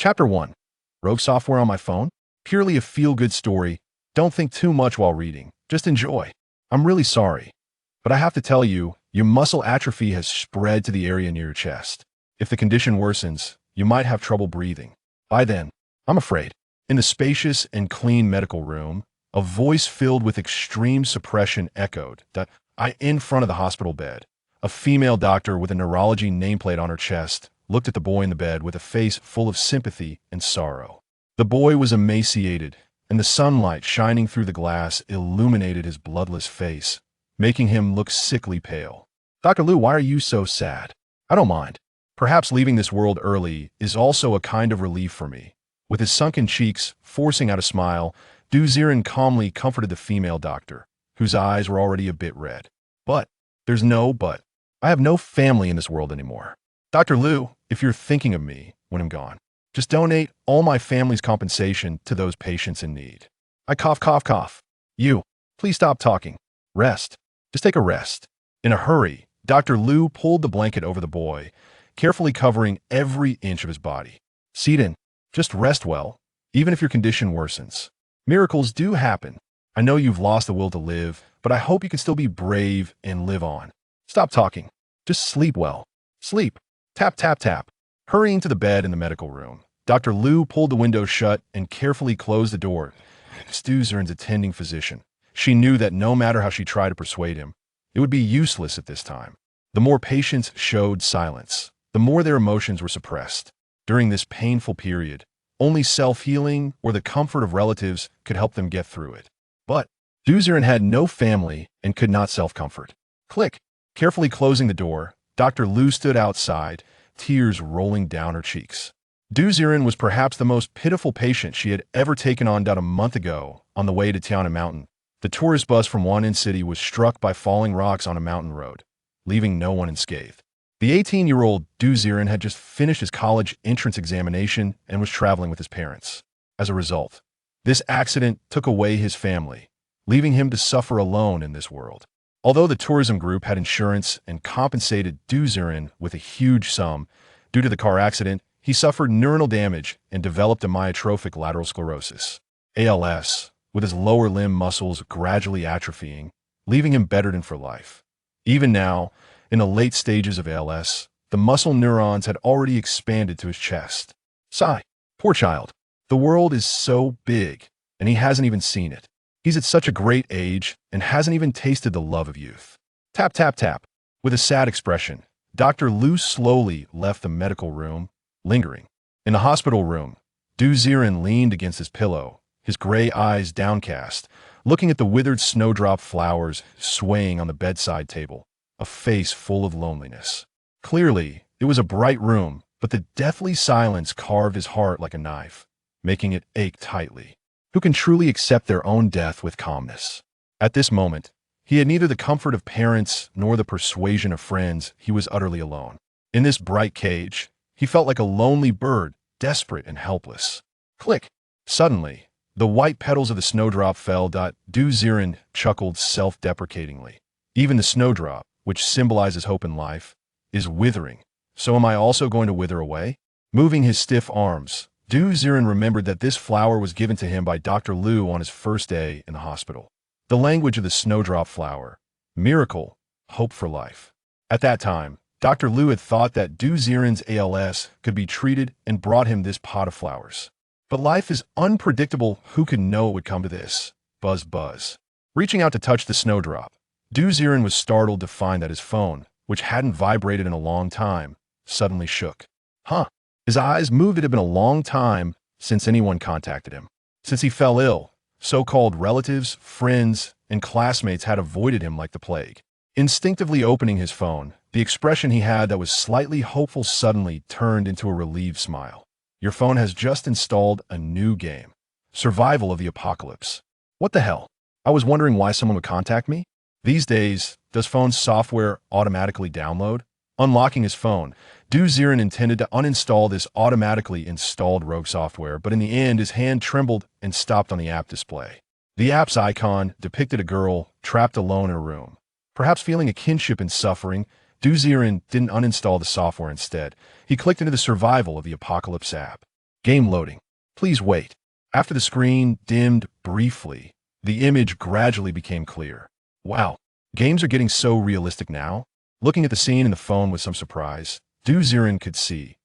Chapter 1. Rogue software on my phone? Purely a feel-good story. Don't think too much while reading. Just enjoy. I'm really sorry, but I have to tell you, your muscle atrophy has spread to the area near your chest. If the condition worsens, you might have trouble breathing. By then, I'm afraid. In the spacious and clean medical room, a voice filled with extreme suppression echoed that in front of the hospital bed. A female doctor with a neurology nameplate on her chest looked at the boy in the bed with a face full of sympathy and sorrow. The boy was emaciated, and the sunlight shining through the glass illuminated his bloodless face, making him look sickly pale. "Dr. Liu, why are you so sad?" "I don't mind. Perhaps leaving this world early is also a kind of relief for me." With his sunken cheeks forcing out a smile, Ziren calmly comforted the female doctor, whose eyes were already a bit red. "But, there's no but. I have no family in this world anymore. Dr. Liu, if you're thinking of me when I'm gone, just donate all my family's compensation to those patients in need." I cough. "You, please stop talking. Rest. Just take a rest." In a hurry, Dr. Liu pulled the blanket over the boy, carefully covering every inch of his body. "Ziren, just rest well, even if your condition worsens. Miracles do happen. I know you've lost the will to live, but I hope you can still be brave and live on. Stop talking. Just sleep well. Sleep." Tap, tap, tap. Hurrying to the bed in the medical room, Dr. Liu pulled the window shut and carefully closed the door. Ziren's attending physician. She knew that no matter how she tried to persuade him, it would be useless at this time. The more patients showed silence, the more their emotions were suppressed. During this painful period, only self-healing or the comfort of relatives could help them get through it. But Ziren had no family and could not self-comfort. Click. Carefully closing the door, Dr. Liu stood outside, tears rolling down her cheeks. Ziren was perhaps the most pitiful patient she had ever taken on. A month ago, on the way to Tiana Mountain, the tourist bus from Wan'an City was struck by falling rocks on a mountain road, leaving no one unscathed. The 18-year-old Ziren had just finished his college entrance examination and was traveling with his parents. As a result, this accident took away his family, leaving him to suffer alone in this world. Although the tourism group had insurance and compensated Ziren with a huge sum, due to the car accident, he suffered neuronal damage and developed amyotrophic lateral sclerosis, ALS, with his lower limb muscles gradually atrophying, leaving him bedridden for life. Even now, in the late stages of ALS, the muscle neurons had already expanded to his chest. Sigh. Poor child. The world is so big, and he hasn't even seen it. He's at such a great age and hasn't even tasted the love of youth. Tap, tap, tap. With a sad expression, Dr. Liu slowly left the medical room, lingering. In the hospital room, Ziren leaned against his pillow, his gray eyes downcast, looking at the withered snowdrop flowers swaying on the bedside table, a face full of loneliness. Clearly, it was a bright room, but the deathly silence carved his heart like a knife, making it ache tightly. Who can truly accept their own death with calmness? At this moment, he had neither the comfort of parents nor the persuasion of friends. He was utterly alone. In this bright cage, he felt like a lonely bird, desperate and helpless. Click. Suddenly, the white petals of the snowdrop fell. Ziren chuckled self-deprecatingly. Even the snowdrop, which symbolizes hope in life, is withering. So am I also going to wither away? Moving his stiff arms, Ziren remembered that this flower was given to him by Dr. Liu on his first day in the hospital. The language of the snowdrop flower, miracle, hope for life. At that time, Dr. Liu had thought that Ziren's ALS could be treated and brought him this pot of flowers. But life is unpredictable. Who could know it would come to this? Buzz, buzz. Reaching out to touch the snowdrop, Ziren was startled to find that his phone, which hadn't vibrated in a long time, suddenly shook. Huh. His eyes moved. It had been a long time since anyone contacted him. Since he fell ill, so-called relatives, friends, and classmates had avoided him like the plague. Instinctively opening his phone, the expression he had that was slightly hopeful suddenly turned into a relieved smile. Your phone has just installed a new game. Survival of the Apocalypse. What the hell? I was wondering why someone would contact me. These days, does phone software automatically download? Unlocking his phone, Ziren intended to uninstall this automatically installed rogue software, but in the end, his hand trembled and stopped on the app display. The app's icon depicted a girl trapped alone in a room. Perhaps feeling a kinship in suffering, Ziren didn't uninstall the software instead. He clicked into the Survival of the Apocalypse app. Game loading. Please wait. After the screen dimmed briefly, the image gradually became clear. Wow, games are getting so realistic now. Looking at the scene in the phone with some surprise, Ziren could see.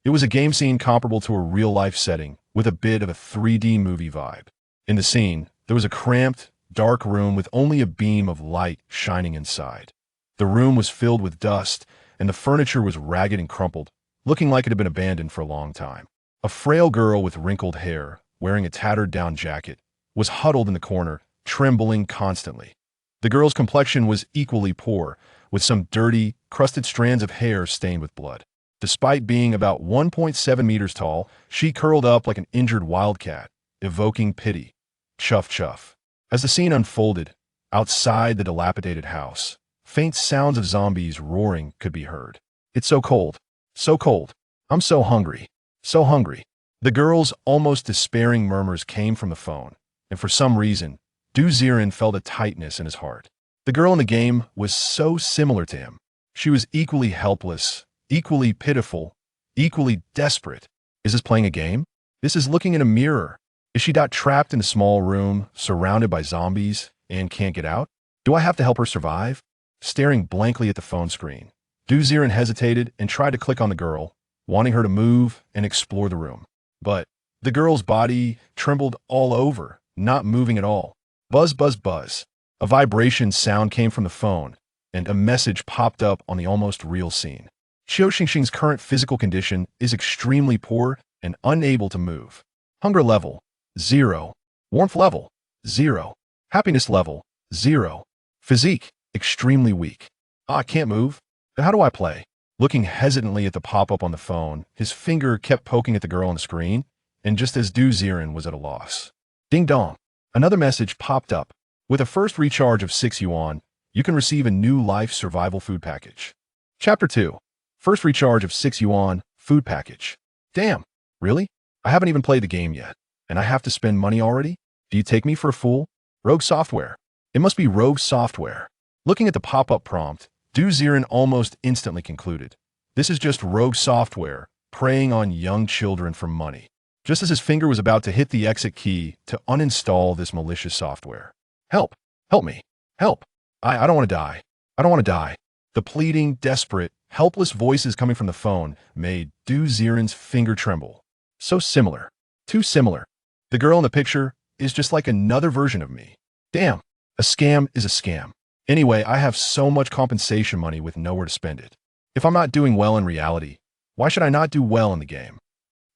It was a game scene comparable to a real-life setting, with a bit of a 3D movie vibe. In the scene, there was a cramped, dark room with only a beam of light shining inside. The room was filled with dust, and the furniture was ragged and crumpled, looking like it had been abandoned for a long time. A frail girl with wrinkled hair, wearing a tattered down jacket, was huddled in the corner, trembling constantly. The girl's complexion was equally poor, with some dirty, crusted strands of hair stained with blood. Despite being about 1.7 meters tall, she curled up like an injured wildcat, evoking pity. Chuff chuff. As the scene unfolded, outside the dilapidated house, faint sounds of zombies roaring could be heard. It's so cold. So cold. I'm so hungry. So hungry. The girl's almost despairing murmurs came from the phone, and for some reason, Ziren felt a tightness in his heart. The girl in the game was so similar to him. She was equally helpless, equally pitiful, equally desperate. Is this playing a game? This is looking in a mirror. Is she trapped in a small room, surrounded by zombies, and can't get out? Do I have to help her survive? Staring blankly at the phone screen, Ziren hesitated and tried to click on the girl, wanting her to move and explore the room. But the girl's body trembled all over, not moving at all. Buzz, buzz, buzz. A vibration sound came from the phone, and a message popped up on the almost real scene. Qiu Shengsheng's current physical condition is extremely poor and unable to move. Hunger level, 0. Warmth level, 0. Happiness level, 0. Physique, extremely weak. I can't move. Then how do I play? Looking hesitantly at the pop-up on the phone, his finger kept poking at the girl on the screen, and just as Ziren was at a loss. Ding dong. Another message popped up. With a first recharge of 6 yuan, you can receive a new life survival food package. Chapter 2. First recharge of 6 yuan, food package. Damn, really? I haven't even played the game yet, and I have to spend money already? Do you take me for a fool? Rogue software. It must be rogue software. Looking at the pop-up prompt, Ziren almost instantly concluded. This is just rogue software, preying on young children for money. Just as his finger was about to hit the exit key to uninstall this malicious software. Help! Help me! Help! I don't want to die. I don't want to die. The pleading, desperate, helpless voices coming from the phone made Ziren's finger tremble. So similar. Too similar. The girl in the picture is just like another version of me. Damn, a scam is a scam. Anyway, I have so much compensation money with nowhere to spend it. If I'm not doing well in reality, why should I not do well in the game?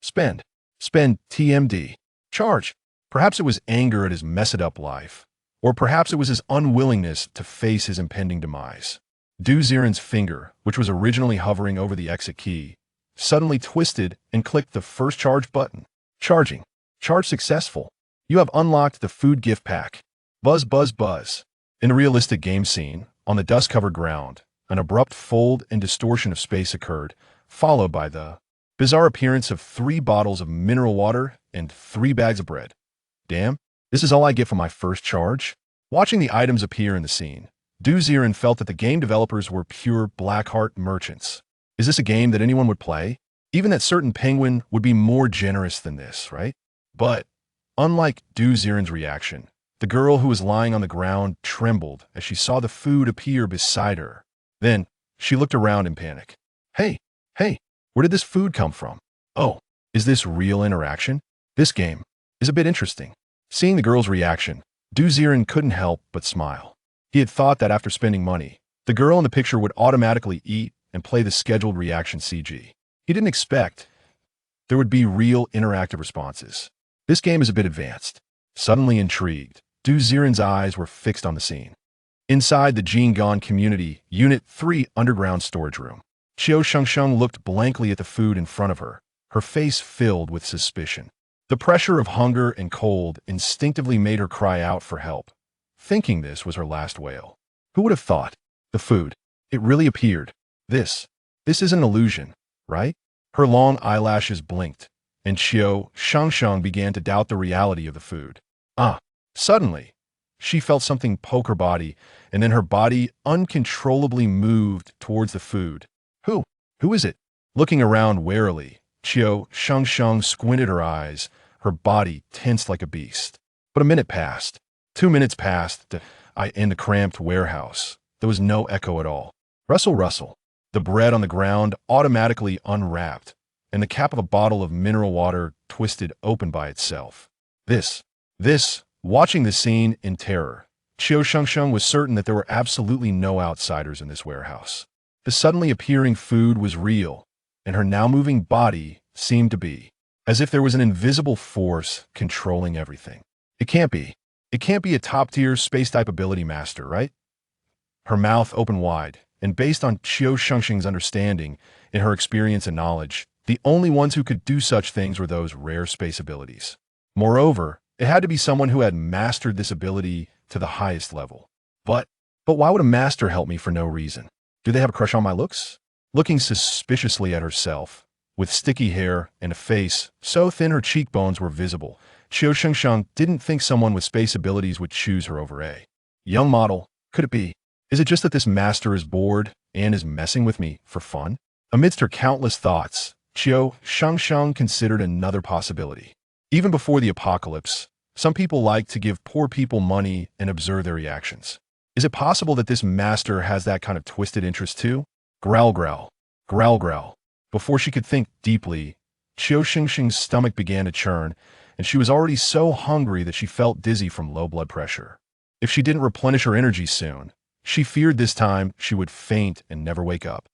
Spend. Spend TMD. Charge. Perhaps it was anger at his messed-up life. Or perhaps it was his unwillingness to face his impending demise. Ziren's finger, which was originally hovering over the exit key, suddenly twisted and clicked the first charge button. Charging. Charge successful. You have unlocked the food gift pack. Buzz, buzz, buzz. In a realistic game scene, on the dust-covered ground, an abrupt fold and distortion of space occurred, followed by the bizarre appearance of 3 bottles of mineral water and 3 bags of bread. Damn, this is all I get for my first charge? Watching the items appear in the scene, Ziren felt that the game developers were pure black-heart merchants. Is this a game that anyone would play? Even that certain penguin would be more generous than this, right? But, unlike Ziren's reaction, the girl who was lying on the ground trembled as she saw the food appear beside her. Then, she looked around in panic. Hey, where did this food come from? Oh, is this real interaction? This game is a bit interesting. Seeing the girl's reaction, Ziren couldn't help but smile. He had thought that after spending money, the girl in the picture would automatically eat and play the scheduled reaction CG. He didn't expect there would be real interactive responses. This game is a bit advanced. Suddenly intrigued, Ziren's eyes were fixed on the scene. Inside the Jingan Community Unit 3 underground storage room, Qiu Shengsheng looked blankly at the food in front of her, her face filled with suspicion. The pressure of hunger and cold instinctively made her cry out for help, thinking this was her last wail. Who would have thought? The food. It really appeared. This is an illusion, right? Her long eyelashes blinked, and Qiu Shengsheng began to doubt the reality of the food. Suddenly, she felt something poke her body, and then her body uncontrollably moved towards the food. Who is it? Looking around warily, Qiu Shengsheng squinted her eyes, her body tensed like a beast. But a minute passed. 2 minutes passed. In the cramped warehouse, there was no echo at all. Rustle, rustle. The bread on the ground automatically unwrapped, and the cap of a bottle of mineral water twisted open by itself. Watching the scene in terror, Qiu Shengsheng was certain that there were absolutely no outsiders in this warehouse. The suddenly appearing food was real, and her now moving body seemed to be, as if there was an invisible force controlling everything. It can't be. It can't be a top-tier space-type ability master, right? Her mouth opened wide, and based on Qiu Shengsheng's understanding, in her experience and knowledge, the only ones who could do such things were those rare space abilities. Moreover, it had to be someone who had mastered this ability to the highest level. But why would a master help me for no reason? Do they have a crush on my looks? Looking suspiciously at herself, with sticky hair and a face so thin her cheekbones were visible, Qiu Shengsheng didn't think someone with space abilities would choose her over a young model. Could it be? Is it just that this master is bored and is messing with me for fun? Amidst her countless thoughts, Qiu Shengsheng considered another possibility. Even before the apocalypse, some people like to give poor people money and observe their reactions. Is it possible that this master has that kind of twisted interest too? Growl, growl, growl, growl. Before she could think deeply, Qiu Shengsheng's stomach began to churn, and she was already so hungry that she felt dizzy from low blood pressure. If she didn't replenish her energy soon, she feared this time she would faint and never wake up.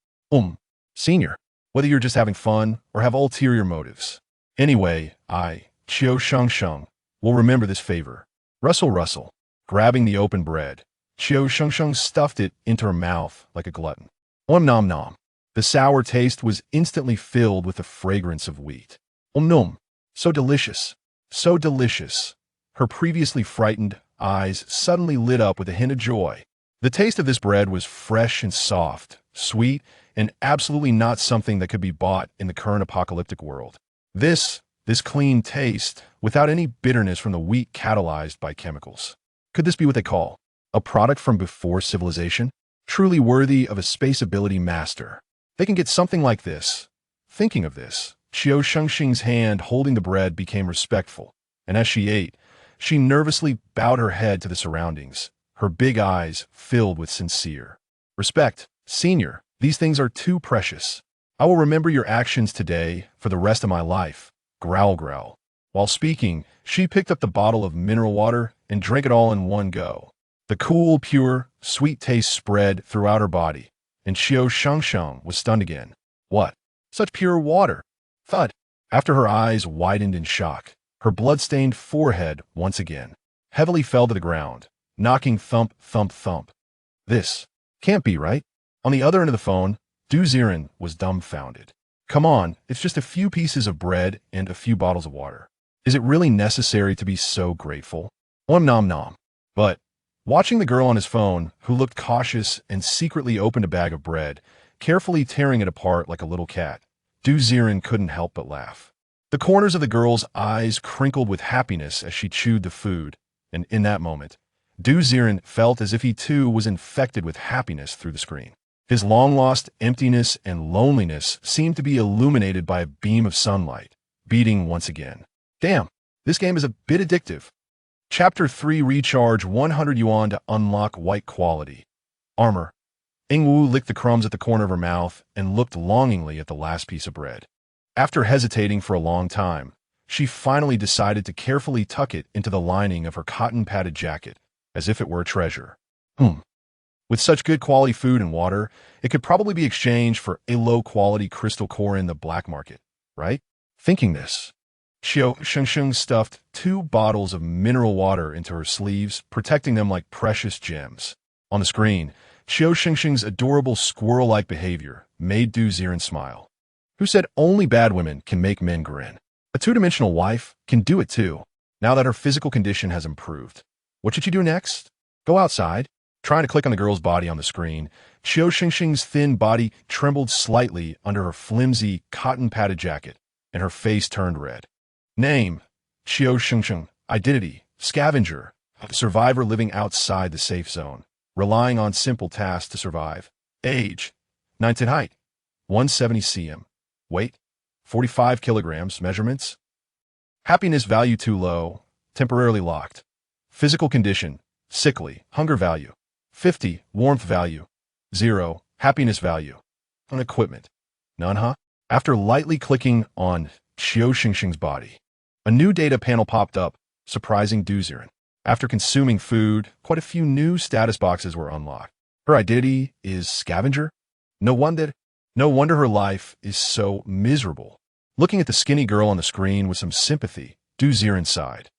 Senior, whether you're just having fun or have ulterior motives. Anyway, Qiu Shengsheng, will remember this favor. Rustle, rustle. Grabbing the open bread, Qiu Shengsheng stuffed it into her mouth like a glutton. Nom nom. The sour taste was instantly filled with the fragrance of wheat. Nom. So delicious. So delicious. Her previously frightened eyes suddenly lit up with a hint of joy. The taste of this bread was fresh and soft, sweet, and absolutely not something that could be bought in the current apocalyptic world. This clean taste, without any bitterness from the wheat catalyzed by chemicals. Could this be what they call a product from before civilization? Truly worthy of a space ability master. They can get something like this. Thinking of this, Qiu Shengsheng's hand holding the bread became respectful, and as she ate, she nervously bowed her head to the surroundings, her big eyes filled with sincere respect. Senior, these things are too precious. I will remember your actions today for the rest of my life. Growl, growl. While speaking, she picked up the bottle of mineral water and drank it all in one go. The cool, pure, sweet taste spread throughout her body, and Qiu Shengsheng was stunned again. What? Such pure water! Thud! After her eyes widened in shock, her blood-stained forehead once again heavily fell to the ground, knocking thump, thump, thump. This can't be right. On the other end of the phone, Ziren was dumbfounded. Come on, it's just a few pieces of bread and a few bottles of water. Is it really necessary to be so grateful? Nom nom. But, watching the girl on his phone, who looked cautious and secretly opened a bag of bread, carefully tearing it apart like a little cat, Ziren couldn't help but laugh. The corners of the girl's eyes crinkled with happiness as she chewed the food, and in that moment, Ziren felt as if he too was infected with happiness through the screen. His long-lost emptiness and loneliness seemed to be illuminated by a beam of sunlight, beating once again. Damn, this game is a bit addictive. Chapter 3 Recharge 100 yuan to unlock white quality. Armor. Ingwu licked the crumbs at the corner of her mouth and looked longingly at the last piece of bread. After hesitating for a long time, she finally decided to carefully tuck it into the lining of her cotton-padded jacket, as if it were a treasure. With such good quality food and water, it could probably be exchanged for a low-quality crystal core in the black market, right? Thinking this, Qiu Shengsheng stuffed 2 bottles of mineral water into her sleeves, protecting them like precious gems. On the screen, Qiu Shengsheng's adorable squirrel-like behavior made Ziren smile. Who said only bad women can make men grin? A two-dimensional wife can do it too, now that her physical condition has improved. What should she do next? Go outside? Trying to click on the girl's body on the screen, Qiu Shengsheng's thin body trembled slightly under her flimsy, cotton-padded jacket, and her face turned red. Name, Qiu Shengsheng. Identity, scavenger, a survivor living outside the safe zone, relying on simple tasks to survive. Age, 19 height, 170 cm. Weight, 45 kilograms, measurements. Happiness value too low, temporarily locked. Physical condition, sickly, hunger value. 50, warmth value. 0, happiness value. On equipment. None, huh? After lightly clicking on Qiu Shengsheng's body, a new data panel popped up, surprising Ziren. After consuming food, quite a few new status boxes were unlocked. Her identity is scavenger? No wonder her life is so miserable. Looking at the skinny girl on the screen with some sympathy, Ziren sighed.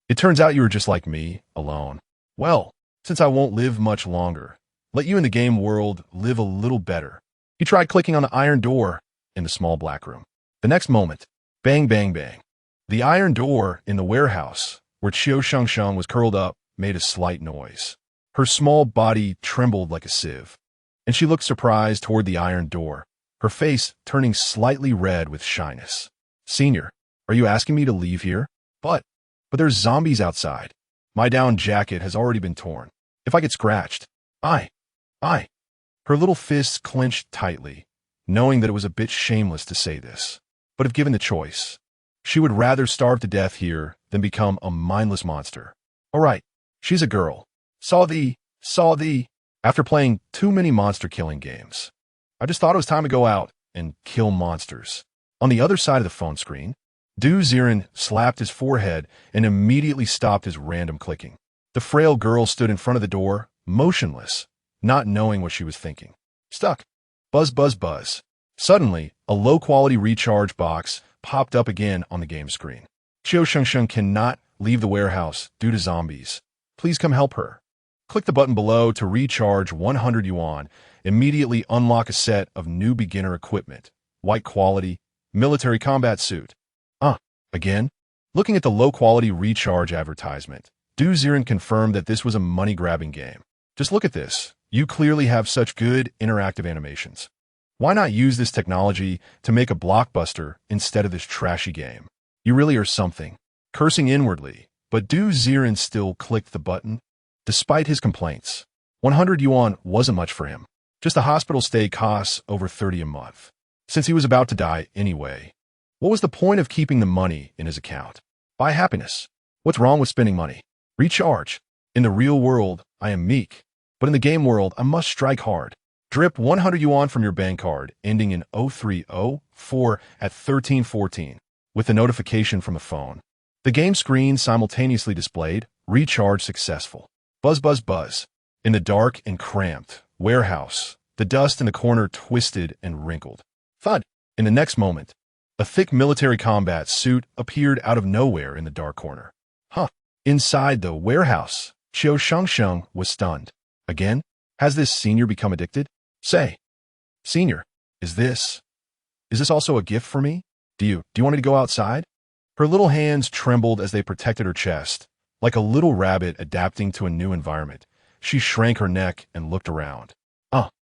It turns out you were just like me, alone. Well, since I won't live much longer, let you in the game world live a little better. He tried clicking on the iron door in the small black room. The next moment, bang, bang, bang. The iron door in the warehouse, where Qiu Shengsheng was curled up, made a slight noise. Her small body trembled like a sieve, and she looked surprised toward the iron door, her face turning slightly red with shyness. Senior, are you asking me to leave here? But there's zombies outside. My down jacket has already been torn. If I get scratched, I. Her little fists clenched tightly, knowing that it was a bit shameless to say this. But if given the choice, she would rather starve to death here than become a mindless monster. All right, she's a girl. Saw thee. After playing too many monster-killing games, I just thought it was time to go out and kill monsters. On the other side of the phone screen, Ziren slapped his forehead and immediately stopped his random clicking. The frail girl stood in front of the door, motionless, not knowing what she was thinking. Stuck. Buzz, buzz, buzz. Suddenly, a low-quality recharge box popped up again on the game screen. Qiu Shengsheng cannot leave the warehouse due to zombies. Please come help her. Click the button below to recharge 100 yuan. Immediately unlock a set of new beginner equipment. White quality, military combat suit. Again? Looking at the low-quality recharge advertisement, Ziren confirmed that this was a money-grabbing game. Just look at this. You clearly have such good interactive animations. Why not use this technology to make a blockbuster instead of this trashy game? You really are something. Cursing inwardly, but Ziren still clicked the button. Despite his complaints, 100 yuan wasn't much for him. Just a hospital stay costs over 30 a month. Since he was about to die anyway, what was the point of keeping the money in his account? Buy happiness. What's wrong with spending money? Recharge. In the real world, I am meek, but in the game world, I must strike hard. Drip 100 yuan from your bank card, ending in 0304 at 1314, with a notification from the phone. The game screen simultaneously displayed, recharge successful. Buzz, buzz, buzz. In the dark and cramped warehouse, the dust in the corner twisted and wrinkled. Thud. In the next moment, a thick military combat suit appeared out of nowhere in the dark corner. Inside the warehouse, Qiu Shengsheng was stunned. Again? Has this senior become addicted? Say, senior, is this also a gift for me? Do you want me to go outside? Her little hands trembled as they protected her chest. Like a little rabbit adapting to a new environment, she shrank her neck and looked around.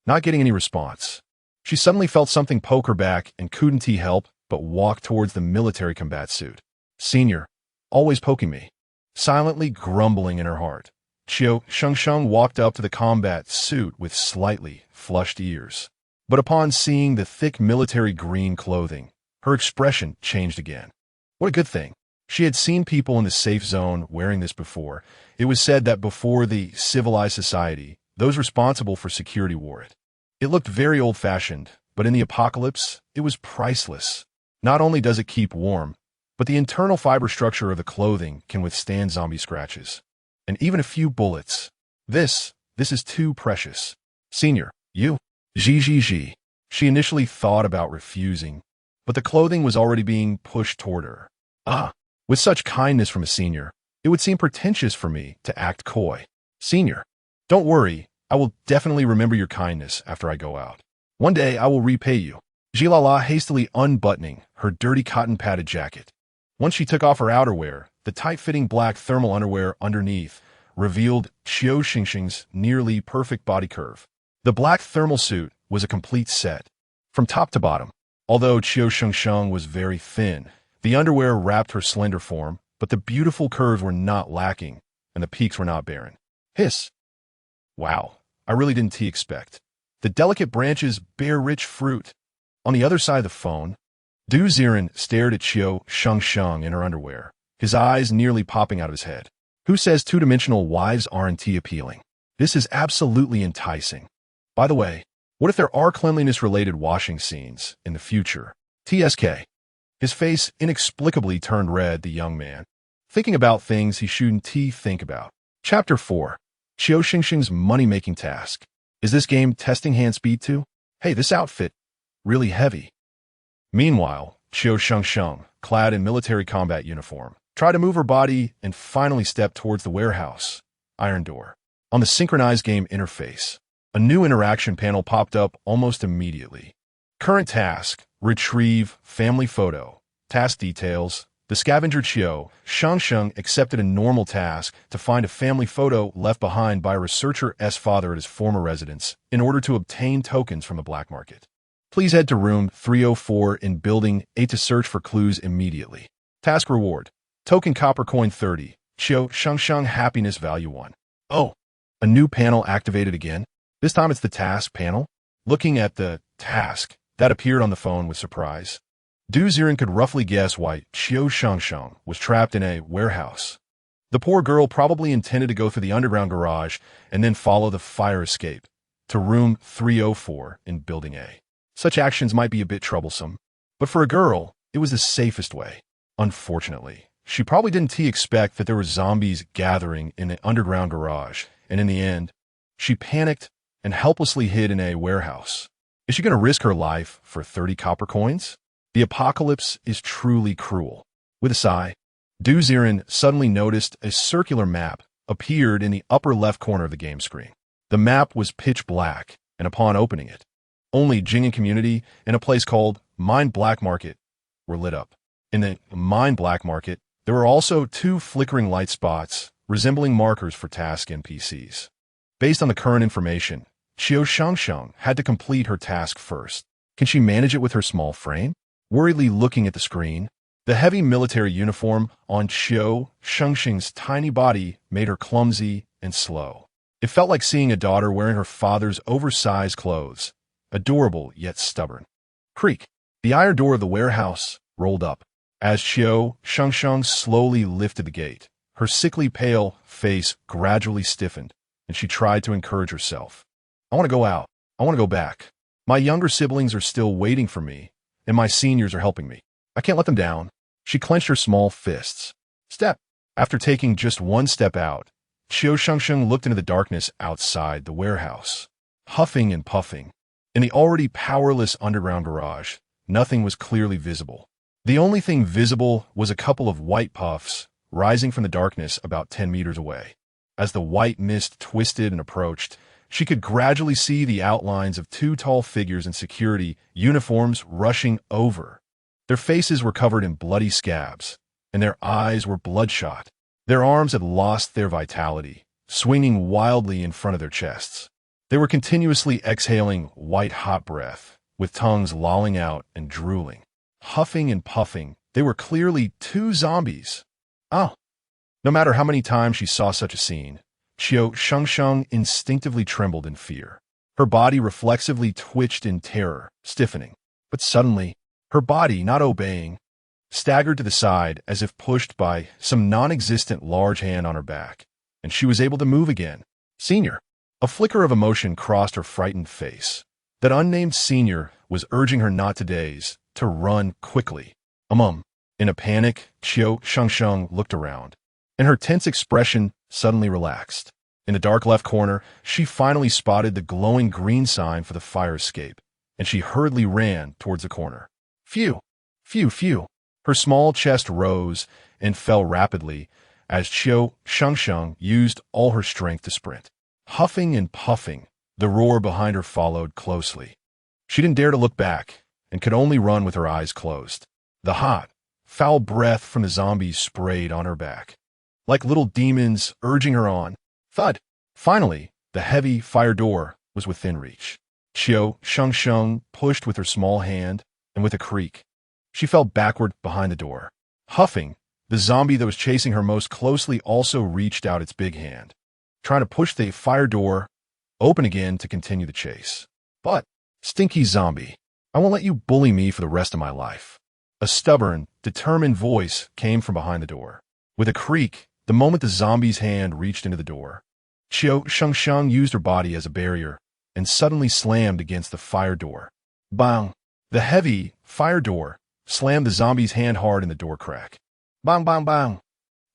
Not getting any response. She suddenly felt something poke her back and couldn't help but walk towards the military combat suit. Senior, always poking me. Silently grumbling in her heart, Qiu Shengsheng walked up to the combat suit with slightly flushed ears. But upon seeing the thick military green clothing, her expression changed again. What a good thing. She had seen people in the safe zone wearing this before. It was said that before the civilized society, those responsible for security wore it. It looked very old-fashioned, but in the apocalypse, it was priceless. Not only does it keep warm, but the internal fiber structure of the clothing can withstand zombie scratches. And even a few bullets. This is too precious. Senior, you? Zhi. She initially thought about refusing, but the clothing was already being pushed toward her. With such kindness from a senior, it would seem pretentious for me to act coy. Senior, don't worry, I will definitely remember your kindness after I go out. One day I will repay you. Jilala hastily unbuttoning her dirty cotton-padded jacket. Once she took off her outerwear, the tight-fitting black thermal underwear underneath revealed Qiu Shengsheng's nearly perfect body curve. The black thermal suit was a complete set, from top to bottom. Although Qiu Shengsheng was very thin, the underwear wrapped her slender form, but the beautiful curves were not lacking, and the peaks were not barren. Hiss! Wow, I really didn't expect. The delicate branches bear rich fruit. On the other side of the phone, Ziren stared at Qiu Shengsheng in her underwear, his eyes nearly popping out of his head. Who says two-dimensional wives aren't appealing? This is absolutely enticing. By the way, what if there are cleanliness-related washing scenes in the future? TSK. His face inexplicably turned red, the young man, thinking about things he shouldn't think about. Chapter 4. Qiu Shengsheng's money-making task. Is this game testing hand speed too? Hey, this outfit, really heavy. Meanwhile, Qiu Shengsheng, clad in military combat uniform, tried to move her body and finally stepped towards the warehouse. Iron door. On the synchronized game interface, a new interaction panel popped up almost immediately. Current task, retrieve family photo. Task details. The scavenger Qiu Shengsheng accepted a normal task to find a family photo left behind by a researcher's father at his former residence in order to obtain tokens from the black market. Please head to room 304 in building 8 to search for clues immediately. Task reward. Token copper coin 30. Qiu Shengsheng happiness value 1. Oh, a new panel activated again? This time it's the task panel. Looking at the task that appeared on the phone with surprise, Ziren could roughly guess why Qiu Shengsheng was trapped in a warehouse. The poor girl probably intended to go through the underground garage and then follow the fire escape to room 304 in Building A. Such actions might be a bit troublesome, but for a girl, it was the safest way. Unfortunately, she probably didn't expect that there were zombies gathering in an underground garage, and in the end, she panicked and helplessly hid in a warehouse. Is she going to risk her life for 30 copper coins? The apocalypse is truly cruel. With a sigh, Ziren suddenly noticed a circular map appeared in the upper left corner of the game screen. The map was pitch black, and upon opening it, only Jingen Community and a place called Mine Black Market were lit up. In the Mine Black Market, there were also 2 flickering light spots resembling markers for task NPCs. Based on the current information, Qiu Shengsheng had to complete her task first. Can she manage it with her small frame? Worriedly looking at the screen, the heavy military uniform on Qiu Shengsheng's tiny body made her clumsy and slow. It felt like seeing a daughter wearing her father's oversized clothes, adorable yet stubborn. Creak. The iron door of the warehouse rolled up. As Qiu Shengsheng slowly lifted the gate, her sickly pale face gradually stiffened, and she tried to encourage herself. I want to go out. I want to go back. My younger siblings are still waiting for me, and my seniors are helping me. I can't let them down. She clenched her small fists. Step. After taking just one step out, Qiu Shengsheng looked into the darkness outside the warehouse. Huffing and puffing. In the already powerless underground garage, nothing was clearly visible. The only thing visible was a couple of white puffs rising from the darkness about 10 meters away. As the white mist twisted and approached, she could gradually see the outlines of 2 tall figures in security uniforms rushing over. Their faces were covered in bloody scabs, and their eyes were bloodshot. Their arms had lost their vitality, swinging wildly in front of their chests. They were continuously exhaling white-hot breath, with tongues lolling out and drooling. Huffing and puffing, they were clearly 2 zombies. Oh! No matter how many times she saw such a scene, Qiu Shengsheng instinctively trembled in fear. Her body reflexively twitched in terror, stiffening. But suddenly, her body, not obeying, staggered to the side as if pushed by some non-existent large hand on her back, and she was able to move again. Senior. A flicker of emotion crossed her frightened face. That unnamed senior was urging her not to daze, to run quickly. In a panic, Qiu Shengsheng looked around, and her tense expression suddenly relaxed. In the dark left corner, she finally spotted the glowing green sign for the fire escape, and she hurriedly ran towards the corner. Phew! Phew! Phew! Her small chest rose and fell rapidly as Qiu Shengsheng used all her strength to sprint. Huffing and puffing, the roar behind her followed closely. She didn't dare to look back and could only run with her eyes closed. The hot, foul breath from the zombies sprayed on her back, like little demons urging her on. Thud! Finally, the heavy fire door was within reach. Qiu Shengsheng pushed with her small hand, and with a creak, she fell backward behind the door. Huffing, the zombie that was chasing her most closely also reached out its big hand, trying to push the fire door open again to continue the chase. But, stinky zombie, I won't let you bully me for the rest of my life. A stubborn, determined voice came from behind the door. With a creak, the moment the zombie's hand reached into the door, Qiu Shengsheng used her body as a barrier and suddenly slammed against the fire door. Bang! The heavy fire door slammed the zombie's hand hard in the door crack. Bang, bang, bang!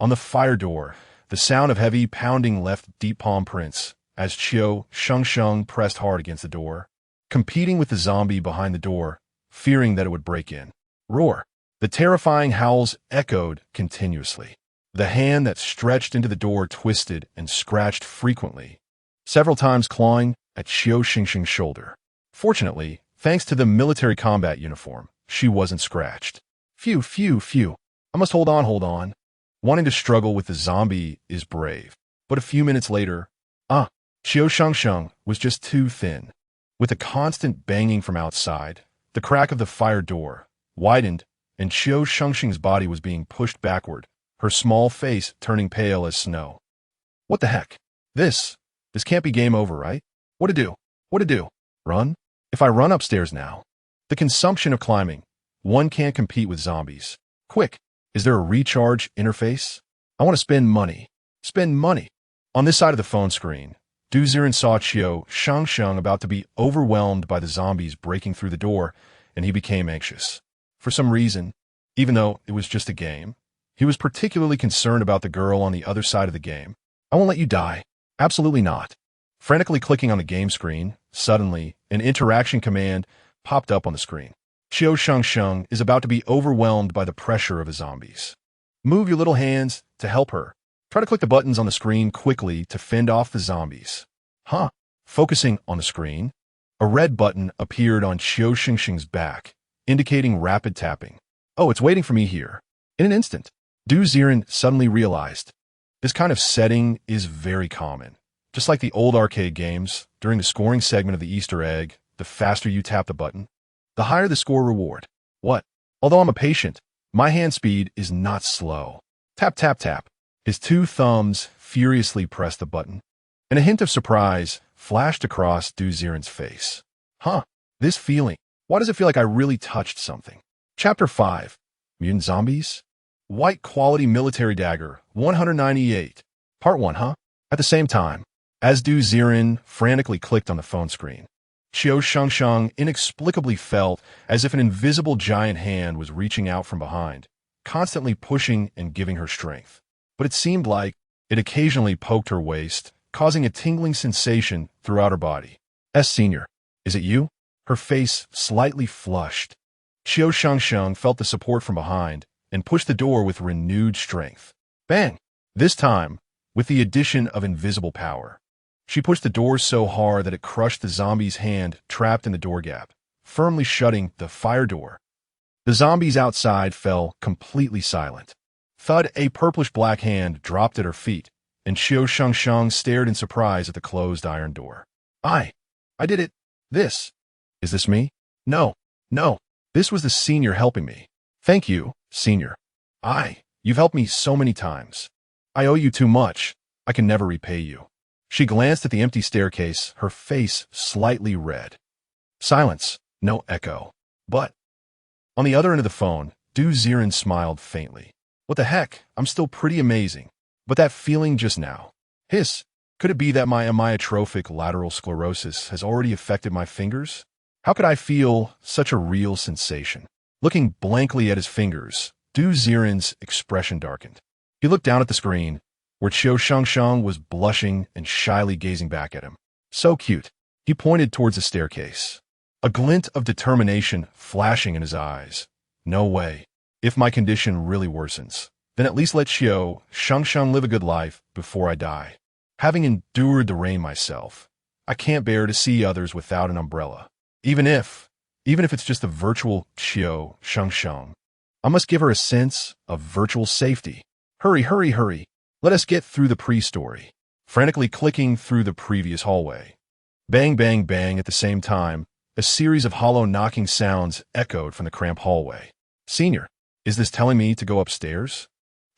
On the fire door, the sound of heavy pounding left deep palm prints as Qiu Shengsheng pressed hard against the door, competing with the zombie behind the door, fearing that it would break in. Roar! The terrifying howls echoed continuously. The hand that stretched into the door twisted and scratched frequently, several times clawing at Qiu Shengsheng's shoulder. Fortunately, thanks to the military combat uniform, she wasn't scratched. Phew, phew, phew. I must hold on. Wanting to struggle with the zombie is brave. But a few minutes later, Qiu Shengsheng was just too thin. With a constant banging from outside, the crack of the fire door widened, and Qiu Shengsheng's body was being pushed backward, her small face turning pale as snow. What the heck? This can't be game over, right? What to do? Run? If I run upstairs now? The consumption of climbing. One can't compete with zombies. Quick, is there a recharge interface? I want to spend money. On this side of the phone screen, Ziren saw Qiu Shengsheng about to be overwhelmed by the zombies breaking through the door, and he became anxious. For some reason, even though it was just a game, he was particularly concerned about the girl on the other side of the game. I won't let you die. Absolutely not. Frantically clicking on the game screen, suddenly, an interaction command popped up on the screen. Qiu Shengsheng is about to be overwhelmed by the pressure of the zombies. Move your little hands to help her. Try to click the buttons on the screen quickly to fend off the zombies. Focusing on the screen, a red button appeared on Qiu Shengsheng's back, indicating rapid tapping. Oh, it's waiting for me here. In an instant, Ziren suddenly realized this kind of setting is very common. Just like the old arcade games, during the scoring segment of the Easter egg, the faster you tap the button, the higher the score reward. What? Although I'm a patient, my hand speed is not slow. Tap, tap, tap. His two thumbs furiously pressed the button, and a hint of surprise flashed across Ziren's face. This feeling. Why does it feel like I really touched something? Chapter 5. Mutant Zombies? White Quality Military Dagger, 198. Part 1, At the same time, as Ziren frantically clicked on the phone screen, Qiu Shengsheng inexplicably felt as if an invisible giant hand was reaching out from behind, constantly pushing and giving her strength. But it seemed like it occasionally poked her waist, causing a tingling sensation throughout her body. Senior, is it you? Her face slightly flushed. Qiu Shengsheng felt the support from behind and pushed the door with renewed strength. Bang! This time, with the addition of invisible power. She pushed the door so hard that it crushed the zombie's hand trapped in the door gap, firmly shutting the fire door. The zombies outside fell completely silent. Thud, a purplish-black hand dropped at her feet, and Qiu Shengsheng stared in surprise at the closed iron door. I did it. Is this me? No. This was the senior helping me. Thank you, senior. You've helped me so many times. I owe you too much. I can never repay you. She glanced at the empty staircase, her face slightly red. Silence, no echo. But on the other end of the phone, Ziren smiled faintly. What the heck? I'm still pretty amazing. But that feeling just now. Hiss. Could it be that my amyotrophic lateral sclerosis has already affected my fingers? How could I feel such a real sensation? Looking blankly at his fingers, Ziren's expression darkened. He looked down at the screen, where Qiu Shengsheng was blushing and shyly gazing back at him. So cute. He pointed towards the staircase, a glint of determination flashing in his eyes. No way. If my condition really worsens, then at least let Qiu Shengsheng live a good life before I die. Having endured the rain myself, I can't bear to see others without an umbrella. Even if it's just a virtual Qiu Shengsheng, I must give her a sense of virtual safety. Hurry. Let us get through the pre-story. Frantically clicking through the previous hallway. Bang, bang, bang at the same time, a series of hollow knocking sounds echoed from the cramped hallway. Senior, is this telling me to go upstairs?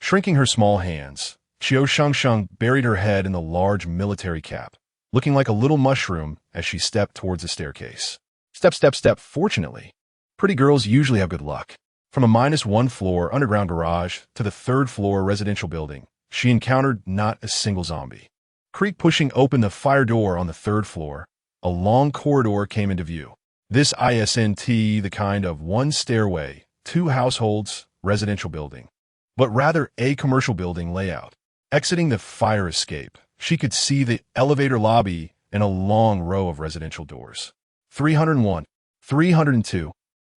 Shrinking her small hands, Qiu Shengsheng buried her head in the large military cap, looking like a little mushroom as she stepped towards the staircase. Step. Fortunately, pretty girls usually have good luck. From a -1 floor underground garage to the 3rd floor residential building, she encountered not a single zombie. Creak pushing open the fire door on the 3rd floor, a long corridor came into view. This isn't the kind of one stairway, 2 households, residential building, but rather a commercial building layout. Exiting the fire escape, she could see the elevator lobby and a long row of residential doors. 301, 302.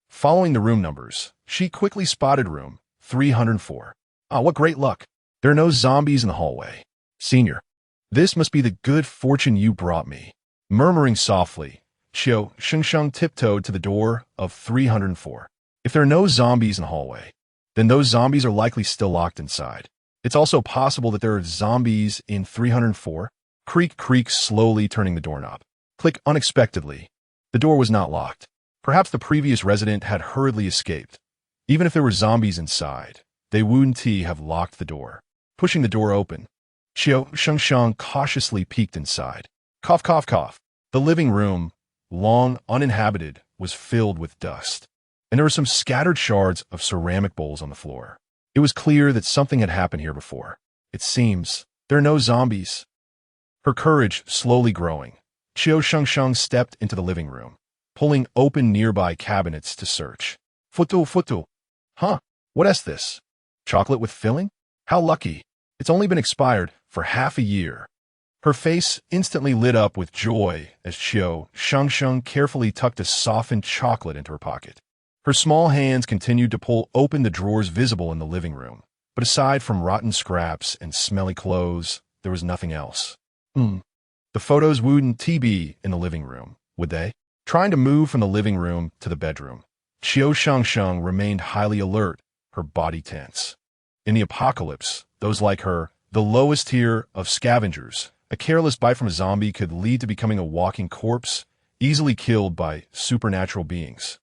Following the room numbers, she quickly spotted room 304. Ah, what great luck. There are no zombies in the hallway. Senior, this must be the good fortune you brought me. Murmuring softly, Qiu Shengsheng tiptoed to the door of 304. If there are no zombies in the hallway, then those zombies are likely still locked inside. It's also possible that there are zombies in 304. Creak, slowly turning the doorknob. Click unexpectedly. The door was not locked. Perhaps the previous resident had hurriedly escaped. Even if there were zombies inside, they wouldn't have locked the door. Pushing the door open, Qiu Shengsheng cautiously peeked inside. Cough. The living room, long uninhabited, was filled with dust, and there were some scattered shards of ceramic bowls on the floor. It was clear that something had happened here before. It seems there are no zombies. Her courage slowly growing, Qiu Shengsheng stepped into the living room, pulling open nearby cabinets to search. Futu. Huh, what is this? Chocolate with filling? How lucky. It's only been expired for half a year. Her face instantly lit up with joy as Qiu Shengsheng carefully tucked a softened chocolate into her pocket. Her small hands continued to pull open the drawers visible in the living room, but aside from rotten scraps and smelly clothes, there was nothing else. The photos wouldn't be in the living room, would they? Trying to move from the living room to the bedroom, Qiu Shengsheng remained highly alert, her body tense. In the apocalypse, those like her, the lowest tier of scavengers, a careless bite from a zombie could lead to becoming a walking corpse, easily killed by supernatural beings.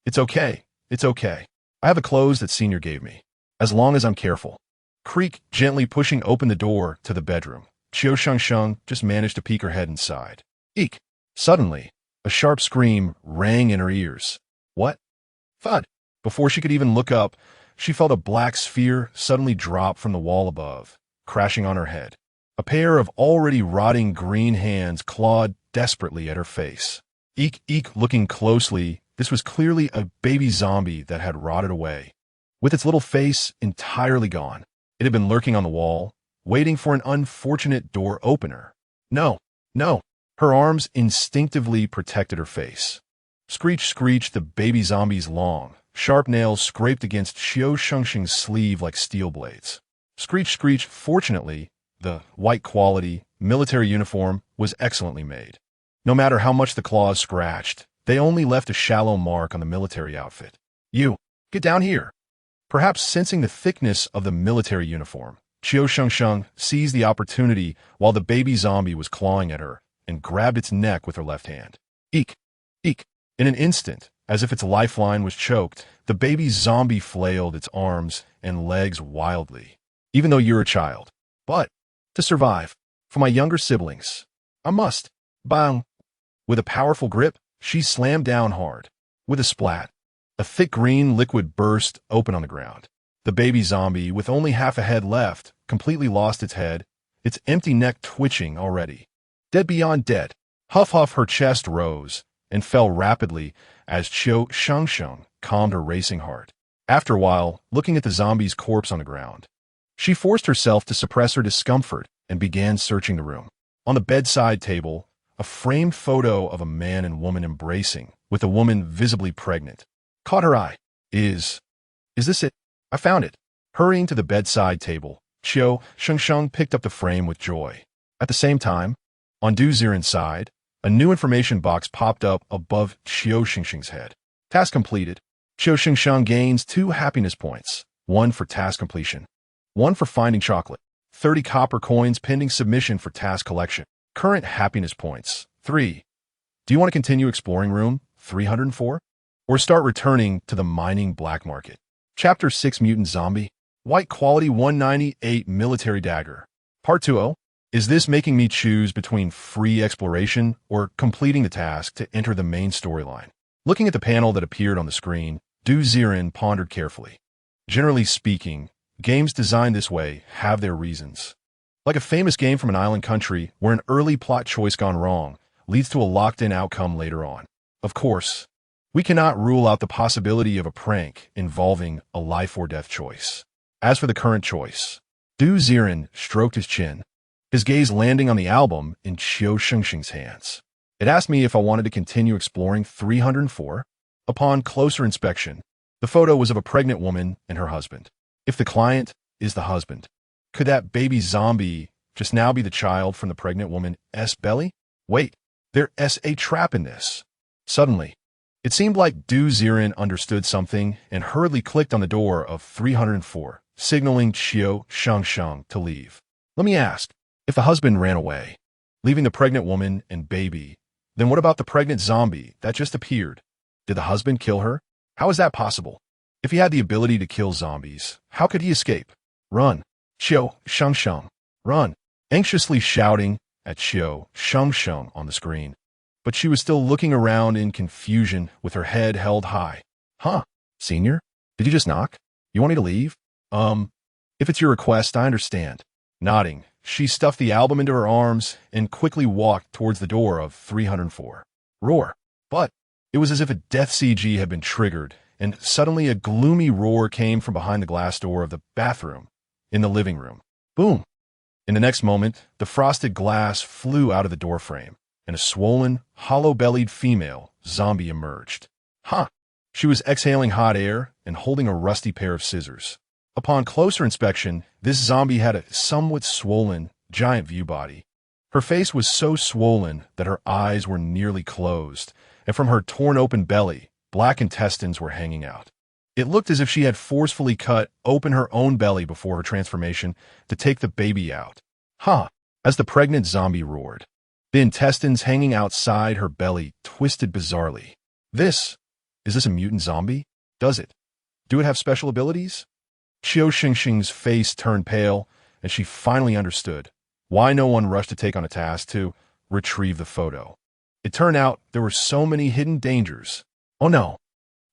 It's okay. I have the clothes that Senior gave me, as long as I'm careful. Creak gently pushing open the door to the bedroom. Qiu Shengsheng just managed to peek her head inside. Eek! Suddenly, a sharp scream rang in her ears. What? Thud! Before she could even look up, she felt a black sphere suddenly drop from the wall above, crashing on her head. A pair of already rotting green hands clawed desperately at her face. Eek! Looking closely, this was clearly a baby zombie that had rotted away. With its little face entirely gone, it had been lurking on the wall, waiting for an unfortunate door opener. No. Her arms instinctively protected her face. Screech, the baby zombie's long, sharp nails scraped against Qiu Shengsheng's sleeve like steel blades. Screech. Fortunately, the white-quality military uniform was excellently made. No matter how much the claws scratched, they only left a shallow mark on the military outfit. You, get down here. Perhaps sensing the thickness of the military uniform, Qiu Shengsheng seized the opportunity while the baby zombie was clawing at her and grabbed its neck with her left hand. Eek! In an instant, as if its lifeline was choked, the baby zombie flailed its arms and legs wildly. Even though you're a child. But, to survive, for my younger siblings, I must. Bang! With a powerful grip, she slammed down hard. With a splat, a thick green liquid burst open on the ground. The baby zombie, with only half a head left, completely lost its head, its empty neck twitching already. Dead beyond dead. Huff, her chest rose and fell rapidly as Qiu Shengsheng calmed her racing heart. After a while, looking at the zombie's corpse on the ground, she forced herself to suppress her discomfort and began searching the room. On the bedside table, a framed photo of a man and woman embracing, with the woman visibly pregnant, caught her eye. Is this it? I found it. Hurrying to the bedside table, Qiu Shengsheng picked up the frame with joy. At the same time, on Ziren's side, a new information box popped up above Qiu Shengsheng's head. Task completed. Qiu Shengsheng gains 2 happiness points, 1 for task completion, 1 for finding chocolate, 30 copper coins pending submission for task collection. Current happiness points, 3. Do you want to continue exploring room 304? Or start returning to the mining black market? Chapter 6 Mutant Zombie. White quality 198 military dagger. Part 2. Is this making me choose between free exploration or completing the task to enter the main storyline? Looking at the panel that appeared on the screen, Ziren pondered carefully. Generally speaking, games designed this way have their reasons. Like a famous game from an island country where an early plot choice gone wrong leads to a locked-in outcome later on. Of course, we cannot rule out the possibility of a prank involving a life-or-death choice. As for the current choice, Ziren stroked his chin, his gaze landing on the album in Qiu Shengsheng's hands. It asked me if I wanted to continue exploring 304. Upon closer inspection, the photo was of a pregnant woman and her husband. If the client is the husband, could that baby zombie just now be the child from the pregnant woman's belly? Wait, there's a trap in this. Suddenly, it seemed like Ziren understood something and hurriedly clicked on the door of 304, signaling Qiu Shengsheng to leave. Let me ask, if the husband ran away, leaving the pregnant woman and baby, then what about the pregnant zombie that just appeared? Did the husband kill her? How is that possible? If he had the ability to kill zombies, how could he escape? Run, Qiu Shengsheng, run! Anxiously shouting at Qiu Shengsheng on the screen. But she was still looking around in confusion with her head held high. Huh, senior? Did you just knock? You want me to leave? If it's your request, I understand. Nodding, she stuffed the album into her arms and quickly walked towards the door of 304. Roar. But it was as if a death CG had been triggered, and suddenly a gloomy roar came from behind the glass door of the bathroom in the living room. Boom! In the next moment, the frosted glass flew out of the doorframe, and a swollen, hollow-bellied female zombie emerged. Huh! She was exhaling hot air and holding a rusty pair of scissors. Upon closer inspection, this zombie had a somewhat swollen, giant view body. Her face was so swollen that her eyes were nearly closed, and from her torn-open belly, black intestines were hanging out. It looked as if she had forcefully cut open her own belly before her transformation to take the baby out. Huh! As the pregnant zombie roared, the intestines hanging outside her belly twisted bizarrely. Is this a mutant zombie? Do it have special abilities? Qiu Shengsheng's face turned pale, and she finally understood why no one rushed to take on a task to retrieve the photo. It turned out there were so many hidden dangers. Oh no!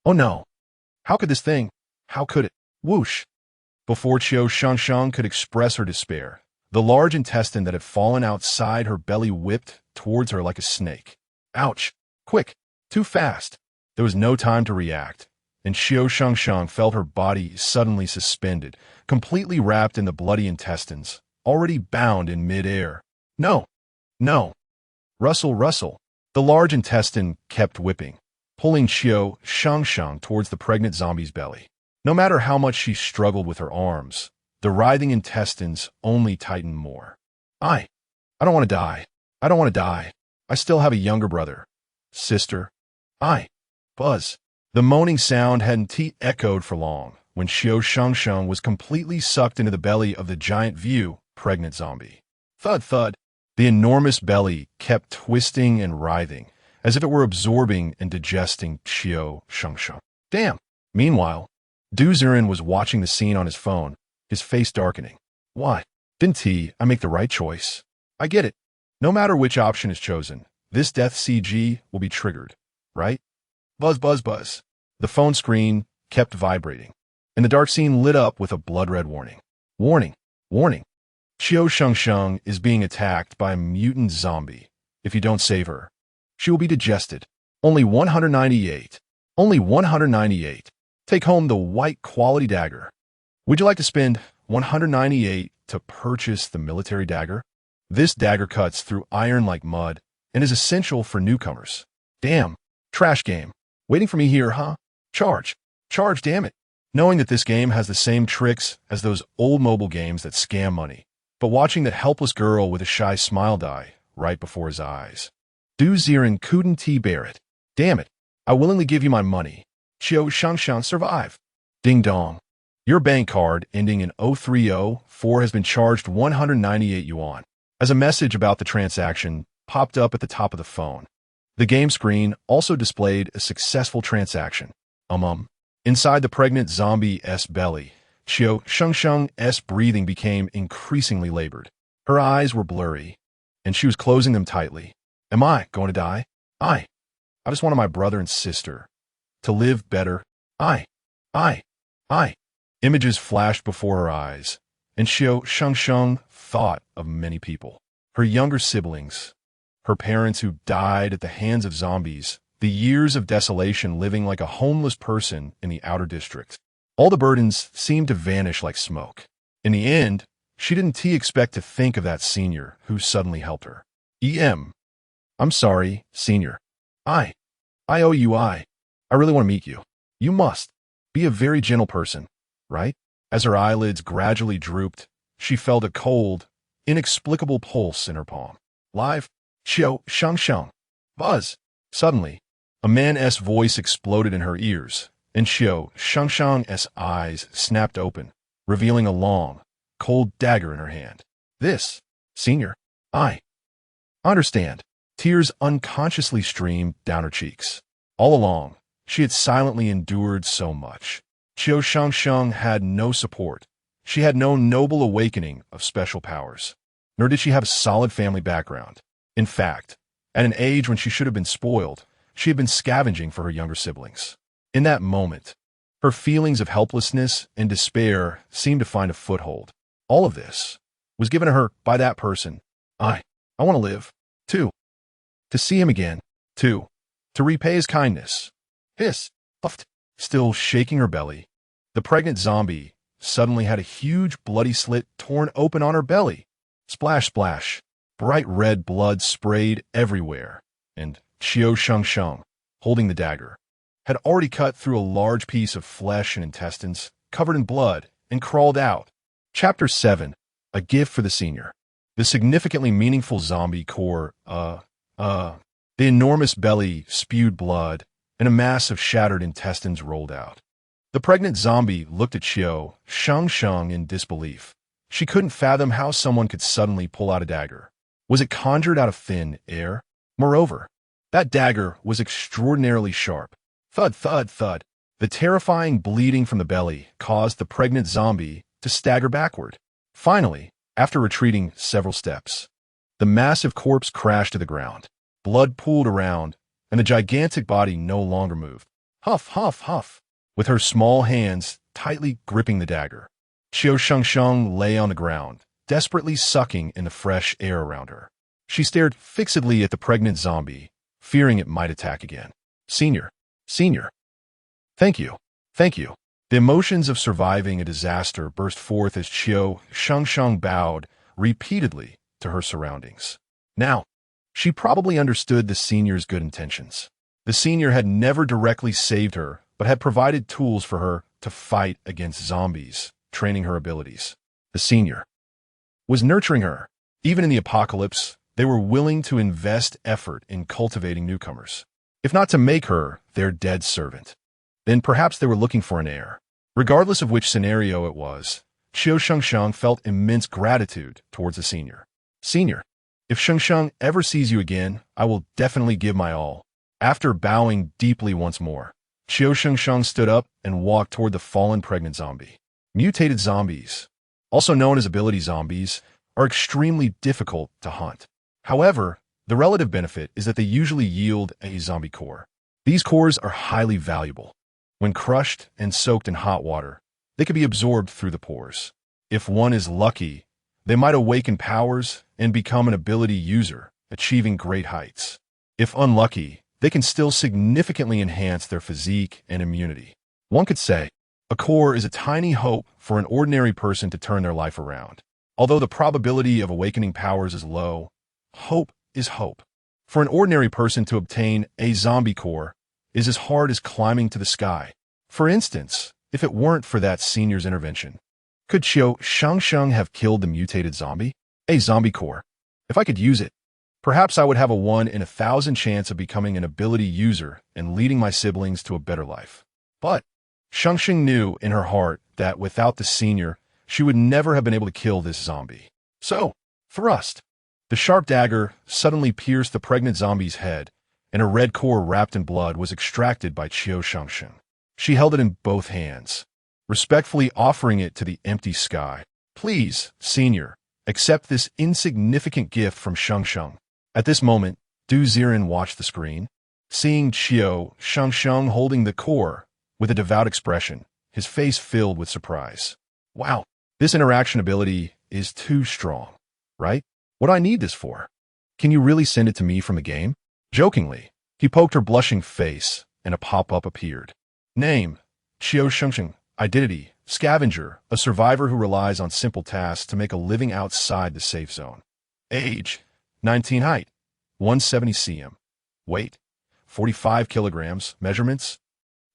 Oh no! How could it? Whoosh! Before Qiu Shengsheng could express her despair, the large intestine that had fallen outside her belly whipped towards her like a snake. Ouch! Quick! Too fast! There was no time to react, and Qiu Shengsheng felt her body suddenly suspended, completely wrapped in the bloody intestines, already bound in mid-air. No! No! Rustle! The large intestine kept whipping, pulling Qiu Shengsheng towards the pregnant zombie's belly. No matter how much she struggled with her arms, the writhing intestines only tightened more. I don't want to die. I don't want to die. I still have a younger brother. Sister. Buzz. The moaning sound hadn't echoed for long when Qiu Shengsheng was completely sucked into the belly of the giant pregnant zombie. Thud, thud. The enormous belly kept twisting and writhing, as if it were absorbing and digesting Qiu Shengsheng. Damn! Meanwhile, Ziren was watching the scene on his phone, his face darkening. Why? Didn't I make the right choice? I get it. No matter which option is chosen, this death CG will be triggered, right? Buzz, buzz, buzz. The phone screen kept vibrating, and the dark scene lit up with a blood-red warning. Warning! Warning! Qiu Shengsheng is being attacked by a mutant zombie. If you don't save her, she will be digested. Only 198. Only 198. Take home the white quality dagger. Would you like to spend 198 to purchase the military dagger? This dagger cuts through iron like mud and is essential for newcomers. Damn. Trash game. Waiting for me here, huh? Charge. Charge, damn it. Knowing that this game has the same tricks as those old mobile games that scam money, but watching that helpless girl with a shy smile die right before his eyes. Ziren couldn't bear it. Damn it. I willingly give you my money. Qiu Shengsheng, survive. Ding dong. Your bank card ending in 0304 has been charged 198 yuan. As a message about the transaction popped up at the top of the phone. The game screen also displayed a successful transaction. Inside the pregnant zombie's belly, Qiu Shengsheng's breathing became increasingly labored. Her eyes were blurry, and she was closing them tightly. Am I going to die? I just wanted my brother and sister to live better I, I, I. Images flashed before her eyes, and Qiu Shengsheng thought of many people. Her younger siblings, her parents who died at the hands of zombies, the years of desolation living like a homeless person in the outer districts. All the burdens seemed to vanish like smoke. In the end, she didn't expect to think of that senior who suddenly helped her. I'm sorry, senior. I owe you. I really want to meet you. You must be a very gentle person, right? As her eyelids gradually drooped, she felt a cold, inexplicable pulse in her palm. Live, Qiu Shengsheng. Buzz. Suddenly, a man's voice exploded in her ears, and Qiu Shengsheng's eyes snapped open, revealing a long, cold dagger in her hand. This, senior, I understand. Tears unconsciously streamed down her cheeks. All along, she had silently endured so much. Qiu Shengsheng had no support. She had no noble awakening of special powers, nor did she have a solid family background. In fact, at an age when she should have been spoiled, she had been scavenging for her younger siblings. In that moment, her feelings of helplessness and despair seemed to find a foothold. All of this was given to her by that person. I want to live, too. To see him again, too. To repay his kindness. Hiss, puffed, still shaking her belly. The pregnant zombie suddenly had a huge bloody slit torn open on her belly. Splash, splash. Bright red blood sprayed everywhere, and Qiu Shengsheng, holding the dagger, had already cut through a large piece of flesh and intestines, covered in blood, and crawled out. Chapter 7. A Gift for the Senior. The significantly meaningful zombie core, the enormous belly spewed blood, and a mass of shattered intestines rolled out. The pregnant zombie looked at Qiu Shengsheng in disbelief. She couldn't fathom how someone could suddenly pull out a dagger. Was it conjured out of thin air? Moreover, that dagger was extraordinarily sharp. Thud, thud, thud. The terrifying bleeding from the belly caused the pregnant zombie to stagger backward. Finally, after retreating several steps, the massive corpse crashed to the ground. Blood pooled around, and the gigantic body no longer moved. Huff, huff, huff. With her small hands tightly gripping the dagger, Qiu Shengsheng lay on the ground, desperately sucking in the fresh air around her. She stared fixedly at the pregnant zombie, fearing it might attack again. Senior. Thank you. The emotions of surviving a disaster burst forth as Qiu Shengsheng bowed repeatedly to her surroundings. Now, she probably understood the senior's good intentions. The senior had never directly saved her, but had provided tools for her to fight against zombies, training her abilities. The senior was nurturing her. Even in the apocalypse, they were willing to invest effort in cultivating newcomers. If not to make her their dead servant, then perhaps they were looking for an heir. Regardless of which scenario it was, Qiu Shengsheng felt immense gratitude towards the senior. Senior, if Shengsheng ever sees you again, I will definitely give my all. After bowing deeply once more, Qiu Shengsheng stood up and walked toward the fallen pregnant zombie. Mutated zombies, also known as ability zombies, are extremely difficult to hunt. However, the relative benefit is that they usually yield a zombie core. These cores are highly valuable. When crushed and soaked in hot water, they can be absorbed through the pores. If one is lucky, they might awaken powers and become an ability user, achieving great heights. If unlucky, they can still significantly enhance their physique and immunity. One could say, a core is a tiny hope for an ordinary person to turn their life around. Although the probability of awakening powers is low, hope is hope. For an ordinary person to obtain a zombie core is as hard as climbing to the sky. For instance, if it weren't for that senior's intervention, could Qiu Shengsheng have killed the mutated zombie? A zombie core. If I could use it, perhaps I would have a 1 in 1,000 chance of becoming an ability user and leading my siblings to a better life. But Shengsheng knew in her heart that without the senior, she would never have been able to kill this zombie. So, thrust. The sharp dagger suddenly pierced the pregnant zombie's head, and a red core wrapped in blood was extracted by Qiu Shengsheng. She held it in both hands, respectfully offering it to the empty sky. Please, senior, accept this insignificant gift from Shengsheng. At this moment, Ziren watched the screen. Seeing Qiu Shengsheng holding the core, with a devout expression, his face filled with surprise. Wow, this interaction ability is too strong, right? What do I need this for? Can you really send it to me from the game? Jokingly, he poked her blushing face, and a pop-up appeared. Name, Qiu Shengsheng. Identity, scavenger, a survivor who relies on simple tasks to make a living outside the safe zone. Age, 19. Height, 170 cm. Weight, 45 kilograms. Measurements,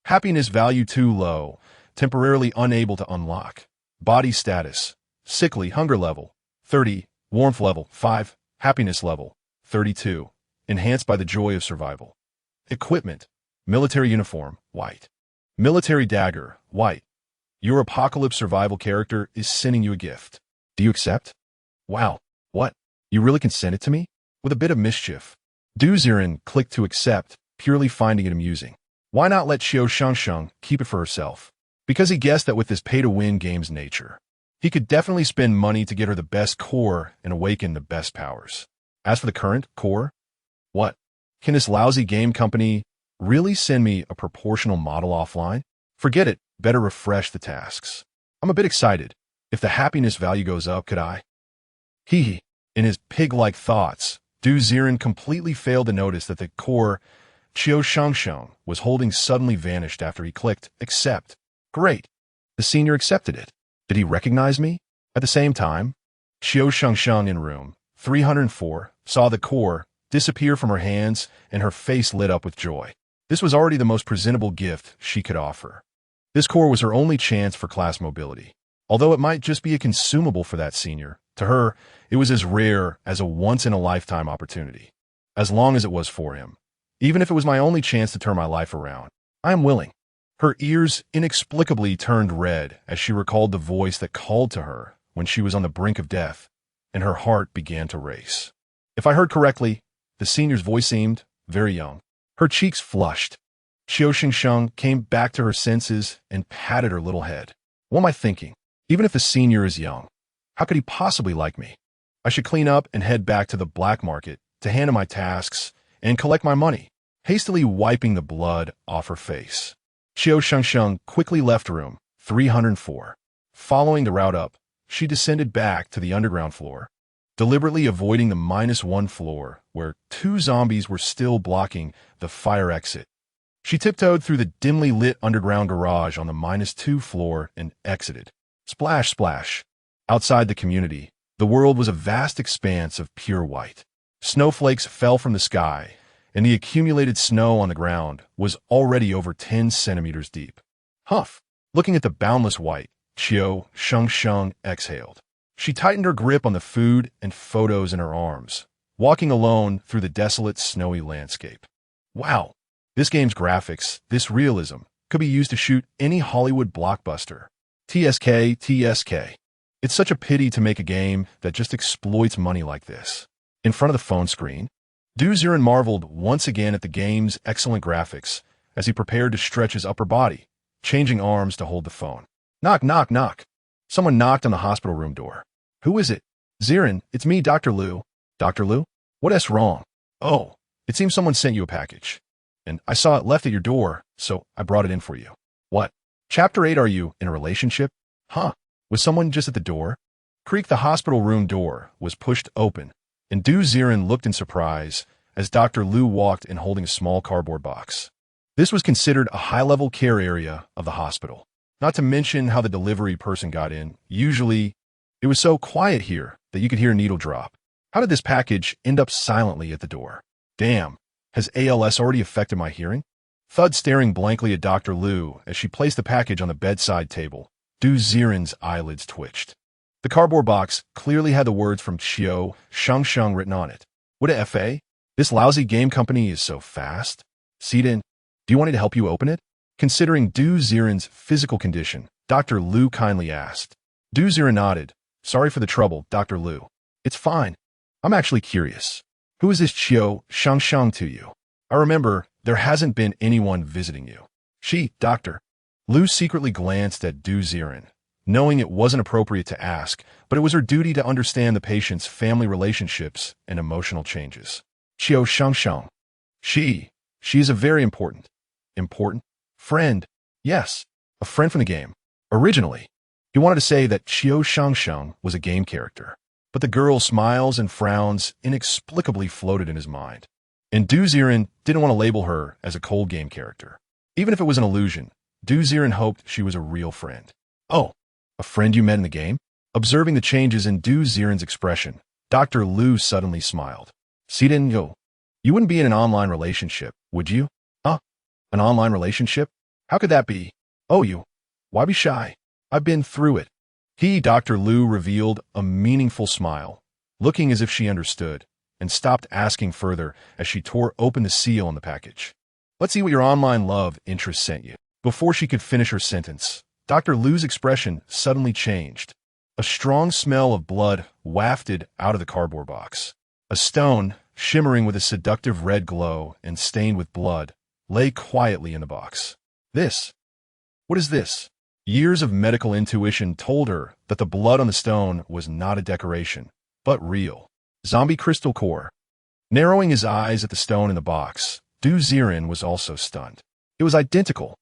happiness value too low, temporarily unable to unlock. Body status, sickly. Hunger level, 30. Warmth level, 5. Happiness level, 32. Enhanced by the joy of survival. Equipment, military uniform, white. Military dagger, white. Your apocalypse survival character is sending you a gift. Do you accept? Wow, what? You really can send it to me? With a bit of mischief, Ziren clicked to accept, purely finding it amusing. Why not let Qiu Shengsheng keep it for herself? Because he guessed that with this pay-to-win game's nature, he could definitely spend money to get her the best core and awaken the best powers. As for the current core, what? Can this lousy game company really send me a proportional model offline? Forget it, better refresh the tasks. I'm a bit excited. If the happiness value goes up, could I? Hee. In his pig-like thoughts, Ziren completely failed to notice that the core Qiu Shengsheng was holding suddenly vanished after he clicked accept. Great. The senior accepted it. Did he recognize me? At the same time, Qiu Shengsheng in room 304 saw the core disappear from her hands and her face lit up with joy. This was already the most presentable gift she could offer. This core was her only chance for class mobility. Although it might just be a consumable for that senior, to her, it was as rare as a once-in-a-lifetime opportunity. As long as it was for him. Even if it was my only chance to turn my life around, I am willing. Her ears inexplicably turned red as she recalled the voice that called to her when she was on the brink of death, and her heart began to race. If I heard correctly, the senior's voice seemed very young. Her cheeks flushed. Qiu Shengsheng came back to her senses and patted her little head. What am I thinking? Even if the senior is young, how could he possibly like me? I should clean up and head back to the black market to hand in my tasks and collect my money, hastily wiping the blood off her face. Qiu Shengsheng quickly left room 304. Following the route up, she descended back to the underground floor, deliberately avoiding the -1 floor where 2 zombies were still blocking the fire exit. She tiptoed through the dimly lit underground garage on the -2 floor and exited. Splash, splash. Outside the community, the world was a vast expanse of pure white. Snowflakes fell from the sky, and the accumulated snow on the ground was already over 10 centimeters deep. Huff! Looking at the boundless white, Qiu Shengsheng exhaled. She tightened her grip on the food and photos in her arms, walking alone through the desolate, snowy landscape. Wow! This game's graphics, this realism, could be used to shoot any Hollywood blockbuster. TSK, TSK. It's such a pity to make a game that just exploits money like this. In front of the phone screen, Ziren marveled once again at the game's excellent graphics as he prepared to stretch his upper body, changing arms to hold the phone. Knock, knock, knock. Someone knocked on the hospital room door. Who is it? Ziren, it's me, Dr. Liu. Dr. Liu? What's wrong? Oh, it seems someone sent you a package. And I saw it left at your door, so I brought it in for you. What? Chapter 8, are you in a relationship? Huh? Was someone just at the door? Creak, the hospital room door was pushed open, and Ziren looked in surprise as Dr. Liu walked in holding a small cardboard box. This was considered a high-level care area of the hospital. Not to mention how the delivery person got in. Usually, it was so quiet here that you could hear a needle drop. How did this package end up silently at the door? Damn. Has ALS already affected my hearing? Thud, staring blankly at Dr. Liu as she placed the package on the bedside table. Ziren's eyelids twitched. The cardboard box clearly had the words from Qiu Shengsheng written on it. What a FA? This lousy game company is so fast. Ziren, do you want me to help you open it? Considering Ziren's physical condition, Dr. Liu kindly asked. Ziren nodded. Sorry for the trouble, Dr. Liu. It's fine. I'm actually curious. Who is this Qiu Shengsheng to you? I remember there hasn't been anyone visiting you. She, Doctor. Liu secretly glanced at Ziren, knowing it wasn't appropriate to ask, but it was her duty to understand the patient's family relationships and emotional changes. Qiu Shengsheng. She is a very important friend. Yes, a friend from the game. Originally, he wanted to say that Qiu Shengsheng was a game character, but the girl's smiles and frowns inexplicably floated in his mind. And Ziren didn't want to label her as a cold game character. Even if it was an illusion, Ziren hoped she was a real friend. Oh, a friend you met in the game? Observing the changes in Ziren's expression, Dr. Lu suddenly smiled. Ziren, you wouldn't be in an online relationship, would you? Huh? An online relationship? How could that be? Oh, why be shy? I've been through it. Dr. Lu revealed a meaningful smile, looking as if she understood, and stopped asking further as she tore open the seal on the package. Let's see what your online love interest sent you. Before she could finish her sentence, Dr. Lu's expression suddenly changed. A strong smell of blood wafted out of the cardboard box. A stone, shimmering with a seductive red glow and stained with blood, lay quietly in the box. What is this? Years of medical intuition told her that the blood on the stone was not a decoration, but real. Zombie crystal core. Narrowing his eyes at the stone in the box, Ziren was also stunned. It was identical.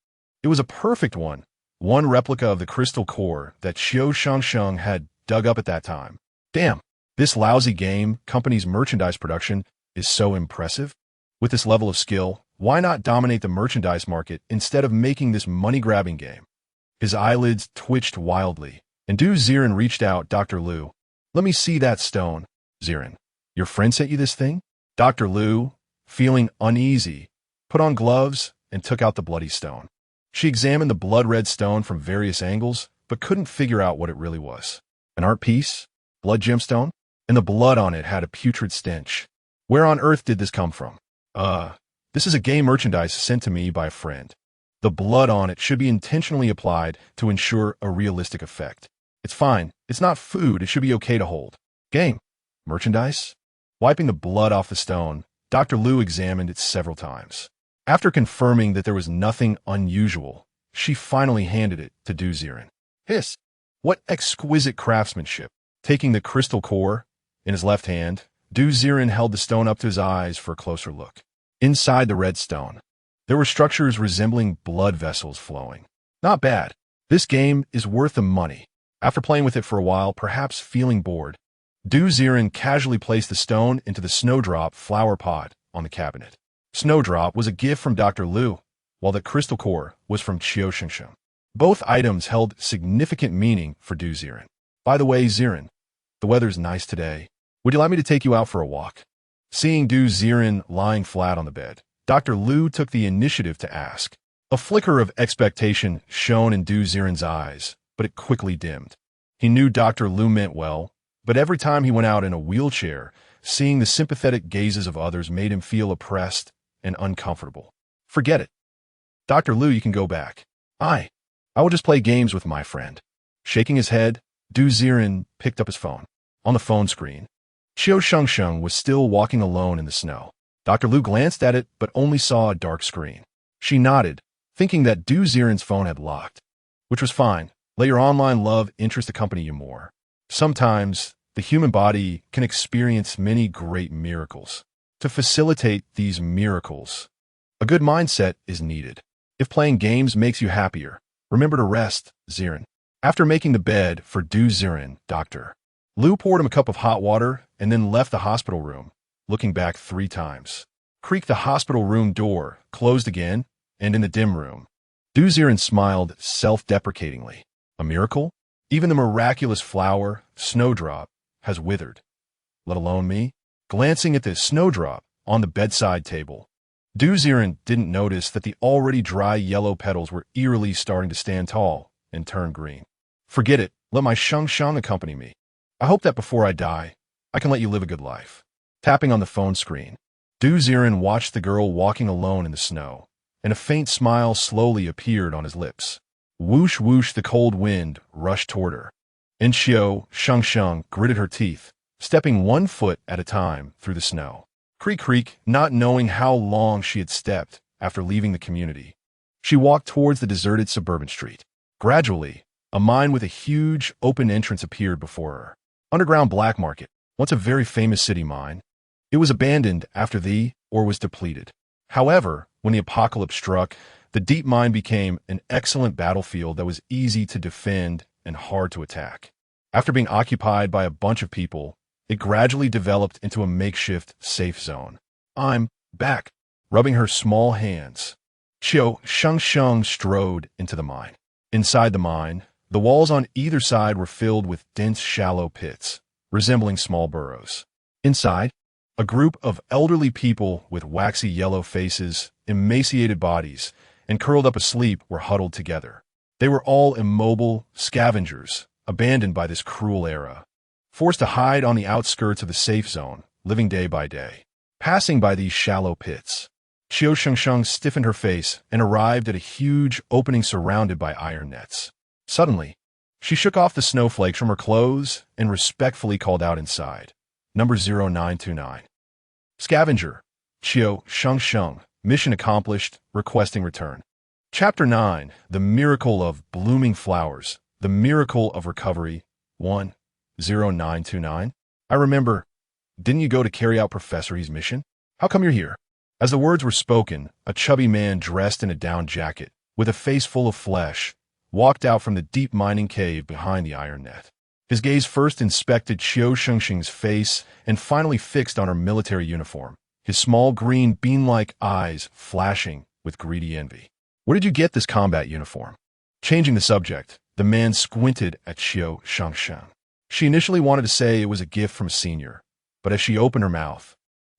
It was a perfect one replica of the crystal core that Qiu Shengsheng had dug up at that time. Damn, this lousy game company's merchandise production is so impressive. With this level of skill, why not dominate the merchandise market instead of making this money-grabbing game? His eyelids twitched wildly, and Ziren reached out Dr. Lu. Let me see that stone. Ziren, your friend sent you this thing? Dr. Lu, feeling uneasy, put on gloves and took out the bloody stone. She examined the blood-red stone from various angles, but couldn't figure out what it really was. An art piece? Blood gemstone? And the blood on it had a putrid stench. Where on earth did this come from? This is a game merchandise sent to me by a friend. The blood on it should be intentionally applied to ensure a realistic effect. It's fine. It's not food. It should be okay to hold. Game. Merchandise? Wiping the blood off the stone, Dr. Lu examined it several times. After confirming that there was nothing unusual, she finally handed it to Ziren. Hiss! What exquisite craftsmanship! Taking the crystal core in his left hand, Ziren held the stone up to his eyes for a closer look. Inside the red stone, there were structures resembling blood vessels flowing. Not bad. This game is worth the money. After playing with it for a while, perhaps feeling bored, Ziren casually placed the stone into the snowdrop flower pot on the cabinet. Snowdrop was a gift from Dr. Lu, while the crystal core was from Qiu Shengsheng. Both items held significant meaning for Ziren. By the way, Ziren, the weather's nice today. Would you like me to take you out for a walk? Seeing Ziren lying flat on the bed, Dr. Lu took the initiative to ask. A flicker of expectation shone in Ziren's eyes, but it quickly dimmed. He knew Dr. Lu meant well, but every time he went out in a wheelchair, seeing the sympathetic gazes of others made him feel oppressed and uncomfortable. Forget it. Dr. Lu, you can go back. I will just play games with my friend. Shaking his head, Ziren picked up his phone. On the phone screen, Qiu Shengsheng was still walking alone in the snow. Dr. Lu glanced at it, but only saw a dark screen. She nodded, thinking that Ziren's phone had locked. Which was fine. Let your online love interest accompany you more. Sometimes, the human body can experience many great miracles. To facilitate these miracles, a good mindset is needed. If playing games makes you happier, remember to rest, Ziren. After making the bed for Ziren, Dr. Lu poured him a cup of hot water and then left the hospital room, looking back 3 times. Creaked the hospital room door, closed again, and in the dim room, Ziren smiled self-deprecatingly. A miracle? Even the miraculous flower, Snowdrop, has withered. Let alone me? Glancing at the snowdrop on the bedside table, Ziren didn't notice that the already dry yellow petals were eerily starting to stand tall and turn green. Forget it. Let my Shengsheng accompany me. I hope that before I die, I can let you live a good life. Tapping on the phone screen, Ziren watched the girl walking alone in the snow, and a faint smile slowly appeared on his lips. Whoosh whoosh, the cold wind rushed toward her. And Qiu Shengsheng gritted her teeth, stepping 1 foot at a time through the snow. Creak creak, not knowing how long she had stepped after leaving the community. She walked towards the deserted suburban street. Gradually, a mine with a huge, open entrance appeared before her. Underground black market, once a very famous city mine. It was abandoned after or was depleted. However, When the apocalypse struck, the deep mine became an excellent battlefield that was easy to defend and hard to attack. After being occupied by a bunch of people, it gradually developed into a makeshift safe zone. I'm back, rubbing her small hands. Qiu Shengsheng strode into the mine. Inside the mine, the walls on either side were filled with dense, shallow pits, resembling small burrows. Inside, a group of elderly people with waxy yellow faces, emaciated bodies, and curled up asleep were huddled together. They were all immobile scavengers, abandoned by this cruel era, forced to hide on the outskirts of the safe zone, living day by day. Passing by these shallow pits, Qiu Shengsheng stiffened her face and arrived at a huge opening surrounded by iron nets. Suddenly, she shook off the snowflakes from her clothes and respectfully called out inside. Number 0929. Scavenger, Qiu Shengsheng, mission accomplished, requesting return. Chapter 9, The Miracle of Blooming Flowers, The Miracle of Recovery, 10929. I remember, didn't you go to carry out Professor He's mission? How come you're here? As the words were spoken, a chubby man dressed in a down jacket, with a face full of flesh, walked out from the deep mining cave behind the iron net. His gaze first inspected Qiu Shengsheng's face and finally fixed on her military uniform, his small green bean-like eyes flashing with greedy envy. Where did you get this combat uniform? Changing the subject, the man squinted at Qiu Shengsheng. She initially wanted to say it was a gift from a senior, but as she opened her mouth,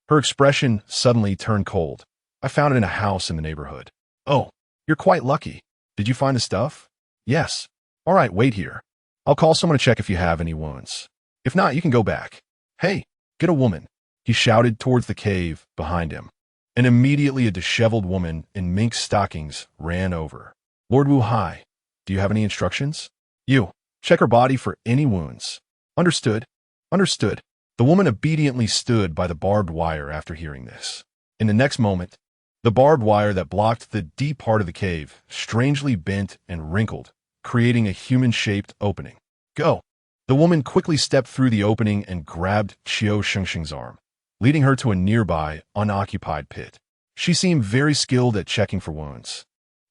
her expression suddenly turned cold. I found it in a house in the neighborhood. Oh, you're quite lucky. Did you find the stuff? Yes. All right, wait here. I'll call someone to check if you have any wounds. If not, you can go back. Hey, get a woman, he shouted towards the cave behind him. And immediately a disheveled woman in mink stockings ran over. Lord Wu Hai, do you have any instructions? You, check her body for any wounds. Understood. Understood. The woman obediently stood by the barbed wire after hearing this. In the next moment, the barbed wire that blocked the deep part of the cave strangely bent and wrinkled, creating a human-shaped opening. Go. The woman quickly stepped through the opening and grabbed Qiu Shengsheng's arm, leading her to a nearby, unoccupied pit. She seemed very skilled at checking for wounds.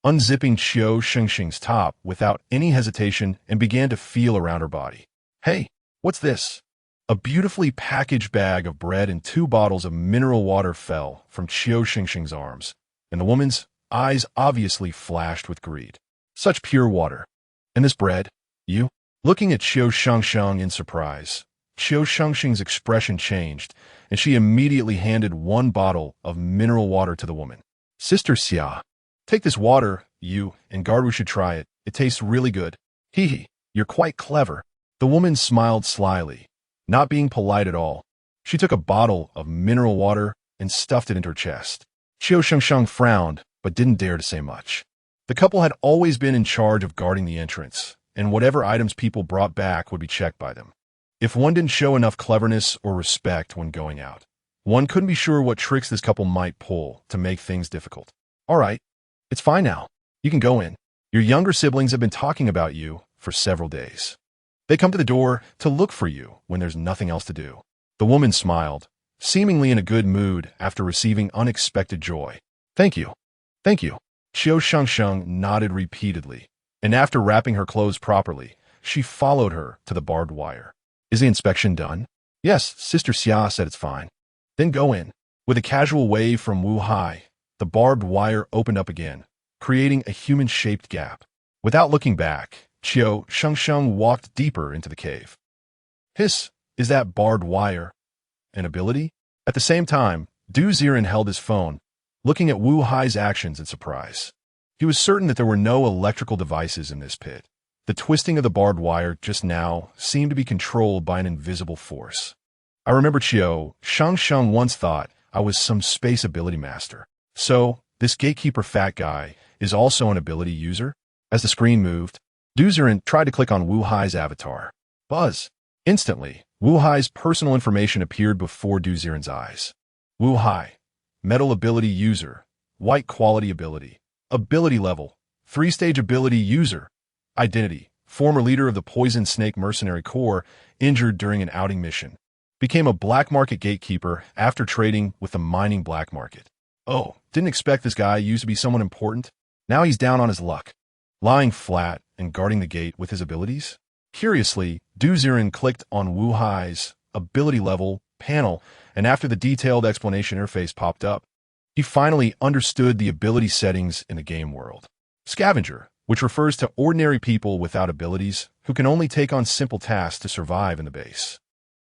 Unzipping Qiu Shengsheng's top without any hesitation and began to feel around her body. Hey, what's this? A beautifully packaged bag of bread and 2 bottles of mineral water fell from Qiu Shengsheng's arms, and the woman's eyes obviously flashed with greed. Such pure water. And this bread? You? Looking at Qiu Shengsheng in surprise, Qiu Shengsheng's expression changed, and she immediately handed 1 bottle of mineral water to the woman. Sister Xia, take this water, you and Garwu should try it. It tastes really good. Hee hee, you're quite clever. The woman smiled slyly, not being polite at all. She took a bottle of mineral water and stuffed it into her chest. Qiu Shengsheng frowned, but didn't dare to say much. The couple had always been in charge of guarding the entrance, and whatever items people brought back would be checked by them. If one didn't show enough cleverness or respect when going out, one couldn't be sure what tricks this couple might pull to make things difficult. All right, it's fine now. You can go in. Your younger siblings have been talking about you for several days. They come to the door to look for you when there's nothing else to do. The woman smiled, seemingly in a good mood after receiving unexpected joy. Thank you. Thank you. Qiu Shengsheng nodded repeatedly, and after wrapping her clothes properly, she followed her to the barbed wire. Is the inspection done? Yes, Sister Xia said it's fine. Then go in. With a casual wave from Wu Hai, the barbed wire opened up again, creating a human-shaped gap. Without looking back, Qiu Shengsheng walked deeper into the cave. Hiss, is that barbed wire an ability? At the same time, Ziren held his phone, looking at Wu Hai's actions in surprise. He was certain that there were no electrical devices in this pit. The twisting of the barbed wire just now seemed to be controlled by an invisible force. I remember Qiu Shengsheng once thought I was some space ability master. So, this gatekeeper fat guy is also an ability user? As the screen moved, Ziren tried to click on Wu Hai's avatar. Buzz. Instantly, Wu Hai's personal information appeared before Ziren's eyes. Wu Hai. Metal ability user. White quality ability. Ability level. 3-stage ability user. Identity. Former leader of the Poison Snake Mercenary Corps, injured during an outing mission. Became a black market gatekeeper after trading with the mining black market. Oh, didn't expect this guy used to be someone important. Now he's down on his luck, lying flat and guarding the gate with his abilities. Curiously, Ziren clicked on Wu Hai's ability level panel, and after the detailed explanation interface popped up, he finally understood the ability settings in the game world. Scavenger, which refers to ordinary people without abilities who can only take on simple tasks to survive in the base.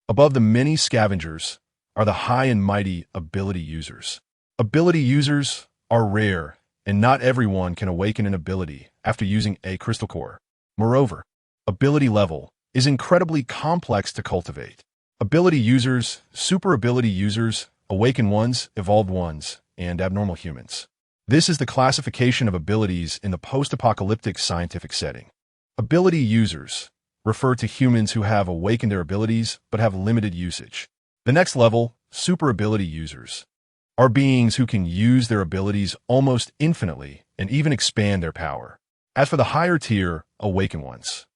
Above the many scavengers are the high and mighty ability users. Ability users are rare, and not everyone can awaken an ability after using a crystal core. Moreover, ability level is incredibly complex to cultivate. Ability users, super ability users, awakened ones, evolved ones, and abnormal humans. This is the classification of abilities in the post-apocalyptic scientific setting. Ability users refer to humans who have awakened their abilities but have limited usage. The next level, super ability users, are beings who can use their abilities almost infinitely and even expand their power. As for the higher tier, awakened ones,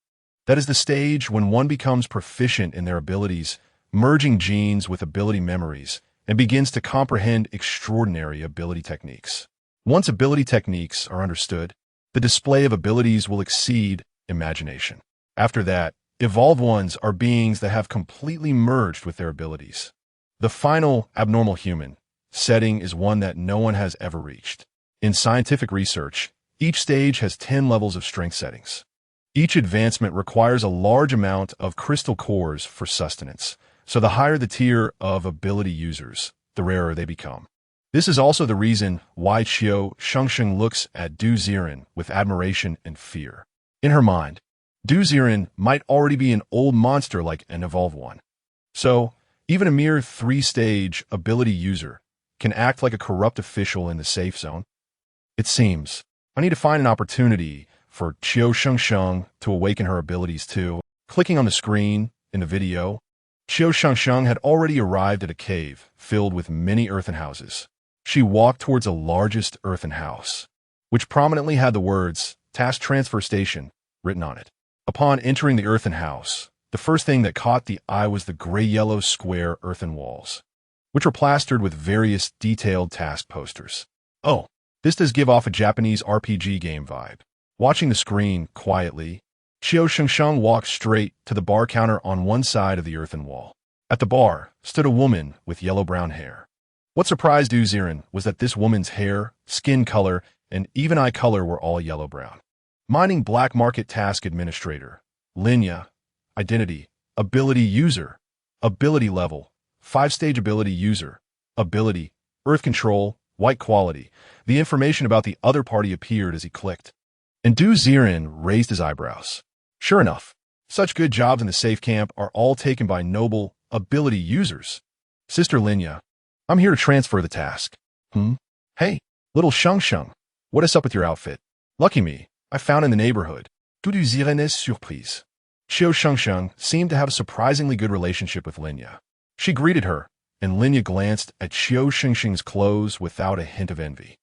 that is the stage when one becomes proficient in their abilities, merging genes with ability memories, and begins to comprehend extraordinary ability techniques. Once ability techniques are understood, the display of abilities will exceed imagination. After that, evolved ones are beings that have completely merged with their abilities. The final abnormal human setting is one that no one has ever reached. In scientific research, each stage has 10 levels of strength settings. Each advancement requires a large amount of crystal cores for sustenance, so the higher the tier of ability users, the rarer they become. This is also the reason why Qiu Shengsheng looks at Ziren with admiration and fear. In her mind, Ziren might already be an old monster like an evolved one. So, even a mere 3-stage ability user can act like a corrupt official in the safe zone. It seems I need to find an opportunity for Qiu Shengsheng to awaken her abilities too. Clicking on the screen in the video, Qiu Shengsheng had already arrived at a cave filled with many earthen houses. She walked towards the largest earthen house, which prominently had the words Task Transfer Station written on it. Upon entering the earthen house, the first thing that caught the eye was the gray-yellow square earthen walls, which were plastered with various detailed task posters. Oh, this does give off a Japanese RPG game vibe. Watching the screen quietly, Qiu Shengsheng walked straight to the bar counter on one side of the earthen wall. At the bar stood a woman with yellow-brown hair. What surprised Ziren was that this woman's hair, skin color, and even eye color were all yellow-brown. Mining Black Market Task Administrator, Linya, Identity, Ability User, Ability Level, 5-stage Ability User, Ability, Earth Control, White Quality. The information about the other party appeared as he clicked. And Ziren raised his eyebrows. Sure enough, such good jobs in the safe camp are all taken by noble ability users. Sister Linya, I'm here to transfer the task. Hey, little Shengsheng, what is up with your outfit? Lucky me, I found in the neighborhood. Ziren is surprise. Qiu Shengsheng seemed to have a surprisingly good relationship with Linya. She greeted her, and Linya glanced at Qiu Shengsheng's clothes without a hint of envy.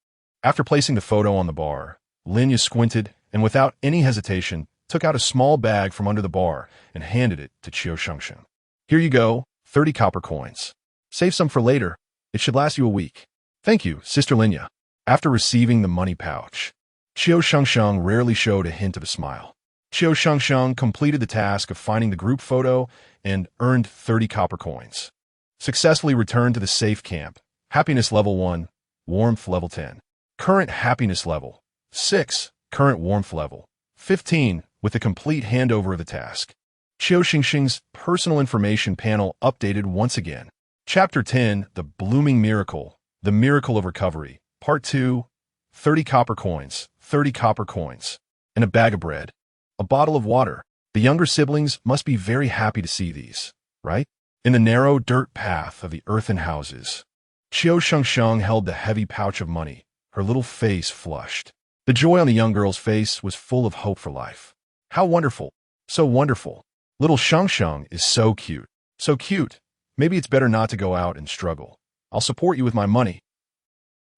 After placing the photo on the bar, Linya squinted and without any hesitation took out a small bag from under the bar and handed it to Qiu Shengsheng. Here you go, 30 copper coins. Save some for later. It should last you a week. Thank you, Sister Linya. After receiving the money pouch, Qiu Shengsheng rarely showed a hint of a smile. Qiu Shengsheng completed the task of finding the group photo and earned 30 copper coins. Successfully returned to the safe camp. Happiness level 1, warmth level 10. Current happiness level 6, current warmth level 15, with a complete handover of the task. Qiu Shengsheng's personal information panel updated once again. Chapter 10, The Blooming Miracle, The Miracle of Recovery, Part 2, 30 copper coins, 30 copper coins, and a bag of bread, a bottle of water. The younger siblings must be very happy to see these, right? In the narrow dirt path of the earthen houses, Qiu Shengsheng held the heavy pouch of money, her little face flushed. The joy on the young girl's face was full of hope for life. How wonderful, so wonderful. Little Shengsheng is so cute, so cute. Maybe it's better not to go out and struggle. I'll support you with my money.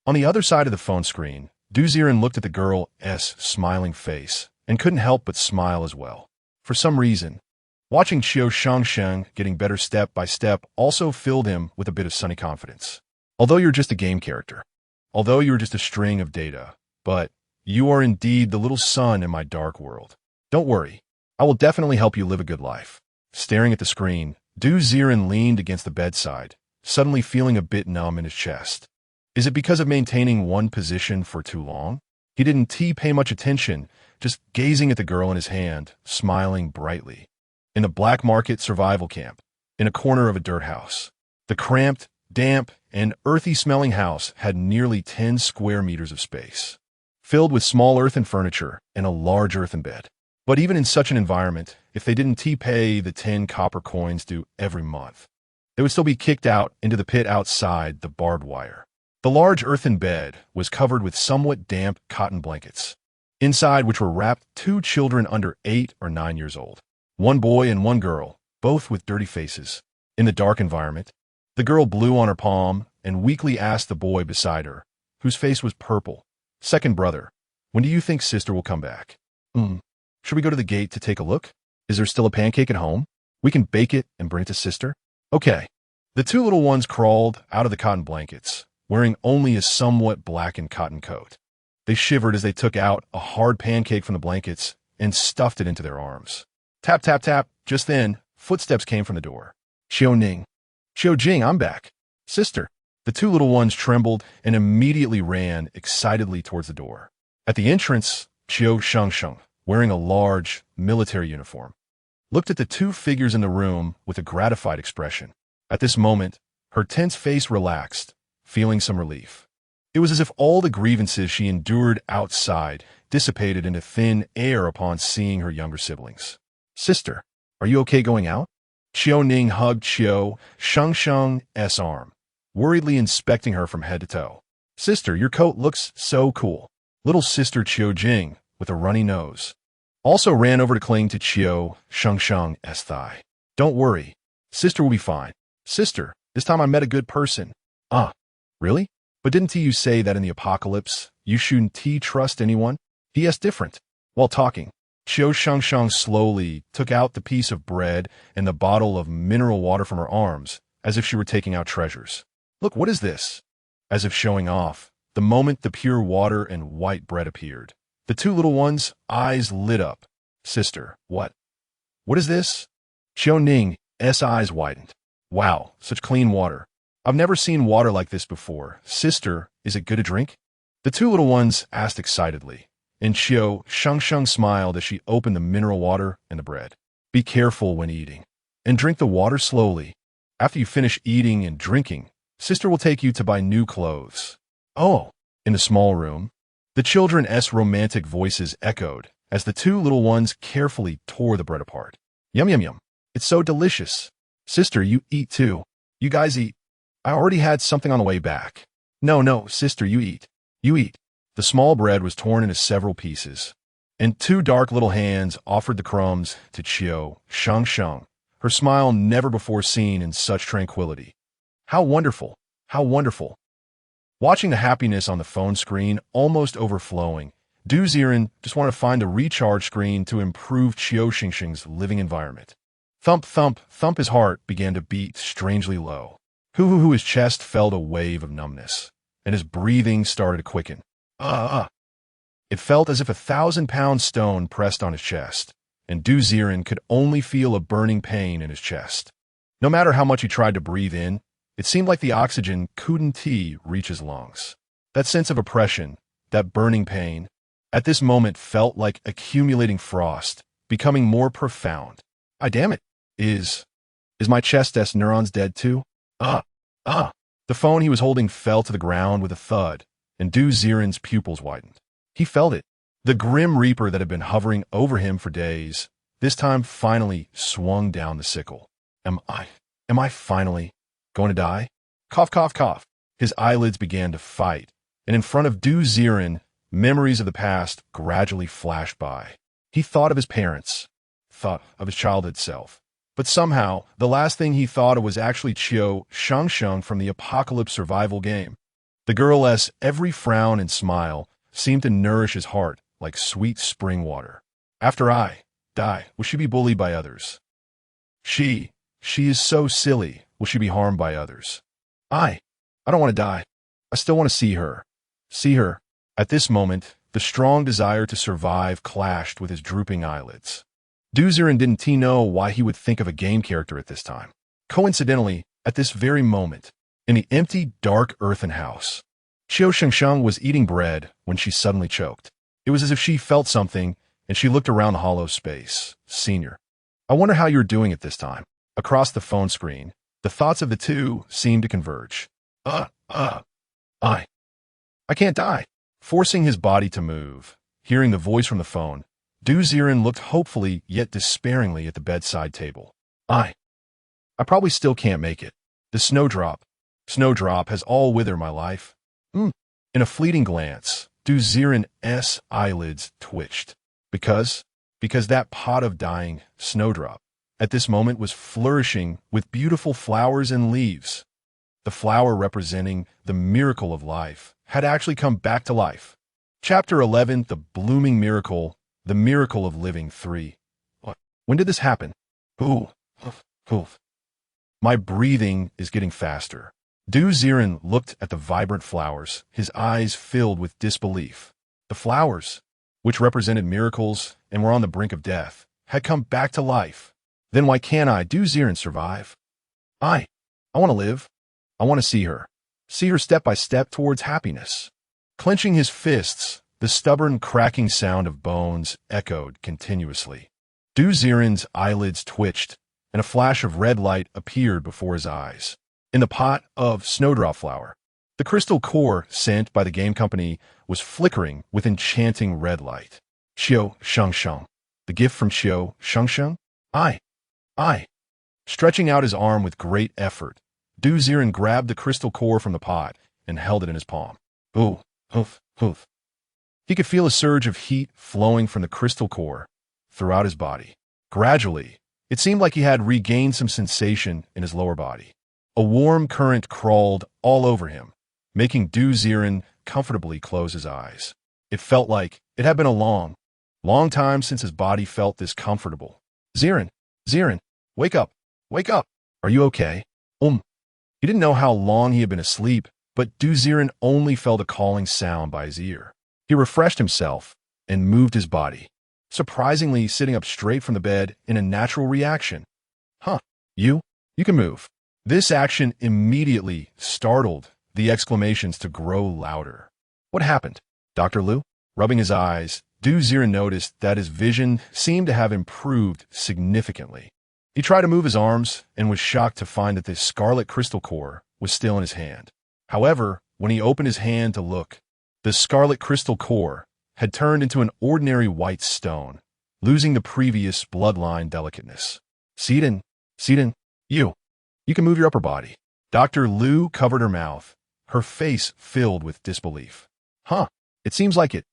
On the other side of the phone screen, Ziren looked at the girl's smiling face and couldn't help but smile as well. For some reason, watching Qiu Shengsheng getting better step by step also filled him with a bit of sunny confidence. Although you're just a game character, although you are just a string of data, but you are indeed the little sun in my dark world. Don't worry, I will definitely help you live a good life." Staring at the screen, Ziren leaned against the bedside, suddenly feeling a bit numb in his chest. Is it because of maintaining one position for too long? He didn't pay much attention, just gazing at the girl in his hand, smiling brightly. In the black market survival camp, in a corner of a dirt house, the cramped, damp, and earthy-smelling house had nearly 10 square meters of space, filled with small earthen furniture and a large earthen bed. But even in such an environment, if they didn't pay the 10 copper coins due every month, they would still be kicked out into the pit outside the barbed wire. The large earthen bed was covered with somewhat damp cotton blankets, inside which were wrapped 2 children under 8 or 9 years old, 1 boy and 1 girl, both with dirty faces. In the dark environment, the girl blew on her palm and weakly asked the boy beside her, whose face was purple, "Second brother, when do you think sister will come back?" Should we go to the gate to take a look? Is there still a pancake at home? We can bake it and bring it to sister." Okay. The 2 little ones crawled out of the cotton blankets, wearing only a somewhat blackened cotton coat. They shivered as they took out a hard pancake from the blankets and stuffed it into their arms. Tap, tap, tap. Just then, footsteps came from the door. Qiu Jing, I'm back. Sister." The 2 little ones trembled and immediately ran excitedly towards the door. At the entrance, Qiu Shengsheng, wearing a large military uniform, looked at the 2 figures in the room with a gratified expression. At this moment, her tense face relaxed, feeling some relief. It was as if all the grievances she endured outside dissipated into thin air upon seeing her younger siblings. "Sister, are you okay going out?" Qiu Ning hugged Qiu Shengsheng's arm, worriedly inspecting her from head to toe. "Sister, your coat looks so cool." Little sister Qiu Jing, with a runny nose, also ran over to cling to Qiu Shengsheng's thigh. "Don't worry, sister will be fine." "Sister, this time I met a good person." Really? But didn't you say that in the apocalypse, you shouldn't trust anyone? P.S. different. While talking, Qiu Shengsheng slowly took out the piece of bread and the bottle of mineral water from her arms, as if she were taking out treasures. "Look, what is this?" As if showing off, the moment the pure water and white bread appeared, the 2 little ones' eyes lit up. "Sister, what? What is this?" Qiu Ning's eyes widened. "Wow, such clean water. I've never seen water like this before. Sister, is it good to drink?" The 2 little ones asked excitedly, and Qiu Shengsheng smiled as she opened the mineral water and the bread. "Be careful when eating, and drink the water slowly. After you finish eating and drinking, sister will take you to buy new clothes." "Oh." In the small room, the children's romantic voices echoed as the 2 little ones carefully tore the bread apart. "Yum, yum, yum. It's so delicious. Sister, you eat too. You guys eat. I already had something on the way back." No, sister, you eat. You eat." The small bread was torn into several pieces, and 2 dark little hands offered the crumbs to Qiu Shengsheng, her smile never before seen in such tranquility. How wonderful! How wonderful! Watching the happiness on the phone screen almost overflowing, Ziren just wanted to find a recharge screen to improve Qiu Shengsheng's living environment. Thump, thump, thump. His heart began to beat strangely low. His chest felt a wave of numbness, and his breathing started to quicken. It felt as if a 1,000-pound stone pressed on his chest, and Ziren could only feel a burning pain in his chest. No matter how much he tried to breathe in, it seemed like the oxygen couldn't reach his lungs. That sense of oppression, that burning pain, at this moment felt like accumulating frost, becoming more profound. Damn it. Is my chest's neurons dead too? The phone he was holding fell to the ground with a thud, and Ziren's pupils widened. He felt it. The grim reaper that had been hovering over him for days, this time finally swung down the sickle. Am I finally going to die? Cough, cough, cough. His eyelids began to fight, and in front of Ziren, memories of the past gradually flashed by. He thought of his parents, thought of his childhood self. But somehow, the last thing he thought of was actually Qiu Shengsheng from the Apocalypse Survival game. The girl's every frown and smile seemed to nourish his heart like sweet spring water. After I die, will she be bullied by others? She is so silly. Will she be harmed by others? I don't want to die. I still want to see her. See her. At this moment, the strong desire to survive clashed with his drooping eyelids. Ziren didn't know why he would think of a game character at this time. Coincidentally, at this very moment, in the empty, dark earthen house, Qiu Shengsheng was eating bread when she suddenly choked. It was as if she felt something, and she looked around the hollow space. Senior. I wonder how you're doing at this time. Across the phone screen, the thoughts of the two seemed to converge. I can't die. Forcing his body to move, hearing the voice from the phone, Ziren looked hopefully yet despairingly at the bedside table. I probably still can't make it. The snowdrop has all wither my life. In a fleeting glance, Ziren's eyelids twitched. Because that pot of dying snowdrop at this moment was flourishing with beautiful flowers and leaves. The flower representing the miracle of life had actually come back to life. Chapter 11, The Blooming Miracle, The Miracle of Living 3. When did this happen? My breathing is getting faster. Ziren looked at the vibrant flowers, his eyes filled with disbelief. The flowers, which represented miracles and were on the brink of death, had come back to life. Then why can't Ziren survive? I want to live. I want to see her step by step towards happiness. Clenching his fists, the stubborn cracking sound of bones echoed continuously. Ziren's eyelids twitched, and a flash of red light appeared before his eyes. In the pot of snowdrop flower, the crystal core sent by the game company was flickering with enchanting red light. Qiu Shengsheng. The gift from Qiu Shengsheng? I. Stretching out his arm with great effort, Ziren grabbed the crystal core from the pot and held it in his palm. Hoof. He could feel a surge of heat flowing from the crystal core throughout his body. Gradually, it seemed like he had regained some sensation in his lower body. A warm current crawled all over him, making Ziren comfortably close his eyes. It felt like it had been a long time since his body felt this comfortable. Ziren, wake up. Are you okay? He didn't know how long he had been asleep, but Ziren only felt a calling sound by his ear. He refreshed himself and moved his body, surprisingly sitting up straight from the bed in a natural reaction. You can move. This action immediately startled the exclamations to grow louder. What happened? Dr. Liu? Rubbing his eyes, Ziren noticed that his vision seemed to have improved significantly. He tried to move his arms and was shocked to find that the scarlet crystal core was still in his hand. However, when he opened his hand to look, the scarlet crystal core had turned into an ordinary white stone, losing the previous bloodline delicateness. Ziren, you can move your upper body. Dr. Liu covered her mouth, her face filled with disbelief. It seems like it.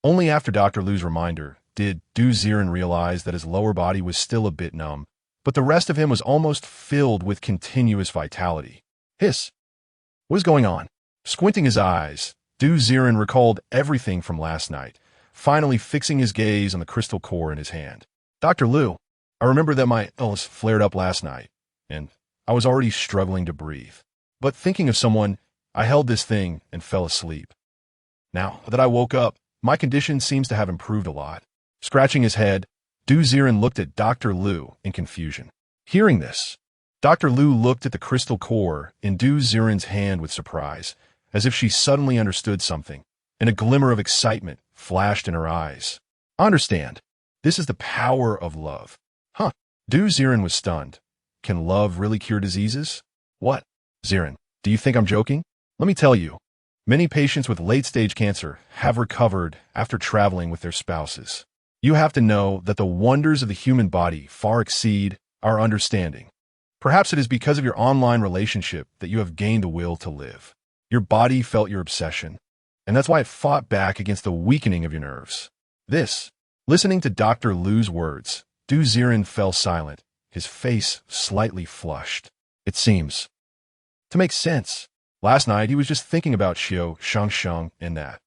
Only after Dr. Liu's reminder did Ziren realize that his lower body was still a bit numb, but the rest of him was almost filled with continuous vitality. Hiss. What is going on? Squinting his eyes, Ziren recalled everything from last night, finally fixing his gaze on the crystal core in his hand. Dr. Liu, I remember that my illness flared up last night, and I was already struggling to breathe. But thinking of someone, I held this thing and fell asleep. Now that I woke up, my condition seems to have improved a lot. Scratching his head, Ziren looked at Dr. Liu in confusion. Hearing this, Dr. Liu looked at the crystal core in Ziren's hand with surprise, as if she suddenly understood something, and a glimmer of excitement flashed in her eyes. I understand. This is the power of love. Ziren was stunned. Can love really cure diseases? What? Ziren, do you think I'm joking? Let me tell you, many patients with late-stage cancer have recovered after traveling with their spouses. You have to know that the wonders of the human body far exceed our understanding. Perhaps it is because of your online relationship that you have gained the will to live. Your body felt your obsession, and that's why it fought back against the weakening of your nerves. Listening to Dr. Liu's words, Ziren fell silent, his face slightly flushed. It seems to make sense. Last night he was just thinking about Qiu Shengsheng and that.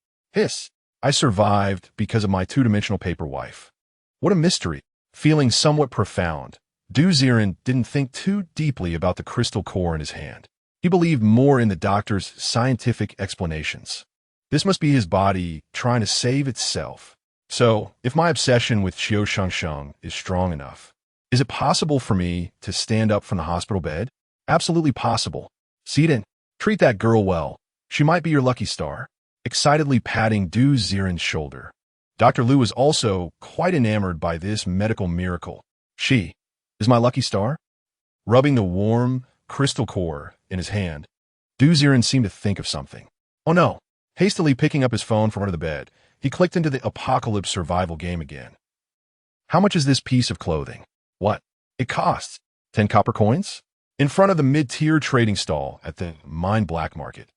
I survived because of my two-dimensional paper wife. What a mystery. Feeling somewhat profound, Ziren didn't think too deeply about the crystal core in his hand. He believed more in the doctor's scientific explanations. This must be his body trying to save itself. So, if my obsession with Qiu Shengsheng is strong enough, is it possible for me to stand up from the hospital bed? Absolutely possible. Ziren, treat that girl well. She might be your lucky star. Excitedly patting Du Ziren's shoulder. Dr. Liu was also quite enamored by this medical miracle. She is my lucky star? Rubbing the warm crystal core in his hand, Du Ziren seemed to think of something. Oh no! Hastily picking up his phone from under the bed, he clicked into the Apocalypse Survival game again. How much is this piece of clothing? What? It costs 10 copper coins? In front of the mid-tier trading stall at the mine black market,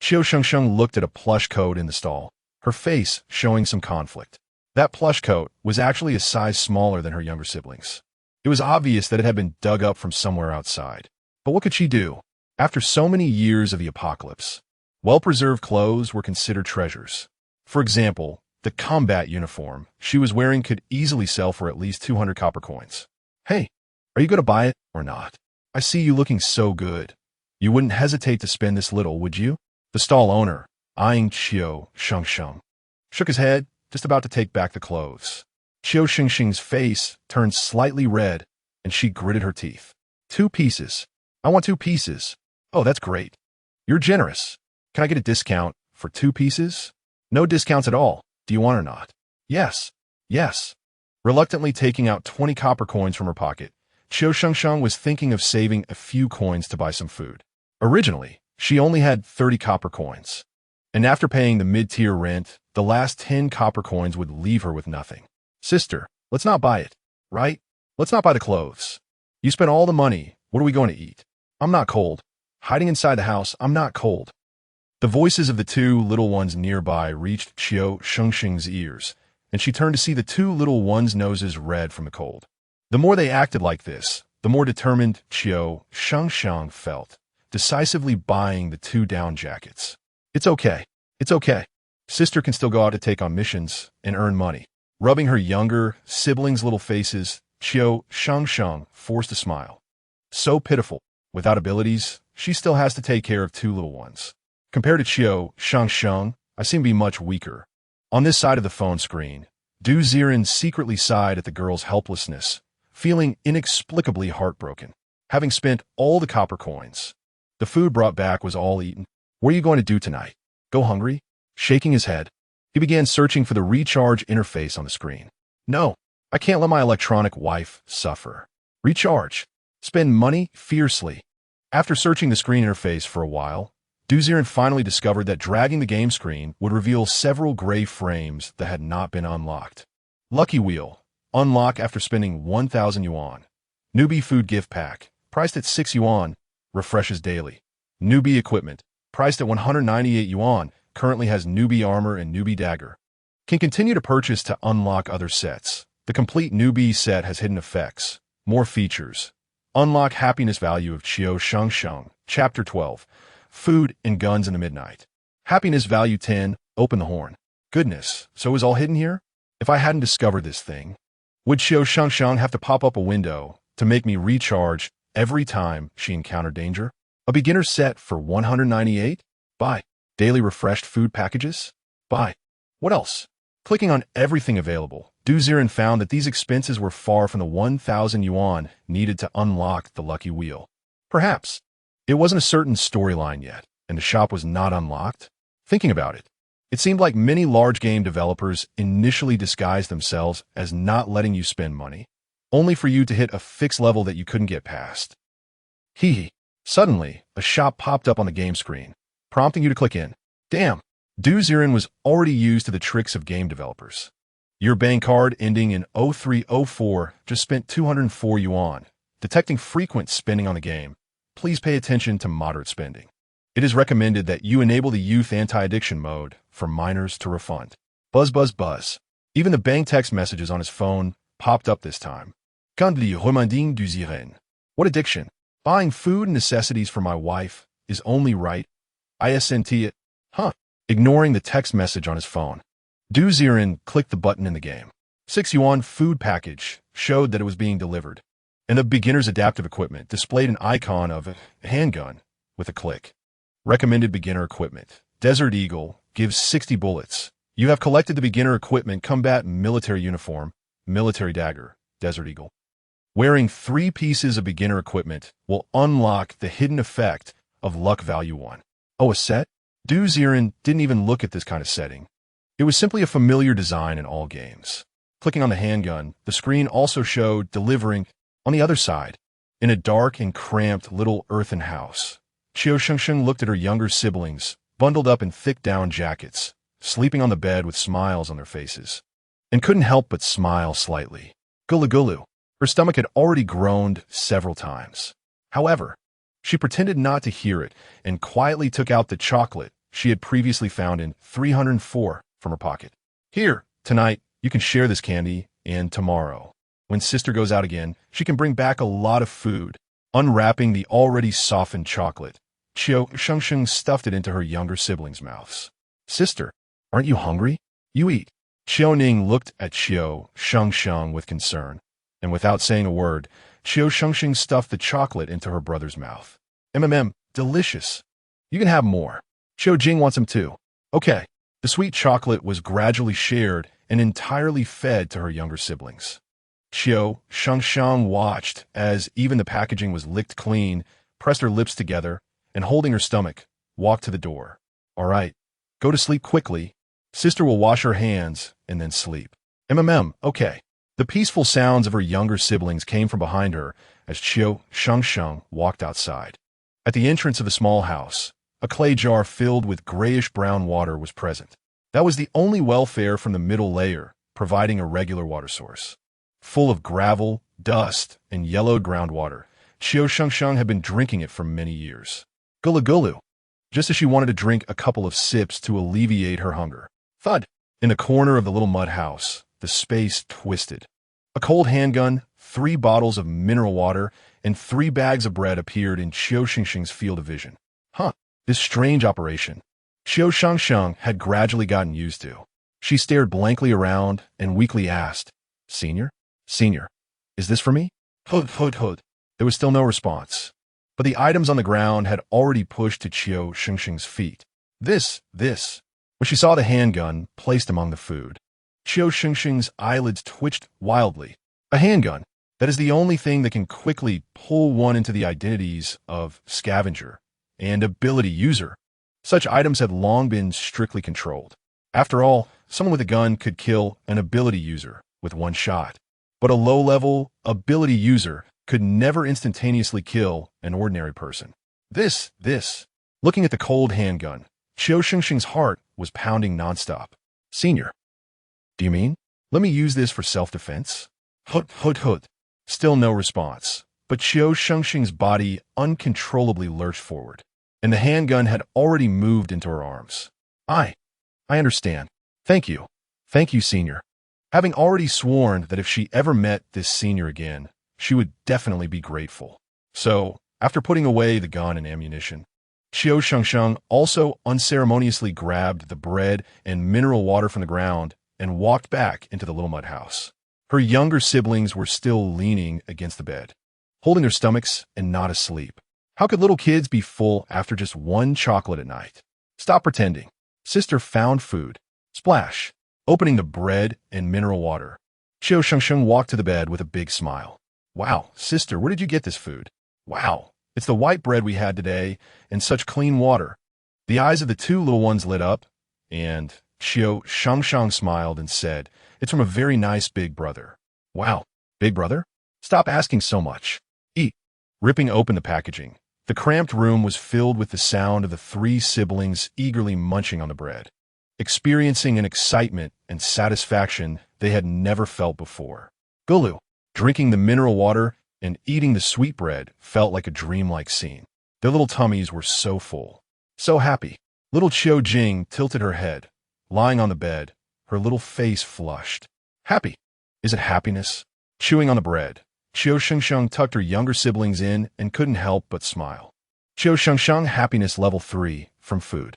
Qiu Shengsheng looked at a plush coat in the stall, her face showing some conflict. That plush coat was actually a size smaller than her younger siblings. It was obvious that it had been dug up from somewhere outside. But what could she do? After so many years of the apocalypse, well-preserved clothes were considered treasures. For example, the combat uniform she was wearing could easily sell for at least 200 copper coins. Hey, are you going to buy it or not? I see you looking so good. You wouldn't hesitate to spend this little, would you? The stall owner, eyeing Qiu Shengsheng, shook his head, just about to take back the clothes. Qiu Shengsheng's face turned slightly red, and she gritted her teeth. 2 pieces. I want 2 pieces. Oh, that's great. You're generous. Can I get a discount for 2 pieces? No discounts at all. Do you want or not? Yes. Yes. Reluctantly taking out 20 copper coins from her pocket, Qiu Shengsheng was thinking of saving a few coins to buy some food. Originally, she only had 30 copper coins. And after paying the mid-tier rent, the last 10 copper coins would leave her with nothing. Sister, let's not buy it, right? Let's not buy the clothes. You spent all the money. What are we going to eat? I'm not cold. Hiding inside the house, I'm not cold. The voices of the 2 little ones nearby reached Qiu Shengsheng's ears, and she turned to see the 2 little ones' noses red from the cold. The more they acted like this, the more determined Qiu Shengsheng felt, decisively buying the 2 down jackets. It's okay. It's okay. Sister can still go out to take on missions and earn money. Rubbing her younger siblings' little faces, Qiu Shengsheng forced a smile. So pitiful. Without abilities, she still has to take care of 2 little ones. Compared to Qiu Shengsheng, I seem to be much weaker. On this side of the phone screen, Du Ziren secretly sighed at the girl's helplessness, feeling inexplicably heartbroken. Having spent all the copper coins, the food brought back was all eaten. What are you going to do tonight? Go hungry? Shaking his head, he began searching for the recharge interface on the screen. No, I can't let my electronic wife suffer. Recharge. Spend money fiercely. After searching the screen interface for a while, Du Ziren finally discovered that dragging the game screen would reveal several gray frames that had not been unlocked. Lucky Wheel. Unlock after spending 1,000 yuan. Newbie Food Gift Pack. Priced at 6 yuan. Refreshes daily. Newbie Equipment. Priced at 198 yuan, currently has newbie armor and newbie dagger. Can continue to purchase to unlock other sets. The complete newbie set has hidden effects, more features. Unlock happiness value of Qiu Shengsheng. Chapter 12. Food and guns in the midnight. Happiness value 10. Open the horn. Goodness, so is all hidden here? If I hadn't discovered this thing, would Qiu Shengsheng have to pop up a window to make me recharge every time she encountered danger? A beginner set for 198? Buy. Daily refreshed food packages? Buy. What else? Clicking on everything available, Du Ziren found that these expenses were far from the 1,000 yuan needed to unlock the lucky wheel. Perhaps it wasn't a certain storyline yet, and the shop was not unlocked. Thinking about it, it seemed like many large game developers initially disguised themselves as not letting you spend money, only for you to hit a fixed level that you couldn't get past. Hee hee. Suddenly, a shop popped up on the game screen, prompting you to click in. Damn, Du Ziren was already used to the tricks of game developers. Your bank card ending in 0304 just spent 204 yuan. Detecting frequent spending on the game, please pay attention to moderate spending. It is recommended that you enable the youth anti-addiction mode for minors to refund. Buzz buzz buzz. Even the bank text messages on his phone popped up this time. Quand les remanding du Ziren. What addiction? Buying food and necessities for my wife is only right. ISNT it. Huh. Ignoring the text message on his phone, Du Ziren clicked the button in the game. 6 yuan food package showed that it was being delivered, and the beginner's adaptive equipment displayed an icon of a handgun with a click. Recommended beginner equipment. Desert Eagle, gives 60 bullets. You have collected the beginner equipment, combat military uniform, military dagger, Desert Eagle. Wearing 3 pieces of beginner equipment will unlock the hidden effect of luck value 1. Oh, a set? Ziren didn't even look at this kind of setting. It was simply a familiar design in all games. Clicking on the handgun, the screen also showed delivering on the other side. In a dark and cramped little earthen house, Qiu Shengsheng looked at her younger siblings, bundled up in thick down jackets, sleeping on the bed with smiles on their faces, and couldn't help but smile slightly. Gulu gulu. Her stomach had already groaned several times. However, she pretended not to hear it and quietly took out the chocolate she had previously found in 304 from her pocket. Here, tonight, you can share this candy, and tomorrow, when sister goes out again, she can bring back a lot of food. Unwrapping the already softened chocolate, Qiu Shengsheng stuffed it into her younger siblings' mouths. Sister, aren't you hungry? You eat. Ning looked at Qiu Shengsheng with concern, and without saying a word, Qiu Shengsheng stuffed the chocolate into her brother's mouth. Delicious. You can have more. Qiu Jing wants him too. Okay. The sweet chocolate was gradually shared and entirely fed to her younger siblings. Qiu Shengsheng watched as even the packaging was licked clean, pressed her lips together, and holding her stomach, walked to the door. All right, go to sleep quickly. Sister will wash her hands and then sleep. Okay. The peaceful sounds of her younger siblings came from behind her as Qiu Shengsheng walked outside. At the entrance of the small house, a clay jar filled with grayish-brown water was present. That was the only welfare from the middle layer, providing a regular water source. Full of gravel, dust, and yellowed groundwater, Qiu Shengsheng had been drinking it for many years. Gulu gulu. Just as she wanted to drink a couple of sips to alleviate her hunger. Thud. In the corner of the little mud house, the space twisted. A cold handgun, 3 bottles of mineral water, and 3 bags of bread appeared in Qiu Shengsheng's field of vision. This strange operation, Qiu Shengsheng had gradually gotten used to. She stared blankly around and weakly asked, Senior, is this for me? Hood. There was still no response. But the items on the ground had already pushed to Qiu Shengsheng's feet. This. When she saw the handgun placed among the food, Qiu Shengsheng's eyelids twitched wildly. A handgun. That is the only thing that can quickly pull one into the identities of scavenger and ability user. Such items had long been strictly controlled. After all, someone with a gun could kill an ability user with 1 shot. But a low-level ability user could never instantaneously kill an ordinary person. This. Looking at the cold handgun, Qiu Shengsheng's heart was pounding nonstop. Senior. Do you mean? Let me use this for self-defense? Hood. Still no response, but Qiu Shengsheng's body uncontrollably lurched forward, and the handgun had already moved into her arms. I understand. Thank you, Senior. Having already sworn that if she ever met this senior again, she would definitely be grateful. So, after putting away the gun and ammunition, Qiu Shengsheng also unceremoniously grabbed the bread and mineral water from the ground and walked back into the little mud house. Her younger siblings were still leaning against the bed, holding their stomachs and not asleep. How could little kids be full after just 1 chocolate at night? Stop pretending. Sister found food. Splash. Opening the bread and mineral water, Qiu Shengsheng walked to the bed with a big smile. Wow, sister, where did you get this food? Wow, it's the white bread we had today and such clean water. The eyes of the 2 little ones lit up, and Qiu Shengsheng smiled and said, It's from a very nice big brother. Wow, big brother? Stop asking so much. Eat. Ripping open the packaging, the cramped room was filled with the sound of the 3 siblings eagerly munching on the bread, experiencing an excitement and satisfaction they had never felt before. Gulu, drinking the mineral water and eating the sweet bread felt like a dreamlike scene. Their little tummies were so full, so happy. Little Qiu Jing tilted her head, lying on the bed, her little face flushed. Happy. Is it happiness? Chewing on the bread, Qiu Shengsheng tucked her younger siblings in and couldn't help but smile. Qiu Shengsheng happiness level 3 from food.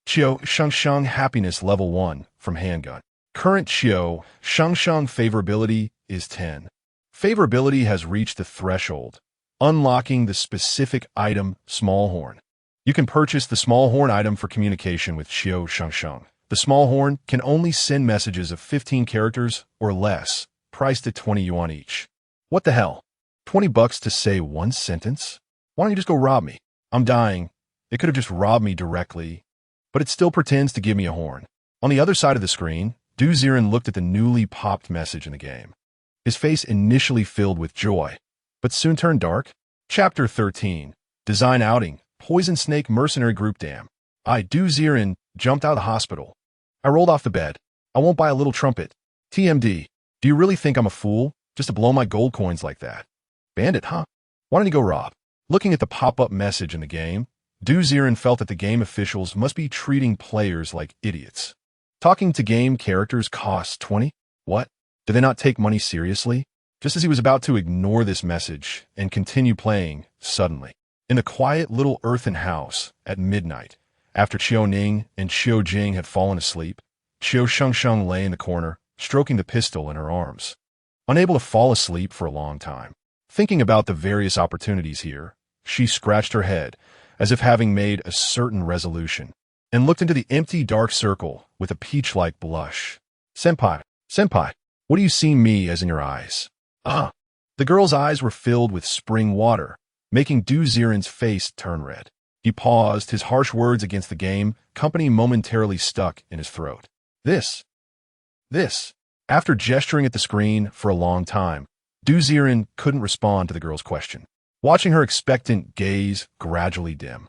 Qiu Shengsheng happiness level 1 from handgun. Current Qiu Shengsheng favorability is 10. Favorability has reached the threshold, unlocking the specific item small horn. You can purchase the small horn item for communication with Qiu Shengsheng. The small horn can only send messages of 15 characters or less, priced at 20 yuan each. What the hell? 20 bucks to say one sentence? Why don't you just go rob me? I'm dying. It could have just robbed me directly, but it still pretends to give me a horn. On the other side of the screen, Ziren looked at the newly popped message in the game. His face initially filled with joy, but soon turned dark. Chapter 13. Design Outing. Poison Snake Mercenary Group. Damn. Ziren jumped out of the hospital. I rolled off the bed. I won't buy a little trumpet. TMD. Do you really think I'm a fool just to blow my gold coins like that? Bandit, huh? Why don't you go rob? Looking at the pop-up message in the game, Ziren felt that the game officials must be treating players like idiots. Talking to game characters costs 20? What? Do they not take money seriously? Just as he was about to ignore this message and continue playing, suddenly, in the quiet little earthen house at midnight, after Qiu Ning and Qiu Jing had fallen asleep, Qiu Shengsheng lay in the corner, stroking the pistol in her arms. Unable to fall asleep for a long time. Thinking about the various opportunities here, she scratched her head, as if having made a certain resolution, and looked into the empty dark circle with a peach-like blush. Senpai, what do you see me as in your eyes? Ah. The girl's eyes were filled with spring water, making Ziren's face turn red. He paused, his harsh words against the game company momentarily stuck in his throat. This. After gesturing at the screen for a long time, Ziren couldn't respond to the girl's question, watching her expectant gaze gradually dim.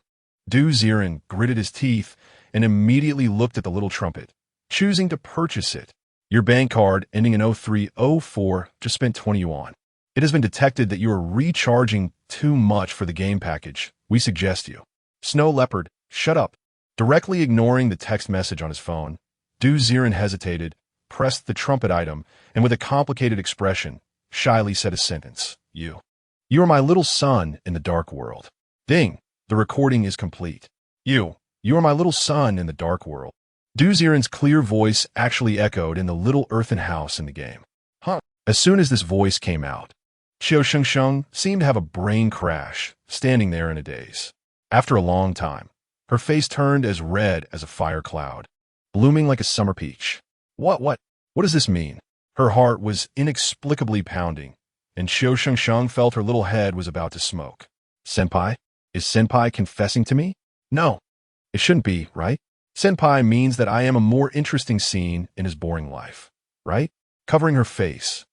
Ziren gritted his teeth and immediately looked at the little trumpet, choosing to purchase it. Your bank card ending in 0304 just spent 20 yuan. It has been detected that you are recharging too much for the game package. We suggest you. Snow Leopard, shut up. Directly ignoring the text message on his phone, Ziren hesitated, pressed the trumpet item, and with a complicated expression, shyly said a sentence. You are my little son in the dark world. Ding, the recording is complete. You are my little son in the dark world. Ziren's clear voice actually echoed in the little earthen house in the game. Huh. As soon as this voice came out, Qiu Shengsheng seemed to have a brain crash, standing there in a daze. After a long time, her face turned as red as a fire cloud, blooming like a summer peach. What does this mean? Her heart was inexplicably pounding, and Qiu Shengsheng felt her little head was about to smoke. Senpai? Is Senpai confessing to me? No. It shouldn't be, right? Senpai means that I am a more interesting scene in his boring life, right? Covering her face.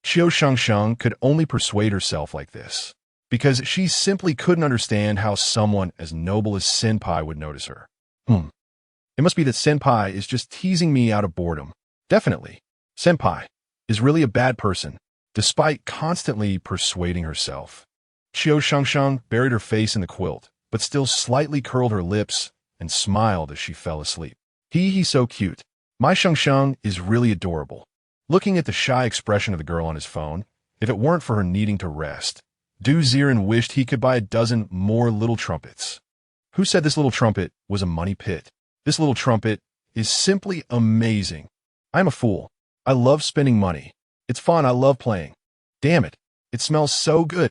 Qiu Shengsheng could only persuade herself like this, because she simply couldn't understand how someone as noble as Senpai would notice her. It must be that Senpai is just teasing me out of boredom. Definitely. Senpai is really a bad person, despite constantly persuading herself. Qiu Shengsheng buried her face in the quilt, but still slightly curled her lips and smiled as she fell asleep. He's so cute. My Shengsheng is really adorable. Looking at the shy expression of the girl on his phone, if it weren't for her needing to rest, Ziren wished he could buy a dozen more little trumpets. Who said this little trumpet was a money pit? This little trumpet is simply amazing. I'm a fool. I love spending money. It's fun. I love playing. Damn it. It smells so good.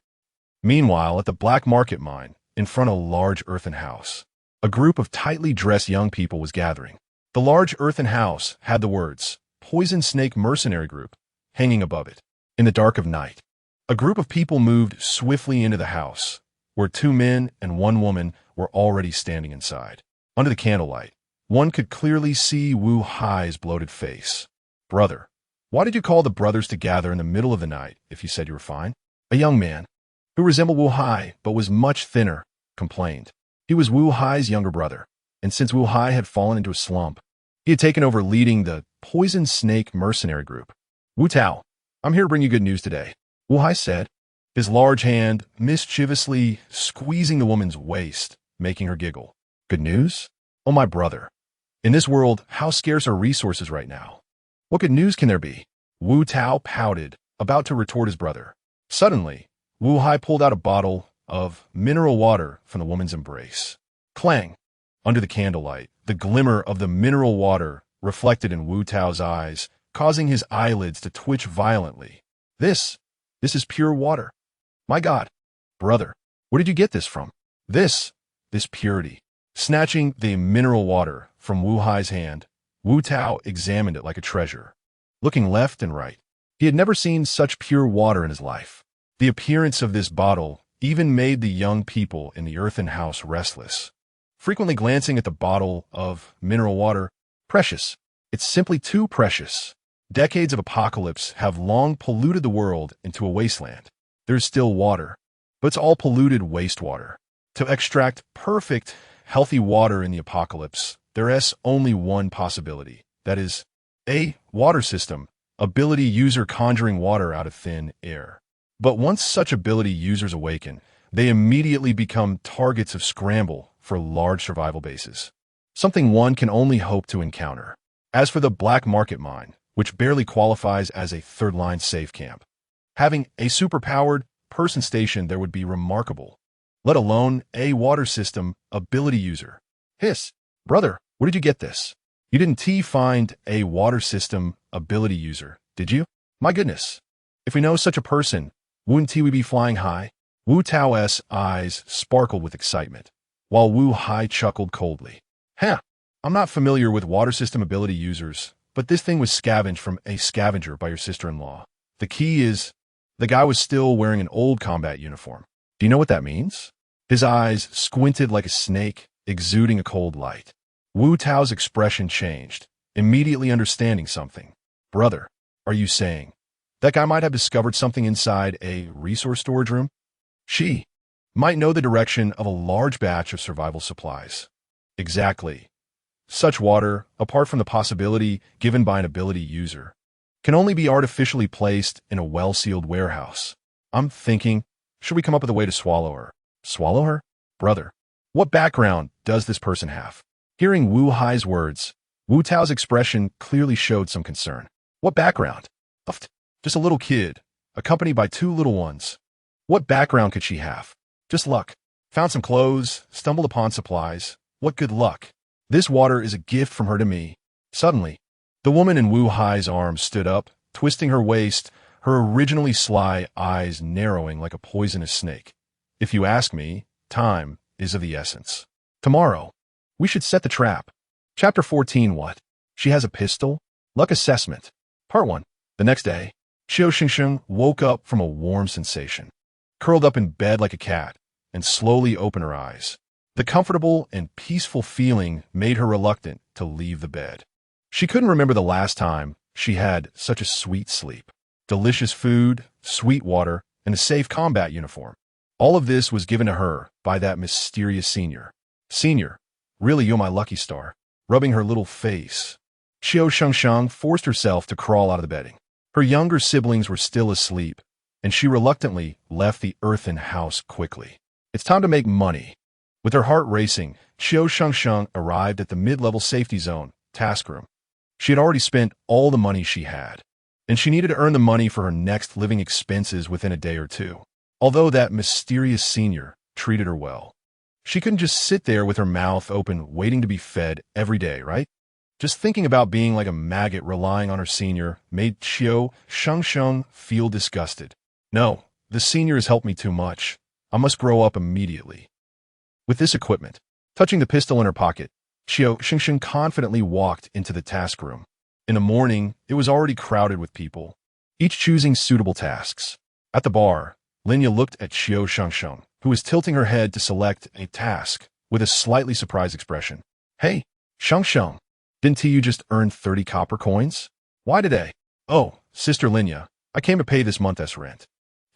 Meanwhile, at the black market mine, in front of a large earthen house, a group of tightly dressed young people was gathering. The large earthen house had the words, Poison Snake Mercenary Group, hanging above it. In the dark of night, a group of people moved swiftly into the house, where 2 men and 1 woman were already standing inside. Under the candlelight, one could clearly see Wu Hai's bloated face. Brother, why did you call the brothers to gather in the middle of the night if you said you were fine? A young man, who resembled Wu Hai but was much thinner, complained. He was Wu Hai's younger brother, and since Wu Hai had fallen into a slump, he had taken over leading the Poison Snake Mercenary Group. Wu Tao, I'm here to bring you good news today, Wu Hai said, his large hand mischievously squeezing the woman's waist, making her giggle. Good news? Oh, my brother. In this world, how scarce are resources right now? What good news can there be? Wu Tao pouted, about to retort his brother. Suddenly, Wu Hai pulled out a bottle of mineral water from the woman's embrace. Clang! Under the candlelight, the glimmer of the mineral water reflected in Wu Tao's eyes, causing his eyelids to twitch violently. This is pure water. My God, brother, where did you get this from? This purity. Snatching the mineral water from Wu Hai's hand, Wu Tao examined it like a treasure, looking left and right. He had never seen such pure water in his life. The appearance of this bottle even made the young people in the earthen house restless, frequently glancing at the bottle of mineral water. Precious. It's simply too precious. Decades of apocalypse have long polluted the world into a wasteland. There's still water, but it's all polluted wastewater. To extract perfect, healthy water in the apocalypse, there is only one possibility. That is, a water system, ability user conjuring water out of thin air. But once such ability users awaken, they immediately become targets of scramble for large survival bases, something one can only hope to encounter. As for the black market mine, which barely qualifies as a third-line safe camp, having a superpowered person station there would be remarkable, let alone a water system ability user. Hiss, brother, where did you get this? You didn't find a water system ability user, did you? My goodness. If we know such a person, wouldn't we be flying high? Wu Tao's eyes sparkled with excitement, while Wu Hai chuckled coldly. I'm not familiar with water system ability users, but this thing was scavenged from a scavenger by your sister-in-law. The key is, the guy was still wearing an old combat uniform. Do you know what that means? His eyes squinted like a snake, exuding a cold light. Wu Tao's expression changed, immediately understanding something. Brother, are you saying that guy might have discovered something inside a resource storage room? She might know the direction of a large batch of survival supplies. Exactly. Such water, apart from the possibility given by an ability user, can only be artificially placed in a well-sealed warehouse. I'm thinking, should we come up with a way to swallow her? Swallow her? Brother, what background does this person have? Hearing Wu Hai's words, Wu Tao's expression clearly showed some concern. What background? Just a little kid, accompanied by two little ones. What background could she have? Just luck. Found some clothes, stumbled upon supplies. What good luck. This water is a gift from her to me. Suddenly, the woman in Wu Hai's arms stood up, twisting her waist, her originally sly eyes narrowing like a poisonous snake. If you ask me, time is of the essence. Tomorrow, we should set the trap. Chapter 14. What? She has a pistol? Luck assessment. Part 1. The next day, Qiu Shengsheng woke up from a warm sensation, curled up in bed like a cat, and slowly opened her eyes. The comfortable and peaceful feeling made her reluctant to leave the bed. She couldn't remember the last time she had such a sweet sleep. Delicious food, sweet water, and a safe combat uniform. All of this was given to her by that mysterious senior. Senior, really you're my lucky star. Rubbing her little face, Qiu Shengsheng forced herself to crawl out of the bedding. Her younger siblings were still asleep, and she reluctantly left the earthen house quickly. It's time to make money. With her heart racing, Qiu Shengsheng arrived at the mid-level safety zone, task room. She had already spent all the money she had, and she needed to earn the money for her next living expenses within a day or two. Although that mysterious senior treated her well, she couldn't just sit there with her mouth open waiting to be fed every day, right? Just thinking about being like a maggot relying on her senior made Qiu Shengsheng feel disgusted. No, the senior has helped me too much. I must grow up immediately. With this equipment, touching the pistol in her pocket, Qiu Shengsheng confidently walked into the task room. In the morning, it was already crowded with people, each choosing suitable tasks. At the bar, Linya looked at Qiu Shengsheng, who was tilting her head to select a task, with a slightly surprised expression. Hey, Shengsheng, didn't you just earn 30 copper coins? Why today? Oh, Sister Linya, I came to pay this month's rent.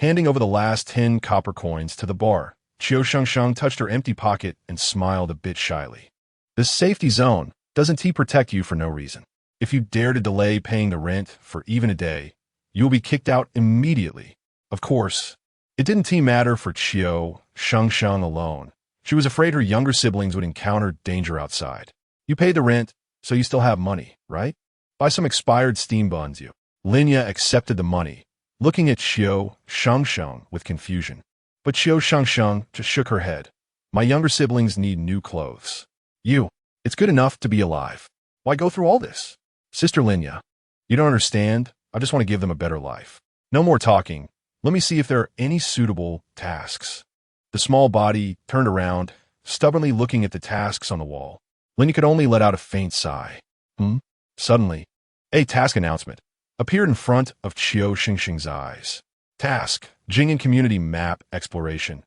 Handing over the last 10 copper coins to the bar, Qiu Shengsheng touched her empty pocket and smiled a bit shyly. This safety zone doesn't protect you for no reason. If you dare to delay paying the rent for even a day, you will be kicked out immediately. Of course, it didn't matter for Qiu Shengsheng alone. She was afraid her younger siblings would encounter danger outside. You paid the rent, so you still have money, right? Buy some expired steam buns, you. Linya accepted the money, looking at Qiu Shengsheng with confusion. But Qiu Shengsheng just shook her head. My younger siblings need new clothes. It's good enough to be alive. Why go through all this? Sister Linya, you don't understand. I just want to give them a better life. No more talking. Let me see if there are any suitable tasks. The small body turned around, stubbornly looking at the tasks on the wall. Linya could only let out a faint sigh. Suddenly, a task announcement appeared in front of Qiu Shengsheng's eyes. Task: Jing'an Community Map Exploration.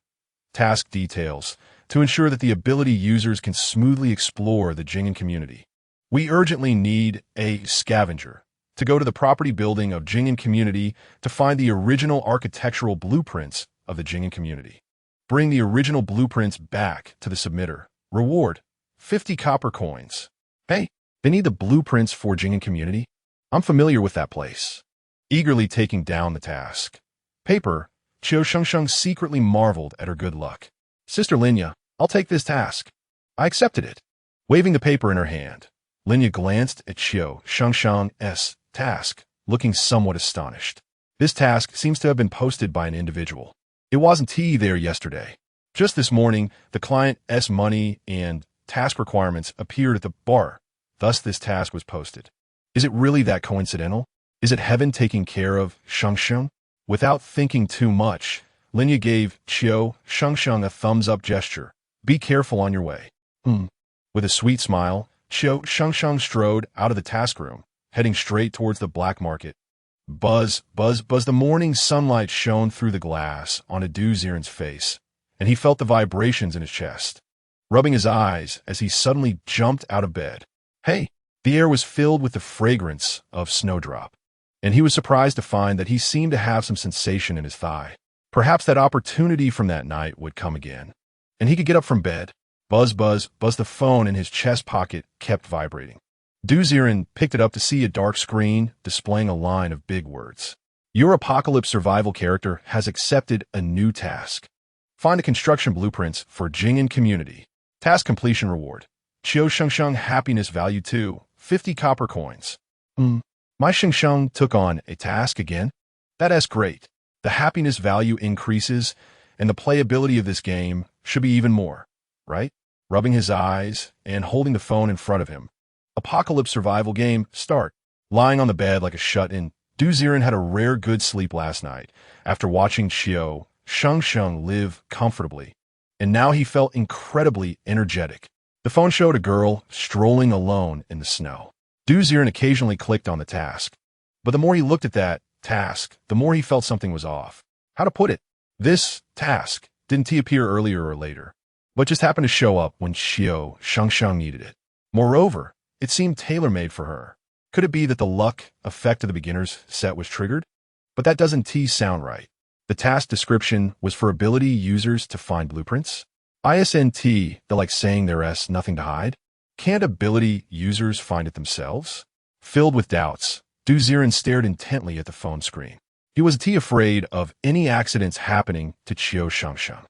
Task details: to ensure that the ability users can smoothly explore the Jing'an community. We urgently need a scavenger to go to the property building of Jing'an Community to find the original architectural blueprints of the Jing'an community. Bring the original blueprints back to the submitter. Reward: 50 copper coins. Hey, they need the blueprints for Jing'an Community? I'm familiar with that place. Eagerly taking down the task. Paper, Qiu Shengsheng secretly marveled at her good luck. Sister Linya, I'll take this task. I accepted it. Waving the paper in her hand, Linya glanced at Qiu Shengsheng's task, looking somewhat astonished. This task seems to have been posted by an individual. It wasn't there yesterday. Just this morning, the client's money and task requirements appeared at the bar. Thus, this task was posted. Is it really that coincidental? Is it heaven taking care of Shengsheng? Without thinking too much, Linya gave Qiu Shengsheng a thumbs-up gesture. Be careful on your way. With a sweet smile, Qiu Shengsheng strode out of the task room, heading straight towards the black market. Buzz, buzz, buzz. The morning sunlight shone through the glass onto Ziren's face, and he felt the vibrations in his chest, rubbing his eyes as he suddenly jumped out of bed. Hey! The air was filled with the fragrance of snowdrop, and he was surprised to find that he seemed to have some sensation in his thigh. Perhaps that opportunity from that night would come again, and he could get up from bed. Buzz, buzz, buzz. The phone in his chest pocket kept vibrating. Ziren picked it up to see a dark screen displaying a line of big words. Your Apocalypse Survival character has accepted a new task. Find the construction blueprints for Jing'an Community. Task completion reward: Qiu Shengsheng happiness value 50 copper coins. My Shengsheng took on a task again? That's great. The happiness value increases, and the playability of this game should be even more, right? Rubbing his eyes and holding the phone in front of him. Apocalypse Survival game, start. Lying on the bed like a shut-in, Ziren had a rare good sleep last night after watching Qiu Shengsheng live comfortably, and now he felt incredibly energetic. The phone showed a girl strolling alone in the snow. Ziren occasionally clicked on the task, but the more he looked at that task, the more he felt something was off. How to put it? This task didn't appear earlier or later, but just happened to show up when Qiu Shengsheng needed it. Moreover, it seemed tailor-made for her. Could it be that the luck effect of the beginner's set was triggered? But that doesn't sound right. The task description was for ability users to find blueprints. Isn't the like saying there's nothing to hide? Can't ability users find it themselves? Filled with doubts, Ziren stared intently at the phone screen. He was afraid of any accidents happening to Qiu Shengsheng.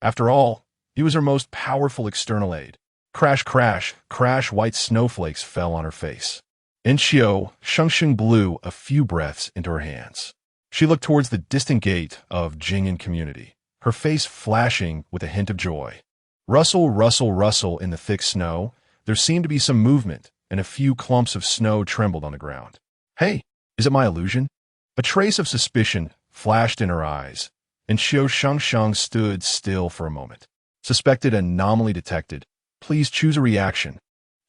After all, he was her most powerful external aid. Crash, crash, crash. White snowflakes fell on her face, and Qiu Shengsheng blew a few breaths into her hands. She looked towards the distant gate of Jing'an Community, her face flashing with a hint of joy. Rustle, rustle, rustle in the thick snow. There seemed to be some movement, and a few clumps of snow trembled on the ground. Hey, is it my illusion? A trace of suspicion flashed in her eyes, and Qiu Shengsheng stood still for a moment. Suspected anomaly detected. Please choose a reaction.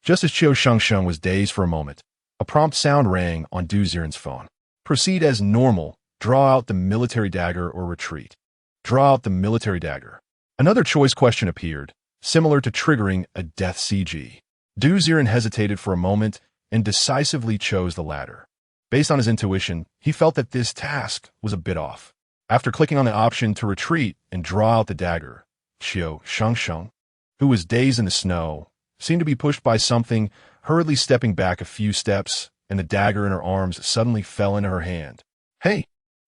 Just as Qiu Shengsheng was dazed for a moment, a prompt sound rang on Ziren's phone. Proceed as normal. Draw out the military dagger or retreat. Draw out the military dagger. Another choice question appeared, similar to triggering a death CG. Ziren hesitated for a moment and decisively chose the latter. Based on his intuition, he felt that this task was a bit off. After clicking on the option to retreat and draw out the dagger, Qiu Shengsheng, who was dazed in the snow, seemed to be pushed by something, hurriedly stepping back a few steps, and the dagger in her arms suddenly fell into her hand. Hey,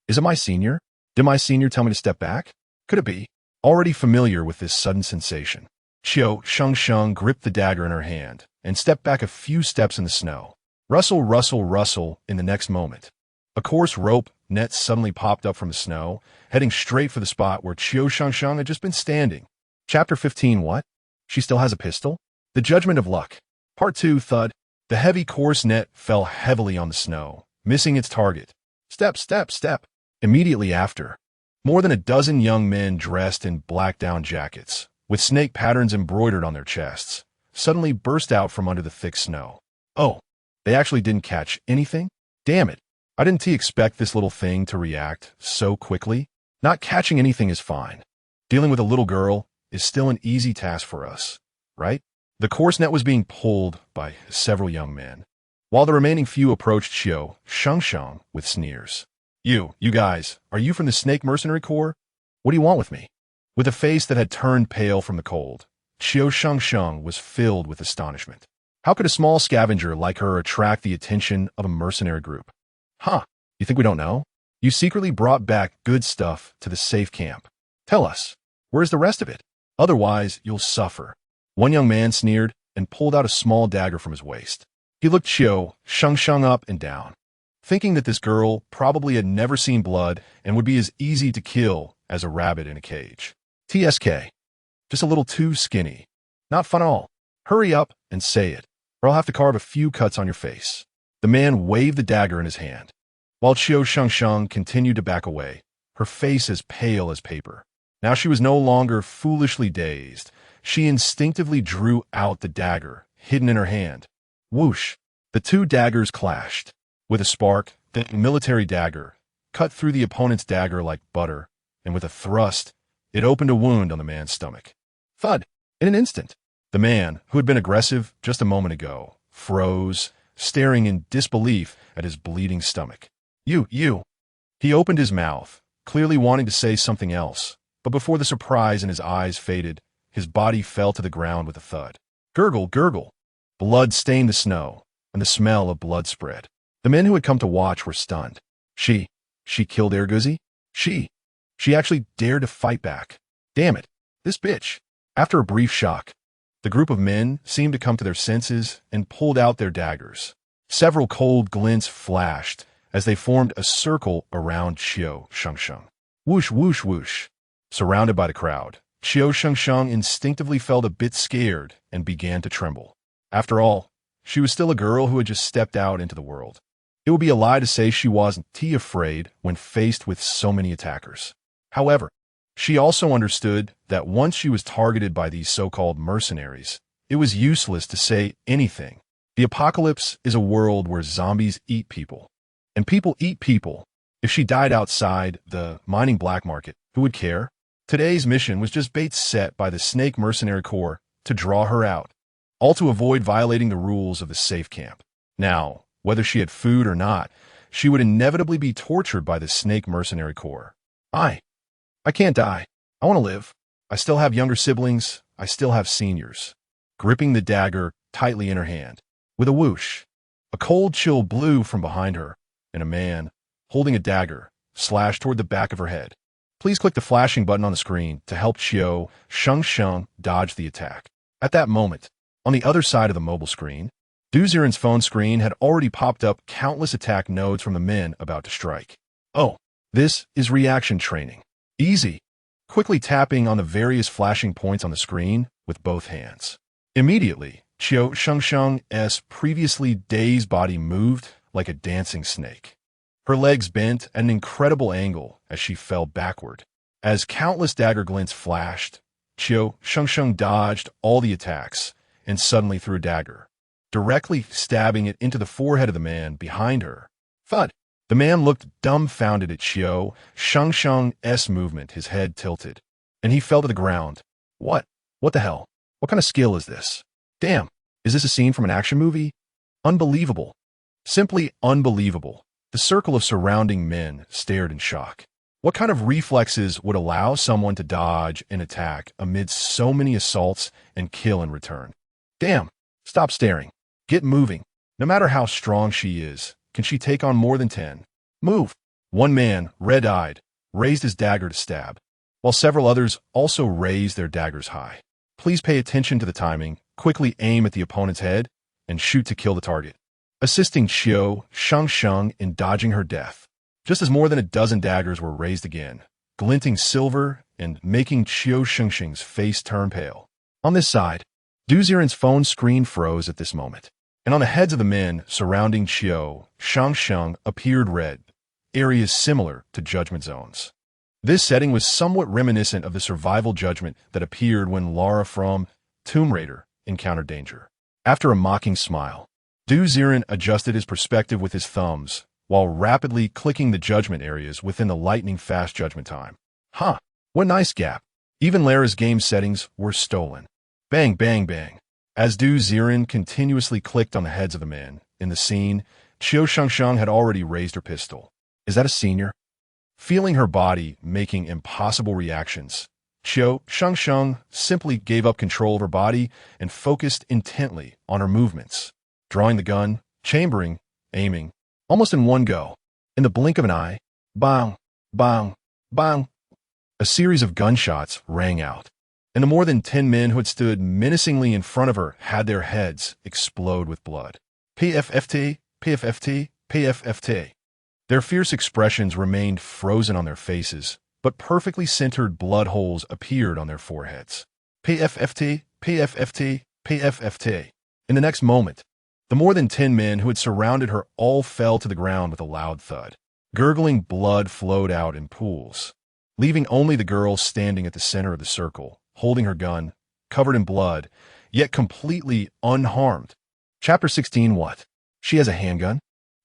is it my senior? Did my senior tell me to step back? Could it be? Already familiar with this sudden sensation, Qiu Shengsheng gripped the dagger in her hand and stepped back a few steps in the snow. Rustle, rustle, rustle in the next moment. A coarse rope net suddenly popped up from the snow, heading straight for the spot where Qiu Shengsheng had just been standing. Chapter 15. What? She still has a pistol? The Judgment of Luck. Part 2. Thud. The heavy coarse net fell heavily on the snow, missing its target. Step, step, step. Immediately after, more than a dozen young men dressed in black down jackets with snake patterns embroidered on their chests, suddenly burst out from under the thick snow. Oh, they actually didn't catch anything? Damn it. I didn't expect this little thing to react so quickly. Not catching anything is fine. Dealing with a little girl is still an easy task for us, right? The course net was being pulled by several young men, while the remaining few approached Qiu Shengsheng with sneers. You guys, are you from the Snake Mercenary Corps? What do you want with me? With a face that had turned pale from the cold, Qiu Shengsheng was filled with astonishment. How could a small scavenger like her attract the attention of a mercenary group? Huh, you think we don't know? You secretly brought back good stuff to the safe camp. Tell us, where's the rest of it? Otherwise, you'll suffer. One young man sneered and pulled out a small dagger from his waist. He looked Qiu Shengsheng up and down, thinking that this girl probably had never seen blood and would be as easy to kill as a rabbit in a cage. TSK. Just a little too skinny. Not fun at all. Hurry up and say it, or I'll have to carve a few cuts on your face. The man waved the dagger in his hand, while Qiu Shengsheng continued to back away, her face as pale as paper. Now she was no longer foolishly dazed. She instinctively drew out the dagger, hidden in her hand. Whoosh! The two daggers clashed. With a spark, the military dagger cut through the opponent's dagger like butter, and with a thrust, it opened a wound on the man's stomach. Thud! In an instant, the man, who had been aggressive just a moment ago, froze, staring in disbelief at his bleeding stomach. You! He opened his mouth, clearly wanting to say something else, but before the surprise in his eyes faded, his body fell to the ground with a thud. Gurgle, gurgle. Blood stained the snow, and the smell of blood spread. The men who had come to watch were stunned. She killed Erguzi? She actually dared to fight back. Damn it, this bitch. After a brief shock, the group of men seemed to come to their senses and pulled out their daggers. Several cold glints flashed as they formed a circle around Qiu Shengsheng. Whoosh, whoosh, whoosh. Surrounded by the crowd, Qiu Shengsheng instinctively felt a bit scared and began to tremble. After all, she was still a girl who had just stepped out into the world. It would be a lie to say she wasn't afraid when faced with so many attackers. However, she also understood that once she was targeted by these so-called mercenaries, it was useless to say anything. The apocalypse is a world where zombies eat people, and people eat people. If she died outside the mining black market, who would care? Today's mission was just bait set by the Snake Mercenary Corps to draw her out, all to avoid violating the rules of the safe camp. Now, whether she had food or not, she would inevitably be tortured by the Snake Mercenary Corps. I can't die. I want to live. I still have younger siblings. I still have seniors. Gripping the dagger tightly in her hand. With a whoosh, a cold chill blew from behind her, and a man, holding a dagger, slashed toward the back of her head. Please click the flashing button on the screen to help Qiu Shengsheng dodge the attack. At that moment, on the other side of the mobile screen, Ziren's phone screen had already popped up countless attack nodes from the men about to strike. Oh, this is reaction training. Easy. Quickly tapping on the various flashing points on the screen with both hands. Immediately, Qiu Shengsheng's previously dazed body moved like a dancing snake. Her legs bent at an incredible angle as she fell backward. As countless dagger glints flashed, Qiu Shengsheng dodged all the attacks and suddenly threw a dagger, directly stabbing it into the forehead of the man behind her. Thud! The man looked dumbfounded at Qiu Shengsheng's movement, his head tilted, and he fell to the ground. What the hell? What kind of skill is this? Damn, is this a scene from an action movie? Unbelievable. Simply unbelievable. The circle of surrounding men stared in shock. What kind of reflexes would allow someone to dodge an attack amidst so many assaults and kill in return? Damn, stop staring. Get moving. No matter how strong she is, can she take on more than 10? Move. One man, red-eyed, raised his dagger to stab, while several others also raised their daggers high. Please pay attention to the timing, quickly aim at the opponent's head, and shoot to kill the target, assisting Qiu Shengsheng in dodging her death. Just as more than a dozen daggers were raised again, glinting silver and making Qiu Shengsheng's face turn pale. On this side, Ziren's phone screen froze at this moment, and on the heads of the men surrounding Qiu Shengsheng appeared red, areas similar to judgment zones. This setting was somewhat reminiscent of the survival judgment that appeared when Lara from Tomb Raider encountered danger. After a mocking smile, Ziren adjusted his perspective with his thumbs, while rapidly clicking the judgment areas within the lightning-fast judgment time. Huh, what nice gap. Even Lara's game settings were stolen. Bang, bang, bang. As Ziren continuously clicked on the heads of the men in the scene, Qiu Shengsheng had already raised her pistol. Is that a senior? Feeling her body making impossible reactions, Qiu Shengsheng simply gave up control of her body and focused intently on her movements, drawing the gun, chambering, aiming, almost in one go. In the blink of an eye, bang, bang, bang, a series of gunshots rang out, and the more than 10 men who had stood menacingly in front of her had their heads explode with blood. PFFT, PFFT, PFFT. Their fierce expressions remained frozen on their faces, but perfectly centered blood holes appeared on their foreheads. PFFT, PFFT, PFFT. In the next moment, the more than 10 men who had surrounded her all fell to the ground with a loud thud. Gurgling blood flowed out in pools, leaving only the girl standing at the center of the circle, holding her gun, covered in blood, yet completely unharmed. Chapter 16. What? She has a handgun?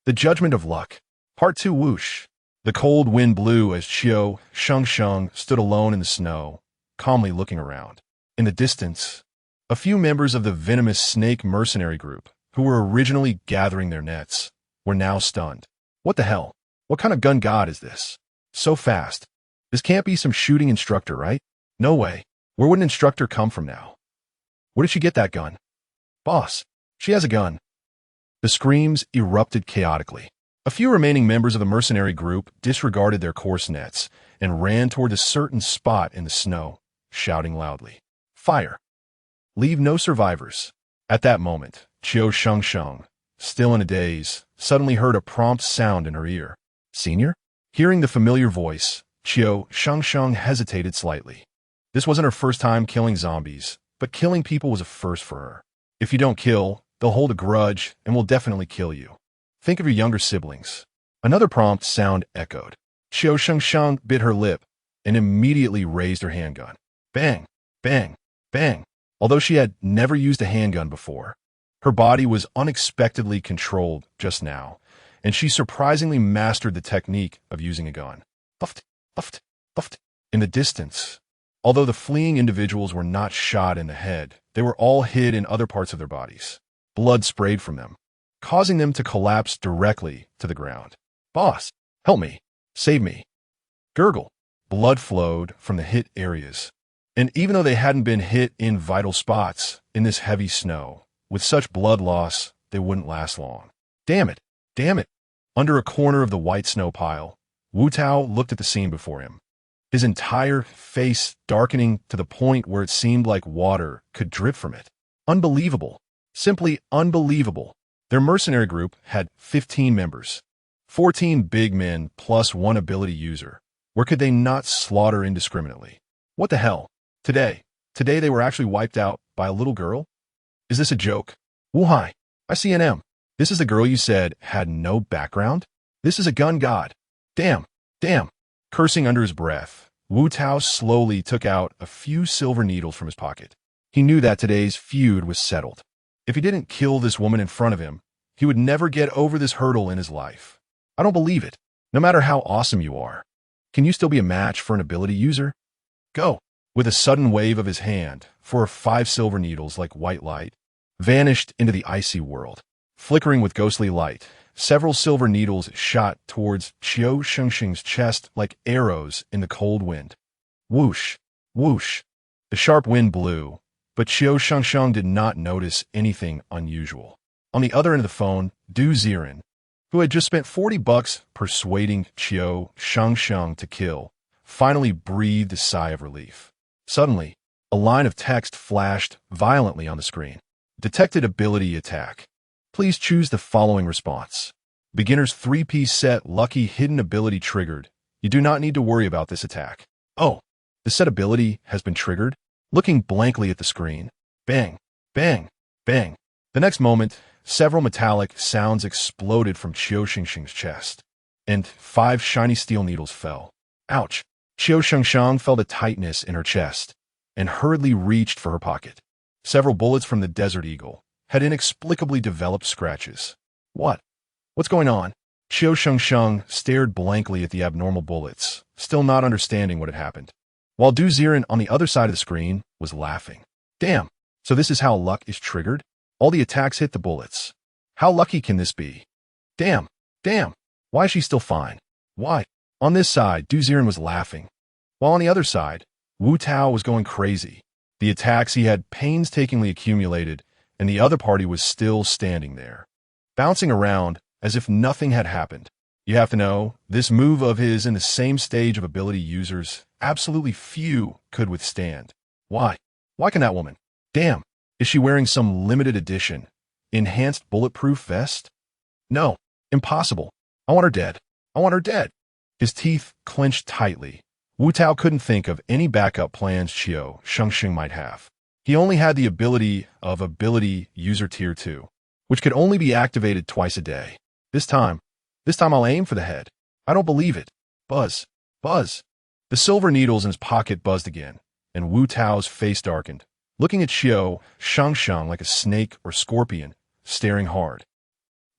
The Judgment of Luck. Part 2. Whoosh. The cold wind blew as Qiu Shengsheng stood alone in the snow, calmly looking around. In the distance, a few members of the venomous snake mercenary group, who were originally gathering their nets, were now stunned. What the hell? What kind of gun god is this? So fast. This can't be some shooting instructor, right? No way. Where would an instructor come from now? Where did she get that gun? Boss, she has a gun. The screams erupted chaotically. A few remaining members of the mercenary group disregarded their course nets and ran toward a certain spot in the snow, shouting loudly, "Fire! Leave no survivors." At that moment, Qiu Shengsheng, still in a daze, suddenly heard a prompt sound in her ear. Senior? Hearing the familiar voice, Qiu Shengsheng hesitated slightly. This wasn't her first time killing zombies, but killing people was a first for her. If you don't kill, they'll hold a grudge and will definitely kill you. Think of your younger siblings. Another prompt sound echoed. Qiu Shengsheng bit her lip and immediately raised her handgun. Bang, bang, bang. Although she had never used a handgun before, her body was unexpectedly controlled just now, and she surprisingly mastered the technique of using a gun. Puffed, puffed, puffed. In the distance, although the fleeing individuals were not shot in the head, they were all hit in other parts of their bodies. Blood sprayed from them, causing them to collapse directly to the ground. Boss, help me. Save me. Gurgle. Blood flowed from the hit areas. And even though they hadn't been hit in vital spots in this heavy snow, with such blood loss, they wouldn't last long. Damn it. Damn it. Under a corner of the white snow pile, Wu Tao looked at the scene before him, his entire face darkening to the point where it seemed like water could drip from it. Unbelievable. Simply unbelievable. Their mercenary group had 15 members, 14 big men plus one ability user. Where could they not slaughter indiscriminately? What the hell? Today they were actually wiped out by a little girl? Is this a joke? Wu Hai, I see an M. This is the girl you said had no background? This is a gun god. Damn, damn. Cursing under his breath, Wu Tao slowly took out a few silver needles from his pocket. He knew that today's feud was settled. If he didn't kill this woman in front of him, he would never get over this hurdle in his life. I don't believe it. No matter how awesome you are, can you still be a match for an ability user? Go. With a sudden wave of his hand, 4 or 5 silver needles like white light vanished into the icy world. Flickering with ghostly light, several silver needles shot towards Qiu Shengsheng's chest like arrows in the cold wind. Whoosh, whoosh. The sharp wind blew, but Qiu Shengsheng did not notice anything unusual. On the other end of the phone, Ziren, who had just spent $40 persuading Qiu Shengsheng to kill, finally breathed a sigh of relief. Suddenly, a line of text flashed violently on the screen. Detected ability attack. Please choose the following response. Beginner's 3-piece set lucky hidden ability triggered. You do not need to worry about this attack. Oh, the set ability has been triggered? Looking blankly at the screen. Bang, bang, bang. The next moment, several metallic sounds exploded from Qiu Shengsheng's chest, and 5 shiny steel needles fell. Ouch. Qiu Shengsheng felt a tightness in her chest and hurriedly reached for her pocket. Several bullets from the Desert Eagle had inexplicably developed scratches. What's going on? Qiu Shengsheng stared blankly at the abnormal bullets, still not understanding what had happened, while Ziren on the other side of the screen was laughing. Damn, so this is how luck is triggered? All the attacks hit the bullets. How lucky can this be? Damn, why is she still fine? Why? On this side, Ziren was laughing, while on the other side, Wu Tao was going crazy. The attacks he had painstakingly accumulated, and the other party was still standing there, bouncing around as if nothing had happened. You have to know, this move of his in the same stage of ability users, absolutely few could withstand. Why? Why can that woman? Damn, is she wearing some limited edition, enhanced bulletproof vest? No, impossible. I want her dead. I want her dead. His teeth clenched tightly. Wu Tao couldn't think of any backup plans Qiu Shengsheng might have. He only had the ability of Ability User Tier 2, which could only be activated twice a day. This time I'll aim for the head. I don't believe it. Buzz. The silver needles in his pocket buzzed again, and Wu Tao's face darkened, looking at Qiu Shengsheng like a snake or scorpion, staring hard.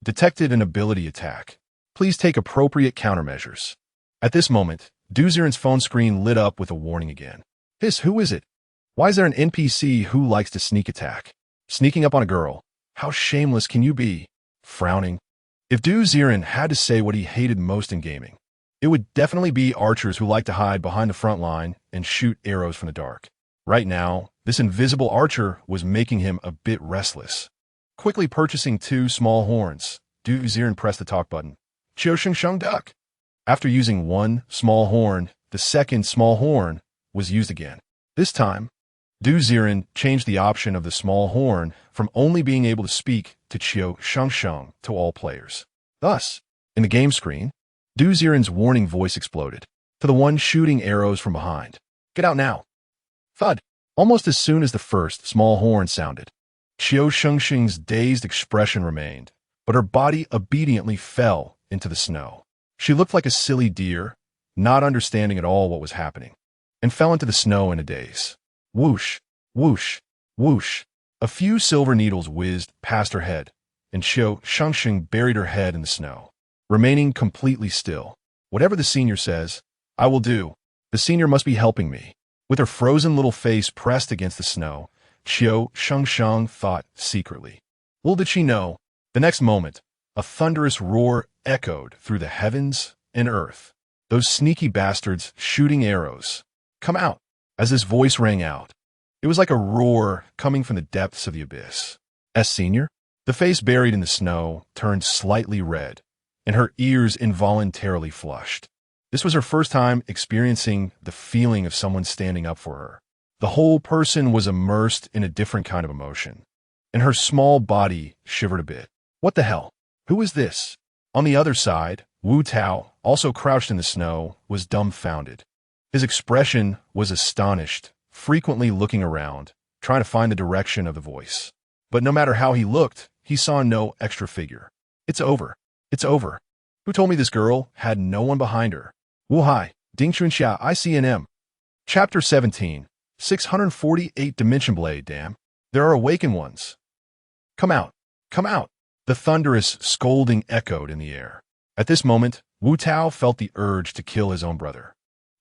Detected an ability attack. Please take appropriate countermeasures. At this moment, Ziren's phone screen lit up with a warning again. Who is it? Why is there an NPC who likes to sneak attack? Sneaking up on a girl. How shameless can you be? Frowning. If Ziren had to say what he hated most in gaming, it would definitely be archers who like to hide behind the front line and shoot arrows from the dark. Right now, this invisible archer was making him a bit restless. Quickly purchasing 2 small horns, Ziren pressed the talk button. Qiu Shengsheng duck. After using 1 small horn, the second small horn was used again. This time, Ziren changed the option of the small horn from only being able to speak to Qiu Shengsheng to all players. Thus, in the game screen, Ziren's warning voice exploded to the one shooting arrows from behind. Get out now. Thud. Almost as soon as the first small horn sounded, Qiu Shengsheng's dazed expression remained, but her body obediently fell into the snow. She looked like a silly deer, not understanding at all what was happening, and fell into the snow in a daze. Whoosh, whoosh, whoosh. A few silver needles whizzed past her head, and Qiu Shengsheng buried her head in the snow, remaining completely still. Whatever the senior says, I will do. The senior must be helping me. With her frozen little face pressed against the snow, Qiu Shengsheng thought secretly. Little did she know, the next moment, a thunderous roar echoed through the heavens and earth. Those sneaky bastards shooting arrows. Come out. As this voice rang out, it was like a roar coming from the depths of the abyss. Senior? The face buried in the snow turned slightly red, and her ears involuntarily flushed. This was her first time experiencing the feeling of someone standing up for her. The whole person was immersed in a different kind of emotion, and her small body shivered a bit. What the hell? Who is this? On the other side, Wu Tao, also crouched in the snow, was dumbfounded. His expression was astonished, frequently looking around, trying to find the direction of the voice. But no matter how he looked, he saw no extra figure. It's over. It's over. Who told me this girl had no one behind her? Wu Hai, Ding Chunxia ICNM. Chapter 17, 648 Dimension Blade, damn. There are awakened ones. Come out. Come out. The thunderous scolding echoed in the air. At this moment, Wu Tao felt the urge to kill his own brother.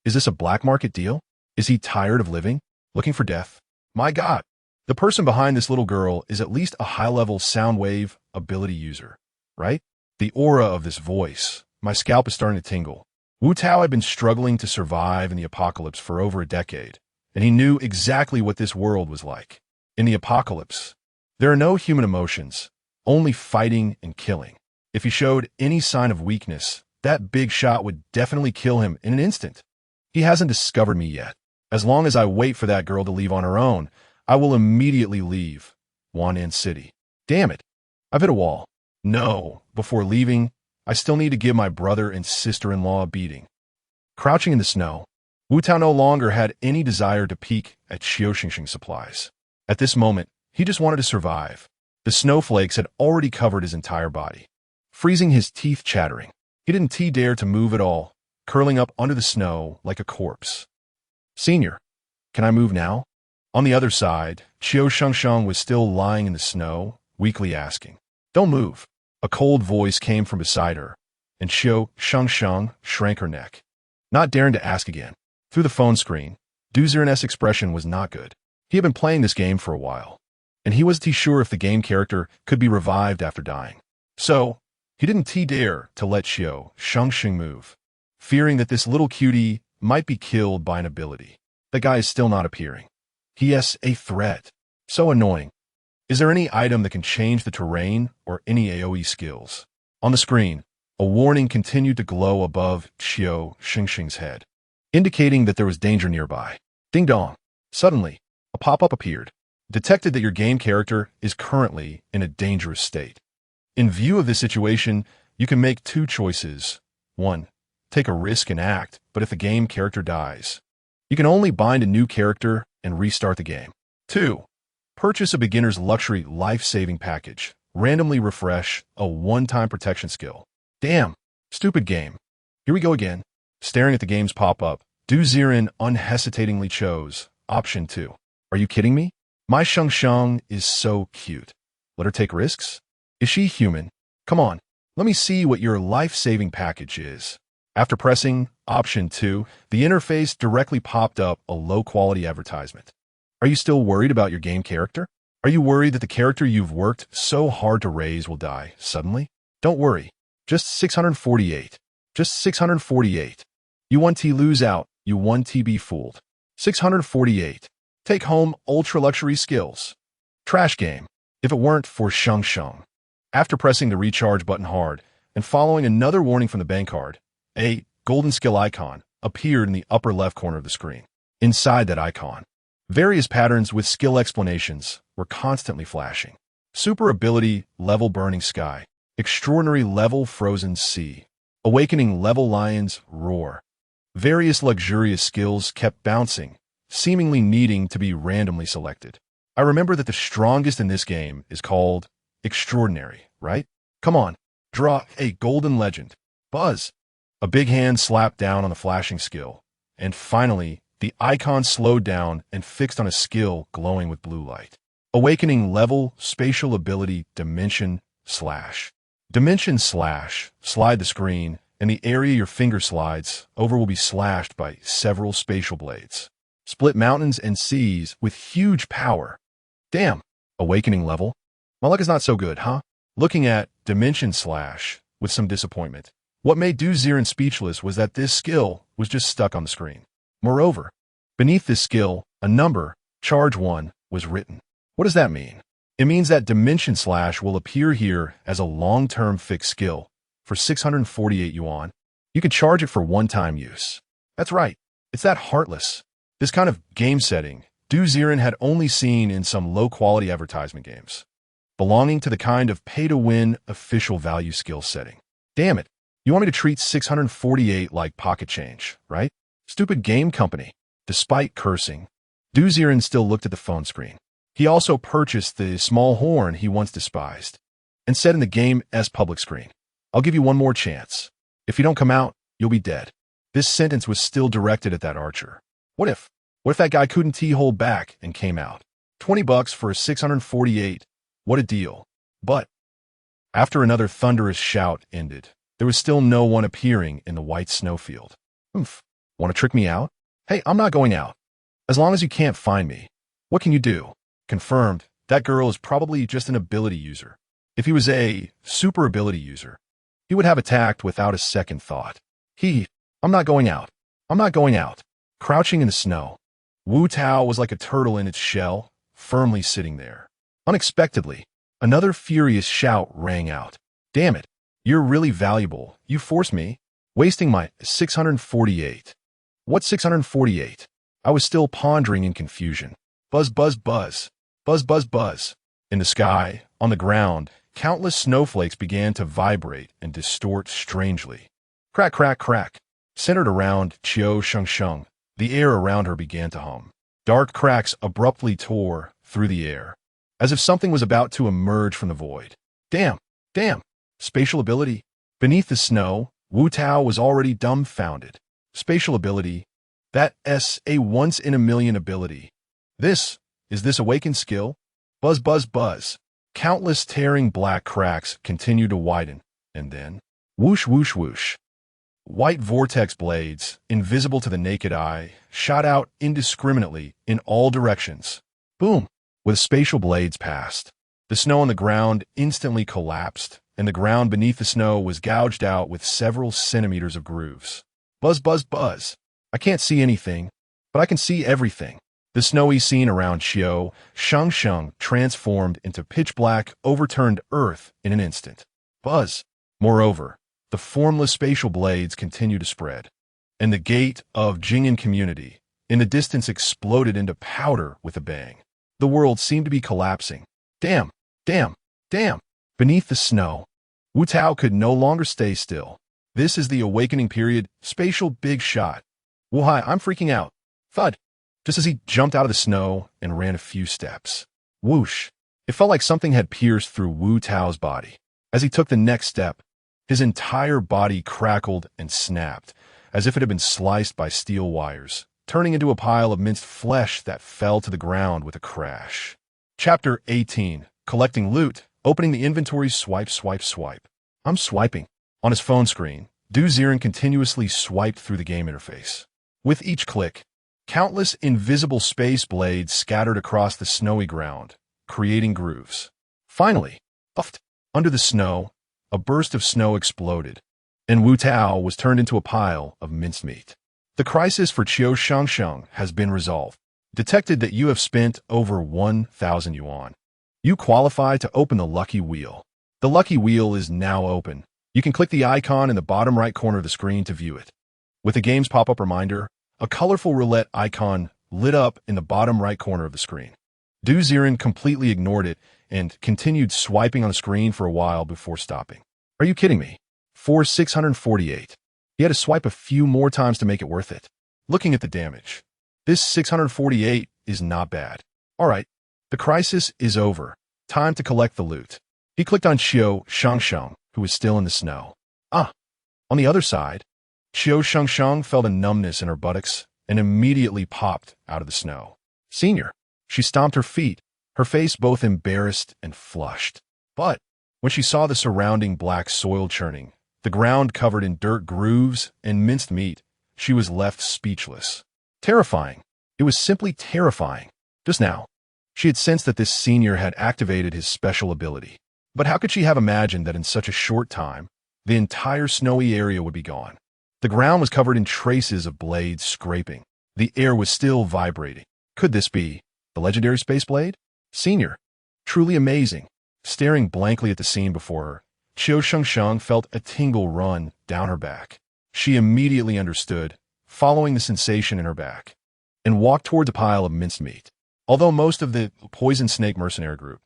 Is this a black market deal? Is he tired of living, looking for death? My God, the person behind this little girl is at least a high-level sound wave ability user, right? The aura of this voice. My scalp is starting to tingle. Wu Tao had been struggling to survive in the apocalypse for over a decade, and he knew exactly what this world was like. In the apocalypse, there are no human emotions, only fighting and killing. If he showed any sign of weakness, that big shot would definitely kill him in an instant. He hasn't discovered me yet. As long as I wait for that girl to leave on her own, I will immediately leave Wan'an City. Damn it. I've hit a wall. No, before leaving, I still need to give my brother and sister-in-law a beating. Crouching in the snow, Wu Tao no longer had any desire to peek at Qiu Shengsheng supplies. At this moment, he just wanted to survive. The snowflakes had already covered his entire body, freezing his teeth chattering. He didn't dare to move at all, curling up under the snow like a corpse. Senior, can I move now? On the other side, Qiu Shengsheng was still lying in the snow, weakly asking. Don't move. A cold voice came from beside her, and Qiu Shengsheng shrank her neck, not daring to ask again. Through the phone screen, Ziren's expression was not good. He had been playing this game for a while, and he wasn't sure if the game character could be revived after dying. So, he didn't dare to let Qiu Shengsheng move, fearing that this little cutie might be killed by an ability. The guy is still not appearing. He is a threat. So annoying. Is there any item that can change the terrain or any AoE skills? On the screen, a warning continued to glow above Qiu Shengsheng's head, indicating that there was danger nearby. Ding dong. Suddenly, a pop-up appeared. Detected that your game character is currently in a dangerous state. In view of this situation, you can make two choices. 1. Take a risk and act, but if the game character dies, you can only bind a new character and restart the game. 2. Purchase a beginner's luxury life-saving package. Randomly refresh a one-time protection skill. Damn, stupid game. Here we go again. Staring at the game's pop-up, Ziren unhesitatingly chose option 2. Are you kidding me? My Shengsheng is so cute. Let her take risks? Is she human? Come on, let me see what your life-saving package is. After pressing option 2, the interface directly popped up a low-quality advertisement. Are you still worried about your game character? Are you worried that the character you've worked so hard to raise will die suddenly? Don't worry. Just 648. Just 648. You want to lose out. You want to be fooled. 648. Take home ultra-luxury skills. Trash game. If it weren't for Shengsheng. After pressing the recharge button hard and following another warning from the bank card, a golden skill icon appeared in the upper left corner of the screen. Inside that icon, various patterns with skill explanations were constantly flashing. Super ability, level burning sky. Extraordinary level frozen sea. Awakening level lion's roar. Various luxurious skills kept bouncing, seemingly needing to be randomly selected. I remember that the strongest in this game is called extraordinary, right? Come on, draw a golden legend. Buzz. A big hand slapped down on the flashing skill, and finally, the icon slowed down and fixed on a skill glowing with blue light. Awakening level, spatial ability, dimension, slash. Dimension slash, slide the screen, and the area your finger slides over will be slashed by several spatial blades. Split mountains and seas with huge power. Damn, awakening level. My luck is not so good, huh? Looking at dimension slash with some disappointment. What made Ziren speechless was that this skill was just stuck on the screen. Moreover, beneath this skill, a number, charge 1, was written. What does that mean? It means that dimension slash will appear here as a long-term fixed skill for 648 yuan. You can charge it for one-time use. That's right. It's that heartless. This kind of game setting, Ziren had only seen in some low-quality advertisement games, belonging to the kind of pay-to-win official value skill setting. Damn it. You want me to treat 648 like pocket change, right? Stupid game company. Despite cursing, Ziren still looked at the phone screen. He also purchased the small horn he once despised and said in the game's public screen, I'll give you one more chance. If you don't come out, you'll be dead. This sentence was still directed at that archer. What if that guy couldn't hold back and came out? $20 for a 648. What a deal. But after another thunderous shout ended, there was still no one appearing in the white snowfield. Oomph. Want to trick me out? Hey, I'm not going out. As long as you can't find me. What can you do? Confirmed, that girl is probably just an ability user. If he was a super ability user, he would have attacked without a second thought. I'm not going out. I'm not going out. Crouching in the snow, Wu Tao was like a turtle in its shell, firmly sitting there. Unexpectedly, another furious shout rang out. Damn it. You're really valuable. You forced me. Wasting my 648. What 648? I was still pondering in confusion. Buzz, buzz, buzz. Buzz, buzz, buzz. In the sky, on the ground, countless snowflakes began to vibrate and distort strangely. Crack, crack, crack. Centered around Qiu Shengsheng, the air around her began to hum. Dark cracks abruptly tore through the air, as if something was about to emerge from the void. Damn, damn. Spatial ability. Beneath the snow, Wu Tao was already dumbfounded. Spatial ability. That's a once-in-a-million ability. Is this awakened skill? Buzz, buzz, buzz. Countless tearing black cracks continue to widen, and then, whoosh, whoosh, whoosh. White vortex blades, invisible to the naked eye, shot out indiscriminately in all directions. Boom! With spatial blades passed. The snow on the ground instantly collapsed, and the ground beneath the snow was gouged out with several centimeters of grooves. Buzz, buzz, buzz. I can't see anything, but I can see everything. The snowy scene around Qiu Shengsheng transformed into pitch-black, overturned earth in an instant. Buzz. Moreover, the formless spatial blades continue to spread, and the gate of Jing'an community in the distance exploded into powder with a bang. The world seemed to be collapsing. Damn, damn, damn. Beneath the snow, Wu Tao could no longer stay still. This is the awakening period, spatial big shot. Wuhai, I'm freaking out. Thud. Just as he jumped out of the snow and ran a few steps. Whoosh. It felt like something had pierced through Wu Tao's body. As he took the next step, his entire body crackled and snapped, as if it had been sliced by steel wires, turning into a pile of minced flesh that fell to the ground with a crash. Chapter 18. Collecting loot. Opening the inventory. Swipe, swipe, swipe. I'm swiping. On his phone screen, Ziren continuously swiped through the game interface. With each click, countless invisible space blades scattered across the snowy ground, creating grooves. Finally, under the snow, a burst of snow exploded, and Wu Tao was turned into a pile of minced meat. The crisis for Qiu Shengsheng has been resolved. Detected that you have spent over 1,000 yuan. You qualify to open the lucky wheel. The lucky wheel is now open. You can click the icon in the bottom right corner of the screen to view it. With the game's pop-up reminder, a colorful roulette icon lit up in the bottom right corner of the screen. Ziren completely ignored it and continued swiping on the screen for a while before stopping. Are you kidding me? For 648. He had to swipe a few more times to make it worth it. Looking at the damage, this 648 is not bad. Alright, the crisis is over. Time to collect the loot. He clicked on Qiu Shengsheng, who was still in the snow. On the other side, Qiu Shengsheng felt a numbness in her buttocks and immediately popped out of the snow. Senior. She stomped her feet, her face both embarrassed and flushed. But when she saw the surrounding black soil churning, the ground covered in dirt grooves and minced meat, she was left speechless. Terrifying. It was simply terrifying. Just now, she had sensed that this senior had activated his special ability. But how could she have imagined that in such a short time, the entire snowy area would be gone? The ground was covered in traces of blades scraping. The air was still vibrating. Could this be the legendary space blade? Senior. Truly amazing. Staring blankly at the scene before her, Qiu Shengsheng felt a tingle run down her back. She immediately understood, following the sensation in her back, and walked towards a pile of minced meat. Although most of the Poison Snake mercenary group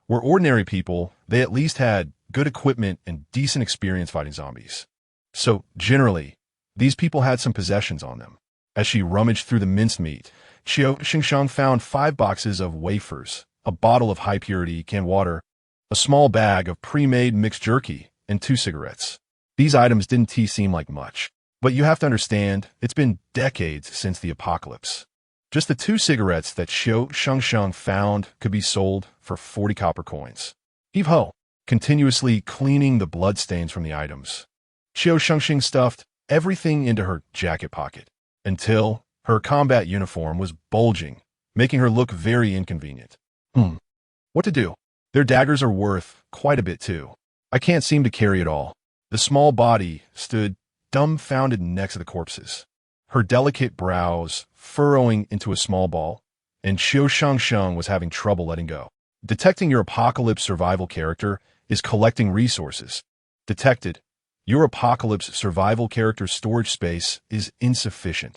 were ordinary people, they at least had good equipment and decent experience fighting zombies. So, generally, these people had some possessions on them. As she rummaged through the minced meat, Qiu Shengsheng found 5 boxes of wafers, a bottle of high-purity canned water, a small bag of pre-made mixed jerky, and 2 cigarettes. These items didn't seem like much, but you have to understand, it's been decades since the apocalypse. Just the 2 cigarettes that Qiu Shengsheng found could be sold for 40 copper coins. Heave-ho, continuously cleaning the bloodstains from the items. Qiu Shengsheng stuffed everything into her jacket pocket, until her combat uniform was bulging, making her look very inconvenient. What to do? Their daggers are worth quite a bit too. I can't seem to carry it all. The small body stood dumbfounded next to the corpses, her delicate brows furrowing into a small ball, and Qiu Shengsheng was having trouble letting go. Detecting your apocalypse survival character is collecting resources. Detected. Your apocalypse survival character storage space is insufficient.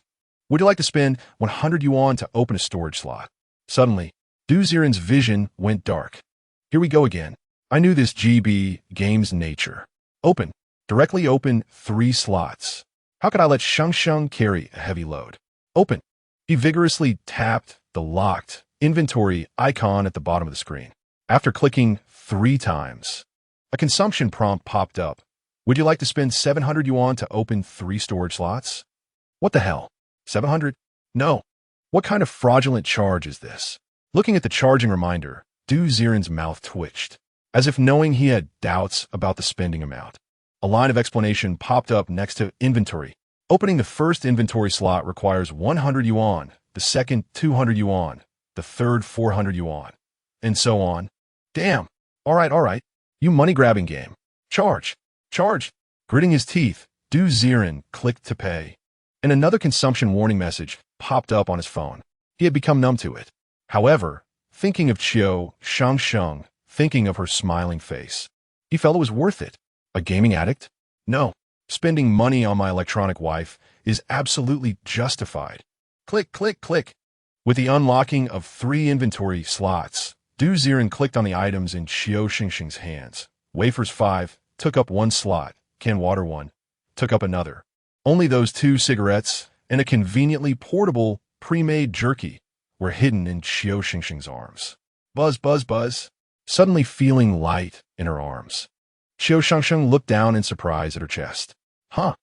Would you like to spend 100 yuan to open a storage slot? Suddenly, Ziren's vision went dark. Here we go again. I knew this GB game's nature. Open. Directly open 3 slots. How could I let Shengsheng carry a heavy load? Open. He vigorously tapped the locked inventory icon at the bottom of the screen. After clicking 3 times, a consumption prompt popped up, Would you like to spend 700 yuan to open 3 storage slots? What the hell? 700? No. What kind of fraudulent charge is this? Looking at the charging reminder, Ziren's mouth twitched, as if knowing he had doubts about the spending amount. A line of explanation popped up next to inventory. Opening the first inventory slot requires 100 yuan, the second 200 yuan, the third 400 yuan, and so on. Damn. All right. You money-grabbing game. Charge. Gritting his teeth, Ziren clicked to pay. And another consumption warning message popped up on his phone. He had become numb to it. However, thinking of Qiu Shengsheng, thinking of her smiling face, he felt it was worth it. A gaming addict? No. Spending money on my electronic wife is absolutely justified. Click. With the unlocking of 3 inventory slots, Ziren clicked on the items in Qiu Shengsheng's hands. Wafers 5 took up 1 slot, canned water 1 took up another. Only those 2 cigarettes and a conveniently portable pre-made jerky were hidden in Qiu Shengsheng's arms. Buzz. Suddenly feeling light in her arms, Qiu Shengsheng looked down in surprise at her chest. Huh.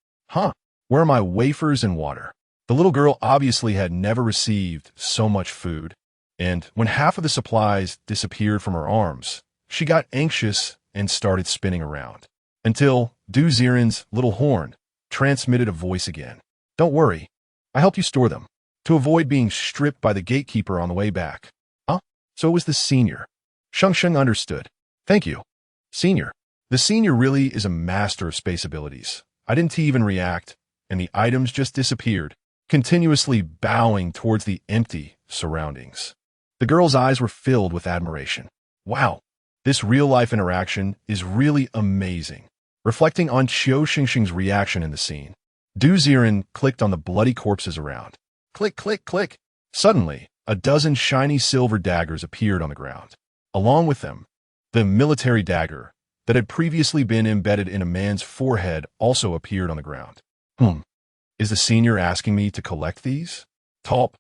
Where are my wafers and water? The little girl obviously had never received so much food, and when half of the supplies disappeared from her arms, she got anxious and started spinning around, until Ziren's little horn transmitted a voice again. Don't worry, I helped you store them, to avoid being stripped by the gatekeeper on the way back. Huh? So it was the senior. Shengsheng understood. Thank you, senior. The senior really is a master of space abilities. I didn't even react, and the items just disappeared, continuously bowing towards the empty surroundings. The girl's eyes were filled with admiration. Wow, this real-life interaction is really amazing. Reflecting on Qiu Shengsheng's reaction in the scene, Ziren clicked on the bloody corpses around. Click. Suddenly, a dozen shiny silver daggers appeared on the ground. Along with them, the military dagger that had previously been embedded in a man's forehead also appeared on the ground. Is the senior asking me to collect these? Tap.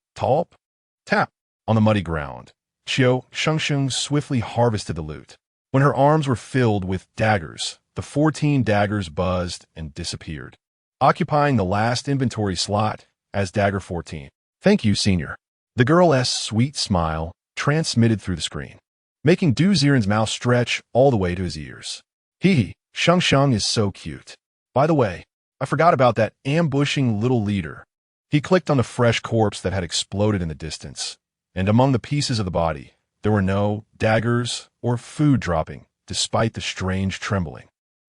On the muddy ground, Qiu Shengsheng swiftly harvested the loot. When her arms were filled with daggers, the 14 daggers buzzed and disappeared, occupying the last inventory slot as dagger 14. Thank you, senior. The girl's sweet smile transmitted through the screen, making Ziren's mouth stretch all the way to his ears. Shengsheng is so cute. By the way, I forgot about that ambushing little leader. He clicked on the fresh corpse that had exploded in the distance, and among the pieces of the body, there were no daggers or food dropping, despite the strange trembling.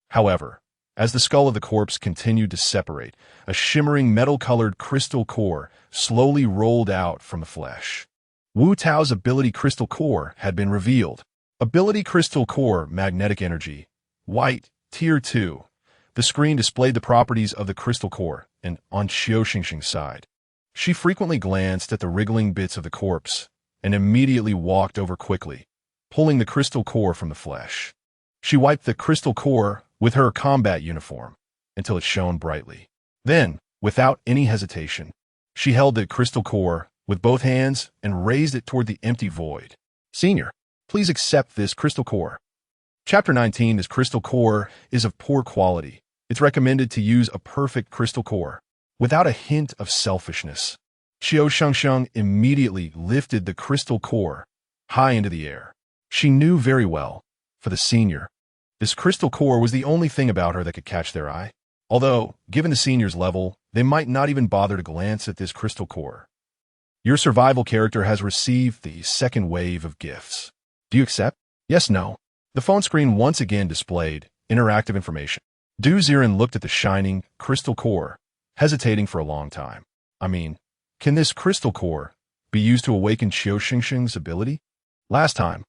However, as the skull of the corpse continued to separate, a shimmering metal-colored crystal core slowly rolled out from the flesh. Wu Tao's ability crystal core had been revealed. Ability crystal core magnetic energy. White, tier 2. The screen displayed the properties of the crystal core, and on Qiu Shengsheng's side, she frequently glanced at the wriggling bits of the corpse and immediately walked over quickly, pulling the crystal core from the flesh. She wiped the crystal core with her combat uniform until it shone brightly. Then, without any hesitation, she held the crystal core with both hands and raised it toward the empty void. Senior, please accept this crystal core. Chapter 19. This crystal core is of poor quality. It's recommended to use a perfect crystal core, without a hint of selfishness. Qiu Shengsheng immediately lifted the crystal core high into the air. She knew very well, for the senior, this crystal core was the only thing about her that could catch their eye. Although, given the senior's level, they might not even bother to glance at this crystal core. Your survival character has received the second wave of gifts. Do you accept? Yes, no. The phone screen once again displayed interactive information. Ziren looked at the shining crystal core, hesitating for a long time. Can this crystal core be used to awaken Qiu Shengsheng's ability? Last time,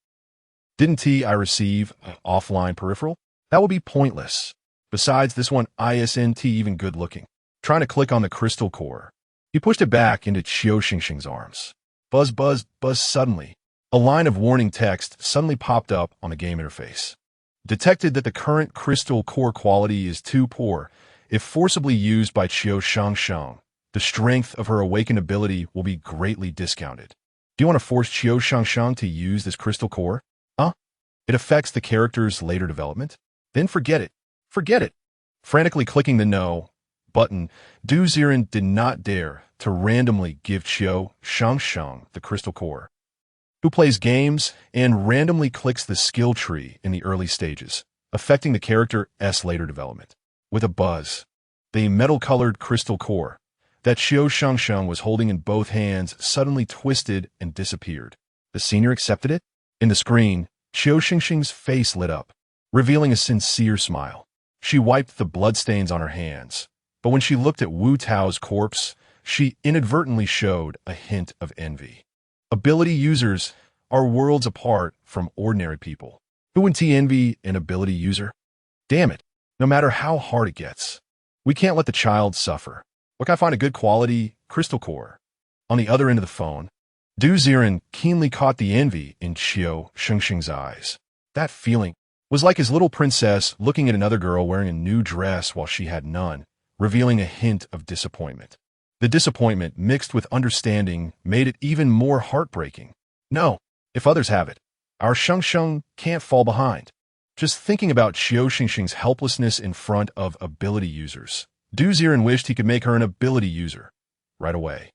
didn't I receive an offline peripheral? That would be pointless. Besides, this one isn't even good looking. Trying to click on the crystal core, he pushed it back into Qiu Shengsheng's arms. Buzz. Suddenly, a line of warning text suddenly popped up on the game interface. Detected that the current crystal core quality is too poor. If forcibly used by Qiu Shengsheng, the strength of her awakened ability will be greatly discounted. Do you want to force Qiu Shengsheng to use this crystal core? It affects the character's later development? Then forget it. Frantically clicking the no button, Ziren did not dare to randomly give Qiu Shengsheng the crystal core, who plays games and randomly clicks the skill tree in the early stages, affecting the character's later development. With a buzz, the metal-colored crystal core that Qiu Shengsheng was holding in both hands suddenly twisted and disappeared. The senior accepted it? In the screen, Qiu Shengsheng's face lit up, revealing a sincere smile. She wiped the bloodstains on her hands, but when she looked at Wu Tao's corpse, she inadvertently showed a hint of envy. Ability users are worlds apart from ordinary people. Who wouldn't envy an ability user? Damn it, no matter how hard it gets, we can't let the child suffer. Where can I find a good quality crystal core? On the other end of the phone, Ziren keenly caught the envy in Qiu Shengsheng's eyes. That feeling was like his little princess looking at another girl wearing a new dress while she had none, revealing a hint of disappointment. The disappointment, mixed with understanding, made it even more heartbreaking. No, if others have it, our Shengsheng can't fall behind. Just thinking about Qiu Shengsheng's helplessness in front of ability users, Ziren wished he could make her an ability user right away.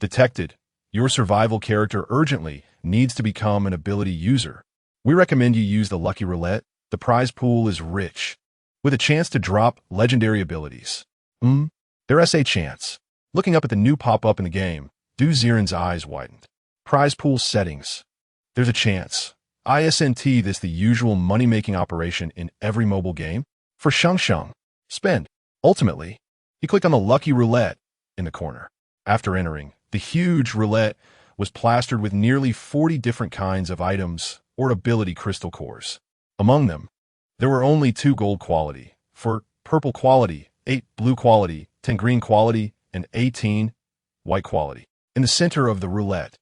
Detected, your survival character urgently needs to become an ability user. We recommend you use the Lucky Roulette. The prize pool is rich, with a chance to drop legendary abilities. There's a chance. Looking up at the new pop-up in the game, Ziren's eyes widened. Prize pool settings. There's a chance. Isn't this the usual money-making operation in every mobile game? For Shengsheng, spend. Ultimately, he clicked on the Lucky Roulette in the corner. After entering, the huge roulette was plastered with nearly 40 different kinds of items or ability crystal cores. Among them, there were only 2 gold quality, 4 purple quality, 8 blue quality, 10 green quality, and 18 white quality. In the center of the roulette,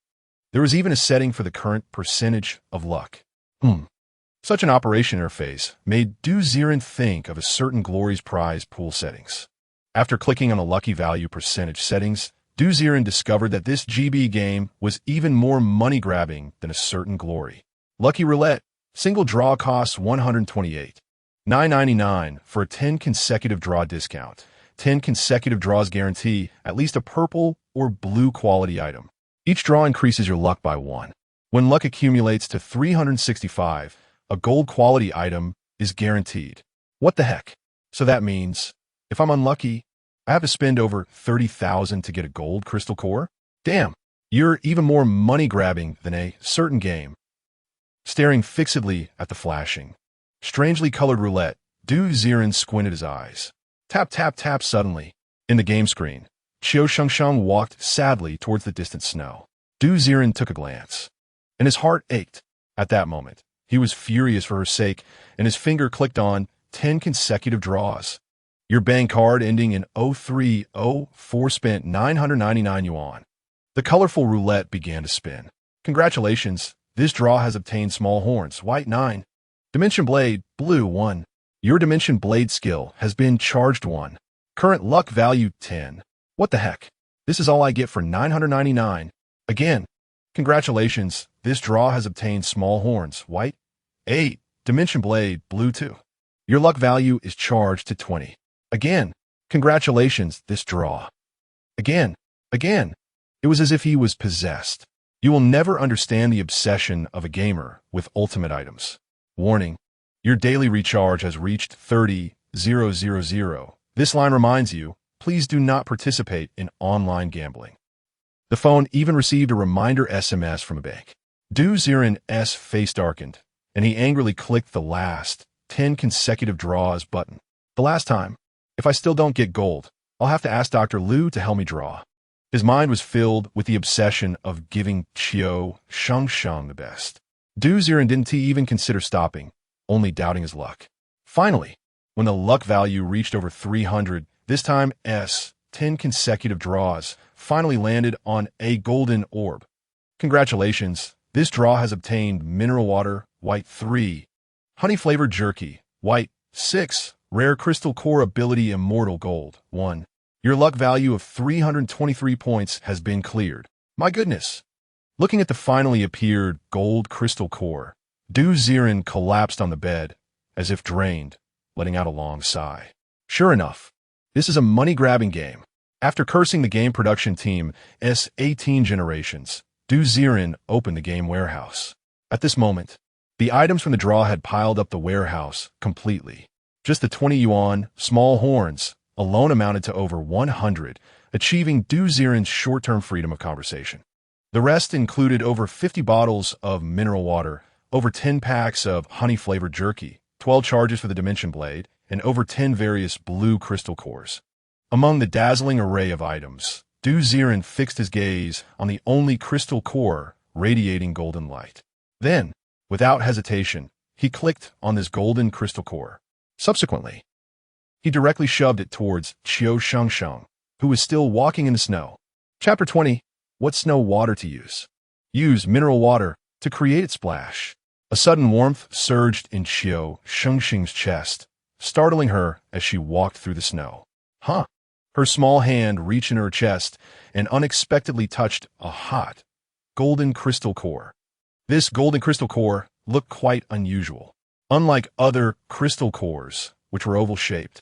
there was even a setting for the current percentage of luck. Such an operation interface made Ziren think of a certain Glory's prize pool settings. After clicking on the lucky value percentage settings, Ziren discovered that this GB game was even more money-grabbing than a certain Glory. Lucky Roulette, single draw costs $128.999 for a 10 consecutive draw discount. 10 consecutive draws guarantee at least a purple or blue quality item. Each draw increases your luck by 1. When luck accumulates to 365, a gold quality item is guaranteed. What the heck? So that means, if I'm unlucky, I have to spend over 30,000 to get a gold crystal core? Damn, you're even more money-grabbing than a certain game. Staring fixedly at the flashing, strangely colored roulette, Ziren squinted his eyes. Tap, tap, tap. Suddenly, in the game screen, Qiu Shengsheng walked sadly towards the distant snow. Ziren took a glance, and his heart ached. At that moment, he was furious for her sake, and his finger clicked on 10 consecutive draws. Your bank card ending in 0304 spent 999 yuan. The colorful roulette began to spin. Congratulations, this draw has obtained small horns, white 9. Dimension blade, blue 1. Your dimension blade skill has been charged 1. Current luck value 10. What the heck? This is all I get for 999. Again, congratulations, this draw has obtained small horns, white 8. Dimension blade, blue 2. Your luck value is charged to 20. Again, congratulations, this draw. Again. It was as if he was possessed. You will never understand the obsession of a gamer with ultimate items. Warning, your daily recharge has reached 30,000. This line reminds you, please do not participate in online gambling. The phone even received a reminder SMS from a bank. Ziren's face darkened, and he angrily clicked the last 10 consecutive draws button. The last time. If I still don't get gold, I'll have to ask Dr. Liu to help me draw. His mind was filled with the obsession of giving Qiu Shengsheng the best. Ziren didn't even consider stopping, only doubting his luck. Finally, when the luck value reached over 300, this time 10 consecutive draws finally landed on a golden orb. Congratulations, this draw has obtained mineral water, white 3. Honey-flavored jerky, white 6. Rare crystal core ability immortal gold, 1. Your luck value of 323 points has been cleared. My goodness! Looking at the finally appeared gold crystal core, Ziren collapsed on the bed, as if drained, letting out a long sigh. Sure enough, this is a money-grabbing game. After cursing the game production team S18 generations, Ziren opened the game warehouse. At this moment, the items from the draw had piled up the warehouse completely. Just the 20 yuan small horns alone amounted to over 100, achieving Ziren's short-term freedom of conversation. The rest included over 50 bottles of mineral water, over 10 packs of honey-flavored jerky, 12 charges for the Dimension Blade, and over 10 various blue crystal cores. Among the dazzling array of items, Ziren fixed his gaze on the only crystal core radiating golden light. Then, without hesitation, he clicked on this golden crystal core. Subsequently, he directly shoved it towards Qiu Shengsheng, who was still walking in the snow. Chapter 20. What snow water to use? Use mineral water to create its splash. A sudden warmth surged in Qiu Shengsheng's chest, startling her as she walked through the snow. Huh? Her small hand reached into her chest and unexpectedly touched a hot, golden crystal core. This golden crystal core looked quite unusual. Unlike other crystal cores, which were oval-shaped,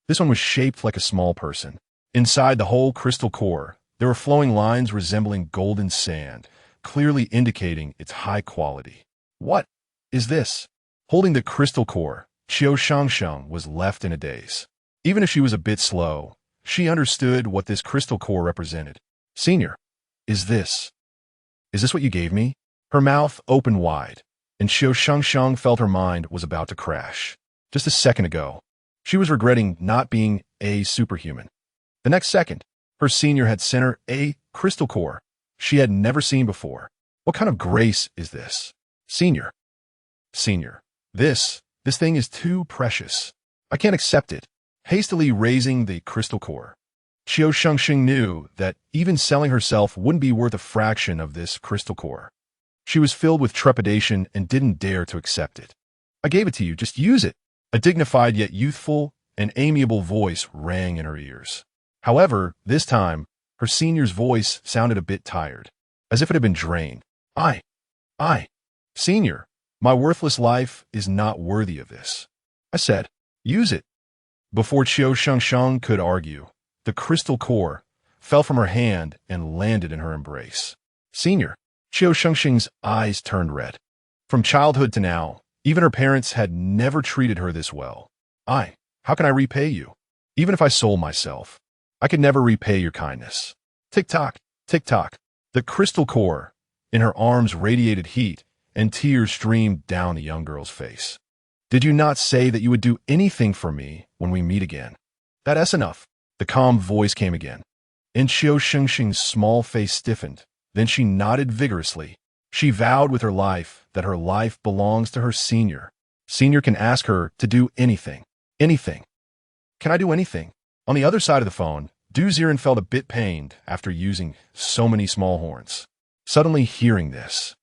this one was shaped like a small person. Inside the whole crystal core, there were flowing lines resembling golden sand, clearly indicating its high quality. What is this? Holding the crystal core, Qiu Shengsheng was left in a daze. Even if she was a bit slow, she understood what this crystal core represented. Senior, is this what you gave me? Her mouth opened wide, and Qiu Shengsheng felt her mind was about to crash. Just a second ago, she was regretting not being a superhuman. The next second, her senior had sent her a crystal core she had never seen before. What kind of grace is this? Senior, this thing is too precious. I can't accept it. Hastily raising the crystal core, Qiu Shengsheng knew that even selling herself wouldn't be worth a fraction of this crystal core. She was filled with trepidation and didn't dare to accept it. I gave it to you, just use it. A dignified yet youthful and amiable voice rang in her ears. However, this time, her senior's voice sounded a bit tired, as if it had been drained. Senior, my worthless life is not worthy of this. I said, use it. Before Qiu Shengsheng could argue, the crystal core fell from her hand and landed in her embrace. Senior, Qiu Shengsheng's eyes turned red. From childhood to now, even her parents had never treated her this well. How can I repay you? Even if I sold myself, I could never repay your kindness. Tick-tock, tick-tock. The crystal core in her arms radiated heat, and tears streamed down the young girl's face. Did you not say that you would do anything for me when we meet again? That's enough. The calm voice came again. And Qiu Shengsheng's small face stiffened. Then she nodded vigorously. She vowed with her life that her life belongs to her senior. Senior can ask her to do anything. Anything. Can I do anything? On the other side of the phone, Ziren felt a bit pained after using so many small horns. Suddenly hearing this,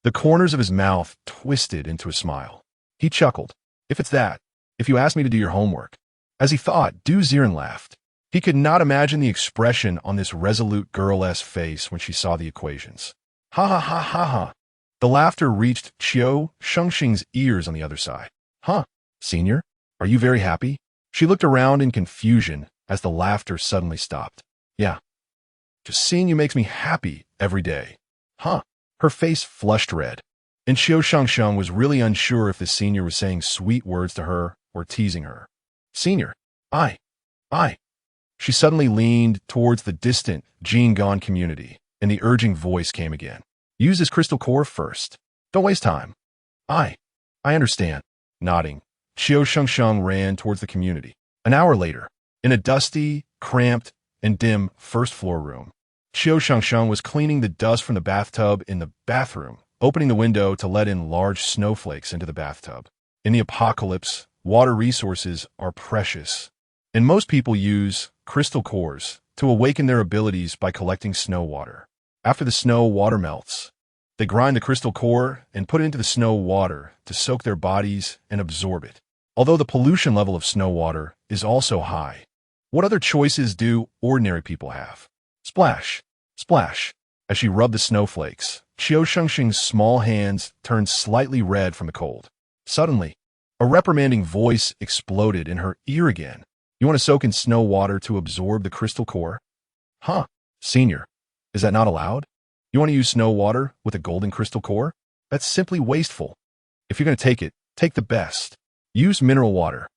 the corners of his mouth twisted into a smile. He chuckled. If you asked me to do your homework. As he thought, Ziren laughed. He could not imagine the expression on this resolute girl's face when she saw the equations. Ha ha ha ha ha. The laughter reached Qiu Shengsheng's ears on the other side. Huh, senior? Are you very happy? She looked around in confusion as the laughter suddenly stopped. Yeah. Just seeing you makes me happy every day. Huh. Her face flushed red. And Qiu Shengsheng was really unsure if the senior was saying sweet words to her or teasing her. Senior, I. She suddenly leaned towards the distant Jingan community, and the urging voice came again. Use this crystal core first. Don't waste time. I understand. Nodding, Qiu Shengsheng ran towards the community. An hour later, in a dusty, cramped, and dim first-floor room, Qiu Shengsheng was cleaning the dust from the bathtub in the bathroom, opening the window to let in large snowflakes into the bathtub. In the apocalypse, water resources are precious, and most people use crystal cores to awaken their abilities by collecting snow water. After the snow water melts, they grind the crystal core and put it into the snow water to soak their bodies and absorb it. Although the pollution level of snow water is also high, what other choices do ordinary people have? Splash, splash. As she rubbed the snowflakes, Qiu Shengsheng's small hands turned slightly red from the cold. Suddenly, a reprimanding voice exploded in her ear again. You want to soak in snow water to absorb the crystal core? Huh, senior, is that not allowed? You want to use snow water with a golden crystal core? That's simply wasteful. If you're going to take it, take the best. Use mineral water.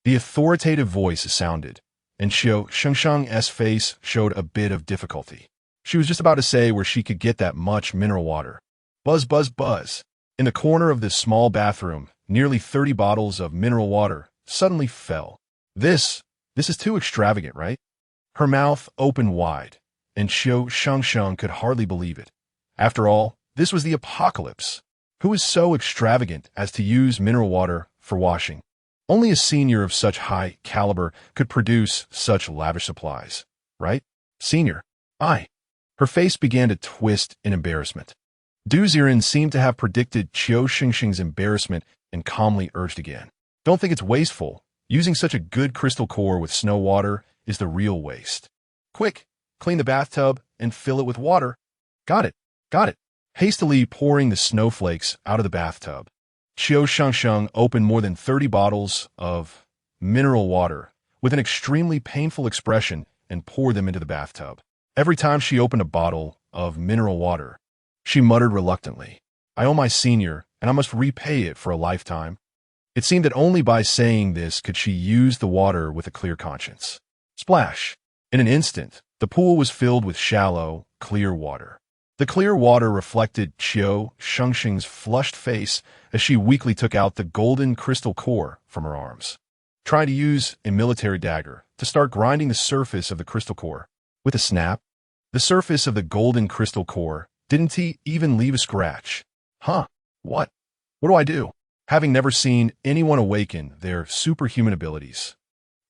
The authoritative voice sounded, and Qiu Shengsheng's face showed a bit of difficulty. She was just about to say where she could get that much mineral water. Buzz, buzz, buzz. In the corner of this small bathroom, nearly 30 bottles of mineral water suddenly fell. This is too extravagant, right? Her mouth opened wide, and Qiu Shengsheng could hardly believe it. After all, this was the apocalypse. Who is so extravagant as to use mineral water for washing? Only a senior of such high caliber could produce such lavish supplies, right? Senior, I. Her face began to twist in embarrassment. Ziren seemed to have predicted Qiu Shengsheng's embarrassment and calmly urged again. Don't think it's wasteful. Using such a good crystal core with snow water is the real waste. Quick, clean the bathtub and fill it with water. Got it, got it. Hastily pouring the snowflakes out of the bathtub, Qiu Shengsheng opened more than 30 bottles of mineral water with an extremely painful expression and poured them into the bathtub. Every time she opened a bottle of mineral water, she muttered reluctantly, I owe my senior, and I must repay it for a lifetime. It seemed that only by saying this could she use the water with a clear conscience. Splash! In an instant, the pool was filled with shallow, clear water. The clear water reflected Qiu Shengsheng's flushed face as she weakly took out the golden crystal core from her arms. Trying to use a military dagger to start grinding the surface of the crystal core. With a snap, the surface of the golden crystal core didn't even leave a scratch. Huh, what? What do I do? Having never seen anyone awaken their superhuman abilities,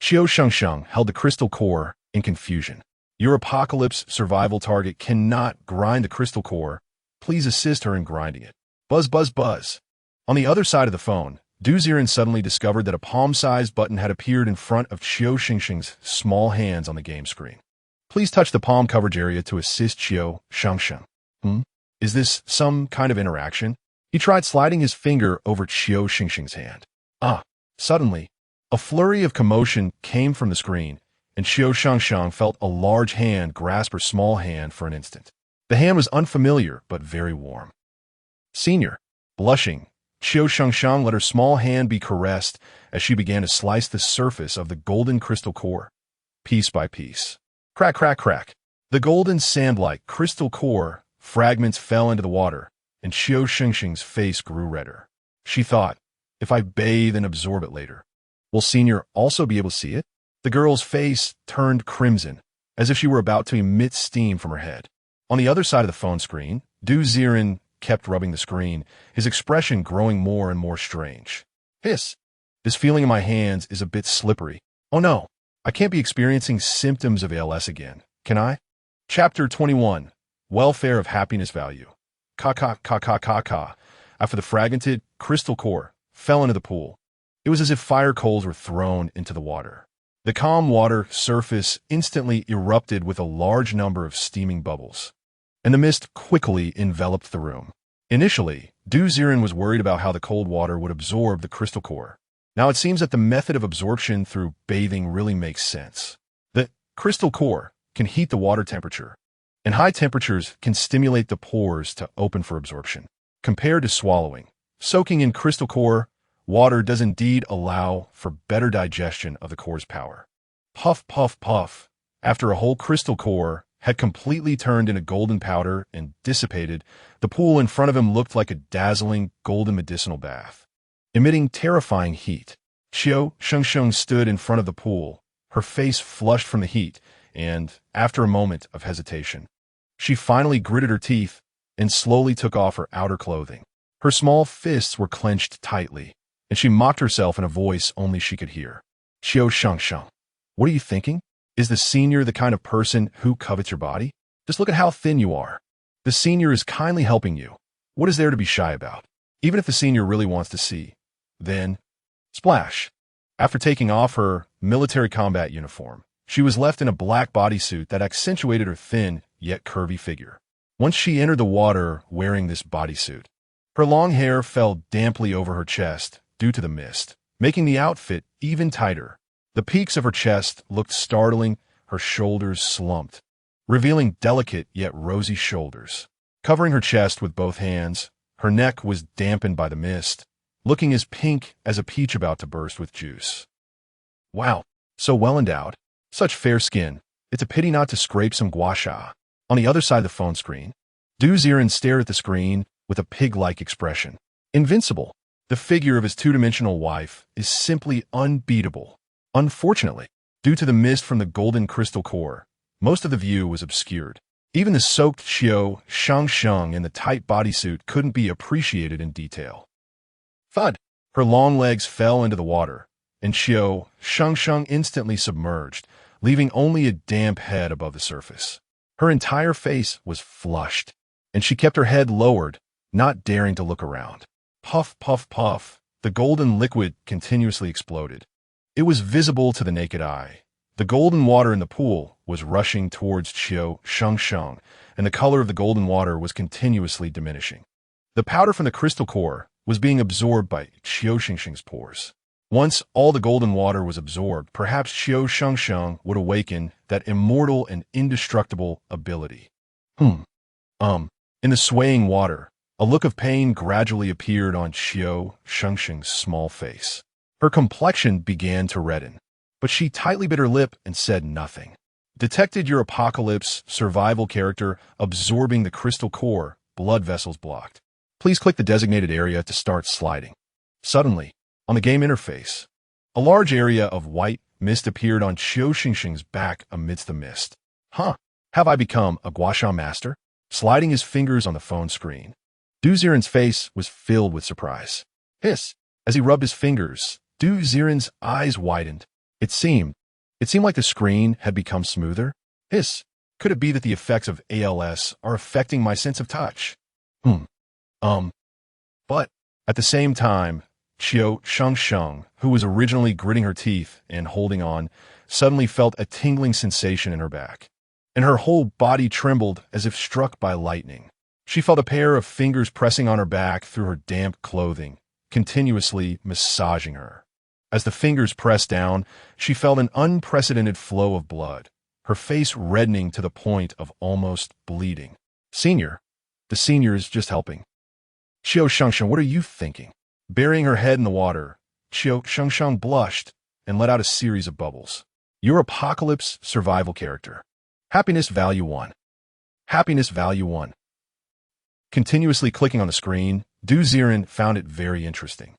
Qiu Shengsheng held the crystal core in confusion. Your apocalypse survival target cannot grind the crystal core. Please assist her in grinding it. Buzz, buzz, buzz. On the other side of the phone, Ziren suddenly discovered that a palm-sized button had appeared in front of Qiu Shengsheng's small hands on the game screen. Please touch the palm coverage area to assist Qiu Shengsheng. Is this some kind of interaction? He tried sliding his finger over Qiu Shengsheng's hand. Suddenly, a flurry of commotion came from the screen, and Qiu Shengsheng felt a large hand grasp her small hand for an instant. The hand was unfamiliar, but very warm. Senior, blushing, Qiu Shengsheng let her small hand be caressed as she began to slice the surface of the golden crystal core, piece by piece. Crack, crack, crack. The golden sand-like crystal core fragments fell into the water, and Qiu Shengsheng's face grew redder. She thought, if I bathe and absorb it later, will Senior also be able to see it? The girl's face turned crimson, as if she were about to emit steam from her head. On the other side of the phone screen, Ziren kept rubbing the screen, his expression growing more and more strange. Hiss! This feeling in my hands is a bit slippery. Oh no, I can't be experiencing symptoms of ALS again, can I? Chapter 21. Welfare of Happiness Value. Ka. After the fragmented crystal core fell into the pool, it was as if fire coals were thrown into the water. The calm water surface instantly erupted with a large number of steaming bubbles, and the mist quickly enveloped the room. Initially, Ziren was worried about how the cold water would absorb the crystal core. Now it seems that the method of absorption through bathing really makes sense. The crystal core can heat the water temperature, and high temperatures can stimulate the pores to open for absorption. Compared to swallowing, soaking in crystal core water does indeed allow for better digestion of the core's power. Puff, puff, puff. After a whole crystal core had completely turned into golden powder and dissipated, the pool in front of him looked like a dazzling golden medicinal bath, emitting terrifying heat. Qiu Shengsheng stood in front of the pool, her face flushed from the heat, and, after a moment of hesitation, she finally gritted her teeth and slowly took off her outer clothing. Her small fists were clenched tightly, and she mocked herself in a voice only she could hear. Qiu Shengsheng, what are you thinking? Is the senior the kind of person who covets your body? Just look at how thin you are. The senior is kindly helping you. What is there to be shy about? Even if the senior really wants to see, then, splash. After taking off her military combat uniform, she was left in a black bodysuit that accentuated her thin yet curvy figure. Once she entered the water wearing this bodysuit, her long hair fell damply over her chest due to the mist, making the outfit even tighter. The peaks of her chest looked startling, her shoulders slumped, revealing delicate yet rosy shoulders. Covering her chest with both hands, her neck was dampened by the mist, looking as pink as a peach about to burst with juice. Wow, so well endowed. Such fair skin. It's a pity not to scrape some gua sha. On the other side of the phone screen, Ziren stared at the screen with a pig-like expression. Invincible. The figure of his two-dimensional wife is simply unbeatable. Unfortunately, due to the mist from the golden crystal core, most of the view was obscured. Even the soaked Qiu Shengsheng in the tight bodysuit couldn't be appreciated in detail. Thud! Her long legs fell into the water, and Qiu Shengsheng instantly submerged, leaving only a damp head above the surface. Her entire face was flushed, and she kept her head lowered, not daring to look around. Puff, puff, puff. The golden liquid continuously exploded. It was visible to the naked eye. The golden water in the pool was rushing towards Qiu Shengsheng, and the color of the golden water was continuously diminishing. The powder from the crystal core was being absorbed by Qiu Shengsheng's pores. Once all the golden water was absorbed, perhaps Qiu Shengsheng would awaken that immortal and indestructible ability. In the swaying water, a look of pain gradually appeared on Qiu Shengsheng's small face. Her complexion began to redden, but she tightly bit her lip and said nothing. Detected your apocalypse survival character absorbing the crystal core, blood vessels blocked. Please click the designated area to start sliding. Suddenly, on the game interface, a large area of white mist appeared on Qiu Shengsheng's back amidst the mist. Have I become a gua sha master? Sliding his fingers on the phone screen, Ziren's face was filled with surprise. Hiss! As he rubbed his fingers, Ziren's eyes widened. It seemed like the screen had become smoother. Hiss! Could it be that the effects of ALS are affecting my sense of touch? But at the same time, Qiu Shengsheng, who was originally gritting her teeth and holding on, suddenly felt a tingling sensation in her back, and her whole body trembled as if struck by lightning. She felt a pair of fingers pressing on her back through her damp clothing, continuously massaging her. As the fingers pressed down, she felt an unprecedented flow of blood, her face reddening to the point of almost bleeding. Senior, the senior is just helping. Qiu Shengsheng, what are you thinking? Burying her head in the water, Qiu Shengsheng blushed and let out a series of bubbles. Your apocalypse survival character. Happiness value 1. Happiness value 1. Continuously clicking on the screen, Ziren found it very interesting.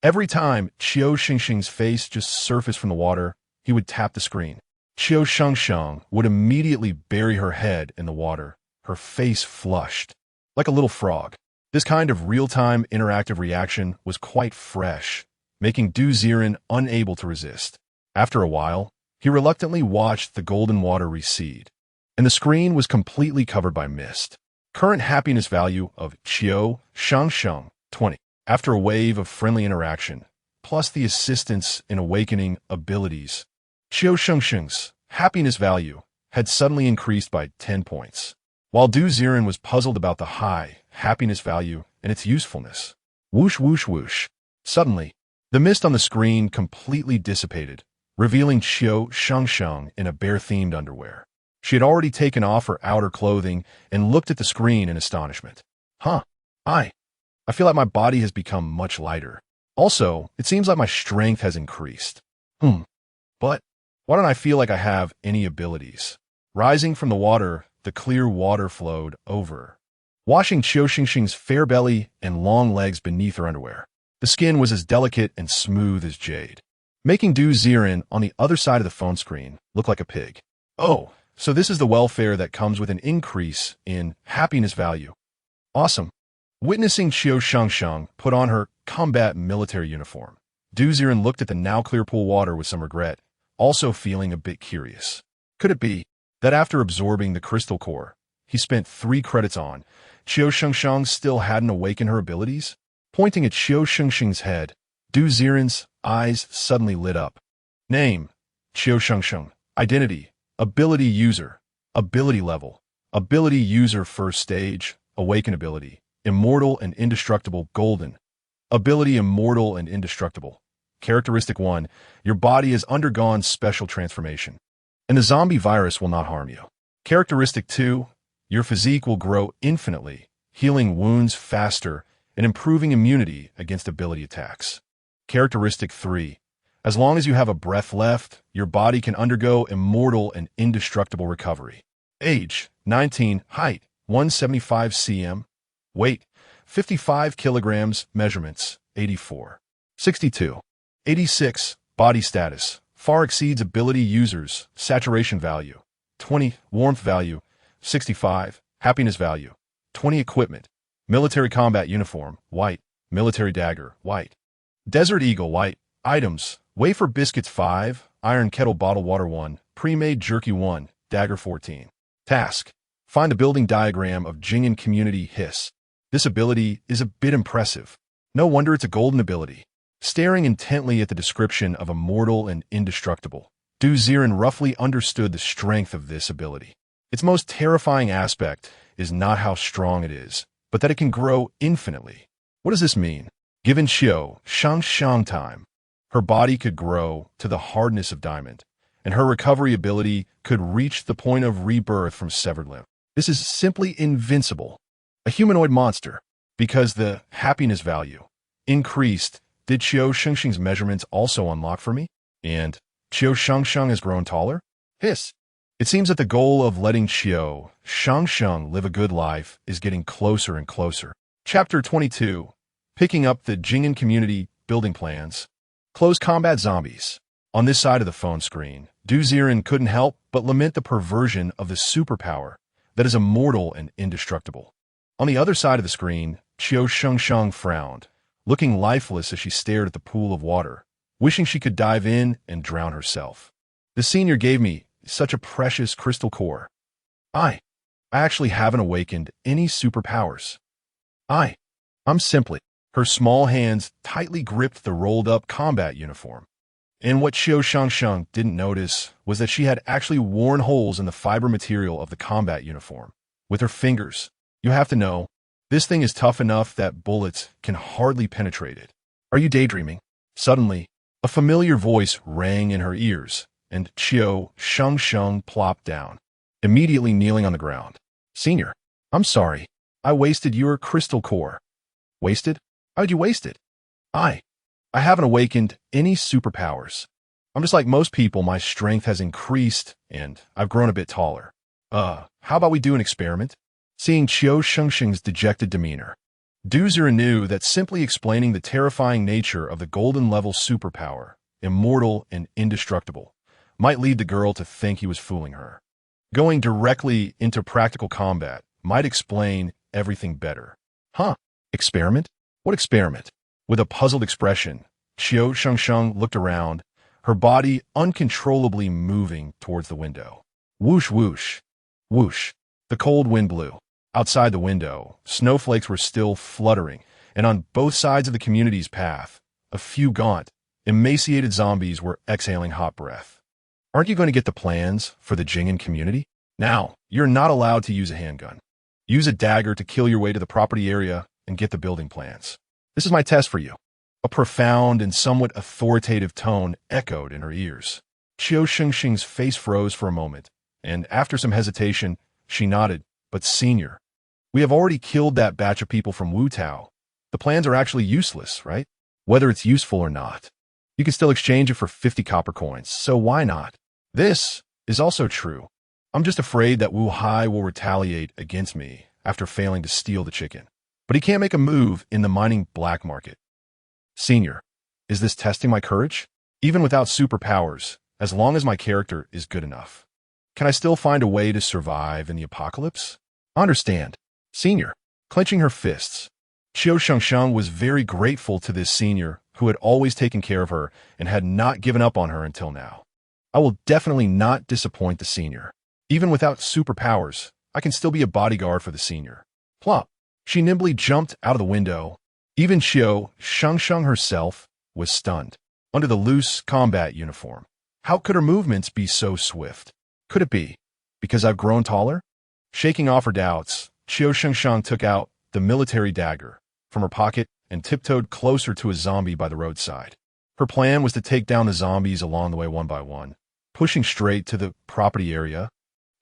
Every time Qiu Shengsheng's face just surfaced from the water, he would tap the screen. Qiu Shengsheng would immediately bury her head in the water, her face flushed, like a little frog. This kind of real-time interactive reaction was quite fresh, making Ziren unable to resist. After a while, he reluctantly watched the golden water recede, and the screen was completely covered by mist. Current happiness value of Qiu Shengsheng, 20. After a wave of friendly interaction, plus the assistance in awakening abilities, Qiu Shengsheng's happiness value had suddenly increased by 10 points. While Ziren was puzzled about the high happiness value and its usefulness. Whoosh, whoosh, whoosh. Suddenly, the mist on the screen completely dissipated, revealing Qiu Shengsheng in a bear-themed underwear. She had already taken off her outer clothing and looked at the screen in astonishment. I feel like my body has become much lighter. Also, it seems like my strength has increased. But why don't I feel like I have any abilities? Rising from the water, the clear water flowed over, washing Qiu Shengsheng's fair belly and long legs beneath her underwear. The skin was as delicate and smooth as jade, making Ziren on the other side of the phone screen look like a pig. Oh, so this is the welfare that comes with an increase in happiness value. Awesome. Witnessing Qiu Shengsheng put on her combat military uniform, Ziren looked at the now clear pool water with some regret, also feeling a bit curious. Could it be that after absorbing the crystal core he spent 3 credits on, Qiu Shengsheng still hadn't awakened her abilities? Pointing at Qiu Shengsheng's head, Ziren's eyes suddenly lit up. Name: Qiu Shengsheng. Identity: ability user. Ability level: ability user first stage. Awaken ability: immortal and indestructible golden. Ability immortal and indestructible. Characteristic 1. Your body has undergone special transformation, and the zombie virus will not harm you. Characteristic 2. Your physique will grow infinitely, healing wounds faster and improving immunity against ability attacks. Characteristic 3. As long as you have a breath left, your body can undergo immortal and indestructible recovery. Age, 19. Height, 175 cm. Weight, 55 kilograms. Measurements, 84. 62. 86. Body status, far exceeds ability users. Saturation value, 20. Warmth value, 65. Happiness value, 20. Equipment, military combat uniform, white. Military dagger, white. Desert Eagle, white. Items, wafer biscuits 5, iron kettle bottle water 1, pre-made jerky 1, dagger 14. Task, find a building diagram of Jingen community hiss. This ability is a bit impressive. No wonder it's a golden ability. Staring intently at the description of immortal and indestructible, Ziren roughly understood the strength of this ability. Its most terrifying aspect is not how strong it is, but that it can grow infinitely. What does this mean? Given Qiu Shengsheng time, her body could grow to the hardness of diamond, and her recovery ability could reach the point of rebirth from severed limb. This is simply invincible. A humanoid monster, because the happiness value increased. Did Qiu Shengsheng's measurements also unlock for me? And Qiu Shengsheng has grown taller? Hiss. It seems that the goal of letting Qiu Shengsheng live a good life is getting closer and closer. Chapter 22. Picking up the Jingen community building plans. Close combat zombies. On this side of the phone screen, Ziren couldn't help but lament the perversion of the superpower that is immortal and indestructible. On the other side of the screen, Qiu Shengsheng frowned, looking lifeless as she stared at the pool of water, wishing she could dive in and drown herself. The senior gave me such a precious crystal core. I actually haven't awakened any superpowers. I'm simply... Her small hands tightly gripped the rolled-up combat uniform. And what Qiu Shengsheng didn't notice was that she had actually worn holes in the fiber material of the combat uniform. With her fingers, you have to know, this thing is tough enough that bullets can hardly penetrate it. Are you daydreaming? Suddenly, a familiar voice rang in her ears, and Qiu Shengsheng plopped down, immediately kneeling on the ground. Senior, I'm sorry. I wasted your crystal core. Wasted? How'd you waste it? I haven't awakened any superpowers. I'm just like most people, my strength has increased, and I've grown a bit taller. How about we do an experiment? Seeing Qiu Shengsheng's dejected demeanor, Ziren knew that simply explaining the terrifying nature of the golden-level superpower, immortal and indestructible, might lead the girl to think he was fooling her. Going directly into practical combat might explain everything better. Huh? Experiment? What experiment? With a puzzled expression, Qiu Shengsheng looked around, her body uncontrollably moving towards the window. Whoosh, whoosh, whoosh. The cold wind blew. Outside the window, snowflakes were still fluttering, and on both sides of the community's path, a few gaunt, emaciated zombies were exhaling hot breath. Aren't you going to get the plans for the Jingen community? Now, you're not allowed to use a handgun. Use a dagger to kill your way to the property area and get the building plans. This is my test for you. A profound and somewhat authoritative tone echoed in her ears. Qiu Shengsheng's face froze for a moment, and after some hesitation, she nodded. But senior, we have already killed that batch of people from Wu Tao. The plans are actually useless, right? Whether it's useful or not. You can still exchange it for 50 copper coins, so why not? This is also true. I'm just afraid that Wu Hai will retaliate against me after failing to steal the chicken. But he can't make a move in the mining black market. Senior, is this testing my courage? Even without superpowers, as long as my character is good enough, can I still find a way to survive in the apocalypse? Understand. Senior, clenching her fists, Qiu Shengsheng was very grateful to this senior who had always taken care of her and had not given up on her until now. I will definitely not disappoint the senior. Even without superpowers, I can still be a bodyguard for the senior. Plop. She nimbly jumped out of the window. Even Qiu Shengsheng herself was stunned. Under the loose combat uniform, how could her movements be so swift? Could it be because I've grown taller? Shaking off her doubts, Qiu Shengsheng took out the military dagger from her pocket and tiptoed closer to a zombie by the roadside. Her plan was to take down the zombies along the way one by one, pushing straight to the property area.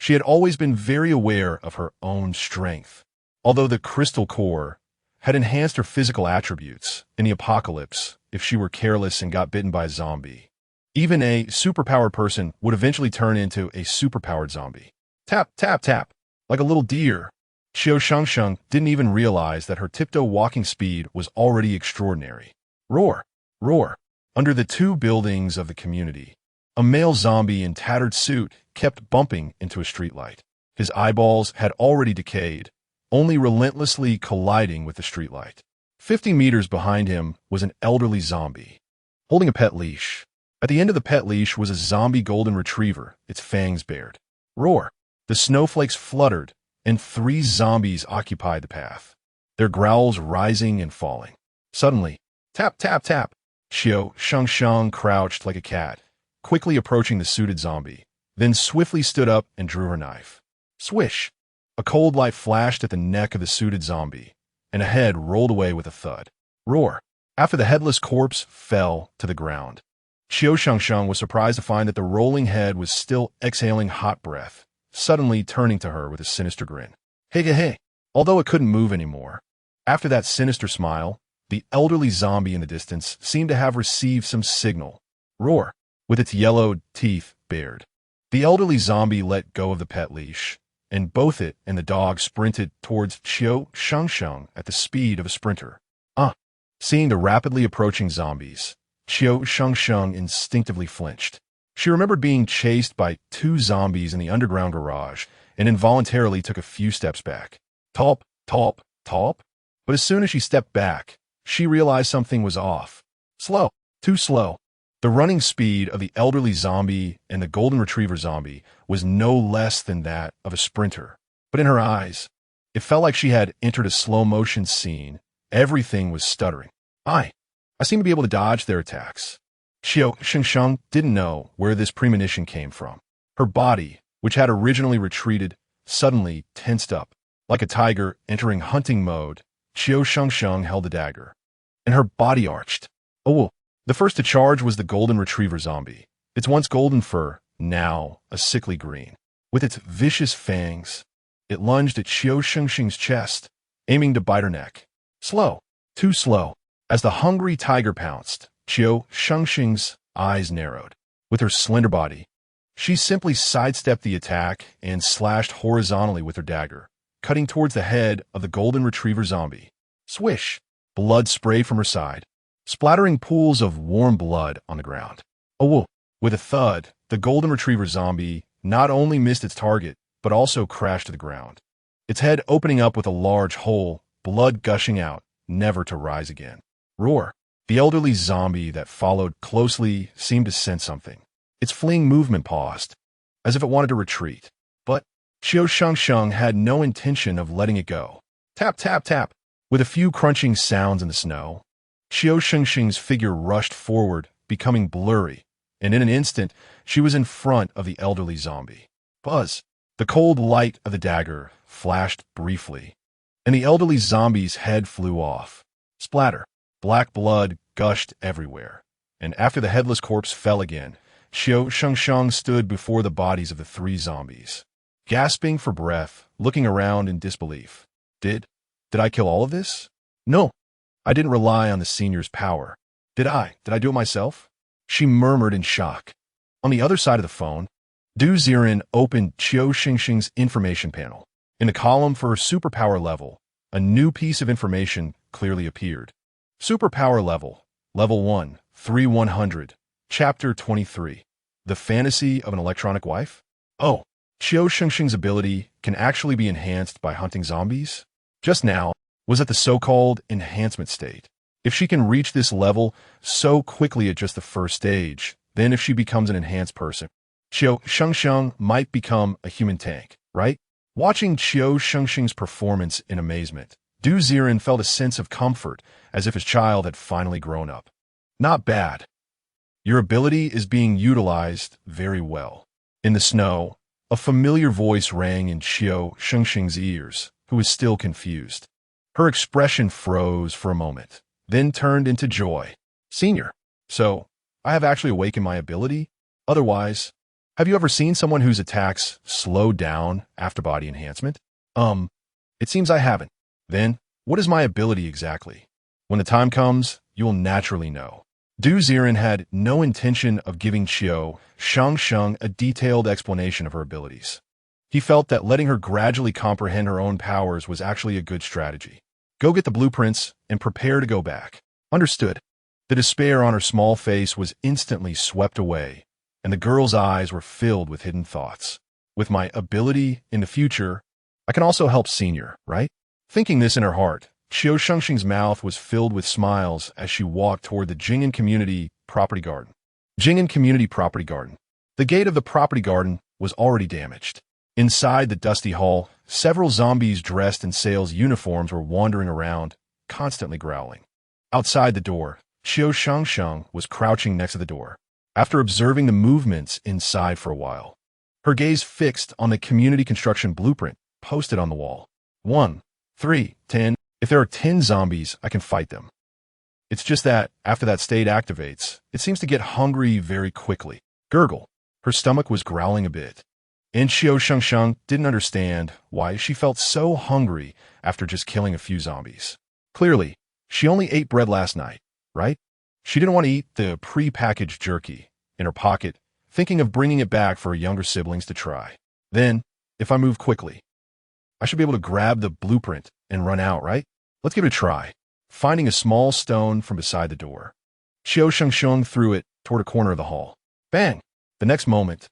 She had always been very aware of her own strength, although the crystal core had enhanced her physical attributes in the apocalypse if she were careless and got bitten by a zombie. Even a superpowered person would eventually turn into a superpowered zombie. Tap, tap, tap, like a little deer. Qiu Shengsheng didn't even realize that her tiptoe walking speed was already extraordinary. Roar, roar. Under the two buildings of the community, a male zombie in tattered suit kept bumping into a streetlight. His eyeballs had already decayed, only relentlessly colliding with the streetlight. 50 meters behind him was an elderly zombie, holding a pet leash. At the end of the pet leash was a zombie golden retriever, its fangs bared. Roar! The snowflakes fluttered, and 3 zombies occupied the path, their growls rising and falling. Suddenly, tap, tap, tap, Qiu Shengsheng crouched like a cat, quickly approaching the suited zombie, then swiftly stood up and drew her knife. Swish! A cold light flashed at the neck of the suited zombie, and a head rolled away with a thud. Roar! After the headless corpse fell to the ground, Qiu Shengsheng was surprised to find that the rolling head was still exhaling hot breath, suddenly turning to her with a sinister grin. Hey, hey, hey! Although it couldn't move anymore, after that sinister smile, the elderly zombie in the distance seemed to have received some signal. Roar! With its yellowed teeth bared, the elderly zombie let go of the pet leash, and both it and the dog sprinted towards Qiu Shengsheng at the speed of a sprinter. Seeing the rapidly approaching zombies, Qiu Shengsheng instinctively flinched. She remembered being chased by 2 zombies in the underground garage and involuntarily took a few steps back. Talp, talp, talp. But as soon as she stepped back, she realized something was off. Slow, too slow. The running speed of the elderly zombie and the golden retriever zombie was no less than that of a sprinter. But in her eyes, it felt like she had entered a slow-motion scene. Everything was stuttering. I seem to be able to dodge their attacks. Qiu Shengsheng didn't know where this premonition came from. Her body, which had originally retreated, suddenly tensed up. Like a tiger entering hunting mode, Qiu Shengsheng held the dagger, and her body arched. Oh, the first to charge was the golden retriever zombie. Its once golden fur, now a sickly green. With its vicious fangs, it lunged at Qiu Shengsheng's chest, aiming to bite her neck. Slow, too slow. As the hungry tiger pounced, Qiu Shengsheng's eyes narrowed. With her slender body, she simply sidestepped the attack and slashed horizontally with her dagger, cutting towards the head of the golden retriever zombie. Swish! Blood sprayed from her side, splattering pools of warm blood on the ground. Oh, with a thud, the golden retriever zombie not only missed its target, but also crashed to the ground, its head opening up with a large hole, blood gushing out, never to rise again. Roar! The elderly zombie that followed closely seemed to sense something. Its fleeing movement paused, as if it wanted to retreat. But Qiu Shengsheng had no intention of letting it go. Tap, tap, tap. With a few crunching sounds in the snow, Qiu Shengsheng's figure rushed forward, becoming blurry, and in an instant, she was in front of the elderly zombie. Buzz! The cold light of the dagger flashed briefly, and the elderly zombie's head flew off. Splatter! Black blood gushed everywhere, and after the headless corpse fell again, Qiu Shengsheng stood before the bodies of the 3 zombies, gasping for breath, looking around in disbelief. Did I kill all of this? No, I didn't rely on the senior's power. Did I do it myself? She murmured in shock. On the other side of the phone, Ziren opened Qiu Shengsheng's information panel. In the column for her superpower level, a new piece of information clearly appeared. Superpower level, level 1, 3100, chapter 23. The fantasy of an electronic wife? Oh, Qiu Shengsheng's ability can actually be enhanced by hunting zombies? Just now was at the so-called enhancement state. If she can reach this level so quickly at just the first stage, then if she becomes an enhanced person, Qiu Shengsheng might become a human tank, right? Watching Qiu Shengsheng's performance in amazement, Ziren felt a sense of comfort as if his child had finally grown up. Not bad. Your ability is being utilized very well. In the snow, a familiar voice rang in Qiu Shengsheng's ears, who was still confused. Her expression froze for a moment, then turned into joy. Senior, So, I have actually awakened my ability? Otherwise, have you ever seen someone whose attacks slow down after body enhancement? It seems I haven't. Then, what is my ability exactly? When the time comes, you will naturally know. Ziren had no intention of giving Qiu Shengsheng a detailed explanation of her abilities. He felt that letting her gradually comprehend her own powers was actually a good strategy. Go get the blueprints and prepare to go back. Understood. The despair on her small face was instantly swept away, and the girl's eyes were filled with hidden thoughts. With my ability in the future, I can also help Senior, right? Thinking this in her heart, Qiu Shengsheng's mouth was filled with smiles as she walked toward the Jing'an Community Property Garden. Jing'an Community Property Garden. The gate of the property garden was already damaged. Inside the dusty hall, several zombies dressed in sales uniforms were wandering around, constantly growling. Outside the door, Qiu Shengsheng was crouching next to the door. After observing the movements inside for a while, her gaze fixed on the community construction blueprint posted on the wall. 1, 3, 10. If there are 10 zombies, I can fight them. It's just that, after that state activates, it seems to get hungry very quickly. Gurgle. Her stomach was growling a bit. And Qiu Shengsheng didn't understand why she felt so hungry after just killing a few zombies. Clearly, she only ate bread last night, right? She didn't want to eat the pre-packaged jerky in her pocket, thinking of bringing it back for her younger siblings to try. Then, if I move quickly, I should be able to grab the blueprint and run out, right? Let's give it a try. Finding a small stone from beside the door, Qiu Shengsheng threw it toward a corner of the hall. Bang! The next moment,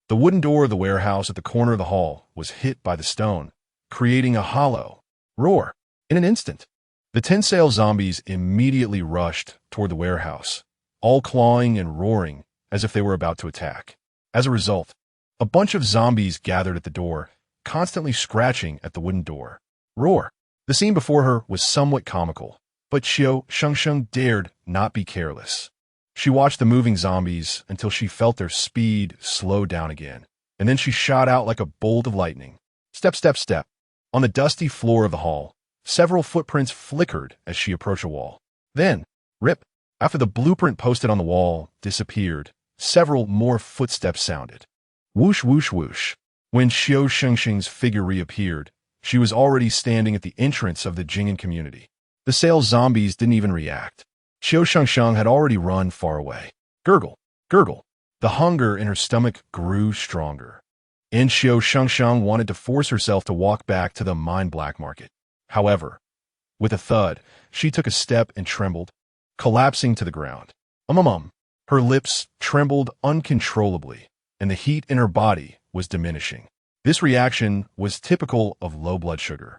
the wooden door of the warehouse at the corner of the hall was hit by the stone, creating a hollow roar. In an instant, the 10 sale zombies immediately rushed toward the warehouse, all clawing and roaring as if they were about to attack. As a result, a bunch of zombies gathered at the door, constantly scratching at the wooden door. Roar! The scene before her was somewhat comical, but Qiu Shengsheng dared not be careless. She watched the moving zombies until she felt their speed slow down again, and then she shot out like a bolt of lightning. Step, step, step. On the dusty floor of the hall, several footprints flickered as she approached a wall. Then, rip, after the blueprint posted on the wall disappeared, several more footsteps sounded. Whoosh, whoosh, whoosh. When Qiu Shengsheng's figure reappeared, she was already standing at the entrance of the Jing'an community. The sales zombies didn't even react. Qiu Shengsheng had already run far away. Gurgle, gurgle. The hunger in her stomach grew stronger. And Qiu Shengsheng wanted to force herself to walk back to the mine black market. However, with a thud, she took a step and trembled, collapsing to the ground. Her lips trembled uncontrollably, and the heat in her body was diminishing. This reaction was typical of low blood sugar.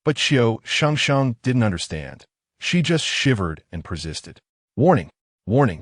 But Qiu Shengsheng didn't understand. She just shivered and persisted. Warning, warning.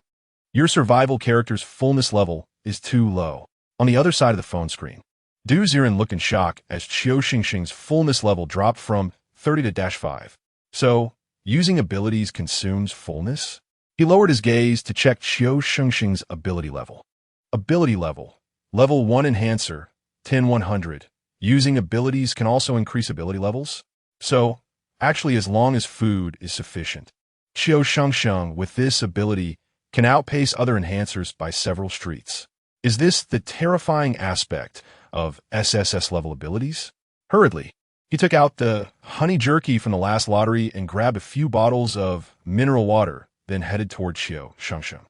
Your survival character's fullness level is too low. On the other side of the phone screen, Ziren looked in shock as Qiu Shengsheng's fullness level dropped from 30 to -5. So, using abilities consumes fullness? He lowered his gaze to check Qiu Shengsheng's ability level. Ability level. Level 1 Enhancer, 10-100. Using abilities can also increase ability levels? So, actually, as long as food is sufficient, Qiu Shengsheng with this ability can outpace other enhancers by several streets. Is this the terrifying aspect of SSS level abilities? Hurriedly, he took out the honey jerky from the last lottery and grabbed a few bottles of mineral water, then headed toward Qiu Shengsheng.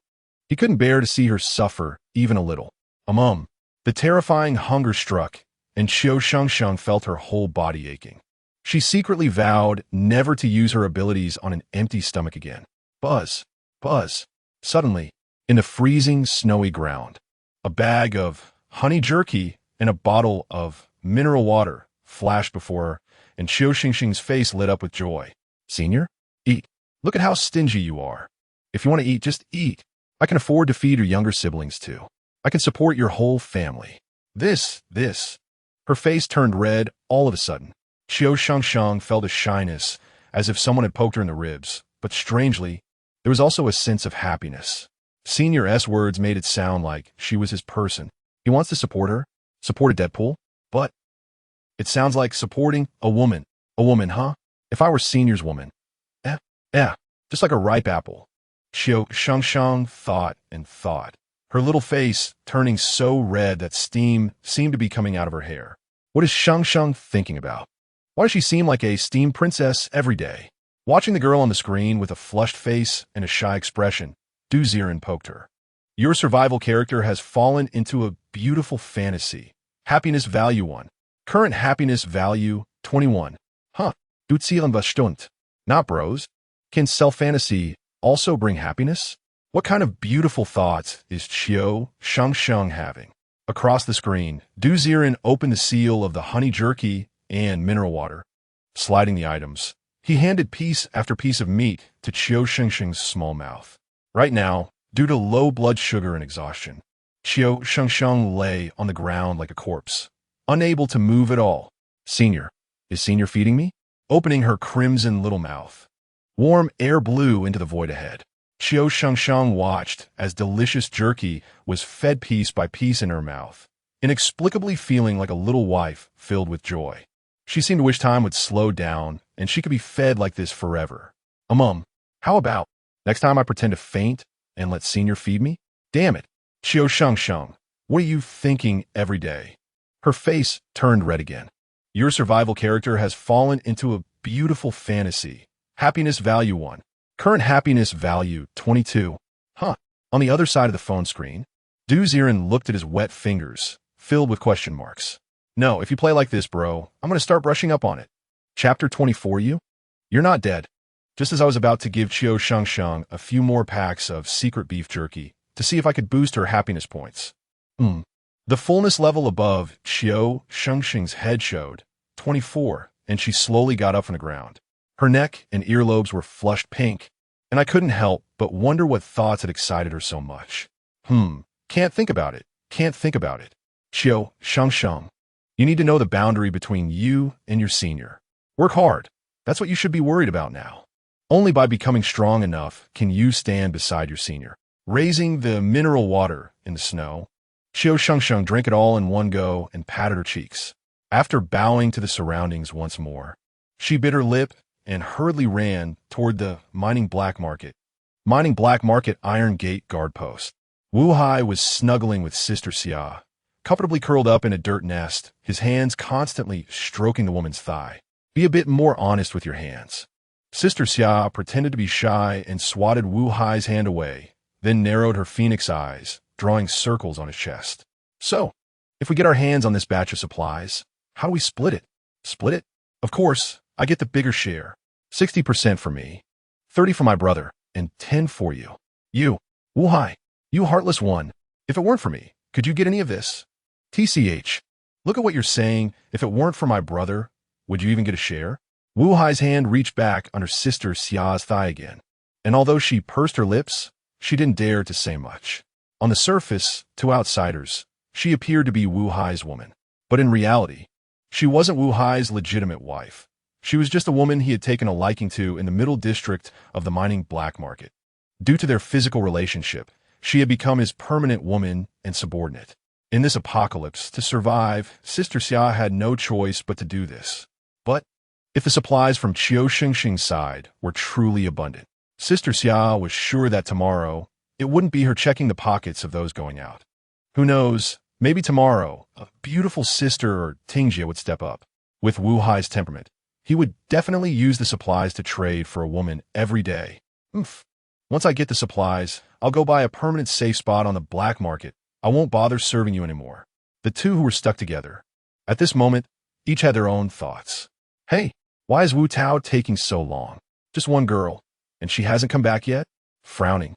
He couldn't bear to see her suffer even a little. The terrifying hunger struck, and Qiu Shengsheng felt her whole body aching. She secretly vowed never to use her abilities on an empty stomach again. Buzz, buzz. Suddenly, in the freezing, snowy ground, a bag of honey jerky and a bottle of mineral water flashed before her, and Qiu Shengsheng's face lit up with joy. Senior, eat. Look at how stingy you are. If you want to eat, just eat. I can afford to feed your younger siblings too. I can support your whole family. This. Her face turned red all of a sudden. Qiu Shengsheng felt a shyness, as if someone had poked her in the ribs, but strangely, there was also a sense of happiness. Senior S words made it sound like she was his person. He wants to support her, support a Deadpool, but it sounds like supporting a woman. A woman, huh? If I were Senior's woman. Just like a ripe apple. Qiu Shengsheng thought and thought, her little face turning so red that steam seemed to be coming out of her hair. What is Shengsheng thinking about? Why does she seem like a steam princess every day? Watching the girl on the screen with a flushed face and a shy expression, Ziren poked her. Your survival character has fallen into a beautiful fantasy. Happiness value 1. Current happiness value 21. Huh. Du Ziren was stimmt. Not bros. Can self-fantasy also bring happiness? What kind of beautiful thoughts is Qiu Shengsheng having? Across the screen, Ziren opened the seal of the honey jerky and mineral water. Sliding the items, he handed piece after piece of meat to Qiu Shengsheng's small mouth. Right now, due to low blood sugar and exhaustion, Qiu Shengsheng lay on the ground like a corpse, unable to move at all. Senior, is Senior feeding me? Opening her crimson little mouth. Warm air blew into the void ahead. Qiu Shengsheng watched as delicious jerky was fed piece by piece in her mouth, inexplicably feeling like a little wife filled with joy. She seemed to wish time would slow down and she could be fed like this forever. How about next time I pretend to faint and let Senior feed me? Damn it, Qiu Shengsheng, what are you thinking every day? Her face turned red again. Your survival character has fallen into a beautiful fantasy. Happiness value 1. Current happiness value 22. Huh. On the other side of the phone screen, Ziren looked at his wet fingers, filled with question marks. No, if you play like this, bro, I'm going to start brushing up on it. Chapter 24 You're not dead. Just as I was about to give Qiu Shengsheng a few more packs of secret beef jerky to see if I could boost her happiness points. The fullness level above Qiu Shengsheng's head showed 24, and she slowly got up from the ground. Her neck and earlobes were flushed pink, and I couldn't help but wonder what thoughts had excited her so much. Can't think about it. Qiu Shengsheng, you need to know the boundary between you and your senior. Work hard. That's what you should be worried about now. Only by becoming strong enough can you stand beside your senior. Raising the mineral water in the snow, Qiu Shengsheng drank it all in one go and patted her cheeks. After bowing to the surroundings once more, she bit her lip and hurriedly ran toward the mining black market Iron Gate guard post. Wu Hai was snuggling with Sister Xia, comfortably curled up in a dirt nest, his hands constantly stroking the woman's thigh. Be a bit more honest with your hands. Sister Xia pretended to be shy and swatted Wu Hai's hand away, then narrowed her phoenix eyes, drawing circles on his chest. So, if we get our hands on this batch of supplies, how do we split it? Split it? Of course, I get the bigger share. 60% for me, 30 for my brother, and 10 for you. You, Wu Hai, you heartless one. If it weren't for me, could you get any of this? TCH, look at what you're saying. If it weren't for my brother, would you even get a share? Wu Hai's hand reached back under Sister Xia's thigh again, and although she pursed her lips, she didn't dare to say much. On the surface, to outsiders, she appeared to be Wu Hai's woman. But in reality, she wasn't Wu Hai's legitimate wife. She was just a woman he had taken a liking to in the middle district of the mining black market. Due to their physical relationship, she had become his permanent woman and subordinate. In this apocalypse, to survive, Sister Xia had no choice but to do this. But if the supplies from Qiu Shengsheng's side were truly abundant, Sister Xia was sure that tomorrow, it wouldn't be her checking the pockets of those going out. Who knows, maybe tomorrow, a beautiful sister or Tingjie would step up. With Wu Hai's temperament, he would definitely use the supplies to trade for a woman every day. Once I get the supplies, I'll go buy a permanent safe spot on the black market. I won't bother serving you anymore. The two who were stuck together. At this moment, each had their own thoughts. Hey, why is Wu Tao taking so long? Just one girl, and she hasn't come back yet? Frowning,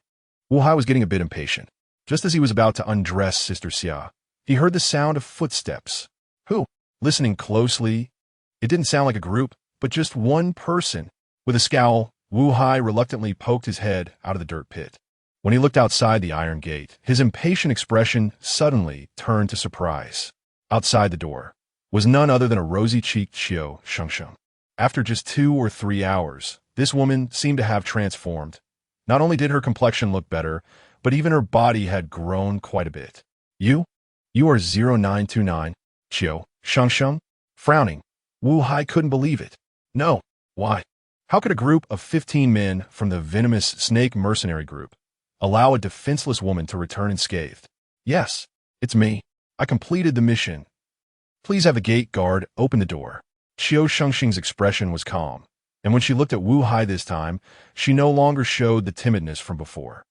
Wu Hai was getting a bit impatient. Just as he was about to undress Sister Xia, he heard the sound of footsteps. Who? Listening closely, it didn't sound like a group, but just one person. With a scowl, Wu Hai reluctantly poked his head out of the dirt pit. When he looked outside the iron gate, his impatient expression suddenly turned to surprise. Outside the door was none other than a rosy-cheeked Qiu Shengsheng. After just 2 or 3 hours, this woman seemed to have transformed. Not only did her complexion look better, but even her body had grown quite a bit. You are 0929, Qiu Shengsheng? Frowning, Wu Hai couldn't believe it. No, why? How could a group of 15 men from the venomous snake mercenary group allow a defenseless woman to return unscathed? Yes, it's me. I completed the mission. Please have the gate guard open the door. Qiu Shengsheng's expression was calm, and when she looked at Wu Hai this time, she no longer showed the timidness from before.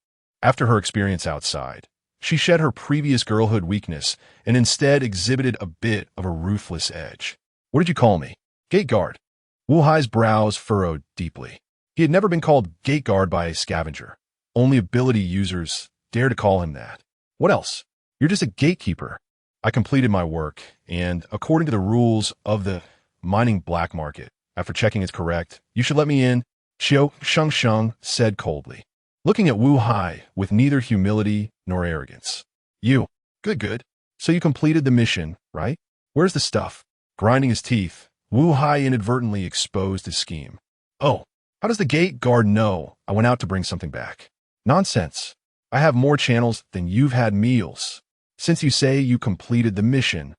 After her experience outside, she shed her previous girlhood weakness and instead exhibited a bit of a ruthless edge. What did you call me? Gate guard. Wu Hai's brows furrowed deeply. He had never been called gate guard by a scavenger. Only ability users dare to call him that. What else? You're just a gatekeeper. I completed my work, and according to the rules of the mining black market, after checking it's correct, you should let me in, Qiu Shengsheng said coldly, looking at Wu Hai with neither humility nor arrogance. You. Good. So you completed the mission, right? Where's the stuff? Grinding his teeth, Wu Hai inadvertently exposed his scheme. Oh, how does the gate guard know I went out to bring something back? Nonsense. I have more channels than you've had meals. Since you say you completed the mission,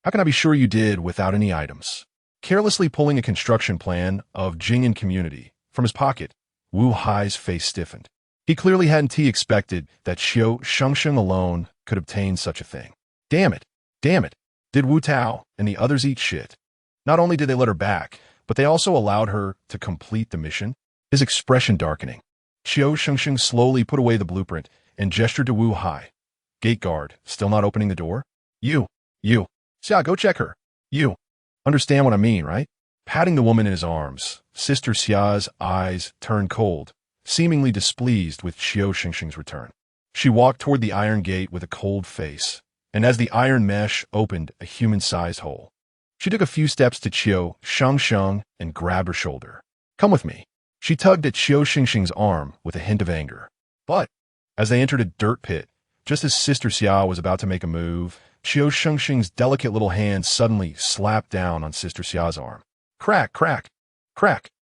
how can I be sure you did without any items? Carelessly pulling a construction plan of Jing'an community from his pocket, Wu Hai's face stiffened. He clearly hadn't expected that Qiu Shengsheng alone could obtain such a thing. Damn it. Did Wu Tao and the others eat shit? Not only did they let her back, but they also allowed her to complete the mission? His expression darkening. Qiu Shengsheng slowly put away the blueprint and gestured to Wu Hai. Gate guard, still not opening the door? You. Xia, go check her. You. Understand what I mean, right? Patting the woman in his arms, Sister Xia's eyes turned cold, seemingly displeased with Qiu Shengsheng's return. She walked toward the iron gate with a cold face, and as the iron mesh opened a human-sized hole, she took a few steps to Qiu Shengsheng and grabbed her shoulder. Come with me. She tugged at Qiu Shengsheng's arm with a hint of anger. But as they entered a dirt pit, just as Sister Xia was about to make a move, Qiu Shengsheng's delicate little hand suddenly slapped down on Sister Xia's arm. Crack.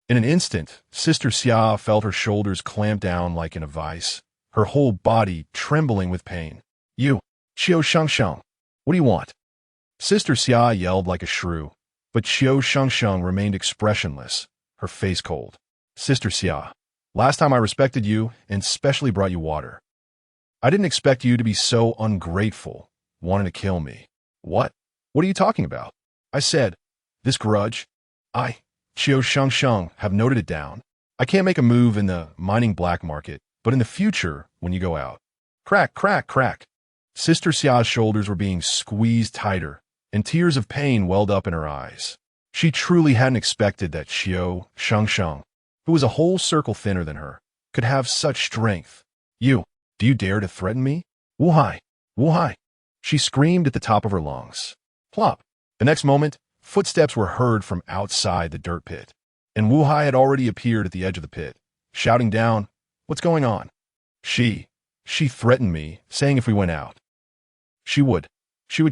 In an instant, Sister Xia felt her shoulders clamp down like in a vice, her whole body trembling with pain. You, Qiu Shengsheng, what do you want? Sister Xia yelled like a shrew, but Qiu Shengsheng remained expressionless, her face cold. Sister Xia, last time I respected you and specially brought you water. I didn't expect you to be so ungrateful, wanting to kill me. What? What are you talking about? I said, this grudge. Qiu Shengsheng, have noted it down. I can't make a move in the mining black market, but in the future, when you go out. Crack. Sister Xia's shoulders were being squeezed tighter, and tears of pain welled up in her eyes. She truly hadn't expected that Qiu Shengsheng, who was a whole circle thinner than her, could have such strength. Do you dare to threaten me? Wu Hai. She screamed at the top of her lungs. Plop. The next moment, footsteps were heard from outside the dirt pit, and Wu Hai had already appeared at the edge of the pit, shouting down, What's going on? She threatened me, saying if we went out, she would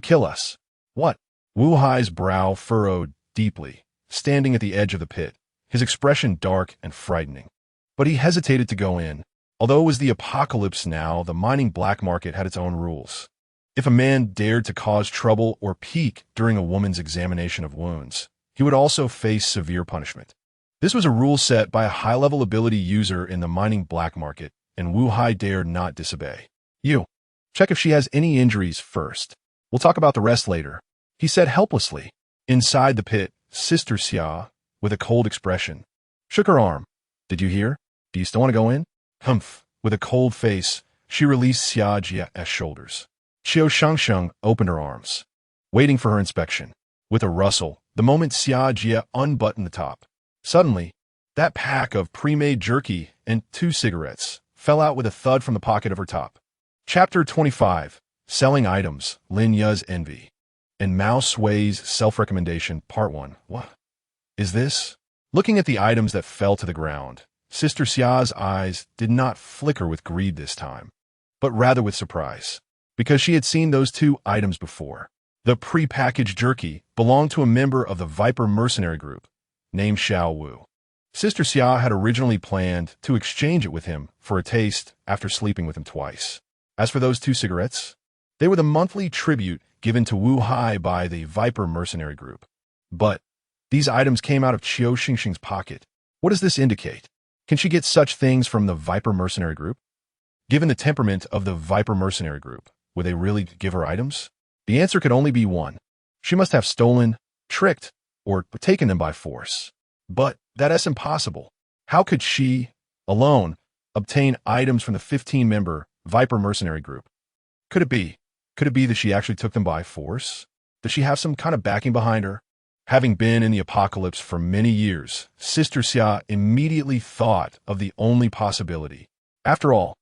kill us. What? Wu Hai's brow furrowed deeply, standing at the edge of the pit, his expression dark and frightening. But he hesitated to go in. Although it was the apocalypse now, the mining black market had its own rules. If a man dared to cause trouble or peek during a woman's examination of wounds, he would also face severe punishment. This was a rule set by a high-level ability user in the mining black market, and Wu Hai dared not disobey. You, check if she has any injuries first. We'll talk about the rest later, he said helplessly. Inside the pit, Sister Xia, with a cold expression, shook her arm. Did you hear? Do you still want to go in? Humph. With a cold face, she released Xia Jia's shoulders. Qiu Shengsheng opened her arms, waiting for her inspection. With a rustle, the moment Xia Jia unbuttoned the top, suddenly, that pack of pre-made jerky and 2 cigarettes fell out with a thud from the pocket of her top. Chapter 25, Selling Items, Lin Ya's Envy, and Mao Sui's Self-Recommendation, Part 1. What is this? Looking at the items that fell to the ground, Sister Xia's eyes did not flicker with greed this time, but rather with surprise, because she had seen those 2 items before. The pre-packaged jerky belonged to a member of the Viper mercenary group, named Xiao Wu. Sister Xia had originally planned to exchange it with him for a taste after sleeping with him twice. As for those 2 cigarettes, they were the monthly tribute given to Wu Hai by the Viper mercenary group. But these items came out of Qiu Shengsheng's pocket, What does this indicate? Can she get such things from the Viper mercenary group? Given the temperament of the Viper mercenary group, would they really give her items? The answer could only be one. She must have stolen, tricked, or taken them by force. But that's impossible. How could she, alone, obtain items from the 15-member Viper mercenary group? Could it be? Could it be that she actually took them by force? Does she have some kind of backing behind her? Having been in the apocalypse for many years, Sister Xia immediately thought of the only possibility. After all,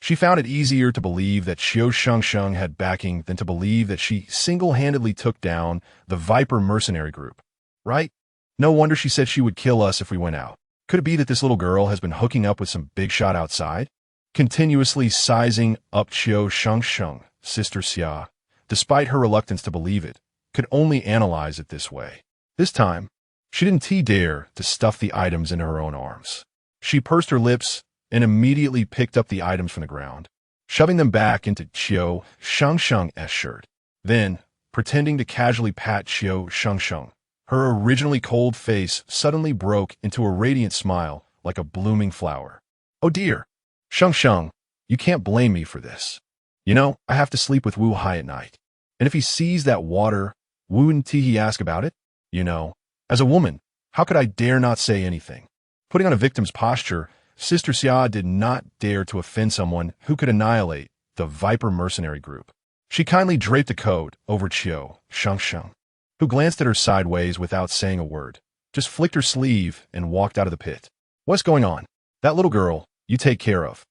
she found it easier to believe that Qiu Shengsheng had backing than to believe that she single-handedly took down the Viper mercenary group. Right? No wonder she said she would kill us if we went out. Could it be that this little girl has been hooking up with some big shot outside? Continuously sizing up Qiu Shengsheng, Sister Xia, despite her reluctance to believe it, could only analyze it this way. This time, she didn't dare to stuff the items into her own arms. She pursed her lips and immediately picked up the items from the ground, shoving them back into Qiu Shengsheng's shirt. Then, pretending to casually pat Qiu Shengsheng, her originally cold face suddenly broke into a radiant smile like a blooming flower. Oh dear, Shengsheng, you can't blame me for this. You know, I have to sleep with Wu Hai at night. And if he sees that water, wouldn't he ask about it? You know, as a woman, how could I dare not say anything? Putting on a victim's posture, Sister Xia did not dare to offend someone who could annihilate the Viper mercenary group. She kindly draped a coat over Qiu Shengsheng, who glanced at her sideways without saying a word, just flicked her sleeve and walked out of the pit. What's going on? That little girl, you take care of.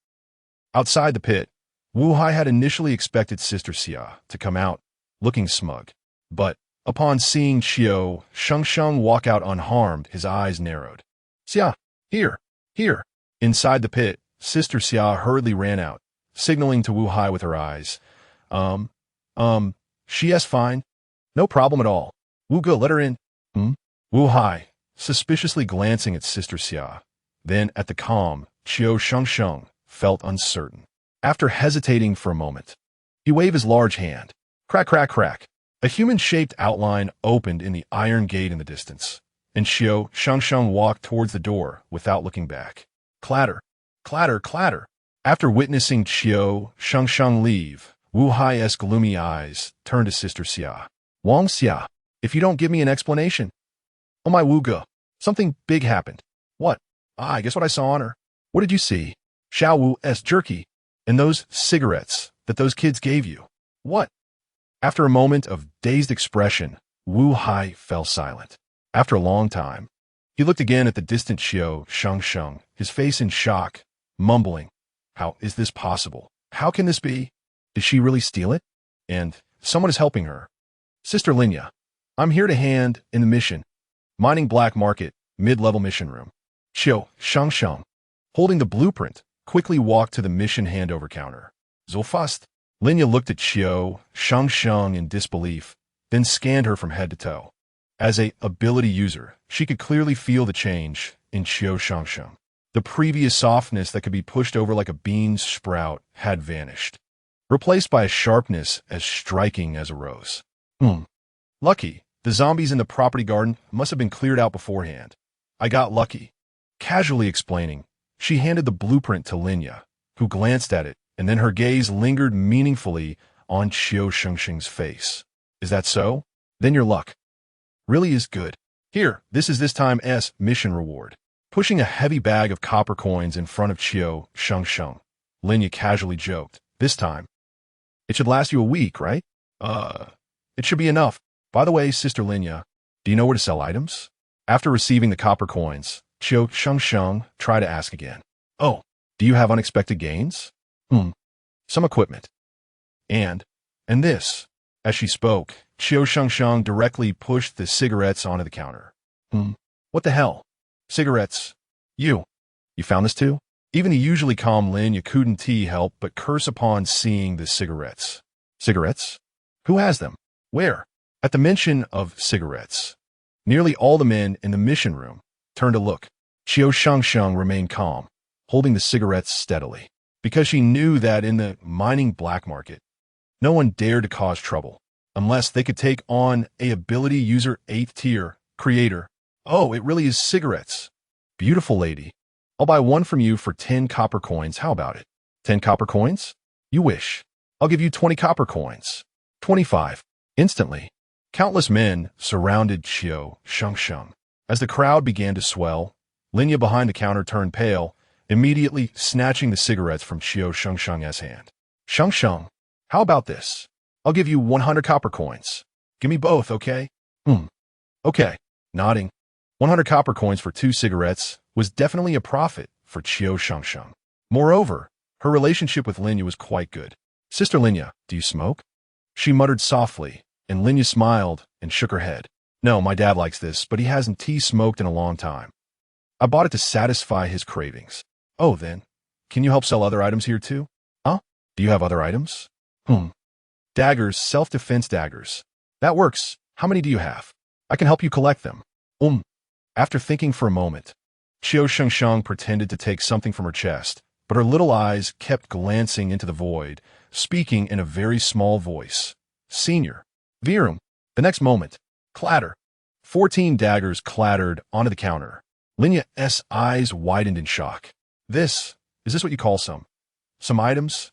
Outside the pit, Wu Hai had initially expected Sister Xia to come out, looking smug. But upon seeing Qiu Shengsheng walk out unharmed, his eyes narrowed. Xia, here. Inside the pit, Sister Xia hurriedly ran out, signaling to Wu Hai with her eyes. She's fine. No problem at all. Wu Ge, let her in. Wu Hai, suspiciously glancing at Sister Xia, then at the calm Qiu Shengsheng, felt uncertain. After hesitating for a moment, he waved his large hand. Crack, crack, crack. A human-shaped outline opened in the iron gate in the distance, and Qiu Shengsheng walked towards the door without looking back. Clatter, clatter, clatter. After witnessing Qiu Shengsheng leave, Wu Hai's gloomy eyes turned to Sister Xia. Wang Xia, if you don't give me an explanation. Oh my Wu Ge, something big happened. What? I guess what I saw on her. What did you see? Xiao Wu's jerky, and those cigarettes that those kids gave you. What? After a moment of dazed expression, Wu Hai fell silent. After a long time, he looked again at the distant Qiu Shengsheng, his face in shock, mumbling, how is this possible? How can this be? Did she really steal it? And someone is helping her. Sister Linya, I'm here to hand in the mission. Mining black market, mid-level mission room. Qiu Shengsheng, holding the blueprint, quickly walked to the mission handover counter. So fast. Linya looked at Qiu Shengsheng in disbelief, then scanned her from head to toe. As a ability user, she could clearly feel the change in Qiu Shengsheng. The previous softness that could be pushed over like a bean sprout had vanished, replaced by a sharpness as striking as a rose. Lucky, the zombies in the property garden must have been cleared out beforehand. I got lucky. Casually explaining, she handed the blueprint to Linya, who glanced at it, and then her gaze lingered meaningfully on Qiu Shengsheng's face. Is that so? Then your luck really is good. Here, this is this time's mission reward. Pushing a heavy bag of copper coins in front of Qiu Shengsheng, Linya casually joked. This time, it should last you a week, right? It should be enough. By the way, Sister Linya, do you know where to sell items? After receiving the copper coins, Qiu Shengsheng tried to ask again. Oh, do you have unexpected gains? Some equipment. And this. As she spoke, Qiu Shengsheng directly pushed the cigarettes onto the counter. What the hell? Cigarettes? You found this too? Even the usually calm Linya couldn't help but curse upon seeing the cigarettes. Cigarettes? Who has them? Where? At the mention of cigarettes, nearly all the men in the mission room turned to look. Qiu Shengsheng remained calm, holding the cigarettes steadily, because she knew that in the mining black market, no one dared to cause trouble, unless they could take on a ability user 8th tier creator. Oh, it really is cigarettes. Beautiful lady. I'll buy one from you for 10 copper coins. How about it? 10 copper coins? You wish. I'll give you 20 copper coins. 25. Instantly, countless men surrounded Qiu Shengsheng. As the crowd began to swell, Linya behind the counter turned pale, immediately snatching the cigarettes from Qiu Shengsheng's hand. Shengsheng, how about this? I'll give you 100 copper coins. Give me both, okay? Okay. Nodding. 100 copper coins for 2 cigarettes was definitely a profit for Qiu Shengsheng. Moreover, her relationship with Linya was quite good. Sister Linya, do you smoke? She muttered softly, and Linya smiled and shook her head. No, my dad likes this, but he hasn't smoked in a long time. I bought it to satisfy his cravings. Oh, then, can you help sell other items here too? Huh? Do you have other items? Daggers, self-defense daggers. That works. How many do you have? I can help you collect them. After thinking for a moment, Qiu Shengsheng pretended to take something from her chest, but her little eyes kept glancing into the void, speaking in a very small voice. Senior. Ziren. The next moment, clatter. 14 daggers clattered onto the counter. Linya's eyes widened in shock. Is this what you call some items?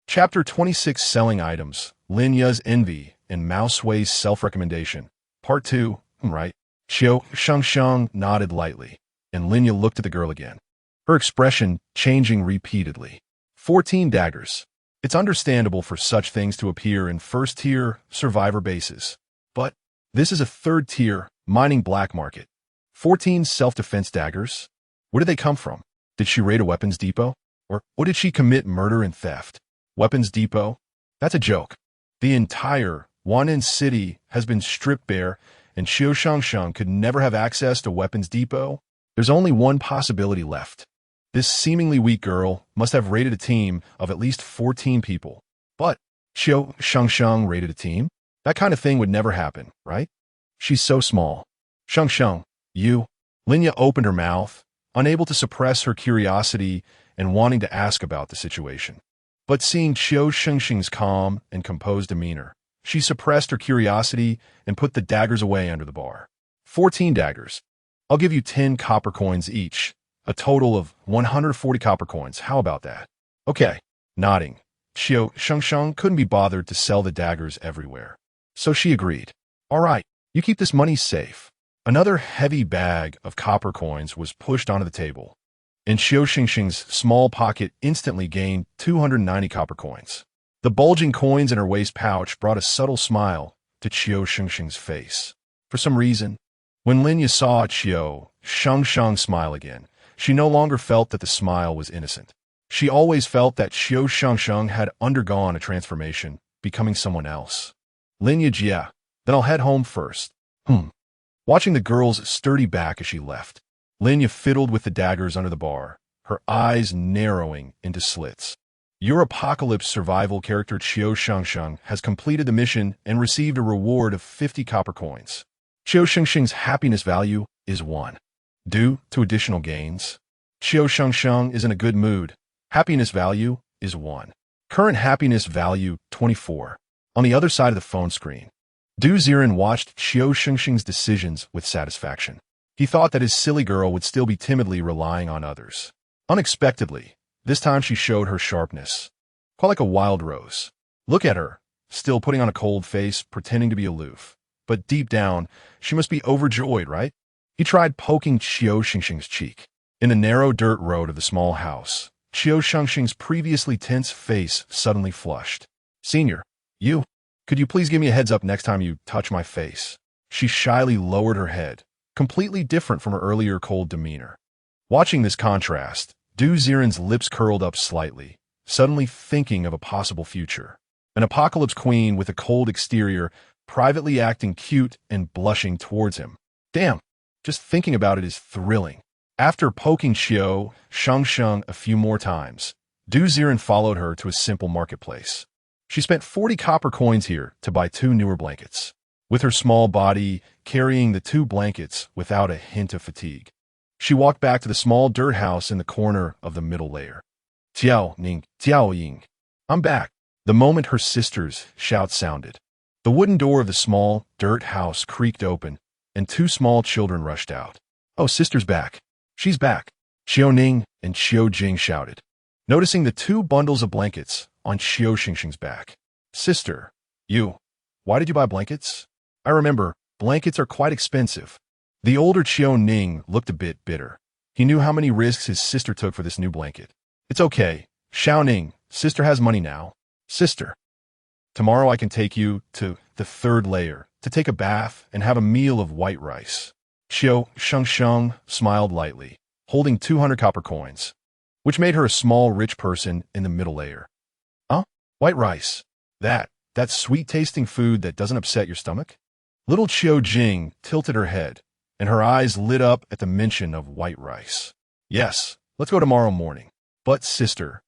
Chapter 26 Selling Items, Linya's Envy and Mao Sui's Self-Recommendation. Part 2, right? Qiu Shengsheng nodded lightly, and Linya looked at the girl again, her expression changing repeatedly. 14 daggers. It's understandable for such things to appear in first-tier survivor bases. But this is a third-tier mining black market. 14 self-defense daggers? Where did they come from? Did she raid a weapons depot? Or did she commit murder and theft? Weapons depot? That's a joke. The entire Wan'an city has been stripped bare, and Qiu Shengsheng could never have access to weapons depot. There's only one possibility left. This seemingly weak girl must have raided a team of at least 14 people. But Qiu Shengsheng raided a team? That kind of thing would never happen, right? She's so small. Shengsheng, you. Linya opened her mouth, unable to suppress her curiosity and wanting to ask about the situation. But seeing Qiu Shengsheng's calm and composed demeanor, she suppressed her curiosity and put the daggers away under the bar. 14 daggers. I'll give you 10 copper coins each, a total of 140 copper coins. How about that? Okay. Nodding, Qiu Shengsheng couldn't be bothered to sell the daggers everywhere. So she agreed. All right, you keep this money safe. Another heavy bag of copper coins was pushed onto the table, and Qiu Shengsheng's small pocket instantly gained 290 copper coins. The bulging coins in her waist pouch brought a subtle smile to Qiu Shengsheng's face. For some reason, when Linya saw Qiu Shengsheng smile again, she no longer felt that the smile was innocent. She always felt that Qiu Shengsheng had undergone a transformation, becoming someone else. Linya Jia, then I'll head home first. Watching the girl's sturdy back as she left, Linya fiddled with the daggers under the bar, her eyes narrowing into slits. Your Apocalypse Survival character Qiu Shengsheng has completed the mission and received a reward of 50 copper coins. Qiu Shengsheng's happiness value is 1. Due to additional gains, Qiu Shengsheng is in a good mood. Happiness value is 1. Current happiness value 24. On the other side of the phone screen, Ziren watched Qiu Shengsheng's decisions with satisfaction. He thought that his silly girl would still be timidly relying on others. Unexpectedly, this time she showed her sharpness, quite like a wild rose. Look at her, still putting on a cold face, pretending to be aloof. But deep down, she must be overjoyed, right? He tried poking Qiu Shengsheng's cheek. In the narrow dirt road of the small house, Qiu Shengsheng's previously tense face suddenly flushed. Senior, could you please give me a heads up next time you touch my face? She shyly lowered her head, completely different from her earlier cold demeanor. Watching this contrast, Ziren's lips curled up slightly, suddenly thinking of a possible future. An apocalypse queen with a cold exterior, privately acting cute and blushing towards him. Damn, just thinking about it is thrilling. After poking Qiu Shengsheng a few more times, Ziren followed her to a simple marketplace. She spent 40 copper coins here to buy 2 newer blankets, with her small body carrying the 2 blankets without a hint of fatigue. She walked back to the small dirt house in the corner of the middle layer. Tiao Ying, I'm back. The moment her sister's shout sounded, the wooden door of the small dirt house creaked open, and 2 small children rushed out. Oh, sister's back. She's back, Qiu Ning and Qiu Jing shouted, noticing the two bundles of blankets on Qiu Shengsheng's back. Sister, why did you buy blankets? I remember, blankets are quite expensive. The older Qiu Ning looked a bit bitter. He knew how many risks his sister took for this new blanket. It's okay, Xiao Ning, sister has money now. Sister, tomorrow I can take you to the third layer to take a bath and have a meal of white rice. Qiu Shengsheng smiled lightly, holding 200 copper coins, which made her a small rich person in the middle layer. White rice. That sweet-tasting food that doesn't upset your stomach? Little Qiu Jing tilted her head, and her eyes lit up at the mention of white rice. Yes, let's go tomorrow morning. But sister,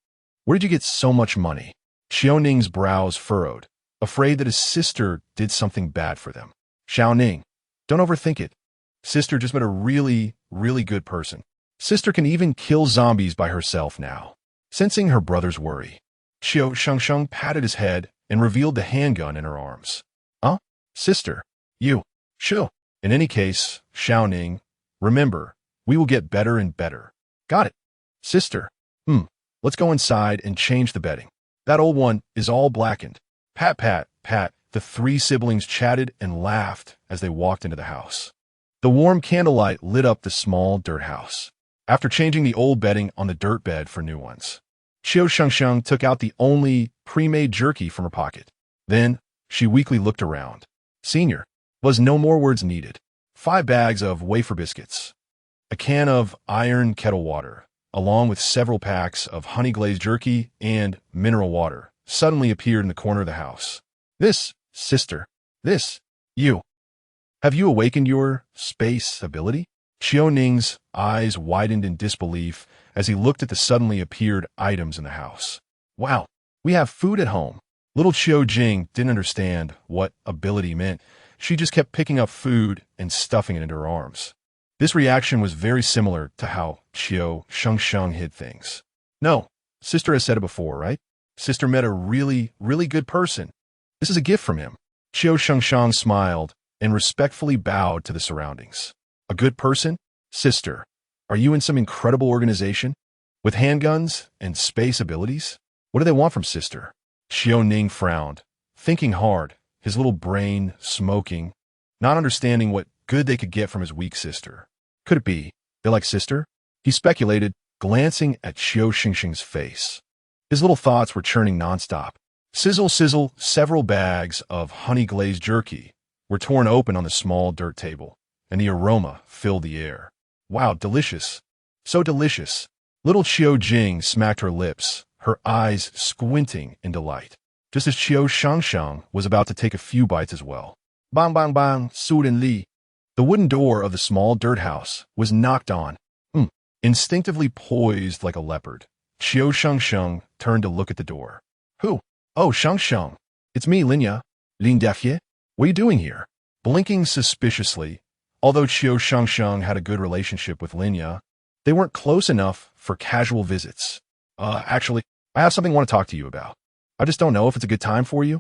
where did you get so much money? Qiu Ning's brows furrowed, afraid that his sister did something bad for them. Xiao Ning, don't overthink it. Sister just met a really, really good person. Sister can even kill zombies by herself now. Sensing her brother's worry, Qiu Shengsheng patted his head and revealed the handgun in her arms. Sister, Shu. In any case, Xiao Ning, remember, we will get better and better. Got it. Sister, let's go inside and change the bedding. That old one is all blackened. Pat, pat, pat, the three siblings chatted and laughed as they walked into the house. The warm candlelight lit up the small dirt house. After changing the old bedding on the dirt bed for new ones, Qiu Shengsheng took out the only pre-made jerky from her pocket. Then, she weakly looked around. Senior, was no more words needed. 5 bags of wafer biscuits, a can of iron kettle water, along with several packs of honey-glazed jerky and mineral water, suddenly appeared in the corner of the house. Sister, have you awakened your space ability? Qiu Ning's eyes widened in disbelief as he looked at the suddenly appeared items in the house. Wow, we have food at home. Little Qiu Jing didn't understand what ability meant. She just kept picking up food and stuffing it into her arms. This reaction was very similar to how Qiu Shengsheng hid things. No, sister has said it before, right? Sister met a really, really good person. This is a gift from him. Qiu Shengsheng smiled and respectfully bowed to the surroundings. A good person? Sister, are you in some incredible organization? With handguns and space abilities? What do they want from sister? Qiu Ning frowned, thinking hard, his little brain smoking, not understanding what good they could get from his weak sister. Could it be they like sister? He speculated, glancing at Qiu Shengsheng's face. His little thoughts were churning nonstop. Sizzle, sizzle, several bags of honey-glazed jerky were torn open on the small dirt table, and the aroma filled the air. Wow, delicious. So delicious. Little Qiu Jing smacked her lips, her eyes squinting in delight, just as Qiu Shengsheng was about to take a few bites as well. Bang, bang, bang, Su and Li. The wooden door of the small dirt house was knocked on. Instinctively poised like a leopard, Qiu Shengsheng turned to look at the door. Who? Oh, Shengsheng. It's me, Linya. Lin Defye. What are you doing here? Blinking suspiciously, although Qiu Shengsheng had a good relationship with Linya, they weren't close enough for casual visits. Actually, I have something I want to talk to you about. I just don't know if it's a good time for you.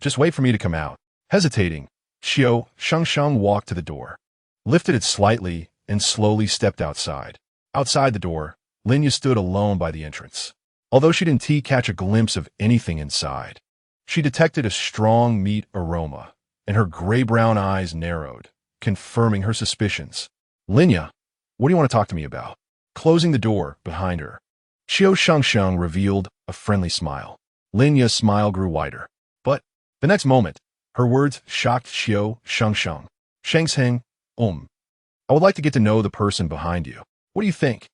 Just wait for me to come out. Hesitating, Qiu Shengsheng walked to the door, lifted it slightly, and slowly stepped outside. Outside the door, Linya stood alone by the entrance. Although she didn't catch a glimpse of anything inside, she detected a strong meat aroma, and her gray-brown eyes narrowed, confirming her suspicions. Linya, what do you want to talk to me about? Closing the door behind her, Qiu Shengsheng revealed a friendly smile. Linya's smile grew wider. But the next moment, her words shocked Qiu Shengsheng. Shengsheng, I would like to get to know the person behind you. What do you think?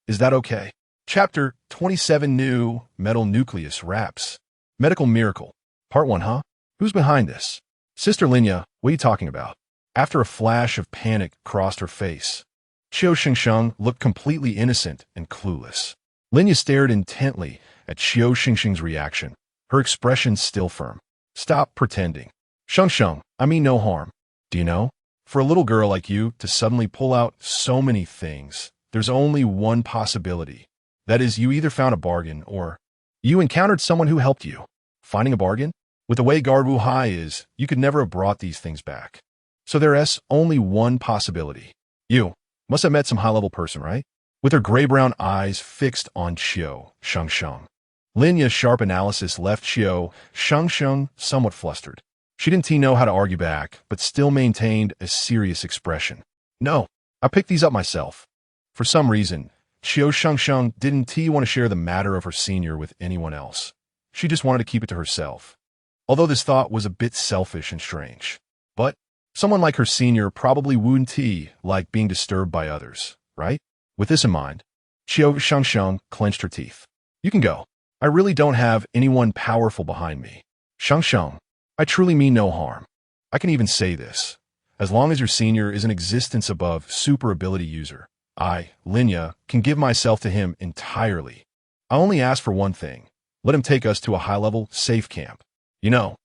Is that okay? Chapter 27 New Metal Nucleus Wraps. Medical Miracle. Part 1, huh? Who's behind this? Sister Linya, what are you talking about? After a flash of panic crossed her face, Qiu Shengsheng looked completely innocent and clueless. Linya stared intently at Qiu Shengsheng's reaction, her expression still firm. Stop pretending. Shengsheng, I mean no harm. Do you know? For a little girl like you to suddenly pull out so many things, there's only one possibility. That is, you either found a bargain or you encountered someone who helped you. Finding a bargain? With the way Garbu Hai is, you could never have brought these things back. So there's only one possibility. You. Must have met some high-level person, right? With her gray-brown eyes fixed on Qiu Shengsheng. Linya's sharp analysis left Qiu Shengsheng somewhat flustered. She didn't know how to argue back, but still maintained a serious expression. No, I picked these up myself. For some reason, Qiu Shengsheng didn't want to share the matter of her senior with anyone else. She just wanted to keep it to herself. Although this thought was a bit selfish and strange. But someone like her senior probably wouldn't like being disturbed by others, right? With this in mind, Qiu Shengsheng clenched her teeth. You can go. I really don't have anyone powerful behind me. Shengsheng, I truly mean no harm. I can even say this. As long as your senior is an existence above super ability user, I, Linya, can give myself to him entirely. I only ask for one thing. Let him take us to a high-level, safe camp. You know,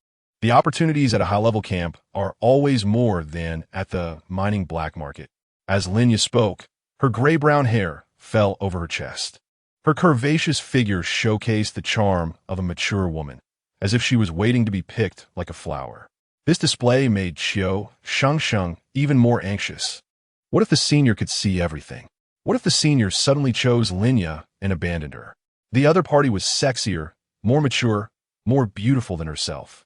the opportunities at a high-level camp are always more than at the mining black market. As Linya spoke, her gray-brown hair fell over her chest. Her curvaceous figure showcased the charm of a mature woman, as if she was waiting to be picked like a flower. This display made Qiu Shengsheng even more anxious. What if the senior could see everything? What if the senior suddenly chose Linya and abandoned her? The other party was sexier, more mature, more beautiful than herself.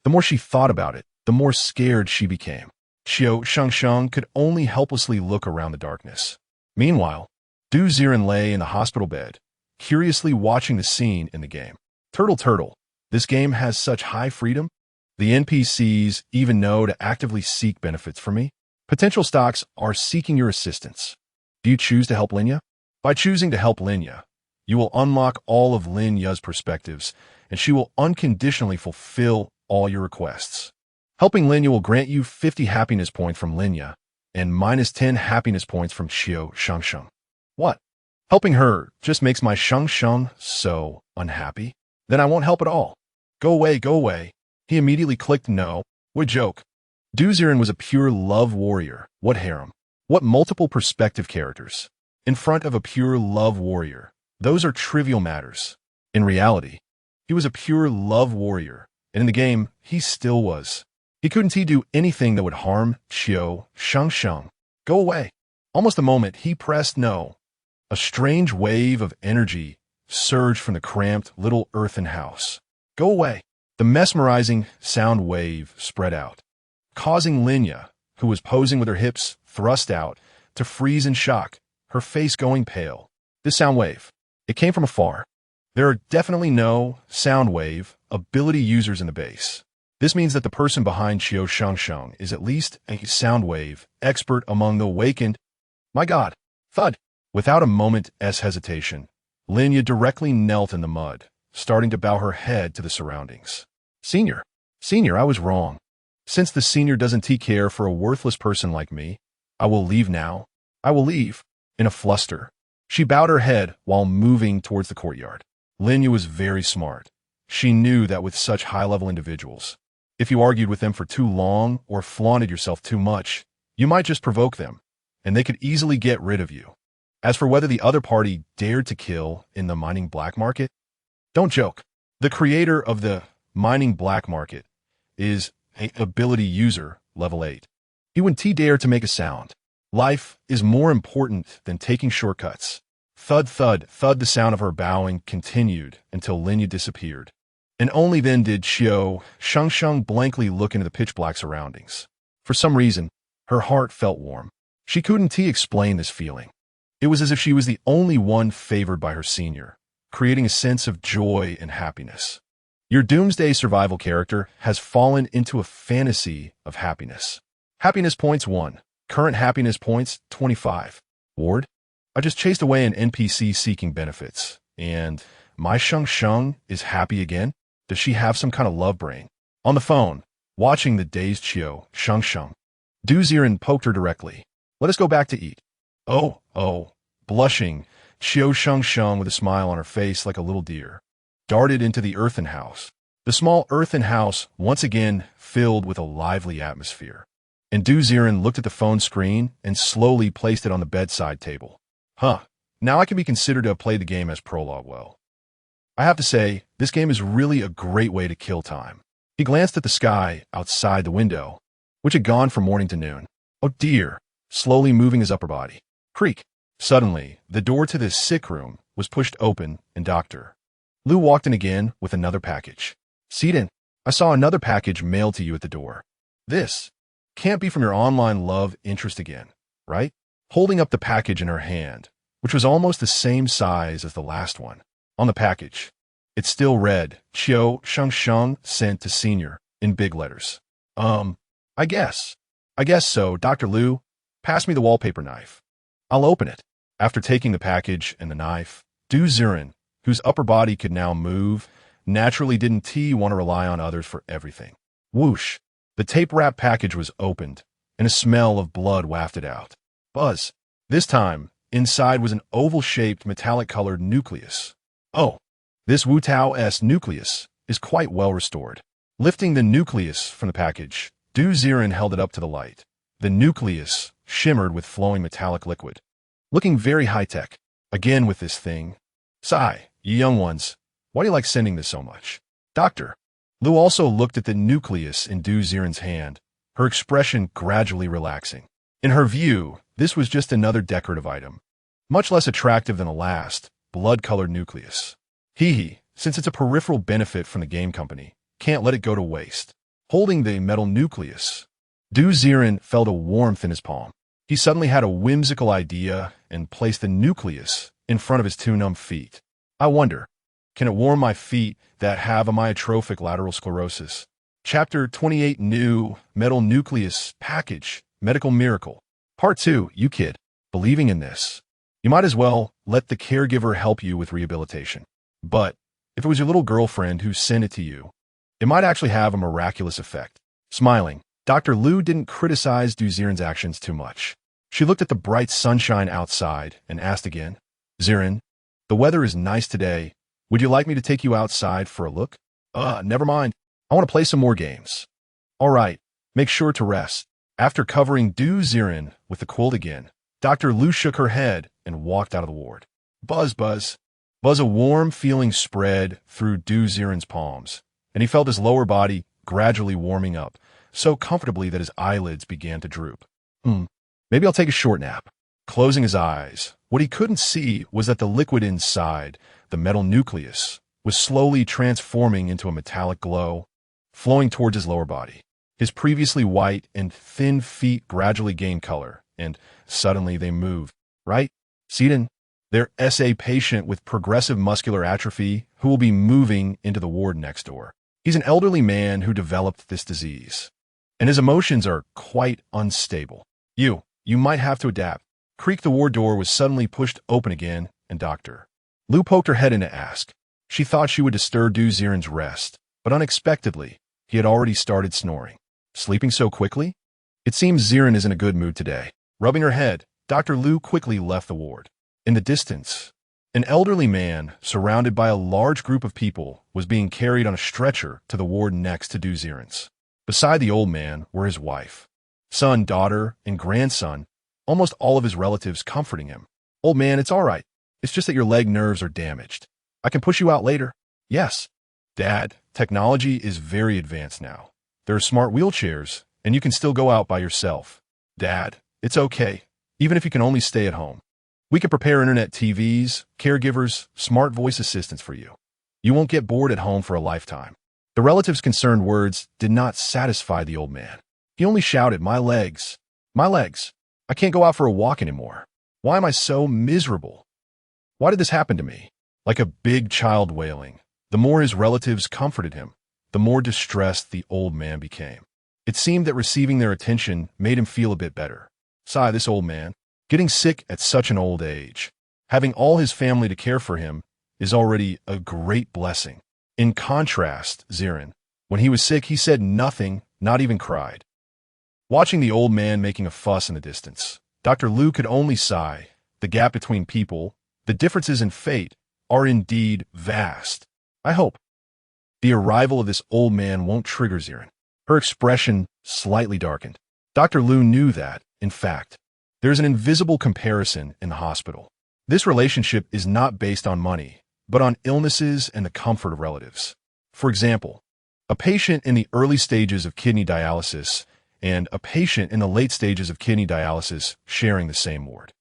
The more she thought about it, the more scared she became. Qiu Shengsheng could only helplessly look around the darkness. Meanwhile, Ziren lay in the hospital bed, curiously watching the scene in the game. Turtle, this game has such high freedom? The NPCs even know to actively seek benefits from me? Potential stocks are seeking your assistance. Do you choose to help Linya? By choosing to help Linya, you will unlock all of Linya's perspectives, and she will unconditionally fulfill all your requests. Helping Linya will grant you 50 happiness points from Linya and minus 10 happiness points from Qiu Shengsheng. What? Helping her just makes my Shengsheng so unhappy? Then I won't help at all. Go away. He immediately clicked no. What joke. Ziren was a pure love warrior. What harem? What multiple perspective characters? In front of a pure love warrior, those are trivial matters. In reality, he was a pure love warrior, and in the game, he still was. He couldn't do anything that would harm Qiu Shengsheng. Go away. Almost the moment he pressed no, a strange wave of energy surged from the cramped little earthen house. Go away. The mesmerizing sound wave spread out, causing Linya, who was posing with her hips thrust out, to freeze in shock, her face going pale. This sound wave, it came from afar. There are definitely no sound wave ability users in the base. This means that the person behind Qiu Shengsheng is at least a sound wave expert among the awakened. My God, thud. Without a moment's hesitation, Linya directly knelt in the mud, starting to bow her head to the surroundings. Senior, I was wrong. Since the senior doesn't care for a worthless person like me, I will leave now. I will leave. In a fluster, she bowed her head while moving towards the courtyard. Linya was very smart. She knew that with such high-level individuals, if you argued with them for too long or flaunted yourself too much, you might just provoke them, and they could easily get rid of you. As for whether the other party dared to kill in the mining black market, don't joke. The creator of the mining black market is an ability user, level 8. He wouldn't dare to make a sound. Life is more important than taking shortcuts. Thud, the sound of her bowing continued until Linya disappeared. And only then did Qiu Shengsheng blankly look into the pitch-black surroundings. For some reason, her heart felt warm. She couldn't explain this feeling. It was as if she was the only one favored by her senior, creating a sense of joy and happiness. Your Doomsday Survival character has fallen into a fantasy of happiness. Happiness points 1. Current happiness points 25. Ward, I just chased away an NPC seeking benefits, and my Shengsheng is happy again? Does she have some kind of love brain? On the phone, watching the dazed Qiu Shengsheng, Ziren poked her directly. Let us go back to eat. Oh. Blushing, Qiu Shengsheng, with a smile on her face like a little deer, darted into the earthen house. The small earthen house once again filled with a lively atmosphere. And Ziren looked at the phone screen and slowly placed it on the bedside table. Now I can be considered to have played the game as prologue well. I have to say, this game is really a great way to kill time. He glanced at the sky outside the window, which had gone from morning to noon. Oh dear, slowly moving his upper body. Creak. Suddenly, the door to the sick room was pushed open and Dr. Lu walked in again with another package. Ziren, I saw another package mailed to you at the door. This can't be from your online love interest again, right? Holding up the package in her hand, which was almost the same size as the last one. On the package, it still read, Qiu Shengsheng sent to senior, in big letters. I guess so, Dr. Lu. Pass me the wallpaper knife. I'll open it. After taking the package and the knife, Ziren, whose upper body could now move, naturally didn't want to rely on others for everything. Whoosh! The tape-wrapped package was opened, and a smell of blood wafted out. Buzz! This time, inside was an oval-shaped, metallic-colored nucleus. Oh, this Wu Tao-S nucleus is quite well restored. Lifting the nucleus from the package, Ziren held it up to the light. The nucleus shimmered with flowing metallic liquid. Looking very high-tech. Again with this thing. Sigh, you young ones. Why do you like sending this so much? Doctor. Lu also looked at the nucleus in Ziren's hand, her expression gradually relaxing. In her view, this was just another decorative item, much less attractive than the last, blood-colored nucleus. Hee, since it's a peripheral benefit from the game company, can't let it go to waste. Holding the metal nucleus, Ziren felt a warmth in his palm. He suddenly had a whimsical idea and placed the nucleus in front of his two numb feet. I wonder, can it warm my feet that have amyotrophic lateral sclerosis? Chapter 28 New Metal Nucleus Package Medical Miracle. Part 2, you kid. Believing in this, you might as well let the caregiver help you with rehabilitation. But if it was your little girlfriend who sent it to you, it might actually have a miraculous effect. Smiling, Dr. Lu didn't criticize Ziren's actions too much. She looked at the bright sunshine outside and asked again, Ziren, the weather is nice today. Would you like me to take you outside for a look? Never mind. I want to play some more games. All right, make sure to rest. After covering Ziren with the quilt again, Dr. Lu shook her head and walked out of the ward. Buzz, buzz. Buzz, a warm feeling spread through Ziren's palms, and he felt his lower body gradually warming up, so comfortably that his eyelids began to droop. Maybe I'll take a short nap. Closing his eyes, what he couldn't see was that the liquid inside, the metal nucleus, was slowly transforming into a metallic glow, flowing towards his lower body. His previously white and thin feet gradually gained color, and suddenly they moved. Right? Ziren, their SA patient with progressive muscular atrophy who will be moving into the ward next door. He's an elderly man who developed this disease, and his emotions are quite unstable. You might have to adapt. Creak, the ward door was suddenly pushed open again, and Dr. Lu poked her head in to ask. She thought she would disturb Ziren's rest, but unexpectedly, he had already started snoring. Sleeping so quickly? It seems Ziren is in a good mood today. Rubbing her head, Dr. Lu quickly left the ward. In the distance, an elderly man, surrounded by a large group of people, was being carried on a stretcher to the ward next to Ziren's. Beside the old man were his wife, son, daughter, and grandson, almost all of his relatives comforting him. Old man, it's all right. It's just that your leg nerves are damaged. I can push you out later. Yes. Dad, technology is very advanced now. There are smart wheelchairs, and you can still go out by yourself. Dad, it's okay, even if you can only stay at home. We can prepare internet TVs, caregivers, smart voice assistants for you. You won't get bored at home for a lifetime. The relative's concerned words did not satisfy the old man. He only shouted, my legs. My legs. I can't go out for a walk anymore. Why am I so miserable? Why did this happen to me? Like a big child wailing. The more his relatives comforted him, the more distressed the old man became. It seemed that receiving their attention made him feel a bit better. Sigh, this old man. Getting sick at such an old age, having all his family to care for him, is already a great blessing. In contrast, Ziren, when he was sick, he said nothing, not even cried. Watching the old man making a fuss in the distance, Dr. Lu could only sigh. The gap between people, the differences in fate, are indeed vast. I hope the arrival of this old man won't trigger Ziren. Her expression slightly darkened. Dr. Lu knew that, in fact, there's an invisible comparison in the hospital. This relationship is not based on money, but on illnesses and the comfort of relatives. For example, a patient in the early stages of kidney dialysis and a patient in the late stages of kidney dialysis sharing the same ward.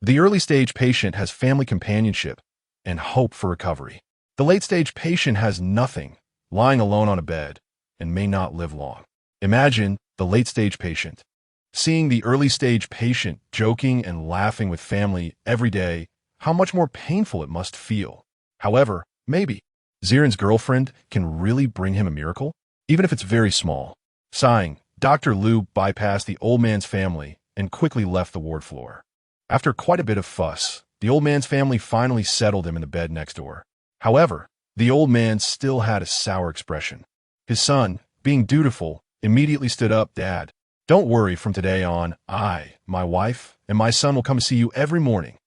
The early-stage patient has family companionship and hope for recovery. The late-stage patient has nothing, lying alone on a bed, and may not live long. Imagine the late-stage patient. Seeing the early-stage patient joking and laughing with family every day, how much more painful it must feel. However, maybe Ziren's girlfriend can really bring him a miracle, even if it's very small. Sighing, Dr. Liu bypassed the old man's family and quickly left the ward floor. After quite a bit of fuss, the old man's family finally settled him in the bed next door. However, the old man still had a sour expression. His son, being dutiful, immediately stood up. "Dad, don't worry, from today on, my wife, and my son will come see you every morning.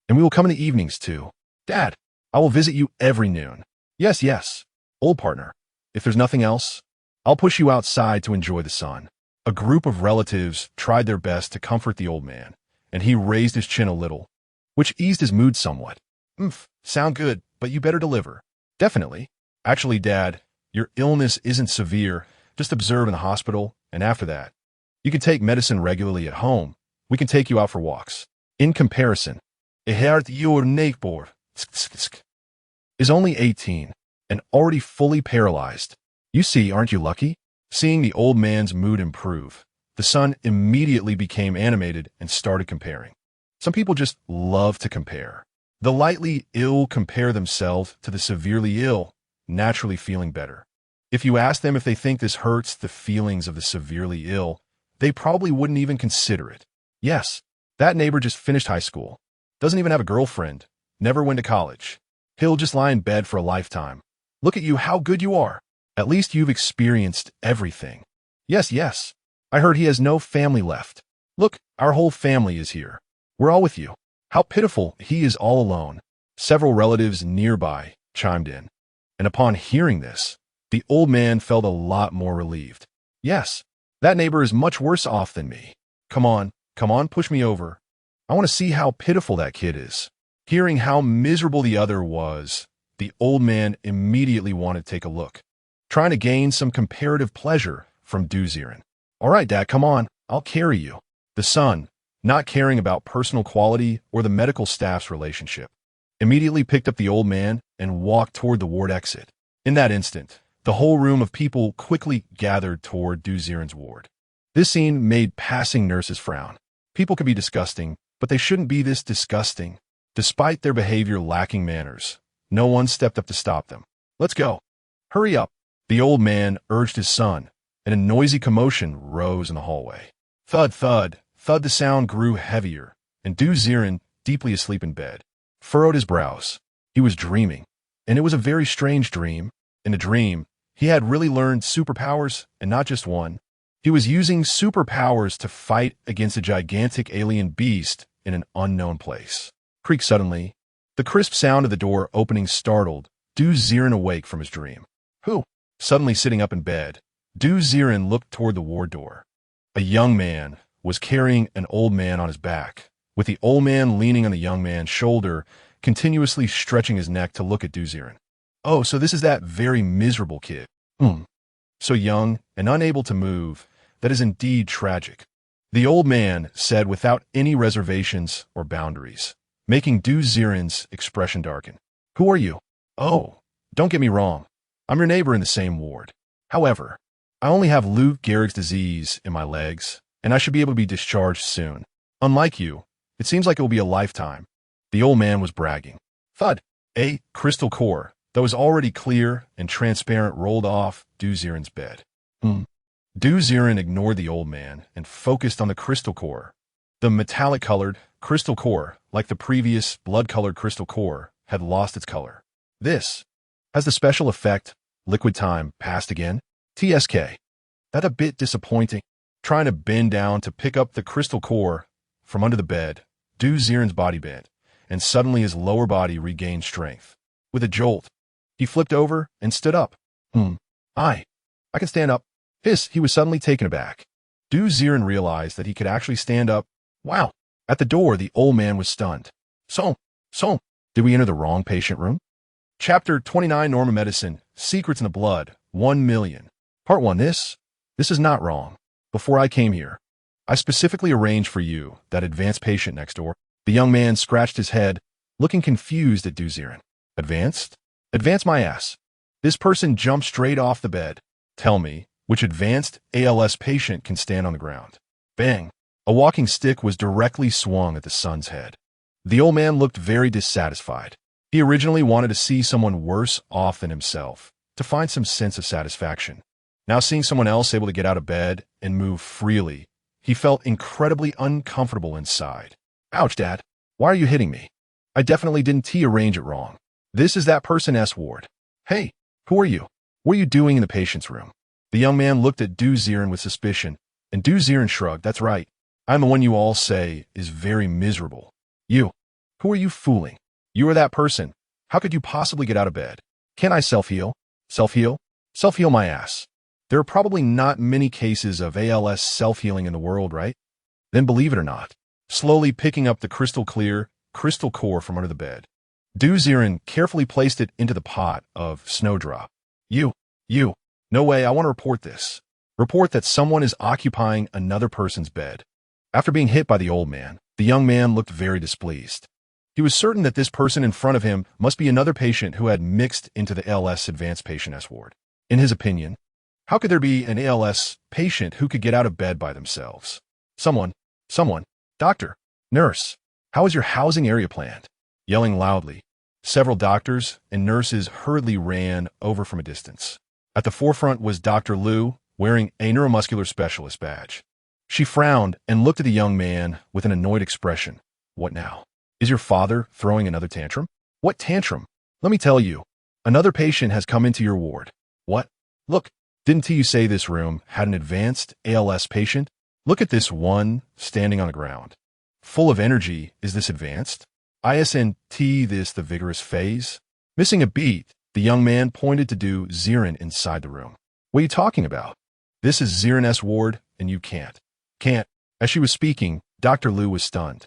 And we will come in the evenings too. Dad, I will visit you every noon. Yes, yes, old partner. If there's nothing else, I'll push you outside to enjoy the sun." A group of relatives tried their best to comfort the old man, and he raised his chin a little, which eased his mood somewhat. Sound good, but you better deliver." "Definitely. Actually, Dad, your illness isn't severe. Just observe in the hospital, and after that, you can take medicine regularly at home. We can take you out for walks." In comparison, your neighbor is only 18 and already fully paralyzed. You see, aren't you lucky? Seeing the old man's mood improve, the son immediately became animated and started comparing. Some people just love to compare. The lightly ill compare themselves to the severely ill, naturally feeling better. If you ask them if they think this hurts the feelings of the severely ill, they probably wouldn't even consider it. Yes, that neighbor just finished high school, doesn't even have a girlfriend, never went to college. He'll just lie in bed for a lifetime. Look at you, how good you are. At least you've experienced everything. Yes, yes. I heard he has no family left. Look, our whole family is here. We're all with you. How pitiful, he is all alone. Several relatives nearby chimed in. And upon hearing this, the old man felt a lot more relieved. Yes, that neighbor is much worse off than me. Come on, push me over. I want to see how pitiful that kid is. Hearing how miserable the other was, the old man immediately wanted to take a look, trying to gain some comparative pleasure from Ziren. "All right, Dad, come on, I'll carry you." The son, not caring about personal quality or the medical staff's relationship, immediately picked up the old man and walked toward the ward exit. In that instant, the whole room of people quickly gathered toward Ziren's ward. This scene made passing nurses frown. People could be disgusting, but they shouldn't be this disgusting. Despite their behavior lacking manners, no one stepped up to stop them. "Let's go. Hurry up." The old man urged his son, and a noisy commotion rose in the hallway. Thud, thud, thud, the sound grew heavier, and Ziren, deeply asleep in bed, furrowed his brows. He was dreaming, and it was a very strange dream. In the dream, he had really learned superpowers, and not just one. He was using superpowers to fight against a gigantic alien beast in an unknown place. Creak suddenly. The crisp sound of the door opening startled Ziren awake from his dream. "Who?" Suddenly sitting up in bed, Ziren looked toward the ward door. A young man was carrying an old man on his back, with the old man leaning on the young man's shoulder, continuously stretching his neck to look at Ziren. "Oh, so this is that very miserable kid. So young and unable to move. That is indeed tragic," the old man said without any reservations or boundaries, making Ziren's expression darken. "Who are you?" "Oh, don't get me wrong. I'm your neighbor in the same ward. However, I only have Lou Gehrig's disease in my legs, and I should be able to be discharged soon. Unlike you, it seems like it will be a lifetime." The old man was bragging. Thud! A crystal core that was already clear and transparent rolled off Ziren's bed. Ziren ignored the old man and focused on the crystal core. The metallic-colored crystal core, like the previous blood-colored crystal core, had lost its color. This has the special effect, liquid time passed again. TSK. That a bit disappointing. Trying to bend down to pick up the crystal core from under the bed, Ziren's body bent, and suddenly his lower body regained strength. With a jolt, he flipped over and stood up. I can stand up. He was suddenly taken aback. Ziren realized that he could actually stand up. Wow. At the door, the old man was stunned. So, did we enter the wrong patient room? Chapter 29, Normal Medicine, Secrets in the Blood, 1 million. Part 1, this is not wrong. before I came here, I specifically arranged for you, that advanced patient next door. The young man scratched his head, looking confused at Ziren. Advanced? Advanced my ass. This person jumped straight off the bed. Tell me, which advanced ALS patient can stand on the ground? Bang! A walking stick was directly swung at the son's head. The old man looked very dissatisfied. He originally wanted to see someone worse off than himself, to find some sense of satisfaction. Now seeing someone else able to get out of bed and move freely, he felt incredibly uncomfortable inside. Ouch, Dad. Why are you hitting me? I definitely didn't arrange it wrong. This is that person's ward. Hey, who are you? What are you doing in the patient's room? The young man looked at Ziren with suspicion, and Ziren shrugged. That's right. I'm the one you all say is very miserable. You. Who are you fooling? You are that person. How could you possibly get out of bed? Can I self-heal? Self-heal? Self-heal my ass. There are probably not many cases of ALS self-healing in the world, right? Then believe it or not, slowly picking up the crystal core from under the bed, Ziren carefully placed it into the pot of snowdrop. You. No way, I want to report this. Report that someone is occupying another person's bed. After being hit by the old man, the young man looked very displeased. He was certain that this person in front of him must be another patient who had mixed into the ALS advanced patient ward. In his opinion, how could there be an ALS patient who could get out of bed by themselves? Someone, doctor, nurse, how is your housing area planned? Yelling loudly, several doctors and nurses hurriedly ran over from a distance. At the forefront was Dr. Liu, wearing a neuromuscular specialist badge. She frowned and looked at the young man with an annoyed expression. What now? Is your father throwing another tantrum? What tantrum? Let me tell you, another patient has come into your ward. What? Look, didn't you say this room had an advanced ALS patient? Look at this one standing on the ground. Full of energy, is this advanced? Isn't this the vigorous phase? Missing a beat, the young man pointed to Ziren inside the room. What are you talking about? This is Ziren's ward, and you can't. As she was speaking, Dr. Liu was stunned,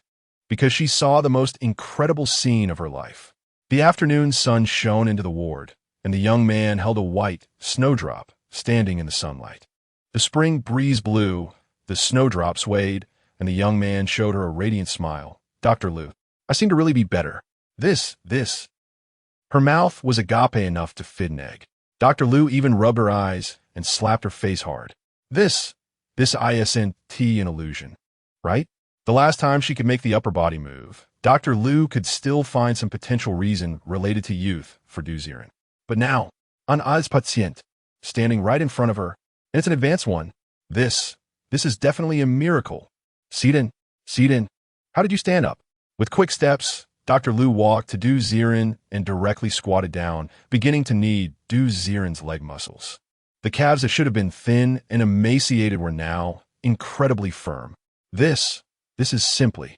because she saw the most incredible scene of her life. The afternoon sun shone into the ward, and the young man held a white snowdrop standing in the sunlight. The spring breeze blew, the snowdrop swayed, and the young man showed her a radiant smile. Dr. Liu, I seem to really be better. This. Her mouth was agape enough to fit an egg. Dr. Liu even rubbed her eyes and slapped her face hard. This isn't an illusion, right? The last time she could make the upper body move, Dr. Liu could still find some potential reason related to youth for Ziren. But now, an ALS patient, standing right in front of her, and it's an advanced one. This is definitely a miracle. Ziren, how did you stand up? With quick steps, Dr. Liu walked to Ziren and directly squatted down, beginning to knead Ziren's leg muscles. The calves that should have been thin and emaciated were now incredibly firm. This is simply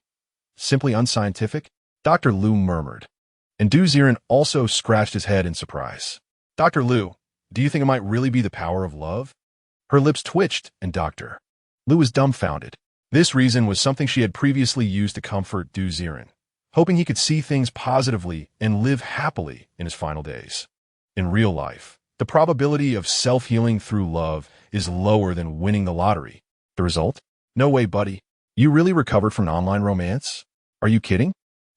unscientific, Dr. Liu murmured. And Ziren also scratched his head in surprise. Dr. Liu, do you think it might really be the power of love? Her lips twitched, and Dr. Liu was dumbfounded. This reason was something she had previously used to comfort Ziren, hoping he could see things positively and live happily in his final days. In real life, the probability of self-healing through love is lower than winning the lottery. The result? No way, buddy. You really recovered from an online romance? Are you kidding?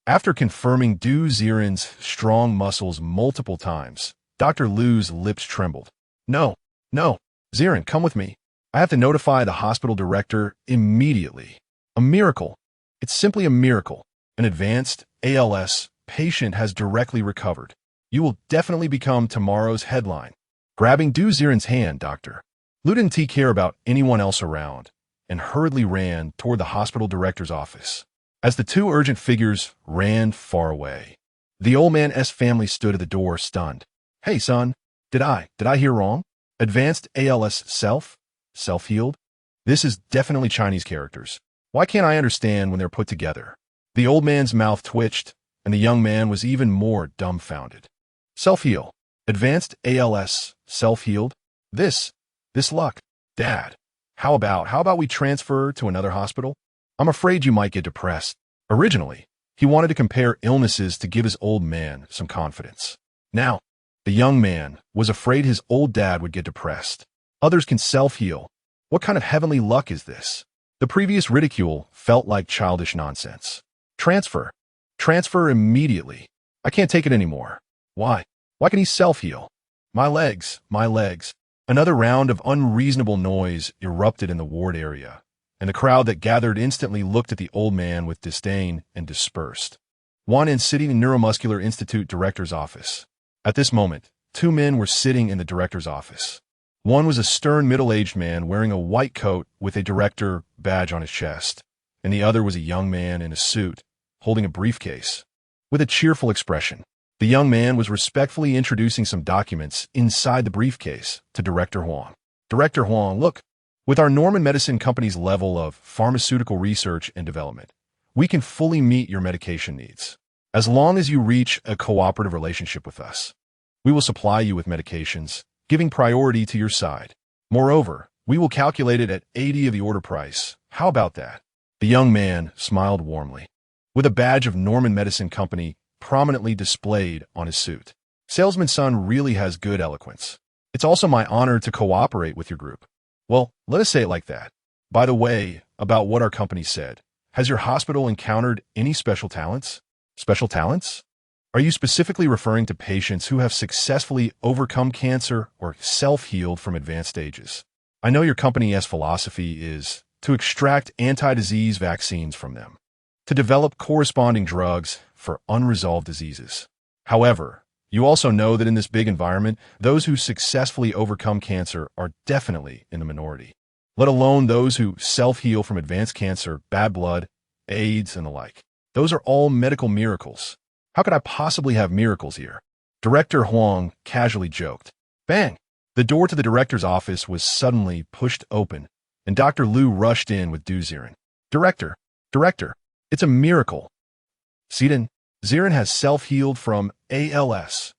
After confirming Ziren's strong muscles multiple times, Dr. Liu's lips trembled. No, Ziren, come with me. I have to notify the hospital director immediately. A miracle. It's simply a miracle. An advanced ALS patient has directly recovered. You will definitely become tomorrow's headline. Grabbing Ziren's hand, Dr. Liu didn't care about anyone else around, and hurriedly ran toward the hospital director's office. As the two urgent figures ran far away, the old man's family stood at the door, stunned. Hey, son, did I hear wrong? Advanced ALS self-healed? This is definitely Chinese characters. Why can't I understand when they're put together? The old man's mouth twitched, and the young man was even more dumbfounded. Self-heal. Advanced ALS self-healed? This luck. Dad, how about we transfer to another hospital? I'm afraid you might get depressed. Originally, he wanted to compare illnesses to give his old man some confidence. Now, the young man was afraid his old dad would get depressed. Others can self-heal. What kind of heavenly luck is this? The previous ridicule felt like childish nonsense. Transfer. Transfer immediately. I can't take it anymore. Why? Why can he self-heal? My legs, my legs. Another round of unreasonable noise erupted in the ward area, and the crowd that gathered instantly looked at the old man with disdain and dispersed. One in sitting in Neuromuscular Institute director's office. At this moment, two men were sitting in the director's office. One was a stern middle-aged man wearing a white coat with a director badge on his chest, and the other was a young man in a suit, holding a briefcase. With a cheerful expression, the young man was respectfully introducing some documents inside the briefcase to Director Huang. Director Huang, look, with our Norman Medicine Company's level of pharmaceutical research and development, we can fully meet your medication needs. As long as you reach a cooperative relationship with us, we will supply you with medications, giving priority to your side. Moreover, we will calculate it at 80 of the order price. How about that? The young man smiled warmly, with a badge of Norman Medicine Company prominently displayed on his suit. Salesman's son really has good eloquence. It's also my honor to cooperate with your group. Well, let us say it like that. By the way, about what our company said, has your hospital encountered any special talents? Special talents? Are you specifically referring to patients who have successfully overcome cancer or self-healed from advanced stages? I know your company's philosophy is to extract anti-disease vaccines from them, to develop corresponding drugs for unresolved diseases. However, you also know that in this big environment, those who successfully overcome cancer are definitely in the minority, let alone those who self-heal from advanced cancer, bad blood, AIDS, and the like. Those are all medical miracles. How could I possibly have miracles here? Director Huang casually joked. Bang! The door to the director's office was suddenly pushed open, and Dr. Liu rushed in with Ziren. Director, it's a miracle. Ziren has self-healed from ALS.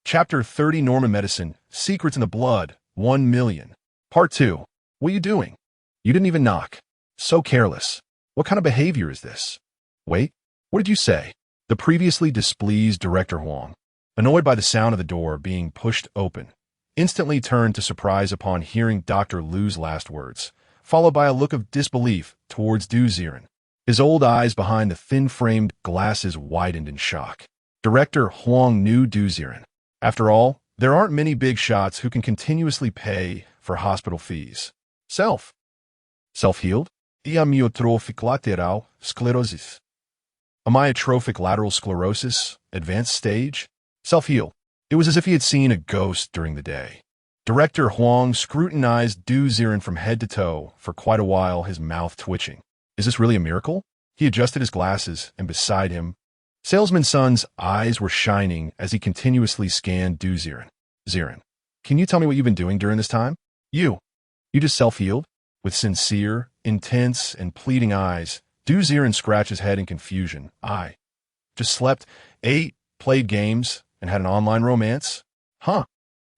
Chapter 30 Norman Medicine, Secrets in the Blood, 1 million. Part 2. What are you doing? You didn't even knock. So careless. What kind of behavior is this? Wait, what did you say? The previously displeased Director Huang, annoyed by the sound of the door being pushed open, instantly turned to surprise upon hearing Dr. Liu's last words, followed by a look of disbelief towards Ziren. His old eyes behind the thin-framed glasses widened in shock. Director Huang knew Ziren. After all, there aren't many big shots who can continuously pay for hospital fees. Self-healed? Amyotrophic lateral sclerosis. Amyotrophic lateral sclerosis, advanced stage? Self-heal. It was as if he had seen a ghost during the day. Director Huang scrutinized Ziren from head to toe for quite a while, his mouth twitching. Is this really a miracle? He adjusted his glasses, and beside him, Salesman's son's eyes were shining as he continuously scanned Ziren. Ziren, can you tell me what you've been doing during this time? You just self-healed? With sincere, intense, and pleading eyes, Ziren scratched his head in confusion. I just slept, ate, played games, and had an online romance? Huh.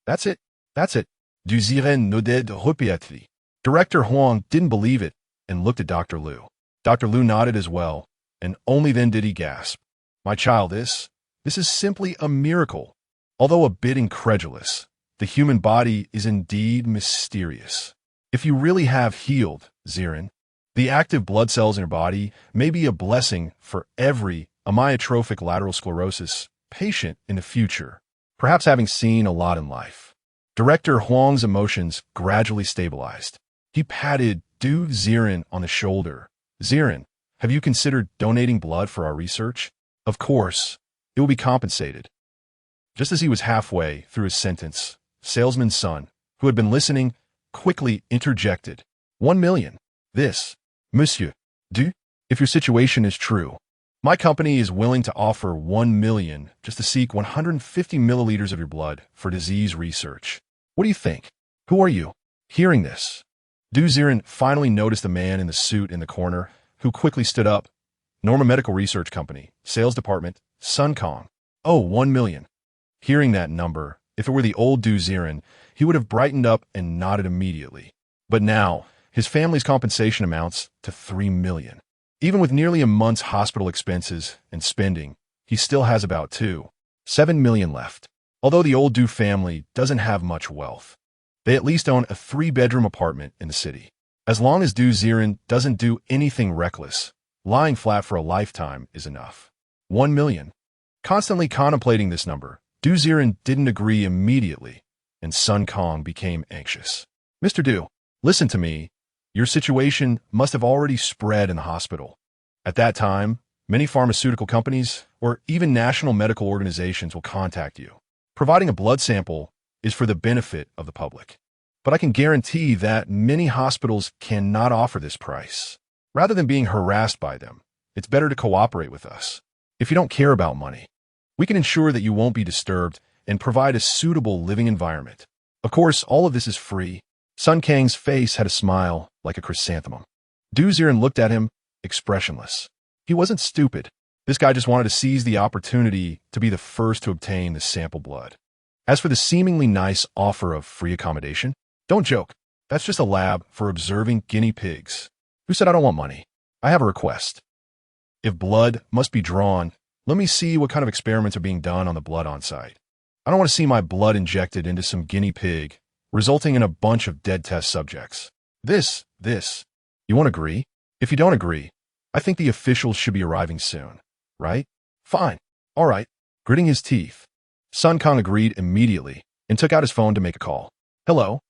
That's it. Ziren nodded repeatedly. Director Huang didn't believe it and looked at Dr. Liu. Dr. Liu nodded as well, and only then did he gasp. My child, this is simply a miracle. Although a bit incredulous, the human body is indeed mysterious. If you really have healed, Ziren, the active blood cells in your body may be a blessing for every amyotrophic lateral sclerosis patient in the future, perhaps having seen a lot in life. Director Huang's emotions gradually stabilized. He patted Ziren on the shoulder. Ziren, have you considered donating blood for our research? Of course, it will be compensated. Just as he was halfway through his sentence, Salesman's son, who had been listening, quickly interjected. 1 million. This, Monsieur, if your situation is true, my company is willing to offer 1 million just to seek 150 milliliters of your blood for disease research. What do you think? Who are you? Hearing this, Ziren finally noticed the man in the suit in the corner, who quickly stood up. Norma Medical Research Company, Sales Department, Sun Kong. Oh, 1 million. Hearing that number, if it were the old Ziren, he would have brightened up and nodded immediately. But now, his family's compensation amounts to 3 million. Even with nearly a month's hospital expenses and spending, he still has about 7 million left. Although the old Du family doesn't have much wealth, they at least own a 3-bedroom apartment in the city. As long as Du Ziren doesn't do anything reckless, lying flat for a lifetime is enough. 1 million. Constantly contemplating this number, Du Ziren didn't agree immediately, and Sun Kong became anxious. Mr. Du, listen to me. Your situation must have already spread in the hospital. At that time, many pharmaceutical companies or even national medical organizations will contact you. Providing a blood sample is for the benefit of the public. But I can guarantee that many hospitals cannot offer this price. Rather than being harassed by them, it's better to cooperate with us. If you don't care about money, we can ensure that you won't be disturbed and provide a suitable living environment. Of course, all of this is free. Sun Kang's face had a smile like a chrysanthemum. Du Ziren looked at him, expressionless. He wasn't stupid. This guy just wanted to seize the opportunity to be the first to obtain the sample blood. As for the seemingly nice offer of free accommodation, don't joke. That's just a lab for observing guinea pigs. Who said I don't want money? I have a request. If blood must be drawn, let me see what kind of experiments are being done on the blood on site. I don't want to see my blood injected into some guinea pig, resulting in a bunch of dead test subjects. This. You won't agree? If you don't agree, I think the officials should be arriving soon, right? Fine. All right. Gritting his teeth, Sun Kong agreed immediately and took out his phone to make a call. Hello?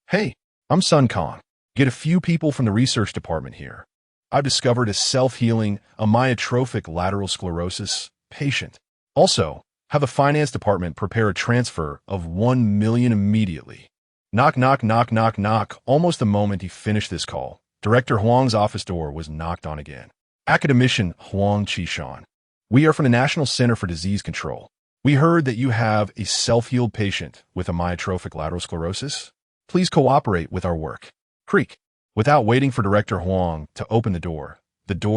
Hey, I'm Sun Kong. Get a few people from the research department here. I've discovered a self-healing amyotrophic lateral sclerosis patient. Also, have the finance department prepare a transfer of 1 million immediately. Knock, knock, knock, knock, knock. Almost the moment he finished this call, Director Huang's office door was knocked on again. Academician Huang Qishan. We are from the National Center for Disease Control. We heard that you have a self-healed patient with amyotrophic lateral sclerosis. Please cooperate with our work. Creak. Without waiting for Director Huang to open the door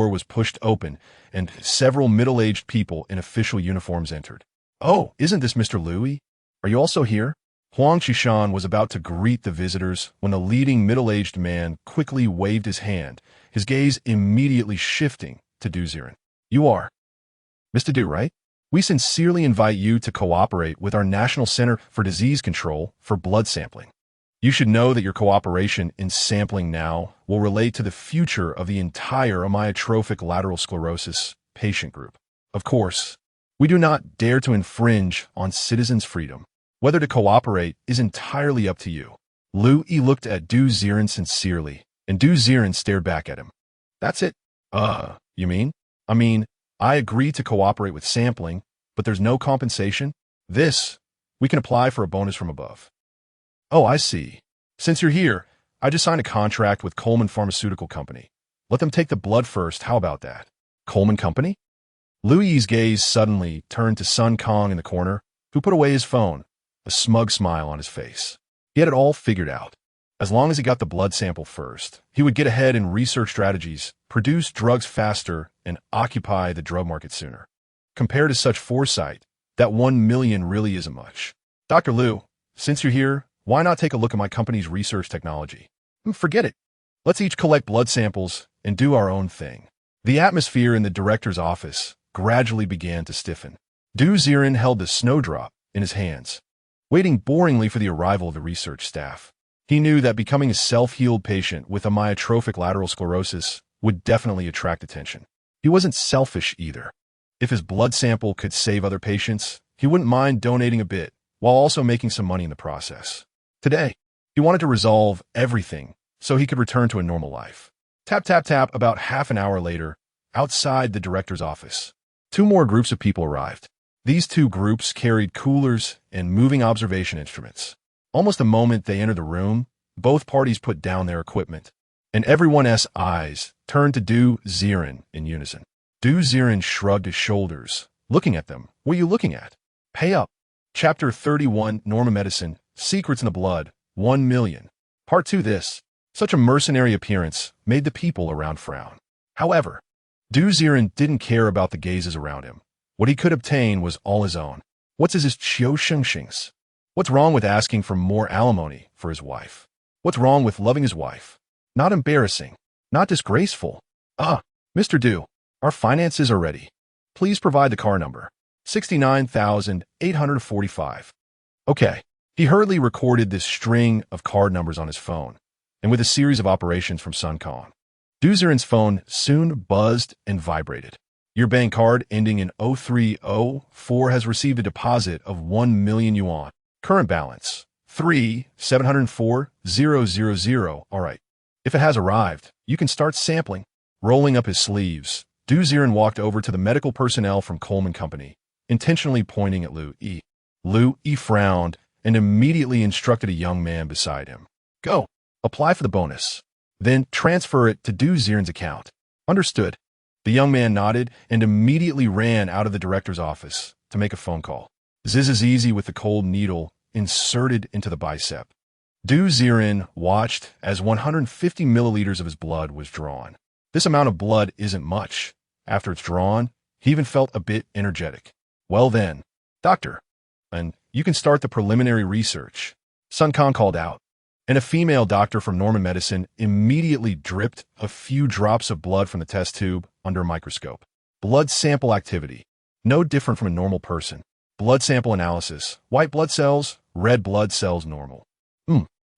was pushed open, and several middle-aged people in official uniforms entered. Oh, isn't this Mr. Louis? Are you also here? Huang Qishan was about to greet the visitors when the leading middle-aged man quickly waved his hand, his gaze immediately shifting to Du Ziren. You are Mr. Du, right? We sincerely invite you to cooperate with our National Center for Disease Control for blood sampling. You should know that your cooperation in sampling now will relate to the future of the entire amyotrophic lateral sclerosis patient group. Of course, we do not dare to infringe on citizens' freedom. Whether to cooperate is entirely up to you. Lu Yi looked at Du Ziren sincerely, and Du Ziren stared back at him. That's it? You mean? I agree to cooperate with sampling, but there's no compensation? We can apply for a bonus from above. Oh, I see. Since you're here, I just signed a contract with Coleman Pharmaceutical Company. Let them take the blood first, how about that? Coleman Company? Lu Yi's gaze suddenly turned to Sun Kong in the corner, who put away his phone, a smug smile on his face. He had it all figured out. As long as he got the blood sample first, he would get ahead in research strategies, produce drugs faster, and occupy the drug market sooner. Compared to such foresight, that 1 million really isn't much. Dr. Liu, since you're here, why not take a look at my company's research technology? Forget it. Let's each collect blood samples and do our own thing. The atmosphere in the director's office gradually began to stiffen. Du Ziren held the snowdrop in his hands, waiting boringly for the arrival of the research staff. He knew that becoming a self-healed patient with amyotrophic lateral sclerosis would definitely attract attention. He wasn't selfish either. If his blood sample could save other patients, he wouldn't mind donating a bit, while also making some money in the process. Today, he wanted to resolve everything so he could return to a normal life. Tap, tap, tap. About half an hour later, outside the director's office, 2 more groups of people arrived. These 2 groups carried coolers and moving observation instruments. Almost the moment they entered the room, both parties put down their equipment, and everyone's eyes turned to Du Ziren in unison. Du Ziren shrugged his shoulders, looking at them. What are you looking at? Pay up. Chapter 31, Norma Medicine, Secrets in the Blood, 1 million. Part 2. Such a mercenary appearance made the people around frown. However, Du Ziren didn't care about the gazes around him. What he could obtain was all his own. What's his Qiu Shengsheng's? What's wrong with asking for more alimony for his wife? What's wrong with loving his wife? Not embarrassing, not disgraceful. Mr. Du, our finances are ready. Please provide the car number. 69,845. Okay. He hurriedly recorded this string of card numbers on his phone, and with a series of operations from Sun Kong. Du Ziren's phone soon buzzed and vibrated. Your bank card ending in 0304 has received a deposit of 1 million yuan. Current balance, 3,704,000. All right. If it has arrived, you can start sampling. Rolling up his sleeves, Du Ziren walked over to the medical personnel from Coleman Company, intentionally pointing at Lu Yi. Lu Yi frowned and immediately instructed a young man beside him. Go, apply for the bonus. Then transfer it to Du Ziren's account. Understood. The young man nodded and immediately ran out of the director's office to make a phone call. Zizizizi with the cold needle inserted into the bicep. Du Ziren watched as 150 milliliters of his blood was drawn. This amount of blood isn't much. After it's drawn, he even felt a bit energetic. Well then, doctor, and you can start the preliminary research. Sun Kong called out, and a female doctor from Norman Medicine immediately dripped a few drops of blood from the test tube under a microscope. Blood sample activity. No different from a normal person. Blood sample analysis. White blood cells, red blood cells normal.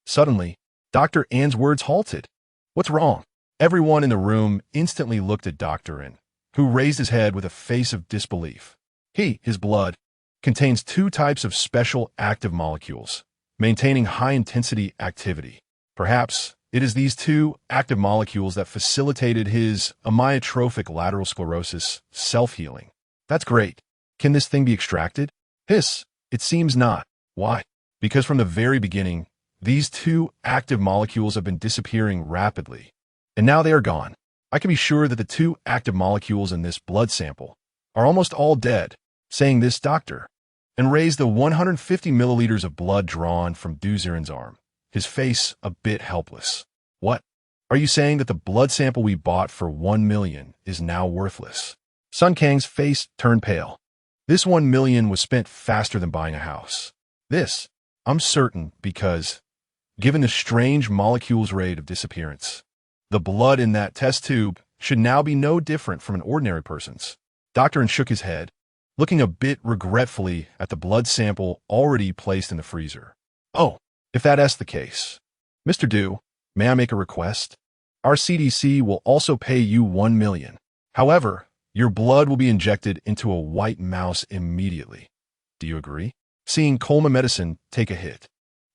Suddenly, Dr. An's words halted. What's wrong? Everyone in the room instantly looked at Dr. An, who raised his head with a face of disbelief. His blood, contains two types of special active molecules, maintaining high-intensity activity. Perhaps it is these two active molecules that facilitated his amyotrophic lateral sclerosis self-healing. That's great. Can this thing be extracted? It seems not. Why? Because from the very beginning, these two active molecules have been disappearing rapidly, and now they are gone. I can be sure that the two active molecules in this blood sample are almost all dead. Saying this, doctor, and raised the 150 milliliters of blood drawn from Du Ziren's arm, his face a bit helpless. What? Are you saying that the blood sample we bought for 1 million is now worthless? Sun Kang's face turned pale. This 1 million was spent faster than buying a house. This, I'm certain, because, given the strange molecule's rate of disappearance, the blood in that test tube should now be no different from an ordinary person's. Dr. An shook his head, looking a bit regretfully at the blood sample already placed in the freezer. Oh, if that's the case. Mr. Du, may I make a request? Our CDC will also pay you 1 million. However, your blood will be injected into a white mouse immediately. Do you agree? Seeing Coleman Medicine take a hit,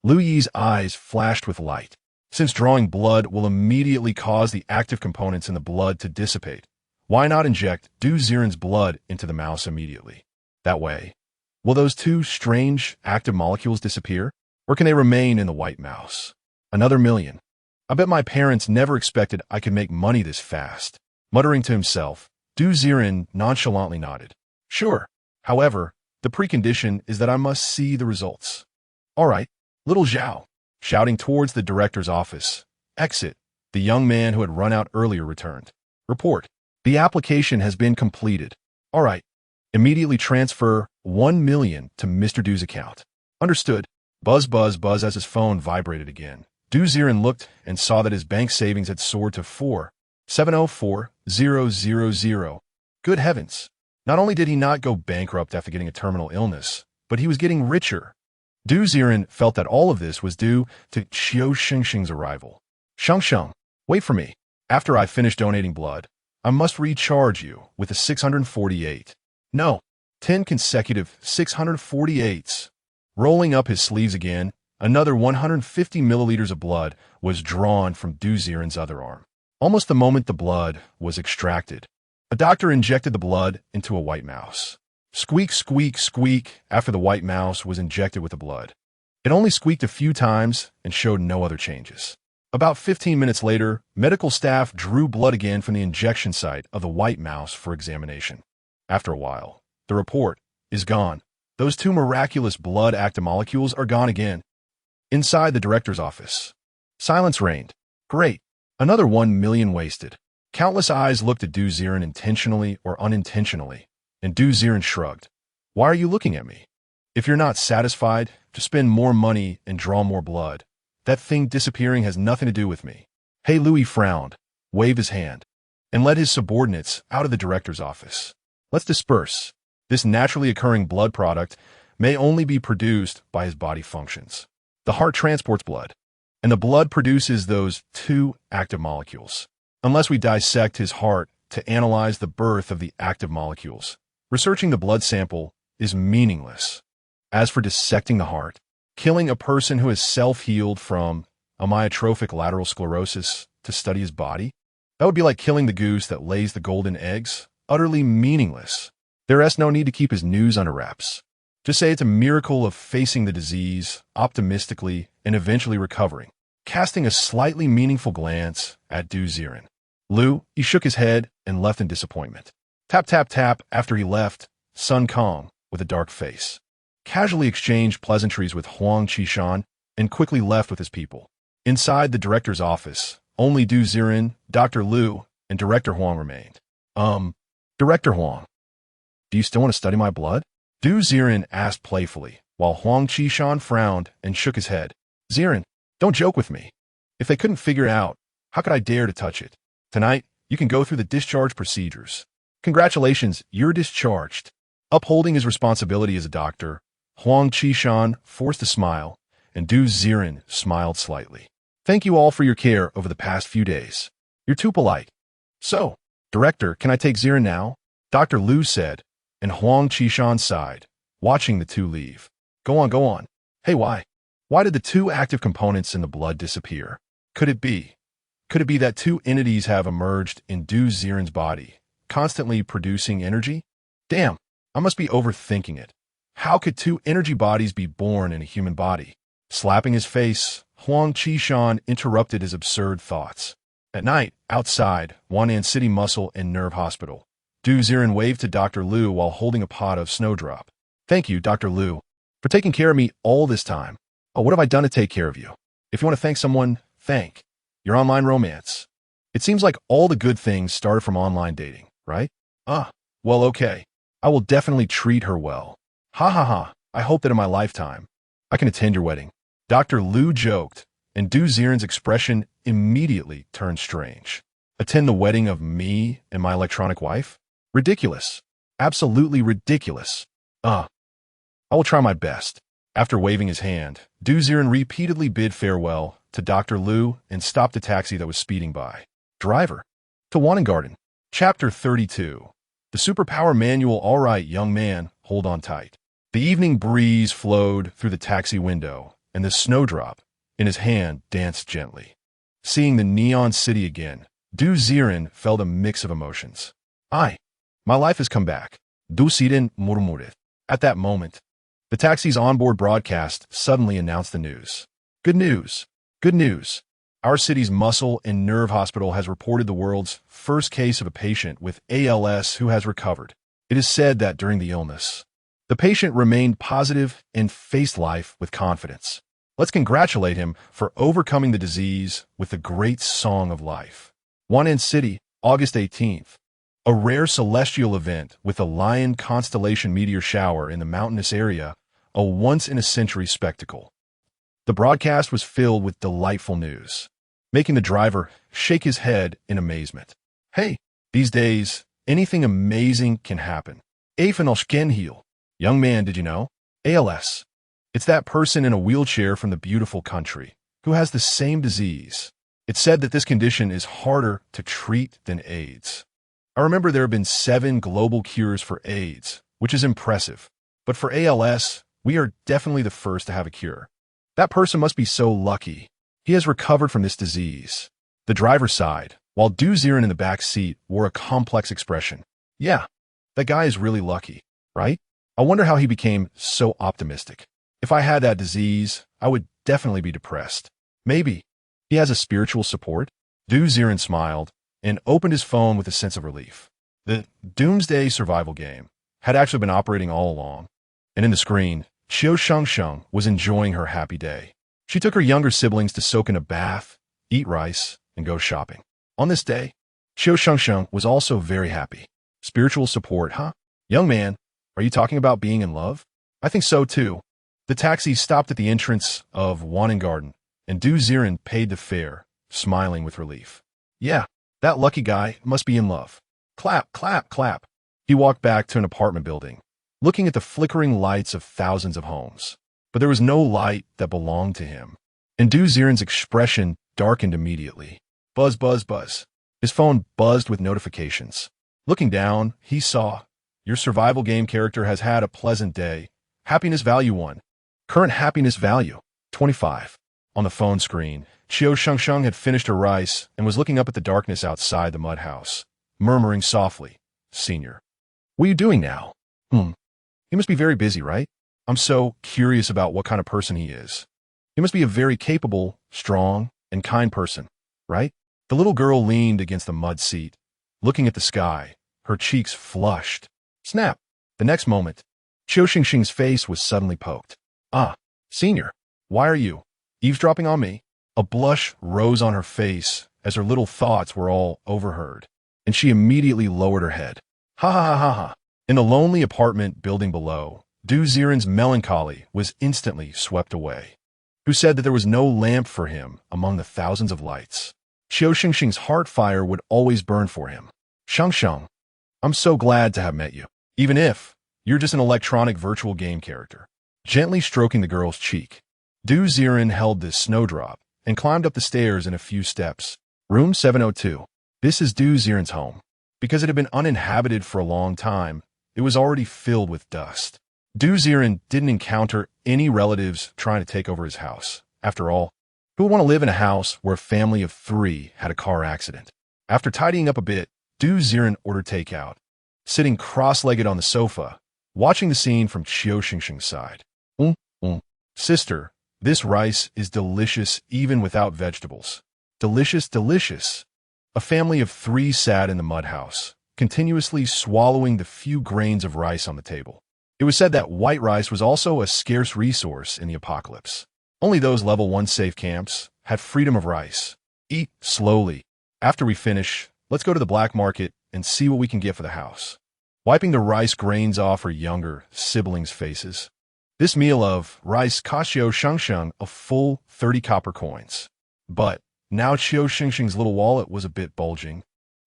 Lu Yi's eyes flashed with light. Since drawing blood will immediately cause the active components in the blood to dissipate, why not inject Du Ziren's blood into the mouse immediately? That way, will those two strange active molecules disappear, or can they remain in the white mouse? Another million. I bet my parents never expected I could make money this fast. Muttering to himself, Du Ziren nonchalantly nodded. Sure. However, the precondition is that I must see the results. All right, little Zhao. Shouting towards the director's office. Exit. The young man who had run out earlier returned. Report. The application has been completed. All right. Immediately transfer 1 million to Mr. Du's account. Understood. Buzz, buzz, buzz as his phone vibrated again. Du Ziren looked and saw that his bank savings had soared to 4,704,000. Good heavens. Not only did he not go bankrupt after getting a terminal illness, but he was getting richer. Du Ziren felt that all of this was due to Qiu Shengsheng's arrival. Shengsheng, wait for me. After I finish donating blood, I must recharge you with a 648. No, 10 consecutive 648s. Rolling up his sleeves again, another 150 milliliters of blood was drawn from Du Ziren's other arm. Almost the moment the blood was extracted, a doctor injected the blood into a white mouse. Squeak, squeak, squeak after the white mouse was injected with the blood. It only squeaked a few times and showed no other changes. About 15 minutes later, medical staff drew blood again from the injection site of the white mouse for examination. After a while, the report is gone. Those two miraculous blood active molecules are gone again. Inside the director's office, silence reigned. Great. Another 1 million wasted. Countless eyes looked at Du Ziren intentionally or unintentionally, and Du Ziren shrugged. Why are you looking at me? If you're not satisfied to spend more money and draw more blood, that thing disappearing has nothing to do with me. Hey, Louis frowned, waved his hand, and led his subordinates out of the director's office. Let's disperse. This naturally occurring blood product may only be produced by his body functions. The heart transports blood. and the blood produces those two active molecules. Unless we dissect his heart to analyze the birth of the active molecules, researching the blood sample is meaningless. As for dissecting the heart, killing a person who has self-healed from amyotrophic lateral sclerosis to study his body, that would be like killing the goose that lays the golden eggs, utterly meaningless. There is no need to keep his news under wraps. Just say it's a miracle of facing the disease optimistically and eventually recovering. Casting a slightly meaningful glance at Ziren. He shook his head and left in disappointment. Tap, tap, tap. After he left, Sun Kong, with a dark face, casually exchanged pleasantries with Huang Qishan and quickly left with his people. Inside the director's office, only Ziren, Dr. Liu, and Director Huang remained. Director Huang, do you still want to study my blood? Ziren asked playfully, while Huang Qishan frowned and shook his head. Ziren, don't joke with me. If they couldn't figure it out, how could I dare to touch it? Tonight, you can go through the discharge procedures. Congratulations, you're discharged. Upholding his responsibility as a doctor, Huang Qishan forced a smile, and Ziren smiled slightly. Thank you all for your care over the past few days. You're too polite. So, Director, can I take Ziren now? Dr. Liu said, and Huang Qishan sighed, watching the two leave. Go on, go on. Hey, why? Why did the two active components in the blood disappear? Could it be that two entities have emerged in Ziren's body, constantly producing energy? Damn, I must be overthinking it. How could two energy bodies be born in a human body? Slapping his face, Huang Qishan interrupted his absurd thoughts. At night, outside Wan'an City Muscle and Nerve Hospital, Ziren waved to Dr. Liu while holding a pot of snowdrop. Thank you, Dr. Liu, for taking care of me all this time. Oh, what have I done to take care of you? If you want to thank someone, thank your online romance. It seems like all the good things started from online dating, right? Well, okay. I will definitely treat her well. Ha ha ha. I hope that in my lifetime, I can attend your wedding. Dr. Liu joked, and Ziren's expression immediately turned strange. Attend the wedding of me and my electronic wife? Ridiculous. Absolutely ridiculous. I will try my best. After waving his hand, Ziren repeatedly bid farewell to Dr. Liu and stopped a taxi that was speeding by. Driver. To Wanengarten. Chapter 32. The Superpower Manual. All right, young man, hold on tight. The evening breeze flowed through the taxi window, and the snowdrop in his hand danced gently. Seeing the neon city again, Ziren felt a mix of emotions. My life has come back. Ziren murmured. At that moment, the taxi's onboard broadcast suddenly announced the news. Good news. Good news. Our city's muscle and nerve hospital has reported the world's first case of a patient with ALS who has recovered. It is said that during the illness, the patient remained positive and faced life with confidence. Let's congratulate him for overcoming the disease with a great song of life. Wan'an City, August 18th. A rare celestial event with a lion constellation meteor shower in the mountainous area, a once-in-a-century spectacle. The broadcast was filled with delightful news, making the driver shake his head in amazement. Hey, these days, anything amazing can happen. Even Oshkenheel. Young man, did you know? ALS. It's that person in a wheelchair from the beautiful country who has the same disease. It's said that this condition is harder to treat than AIDS. I remember there have been 7 global cures for AIDS, which is impressive. But for ALS, we are definitely the first to have a cure. That person must be so lucky. He has recovered from this disease. The driver sighed, while Ziren in the back seat wore a complex expression. Yeah, that guy is really lucky, right? I wonder how he became so optimistic. If I had that disease, I would definitely be depressed. Maybe he has a spiritual support? Ziren smiled and opened his phone with a sense of relief. The Doomsday Survival game had actually been operating all along, and in the screen, Qiu Shengsheng was enjoying her happy day. She took her younger siblings to soak in a bath, eat rice, and go shopping. On this day, Qiu Shengsheng was also very happy. Spiritual support, huh? Young man, are you talking about being in love? I think so too. The taxi stopped at the entrance of Wanengarten, and Ziren paid the fare, smiling with relief. Yeah, that lucky guy must be in love. Clap, clap, clap. He walked back to an apartment building, looking at the flickering lights of thousands of homes. But there was no light that belonged to him. And Du Ziren's expression darkened immediately. Buzz, buzz, buzz. His phone buzzed with notifications. Looking down, he saw, "Your survival game character has had a pleasant day. Happiness value 1. Current happiness value, 25. On the phone screen, Qiu Shengsheng had finished her rice and was looking up at the darkness outside the mud house, murmuring softly, "Senior, what are you doing now? He must be very busy, right? I'm so curious about what kind of person he is. He must be a very capable, strong, and kind person, right?" The little girl leaned against the mud seat, looking at the sky, her cheeks flushed. Snap! The next moment, Qiu Shengsheng's face was suddenly poked. "Ah, Senior, why are you eavesdropping on me?" A blush rose on her face as her little thoughts were all overheard, and she immediately lowered her head. Ha ha ha ha ha. In the lonely apartment building below, Du Ziren's melancholy was instantly swept away. Who said that there was no lamp for him among the thousands of lights? Qiu Shengsheng's heart fire would always burn for him. "Shengsheng, I'm so glad to have met you, even if you're just an electronic virtual game character." Gently stroking the girl's cheek, Du Ziren held this snowdrop and climbed up the stairs in a few steps. Room 702. This is Du Ziren's home. Because it had been uninhabited for a long time, it was already filled with dust. Du Ziren didn't encounter any relatives trying to take over his house. After all, who would want to live in a house where a family of 3 had a car accident? After tidying up a bit, Du Ziren ordered takeout. Sitting cross-legged on the sofa, watching the scene from Qiu Shengsheng's side. Sister, this rice is delicious even without vegetables. Delicious, delicious." A family of 3 sat in the mud house, continuously swallowing the few grains of rice on the table. It was said that white rice was also a scarce resource in the apocalypse. Only those level 1 safe camps had freedom of rice. "Eat slowly. After we finish, let's go to the black market and see what we can get for the house." Wiping the rice grains off her younger siblings' faces. This meal of rice cost Qiu Shengsheng a full 30 copper coins. But now Qiu Shengsheng's little wallet was a bit bulging,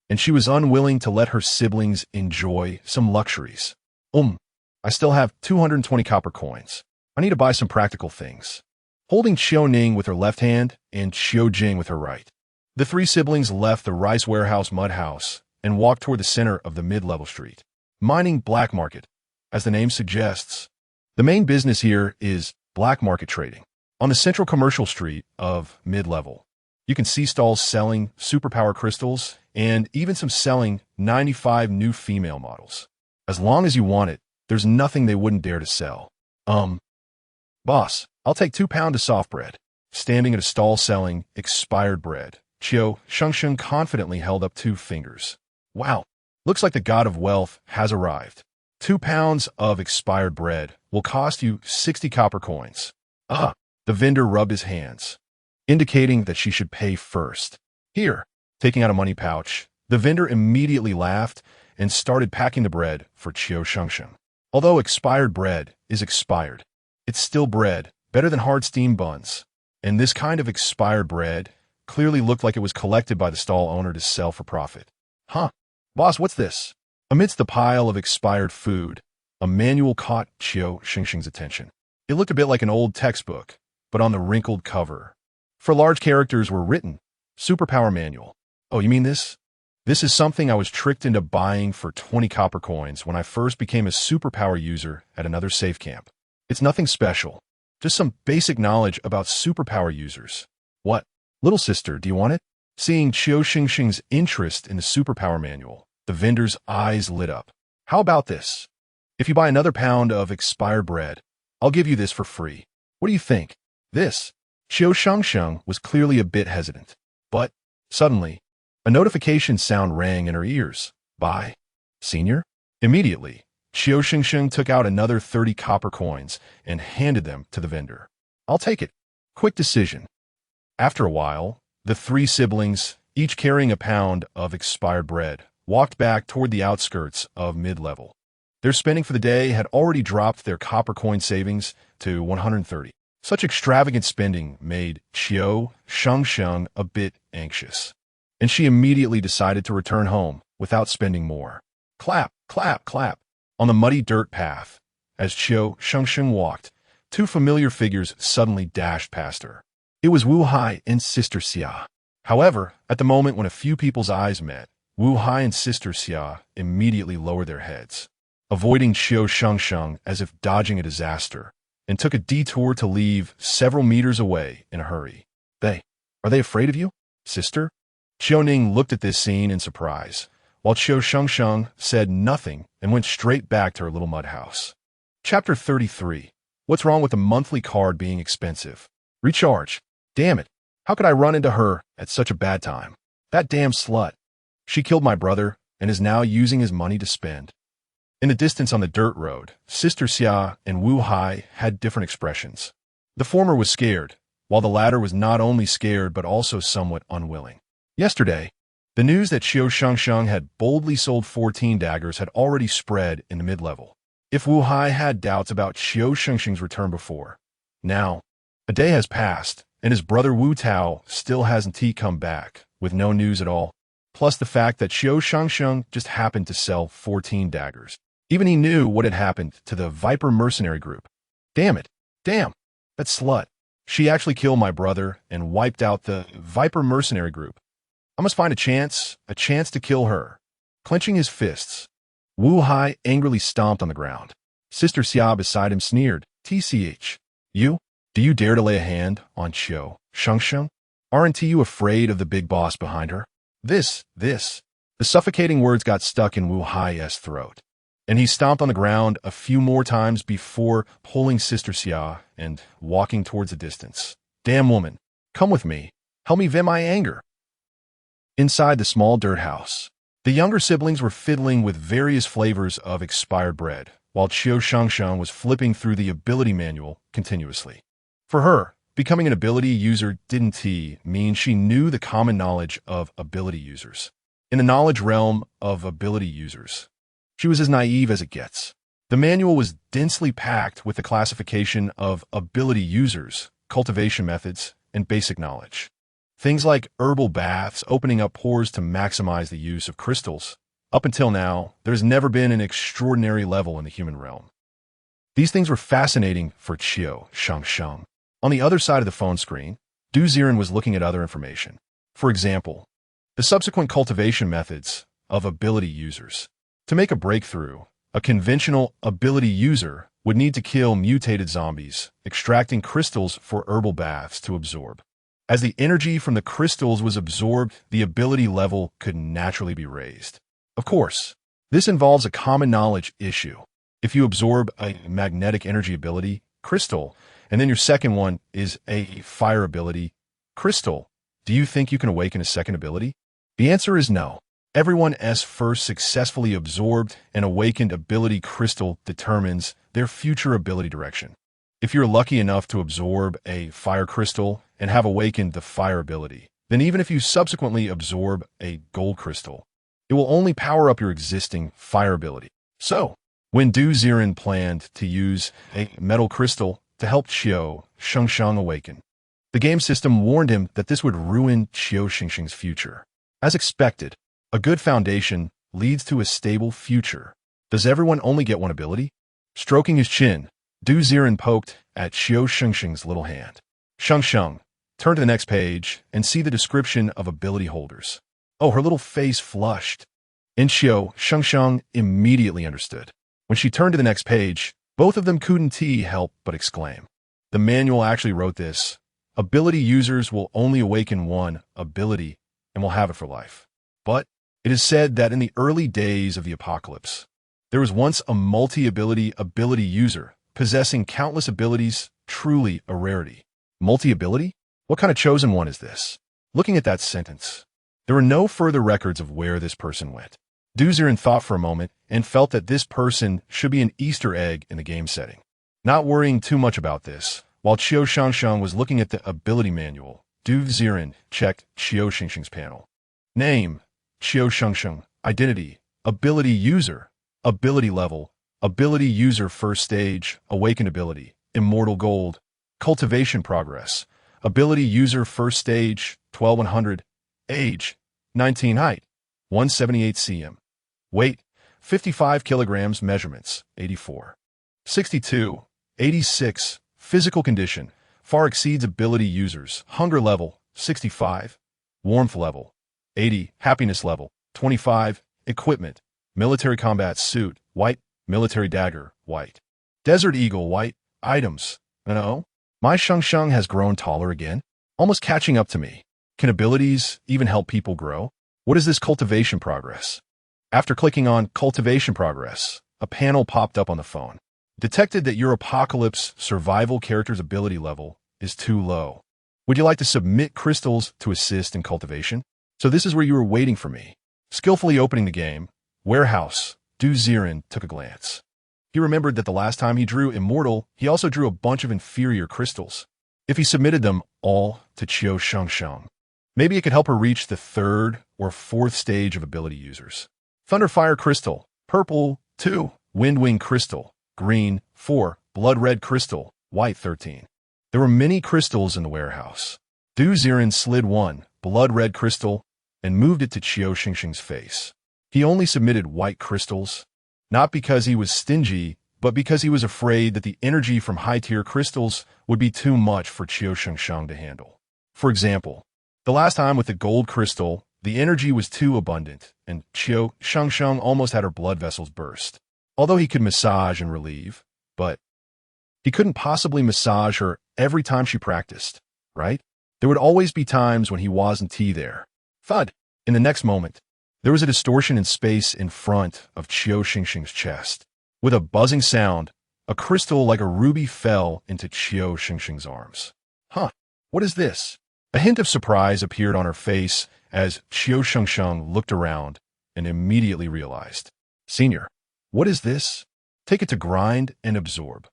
and she was unwilling to let her siblings enjoy some luxuries. I still have 220 copper coins. I need to buy some practical things." Holding Qiu Ning with her left hand and Qiu Jing with her right, the 3 siblings left the rice warehouse mud house and walked toward the center of the mid-level street. Mining black market, as the name suggests. The main business here is black market trading. On the central commercial street of mid-level, you can see stalls selling superpower crystals and even some selling 95 new female models. As long as you want it, there's nothing they wouldn't dare to sell. Boss, I'll take 2 pounds of soft bread. Standing at a stall selling expired bread, Qiu Shengsheng confidently held up 2 fingers. Wow, looks like the god of wealth has arrived. 2 pounds of expired bread will cost you 60 copper coins. The vendor rubbed his hands, indicating that she should pay first. Here, taking out a money pouch, the vendor immediately laughed and started packing the bread for Qiu Shengsheng. Although expired bread is expired, it's still bread, better than hard steam buns. And this kind of expired bread clearly looked like it was collected by the stall owner to sell for profit. Boss, what's this? Amidst the pile of expired food, a manual caught Qiu Shengsheng's attention. It looked a bit like an old textbook, but on the wrinkled cover, for large characters were written, "Superpower Manual." "Oh, you mean this? This is something I was tricked into buying for 20 copper coins when I first became a superpower user at another safe camp. It's nothing special, just some basic knowledge about superpower users." "What? Little sister, do you want it?" Seeing Qiu Shengsheng's interest in the superpower manual, the vendor's eyes lit up. "How about this? If you buy another pound of expired bread, I'll give you this for free. What do you think?" This, Qiu Shengsheng was clearly a bit hesitant. But, suddenly, a notification sound rang in her ears. "Buy, Senior?" Immediately, Qiu Shengsheng took out another 30 copper coins and handed them to the vendor. "I'll take it." Quick decision. After a while, the 3 siblings, each carrying a pound of expired bread, walked back toward the outskirts of mid-level. Their spending for the day had already dropped their copper coin savings to 130. Such extravagant spending made Qiu Shengsheng a bit anxious, and she immediately decided to return home without spending more. Clap, clap, clap. On the muddy dirt path, as Qiu Shengsheng walked, 2 familiar figures suddenly dashed past her. It was Wu Hai and Sister Xia. However, at the moment when a few people's eyes met, Wu Hai and Sister Xia immediately lowered their heads, avoiding Qiu Shengsheng as if dodging a disaster, and took a detour to leave several meters away in a hurry. Are they afraid of you, sister? Qiu looked at this scene in surprise, while Qiu Shengsheng said nothing and went straight back to her little mud house. Chapter 33. What's wrong with the monthly card being expensive? Recharge. Damn it. How could I run into her at such a bad time? That damn slut. She killed my brother and is now using his money to spend. In the distance on the dirt road, Sister Xia and Wu Hai had different expressions. The former was scared, while the latter was not only scared but also somewhat unwilling. Yesterday, the news that Qiu Shengsheng had boldly sold 14 daggers had already spread in the mid-level. If Wu Hai had doubts about Qiu Shengsheng's return before, now, a day has passed, and his brother Wu Tao still hasn't come back, with no news at all, plus the fact that Qiu Shengsheng just happened to sell 14 daggers. Even he knew what had happened to the Viper mercenary group. Damn it. Damn. That slut. She actually killed my brother and wiped out the Viper mercenary group. I must find a chance to kill her. Clenching his fists, Wu Hai angrily stomped on the ground. Sister Xia beside him sneered, "TCH. You? Do you dare to lay a hand on Qiu Shengsheng? Aren't you afraid of the big boss behind her?" This. The suffocating words got stuck in Wu Hai's throat, and he stomped on the ground a few more times before pulling Sister Xia and walking towards a distance. Damn woman, come with me. Help me vent my anger. Inside the small dirt house, the younger siblings were fiddling with various flavors of expired bread, while Qiu Shengsheng was flipping through the ability manual continuously. For her, becoming an ability user didn't mean she knew the common knowledge of ability users. In the knowledge realm of ability users, she was as naive as it gets. The manual was densely packed with the classification of ability users, cultivation methods, and basic knowledge. Things like herbal baths opening up pores to maximize the use of crystals. Up until now, there's never been an extraordinary level in the human realm. These things were fascinating for Qiu Shengsheng. On the other side of the phone screen, Ziren was looking at other information. For example, the subsequent cultivation methods of ability users. To make a breakthrough, a conventional ability user would need to kill mutated zombies, extracting crystals for herbal baths to absorb. As the energy from the crystals was absorbed, the ability level could naturally be raised. Of course, this involves a common knowledge issue. If you absorb a magnetic energy ability, crystal, and then your second one is a fire ability, crystal, do you think you can awaken a second ability? The answer is no. Everyone's first successfully absorbed and awakened ability crystal determines their future ability direction. If you're lucky enough to absorb a fire crystal and have awakened the fire ability, then even if you subsequently absorb a gold crystal, it will only power up your existing fire ability. So, when Ziren planned to use a metal crystal to help Qiu Shengsheng awaken, the game system warned him that this would ruin Qiu Shengsheng's future. As expected, a good foundation leads to a stable future. Does everyone only get one ability? Stroking his chin, Ziren poked at Qiu Shengsheng's little hand. Shengsheng, turn to the next page and see the description of ability holders. Oh, her little face flushed. And Qiu Shengsheng immediately understood. When she turned to the next page, both of them couldn't help but exclaim. The manual actually wrote this: ability users will only awaken one ability and will have it for life. But it is said that in the early days of the apocalypse, there was once a multi-ability user possessing countless abilities, truly a rarity. Multi-ability? What kind of chosen one is this? Looking at that sentence, there were no further records of where this person went. Ziren thought for a moment and felt that this person should be an Easter egg in the game setting. Not worrying too much about this, while Qiu Shengsheng was looking at the ability manual, Ziren checked Qiu Shengsheng's panel. Name: Qiu Shengsheng. Identity: ability user. Ability level: ability user first stage, awakened ability, immortal gold. Cultivation progress: ability user first stage, 1200. Age: 19. Height: 178 cm. Weight: 55 kilograms. Measurements: 84. 62. 86. Physical condition: far exceeds ability users. Hunger level, 65. Warmth level, 80. Happiness level, 25. Equipment, military combat suit, white. Military dagger, white. Desert eagle, white. Items, no. My Shengsheng has grown taller again, almost catching up to me. Can abilities even help people grow? What is this cultivation progress? After clicking on cultivation progress, a panel popped up on the phone. Detected that your apocalypse survival character's ability level is too low. Would you like to submit crystals to assist in cultivation? So this is where you were waiting for me. Skillfully opening the game, warehouse, Ziren took a glance. He remembered that the last time he drew immortal, he also drew a bunch of inferior crystals. If he submitted them all to Qiu Shengsheng, maybe it could help her reach the 3rd or 4th stage of ability users. Thunderfire crystal, purple, 2. Windwing crystal, green, 4. Blood red crystal, white, 13. There were many crystals in the warehouse. Ziren slid one, blood red crystal, and moved it to Qiu Shengsheng's face. He only submitted white crystals, not because he was stingy, but because he was afraid that the energy from high-tier crystals would be too much for Qiu Shengsheng to handle. For example, the last time with the gold crystal, the energy was too abundant, and Qiu Shengsheng almost had her blood vessels burst. Although he could massage and relieve, but he couldn't possibly massage her every time she practiced, right? There would always be times when he wasn't there. Thud! In the next moment, there was a distortion in space in front of Qiu Shengsheng's chest. With a buzzing sound, a crystal like a ruby fell into Qiu Shengsheng's arms. Huh, what is this? A hint of surprise appeared on her face as Qiu Shengsheng looked around and immediately realized. Senior, what is this? Take it to grind and absorb.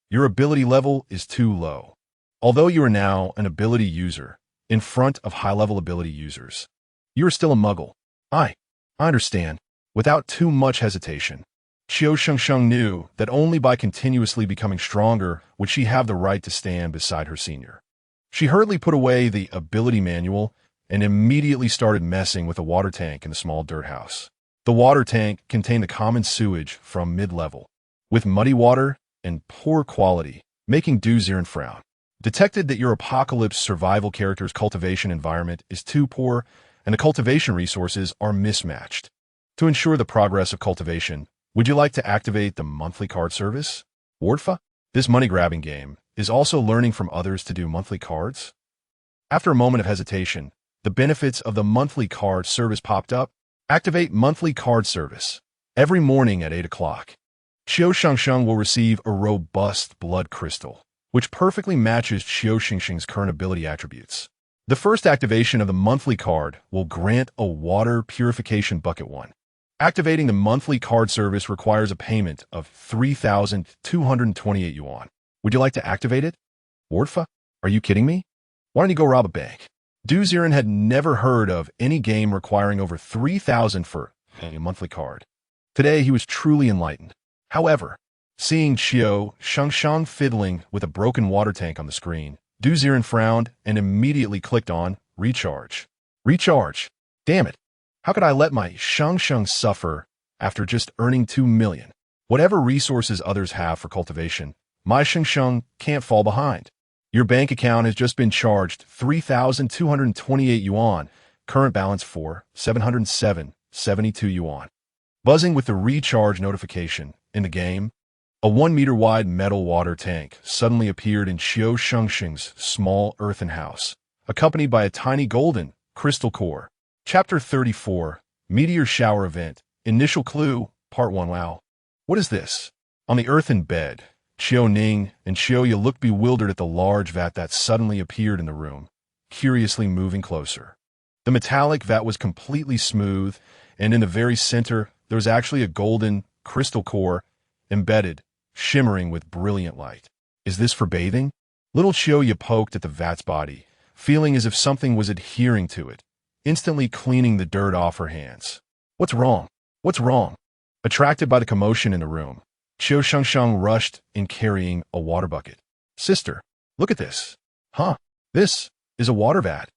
Your ability level is too low. Although you are now an ability user, in front of high-level ability users, you are still a muggle. I understand. Without too much hesitation, Qiu Shengsheng knew that only by continuously becoming stronger would she have the right to stand beside her senior. She hurriedly put away the ability manual and immediately started messing with a water tank in the small dirt house. The water tank contained the common sewage from mid-level, with muddy water and poor quality, making Ziren frown. Detected that your apocalypse survival character's cultivation environment is too poor and the cultivation resources are mismatched. To ensure the progress of cultivation, would you like to activate the monthly card service? Wardfa? This money-grabbing game is also learning from others to do monthly cards. After a moment of hesitation, the benefits of the monthly card service popped up. Activate monthly card service. Every morning at 8 o'clock, Qiu Shengsheng will receive a robust blood crystal, which perfectly matches Qiu Shengsheng's current ability attributes. The first activation of the monthly card will grant a water purification bucket 1. Activating the monthly card service requires a payment of 3,228 yuan. Would you like to activate it? Wardfa? Are you kidding me? Why don't you go rob a bank? Ziren had never heard of any game requiring over 3,000 for a monthly card. Today he was truly enlightened. However, seeing Qiu Shengsheng fiddling with a broken water tank on the screen, Ziren frowned and immediately clicked on Recharge. Recharge? Damn it. How could I let my Shengsheng suffer after just earning 2 million? Whatever resources others have for cultivation, my Shengsheng can't fall behind. Your bank account has just been charged 3,228 yuan, current balance for 707.72 yuan. Buzzing with the recharge notification, in the game, a 1-meter-wide metal water tank suddenly appeared in Qiu Shengsheng's small earthen house, accompanied by a tiny golden crystal core. Chapter 34, Meteor Shower Event, Initial Clue, Part 1. Wow. What is this? On the earthen bed, Qiu Ning and Qiu Ye looked bewildered at the large vat that suddenly appeared in the room, curiously moving closer. The metallic vat was completely smooth, and in the very center, there was actually a golden crystal core embedded, shimmering with brilliant light. Is this for bathing? Little Qiu Ye poked at the vat's body, feeling as if something was adhering to it, instantly cleaning the dirt off her hands. What's wrong? What's wrong? Attracted by the commotion in the room, Qiu Shengsheng rushed in carrying a water bucket. Sister, look at this. Huh, this is a water vat.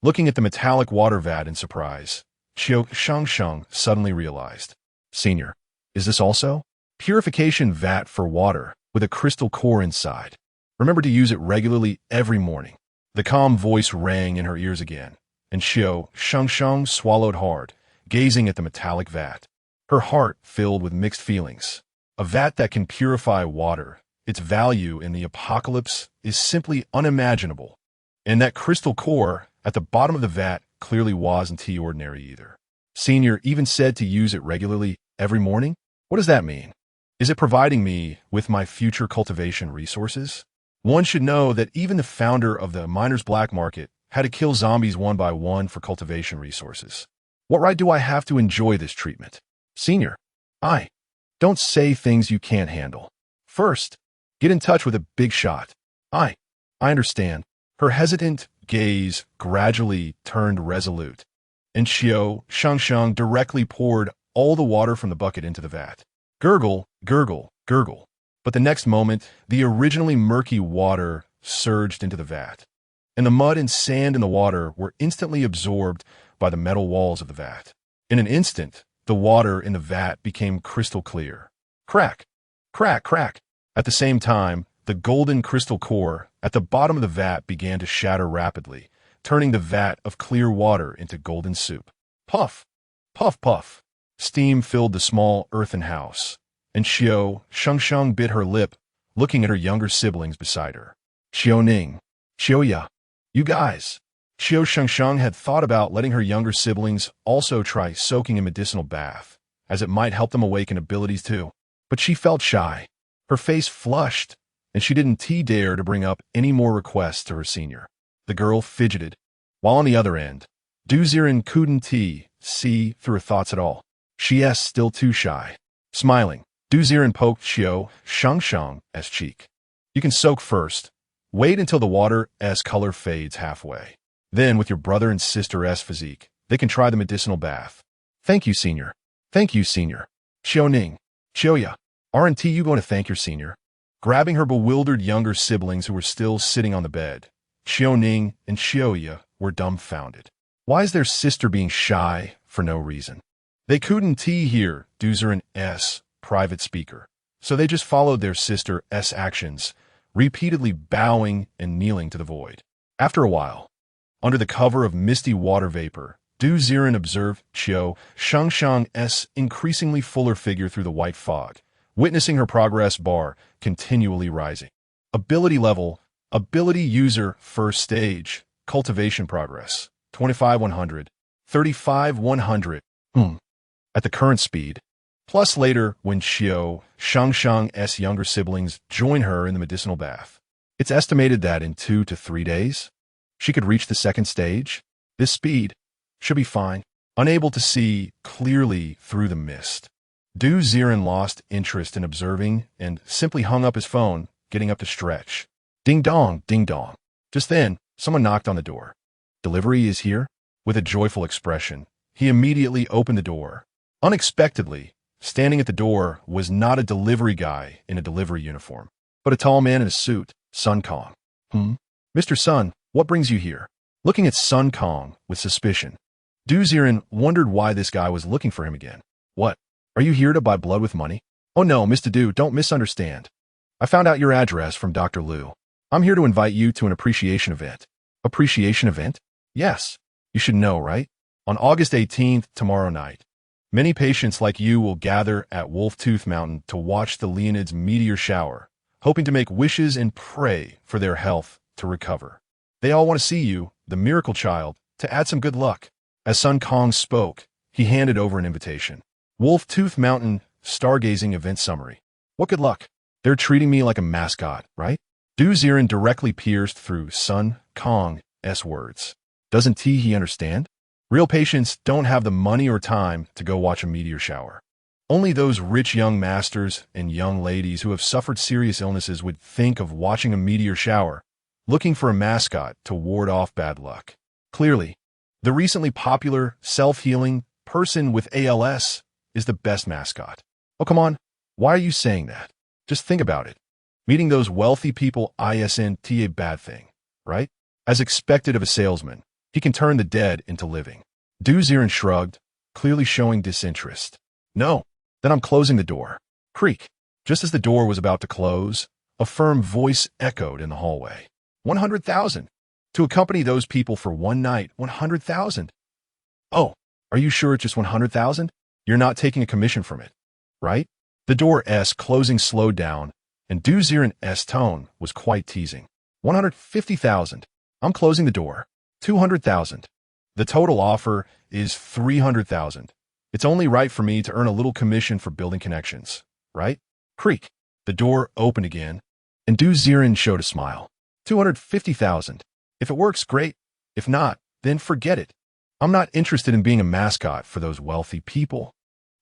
Looking at the metallic water vat in surprise, Qiu Shengsheng suddenly realized. Senior, is this also? Purification vat for water with a crystal core inside. Remember to use it regularly every morning. The calm voice rang in her ears again, and Qiu Shengsheng swallowed hard, gazing at the metallic vat. Her heart filled with mixed feelings. A vat that can purify water, its value in the apocalypse is simply unimaginable. And that crystal core at the bottom of the vat clearly wasn't ordinary either. Senior even said to use it regularly every morning? What does that mean? Is it providing me with my future cultivation resources? One should know that even the founder of the miner's black market had to kill zombies one by one for cultivation resources. What right do I have to enjoy this treatment? Senior, don't say things you can't handle. First, get in touch with a big shot. I understand. Her hesitant gaze gradually turned resolute, and Qiu Shengsheng directly poured all the water from the bucket into the vat. Gurgle, gurgle, gurgle. But the next moment, the originally murky water surged into the vat, and the mud and sand in the water were instantly absorbed by the metal walls of the vat. In an instant, the water in the vat became crystal clear. Crack, crack, crack. At the same time, the golden crystal core at the bottom of the vat began to shatter rapidly, turning the vat of clear water into golden soup. Puff, puff, puff. Steam filled the small earthen house, and Qiu Shengsheng bit her lip, looking at her younger siblings beside her. Xiaoning, Xiaoya, you guys. Qiu Shengsheng had thought about letting her younger siblings also try soaking a medicinal bath, as it might help them awaken abilities too. But she felt shy. Her face flushed, and she didn't dare to bring up any more requests to her senior. The girl fidgeted, while on the other end, Ziren couldn't see through her thoughts at all. She's still too shy. Smiling, Ziren poked Qiu Shengsheng's cheek. You can soak first. Wait until the water's color fades halfway. Then, with your brother and sister's physique, they can try the medicinal bath. Thank you, senior. Thank you, senior. Xiaoning, Xiaoya, aren't you going to thank your senior? Grabbing her bewildered younger siblings who were still sitting on the bed, Xiaoning and Xiaoya were dumbfounded. Why is their sister being shy for no reason? They couldn't hear Ziren's private speaker, so they just followed their sister's actions, repeatedly bowing and kneeling to the void. After a while, under the cover of misty water vapor, Ziren observed Qiu Shengsheng's increasingly fuller figure through the white fog, witnessing her progress bar continually rising. Ability level, ability user first stage, cultivation progress, 25-100, 35-100. At the current speed, plus later when Qiu Shengsheng's younger siblings join her in the medicinal bath. It's estimated that in 2 to 3 days, she could reach the second stage. This speed should be fine. Unable to see clearly through the mist, Ziren lost interest in observing and simply hung up his phone, getting up to stretch. Ding dong, ding dong. Just then, someone knocked on the door. Delivery is here? With a joyful expression, he immediately opened the door. Unexpectedly, standing at the door was not a delivery guy in a delivery uniform, but a tall man in a suit, Sun Kong. Mr. Sun, what brings you here? Looking at Sun Kong with suspicion, Ziren wondered why this guy was looking for him again. What? Are you here to buy blood with money? Oh no, Mr. Du, don't misunderstand. I found out your address from Dr. Liu. I'm here to invite you to an appreciation event. Appreciation event? Yes. You should know, right? On August 18th, tomorrow night, many patients like you will gather at Wolf-Tooth Mountain to watch the Leonid's meteor shower, hoping to make wishes and pray for their health to recover. They all want to see you, the miracle child, to add some good luck. As Sun Kong spoke, he handed over an invitation. Wolf-Tooth Mountain Stargazing Event Summary. What good luck. They're treating me like a mascot, right? Ziren directly pierced through Sun Kong's words. Doesn't he understand? Real patients don't have the money or time to go watch a meteor shower. Only those rich young masters and young ladies who have suffered serious illnesses would think of watching a meteor shower, looking for a mascot to ward off bad luck. Clearly, the recently popular self-healing person with ALS is the best mascot. Oh, come on. Why are you saying that? Just think about it. Meeting those wealthy people isn't a bad thing, right? As expected of a salesman, he can turn the dead into living. Ziren shrugged, clearly showing disinterest. No, then I'm closing the door. Creak. Just as the door was about to close, A firm voice echoed in the hallway. 100,000. To accompany those people for one night, 100,000. Oh, are you sure it's just 100,000? You're not taking a commission from it, right? The door's closing slowed down, and Ziren's tone was quite teasing. 150,000. I'm closing the door. 200,000. The total offer is 300,000. It's only right for me to earn a little commission for building connections, right? Creak. The door opened again, and Ziren showed a smile. 250,000. If it works, great. If not, then forget it. I'm not interested in being a mascot for those wealthy people.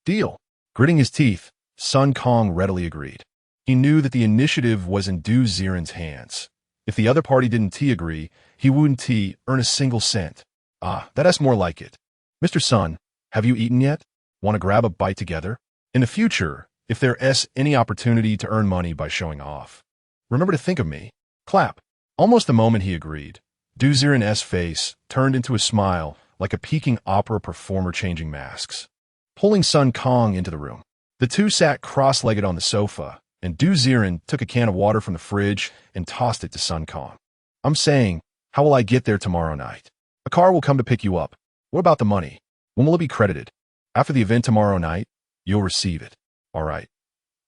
Deal. Gritting his teeth, Sun Kong readily agreed. He knew that the initiative was in Ziren's hands. If the other party didn't agree, he wouldn't earn a single cent. Ah, that's more like it. Mr. Sun, have you eaten yet? Want to grab a bite together? In the future, if there's any opportunity to earn money by showing off, remember to think of me. Clap. Almost the moment he agreed, Ziren's face turned into a smile like a peaking opera performer changing masks. Pulling Sun Kong into the room, the two sat cross-legged on the sofa, and Ziren took a can of water from the fridge and tossed it to Sun Kong. I'm saying, how will I get there tomorrow night? A car will come to pick you up. What about the money? When will it be credited? After the event tomorrow night, you'll receive it. All right.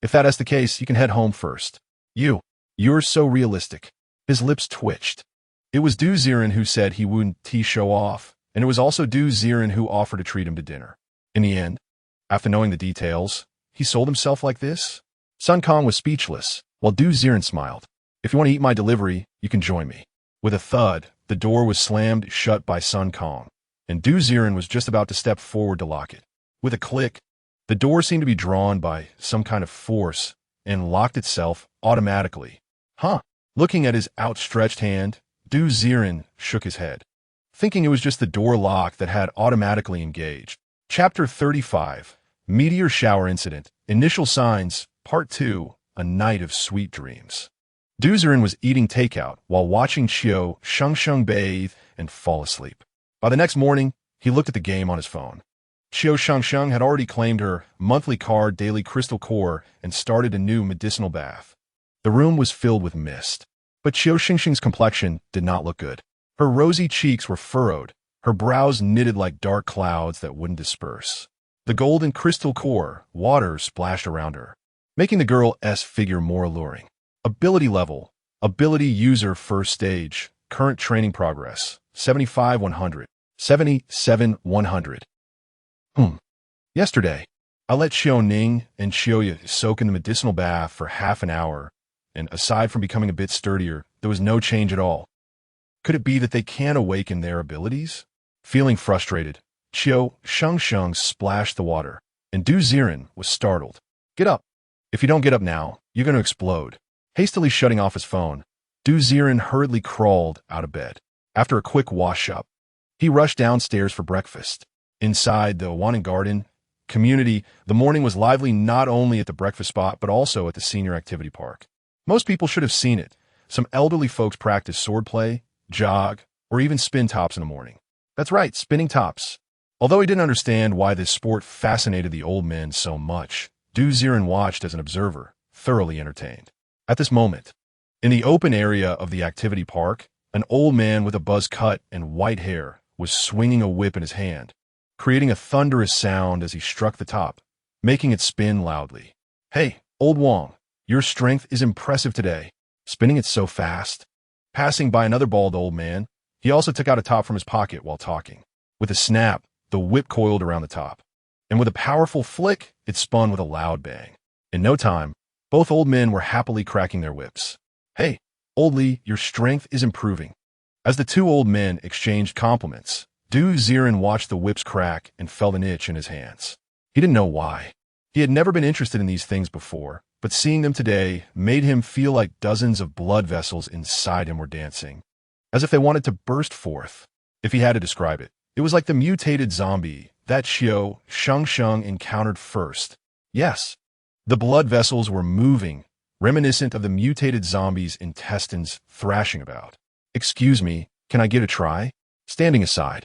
If that is the case, you can head home first. You're so realistic. His lips twitched. It was Ziren who said he wouldn't show off, and it was also Ziren who offered to treat him to dinner. In the end, after knowing the details, he sold himself like this? Sun Kong was speechless, while Ziren smiled. If you want to eat my delivery, you can join me. With a thud, the door was slammed shut by Sun Kong, and Ziren was just about to step forward to lock it. With a click, the door seemed to be drawn by some kind of force and locked itself automatically. Huh? Looking at his outstretched hand, Ziren shook his head, thinking it was just the door lock that had automatically engaged. Chapter 35, Meteor Shower Incident, Initial Signs, Part 2, A Night of Sweet Dreams. Ziren was eating takeout while watching Qiu Shengsheng bathe and fall asleep. By the next morning, he looked at the game on his phone. Qiu Shengsheng had already claimed her monthly card daily crystal core and started a new medicinal bath. The room was filled with mist, but Qiu Shengsheng's complexion did not look good. Her rosy cheeks were furrowed, her brows knitted like dark clouds that wouldn't disperse. The golden crystal core water splashed around her, making the girl's figure more alluring. Ability level, ability user first stage, current training progress, 75-100, 77-100. Yesterday, I let Xiao Ning and Xiaoya soak in the medicinal bath for half an hour, and aside from becoming a bit sturdier, there was no change at all. Could it be that they can't awaken their abilities? Feeling frustrated, Qiu Shengsheng splashed the water, and Ziren was startled. Get up. If you don't get up now, you're going to explode. Hastily shutting off his phone, Ziren hurriedly crawled out of bed. After a quick wash-up, he rushed downstairs for breakfast. Inside the Wanning Garden community, the morning was lively not only at the breakfast spot but also at the senior activity park. Most people should have seen it. Some elderly folks practice swordplay, jog, or even spin tops in the morning. That's right, spinning tops. Although he didn't understand why this sport fascinated the old men so much, Ziren watched as an observer, thoroughly entertained. At this moment, in the open area of the activity park, an old man with a buzz cut and white hair was swinging a whip in his hand, creating a thunderous sound as he struck the top, making it spin loudly. Hey, old Wong, your strength is impressive today, spinning it so fast. Passing by another bald old man, he also took out a top from his pocket while talking. With a snap, the whip coiled around the top, and with a powerful flick, it spun with a loud bang. In no time, both old men were happily cracking their whips. Hey, old Lee, your strength is improving. As the two old men exchanged compliments, Ziren watched the whips crack and felt an itch in his hands. He didn't know why. He had never been interested in these things before, but seeing them today made him feel like dozens of blood vessels inside him were dancing, as if they wanted to burst forth. If he had to describe it, it was like the mutated zombie that Qiu Shengsheng encountered first. Yes, the blood vessels were moving, reminiscent of the mutated zombie's intestines thrashing about. Excuse me, can I give it a try? Standing aside,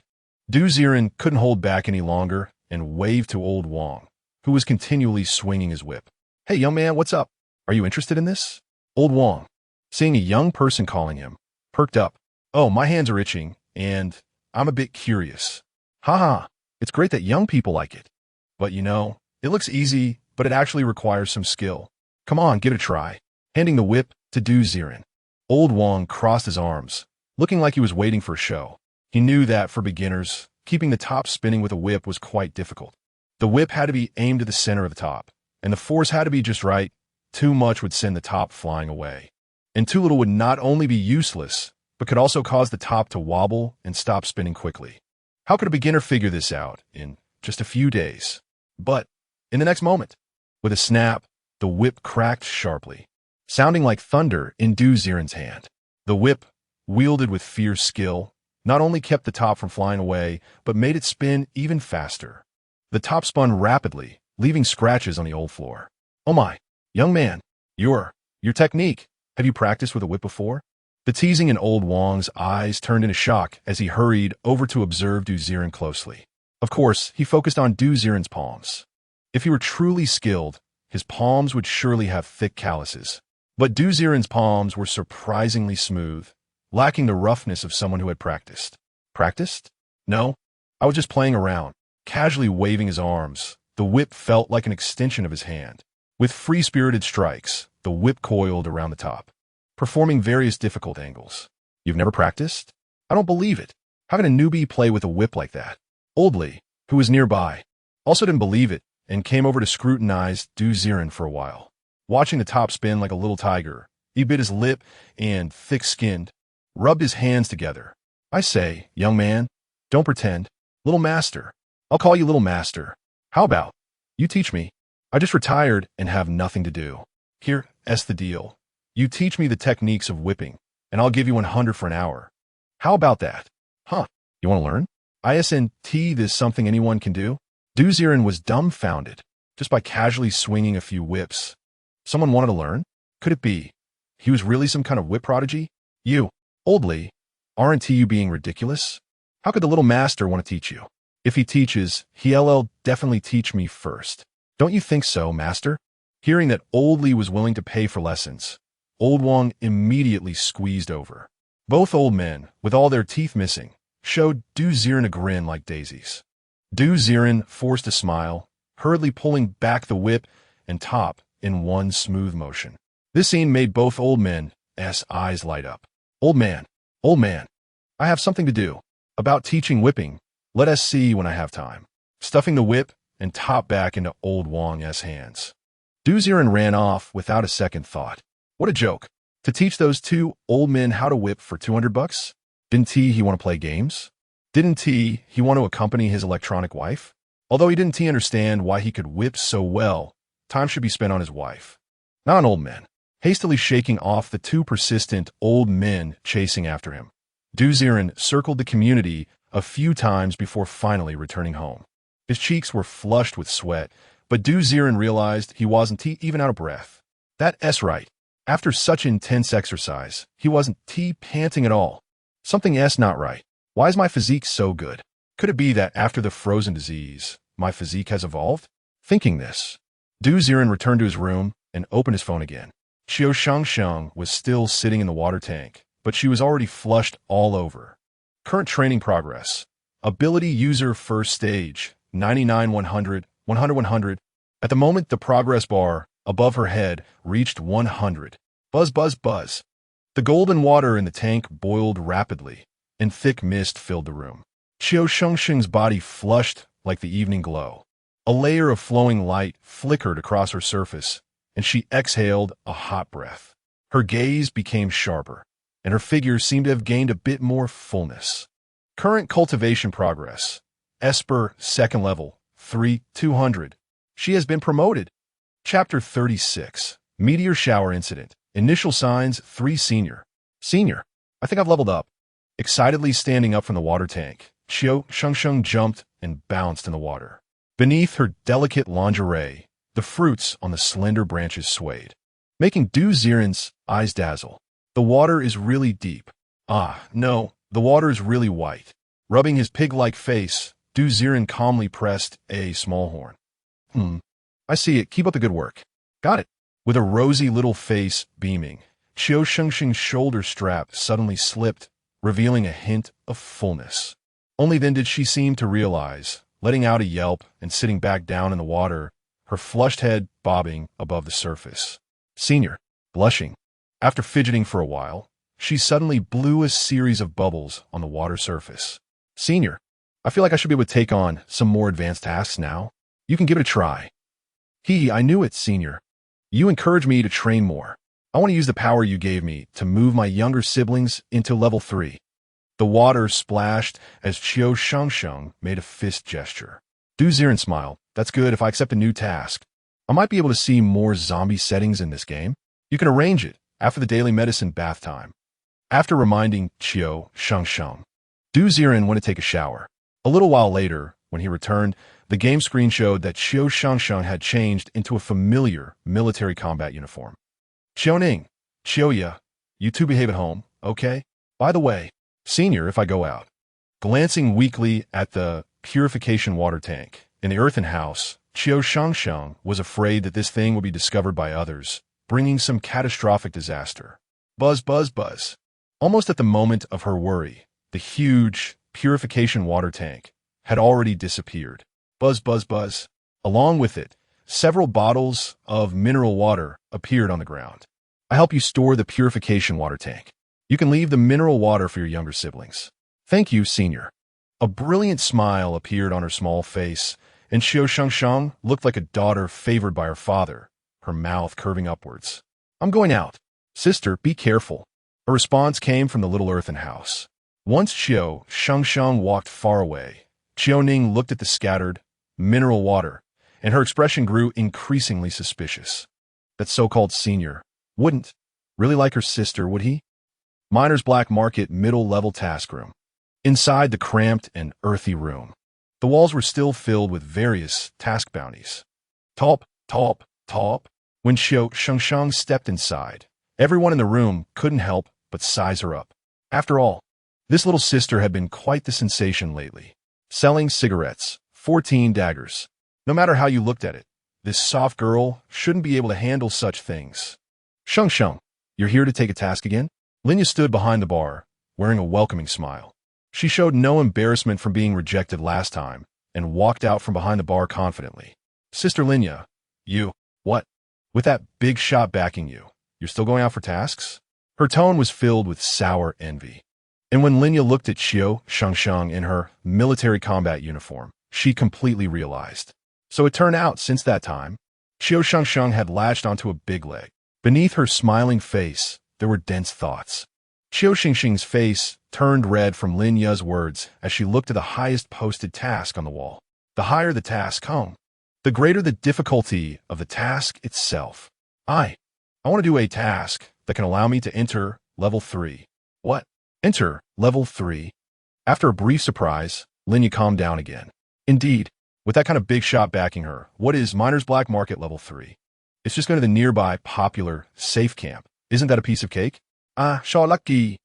Ziren couldn't hold back any longer and waved to old Wong, who was continually swinging his whip. Hey, young man, what's up? Are you interested in this? Old Wang, seeing a young person calling him, perked up. Oh, my hands are itching, and I'm a bit curious. Haha, it's great that young people like it. But it looks easy, but it actually requires some skill. Come on, give it a try. Handing the whip to Du Ziren. Old Wang crossed his arms, looking like he was waiting for a show. He knew that for beginners, keeping the top spinning with a whip was quite difficult. The whip had to be aimed to the center of the top, and the force had to be just right. Too much would send the top flying away. And too little would not only be useless, but could also cause the top to wobble and stop spinning quickly. How could a beginner figure this out in just a few days? But in the next moment, with a snap, the whip cracked sharply, sounding like thunder in Du Ziren's hand. The whip, wielded with fierce skill, not only kept the top from flying away, but made it spin even faster. The top spun rapidly, leaving scratches on the old floor. Oh my, young man, your technique. Have you practiced with a whip before? The teasing in Old Wang's eyes turned into shock as he hurried over to observe Du Ziren closely. Of course, he focused on Du Ziren's palms. If he were truly skilled, his palms would surely have thick calluses. But Du Ziren's palms were surprisingly smooth, lacking the roughness of someone who had practiced. Practiced? No, I was just playing around, casually waving his arms. The whip felt like an extension of his hand. With free-spirited strikes, the whip coiled around the top, performing various difficult angles. You've never practiced? I don't believe it. How can a newbie play with a whip like that? Old Li, who was nearby, also didn't believe it and came over to scrutinize Du Ziren for a while. Watching the top spin like a little tiger, he bit his lip and, thick-skinned, rubbed his hands together. I say, young man, don't pretend. Little master. I'll call you little master. How about you teach me? I just retired and have nothing to do. Here's the deal. You teach me the techniques of whipping, and I'll give you 100 for an hour. How about that? Huh, you want to learn? Isn't this something anyone can do? Du Ziren was dumbfounded, just by casually swinging a few whips. Someone wanted to learn? Could it be he was really some kind of whip prodigy? You, Old Li, aren't you being ridiculous? How could the little master want to teach you? If he teaches, he'll definitely teach me first. Don't you think so, master? Hearing that Old Li was willing to pay for lessons, Old Wang immediately squeezed over. Both old men, with all their teeth missing, showed Du Ziren a grin like daisies. Du Ziren forced a smile, hurriedly pulling back the whip and top in one smooth motion. This scene made both old men's eyes light up. Old man, I have something to do. About teaching whipping, let us see when I have time. Stuffing the whip and top back into Old Wang's hands, Du Ziren ran off without a second thought. What a joke. To teach those two old men how to whip for $200? Didn't he want to play games? Didn't he want to accompany his electronic wife? Although he didn't understand why he could whip so well, time should be spent on his wife, not on old men. Hastily shaking off the two persistent old men chasing after him, Du Ziren circled the community a few times before finally returning home. His cheeks were flushed with sweat, but Du Ziren realized he wasn't even out of breath. That's right. After such intense exercise, he wasn't panting at all. Something's not right. Why is my physique so good? Could it be that after the frozen disease, my physique has evolved? Thinking this, Du Ziren returned to his room and opened his phone again. Qiu Shengsheng was still sitting in the water tank, but she was already flushed all over. Current training progress. Ability user first stage, 99 100, 100 100. At the moment, the progress bar above her head reached 100. Buzz, buzz, buzz. The golden water in the tank boiled rapidly, and thick mist filled the room. Qiu Shengsheng's body flushed like the evening glow. A layer of flowing light flickered across her surface, and she exhaled a hot breath. Her gaze became sharper, and her figure seemed to have gained a bit more fullness. Current cultivation progress. Esper, second level, 200. She has been promoted. Chapter 36. Meteor Shower Incident. Initial signs, 3 senior. Senior, I think I've leveled up. Excitedly standing up from the water tank, Qiu Shengsheng jumped and bounced in the water. Beneath her delicate lingerie, the fruits on the slender branches swayed, making Du Ziren's eyes dazzle. The water is really deep. Ah, no, the water is really white. Rubbing his pig-like face, Du Ziren calmly pressed a small horn. I see it. Keep up the good work. Got it. With a rosy little face beaming, Qiu Shengsheng's shoulder strap suddenly slipped, revealing a hint of fullness. Only then did she seem to realize, letting out a yelp and sitting back down in the water, her flushed head bobbing above the surface. Senior, blushing. After fidgeting for a while, she suddenly blew a series of bubbles on the water surface. Senior, I feel like I should be able to take on some more advanced tasks now. You can give it a try. I knew it, Senior. You encouraged me to train more. I want to use the power you gave me to move my younger siblings into level 3. The water splashed as Qiu Shengsheng made a fist gesture. Ziren smiled. That's good if I accept a new task. I might be able to see more zombie settings in this game. You can arrange it after the daily medicine bath time. After reminding Qiu Shengsheng, Ziren went to take a shower. A little while later, when he returned, the game screen showed that Qiu Shengsheng had changed into a familiar military combat uniform. Xiaoning, Qiuya, you two behave at home, okay? By the way, Senior, if I go out. Glancing weakly at the purification water tank in the earthen house, Qiu Shengsheng was afraid that this thing would be discovered by others, bringing some catastrophic disaster. Buzz, buzz, buzz. Almost at the moment of her worry, the huge purification water tank had already disappeared. Buzz, buzz, buzz. Along with it, several bottles of mineral water appeared on the ground. I help you store the purification water tank. You can leave the mineral water for your younger siblings. Thank you, Senior. A brilliant smile appeared on her small face, and Qiu Shengsheng looked like a daughter favored by her father, her mouth curving upwards. I'm going out. Sister, be careful. A response came from the little earthen house. Once Qiu Shengsheng walked far away, Qiuning looked at the scattered mineral water, and her expression grew increasingly suspicious. That so-called Senior wouldn't really like her sister, would he? Miner's Black Market middle-level task room. Inside the cramped and earthy room, the walls were still filled with various task bounties. Top, top, top. When Qiu Shengsheng stepped inside, everyone in the room couldn't help but size her up. After all, this little sister had been quite the sensation lately. Selling cigarettes, 14 daggers. No matter how you looked at it, this soft girl shouldn't be able to handle such things. Shengsheng, you're here to take a task again? Linya stood behind the bar, wearing a welcoming smile. She showed no embarrassment from being rejected last time and walked out from behind the bar confidently. Sister Linya, you, what? With that big shot backing you, you're still going out for tasks? Her tone was filled with sour envy. And when Linya looked at Qiu Shengsheng in her military combat uniform, she completely realized. So it turned out since that time, Qiu Shengsheng had latched onto a big leg. Beneath her smiling face, there were dense thoughts. Qiu Shengsheng's face turned red from Lin Ya's words as she looked at the highest posted task on the wall. The higher the task hung, the greater the difficulty of the task itself. I want to do a task that can allow me to enter level 3. What? Enter level 3? After a brief surprise, Linya calmed down again. Indeed, with that kind of big shot backing her, what is Miner's Black Market level 3? It's just going to the nearby popular safe camp. Isn't that a piece of cake? So lucky.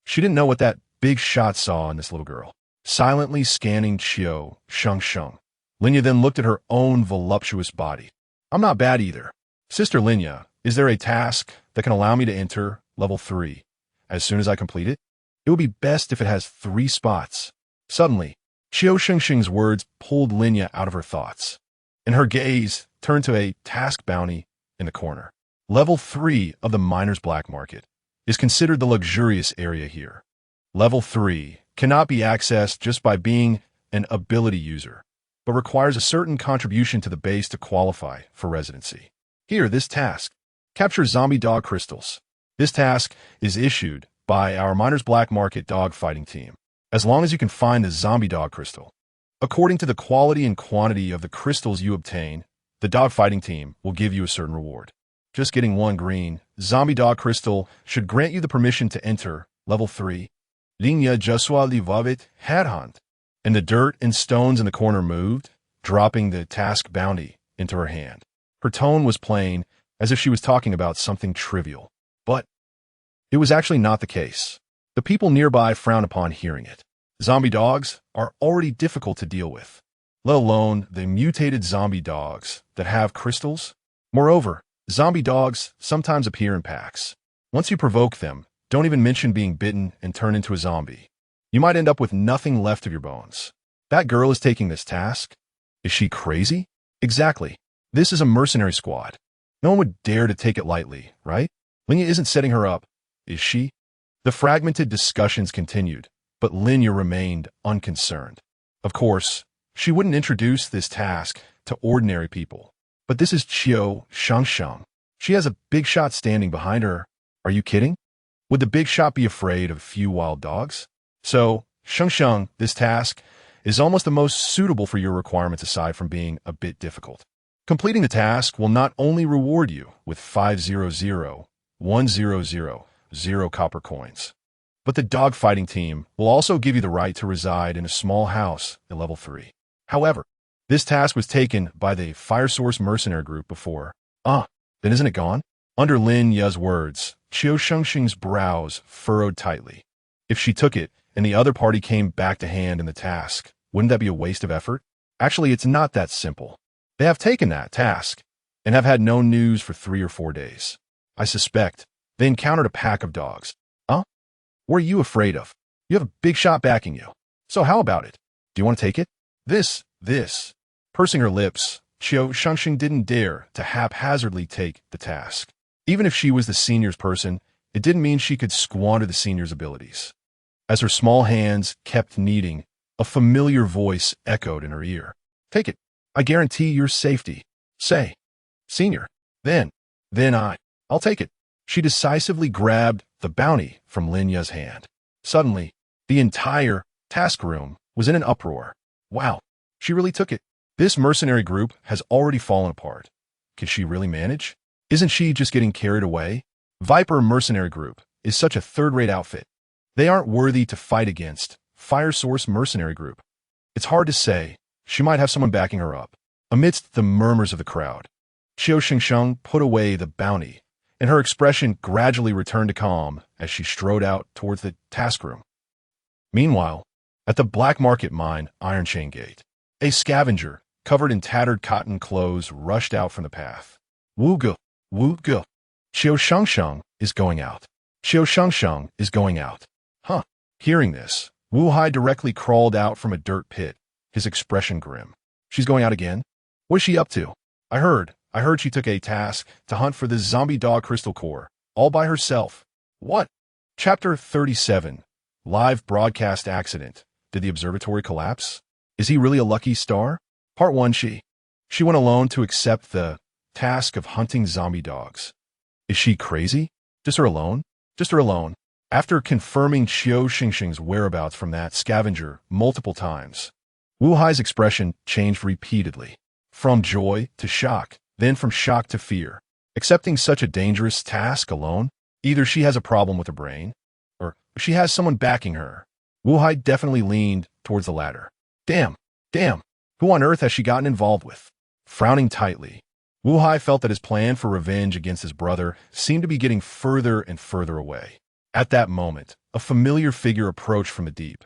She didn't know what that big shot saw in this little girl. Silently scanning Qiu Shengsheng, Linya then looked at her own voluptuous body. I'm not bad either. Sister Linya, is there a task that can allow me to enter level 3? As soon as I complete it? It would be best if it has 3 spots. Suddenly, Qiu Shengsheng's words pulled Linya out of her thoughts, and her gaze turned to a task bounty in the corner. Level 3 of the Miner's Black Market is considered the luxurious area here. Level 3 cannot be accessed just by being an ability user, but requires a certain contribution to the base to qualify for residency. Here, this task. Capture zombie dog crystals. This task is issued by our Miner's Black Market dog fighting team, as long as you can find the zombie dog crystal. According to the quality and quantity of the crystals you obtain, the dog fighting team will give you a certain reward. Just getting 1 green zombie dog crystal should grant you the permission to enter level 3. Linya Juswa Livavit Headhunt. And the dirt and stones in the corner moved, dropping the task bounty into her hand. Her tone was plain, as if she was talking about something trivial. But it was actually not the case. The people nearby frowned upon hearing it. Zombie dogs are already difficult to deal with, let alone the mutated zombie dogs that have crystals. Moreover, zombie dogs sometimes appear in packs. Once you provoke them, don't even mention being bitten and turn into a zombie. You might end up with nothing left of your bones. That girl is taking this task? Is she crazy? Exactly. This is a mercenary squad. No one would dare to take it lightly, right? Linya isn't setting her up, is she? The fragmented discussions continued, but Linya remained unconcerned. Of course, she wouldn't introduce this task to ordinary people. But this is Qiu Shengsheng. She has a big shot standing behind her. Are you kidding? Would the big shot be afraid of a few wild dogs? So, Shengsheng, this task is almost the most suitable for your requirements aside from being a bit difficult. Completing the task will not only reward you with 500,100 copper coins, but the dogfighting team will also give you the right to reside in a small house at level 3. However, this task was taken by the Fire Source mercenary group before. Then isn't it gone? Under Lin Ya's words, Qiu Shengsheng's brows furrowed tightly. If she took it and the other party came back to hand in the task, wouldn't that be a waste of effort? Actually, it's not that simple. They have taken that task and have had no news for 3 or 4 days. I suspect they encountered a pack of dogs. What are you afraid of? You have a big shot backing you. So how about it? Do you want to take it? This. Pursing her lips, Qiu Shengsheng didn't dare to haphazardly take the task. Even if she was the senior's person, it didn't mean she could squander the senior's abilities. As her small hands kept kneading, a familiar voice echoed in her ear. Take it. I guarantee your safety. Say, senior. Then I'll take it. She decisively grabbed the bounty from Lin Ya's hand. Suddenly, the entire task room was in an uproar. Wow, she really took it. This mercenary group has already fallen apart. Can she really manage? Isn't she just getting carried away? Viper mercenary group is such a third-rate outfit. They aren't worthy to fight against Fire Source mercenary group. It's hard to say. She might have someone backing her up. Amidst the murmurs of the crowd, Qiu Shengsheng put away the bounty, and her expression gradually returned to calm as she strode out towards the task room. Meanwhile, at the black market mine Iron Chain Gate, a scavenger covered in tattered cotton clothes rushed out from the path. Wu ge. Qiu Shengsheng is going out. Qiu Shengsheng is going out. Hearing this, Wu Hai directly crawled out from a dirt pit, his expression grim. She's going out again? What is she up to? I heard she took a task to hunt for the zombie dog crystal core, all by herself. What? Chapter 37. Live broadcast accident. Did the observatory collapse? Is he really a lucky star? Part 1. She went alone to accept the task of hunting zombie dogs. Is she crazy? Just her alone? After confirming Qiu Shengsheng's whereabouts from that scavenger multiple times, Wu Hai's expression changed repeatedly, from joy to shock, then from shock to fear. Accepting such a dangerous task alone? Either she has a problem with her brain, or she has someone backing her. Wu Hai definitely leaned towards the latter. Damn, who on earth has she gotten involved with? Frowning tightly, Wu Hai felt that his plan for revenge against his brother seemed to be getting further and further away. At that moment, a familiar figure approached from the deep,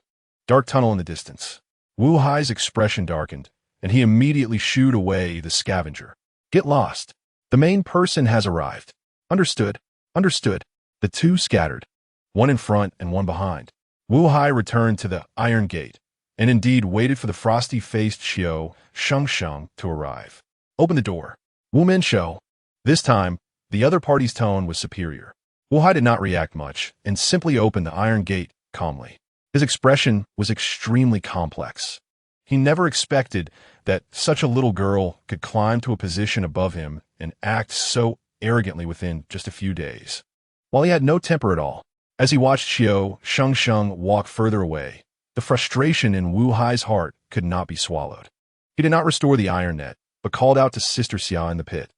dark tunnel in the distance. Wu Hai's expression darkened, and he immediately shooed away the scavenger. Get lost. The main person has arrived. Understood. The two scattered, one in front and one behind. Wu Hai returned to the Iron Gate, and indeed waited for the frosty-faced Qiu Shengsheng to arrive. Open the door. Wu Minshou. This time, the other party's tone was superior. Wu Hai did not react much, and simply opened the Iron Gate calmly. His expression was extremely complex. He never expected that such a little girl could climb to a position above him and act so arrogantly within just a few days. While he had no temper at all, as he watched Qiu Shengsheng walk further away, the frustration in Wu Hai's heart could not be swallowed. He did not restore the iron net, but called out to Sister Xia in the pit.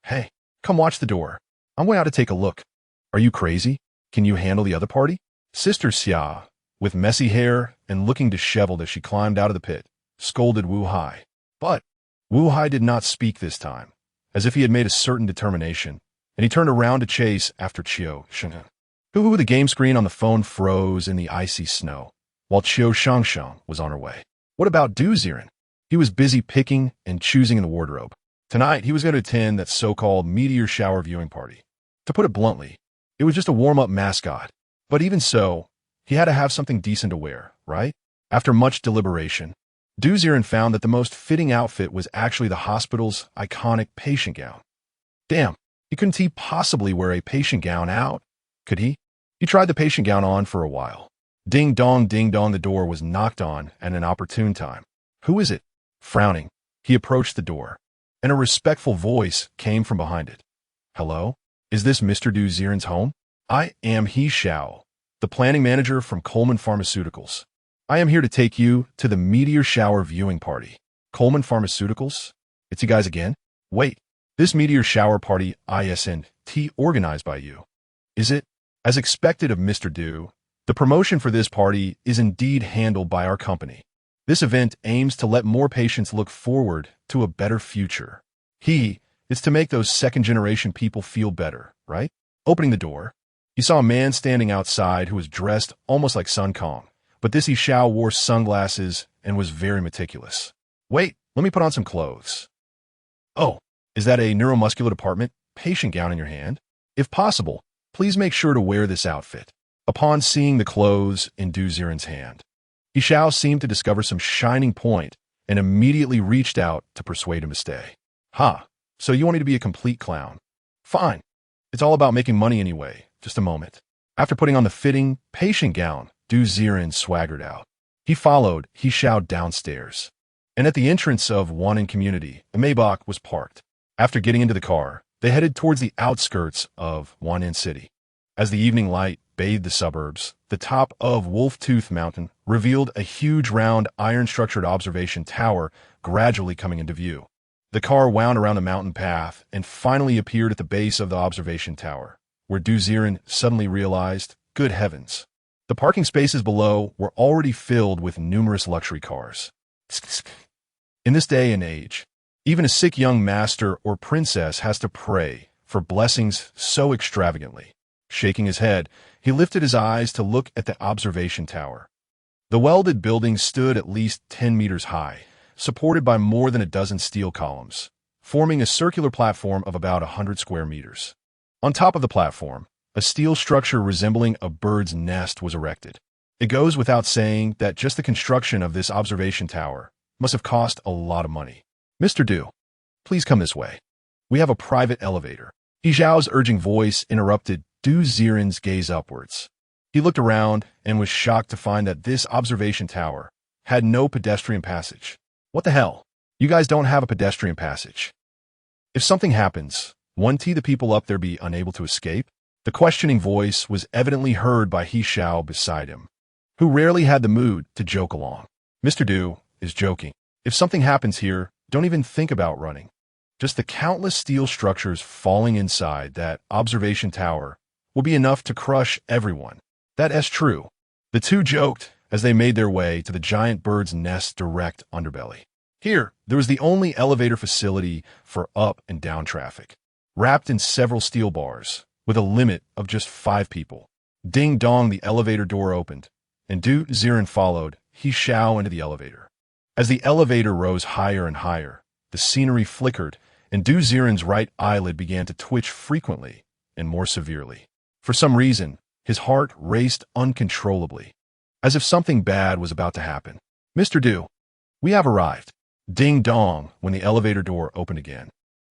Hey, come watch the door. I'm going out to take a look. Are you crazy? Can you handle the other party? Sister Xia, with messy hair and looking disheveled as she climbed out of the pit, scolded Wu Hai. But Wu Hai did not speak this time, as if he had made a certain determination, and he turned around to chase after Qiu Shengsheng. The game screen on the phone froze in the icy snow, while Qiu Shengsheng was on her way. What about Ziren? He was busy picking and choosing in the wardrobe. Tonight, he was going to attend that so-called meteor shower viewing party. To put it bluntly, It was just a warm-up mascot. But even so, he had to have something decent to wear, right? After much deliberation, Ziren found that the most fitting outfit was actually the hospital's iconic patient gown. Damn, couldn't he possibly wear a patient gown out? Could he? He tried the patient gown on for a while. Ding dong, the door was knocked on at an opportune time. Who is it? Frowning, he approached the door, and a respectful voice came from behind it. Hello? Is this Mr. Ziren's home? I am He Xiao, the planning manager from Coleman Pharmaceuticals. I am here to take you to the meteor shower viewing party. Coleman Pharmaceuticals? It's you guys again? Wait, this meteor shower party isn't organized by you, is it? As expected of Mr. Du, the promotion for this party is indeed handled by our company. This event aims to let more patients look forward to a better future. It's to make those second-generation people feel better, right? Opening the door, he saw a man standing outside who was dressed almost like Sun Kong, but this He Xiao wore sunglasses and was very meticulous. Wait, let me put on some clothes. Oh, is that a neuromuscular department patient gown in your hand? If possible, please make sure to wear this outfit. Upon seeing the clothes in Ziren's hand, He Xiao seemed to discover some shining point and immediately reached out to persuade him to stay. So you want me to be a complete clown? Fine. It's all about making money anyway. Just a moment. After putting on the fitting patient gown, Ziren swaggered out. He followed He Xiao downstairs, and at the entrance of Wan'an Community, a Maybach was parked. After getting into the car, they headed towards the outskirts of Wan'an City. As the evening light bathed the suburbs, the top of Wolf Tooth Mountain revealed a huge round iron-structured observation tower gradually coming into view. The car wound around the mountain path and finally appeared at the base of the observation tower, where Ziren suddenly realized, good heavens, the parking spaces below were already filled with numerous luxury cars. In this day and age, even a sick young master or princess has to pray for blessings so extravagantly. Shaking his head, he lifted his eyes to look at the observation tower. The welded building stood at least 10 meters high, supported by more than a dozen steel columns, forming a circular platform of about 100 square meters. On top of the platform, a steel structure resembling a bird's nest was erected. It goes without saying that just the construction of this observation tower must have cost a lot of money. Mr. Du, please come this way. We have a private elevator. He Xiao's urging voice interrupted Ziren's gaze upwards. He looked around and was shocked to find that this observation tower had no pedestrian passage. What the hell? You guys don't have a pedestrian passage. If something happens, won't the people up there be unable to escape? The questioning voice was evidently heard by He Xiao beside him, who rarely had the mood to joke along. Mr. Du is joking. If something happens here, don't even think about running. Just the countless steel structures falling inside that observation tower will be enough to crush everyone. That's true. The two joked as they made their way to the giant bird's nest's direct underbelly. Here, there was the only elevator facility for up and down traffic, wrapped in several steel bars, with a limit of just 5 people. Ding dong, the elevator door opened, and Ziren followed He Xiao into the elevator. As the elevator rose higher and higher, the scenery flickered, and Ziren's right eyelid began to twitch frequently and more severely. For some reason, his heart raced uncontrollably, as if something bad was about to happen. Mr. Du, we have arrived. Ding dong, when the elevator door opened again.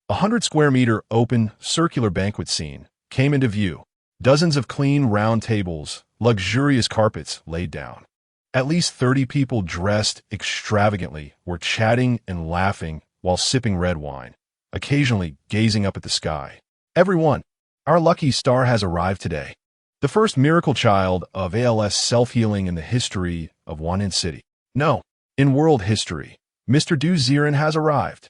100 square meter open, circular banquet scene came into view. Dozens of clean, round tables, luxurious carpets laid down. At least 30 people dressed extravagantly were chatting and laughing while sipping red wine, occasionally gazing up at the sky. Everyone, our lucky star has arrived today. The first miracle child of ALS self-healing in the history of Wan'an City. No, in world history, Mr. Ziren has arrived.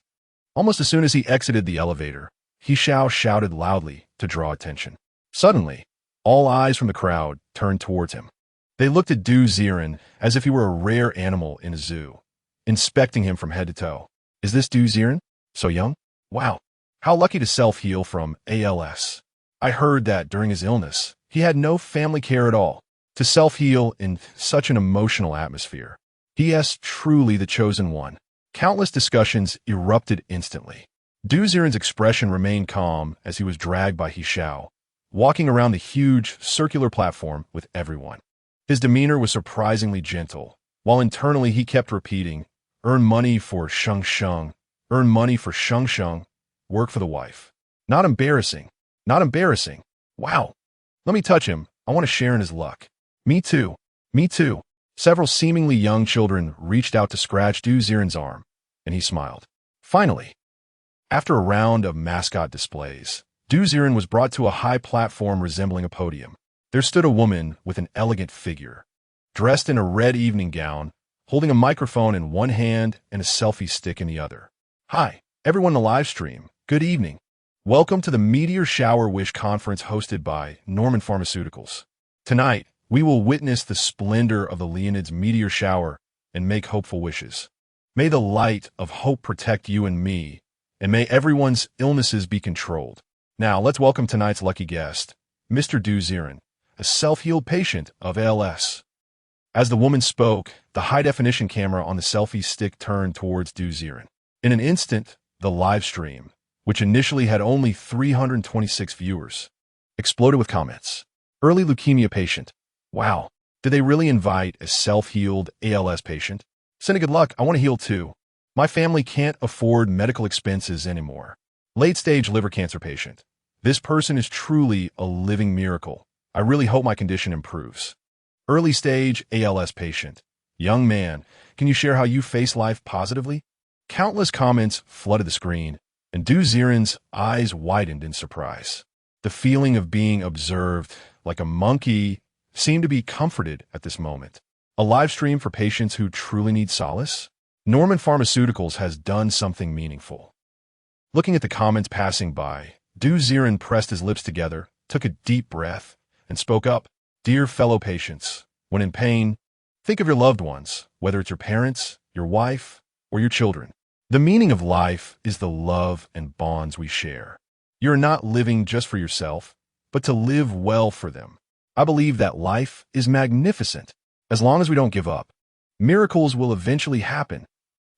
Almost as soon as he exited the elevator, He Xiao shouted loudly to draw attention. Suddenly, all eyes from the crowd turned towards him. They looked at Ziren as if he were a rare animal in a zoo, inspecting him from head to toe. Is this Ziren? So young? Wow, how lucky to self-heal from ALS. I heard that during his illness, he had no family care at all. To self-heal in such an emotional atmosphere. He is truly the chosen one. Countless discussions erupted instantly. Ziren's expression remained calm as he was dragged by He Xiao, walking around the huge, circular platform with everyone. His demeanor was surprisingly gentle, while internally he kept repeating, "Earn money for Shengsheng, earn money for Shengsheng, work for the wife." Not embarrassing. Not embarrassing. Wow. Let me touch him. I want to share in his luck. Me too. Me too. Several seemingly young children reached out to scratch Du Ziren's arm, and he smiled. Finally, after a round of mascot displays, Du Ziren was brought to a high platform resembling a podium. There stood a woman with an elegant figure, dressed in a red evening gown, holding a microphone in one hand and a selfie stick in the other. "Hi, everyone in the live stream. Good evening. Welcome to the Meteor Shower Wish Conference hosted by Norman Pharmaceuticals. Tonight, we will witness the splendor of the Leonid's meteor shower and make hopeful wishes. May the light of hope protect you and me, and may everyone's illnesses be controlled. Now, let's welcome tonight's lucky guest, Mr. Du Ziren, a self-healed patient of ALS. As the woman spoke, the high-definition camera on the selfie stick turned towards Du Ziren. In an instant, the live stream, which initially had only 326 viewers, exploded with comments. Early leukemia patient. Wow, did they really invite a self-healed ALS patient? Send a good luck, I want to heal too. My family can't afford medical expenses anymore. Late-stage liver cancer patient. This person is truly a living miracle. I really hope my condition improves. Early-stage ALS patient. Young man, can you share how you face life positively? Countless comments flooded the screen, and Du Ziren's eyes widened in surprise. The feeling of being observed, like a monkey, seemed to be comforted at this moment. A live stream for patients who truly need solace? Norman Pharmaceuticals has done something meaningful. Looking at the comments passing by, Du Ziren pressed his lips together, took a deep breath, and spoke up. "Dear fellow patients, when in pain, think of your loved ones, whether it's your parents, your wife, or your children. The meaning of life is the love and bonds we share. You're not living just for yourself, but to live well for them. I believe that life is magnificent. As long as we don't give up, miracles will eventually happen."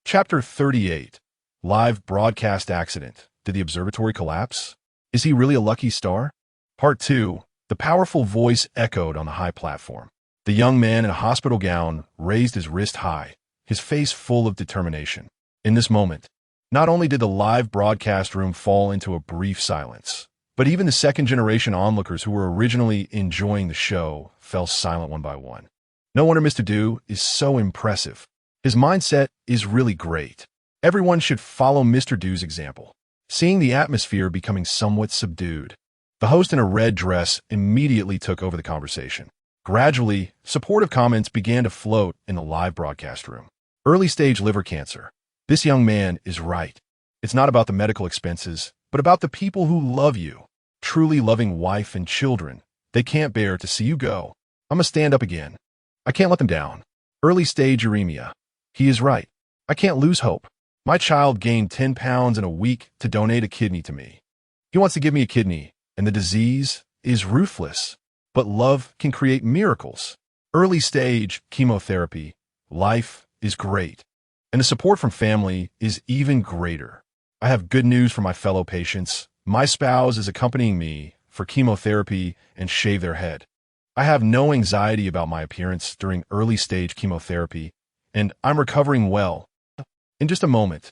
Chapter 38. Live broadcast accident. Did the observatory collapse? Is he really a lucky star? Part 2. The powerful voice echoed on the high platform. The young man in a hospital gown raised his wrist high, his face full of determination. In this moment, not only did the live broadcast room fall into a brief silence, but even the second-generation onlookers who were originally enjoying the show fell silent one by one. No wonder Mr. Du is so impressive. His mindset is really great. Everyone should follow Mr. Du's example. Seeing the atmosphere becoming somewhat subdued, the host in a red dress immediately took over the conversation. Gradually, supportive comments began to float in the live broadcast room. Early-stage liver cancer. This young man is right. It's not about the medical expenses, but about the people who love you. Truly loving wife and children. They can't bear to see you go. I'm gonna stand up again. I can't let them down. Early-stage uremia. He is right. I can't lose hope. My child gained 10 pounds in a week to donate a kidney to me. He wants to give me a kidney, and the disease is ruthless. But love can create miracles. Early-stage chemotherapy. Life is great. And the support from family is even greater. I have good news for my fellow patients. My spouse is accompanying me for chemotherapy and shave their head. I have no anxiety about my appearance during early-stage chemotherapy, and I'm recovering well. In just a moment,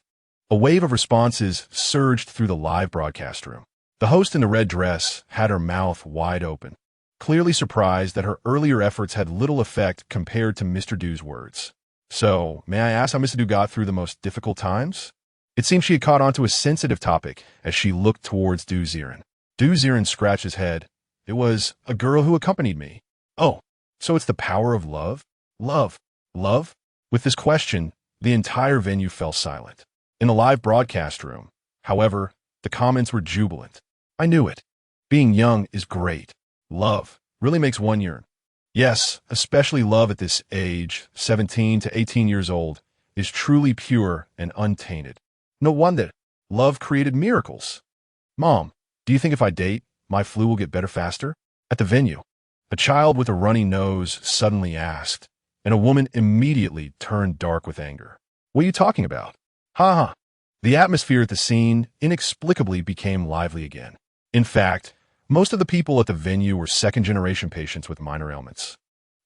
a wave of responses surged through the live broadcast room. The host in the red dress had her mouth wide open, clearly surprised that her earlier efforts had little effect compared to Mr. Du's words. "So, may I ask how Mr. Du got through the most difficult times?" It seemed she had caught on to a sensitive topic as she looked towards Du Ziren. Du Ziren scratched his head. "It was a girl who accompanied me." "Oh, so it's the power of love? Love? Love?" With this question, the entire venue fell silent. In the live broadcast room, however, the comments were jubilant. "I knew it. Being young is great. Love really makes one yearn. Yes, especially love at this age, 17 to 18 years old, is truly pure and untainted. No wonder love created miracles. Mom, do you think if I date, my flu will get better faster?" At the venue, a child with a runny nose suddenly asked, and a woman immediately turned dark with anger. "What are you talking about?" "Ha ha." The atmosphere at the scene inexplicably became lively again. In fact, Most of the people at the venue were second-generation patients with minor ailments.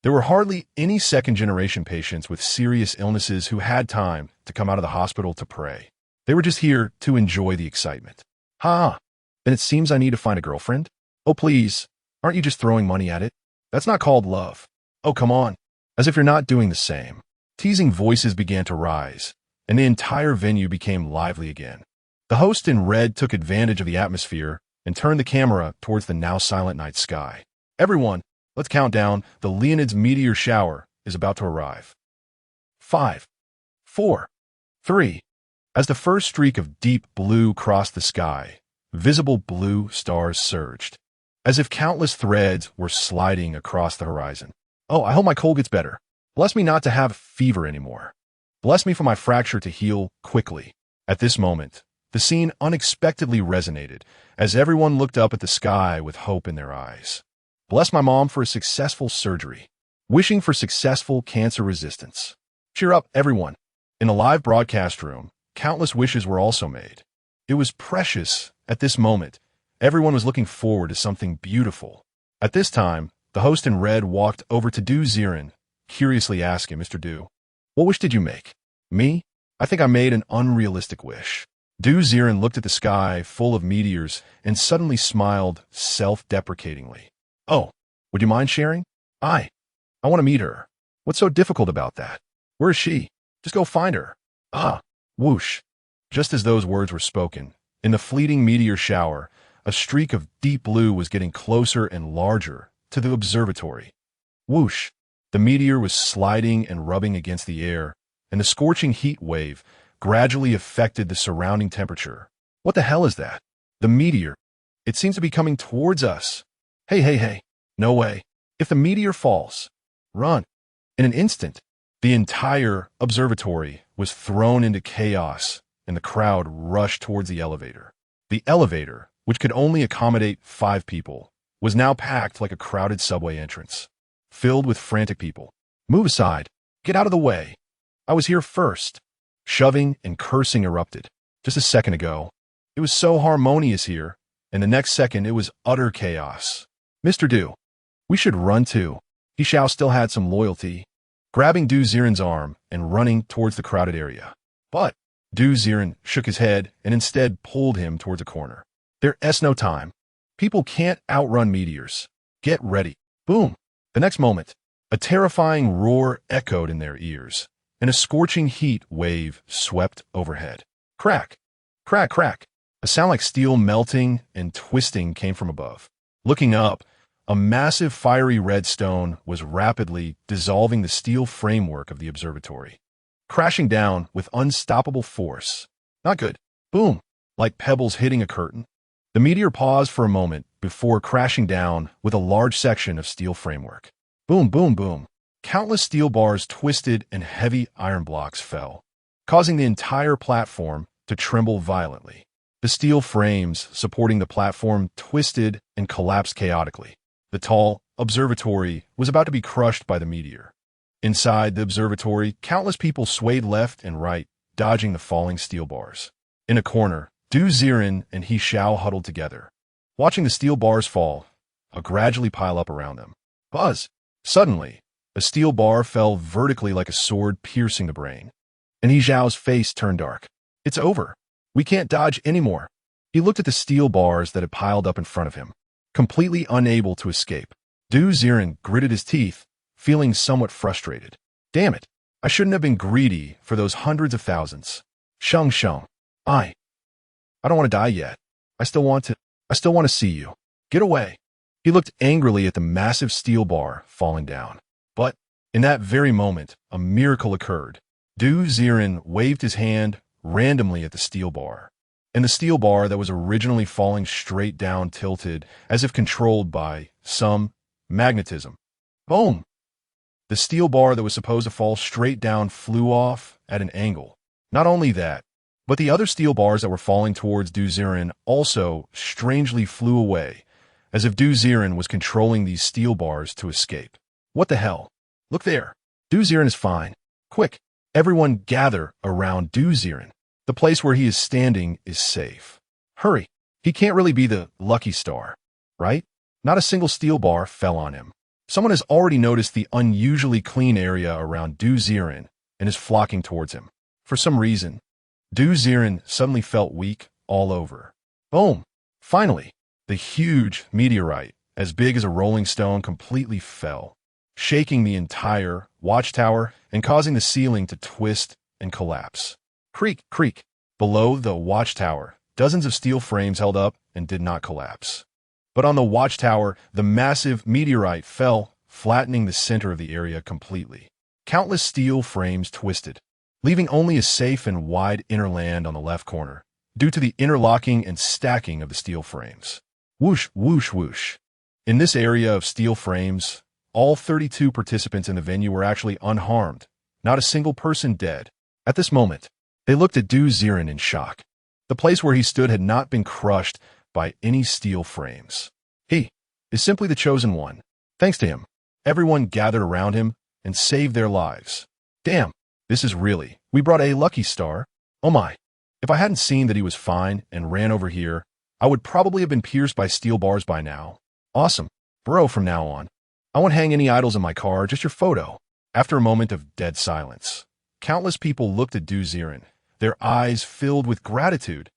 There were hardly any second-generation patients with serious illnesses who had time to come out of the hospital to pray. They were just here to enjoy the excitement. Ha! Then it seems I need to find a girlfriend? Oh, please. Aren't you just throwing money at it? That's not called love. Oh, come on. As if you're not doing the same. Teasing voices began to rise, and the entire venue became lively again. The host in red took advantage of the atmosphere and turned the camera towards the now silent night sky. Everyone, let's count down. The Leonid's meteor shower is about to arrive. 5, 4, 3. As the first streak of deep blue crossed the sky, visible blue stars surged, as if countless threads were sliding across the horizon. Oh, I hope my cold gets better. Bless me not to have fever anymore. Bless me for my fracture to heal quickly. At this moment, the scene unexpectedly resonated as everyone looked up at the sky with hope in their eyes. Bless my mom for a successful surgery. Wishing for successful cancer resistance. Cheer up, everyone. In the live broadcast room, countless wishes were also made. It was precious at this moment. Everyone was looking forward to something beautiful. At this time, the host in red walked over to Du Ziren, curiously asking, Mr. Du, what wish did you make? Me? I think I made an unrealistic wish. Du Ziren looked at the sky full of meteors and suddenly smiled self-deprecatingly. Oh, would you mind sharing? I want to meet her. What's so difficult about that? Where is she? Just go find her. Ah, whoosh. Just as those words were spoken, in the fleeting meteor shower, a streak of deep blue was getting closer and larger to the observatory. Whoosh. The meteor was sliding and rubbing against the air, and the scorching heat wave gradually affected the surrounding temperature. What the hell is that? The meteor. It seems to be coming towards us. Hey. No way. If the meteor falls, run. In an instant, the entire observatory was thrown into chaos, and the crowd rushed towards the elevator. The elevator, which could only accommodate 5 people, was now packed like a crowded subway entrance, filled with frantic people. Move aside. Get out of the way. I was here first. Shoving and cursing erupted. Just a second ago, it was so harmonious here, and the next second it was utter chaos. Mr. Du, we should run too. He Xiao still had some loyalty, grabbing Du Ziren's arm and running towards the crowded area. But Du Ziren shook his head and instead pulled him towards a corner. There's no time. People can't outrun meteors. Get ready. Boom. The next moment, a terrifying roar echoed in their ears, and a scorching heat wave swept overhead. Crack, crack, crack. A sound like steel melting and twisting came from above. Looking up, a massive fiery red stone was rapidly dissolving the steel framework of the observatory, crashing down with unstoppable force. Not good. Boom. Like pebbles hitting a curtain. The meteor paused for a moment before crashing down with a large section of steel framework. Boom, boom, boom. Countless steel bars twisted and heavy iron blocks fell, causing the entire platform to tremble violently. The steel frames supporting the platform twisted and collapsed chaotically. The tall observatory was about to be crushed by the meteor. Inside the observatory, countless people swayed left and right, dodging the falling steel bars. In a corner, Du Ziren and He Xiao huddled together, watching the steel bars fall, or gradually pile up around them. Buzz! Suddenly, a steel bar fell vertically like a sword, piercing the brain, and He Xiao's face turned dark. It's over. We can't dodge anymore. He looked at the steel bars that had piled up in front of him, completely unable to escape. Du Ziren gritted his teeth, feeling somewhat frustrated. Damn it. I shouldn't have been greedy for those hundreds of thousands. Shengsheng. I don't want to die yet. I still want to see you. Get away. He looked angrily at the massive steel bar falling down. But in that very moment, a miracle occurred. Du Ziren waved his hand randomly at the steel bar, and the steel bar that was originally falling straight down tilted as if controlled by some magnetism. Boom! The steel bar that was supposed to fall straight down flew off at an angle. Not only that, but the other steel bars that were falling towards Du Ziren also strangely flew away, as if Du Ziren was controlling these steel bars to escape. What the hell? Look there. Du Ziren is fine. Quick, everyone gather around Du Ziren. The place where he is standing is safe. Hurry. He can't really be the lucky star. right? Not a single steel bar fell on him. Someone has already noticed the unusually clean area around Du Ziren and is flocking towards him. For some reason, Du Ziren suddenly felt weak all over. Boom! Finally, the huge meteorite, as big as a rolling stone, completely fell, shaking the entire watchtower and causing the ceiling to twist and collapse. Creak, creak. Below the watchtower, dozens of steel frames held up and did not collapse. But on the watchtower, the massive meteorite fell, flattening the center of the area completely. Countless steel frames twisted, leaving only a safe and wide inner land on the left corner, due to the interlocking and stacking of the steel frames. Whoosh, whoosh, whoosh. In this area of steel frames, all 32 participants in the venue were actually unharmed, not a single person dead. At this moment, they looked at Du Ziren in shock. The place where he stood had not been crushed by any steel frames. He is simply the chosen one. Thanks to him, everyone gathered around him and saved their lives. Damn, this is really, we brought a lucky star. Oh my. If I hadn't seen that he was fine and ran over here, I would probably have been pierced by steel bars by now. Awesome. Bro, from now on, I won't hang any idols in my car, just your photo. After a moment of dead silence, countless people looked at Du Ziren, their eyes filled with gratitude.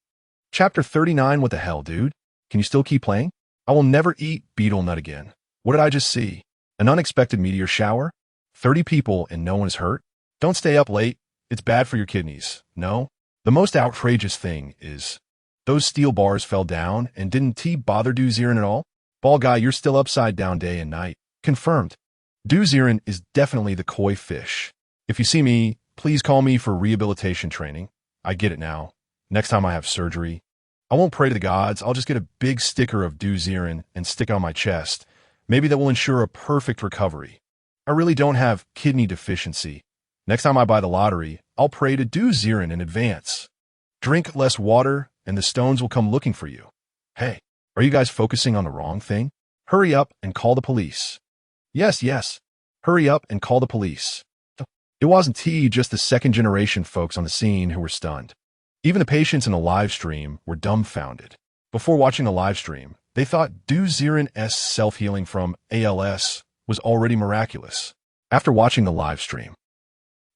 Chapter 39, what the hell, dude? Can you still keep playing? I will never eat beetle nut again. What did I just see? An unexpected meteor shower? 30 people and no one is hurt? Don't stay up late. It's bad for your kidneys. No? The most outrageous thing is, those steel bars fell down and didn't T bother Du Ziren at all? Ball guy, you're still upside down day and night. Confirmed. Du Ziren is definitely the koi fish. If you see me, please call me for rehabilitation training. I get it now. Next time I have surgery, I won't pray to the gods. I'll just get a big sticker of Du Ziren and stick it on my chest. Maybe that will ensure a perfect recovery. I really don't have kidney deficiency. Next time I buy the lottery, I'll pray to Du Ziren in advance. Drink less water and the stones will come looking for you. Hey, are you guys focusing on the wrong thing? Hurry up and call the police. Yes, yes. Hurry up and call the police. It wasn't just the second-generation folks on the scene who were stunned. Even the patients in the live stream were dumbfounded. Before watching the live stream, they thought Du Ziren's self-healing from ALS was already miraculous. After watching the live stream,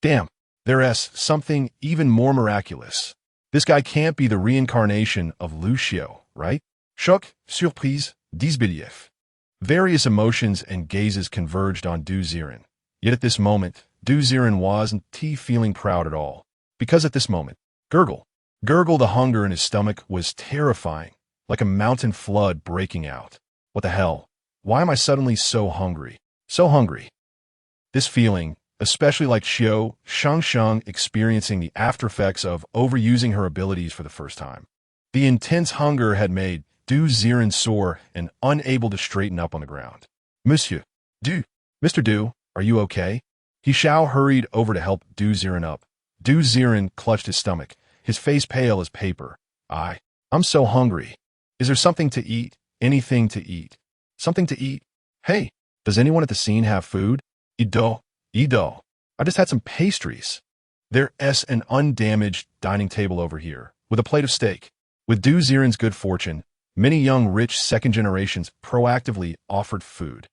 damn, there's something even more miraculous. This guy can't be the reincarnation of Lucio, right? Shock, surprise, disbelief. Various emotions and gazes converged on Du Ziren. Yet at this moment, Du Ziren wasn't feeling proud at all. Because at this moment, gurgle, the hunger in his stomach was terrifying, like a mountain flood breaking out. What the hell? Why am I suddenly so hungry? So hungry. This feeling, especially like Qiu Shengsheng experiencing the aftereffects of overusing her abilities for the first time. The intense hunger had made Du Ziren sore and unable to straighten up on the ground. Monsieur, Mr. Du, are you okay? He hurried over to help Du Ziren up. Du Ziren clutched his stomach, his face pale as paper. I'm so hungry. Is there something to eat? Anything to eat? Something to eat? Hey, does anyone at the scene have food? Ido. I just had some pastries. There's an undamaged dining table over here, with a plate of steak. With Du Ziren's good fortune, many young rich second generations proactively offered food.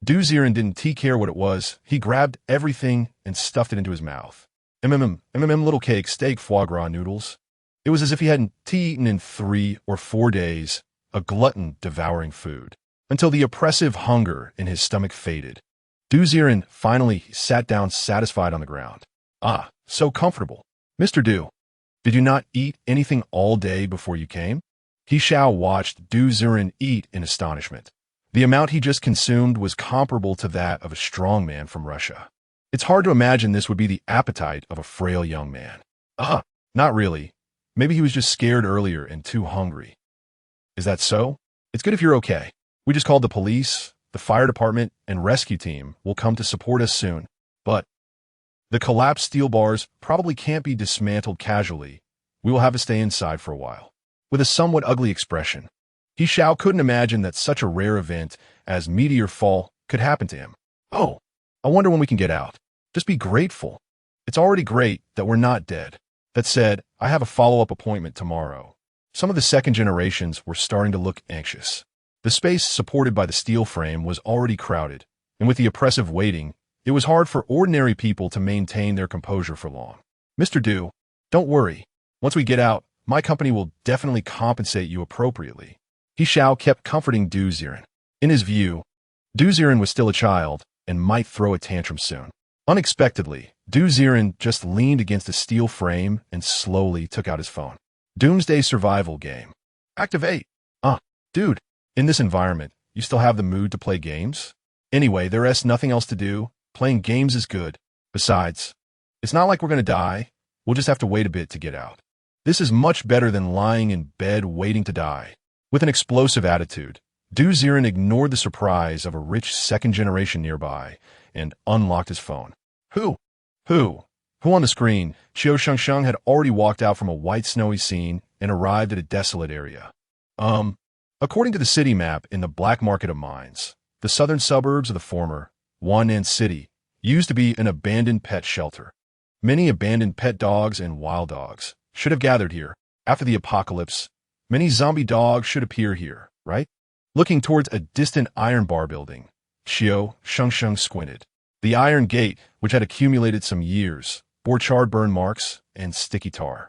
Du Ziren didn't care what it was. He grabbed everything and stuffed it into his mouth. Little cake, steak, foie gras, noodles. It was as if he hadn't eaten in 3 or 4 days, a glutton devouring food, until the oppressive hunger in his stomach faded. Du Ziren finally sat down satisfied on the ground. So comfortable. Mr. Du, did you not eat anything all day before you came? He watched Du Ziren eat in astonishment. The amount he just consumed was comparable to that of a strong man from Russia. It's hard to imagine this would be the appetite of a frail young man. Not really. Maybe he was just scared earlier and too hungry. Is that so? It's good if you're okay. We just called the police, the fire department, and rescue team will come to support us soon. But the collapsed steel bars probably can't be dismantled casually. We will have to stay inside for a while. With a somewhat ugly expression, he couldn't imagine that such a rare event as meteor fall could happen to him. I wonder when we can get out. Just be grateful. It's already great that we're not dead. That said, I have a follow-up appointment tomorrow. Some of the second generations were starting to look anxious. The space supported by the steel frame was already crowded, and with the oppressive waiting, it was hard for ordinary people to maintain their composure for long. Mr. Du, don't worry. Once we get out, my company will definitely compensate you appropriately. He Xiao kept comforting Du Ziren. In his view, Du Ziren was still a child and might throw a tantrum soon. Unexpectedly, Du Ziren just leaned against a steel frame and slowly took out his phone. Doomsday Survival game. Activate. Dude, in this environment, you still have the mood to play games? Anyway, there's nothing else to do. Playing games is good. Besides, it's not like we're going to die. We'll just have to wait a bit to get out. This is much better than lying in bed waiting to die. With an explosive attitude, Du Ziren ignored the surprise of a rich second generation nearby and unlocked his phone. Who on the screen? Qiu Shengsheng had already walked out from a white snowy scene and arrived at a desolate area. According to the city map in the Black Market of Mines, the southern suburbs of the former Wannan city used to be an abandoned pet shelter. Many abandoned pet dogs and wild dogs should have gathered here. After the apocalypse, many zombie dogs should appear here, right? Looking towards a distant iron bar building, Qiu Shengsheng squinted. The iron gate, which had accumulated some years, bore charred burn marks and sticky tar.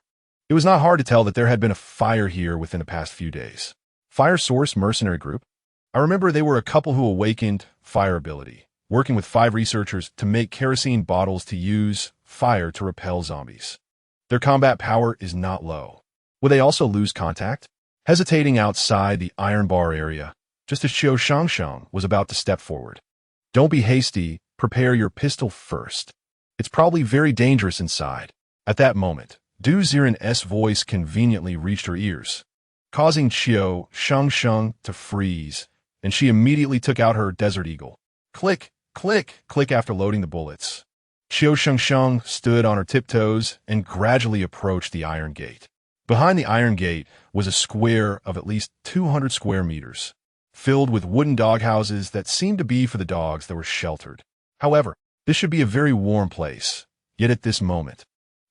It was not hard to tell that there had been a fire here within the past few days. Fire Source Mercenary Group? I remember they were a couple who awakened fire ability, working with 5 researchers to make kerosene bottles to use fire to repel zombies. Their combat power is not low. Will they also lose contact? Hesitating outside the iron bar area, just as Qiu Shengsheng was about to step forward. Don't be hasty, prepare your pistol first. It's probably very dangerous inside. At that moment, Du Ziren's voice conveniently reached her ears, causing Qiu Shengsheng to freeze, and she immediately took out her Desert Eagle. Click, click, click after loading the bullets. Qiu Shengsheng stood on her tiptoes and gradually approached the iron gate. Behind the iron gate was a square of at least 200 square meters, filled with wooden doghouses that seemed to be for the dogs that were sheltered. However, this should be a very warm place, yet at this moment,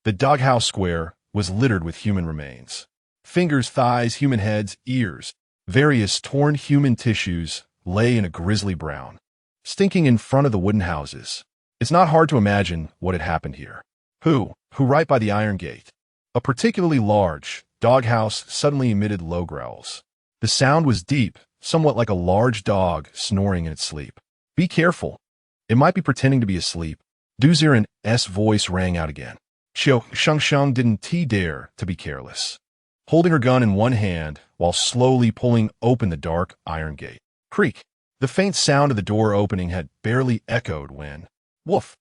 the doghouse square was littered with human remains. Fingers, thighs, human heads, ears, various torn human tissues lay in a grisly brown, stinking in front of the wooden houses. It's not hard to imagine what had happened here. Who right by the iron gate? A particularly large doghouse suddenly emitted low growls. The sound was deep, somewhat like a large dog snoring in its sleep. Be careful. It might be pretending to be asleep. Du Ziren's voice rang out again. Qiu Shengsheng didn't dare to be careless, holding her gun in one hand while slowly pulling open the dark iron gate. Creak! The faint sound of the door opening had barely echoed when, woof!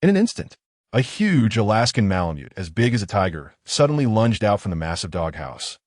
In an instant, a huge Alaskan Malamute, as big as a tiger, suddenly lunged out from the massive doghouse,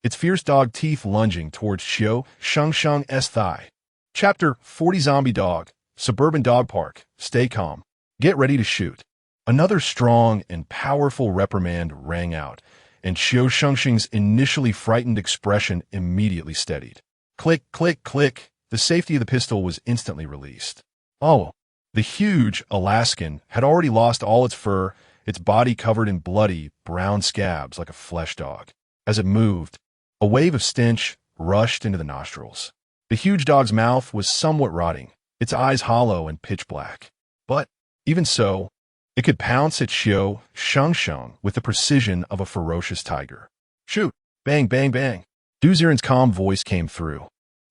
its fierce dog teeth lunging towards Qiu Shengsheng's thigh. Chapter 40 Zombie Dog, Suburban Dog Park, Stay calm. Get ready to shoot. Another strong and powerful reprimand rang out, and Qiu Shengsheng's initially frightened expression immediately steadied. Click, click, click. The safety of the pistol was instantly released. Oh, the huge Alaskan had already lost all its fur, its body covered in bloody, brown scabs like a flesh dog. As it moved, a wave of stench rushed into the nostrils. The huge dog's mouth was somewhat rotting, its eyes hollow and pitch black. But, even so, it could pounce at Qiu Shengsheng with the precision of a ferocious tiger. Shoot! Bang, bang, bang! Du Ziren's calm voice came through,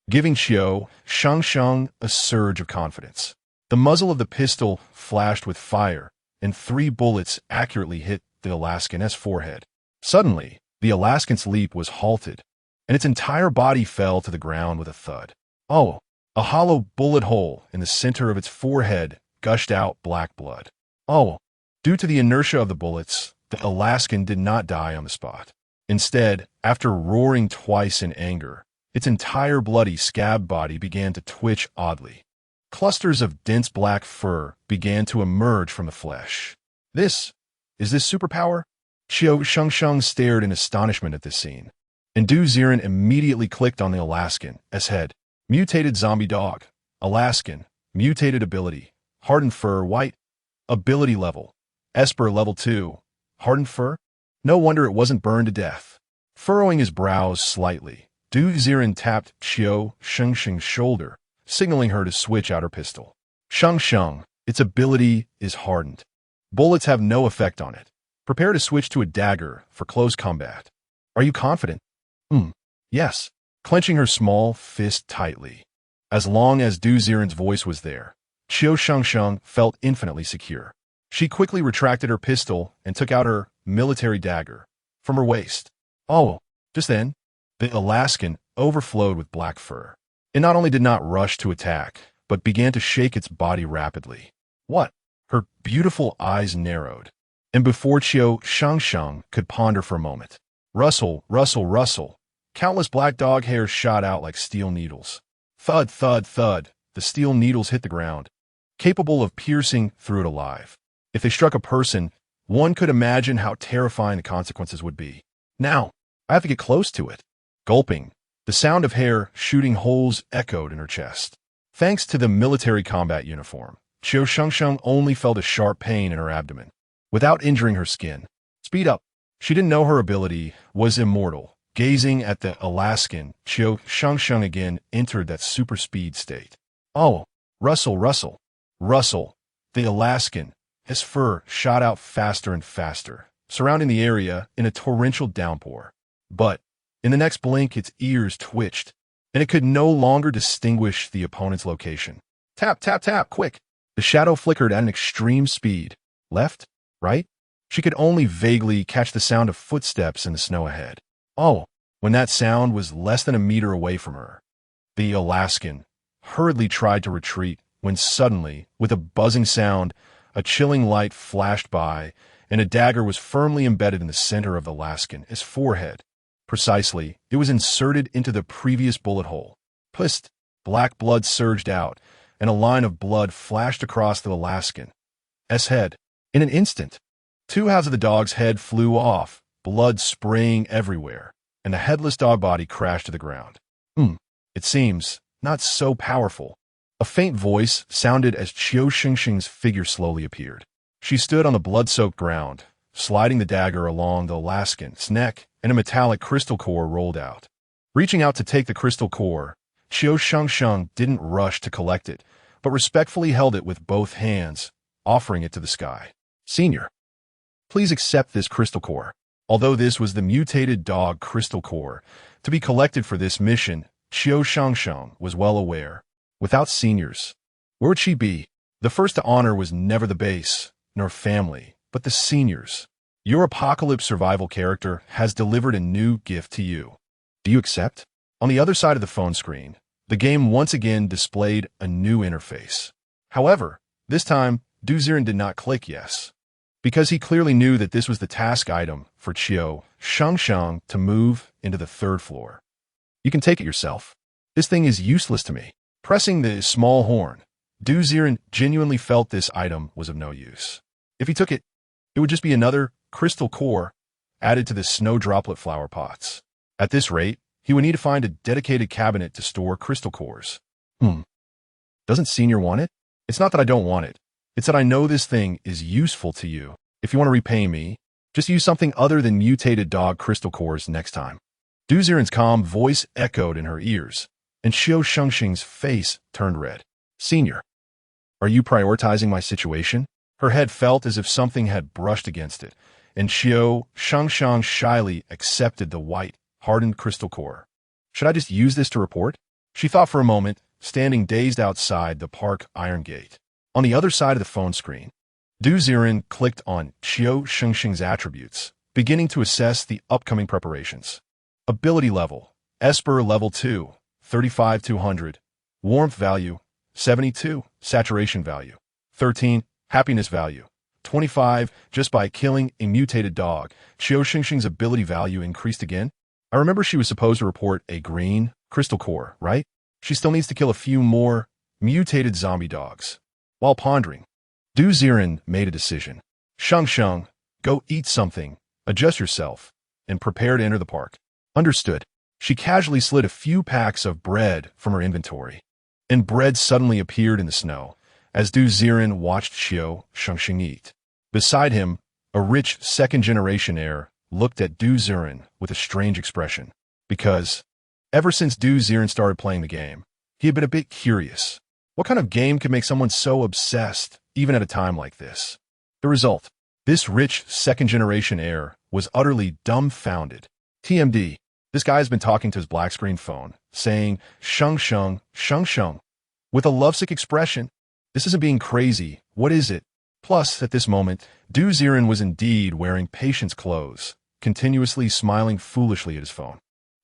giving Qiu Shengsheng a surge of confidence. The muzzle of the pistol flashed with fire, and 3 bullets accurately hit the Alaskan's forehead. Suddenly, the Alaskan's leap was halted, and its entire body fell to the ground with a thud. Oh, a hollow bullet hole in the center of its forehead gushed out black blood. Oh, due to the inertia of the bullets, the Alaskan did not die on the spot. Instead, after roaring twice in anger, its entire bloody scab body began to twitch oddly. Clusters of dense black fur began to emerge from the flesh. Is this superpower? Qiu Shengsheng stared in astonishment at this scene, and Du Ziren immediately clicked on the Alaskan's head. Mutated zombie dog. Alaskan. Mutated ability. Hardened fur, white. Ability level. Esper level 2. Hardened fur? No wonder it wasn't burned to death. Furrowing his brows slightly, Ziren tapped Qiu Shengsheng's shoulder, signaling her to switch out her pistol. Shengsheng, its ability is hardened. Bullets have no effect on it. Prepare to switch to a dagger for close combat. Are you confident? Yes. Clenching her small fist tightly. As long as Ziren's voice was there, Qiu Shengsheng felt infinitely secure. She quickly retracted her pistol and took out her military dagger from her waist. Oh, just then, the Alaskan overflowed with black fur. It not only did not rush to attack, but began to shake its body rapidly. What? Her beautiful eyes narrowed. And before Qiu Shengsheng could ponder for a moment, rustle, rustle, rustle, countless black dog hairs shot out like steel needles. Thud, thud, thud, the steel needles hit the ground, capable of piercing through it alive. If they struck a person, one could imagine how terrifying the consequences would be. Now, I have to get close to it. Gulping, the sound of hair shooting holes echoed in her chest. Thanks to the military combat uniform, Qiu Shengsheng only felt a sharp pain in her abdomen, without injuring her skin. Speed up. She didn't know her ability was immortal. Gazing at the Alaskan, Qiu Shengsheng again entered that super speed state. Oh, rustle, rustle, rustle. The Alaskan, his fur shot out faster and faster, surrounding the area in a torrential downpour. But in the next blink, its ears twitched, and it could no longer distinguish the opponent's location. Tap, tap, tap, quick. The shadow flickered at an extreme speed. Left? Right? She could only vaguely catch the sound of footsteps in the snow ahead. Oh, when that sound was less than a meter away from her, the Alaskan hurriedly tried to retreat when suddenly, with a buzzing sound, a chilling light flashed by, and a dagger was firmly embedded in the center of the Alaskan's forehead. Precisely, it was inserted into the previous bullet hole. Pust! Black blood surged out, and a line of blood flashed across the Alaskan's head. In an instant, two halves of the dog's head flew off, blood spraying everywhere, and the headless dog body crashed to the ground. It seems not so powerful. A faint voice sounded as Qiu Shengsheng's figure slowly appeared. She stood on the blood-soaked ground, sliding the dagger along the Alaskan's neck, and a metallic crystal core rolled out. Reaching out to take the crystal core, Qiu Shengsheng didn't rush to collect it, but respectfully held it with both hands, offering it to the sky. Senior, please accept this crystal core. Although this was the mutated dog crystal core to be collected for this mission, Qiu Shengsheng was well aware. Without seniors, where would she be? The first to honor was never the base, nor family, but the seniors. Your apocalypse survival character has delivered a new gift to you. Do you accept? On the other side of the phone screen, the game once again displayed a new interface. However, this time, Ziren did not click yes, because he clearly knew that this was the task item for Qiu Shengsheng to move into the third floor. You can take it yourself. This thing is useless to me. Pressing the small horn, Ziren genuinely felt this item was of no use. If he took it, it would just be another crystal core added to the snow droplet flower pots. At this rate, he would need to find a dedicated cabinet to store crystal cores. Doesn't Senior want it? It's not that I don't want it. It's that I know this thing is useful to you. If you want to repay me, just use something other than mutated dog crystal cores next time. Ziren's calm voice echoed in her ears, and Qiu Shengsheng's face turned red. Senior, are you prioritizing my situation? Her head felt as if something had brushed against it, and Qiu Shengsheng shyly accepted the white, hardened crystal core. Should I just use this to report? She thought for a moment, standing dazed outside the park iron gate. On the other side of the phone screen, Ziren clicked on Qiu Shengsheng's attributes, beginning to assess the upcoming preparations. Ability level, Esper level 2, 35-200, warmth value, 72, saturation value, 13, happiness value, 25. Just by killing a mutated dog, Qiu Shengsheng's ability value increased again. I remember she was supposed to report a green crystal core, right? She still needs to kill a few more mutated zombie dogs. While pondering, Ziren made a decision. Shengsheng, go eat something, adjust yourself, and prepare to enter the park. Understood. She casually slid a few packs of bread from her inventory, and bread suddenly appeared in the snow as Ziren watched Qiu Shengsheng eat. Beside him, a rich second-generation heir looked at Ziren with a strange expression. Because Ever since Du Ziren started playing the game, he had been a bit curious. What kind of game could make someone so obsessed, even at a time like this? The result: this rich second-generation heir was utterly dumbfounded. TMD. This guy has been talking to his black screen phone, saying, Shengsheng, Shengsheng, with a lovesick expression. This isn't being crazy. What is it? Plus, at this moment, Du Ziren was indeed wearing patient's clothes, continuously smiling foolishly at his phone.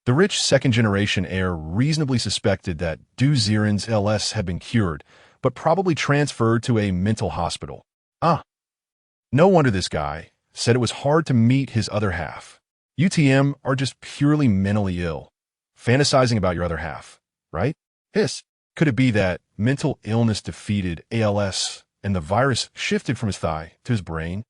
The rich second-generation heir reasonably suspected that Du Ziren's ALS had been cured, but probably transferred to a mental hospital. No wonder this guy said it was hard to meet his other half. UTM are just purely mentally ill, fantasizing about your other half, right? Could it be that mental illness defeated ALS and the virus shifted from his thigh to his brain?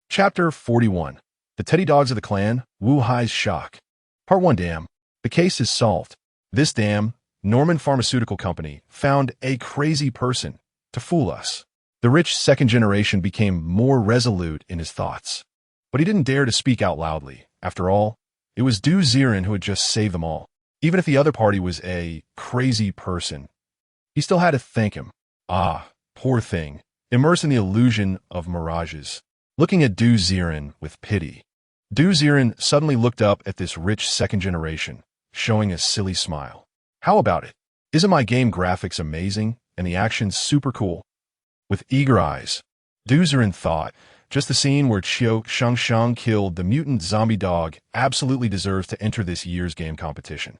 Chapter 41. The Teddy Dogs of the Clan, Wu Hai's Shock. Part 1. Damn. The case is solved. This damn Norman Pharmaceutical Company found a crazy person to fool us. The rich second generation became more resolute in his thoughts. But he didn't dare to speak out loudly. After all, it was Du Ziren who had just saved them all. Even if the other party was a crazy person, he still had to thank him. Poor thing, immersed in the illusion of mirages, looking at Du Ziren with pity. Du Ziren suddenly looked up at this rich second generation, showing a silly smile. How about it? Isn't my game graphics amazing and the action super cool? With eager eyes, Du Ziren thought, just the scene where Qiu Shengsheng killed the mutant zombie dog absolutely deserves to enter this year's game competition.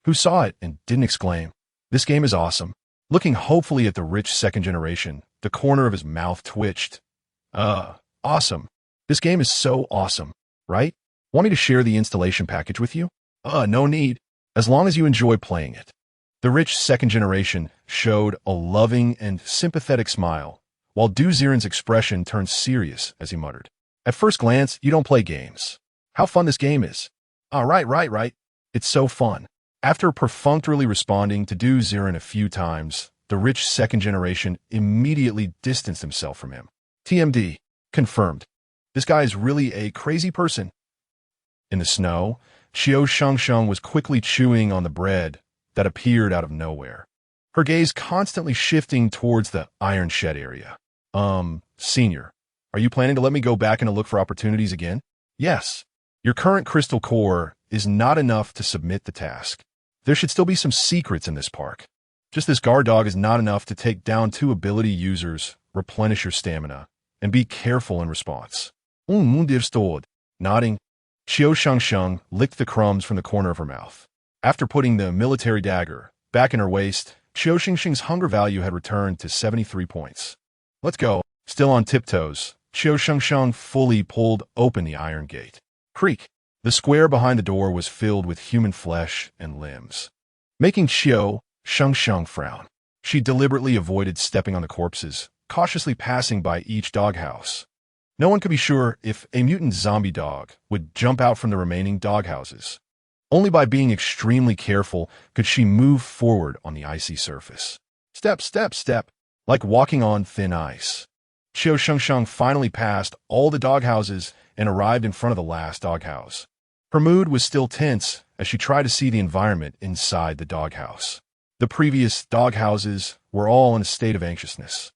Who saw it and didn't exclaim, "This game is awesome"? Looking hopefully at the rich second generation, the corner of his mouth twitched. Awesome. This game is so awesome, right? Want me to share the installation package with you? No need, as long as you enjoy playing it. The rich second generation showed a loving and sympathetic smile, while Du Ziren's expression turned serious as he muttered, "At first glance, you don't play games. How fun this game is." Right. It's so fun. After perfunctorily responding to Du Ziren a few times, the rich second generation immediately distanced himself from him. TMD. Confirmed. This guy is really a crazy person. In the snow, Qiu Shengsheng was quickly chewing on the bread that appeared out of nowhere, her gaze constantly shifting towards the iron shed area. Senior, are you planning to let me go back and look for opportunities again? Yes. Your current crystal core is not enough to submit the task. There should still be some secrets in this park. Just this guard dog is not enough to take down 2 ability users, replenish your stamina, and be careful in response. Nodding, Qiu Shengsheng licked the crumbs from the corner of her mouth. After putting the military dagger back in her waist, Qiu Shengsheng's hunger value had returned to 73 points. Let's go. Still on tiptoes, Qiu Shengsheng fully pulled open the iron gate. Creak. The square behind the door was filled with human flesh and limbs, making Qiu Shengsheng frown. She deliberately avoided stepping on the corpses, cautiously passing by each doghouse. No one could be sure if a mutant zombie dog would jump out from the remaining doghouses. Only by being extremely careful could she move forward on the icy surface. Step, like walking on thin ice. Qiu Shengsheng finally passed all the doghouses and arrived in front of the last doghouse. Her mood was still tense as she tried to see the environment inside the doghouse. The previous doghouses were all in a state of anxiousness.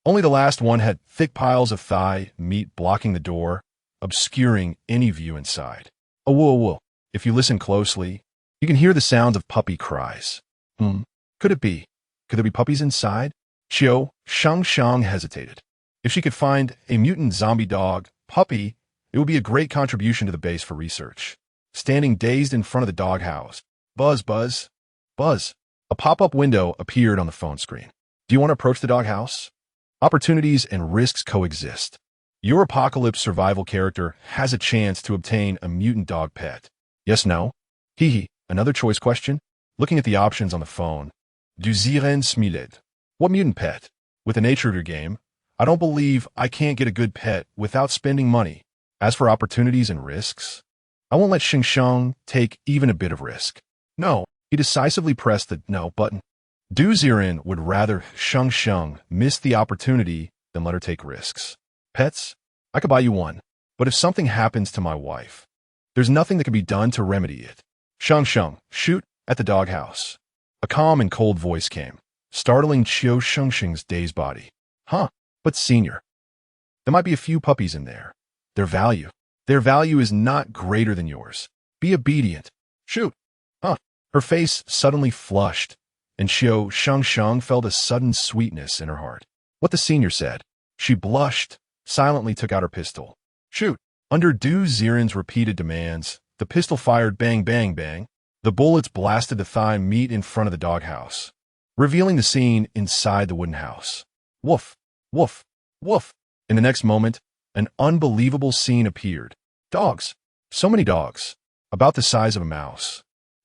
Only the last one had thick piles of thigh meat blocking the door, obscuring any view inside. Whoa. If you listen closely, you can hear the sounds of puppy cries. Could it be? Could there be puppies inside? Qiu Shengsheng hesitated. If she could find a mutant zombie dog puppy, it would be a great contribution to the base for research. Standing dazed in front of the doghouse, buzz. A pop-up window appeared on the phone screen. Do you want to approach the doghouse? Opportunities and risks coexist. Your apocalypse survival character has a chance to obtain a mutant dog pet. Yes, no? Another choice question? Looking at the options on the phone. Du Ziren smiled. What mutant pet? With the nature of your game, I don't believe I can't get a good pet without spending money. As for opportunities and risks, I won't let Shengsheng take even a bit of risk. No, he decisively pressed the no button. Du Ziren would rather Shengsheng miss the opportunity than let her take risks. Pets? I could buy you one, but if something happens to my wife, there's nothing that can be done to remedy it. Shengsheng, shoot, At the doghouse, a calm and cold voice came, startling Qiu Shengsheng's dazed body. Huh, but senior, there might be a few puppies in there. Their value is not greater than yours. Be obedient. Shoot. Huh. Her face suddenly flushed, and Qiu Shengsheng felt a sudden sweetness in her heart. What the senior said. She blushed, silently took out her pistol. Shoot. Under Ziren's repeated demands, the pistol fired bang bang bang. The bullets blasted the thigh meat in front of the doghouse, revealing the scene inside the wooden house. Woof, woof, woof. In the next moment, an unbelievable scene appeared. Dogs. So many dogs, about the size of a mouse.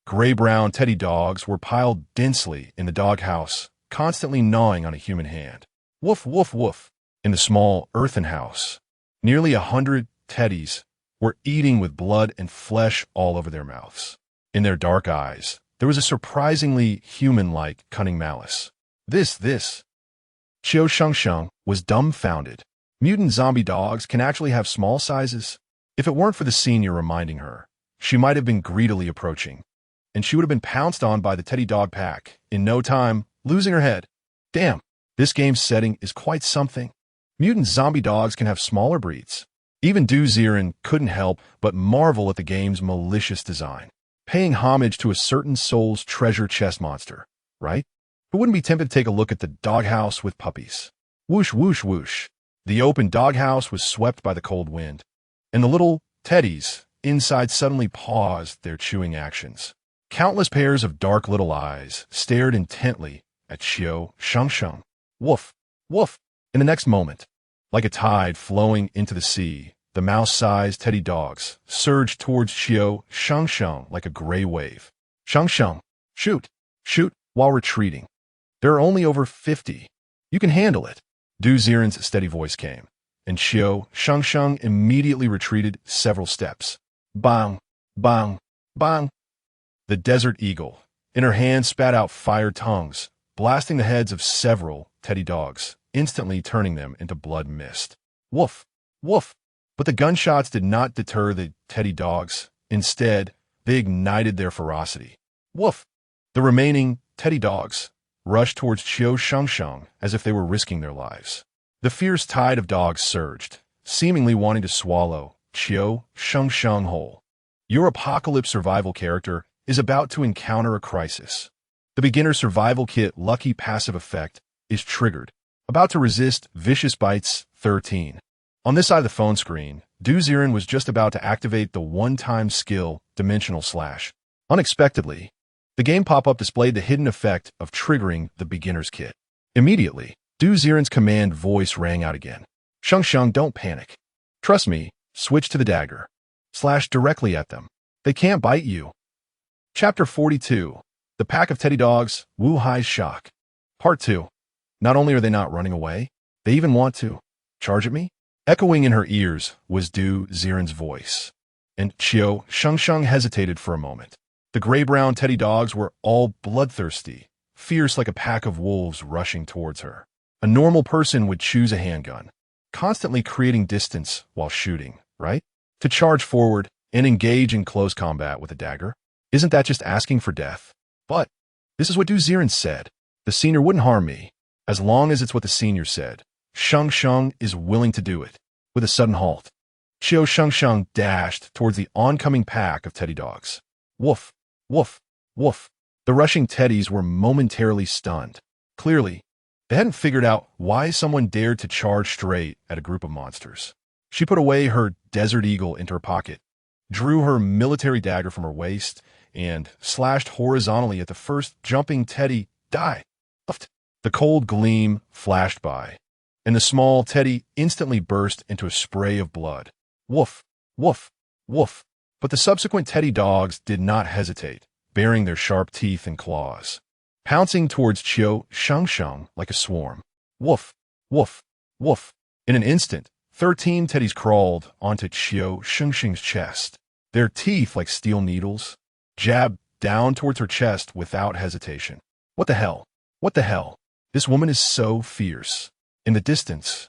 Gray-brown teddy dogs were piled densely in the doghouse, constantly gnawing on a human hand. Woof, woof, woof. In the small earthen house, nearly 100 teddies were eating with blood and flesh all over their mouths. In their dark eyes, there was a surprisingly human-like cunning malice. This. Qiu Shengsheng was dumbfounded. Mutant zombie dogs can actually have small sizes. If it weren't for the senior reminding her, she might have been greedily approaching, and she would have been pounced on by the teddy dog pack, in no time, losing her head. Damn, this game's setting is quite something. Mutant zombie dogs can have smaller breeds. Even Ziren couldn't help but marvel at the game's malicious design, paying homage to a certain soul's treasure chest monster, right? Who wouldn't be tempted to take a look at the doghouse with puppies? Whoosh, whoosh, whoosh. The open doghouse was swept by the cold wind, and the little teddies inside suddenly paused their chewing actions. Countless pairs of dark little eyes stared intently at Qiu Shengsheng. Woof, woof. In the next moment, like a tide flowing into the sea, the mouse-sized teddy dogs surged towards Qiu Shengsheng like a gray wave. Shengsheng, shoot, shoot, while retreating. There are only over 50. You can handle it. Ziren's steady voice came, and Qiu Shengsheng immediately retreated several steps. Bang, bang, bang. The desert eagle, in her hand, spat out fire tongues, blasting the heads of several teddy dogs, instantly turning them into blood mist. Woof, woof. But the gunshots did not deter the teddy dogs. Instead, they ignited their ferocity. Woof. The remaining teddy dogs rushed towards Qiu Shengsheng as if they were risking their lives. The fierce tide of dogs surged, seemingly wanting to swallow Qiu Shengsheng whole. Your apocalypse survival character is about to encounter a crisis. The beginner survival kit lucky passive effect is triggered. About to resist vicious bites 13. On this side of the phone screen, Ziren was just about to activate the one-time skill Dimensional Slash. Unexpectedly, the game pop-up displayed the hidden effect of triggering the beginner's kit. Immediately, Ziren's command voice rang out again. Shengsheng, don't panic. Trust me, switch to the dagger. Slash directly at them. They can't bite you. Chapter 42. The Pack of Teddy Dogs, Wu Hai's Shock. Part 2. Not only are they not running away, they even want to charge at me. Echoing in her ears was Ziren's voice, and Qiu Shengsheng hesitated for a moment. The gray-brown teddy dogs were all bloodthirsty, fierce like a pack of wolves rushing towards her. A normal person would choose a handgun, constantly creating distance while shooting, right? To charge forward and engage in close combat with a dagger. Isn't that just asking for death? But this is what Ziren said. The senior wouldn't harm me, as long as it's what the senior said. Shengsheng is willing to do it. With a sudden halt, Qiu Shengsheng dashed towards the oncoming pack of teddy dogs. Woof, woof, woof. The rushing teddies were momentarily stunned. Clearly, they hadn't figured out why someone dared to charge straight at a group of monsters. She put away her Desert Eagle into her pocket, drew her military dagger from her waist, and slashed horizontally at the first jumping teddy. Die! The cold gleam flashed by, and the small teddy instantly burst into a spray of blood. Woof, woof, woof. But the subsequent teddy dogs did not hesitate, baring their sharp teeth and claws, pouncing towards Qiu Shengsheng like a swarm. Woof, woof, woof. In an instant, 13 teddies crawled onto Qiu Shengsheng's chest, their teeth like steel needles, jabbed down towards her chest without hesitation. What the hell? What the hell? This woman is so fierce. In the distance,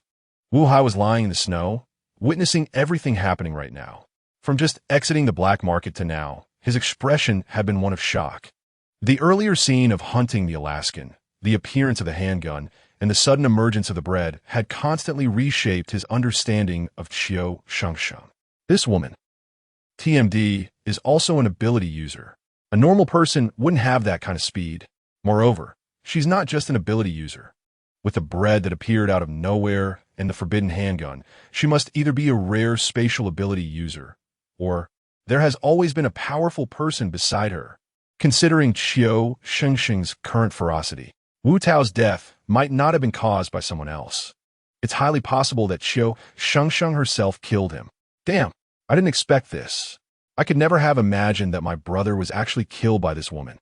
Wu Hai was lying in the snow, witnessing everything happening right now. From just exiting the black market to now, his expression had been one of shock. The earlier scene of hunting the Alaskan, the appearance of the handgun, and the sudden emergence of the bread had constantly reshaped his understanding of Qiu Shengsheng. This woman, TMD, is also an ability user. A normal person wouldn't have that kind of speed. Moreover, she's not just an ability user. With the bread that appeared out of nowhere and the forbidden handgun, she must either be a rare spatial ability user, or there has always been a powerful person beside her. Considering Qiu Shengsheng's current ferocity, Wu Tao's death might not have been caused by someone else. It's highly possible that Qiu Shengsheng herself killed him. Damn, I didn't expect this. I could never have imagined that my brother was actually killed by this woman.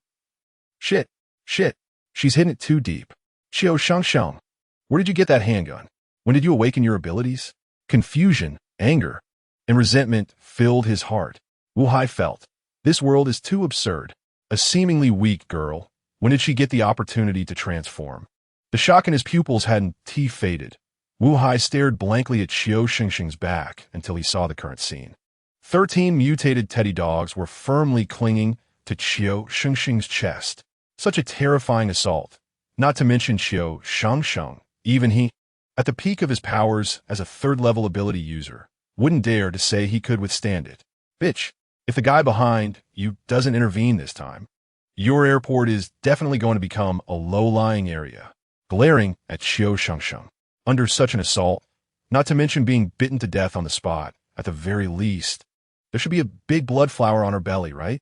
Shit, she's hitting it too deep. Qiu Shengsheng, where did you get that handgun? When did you awaken your abilities? Confusion, anger, and resentment filled his heart. Wu Hai felt, this world is too absurd. A seemingly weak girl, when did she get the opportunity to transform? The shock in his pupils hadn't faded. Wu Hai stared blankly at Qiu Shengsheng's back until he saw the current scene. 13 mutated teddy dogs were firmly clinging to Qiu Shengsheng's chest. Such a terrifying assault. Not to mention Qiu Shengsheng, even he, at the peak of his powers as a third-level ability user, wouldn't dare to say he could withstand it. Bitch, if the guy behind you doesn't intervene this time, your airport is definitely going to become a low-lying area. Glaring at Qiu Shengsheng, under such an assault, not to mention being bitten to death on the spot, at the very least, there should be a big blood flower on her belly, right?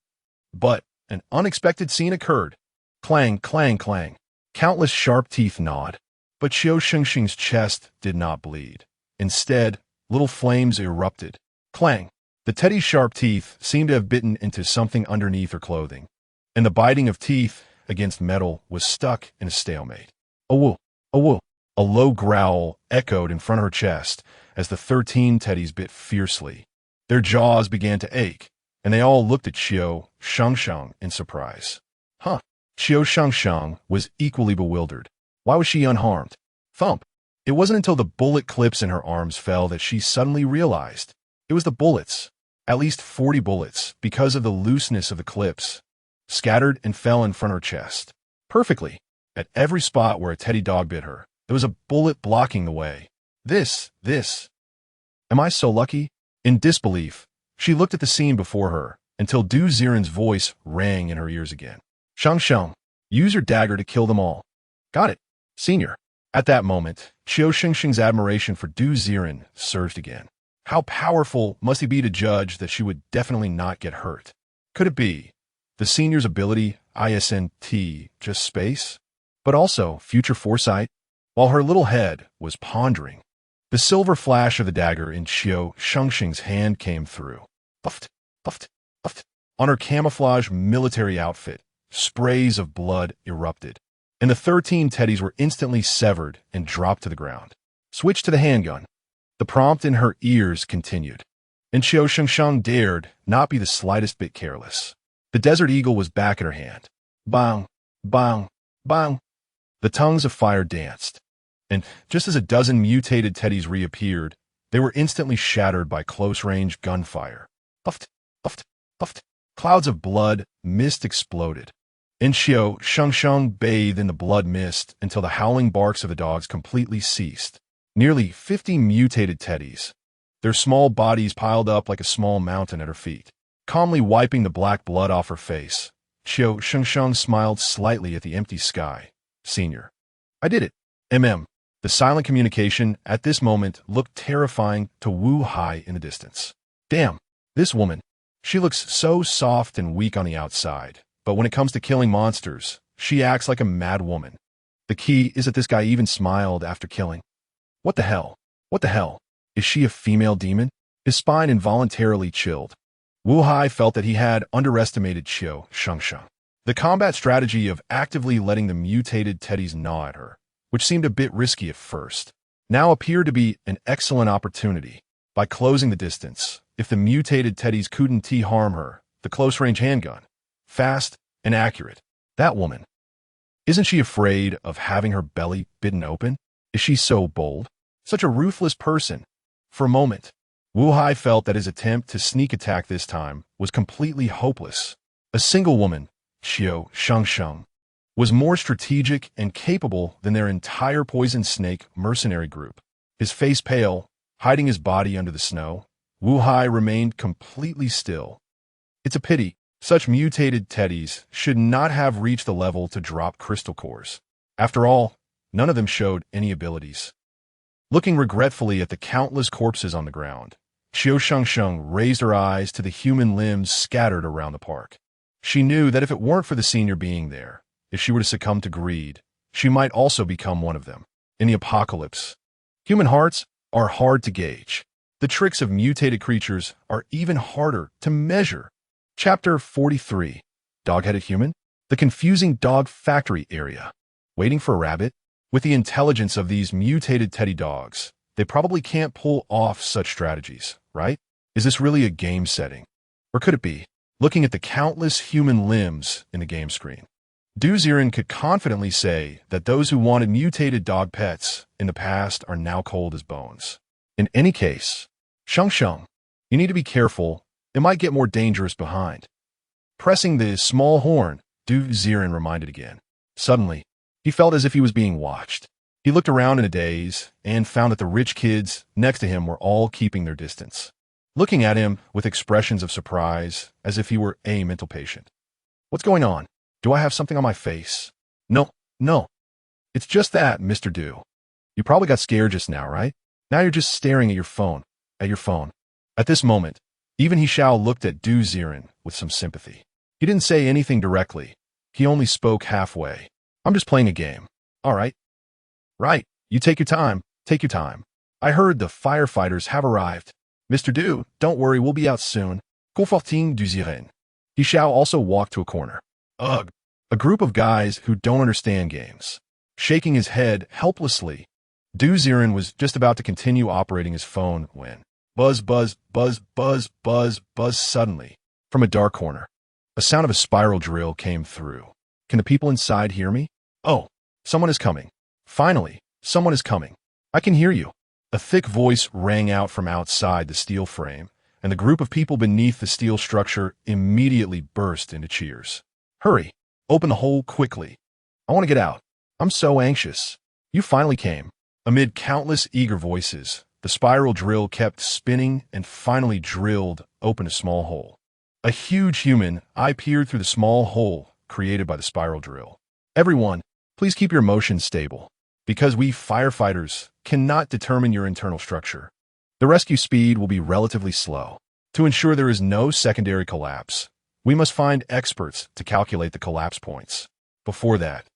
But an unexpected scene occurred. Clang, clang, clang. Countless sharp teeth gnawed, but Qiu Shengsheng's chest did not bleed. Instead, little flames erupted. Clang. The teddy's sharp teeth seemed to have bitten into something underneath her clothing, and the biting of teeth against metal was stuck in a stalemate. A woo, a woo. A low growl echoed in front of her chest as the 13 teddies bit fiercely. Their jaws began to ache, and they all looked at Qiu Shengsheng in surprise. Huh. Qiu Shengsheng was equally bewildered. Why was she unharmed? Thump. It wasn't until the bullet clips in her arms fell that she suddenly realized. It was the bullets. At least 40 bullets, because of the looseness of the clips, scattered and fell in front of her chest. Perfectly. At every spot where a teddy dog bit her, there was a bullet blocking the way. This. Am I so lucky? In disbelief, she looked at the scene before her until Ziren's voice rang in her ears again. Shengsheng, use your dagger to kill them all. Got it, senior. At that moment, Qiu Shengsheng's admiration for Ziren surged again. How powerful must he be to judge that she would definitely not get hurt? Could it be the senior's ability, ISNT, just space? But also future foresight? While her little head was pondering, the silver flash of the dagger in Qiu Shengsheng's hand came through. Puffed, puffed, puffed. On her camouflage military outfit, sprays of blood erupted, and the 13 teddies were instantly severed and dropped to the ground. Switch to the handgun. The prompt in her ears continued, and Qiu Shengsheng dared not be the slightest bit careless. The Desert Eagle was back in her hand. Bang, bang, bang. The tongues of fire danced, and just as a dozen mutated teddies reappeared, they were instantly shattered by close-range gunfire. Puffed, puffed, puffed. Clouds of blood, mist exploded, and Qiu Shengsheng bathed in the blood mist until the howling barks of the dogs completely ceased. Nearly 50 mutated teddies, their small bodies piled up like a small mountain at her feet. Calmly wiping the black blood off her face, Qiu Shengsheng smiled slightly at the empty sky. Senior. I did it. The silent communication at this moment looked terrifying to Wu Hai in the distance. Damn, this woman. She looks so soft and weak on the outside, but when it comes to killing monsters, she acts like a mad woman. The key is that this guy even smiled after killing. What the hell? What the hell? Is she a female demon? His spine involuntarily chilled. Wu Hai felt that he had underestimated Qiu Shengsheng. The combat strategy of actively letting the mutated teddies gnaw at her, which seemed a bit risky at first, now appeared to be an excellent opportunity. By closing the distance, if the mutated teddies couldn't harm her, the close-range handgun, fast and accurate. That woman. Isn't she afraid of having her belly bitten open? Is she so bold? Such a ruthless person. For a moment, Wu Hai felt that his attempt to sneak attack this time was completely hopeless. A single woman, Qiu Shengsheng, was more strategic and capable than their entire poison snake mercenary group. His face pale, hiding his body under the snow, Wu Hai remained completely still. It's a pity. Such mutated teddies should not have reached the level to drop crystal cores. After all, none of them showed any abilities. Looking regretfully at the countless corpses on the ground, Qiu Shengsheng raised her eyes to the human limbs scattered around the park. She knew that if it weren't for the senior being there, if she were to succumb to greed, she might also become one of them. In the apocalypse, human hearts are hard to gauge. The tricks of mutated creatures are even harder to measure. Chapter 43. Dog-headed human? The confusing dog factory area. Waiting for a rabbit? With the intelligence of these mutated teddy dogs, they probably can't pull off such strategies, right? Is this really a game setting? Or could it be? Looking at the countless human limbs in the game screen, Ziren could confidently say that those who wanted mutated dog pets in the past are now cold as bones. In any case, Shengsheng, you need to be careful. It might get more dangerous behind. Pressing the small horn, Ziren reminded again. Suddenly, he felt as if he was being watched. He looked around in a daze and found that the rich kids next to him were all keeping their distance, looking at him with expressions of surprise as if he were a mental patient. What's going on? Do I have something on my face? No. It's just that, Mr. Du. You probably got scared just now, right? Now you're just staring at your phone. At this moment, even He Xiao looked at Ziren with some sympathy. He didn't say anything directly. He only spoke halfway. I'm just playing a game. All right. Right. You take your time. Take your time. I heard the firefighters have arrived. Mr. Du, don't worry, we'll be out soon. Confined du Ziren. He Xiao also walked to a corner. Ugh. A group of guys who don't understand games. Shaking his head helplessly, Ziren was just about to continue operating his phone when buzz, buzz, buzz, buzz, buzz, buzz suddenly. From a dark corner, a sound of a spiral drill came through. Can the people inside hear me? Oh, someone is coming. Finally, someone is coming. I can hear you. A thick voice rang out from outside the steel frame, and the group of people beneath the steel structure immediately burst into cheers. Hurry, open the hole quickly. I want to get out. I'm so anxious. You finally came. Amid countless eager voices, the spiral drill kept spinning and finally drilled open a small hole. A huge human eye peered through the small hole created by the spiral drill. Everyone, please keep your emotions stable, because we firefighters cannot determine your internal structure. The rescue speed will be relatively slow. To ensure there is no secondary collapse, we must find experts to calculate the collapse points. Before that,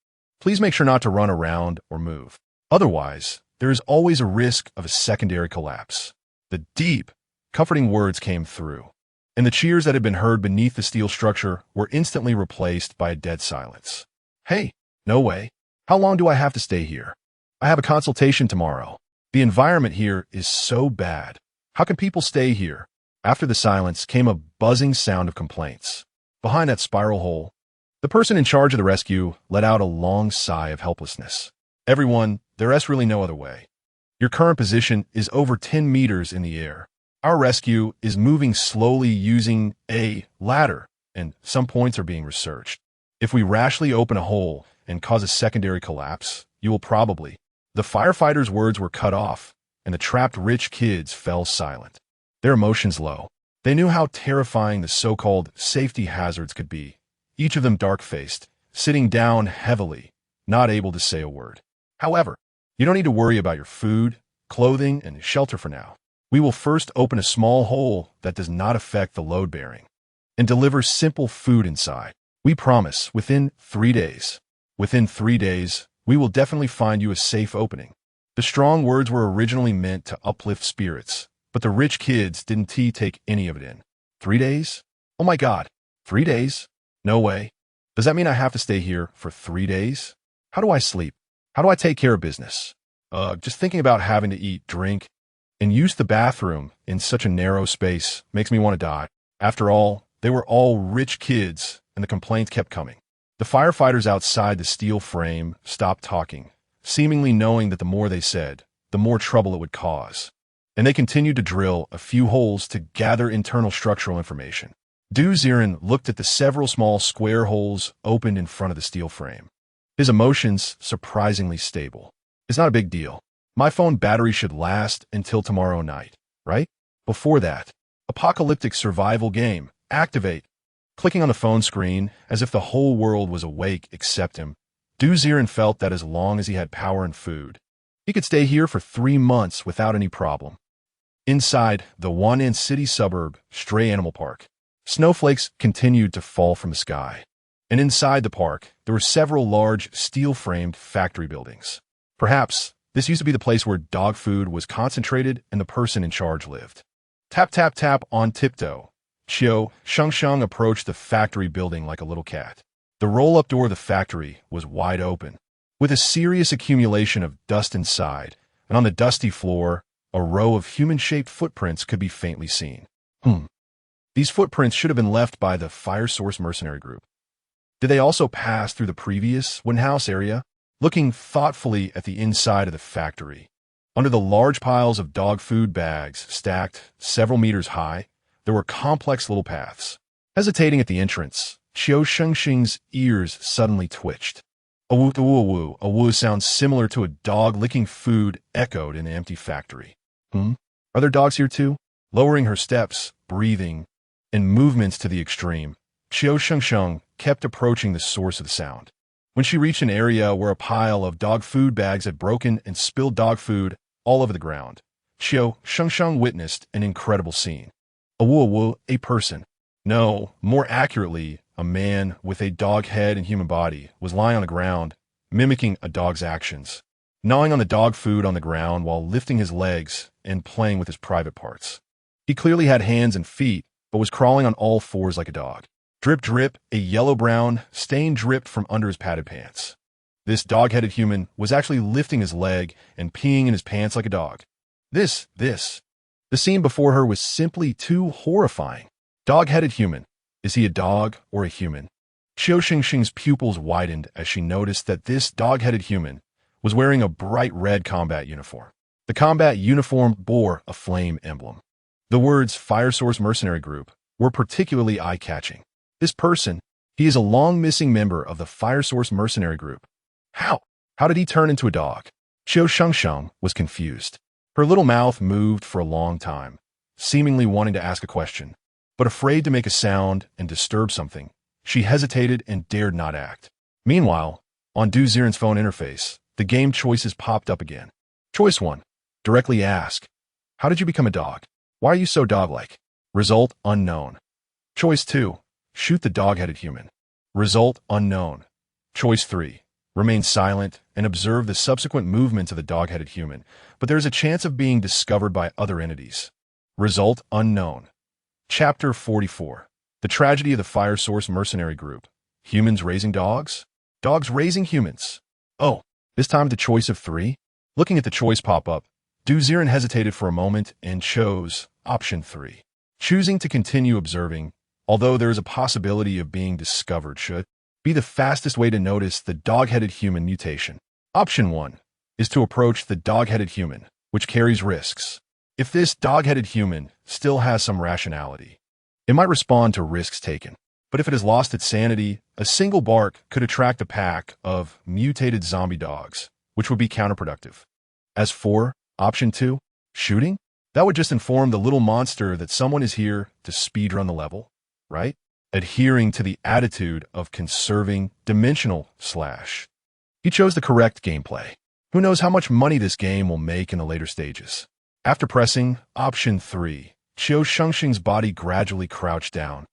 please make sure not to run around or move. Otherwise, there is always a risk of a secondary collapse. The deep, comforting words came through, and the cheers that had been heard beneath the steel structure were instantly replaced by a dead silence. Hey, no way. How long do I have to stay here? I have a consultation tomorrow. The environment here is so bad. How can people stay here? After the silence came a buzzing sound of complaints. Behind that spiral hole, the person in charge of the rescue let out a long sigh of helplessness. Everyone, there's really no other way. Your current position is over 10 meters in the air. Our rescue is moving slowly using a ladder, and some points are being researched. If we rashly open a hole and cause a secondary collapse, you will probably... The firefighters' words were cut off, and the trapped rich kids fell silent. Their emotions low. They knew how terrifying the so-called safety hazards could be, each of them dark-faced, sitting down heavily, not able to say a word. However, you don't need to worry about your food, clothing, and shelter for now. We will first open a small hole that does not affect the load bearing and deliver simple food inside. We promise within 3 days. Within 3 days, we will definitely find you a safe opening. The strong words were originally meant to uplift spirits, but the rich kids didn't take any of it in. 3 days? Oh my God, 3 days? No way. Does that mean I have to stay here for 3 days? How do I sleep? How do I take care of business? Just thinking about having to eat, drink, and use the bathroom in such a narrow space makes me want to die. After all, they were all rich kids, and the complaints kept coming. The firefighters outside the steel frame stopped talking, seemingly knowing that the more they said, the more trouble it would cause. And they continued to drill a few holes to gather internal structural information. Ziren looked at the several small square holes opened in front of the steel frame. His emotions surprisingly stable. It's not a big deal. My phone battery should last until tomorrow night, right? Before that, apocalyptic survival game, activate. Clicking on the phone screen as if the whole world was awake except him, Ziren felt that as long as he had power and food, he could stay here for 3 months without any problem. Inside the Wan'an city suburb stray animal park, snowflakes continued to fall from the sky. And inside the park, there were several large steel-framed factory buildings. Perhaps this used to be the place where dog food was concentrated and the person in charge lived. Tap, tap, tap on tiptoe. Qiu Shengsheng approached the factory building like a little cat. The roll-up door of the factory was wide open, with a serious accumulation of dust inside, and on the dusty floor, a row of human-shaped footprints could be faintly seen. These footprints should have been left by the Fire Source mercenary group. Did they also pass through the previous Windhouse area? Looking thoughtfully at the inside of the factory, under the large piles of dog food bags stacked several meters high, there were complex little paths. Hesitating at the entrance, Qiu Shengsheng's ears suddenly twitched. A woo sound similar to a dog licking food echoed in the empty factory. Are there dogs here too? Lowering her steps, breathing, and movements to the extreme, Qiu Shengsheng kept approaching the source of the sound. When she reached an area where a pile of dog food bags had broken and spilled dog food all over the ground, Qiu Shengsheng witnessed an incredible scene. A person. No, more accurately, a man with a dog head and human body was lying on the ground, mimicking a dog's actions, gnawing on the dog food on the ground while lifting his legs and playing with his private parts. He clearly had hands and feet, but was crawling on all fours like a dog. Drip, drip, a yellow-brown stain dripped from under his padded pants. This dog-headed human was actually lifting his leg and peeing in his pants like a dog. The scene before her was simply too horrifying. Dog-headed human. Is he a dog or a human? Qiu Shengsheng's pupils widened as she noticed that this dog-headed human was wearing a bright red combat uniform. The combat uniform bore a flame emblem. The words Fire Source Mercenary Group were particularly eye-catching. This person, he is a long-missing member of the Fire Source Mercenary Group. How? How did he turn into a dog? Qiu Shengsheng was confused. Her little mouth moved for a long time, seemingly wanting to ask a question, but afraid to make a sound and disturb something. She hesitated and dared not act. Meanwhile, on Ziren's phone interface, the game choices popped up again. Choice 1. Directly ask. How did you become a dog? Why are you so dog-like? Result unknown. Choice 2. Shoot the dog-headed human. Result unknown. Choice 3. Remain silent and observe the subsequent movements of the dog-headed human, but there is a chance of being discovered by other entities. Result unknown. Chapter 44. The Tragedy of the Fire Source Mercenary Group. Humans raising dogs? Dogs raising humans. Oh, this time the choice of 3? Looking at the choice pop-up, Ziren hesitated for a moment and chose option 3. Choosing to continue observing, although there is a possibility of being discovered, should be the fastest way to notice the dog-headed human mutation. Option 1 is to approach the dog-headed human, which carries risks. If this dog-headed human still has some rationality, it might respond to risks taken. But if it has lost its sanity, a single bark could attract a pack of mutated zombie dogs, which would be counterproductive. As for option 2, shooting, that would just inform the little monster that someone is here to speedrun the level, right? Adhering to the attitude of conserving dimensional slash. He chose the correct gameplay. Who knows how much money this game will make in the later stages. After pressing option 3, Qiu Shengsheng's body gradually crouched down,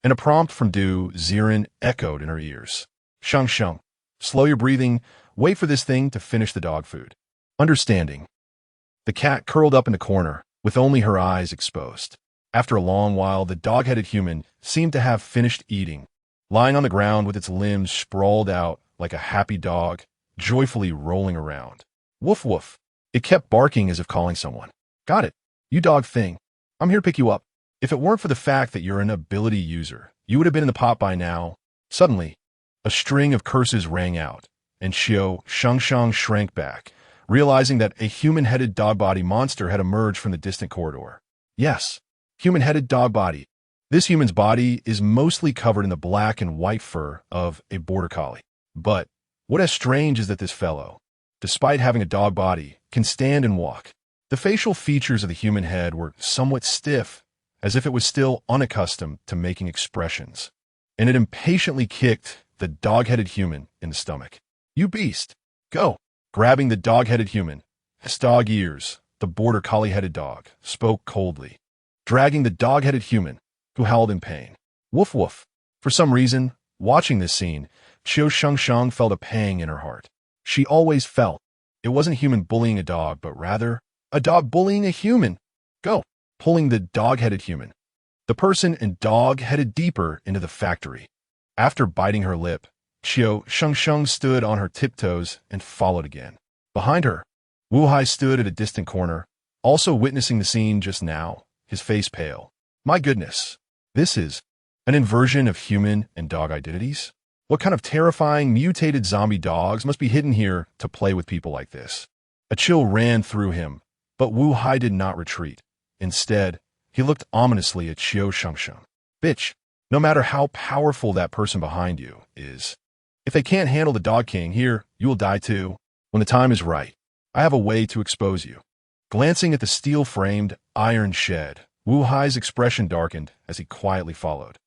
and a prompt from Ziren echoed in her ears. Shengsheng, slow your breathing, wait for this thing to finish the dog food. Understanding. The cat curled up in the corner, with only her eyes exposed. After a long while, the dog-headed human seemed to have finished eating, lying on the ground with its limbs sprawled out like a happy dog, joyfully rolling around. Woof woof. It kept barking as if calling someone. Got it. You dog thing. I'm here to pick you up. If it weren't for the fact that you're an ability user, you would have been in the pot by now. Suddenly, a string of curses rang out, and Qiu Shengsheng shrank back, realizing that a human-headed dog-body monster had emerged from the distant corridor. Yes, human-headed dog body. This human's body is mostly covered in the black and white fur of a border collie. But what is strange is that this fellow, despite having a dog body, can stand and walk. The facial features of the human head were somewhat stiff, as if it was still unaccustomed to making expressions, and it impatiently kicked the dog-headed human in the stomach. "You beast, go!" Grabbing the dog-headed human, his dog ears, the border collie-headed dog spoke coldly, dragging the dog-headed human, who howled in pain. Woof woof. For some reason, watching this scene, Qiu Shengsheng felt a pang in her heart. She always felt it wasn't a human bullying a dog, but rather a dog bullying a human. Go, pulling the dog-headed human. The person and dog headed deeper into the factory. After biting her lip, Qiu Shengsheng stood on her tiptoes and followed again. Behind her, Wu Hai stood at a distant corner, also witnessing the scene just now, his face pale. My goodness, this is an inversion of human and dog identities? What kind of terrifying, mutated zombie dogs must be hidden here to play with people like this? A chill ran through him, but Wu Hai did not retreat. Instead, he looked ominously at Qiu Shengsheng. Bitch, no matter how powerful that person behind you is, if they can't handle the Dog King here, you will die too. When the time is right, I have a way to expose you. Glancing at the steel-framed iron shed, Wu Hai's expression darkened as he quietly followed.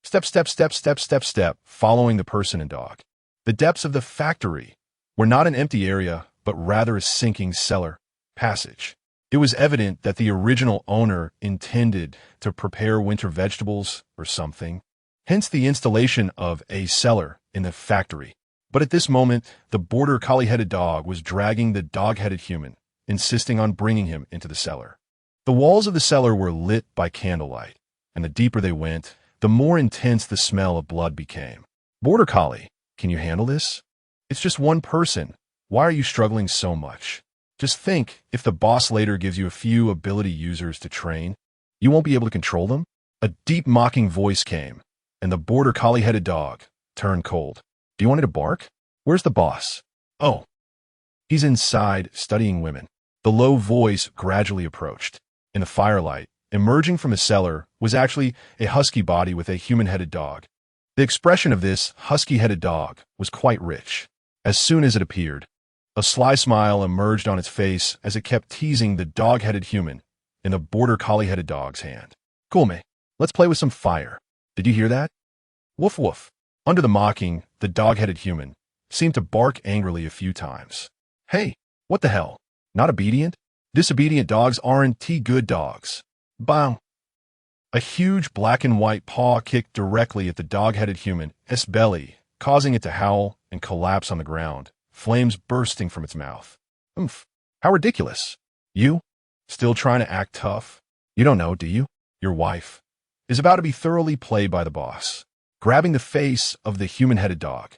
Step, step, step, step, step, step, following the person and dog. The depths of the factory were not an empty area, but rather a sinking cellar passage. It was evident that the original owner intended to prepare winter vegetables or something, hence the installation of a cellar in the factory. But at this moment, the border collie-headed dog was dragging the dog-headed human, insisting on bringing him into the cellar. The walls of the cellar were lit by candlelight, and the deeper they went, the more intense the smell of blood became. Border collie, can you handle this? It's just one person. Why are you struggling so much? Just think, if the boss later gives you a few ability users to train, you won't be able to control them? A deep mocking voice came, and the border collie-headed dog turned cold. Do you want me to bark? Where's the boss? Oh, he's inside studying women. The low voice gradually approached. In the firelight, emerging from the cellar was actually a husky body with a human-headed dog. The expression of this husky-headed dog was quite rich. As soon as it appeared, a sly smile emerged on its face as it kept teasing the dog-headed human in the border collie-headed dog's hand. Cool, mate. Let's play with some fire. Did you hear that? Woof woof. Under the mocking, the dog-headed human seemed to bark angrily a few times. Hey, what the hell? Not obedient? Disobedient dogs aren't good dogs. Bang! A huge black and white paw kicked directly at the dog-headed human's belly, causing it to howl and collapse on the ground, flames bursting from its mouth. Oomph! How ridiculous! You? Still trying to act tough? You don't know, do you? Your wife is about to be thoroughly played by the boss. Grabbing the face of the human-headed dog,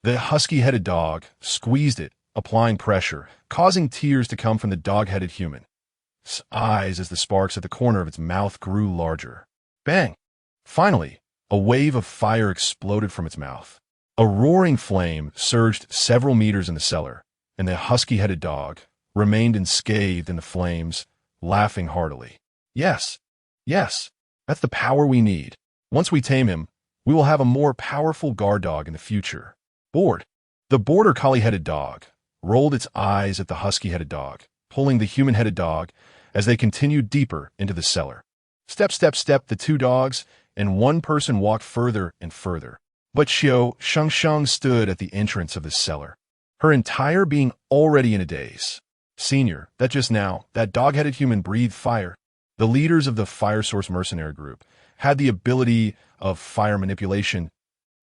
the husky-headed dog squeezed it, applying pressure, causing tears to come from the dog-headed human's eyes as the sparks at the corner of its mouth grew larger. Bang! Finally, a wave of fire exploded from its mouth. A roaring flame surged several meters in the cellar, and the husky-headed dog remained unscathed in the flames, laughing heartily. Yes, that's the power we need. Once we tame him, we will have a more powerful guard dog in the future. Bored. The border collie-headed dog rolled its eyes at the husky-headed dog, pulling the human-headed dog as they continued deeper into the cellar. Step, step, step, the two dogs and one person walked further and further. But Qiu Shengsheng stood at the entrance of the cellar, her entire being already in a daze. Senior, that just now, that dog-headed human breathed fire. The leaders of the Fire Source mercenary group had the ability of fire manipulation.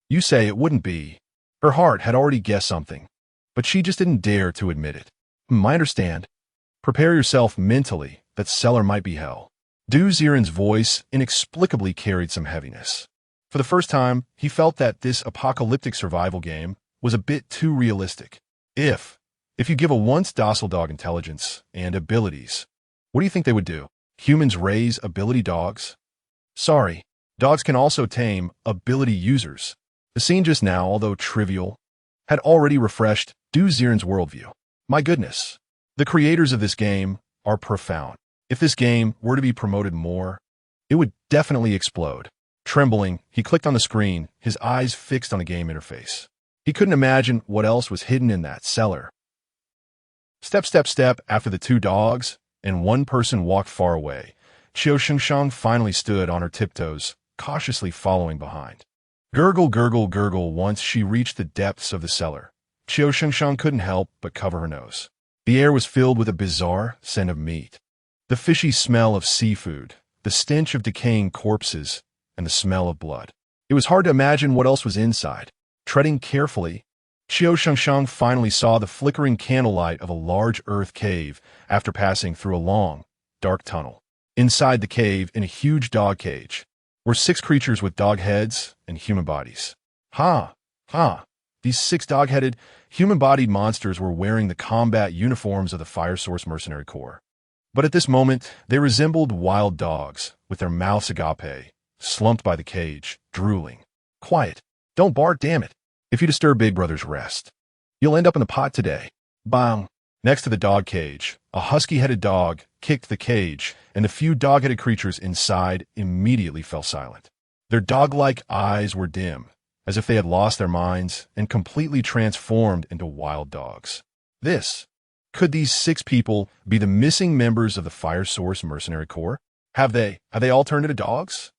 You say it wouldn't be. Her heart had already guessed something, but she just didn't dare to admit it. I understand. Prepare yourself mentally, that cellar might be hell. Ziren's voice inexplicably carried some heaviness. For the first time, he felt that this apocalyptic survival game was a bit too realistic. If you give a once docile dog intelligence and abilities, what do you think they would do? Humans raise ability dogs? Sorry, dogs can also tame ability users. The scene just now, although trivial, had already refreshed Ziren's worldview. My goodness, the creators of this game are profound. If this game were to be promoted more, it would definitely explode. Trembling, he clicked on the screen, his eyes fixed on the game interface. He couldn't imagine what else was hidden in that cellar. Step, step, step after the two dogs, and one person walked far away. Qiu Shengsheng finally stood on her tiptoes, cautiously following behind. Gurgle, gurgle, gurgle. Once she reached the depths of the cellar, Qiu Shengsheng couldn't help but cover her nose. The air was filled with a bizarre scent of meat. The fishy smell of seafood, the stench of decaying corpses, and the smell of blood. It was hard to imagine what else was inside. Treading carefully, Qiu Shengsheng finally saw the flickering candlelight of a large earth cave after passing through a long, dark tunnel. Inside the cave, in a huge dog cage, were 6 creatures with dog heads and human bodies. These 6 dog-headed, human-bodied monsters were wearing the combat uniforms of the Fire Source Mercenary Corps. But at this moment, they resembled wild dogs, with their mouths agape, slumped by the cage, drooling. Quiet. Don't bark, damn it. If you disturb Big Brother's rest, you'll end up in the pot today. Bang. Next to the dog cage, a husky-headed dog kicked the cage, and the few dog-headed creatures inside immediately fell silent. Their dog-like eyes were dim, as if they had lost their minds and completely transformed into wild dogs. Could these 6 people be the missing members of the Fire Source Mercenary Corps? Have they all turned into dogs?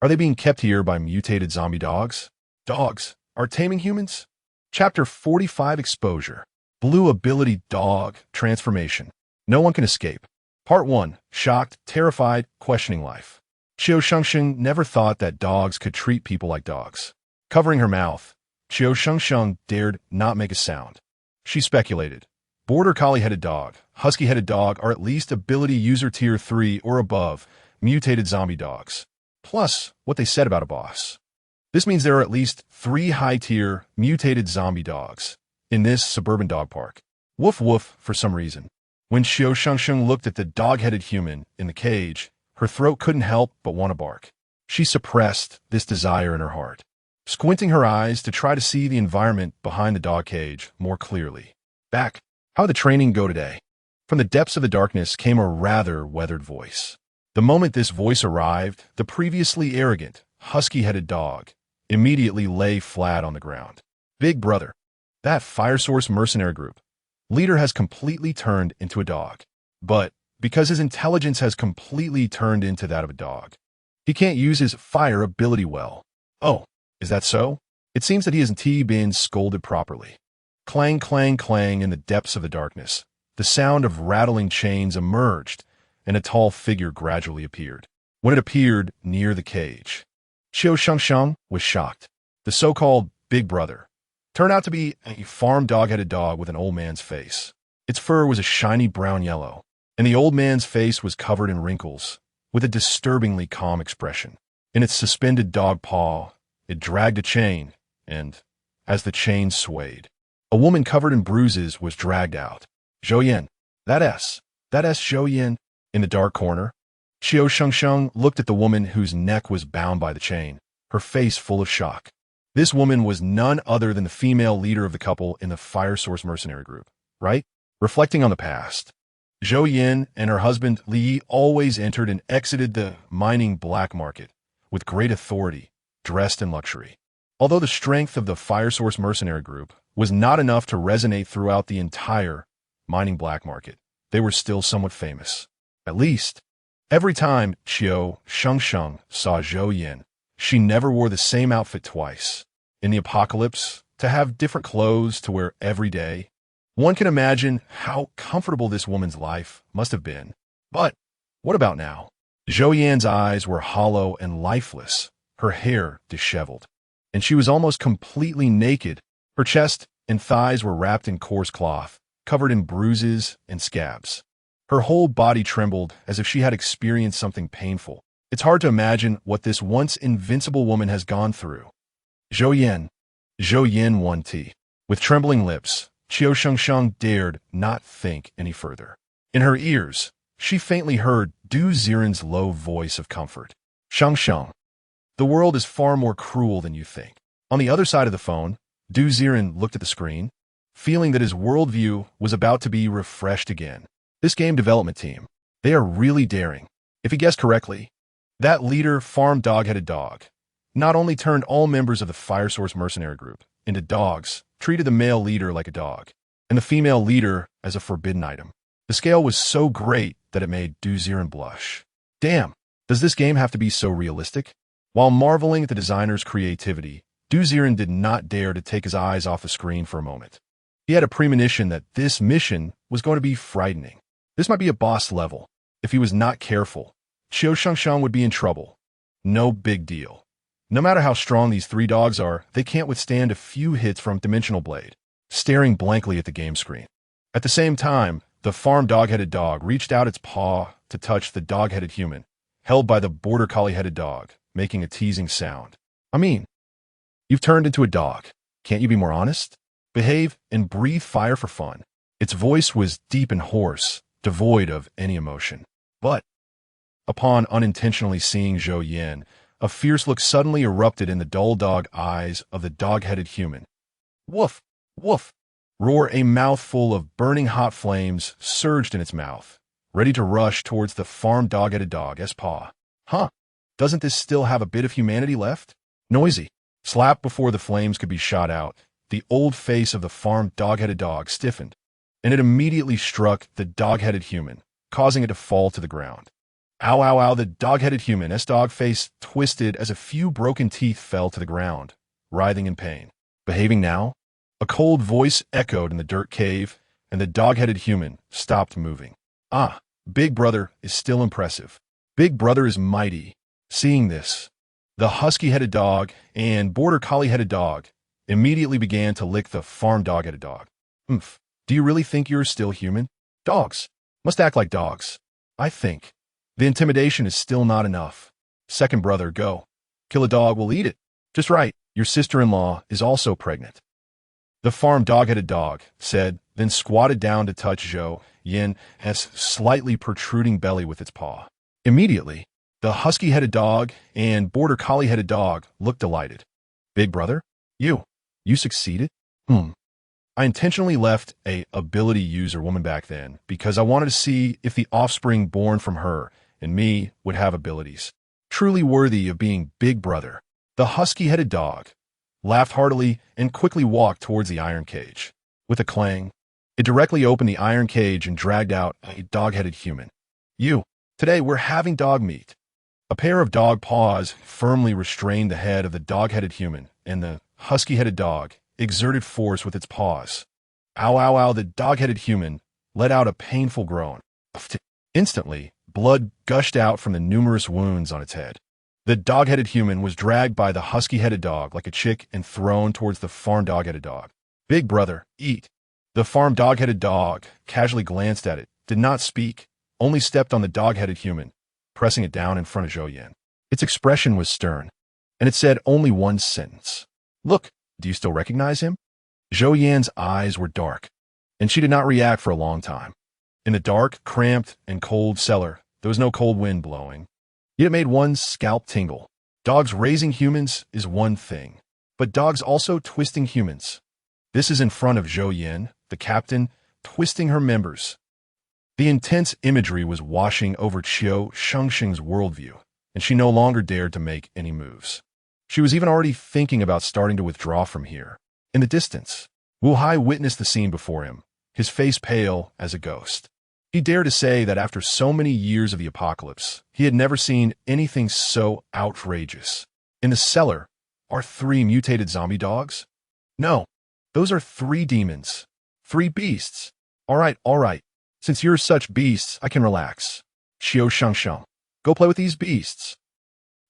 Are they being kept here by mutated zombie dogs? Dogs are taming humans? Chapter 45 Exposure. Blue Ability Dog Transformation. No one can escape. Part 1. Shocked, terrified, questioning life. Qiu Shengsheng never thought that dogs could treat people like dogs. Covering her mouth, Qiu Shengsheng dared not make a sound. She speculated. Border Collie-headed dog, Husky-headed dog are at least ability user tier 3 or above, mutated zombie dogs. Plus, what they said about a boss. This means there are at least 3 high-tier, mutated zombie dogs in this suburban dog park. Woof woof for some reason. When Qiu Shengsheng looked at the dog-headed human in the cage, her throat couldn't help but want to bark. She suppressed this desire in her heart, squinting her eyes to try to see the environment behind the dog cage more clearly. Back. How'd the training go today? From the depths of the darkness came a rather weathered voice. The moment this voice arrived, the previously arrogant, husky-headed dog immediately lay flat on the ground. Big Brother, that Fire Source mercenary group leader has completely turned into a dog. But because his intelligence has completely turned into that of a dog, he can't use his fire ability well. Oh, is that so? It seems that he hasn't been scolded properly. Clang, clang, clang in the depths of the darkness. The sound of rattling chains emerged, and a tall figure gradually appeared. When it appeared near the cage, Qiu Shengsheng was shocked. The so-called Big Brother turned out to be a farm dog-headed dog with an old man's face. Its fur was a shiny brown-yellow, and the old man's face was covered in wrinkles, with a disturbingly calm expression. In its suspended dog paw, it dragged a chain, and, as the chain swayed, a woman covered in bruises was dragged out. Zhou that S Zhou. In the dark corner, Qiu Shengsheng looked at the woman whose neck was bound by the chain, her face full of shock. This woman was none other than the female leader of the couple in the Fire Source mercenary group, right? Reflecting on the past, Zhou and her husband Li always entered and exited the mining black market with great authority, dressed in luxury. Although the strength of the Fire Source mercenary group was not enough to resonate throughout the entire mining black market, they were still somewhat famous. At least, every time Qiu Shengsheng saw Zhou, she never wore the same outfit twice. In the apocalypse, to have different clothes to wear every day, one can imagine how comfortable this woman's life must have been. But what about now? Zhou eyes were hollow and lifeless, her hair disheveled, and she was almost completely naked. Her chest and thighs were wrapped in coarse cloth, covered in bruises and scabs. Her whole body trembled as if she had experienced something painful. It's hard to imagine what this once invincible woman has gone through. Zhou 1T. With trembling lips, Qiu Shengsheng dared not think any further. In her ears, she faintly heard Ziren's low voice of comfort. Shengsheng, the world is far more cruel than you think. On the other side of the phone, Ziren looked at the screen, feeling that his worldview was about to be refreshed again. This game development team, they are really daring. If he guessed correctly, That leader, farm dog-headed dog, not only turned all members of the Fire Source mercenary group into dogs, treated the male leader like a dog, and the female leader as a forbidden item. The scale was so great that it made Ziren blush. Damn, does this game have to be so realistic? While marveling at the designer's creativity, Ziren did not dare to take his eyes off the screen for a moment. He had a premonition that this mission was going to be frightening. This might be a boss level. If he was not careful, Qiu Shengsheng would be in trouble. No big deal. No matter how strong these three dogs are, they can't withstand a few hits from Dimensional Blade, staring blankly at the game screen. At the same time, the farm dog-headed dog reached out its paw to touch the dog-headed human, held by the border collie-headed dog, making a teasing sound. I mean, you've turned into a dog. Can't you be more honest? Behave and breathe fire for fun. Its voice was deep and hoarse, devoid of any emotion. But, upon unintentionally seeing Zhou Yan, a fierce look suddenly erupted in the dull dog eyes of the dog-headed human. Woof! Woof! Roar, a mouthful of burning hot flames surged in its mouth, ready to rush towards the farm dog-headed dog's paw. Huh? Doesn't this still have a bit of humanity left? Noisy. Slap before the flames could be shot out, the old face of the farm dog-headed dog stiffened, and it immediately struck the dog-headed human, causing it to fall to the ground. Ow, ow, ow, the dog-headed human's dog face twisted as a few broken teeth fell to the ground, writhing in pain. Behaving now? A cold voice echoed in the dirt cave, and the dog-headed human stopped moving. Ah, Big Brother is still impressive. Big Brother is mighty. Seeing this, the husky-headed dog and border collie-headed dog immediately began to lick the farm dog-headed dog. Oomph. Do you really think you're still human? Dogs must act like dogs. I think. The intimidation is still not enough. Second brother, go. Kill a dog, we'll eat it. Just right, your sister-in-law is also pregnant. The farm dog-headed dog said, then squatted down to touch Zhou Yan's slightly protruding belly with its paw. Immediately, the husky-headed dog and border collie-headed dog looked delighted. Big brother? You succeeded? I intentionally left a ability user woman back then because I wanted to see if the offspring born from her and me would have abilities truly worthy of being Big Brother. The husky-headed dog laughed heartily and quickly walked towards the iron cage. With a clang, it directly opened the iron cage and dragged out a dog-headed human. Today we're having dog meat. A pair of dog paws firmly restrained the head of the dog-headed human, and the husky-headed dog exerted force with its paws. Ow, ow, ow, the dog-headed human let out a painful groan. Instantly, blood gushed out from the numerous wounds on its head. The dog-headed human was dragged by the husky-headed dog like a chick and thrown towards the farm dog-headed dog. Big brother, eat. The farm dog-headed dog casually glanced at it, did not speak, only stepped on the dog-headed human, pressing it down in front of Zhou Yan. Its expression was stern, and it said only one sentence. Look, do you still recognize him? Zhou Yan's eyes were dark, and she did not react for a long time. In the dark, cramped, and cold cellar, there was no cold wind blowing. Yet it made one's scalp tingle. Dogs raising humans is one thing, but dogs also twisting humans. This is in front of Zhou Yan, the captain, twisting her members. The intense imagery was washing over Qiu Shengsheng's worldview, and she no longer dared to make any moves. She was even already thinking about starting to withdraw from here. In the distance, Wu Hai witnessed the scene before him, his face pale as a ghost. He dared to say that after so many years of the apocalypse, he had never seen anything so outrageous. In the cellar, are 3 mutated zombie dogs? No, those are 3 demons. 3 beasts. All right. Since you're such beasts, I can relax. Qiu Shengsheng, go play with these beasts.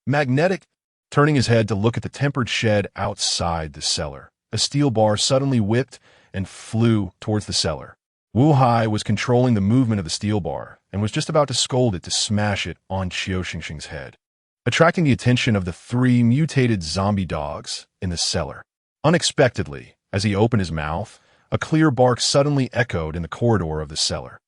Magnetic, turning his head to look at the tempered shed outside the cellar. A steel bar suddenly whipped and flew towards the cellar. Wu Hai was controlling the movement of the steel bar and was just about to scold it to smash it on Qiu Shengsheng's head, attracting the attention of the 3 mutated zombie dogs in the cellar. Unexpectedly, as he opened his mouth, a clear bark suddenly echoed in the corridor of the cellar.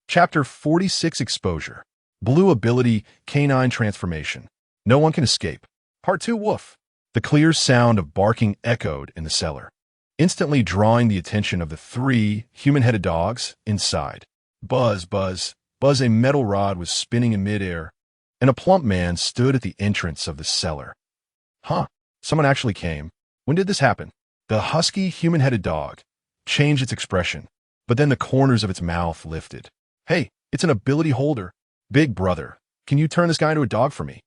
Chapter 46 Exposure. Blue Ability Canine Transformation. No one can escape. Part 2 Woof. The clear sound of barking echoed in the cellar, instantly drawing the attention of the 3 human-headed dogs inside. Buzz, buzz, buzz, a metal rod was spinning in midair, and a plump man stood at the entrance of the cellar. Huh, someone actually came. When did this happen? The husky, human-headed dog changed its expression, but then the corners of its mouth lifted. Hey, it's an ability holder. Big brother, can you turn this guy into a dog for me?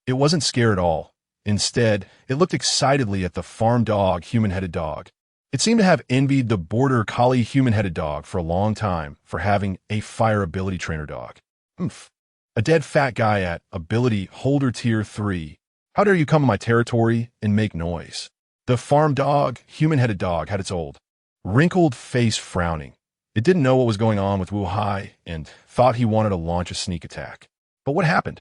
It wasn't scared at all. Instead, it looked excitedly at the farm dog, human-headed dog. It seemed to have envied the border collie human-headed dog for a long time for having a fire ability trainer dog. Oomph. A dead fat guy at ability holder tier 3. How dare you come in my territory and make noise? The farm dog, human-headed dog, had its old, wrinkled face frowning. It didn't know what was going on with Wu Hai and thought he wanted to launch a sneak attack. But what happened?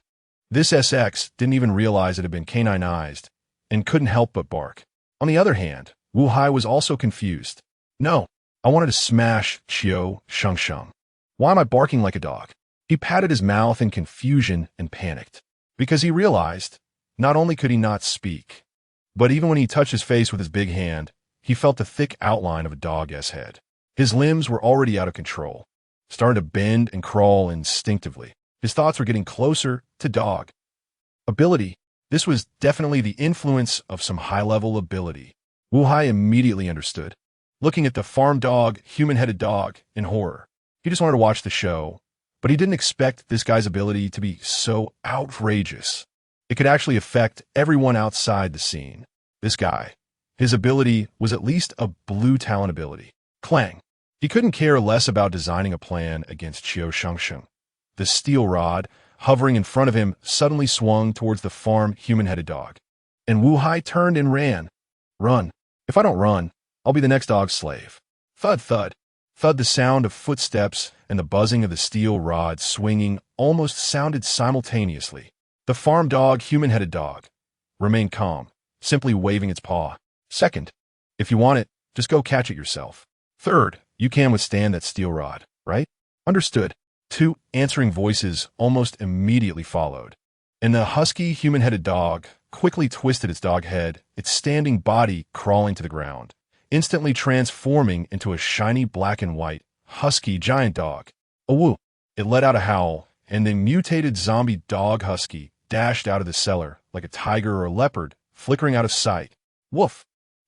This SX didn't even realize it had been caninized and couldn't help but bark. On the other hand, Wu Hai was also confused. No, I wanted to smash Qiu Shengsheng. Why am I barking like a dog? He patted his mouth in confusion and panicked, because he realized not only could he not speak, but even when he touched his face with his big hand, he felt the thick outline of a dog's head. His limbs were already out of control, starting to bend and crawl instinctively. His thoughts were getting closer to dog. Ability. This was definitely the influence of some high-level ability. Wu Hai immediately understood, looking at the farm dog, human-headed dog, in horror. He just wanted to watch the show, but he didn't expect this guy's ability to be so outrageous. It could actually affect everyone outside the scene. This guy, his ability was at least a blue talent ability. Clang. He couldn't care less about designing a plan against Qiu Shengsheng. The steel rod, hovering in front of him, suddenly swung towards the farm human-headed dog. And Wu Hai turned and ran. Run. If I don't run, I'll be the next dog's slave. Thud, thud. Thud. The sound of footsteps and the buzzing of the steel rod swinging almost sounded simultaneously. The farm dog, human-headed dog, remained calm, simply waving its paw. Second, if you want it, just go catch it yourself. Third, you can withstand that steel rod, right? Understood. Two answering voices almost immediately followed, and the husky, human-headed dog quickly twisted its dog head, its standing body crawling to the ground, instantly transforming into a shiny black and white, husky giant dog. Awoo! It let out a howl, and the mutated zombie dog husky dashed out of the cellar like a tiger or a leopard, flickering out of sight. Woof!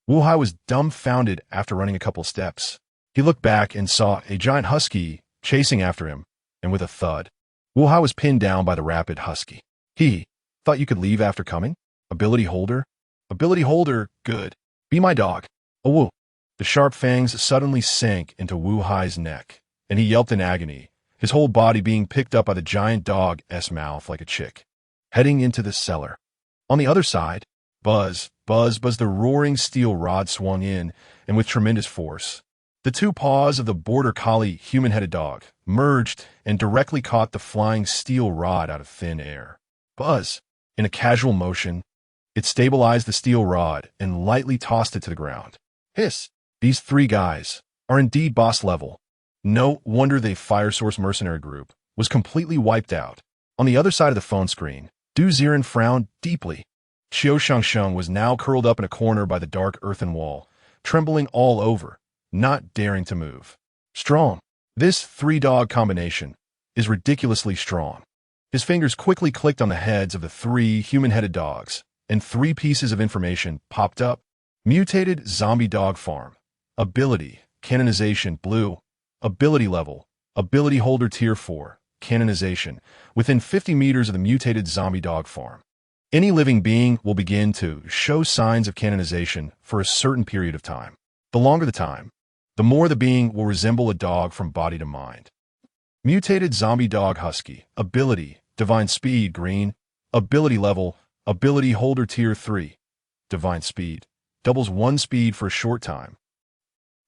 Wu Hai was dumbfounded after running a couple steps. He looked back and saw a giant husky chasing after him, and with a thud, Wu Hai was pinned down by the rapid husky. He thought you could leave after coming? Ability holder? Ability holder, good. Be my dog. Awoo! The sharp fangs suddenly sank into Wu Hai's neck, and he yelped in agony, his whole body being picked up by the giant dog's mouth like a chick, heading into the cellar. On the other side, buzz, buzz, buzz, the roaring steel rod swung in, and with tremendous force, the two paws of the border collie human-headed dog merged and directly caught the flying steel rod out of thin air. Buzz! In a casual motion, it stabilized the steel rod and lightly tossed it to the ground. Hiss! These three guys are indeed boss level. No wonder the Fire Source mercenary group was completely wiped out. On the other side of the phone screen, Ziren frowned deeply. Qiu Shengsheng was now curled up in a corner by the dark earthen wall, trembling all over, not daring to move. Strong. This three-dog combination is ridiculously strong. His fingers quickly clicked on the heads of the three human-headed dogs, and three pieces of information popped up. Mutated zombie dog farm. Ability, canonization, blue. Ability level, ability holder tier 4, canonization, within 50 meters of the mutated zombie dog farm. Any living being will begin to show signs of canonization for a certain period of time. The longer the time, the more the being will resemble a dog from body to mind. Mutated zombie dog husky, ability, divine speed, green. Ability level, ability holder tier 3, divine speed, doubles 1 speed for a short time.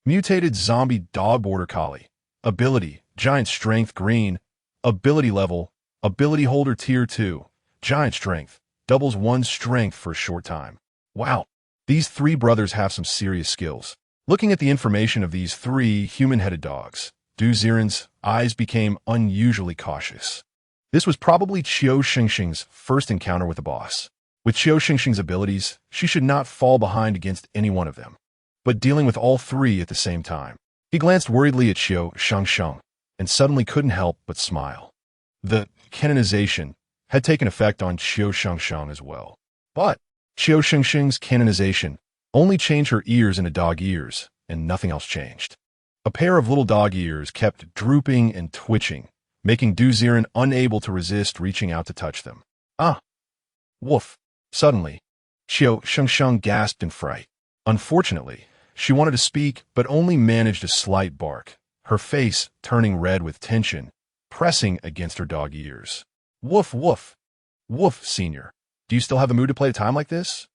Mutated zombie dog border collie. Ability, giant strength, green. Ability level, ability holder tier 2, giant strength, doubles 1 strength for a short time. Wow, these three brothers have some serious skills. Looking at the information of these three human-headed dogs, Ziren's eyes became unusually cautious. This was probably Qiu Shengsheng's first encounter with the boss. With Qiu Shengsheng's abilities, she should not fall behind against any one of them. But dealing with all three at the same time. He glanced worriedly at Qiu Shengsheng and suddenly couldn't help but smile. The canonization had taken effect on Qiu Shengsheng as well. But Qiu Shengsheng's canonization only changed her ears into dog ears, and nothing else changed. A pair of little dog ears kept drooping and twitching, making Ziren unable to resist reaching out to touch them. Ah! Woof! Suddenly, Qiu Shengsheng gasped in fright. Unfortunately, she wanted to speak but only managed a slight bark, her face turning red with tension, pressing against her dog ears. Woof, woof. Woof, senior. Do you still have the mood to play a time like this?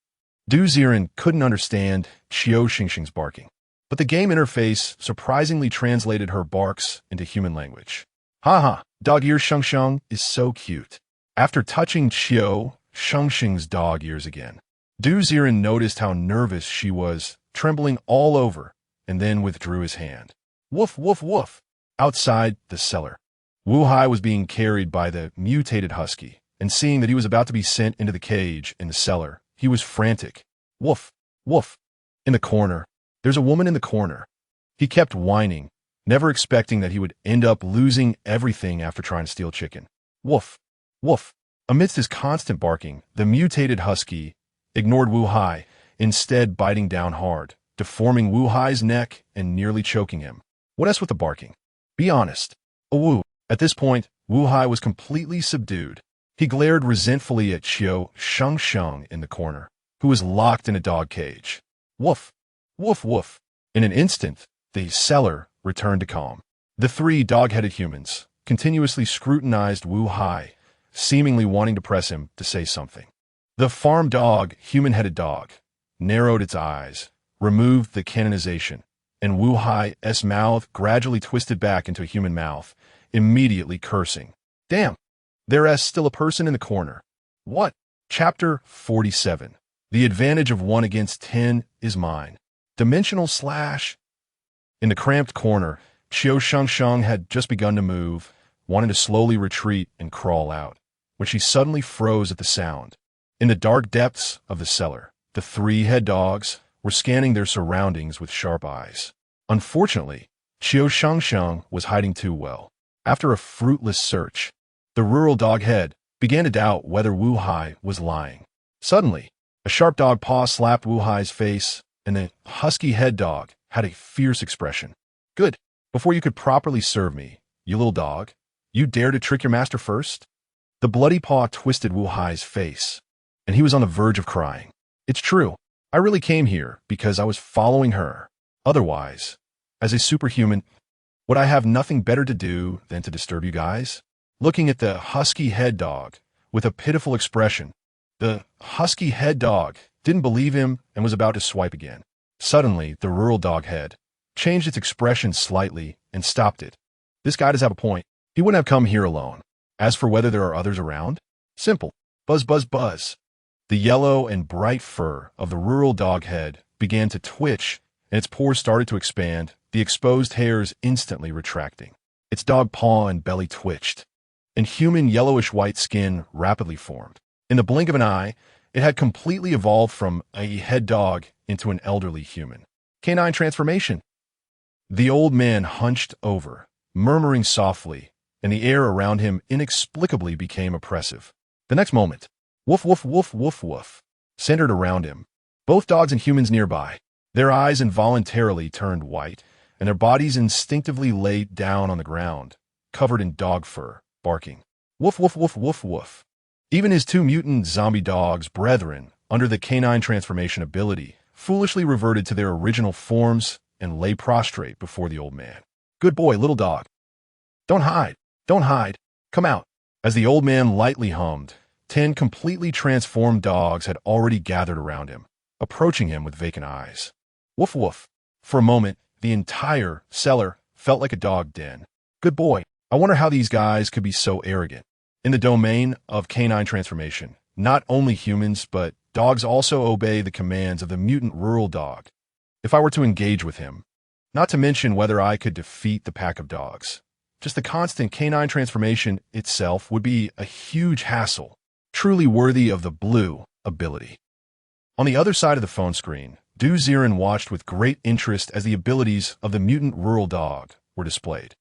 Ziren couldn't understand Qiu Shengsheng's barking, but the game interface surprisingly translated her barks into human language. Haha, dog ears Shengsheng is so cute. After touching Qiu Shengsheng's dog ears again, Ziren noticed how nervous she was, trembling all over, and then withdrew his hand. Woof, woof, woof. Outside the cellar, Wu Hai was being carried by the mutated husky, and seeing that he was about to be sent into the cage in the cellar, he was frantic. Woof, woof. In the corner, there's a woman in the corner. He kept whining, never expecting that he would end up losing everything after trying to steal chicken. Woof, woof. Amidst his constant barking, the mutated husky ignored Wu Hai, instead biting down hard, deforming Wu Hai's neck and nearly choking him. What else with the barking? Be honest. Wu. At this point, Wu Hai was completely subdued. He glared resentfully at Qiu Shengsheng in the corner, who was locked in a dog cage. Woof, woof, woof. In an instant, the cellar returned to calm. The three dog-headed humans continuously scrutinized Wu Hai, seemingly wanting to press him to say something. The farm dog, human-headed dog, narrowed its eyes, removed the canonization, and Wu Hai's mouth gradually twisted back into a human mouth, immediately cursing. Damn, there's still a person in the corner. What? Chapter 47. The advantage of 1 against 10 is mine. Dimensional slash. In the cramped corner, Qiu Shengsheng had just begun to move, wanting to slowly retreat and crawl out, when she suddenly froze at the sound. In the dark depths of the cellar, the three head dogs were scanning their surroundings with sharp eyes. Unfortunately, Qiu Shengsheng was hiding too well. After a fruitless search, the rural dog head began to doubt whether Wu Hai was lying. Suddenly, a sharp dog paw slapped Wu Hai's face, and the husky head dog had a fierce expression. Good. Before you could properly serve me, you little dog, you dare to trick your master first? The bloody paw twisted Wu Hai's face, and he was on the verge of crying. It's true. I really came here because I was following her. Otherwise, as a superhuman, would I have nothing better to do than to disturb you guys? Looking at the husky head dog with a pitiful expression, the husky head dog didn't believe him and was about to swipe again. Suddenly, the rural dog head changed its expression slightly and stopped it. This guy does have a point. He wouldn't have come here alone. As for whether there are others around, simple. Buzz, buzz, buzz. The yellow and bright fur of the rural dog head began to twitch, and its pores started to expand, the exposed hairs instantly retracting. Its dog paw and belly twitched, and human yellowish-white skin rapidly formed. In the blink of an eye, it had completely evolved from a head dog into an elderly human. Canine transformation. The old man hunched over, murmuring softly, and the air around him inexplicably became oppressive. The next moment, woof, woof, woof, woof, woof, centered around him. Both dogs and humans nearby. Their eyes involuntarily turned white, and their bodies instinctively laid down on the ground, covered in dog fur, barking. Woof, woof, woof, woof, woof. Even his two mutant zombie dogs, brethren, under the canine transformation ability, foolishly reverted to their original forms and lay prostrate before the old man. Good boy, little dog. Don't hide. Don't hide. Come out. As the old man lightly hummed, 10 completely transformed dogs had already gathered around him, approaching him with vacant eyes. Woof, woof. For a moment, the entire cellar felt like a dog den. Good boy. I wonder how these guys could be so arrogant. In the domain of canine transformation, not only humans, but dogs also obey the commands of the mutant rural dog. If I were to engage with him, not to mention whether I could defeat the pack of dogs, just the constant canine transformation itself would be a huge hassle, truly worthy of the blue ability. On the other side of the phone screen, Ziren watched with great interest as the abilities of the mutant rural dog were displayed.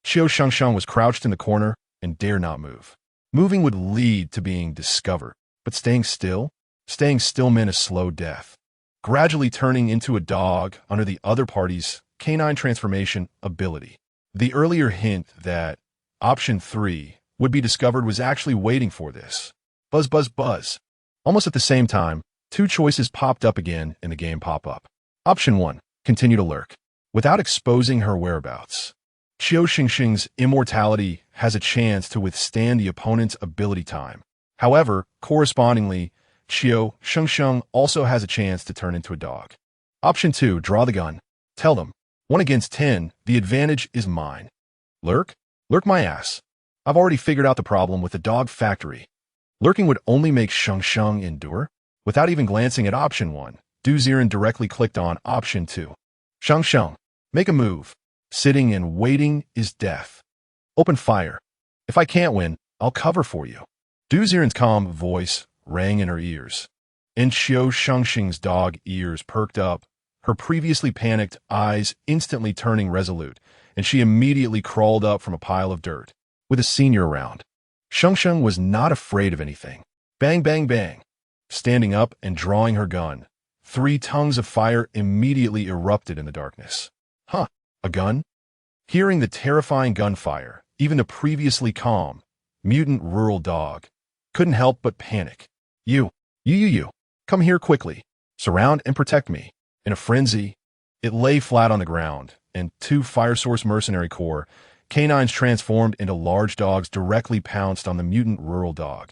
Qiu Shengsheng was crouched in the corner and dared not move. Moving would lead to being discovered, but staying still meant a slow death, gradually turning into a dog under the other party's canine transformation ability. The earlier hint that option 3 would be discovered was actually waiting for this. Buzz, buzz, buzz. Almost at the same time, two choices popped up again in the game pop-up. Option 1, continue to lurk, without exposing her whereabouts. Qiu Shengsheng's immortality has a chance to withstand the opponent's ability time. However, correspondingly, Qiu Shengsheng also has a chance to turn into a dog. Option 2, draw the gun. Tell them, 1 against 10, the advantage is mine. Lurk? Lurk my ass. I've already figured out the problem with the dog factory. Lurking would only make Shengsheng endure. Without even glancing at option 1, Ziren directly clicked on option 2. Shengsheng, make a move. Sitting and waiting is death. Open fire. If I can't win, I'll cover for you. Ziren's calm voice rang in her ears, and Qiu Shengsheng's dog ears perked up, her previously panicked eyes instantly turning resolute, and she immediately crawled up from a pile of dirt. With a senior around, Shengsheng was not afraid of anything. Bang, bang, bang. Standing up and drawing her gun, 3 tongues of fire immediately erupted in the darkness. Huh, a gun? Hearing the terrifying gunfire, even the previously calm, mutant rural dog couldn't help but panic. You, come here quickly. Surround and protect me. In a frenzy, it lay flat on the ground, and 2 Fire Source Mercenary Corps canines transformed into large dogs directly pounced on the mutant rural dog.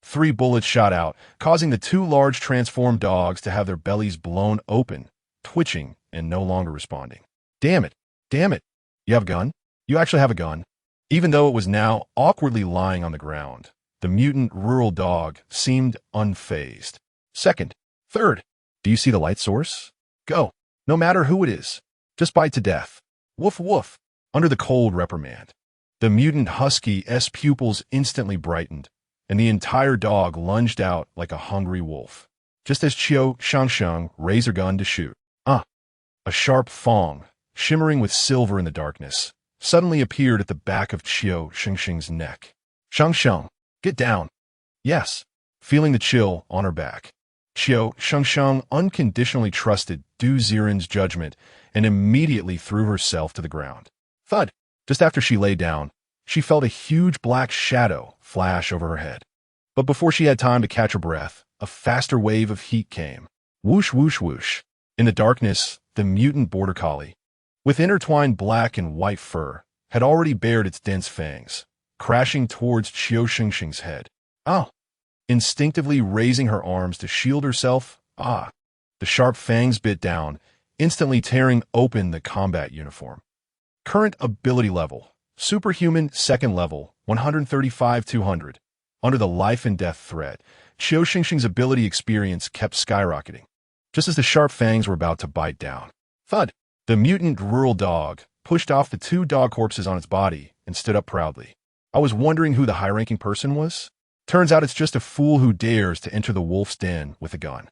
3 bullets shot out, causing the 2 large transformed dogs to have their bellies blown open, twitching and no longer responding. Damn it. You have a gun? You actually have a gun. Even though it was now awkwardly lying on the ground, the mutant rural dog seemed unfazed. Second, third, do you see the light source? Go. No matter who it is. Just bite to death. Woof woof. Under the cold reprimand, the mutant husky's pupils instantly brightened, and the entire dog lunged out like a hungry wolf. Just as Qiu Shengsheng raised her gun to shoot, a sharp thong, shimmering with silver in the darkness, suddenly appeared at the back of Qiu Shengsheng's neck. Shengsheng, get down. Yes. Feeling the chill on her back, Qiu Shengsheng unconditionally trusted Ziren's judgment and immediately threw herself to the ground. Thud. Just after she lay down, she felt a huge black shadow flash over her head. But before she had time to catch her breath, a faster wave of heat came. Whoosh, whoosh, whoosh. In the darkness, the mutant border collie, with intertwined black and white fur, had already bared its dense fangs, crashing towards Qiu Shengsheng's head. Instinctively raising her arms to shield herself, the sharp fangs bit down, instantly tearing open the combat uniform. Current ability level, superhuman 2nd level, 135-200. Under the life and death threat, Qiu Shengsheng's ability experience kept skyrocketing. Just as the sharp fangs were about to bite down, thud, the mutant rural dog pushed off the 2 dog corpses on its body and stood up proudly. I was wondering who the high-ranking person was. Turns out it's just a fool who dares to enter the wolf's den with a gun.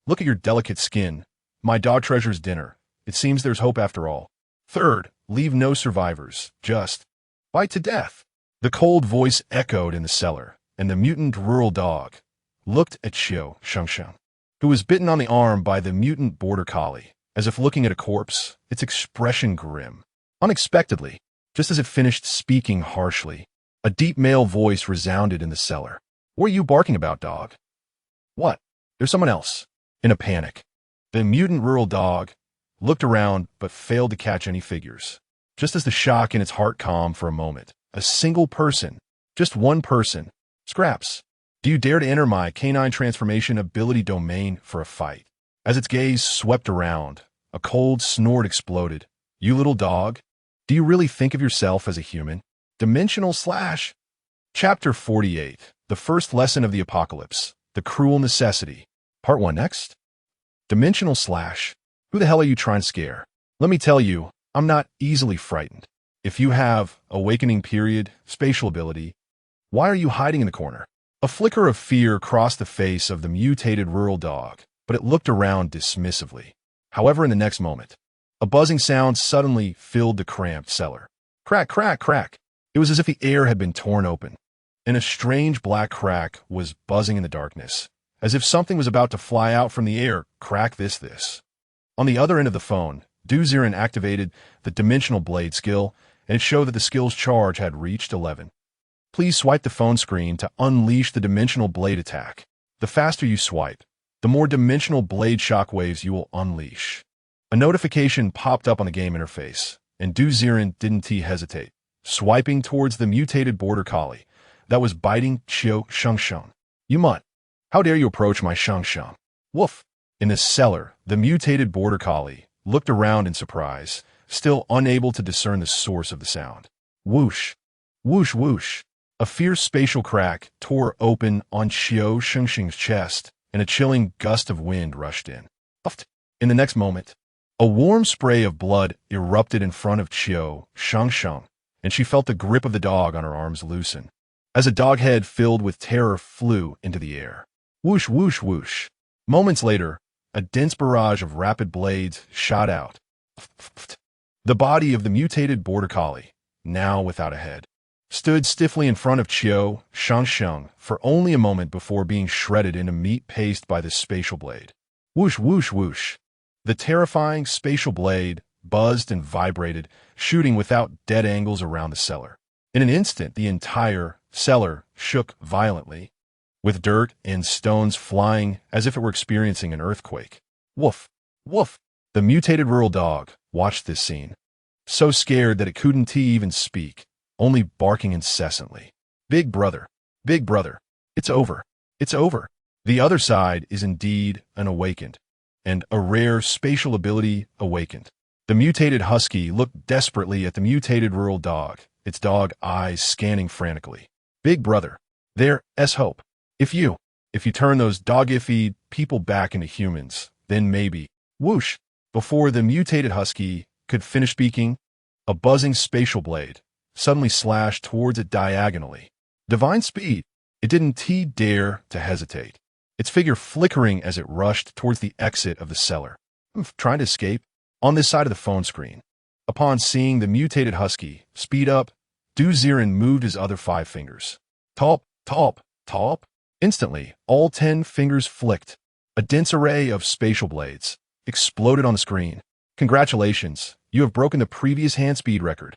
Look at your delicate skin. My dog treasures dinner. It seems there's hope after all. Third, leave no survivors. Just bite to death. The cold voice echoed in the cellar, and the mutant rural dog looked at Qiu Shengsheng, who was bitten on the arm by the mutant border collie, as if looking at a corpse, its expression grim. Unexpectedly, just as it finished speaking harshly, a deep male voice resounded in the cellar. What are you barking about, dog? What? There's someone else. In a panic, the mutant rural dog looked around but failed to catch any figures. Just as the shock in its heart calmed for a moment, a single person, just one person, Scraps, do you dare to enter my canine transformation ability domain for a fight? As its gaze swept around, a cold snort exploded. You little dog, do you really think of yourself as a human? Dimensional Slash. Chapter 48, the first lesson of the apocalypse, the cruel necessity. Part 1 next. Dimensional Slash. Who the hell are you trying to scare? Let me tell you, I'm not easily frightened. If you have awakening period, spatial ability, why are you hiding in the corner? A flicker of fear crossed the face of the mutated rural dog, but it looked around dismissively. However, in the next moment, a buzzing sound suddenly filled the cramped cellar. Crack, crack, crack. It was as if the air had been torn open, and a strange black crack was buzzing in the darkness, as if something was about to fly out from the air. Crack this. On the other end of the phone, Ziren activated the Dimensional Blade skill, and it showed that the skill's charge had reached 11. Please swipe the phone screen to unleash the Dimensional Blade attack. The faster you swipe, the more Dimensional Blade shockwaves you will unleash. A notification popped up on the game interface, and Ziren didn't hesitate, swiping towards the mutated border collie that was biting Qiu Shengsheng. You mutt! How dare you approach my Shengsheng? Woof! In the cellar, the mutated border collie looked around in surprise, still unable to discern the source of the sound. Whoosh! Whoosh whoosh! A fierce spatial crack tore open on Qiu Shengsheng's chest, and a chilling gust of wind rushed in. In the next moment, a warm spray of blood erupted in front of Qiu Shengsheng, and she felt the grip of the dog on her arms loosen, as a dog head filled with terror flew into the air. Whoosh whoosh whoosh! Moments later, a dense barrage of rapid blades shot out. The body of the mutated border collie, now without a head, stood stiffly in front of Qiu Shengsheng for only a moment before being shredded into meat paste by the spatial blade. Whoosh whoosh whoosh! The terrifying spatial blade buzzed and vibrated, shooting without dead angles around the cellar. In an instant, the entire cellar shook violently, with dirt and stones flying as if it were experiencing an earthquake. Woof! Woof! The mutated rural dog watched this scene, so scared that it couldn't even speak, only barking incessantly. Big brother! Big brother! It's over! It's over! The other side is indeed an awakened, and a rare spatial ability awakened. The mutated husky looked desperately at the mutated rural dog, its dog eyes scanning frantically. Big brother! There's hope. If you turn those dog-iffy people back into humans, then maybe. Whoosh! Before the mutated husky could finish speaking, a buzzing spatial blade suddenly slashed towards it diagonally. Divine speed! It didn't dare to hesitate, its figure flickering as it rushed towards the exit of the cellar. Trying to escape? On this side of the phone screen. Upon seeing the mutated husky speed up, Ziren moved his other 5 fingers. Talp, talp, talp. Instantly, all 10 fingers flicked. A dense array of spatial blades exploded on the screen. Congratulations, you have broken the previous hand speed record.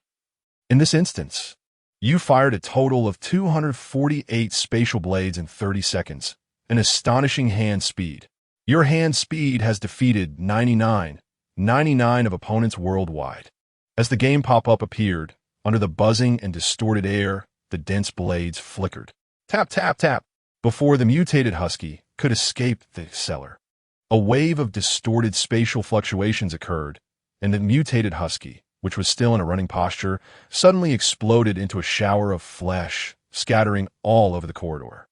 In this instance, you fired a total of 248 spatial blades in 30 seconds, an astonishing hand speed. Your hand speed has defeated 99 of opponents worldwide. As the game pop-up appeared, under the buzzing and distorted air, the dense blades flickered. Tap, tap, tap. Before the mutated husky could escape the cellar, a wave of distorted spatial fluctuations occurred, and the mutated husky, which was still in a running posture, suddenly exploded into a shower of flesh, scattering all over the corridor.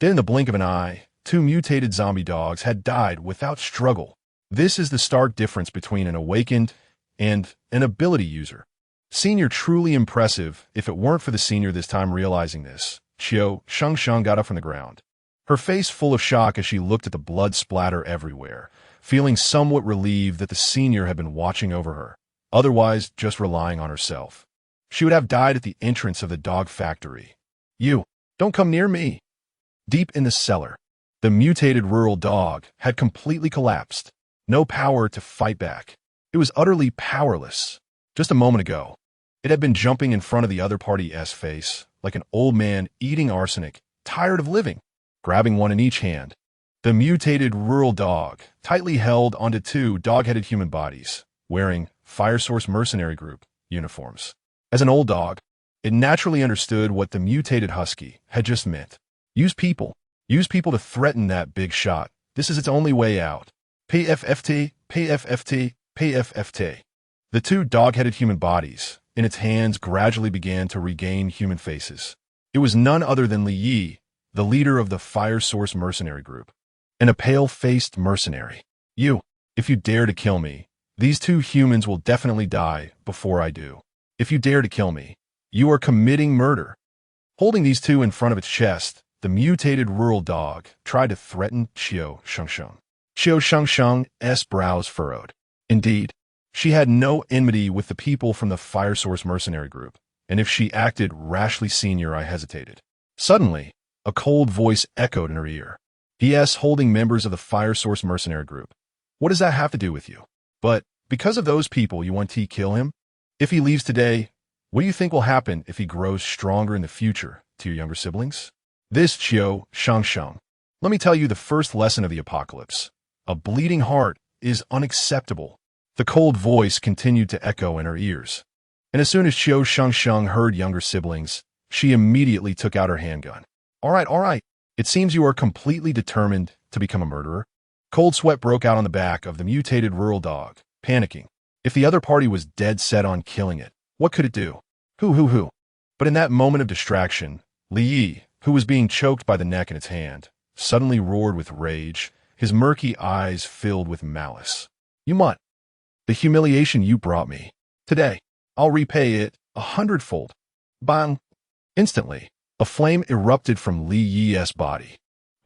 Then in the blink of an eye, 2 mutated zombie dogs had died without struggle. This is the stark difference between an awakened and an ability user. Senior truly impressive if it weren't for the senior this time realizing this. Qiu Shengsheng got up from the ground, her face full of shock as she looked at the blood splatter everywhere, feeling somewhat relieved that the senior had been watching over her, otherwise just relying on herself. She would have died at the entrance of the dog factory. You, don't come near me. Deep in the cellar, the mutated rural dog had completely collapsed. No power to fight back. It was utterly powerless. Just a moment ago, it had been jumping in front of the other party's face, like an old man eating arsenic, tired of living, grabbing one in each hand. The mutated rural dog tightly held onto 2 dog-headed human bodies, wearing Fire Source Mercenary Group uniforms. As an old dog, it naturally understood what the mutated husky had just meant. Use people to threaten that big shot. This is its only way out. PFFT, PFFT, PFFT. The 2 dog-headed human bodies in its hands gradually began to regain human faces. It was none other than Li Yi, the leader of the Fire Source Mercenary Group, and a pale-faced mercenary. If you dare to kill me, these 2 humans will definitely die before I do. If you dare to kill me, you are committing murder. Holding these 2 in front of its chest, the mutated rural dog tried to threaten Qiu Shengsheng. Qiu Shengsheng's brows furrowed. Indeed, she had no enmity with the people from the Fire Source Mercenary Group, and if she acted rashly senior, I hesitated. Suddenly, a cold voice echoed in her ear. PS holding members of the Fire Source mercenary group. What does that have to do with you? But because of those people, you want to kill him? If he leaves today, what do you think will happen if he grows stronger in the future to your younger siblings? This Qiu Shengsheng. Let me tell you the first lesson of the apocalypse. A bleeding heart is unacceptable. The cold voice continued to echo in her ears. And as soon as Qiu Shengsheng heard younger siblings, she immediately took out her handgun. All right. It seems you are completely determined to become a murderer. Cold sweat broke out on the back of the mutated rural dog, panicking. If the other party was dead set on killing it, what could it do? Who? But in that moment of distraction, Li Yi, who was being choked by the neck in its hand, suddenly roared with rage, his murky eyes filled with malice. You mutt. The humiliation you brought me. Today, I'll repay it 100-fold. Bang! Instantly, a flame erupted from Li Yi's body.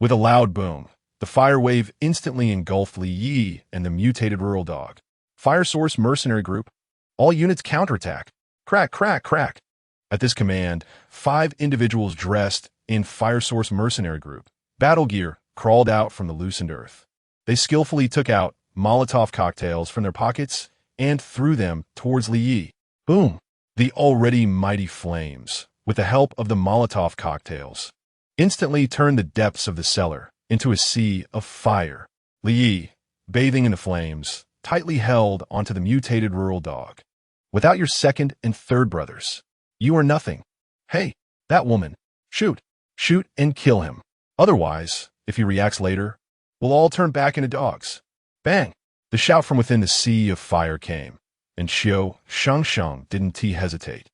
With a loud boom, the fire wave instantly engulfed Li Yi and the mutated rural dog. Fire Source mercenary group. All units counterattack. Crack. At this command, 5 individuals dressed in Fire Source mercenary group battle gear crawled out from the loosened earth. They skillfully took out Molotov cocktails from their pockets and threw them towards Li Yi. Boom! The already mighty flames, with the help of the Molotov cocktails, instantly turned the depths of the cellar into a sea of fire. Li Yi, bathing in the flames, tightly held onto the mutated rural dog. Without your second and third brothers, you are nothing. Hey, that woman. Shoot and kill him. Otherwise, if he reacts later, we'll all turn back into dogs. Bang! The shout from within the sea of fire came, and Qiu Shengsheng didn't hesitate.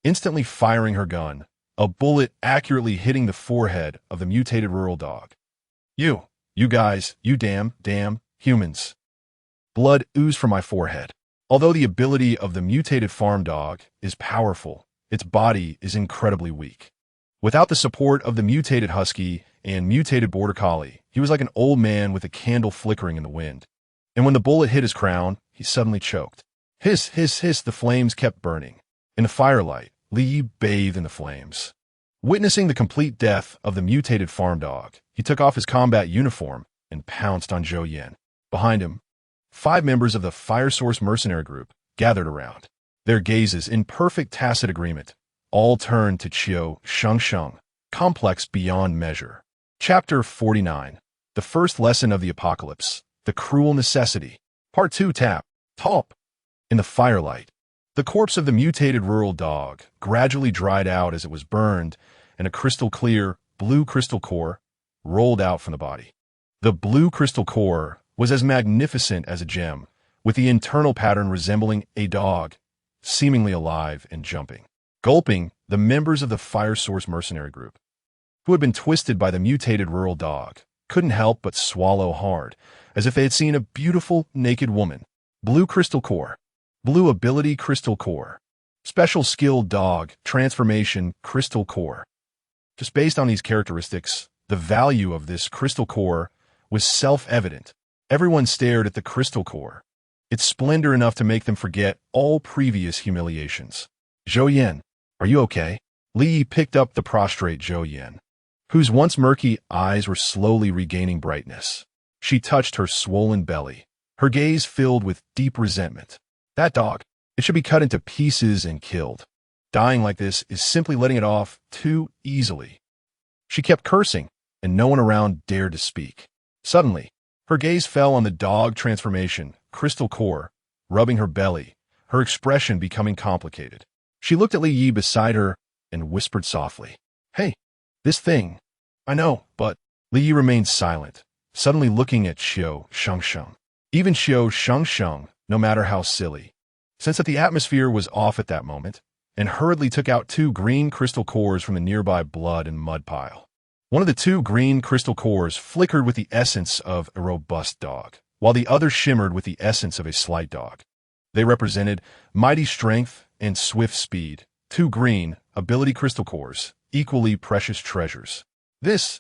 Instantly firing her gun, a bullet accurately hitting the forehead of the mutated rural dog. You guys, you damn humans. Blood oozed from my forehead. Although the ability of the mutated farm dog is powerful, its body is incredibly weak. Without the support of the mutated husky and mutated border collie, he was like an old man with a candle flickering in the wind. And when the bullet hit his crown, he suddenly choked. Hiss, the flames kept burning. In the firelight, Li Yi bathed in the flames. Witnessing the complete death of the mutated farm dog, he took off his combat uniform and pounced on Zhou Yan. Behind him, 5 members of the Fire Source mercenary group gathered around. Their gazes, in perfect tacit agreement, all turned to Qiu Shengsheng, complex beyond measure. Chapter 49. The first lesson of the apocalypse. The cruel necessity. Part 2. Top. In the firelight, the corpse of the mutated rural dog gradually dried out as it was burned, and a crystal-clear, blue crystal core rolled out from the body. The blue crystal core was as magnificent as a gem, with the internal pattern resembling a dog, seemingly alive and jumping. Gulping, the members of the Fire Source mercenary group, who had been twisted by the mutated rural dog, couldn't help but swallow hard, as if they had seen a beautiful, naked woman. Blue crystal core. Blue ability crystal core. Special skill dog transformation crystal core. Just based on these characteristics, the value of this crystal core was self-evident. Everyone stared at the crystal core, its splendor enough to make them forget all previous humiliations. Zhou Yan, are you okay? Li Yi picked up the prostrate Zhou Yan, whose once murky eyes were slowly regaining brightness. She touched her swollen belly, her gaze filled with deep resentment. That dog, it should be cut into pieces and killed. Dying like this is simply letting it off too easily. She kept cursing, and no one around dared to speak. Suddenly, her gaze fell on the dog transformation, crystal core, rubbing her belly, her expression becoming complicated. She looked at Li Yi beside her and whispered softly, "Hey, this thing. I know, but..." Li Yi remained silent, suddenly looking at Qiu Shengsheng. Even Qiu Shengsheng, no matter how silly, sensed that the atmosphere was off at that moment, and hurriedly took out 2 green crystal cores from the nearby blood and mud pile. One of the 2 green crystal cores flickered with the essence of a robust dog, while the other shimmered with the essence of a slight dog. They represented mighty strength and swift speed, 2 green ability crystal cores, equally precious treasures. This.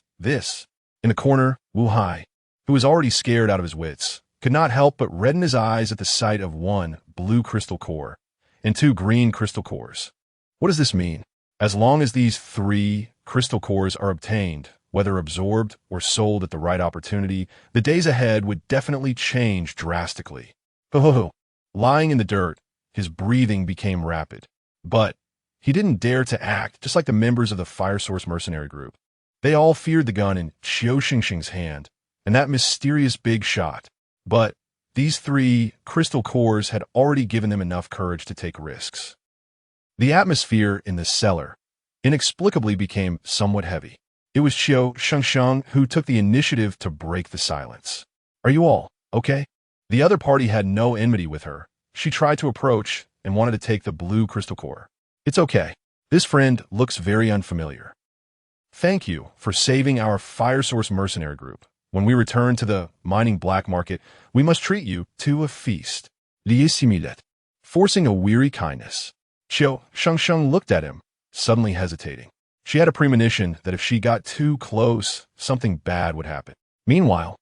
In the corner, Wu Hai, who was already scared out of his wits, could not help but redden his eyes at the sight of 1 blue crystal core and 2 green crystal cores. What does this mean? As long as these 3 crystal cores are obtained, whether absorbed or sold at the right opportunity, the days ahead would definitely change drastically. Ho. Lying in the dirt, his breathing became rapid. But he didn't dare to act, just like the members of the Fire Source mercenary group. They all feared the gun in Qiu Shengsheng's hand, and that mysterious big shot. But these 3 crystal cores had already given them enough courage to take risks. The atmosphere in the cellar inexplicably became somewhat heavy. It was Qiu Shengsheng who took the initiative to break the silence. Are you all okay? The other party had no enmity with her. She tried to approach and wanted to take the blue crystal core. It's okay. This friend looks very unfamiliar. Thank you for saving our Fire Source mercenary group. When we return to the mining black market, we must treat you to a feast. Forcing a weary kindness. Qiu Shengsheng looked at him, suddenly hesitating. She had a premonition that if she got too close, something bad would happen. Meanwhile,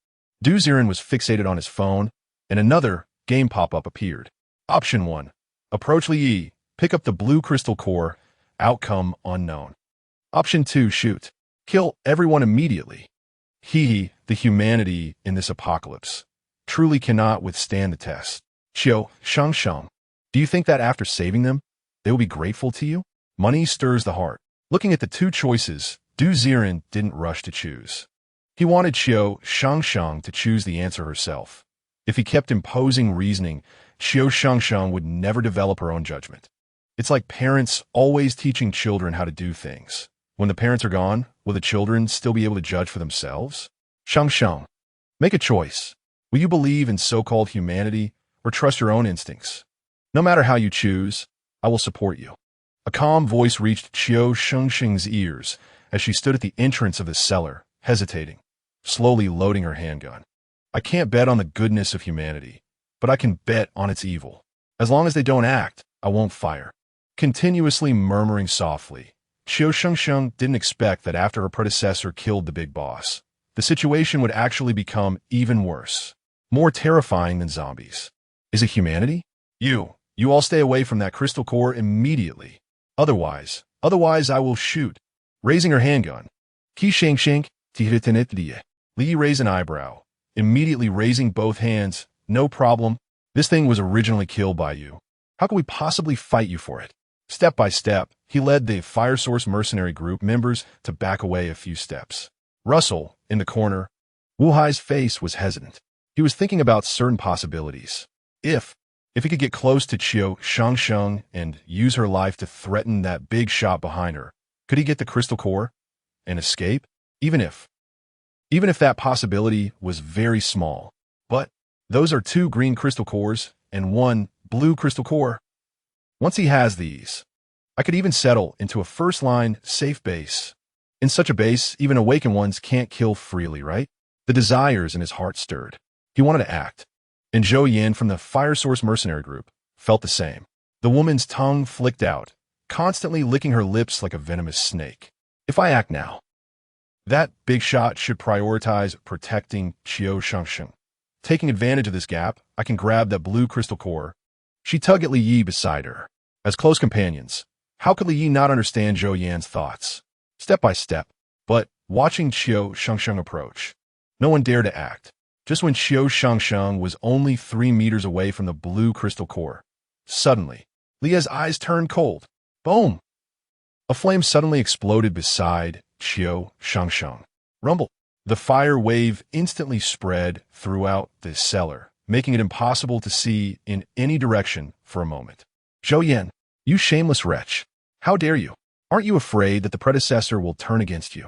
Ziren was fixated on his phone, and another game pop-up appeared. Option 1. Approach Li, pick up the blue crystal core, outcome unknown. Option 2. Shoot. Kill everyone immediately. The humanity in this apocalypse truly cannot withstand the test. Qiu Shengsheng, do you think that after saving them, they will be grateful to you? Money stirs the heart. Looking at the 2 choices, Ziren didn't rush to choose. He wanted Qiu Shengsheng to choose the answer herself. If he kept imposing reasoning, Qiu Shengsheng would never develop her own judgment. It's like parents always teaching children how to do things. When the parents are gone, will the children still be able to judge for themselves? Shengsheng, make a choice. Will you believe in so-called humanity or trust your own instincts? No matter how you choose, I will support you. A calm voice reached Qiu Shengsheng's ears as she stood at the entrance of the cellar, hesitating, slowly loading her handgun. I can't bet on the goodness of humanity, but I can bet on its evil. As long as they don't act, I won't fire. Continuously murmuring softly, Qiu Shengsheng didn't expect that after her predecessor killed the big boss, the situation would actually become even worse, more terrifying than zombies. Is it humanity? You all stay away from that crystal core immediately. Otherwise I will shoot. Raising her handgun, Qiu Shengsheng, Li raised an eyebrow, immediately raising both hands. No problem. This thing was originally killed by you. How can we possibly fight you for it? Step by step, he led the Fire Source mercenary group members to back away a few steps. Russell, in the corner, Wu Hai's face was hesitant. He was thinking about certain possibilities. If he could get close to Qiu Shengsheng and use her life to threaten that big shot behind her, could he get the crystal core and escape? Even if that possibility was very small. But those are 2 green crystal cores and 1 blue crystal core. Once he has these, I could even settle into a first-line safe base. In such a base, even awakened ones can't kill freely, right? The desires in his heart stirred. He wanted to act. And Zhou Yan from the Fire Source mercenary group felt the same. The woman's tongue flicked out, constantly licking her lips like a venomous snake. If I act now, that big shot should prioritize protecting Qiu Shengsheng. Taking advantage of this gap, I can grab that blue crystal core. She tugged at Li Yi beside her. As close companions, how could Li Yi not understand Zhou Yan's thoughts? Step by step, but watching Qiu Shengsheng approach, no one dared to act. Just when Qiu Shengsheng was only 3 meters away from the blue crystal core, suddenly, Lia's eyes turned cold. Boom! A flame suddenly exploded beside Qiu Shengsheng. Rumble. The fire wave instantly spread throughout the cellar, making it impossible to see in any direction for a moment. Zhou Yan, you shameless wretch. How dare you? Aren't you afraid that the predecessor will turn against you?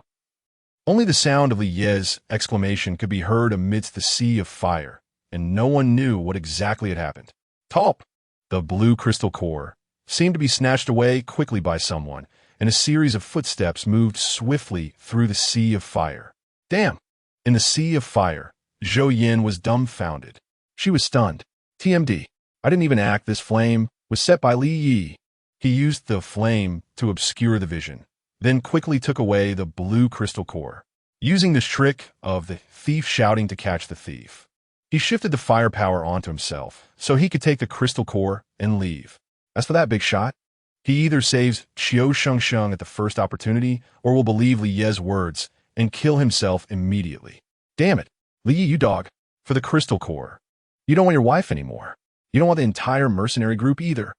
Only the sound of Li Ye's exclamation could be heard amidst the sea of fire, and no one knew what exactly had happened. Top! The blue crystal core seemed to be snatched away quickly by someone, and a series of footsteps moved swiftly through the sea of fire. Damn! In the sea of fire, Zhou Yan was dumbfounded. She was stunned. TMD. I didn't even act. This flame was set by Li Yi. He used the flame to obscure the vision, then quickly took away the blue crystal core, using this trick of the thief shouting to catch the thief. He shifted the firepower onto himself so he could take the crystal core and leave. As for that big shot, He either saves Qiu Shengsheng at the first opportunity or will believe Li Ye's words and kill himself immediately. Damn it, Li Ye, you dog. For the crystal core. You don't want your wife anymore. You don't want the entire mercenary group either.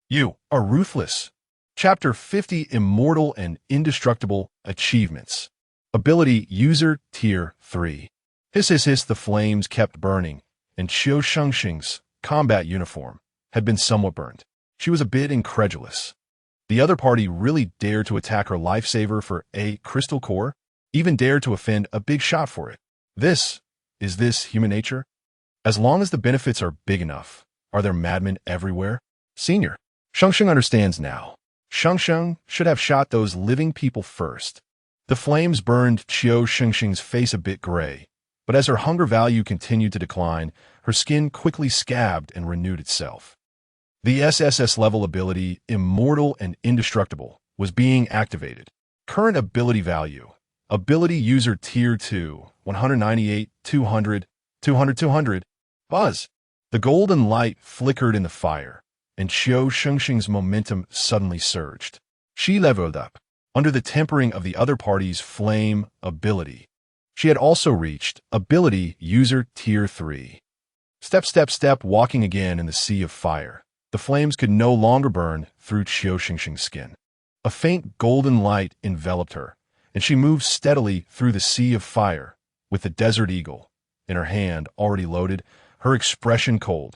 You are ruthless. Chapter 50 Immortal and Indestructible Achievements. Ability User Tier 3. Hiss hiss hiss, the flames kept burning, and Qiu Shengsheng's combat uniform had been somewhat burned. She was a bit incredulous. The other party really dared to attack her lifesaver for a crystal core, even dared to offend a big shot for it. Is this human nature? As long as the benefits are big enough, are there madmen everywhere? Senior. Shengsheng understands now. Shengsheng should have shot those living people first. The flames burned Qiu Shengsheng's face a bit gray, but as her hunger value continued to decline, her skin quickly scabbed and renewed itself. The SSS level ability, Immortal and Indestructible, was being activated. Current ability value. Ability User Tier 2, 198, 200, 200, 200. Buzz. The golden light flickered in the fire, and Qiu Shengsheng's momentum suddenly surged. She leveled up, under the tempering of the other party's flame ability. She had also reached Ability User Tier 3. Step, step, step, walking again in the sea of fire. The flames could no longer burn through Qiu Shengsheng's skin. A faint golden light enveloped her, and she moved steadily through the sea of fire, with the Desert Eagle in her hand already loaded, her expression cold.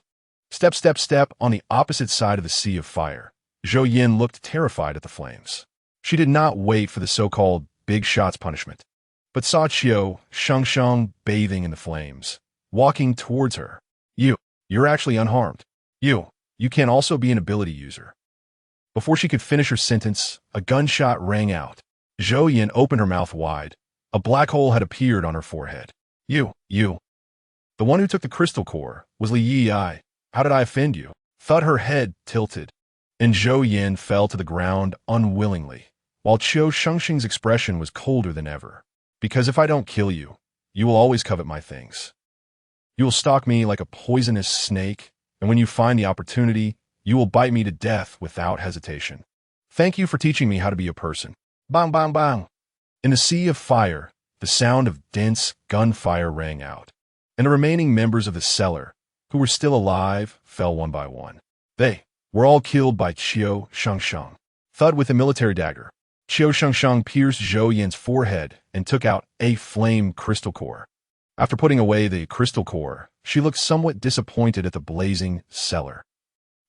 Step, step, step, on the opposite side of the sea of fire. Zhou Yin looked terrified at the flames. She did not wait for the so-called big shots punishment, but saw Qiu Shengsheng bathing in the flames, walking towards her. You're actually unharmed. You can also be an ability user. Before she could finish her sentence, a gunshot rang out. Zhou Yin opened her mouth wide. A black hole had appeared on her forehead. You. The one who took the crystal core was Li Yi. How did I offend you? Thought her head tilted, and Zhou Yin fell to the ground unwillingly, while Qiu Shengsheng's expression was colder than ever. Because if I don't kill you, you will always covet my things. You will stalk me like a poisonous snake, and when you find the opportunity, you will bite me to death without hesitation. Thank you for teaching me how to be a person. Bang, bang, bang. In the sea of fire, the sound of dense gunfire rang out, and the remaining members of the cellar, who were still alive, fell one by one. They were all killed by Qiu Shengsheng. Thud with a military dagger. Qiu Shengsheng pierced Zhou Yin's forehead and took out a flame crystal core. After putting away the crystal core, she looked somewhat disappointed at the blazing cellar.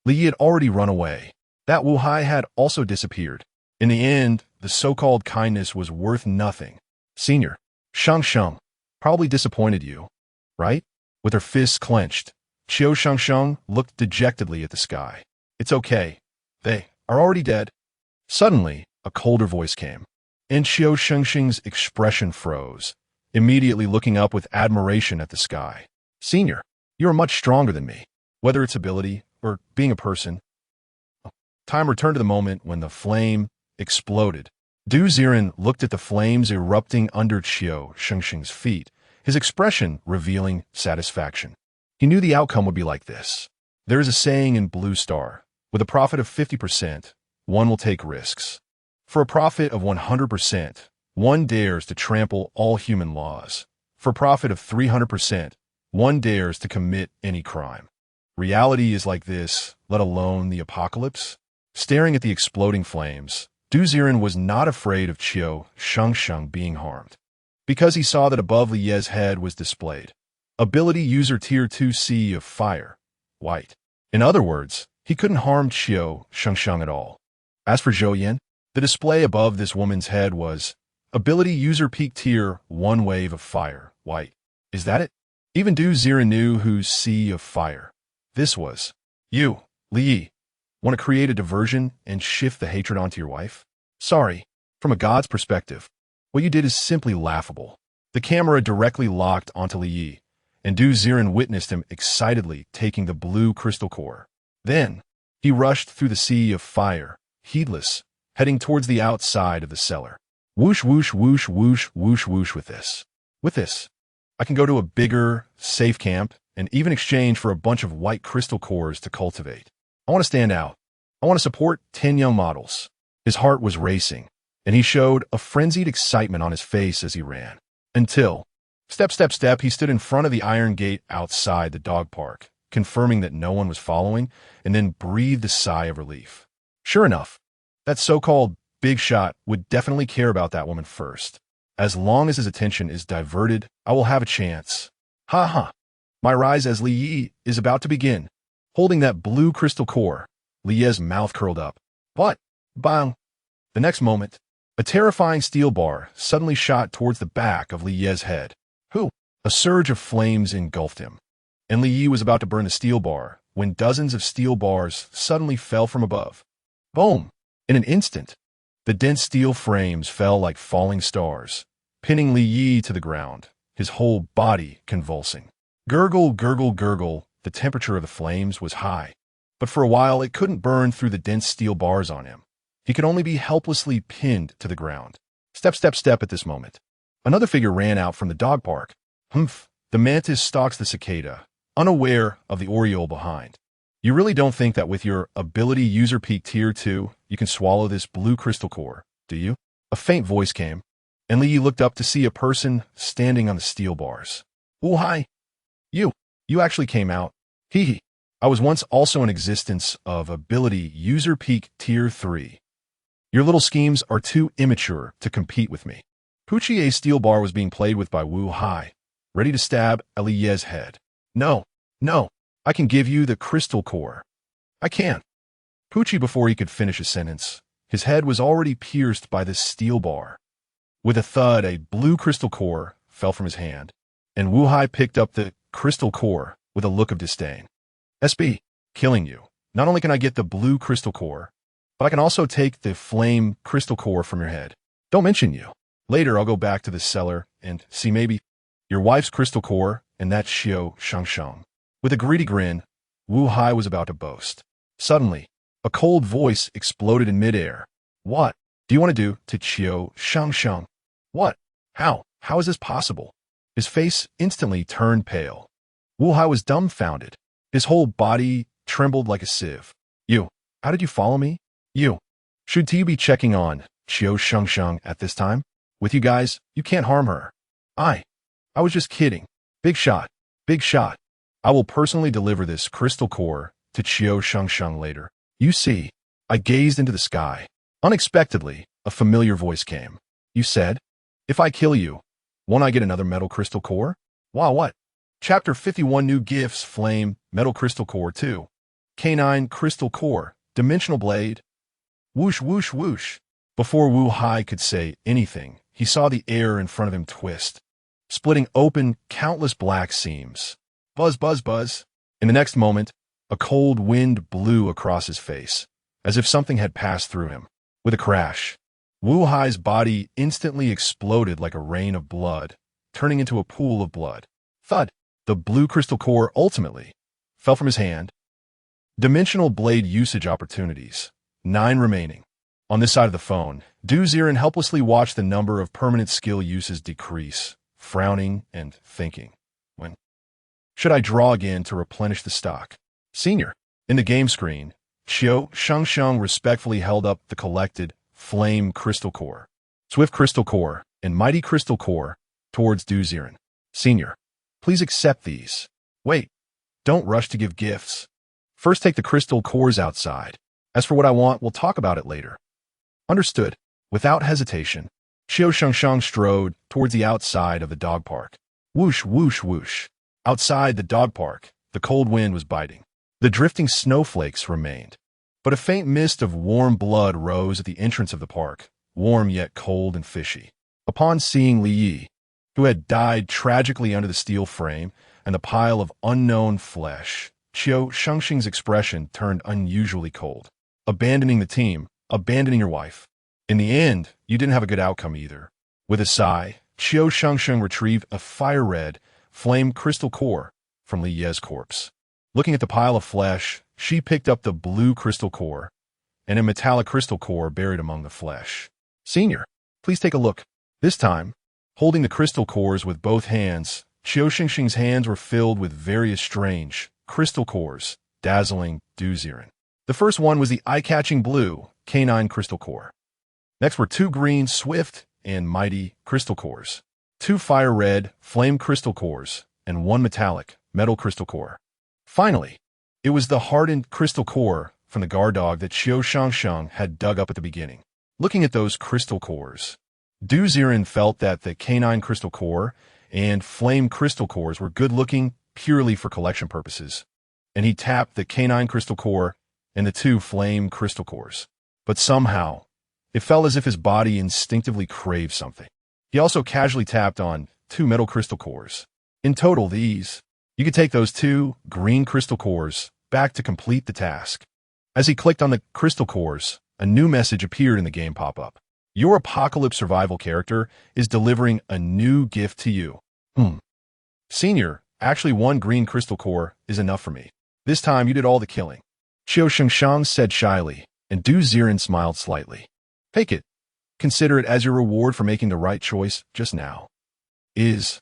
Li Yi had already run away. That Wu Hai had also disappeared. In the end, the so-called kindness was worth nothing. Senior, Shengsheng probably disappointed you, right? With her fists clenched, Qiu Shengsheng looked dejectedly at the sky. It's okay. They are already dead. Suddenly, a colder voice came, and Qiu Shengsheng's expression froze, immediately looking up with admiration at the sky. Senior, you are much stronger than me, whether it's ability or being a person. Time returned to the moment when the flame exploded. Ziren looked at the flames erupting under Qiu Shengsheng's feet, his expression revealing satisfaction. He knew the outcome would be like this. There is a saying in Blue Star, with a profit of 50%, one will take risks. For a profit of 100%, one dares to trample all human laws. For a profit of 300%, one dares to commit any crime. Reality is like this, let alone the apocalypse. Staring at the exploding flames, Ziren was not afraid of Qiu Shengsheng being harmed, because he saw that above Li Ye's head was displayed Ability User Tier 2 Sea of Fire, White. In other words, he couldn't harm Qiu Shengsheng at all. As for Zhou Yin, the display above this woman's head was Ability User Peak Tier 1 Wave of Fire, White. Is that it? Even Ziren knew whose Sea of Fire this was. You, Li Yi, want to create a diversion and shift the hatred onto your wife? Sorry, from a god's perspective, what you did is simply laughable. The camera directly locked onto Li Yi, and Ziren witnessed him excitedly taking the blue crystal core. Then, he rushed through the sea of fire, heedless, heading towards the outside of the cellar. Whoosh, whoosh, whoosh, whoosh, whoosh, whoosh with this. With this, I can go to a bigger, safe camp and even exchange for a bunch of white crystal cores to cultivate. I want to stand out. I want to support 10 young models. His heart was racing, and he showed a frenzied excitement on his face as he ran. Until, step, step, step, he stood in front of the iron gate outside the dog park, confirming that no one was following, and then breathed a sigh of relief. Sure enough, that so-called big shot would definitely care about that woman first. As long as his attention is diverted, I will have a chance. Ha ha. My rise as Li Yi is about to begin. Holding that blue crystal core, Li Yi's mouth curled up. What? Bang. The next moment, a terrifying steel bar suddenly shot towards the back of Li Yi's head. Who? A surge of flames engulfed him, and Li Yi was about to burn the steel bar when dozens of steel bars suddenly fell from above. Boom! In an instant, the dense steel frames fell like falling stars, pinning Li Yi to the ground, his whole body convulsing. Gurgle, gurgle, gurgle, the temperature of the flames was high, but for a while it couldn't burn through the dense steel bars on him. He could only be helplessly pinned to the ground. Step, step, step at this moment. Another figure ran out from the dog park. Humph! The mantis stalks the cicada, unaware of the oriole behind. You really don't think that with your ability user peak tier 2, you can swallow this blue crystal core, do you? A faint voice came, and Li Yi looked up to see a person standing on the steel bars. Oh, hi. You actually came out. Hee hee. I was once also in existence of ability user peak tier 3. Your little schemes are too immature to compete with me. Puchie's steel bar was being played with by Wu Hai, ready to stab Li Yi's head. No, I can give you the crystal core. I can't. Pucci, before he could finish a sentence, his head was already pierced by this steel bar. With a thud, a blue crystal core fell from his hand, and Wu Hai picked up the crystal core with a look of disdain. SB, killing you. Not only can I get the blue crystal core, but I can also take the flame crystal core from your head. Don't mention you. Later, I'll go back to the cellar and see maybe your wife's crystal core and that Qiu Shengsheng. With a greedy grin, Wu Hai was about to boast. Suddenly, a cold voice exploded in midair. What do you want to do to Qiu Shengsheng? What? How? How is this possible? His face instantly turned pale. Wu Hai was dumbfounded. His whole body trembled like a sieve. How did you follow me? Should you be checking on Qiu Shengsheng at this time? With you guys, you can't harm her. I was just kidding. Big shot. I will personally deliver this crystal core to Qiu Shengsheng later. You see, I gazed into the sky. Unexpectedly, a familiar voice came. You said, if I kill you, won't I get another metal crystal core? Wow, what? Chapter 51 New Gifts Flame Metal Crystal Core 2. Canine Crystal Core Dimensional Blade. Whoosh, whoosh, whoosh. Before Wu Hai could say anything, he saw the air in front of him twist, splitting open countless black seams. Buzz, buzz, buzz. In the next moment, a cold wind blew across his face, as if something had passed through him. With a crash, Wu Hai's body instantly exploded like a rain of blood, turning into a pool of blood. Thud! The blue crystal core ultimately fell from his hand. Dimensional blade usage opportunities. 9 remaining. On this side of the phone, Ziren helplessly watched the number of permanent skill uses decrease, frowning and thinking. When should I draw again to replenish the stock? Senior. In the game screen, Qiu Shengsheng respectfully held up the collected Flame Crystal Core, Swift Crystal Core, and Mighty Crystal Core towards Ziren. Senior, please accept these. Wait, don't rush to give gifts. First take the crystal cores outside. As for what I want, we'll talk about it later. Understood. Without hesitation, Qiu Shengsheng strode towards the outside of the dog park. Whoosh, whoosh, whoosh. Outside the dog park, the cold wind was biting. The drifting snowflakes remained, but a faint mist of warm blood rose at the entrance of the park, warm yet cold and fishy. Upon seeing Li Yi, who had died tragically under the steel frame and the pile of unknown flesh, Qiu Shengsheng's expression turned unusually cold. Abandoning the team, abandoning your wife. In the end, you didn't have a good outcome either. With a sigh, Qiu Shengsheng retrieved a fire-red, flame crystal core from Li Yi's corpse. Looking at the pile of flesh, she picked up the blue crystal core and a metallic crystal core buried among the flesh. Senior, please take a look. This time, holding the crystal cores with both hands, Qiu Shengsheng's hands were filled with various strange crystal cores, dazzling Ziren. The first one was the eye-catching blue canine crystal core. Next were 2 green swift and mighty crystal cores, 2 fire red flame crystal cores, and 1 metallic metal crystal core. Finally, it was the hardened crystal core from the guard dog that Qiu Shengsheng had dug up at the beginning. Looking at those crystal cores, Ziren felt that the canine crystal core and flame crystal cores were good-looking purely for collection purposes, and he tapped the canine crystal core and the 2 flame crystal cores. But somehow, it felt as if his body instinctively craved something. He also casually tapped on 2 metal crystal cores. In total, you could take those 2 green crystal cores back to complete the task. As he clicked on the crystal cores, a new message appeared in the game pop-up. Your Apocalypse Survival character is delivering a new gift to you. Senior, actually 1 green crystal core is enough for me. This time you did all the killing. Qiu Shengsheng said shyly, and Ziren smiled slightly. Take it. Consider it as your reward for making the right choice just now. Is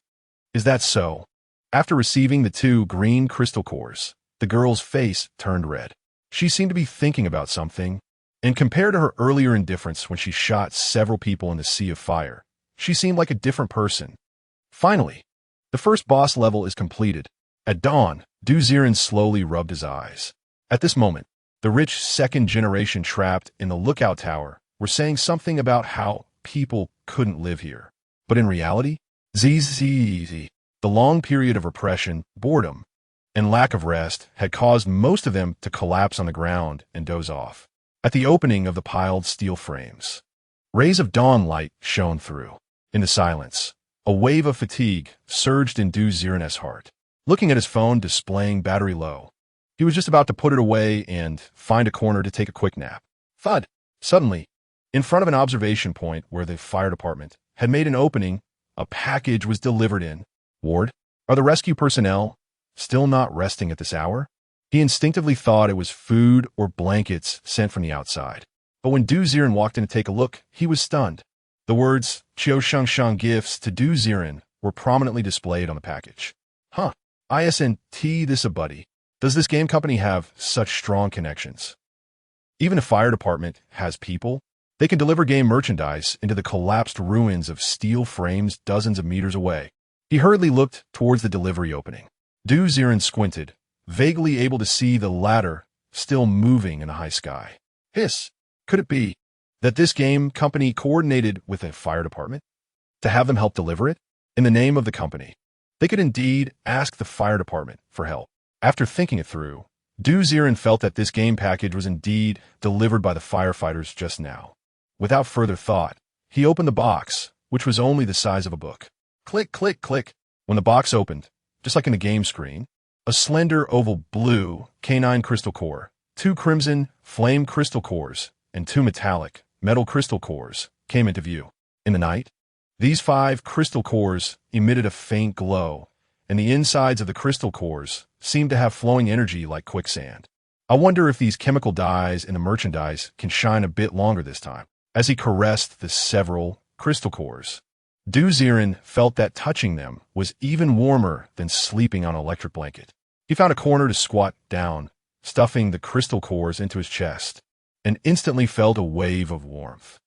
that so? After receiving the 2 green crystal cores, the girl's face turned red. She seemed to be thinking about something, and compared to her earlier indifference when she shot several people in the sea of fire, she seemed like a different person. Finally, the first boss level is completed. At dawn, Ziren slowly rubbed his eyes. At this moment, the rich second generation trapped in the lookout tower were saying something about how people couldn't live here. But in reality, the long period of repression, boredom, and lack of rest had caused most of them to collapse on the ground and doze off. At the opening of the piled steel frames, rays of dawn light shone through. In the silence, a wave of fatigue surged in Ziren's heart. Looking at his phone displaying battery low, he was just about to put it away and find a corner to take a quick nap. Thud! Suddenly, in front of an observation point where the fire department had made an opening, a package was delivered in. Ward, are the rescue personnel still not resting at this hour? He instinctively thought it was food or blankets sent from the outside. But when Ziren walked in to take a look, he was stunned. The words Qiu Shengsheng gifts to Ziren were prominently displayed on the package. ISNT, this a buddy. Does this game company have such strong connections? Even if fire department has people, they can deliver game merchandise into the collapsed ruins of steel frames dozens of meters away. He hurriedly looked towards the delivery opening. Ziren squinted, vaguely able to see the ladder still moving in the high sky. Could it be that this game company coordinated with a fire department to have them help deliver it? In the name of the company, they could indeed ask the fire department for help. After thinking it through, Ziren felt that this game package was indeed delivered by the firefighters just now. Without further thought, he opened the box, which was only the size of a book. Click, click, click. When the box opened, just like in the game screen, a slender oval blue canine crystal core, 2 crimson flame crystal cores, and 2 metallic metal crystal cores came into view. In the night, these 5 crystal cores emitted a faint glow, and the insides of the crystal cores seemed to have flowing energy like quicksand. I wonder if these chemical dyes in the merchandise can shine a bit longer this time. As he caressed the several crystal cores, Ziren felt that touching them was even warmer than sleeping on an electric blanket. He found a corner to squat down, stuffing the crystal cores into his chest, and instantly felt a wave of warmth.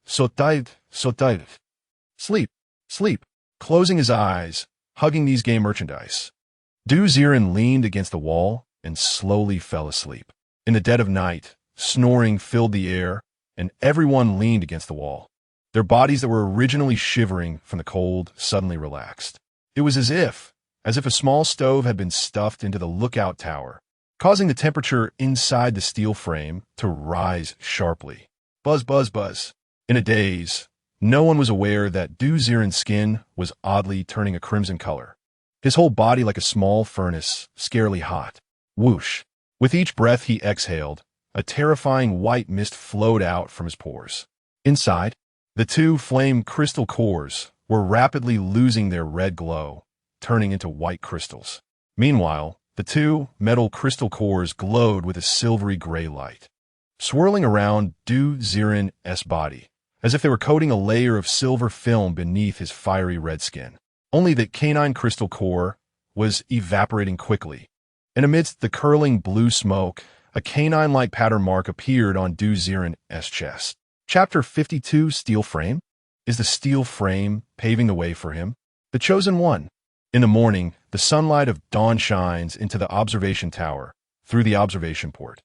So tight. Sleep. Closing his eyes, hugging these game merchandise, Ziren leaned against the wall and slowly fell asleep. In the dead of night, snoring filled the air, and everyone leaned against the wall. Their bodies that were originally shivering from the cold suddenly relaxed. It was as if a small stove had been stuffed into the lookout tower, causing the temperature inside the steel frame to rise sharply. Buzz, buzz, buzz. In a daze, no one was aware that Ziren's skin was oddly turning a crimson color, his whole body like a small furnace, scarily hot. Whoosh. With each breath he exhaled, a terrifying white mist flowed out from his pores. Inside, the 2 flame crystal cores were rapidly losing their red glow, turning into white crystals. Meanwhile, the 2 metal crystal cores glowed with a silvery gray light, swirling around Ziren's body, as if they were coating a layer of silver film beneath his fiery red skin. Only the canine crystal core was evaporating quickly, and amidst the curling blue smoke, A canine-like pattern mark appeared on Du Ziren's chest. Chapter 52, Steel Frame? Is the steel frame paving the way for him? The chosen one. In the morning, the sunlight of dawn shines into the observation tower, through the observation port.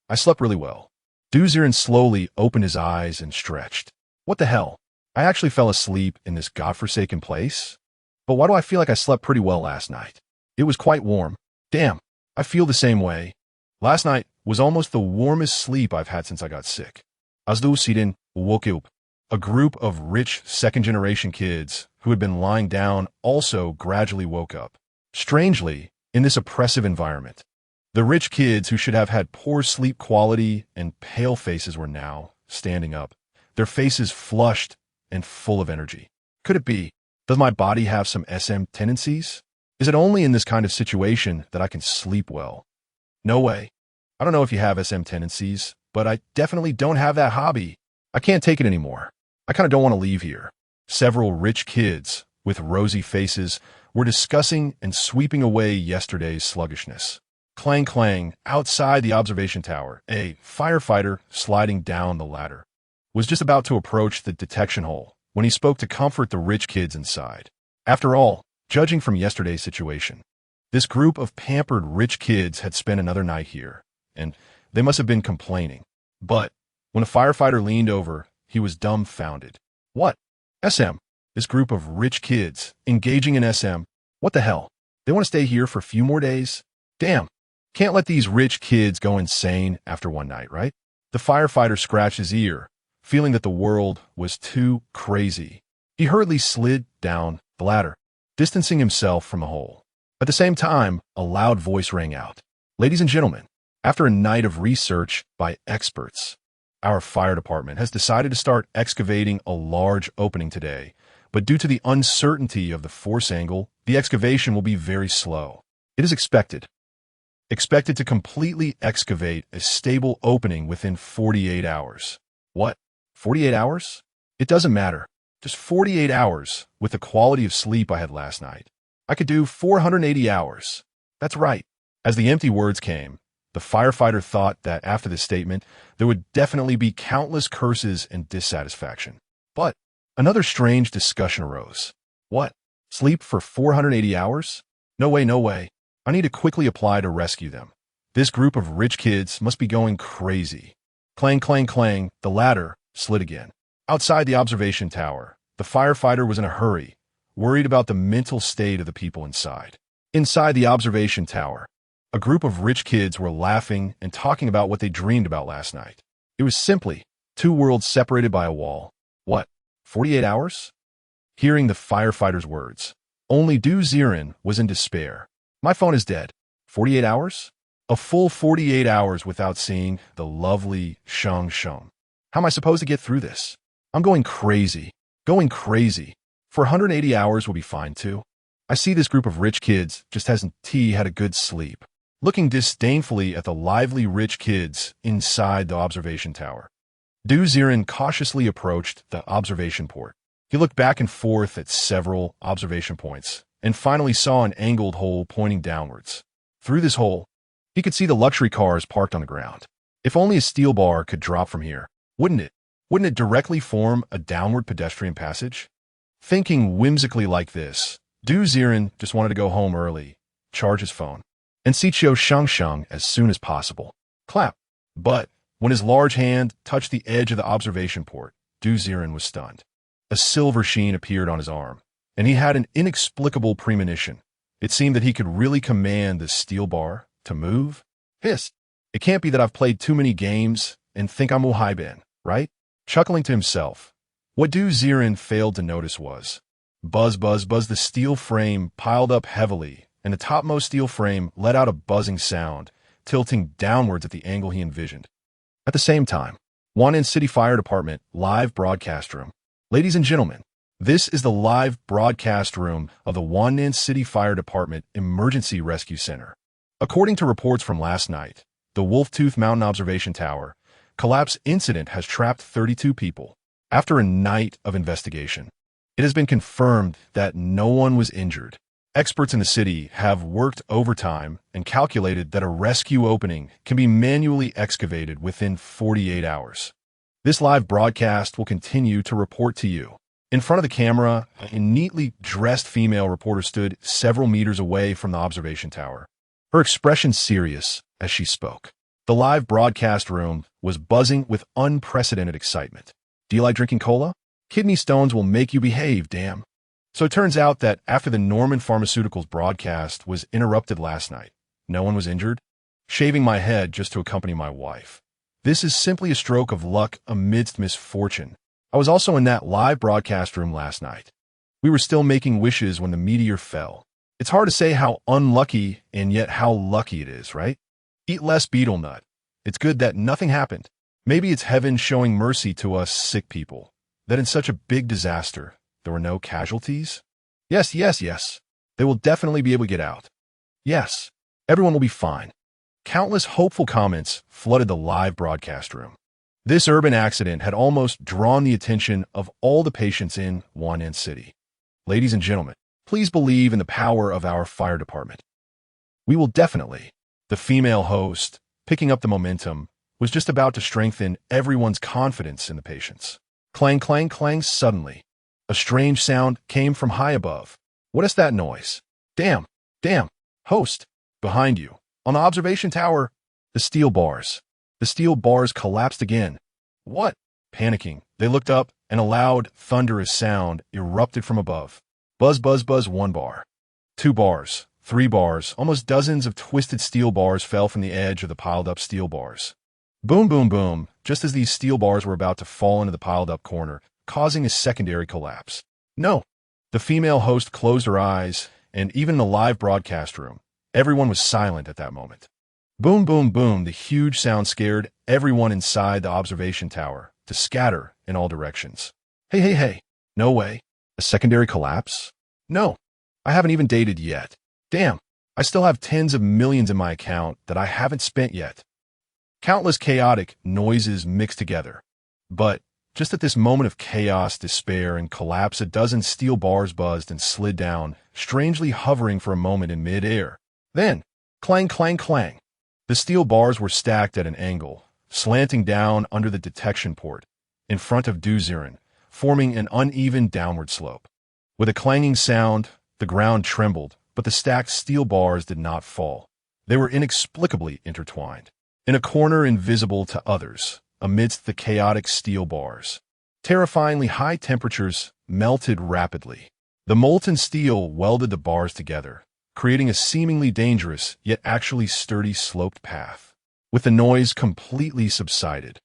I slept really well. Du Ziren slowly opened his eyes and stretched. What the hell? I actually fell asleep in this godforsaken place? But why do I feel like I slept pretty well last night? It was quite warm. Damn, I feel the same way. Last night was almost the warmest sleep I've had since I got sick. As Du Ziren woke up, a group of rich second-generation kids who had been lying down also gradually woke up. Strangely, in this oppressive environment, the rich kids who should have had poor sleep quality and pale faces were now standing up, their faces flushed and full of energy. Could it be? Does my body have some SM tendencies? Is it only in this kind of situation that I can sleep well? No way. I don't know if you have SM tendencies, but I definitely don't have that hobby. I can't take it anymore. I kind of don't want to leave here. Several rich kids with rosy faces were discussing and sweeping away yesterday's sluggishness. Clang clang, outside the observation tower, a firefighter sliding down the ladder was just about to approach the detection hole when he spoke to comfort the rich kids inside. After all, judging from yesterday's situation, this group of pampered rich kids had spent another night here, and they must have been complaining. But when a firefighter leaned over, he was dumbfounded. What? SM? This group of rich kids engaging in SM? What the hell? They want to stay here for a few more days? Damn. Can't let these rich kids go insane after one night, right? The firefighter scratched his ear, feeling that the world was too crazy. He hurriedly slid down the ladder, distancing himself from the hole. At the same time, a loud voice rang out. Ladies and gentlemen, after a night of research by experts, our fire department has decided to start excavating a large opening today, but due to the uncertainty of the force angle, the excavation will be very slow. It is expected to completely excavate a stable opening within 48 hours. What? 48 hours? It doesn't matter. Just 48 hours with the quality of sleep I had last night. I could do 480 hours. That's right. As the empty words came, the firefighter thought that after this statement, there would definitely be countless curses and dissatisfaction. But another strange discussion arose. What? Sleep for 480 hours? No way, no way. I need to quickly apply to rescue them. This group of rich kids must be going crazy. Clang, clang, clang, the ladder slid again. Outside the observation tower, the firefighter was in a hurry, worried about the mental state of the people inside. Inside the observation tower, a group of rich kids were laughing and talking about what they dreamed about last night. It was simply two worlds separated by a wall. What? 48 hours? Hearing the firefighter's words, only Du Ziren was in despair. My phone is dead. 48 hours? A full 48 hours without seeing the lovely Shengsheng. How am I supposed to get through this? I'm going crazy. Going crazy. 480 hours will be fine too. I see this group of rich kids just hasn't had a good sleep. Looking disdainfully at the lively rich kids inside the observation tower, Du Ziren cautiously approached the observation port. He looked back and forth at several observation points, and finally saw an angled hole pointing downwards. Through this hole, he could see the luxury cars parked on the ground. If only a steel bar could drop from here, wouldn't it? Wouldn't it directly form a downward pedestrian passage? Thinking whimsically like this, Du Ziren just wanted to go home early, charge his phone, and see Qiu Shengsheng as soon as possible. Clap. But when his large hand touched the edge of the observation port, Du Ziren was stunned. A silver sheen appeared on his arm, and he had an inexplicable premonition. It seemed that he could really command this steel bar to move. Hissed. It can't be that I've played too many games and think I'm Uhaiben, right? Chuckling to himself, what Du Ziren failed to notice was, buzz, buzz, buzz, the steel frame piled up heavily, and the topmost steel frame let out a buzzing sound, tilting downwards at the angle he envisioned. At the same time, Wan'an City Fire Department live broadcast room. Ladies and gentlemen, this is the live broadcast room of the Wan'an City Fire Department Emergency Rescue Center. According to reports from last night, the Wolftooth Mountain Observation Tower collapse incident has trapped 32 people. After a night of investigation, it has been confirmed that no one was injured. Experts in the city have worked overtime and calculated that a rescue opening can be manually excavated within 48 hours. This live broadcast will continue to report to you. In front of the camera, a neatly dressed female reporter stood several meters away from the observation tower. Her expression serious as she spoke. The live broadcast room was buzzing with unprecedented excitement. Do you like drinking cola? Kidney stones will make you behave, damn. So it turns out that after the Norman Pharmaceuticals broadcast was interrupted last night, no one was injured. Shaving my head just to accompany my wife. This is simply a stroke of luck amidst misfortune. I was also in that live broadcast room last night. We were still making wishes when the meteor fell. It's hard to say how unlucky and yet how lucky it is, right? Eat less beetle nut. It's good that nothing happened. Maybe it's heaven showing mercy to us sick people, that in such a big disaster, there were no casualties? Yes. They will definitely be able to get out. Yes, everyone will be fine. Countless hopeful comments flooded the live broadcast room. This urban accident had almost drawn the attention of all the patients in Wan'an City. Ladies and gentlemen, please believe in the power of our fire department. We will definitely. The female host, picking up the momentum, was just about to strengthen everyone's confidence in the patients. Clang, clang, clang. Suddenly, a strange sound came from high above. What is that noise? Damn. Host, behind you. On the observation tower, the steel bars. The steel bars collapsed again. What? Panicking, they looked up, and a loud, thunderous sound erupted from above. Buzz, buzz, buzz. 1 bar. 2 bars. 3 bars. Almost dozens of twisted steel bars fell from the edge of the piled-up steel bars. Boom, boom, boom, just as these steel bars were about to fall into the piled-up corner, causing a secondary collapse. No. The female host closed her eyes, and even in the live broadcast room, everyone was silent at that moment. Boom, boom, boom. The huge sound scared everyone inside the observation tower to scatter in all directions. Hey. No way. A secondary collapse? No. I haven't even dated yet. Damn. I still have tens of millions in my account that I haven't spent yet. Countless chaotic noises mixed together. But just at this moment of chaos, despair, and collapse, a dozen steel bars buzzed and slid down, strangely hovering for a moment in mid-air. Then, clang, clang, clang. The steel bars were stacked at an angle, slanting down under the detection port, in front of Ziren, forming an uneven downward slope. With a clanging sound, the ground trembled, but the stacked steel bars did not fall. They were inexplicably intertwined. In a corner invisible to others, amidst the chaotic steel bars, terrifyingly high temperatures melted rapidly. The molten steel welded the bars together, creating a seemingly dangerous yet actually sturdy sloped path. With the noise completely subsided,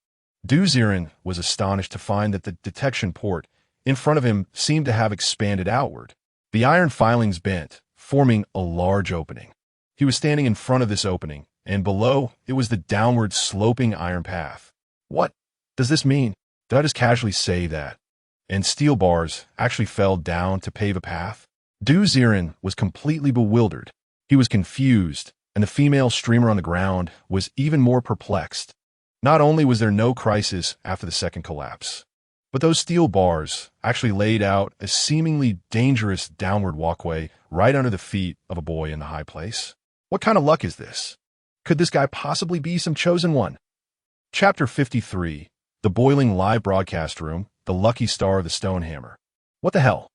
Ziren was astonished to find that the detection port in front of him seemed to have expanded outward. The iron filings bent, forming a large opening. He was standing in front of this opening, and below it was the downward sloping iron path. What does this mean? Did I just casually say that? And steel bars actually fell down to pave a path? Ziren was completely bewildered. He was confused, and the female streamer on the ground was even more perplexed. Not only was there no crisis after the second collapse, but those steel bars actually laid out a seemingly dangerous downward walkway right under the feet of a boy in the high place. What kind of luck is this? Could this guy possibly be some chosen one? Chapter 53, The Boiling Live Broadcast Room, The Lucky Star of the Stonehammer. What the hell?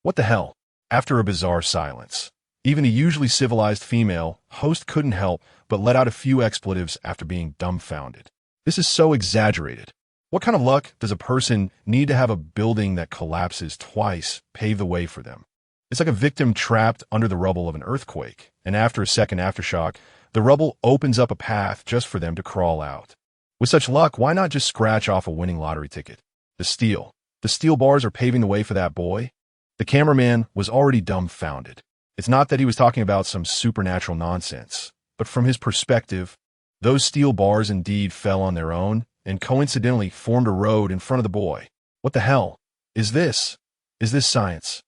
What the hell? After a bizarre silence, even the usually civilized female host couldn't help but let out a few expletives after being dumbfounded. This is so exaggerated. What kind of luck does a person need to have a building that collapses twice pave the way for them? It's like a victim trapped under the rubble of an earthquake, and after a second aftershock, the rubble opens up a path just for them to crawl out. With such luck, why not just scratch off a winning lottery ticket? The steel bars are paving the way for that boy? The cameraman was already dumbfounded. It's not that he was talking about some supernatural nonsense, but from his perspective, those steel bars indeed fell on their own and coincidentally formed a road in front of the boy. What the hell? Is this science?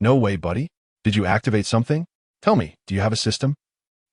No way, buddy. Did you activate something? Tell me, do you have a system?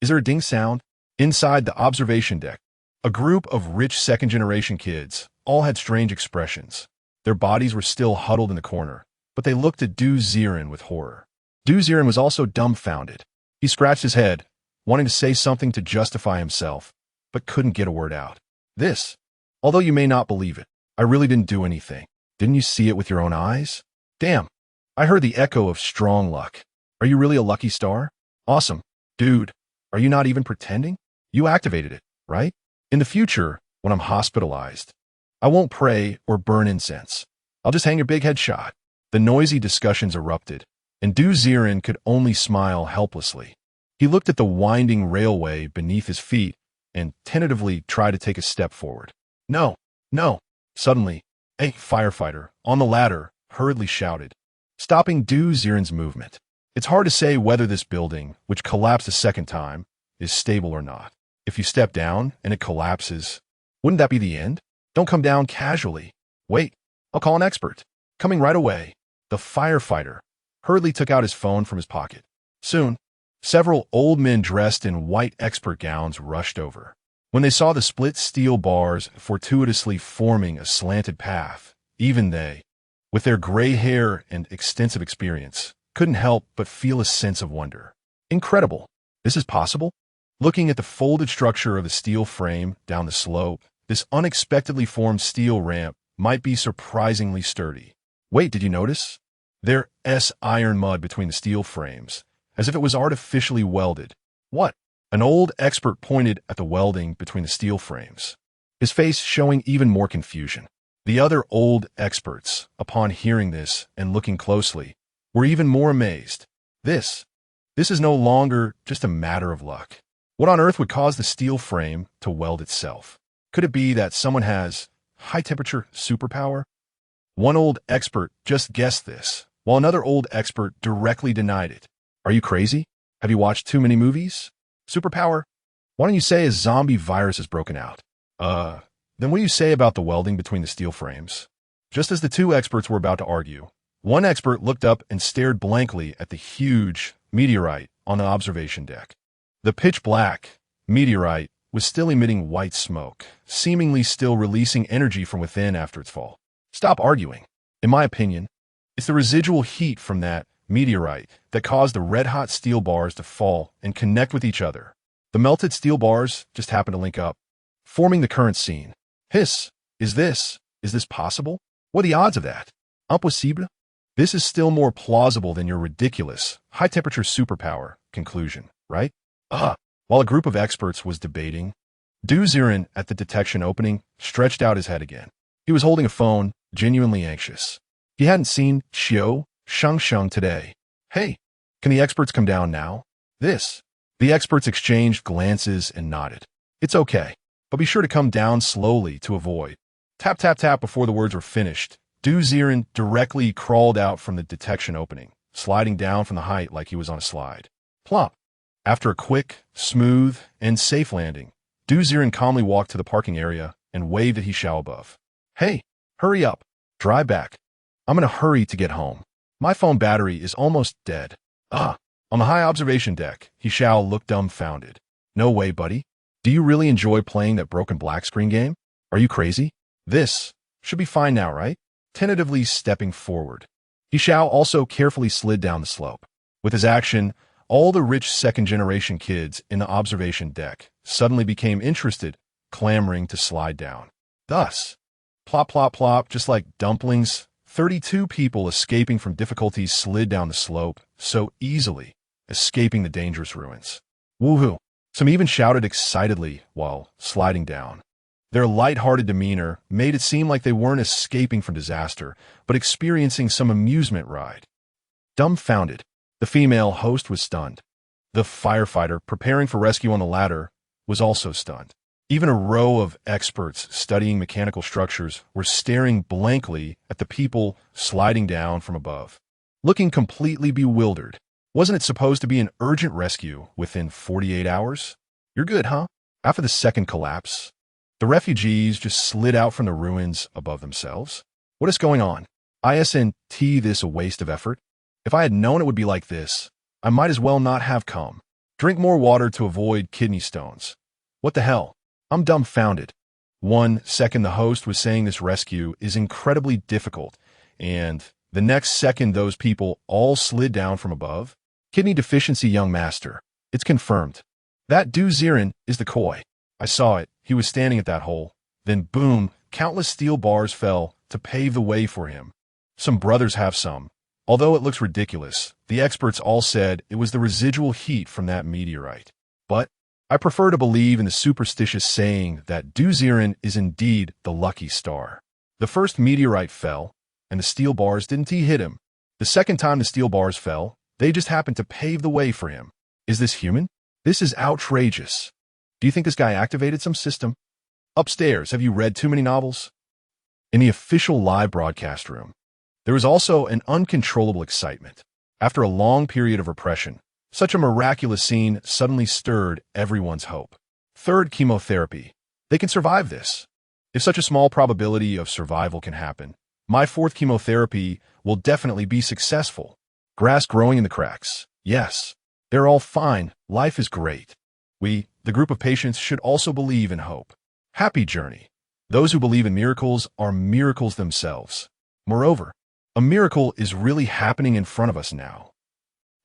Is there a ding sound? Inside the observation deck, a group of rich second-generation kids all had strange expressions. Their bodies were still huddled in the corner, but they looked at Ziren with horror. Ziren was also dumbfounded. He scratched his head, wanting to say something to justify himself, but couldn't get a word out. This, although you may not believe it, I really didn't do anything. Didn't you see it with your own eyes? Damn, I heard the echo of strong luck. Are you really a lucky star? Awesome. Dude, are you not even pretending? You activated it, right? In the future, when I'm hospitalized, I won't pray or burn incense. I'll just hang your big head shot. The noisy discussions erupted, and Ziren could only smile helplessly. He looked at the winding railway beneath his feet and tentatively tried to take a step forward. No, no. Suddenly, a firefighter on the ladder hurriedly shouted, stopping Ziren's movement. It's hard to say whether this building, which collapsed a second time, is stable or not. If you step down and it collapses, wouldn't that be the end? Don't come down casually. Wait, I'll call an expert. Coming right away. The firefighter hurriedly took out his phone from his pocket. Soon, several old men dressed in white expert gowns rushed over. When they saw the split steel bars fortuitously forming a slanted path, even they, with their gray hair and extensive experience, couldn't help but feel a sense of wonder. Incredible. This is possible? Looking at the folded structure of the steel frame down the slope, this unexpectedly formed steel ramp might be surprisingly sturdy. Wait, did you notice? There's iron mud between the steel frames, as if it was artificially welded. What? An old expert pointed at the welding between the steel frames, his face showing even more confusion. The other old experts, upon hearing this and looking closely, were even more amazed. This is no longer just a matter of luck. What on earth would cause the steel frame to weld itself? Could it be that someone has high-temperature superpower? One old expert just guessed this, while another old expert directly denied it. Are you crazy? Have you watched too many movies? Superpower? Why don't you say a zombie virus has broken out? Then what do you say about the welding between the steel frames? Just as the two experts were about to argue, one expert looked up and stared blankly at the huge meteorite on the observation deck. The pitch-black meteorite was still emitting white smoke, seemingly still releasing energy from within after its fall. Stop arguing. In my opinion, it's the residual heat from that meteorite that caused the red-hot steel bars to fall and connect with each other. The melted steel bars just happened to link up, forming the current scene. Hiss, is this possible? What are the odds of that? Impossible? This is still more plausible than your ridiculous, high-temperature superpower conclusion, right? While a group of experts was debating, Ziren at the detection opening stretched out his head again. He was holding a phone, genuinely anxious. He hadn't seen Qiu Shengsheng today. Hey, can the experts come down now? The experts exchanged glances and nodded. It's okay, but be sure to come down slowly to avoid. Tap, tap, tap before the words were finished. Ziren directly crawled out from the detection opening, sliding down from the height like he was on a slide. Plop. After a quick, smooth, and safe landing, Ziren calmly walked to the parking area and waved at Qiu above. Hey, hurry up. Drive back. I'm in a hurry to get home. My phone battery is almost dead. On the high observation deck, Qiu looked dumbfounded. No way, buddy. Do you really enjoy playing that broken black screen game? Are you crazy? This should be fine now, right? Tentatively stepping forward, Qiu also carefully slid down the slope. With his action, all the rich second-generation kids in the observation deck suddenly became interested, clamoring to slide down. Thus, plop, plop, plop, just like dumplings, 32 people escaping from difficulties slid down the slope so easily, escaping the dangerous ruins. Woohoo! Some even shouted excitedly while sliding down. Their light-hearted demeanor made it seem like they weren't escaping from disaster, but experiencing some amusement ride. Dumbfounded, the female host was stunned. The firefighter preparing for rescue on the ladder was also stunned. Even a row of experts studying mechanical structures were staring blankly at the people sliding down from above, looking completely bewildered. Wasn't it supposed to be an urgent rescue within 48 hours? You're good, huh? After the second collapse, the refugees just slid out from the ruins above themselves. What is going on? Isn't this a waste of effort? If I had known it would be like this, I might as well not have come. Drink more water to avoid kidney stones. What the hell? I'm dumbfounded. 1 second the host was saying this rescue is incredibly difficult, and The next second, those people all slid down from above. Kidney deficiency, young master. It's confirmed. That Ziren is the koi. I saw it. He was standing at that hole. Then boom, countless steel bars fell to pave the way for him. Some brothers have some. Although it looks ridiculous, the experts all said it was the residual heat from that meteorite. But I prefer to believe in the superstitious saying that Ziren is indeed the lucky star. The first meteorite fell, and the steel bars didn't hit him. The second time the steel bars fell, they just happened to pave the way for him. Is this human? This is outrageous. Do you think this guy activated some system? Upstairs, have you read too many novels? In the official live broadcast room, there was also an uncontrollable excitement. After a long period of repression, such a miraculous scene suddenly stirred everyone's hope. Third chemotherapy. They can survive this. If such a small probability of survival can happen, my fourth chemotherapy will definitely be successful. Grass growing in the cracks. Yes, they're all fine. Life is great. We, the group of patients, should also believe in hope. Happy journey. Those who believe in miracles are miracles themselves. Moreover, a miracle is really happening in front of us now.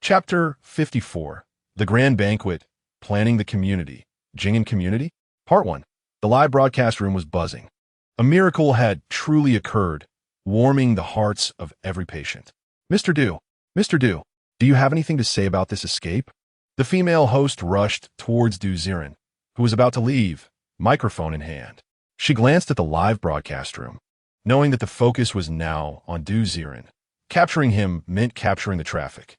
Chapter 54. The Grand Banquet, Planning the Community. Jing'an Community? Part 1. The live broadcast room was buzzing. A miracle had truly occurred, warming the hearts of every patient. Mr. Du, do you have anything to say about this escape? The female host rushed towards Ziren, who was about to leave, microphone in hand. She glanced at the live broadcast room, knowing that the focus was now on Ziren. Capturing him meant capturing the traffic.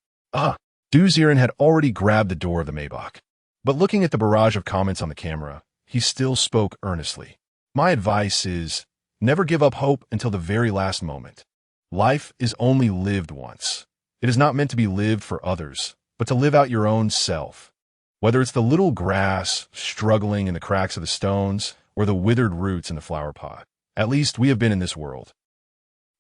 Ziren had already grabbed the door of the Maybach. But looking at the barrage of comments on the camera, he still spoke earnestly. My advice is, never give up hope until the very last moment. Life is only lived once. It is not meant to be lived for others, but to live out your own self. Whether it's the little grass struggling in the cracks of the stones or the withered roots in the flower pot, at least we have been in this world.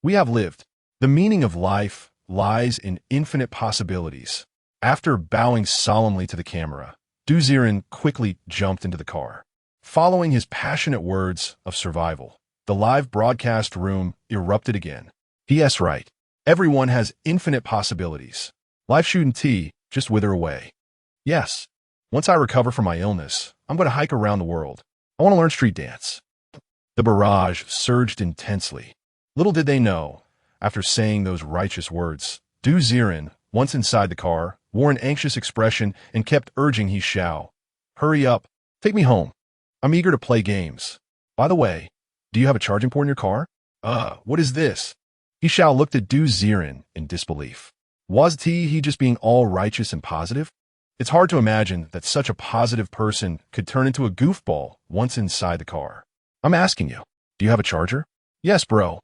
We have lived. The meaning of life lies in infinite possibilities. After bowing solemnly to the camera, Ziren quickly jumped into the car. Following his passionate words of survival, the live broadcast room erupted again. P.S. Right. Everyone has infinite possibilities. Life shouldn't just wither away. Yes. Once I recover from my illness, I'm going to hike around the world. I want to learn street dance. The barrage surged intensely. Little did they know, after saying those righteous words, Ziren, once inside the car, wore an anxious expression and kept urging Qiu, hurry up, take me home. I'm eager to play games. By the way, do you have a charging port in your car? What is this? Qiu looked at Ziren in disbelief. Was he just being all righteous and positive? It's hard to imagine that such a positive person could turn into a goofball once inside the car. I'm asking you, do you have a charger? Yes, bro.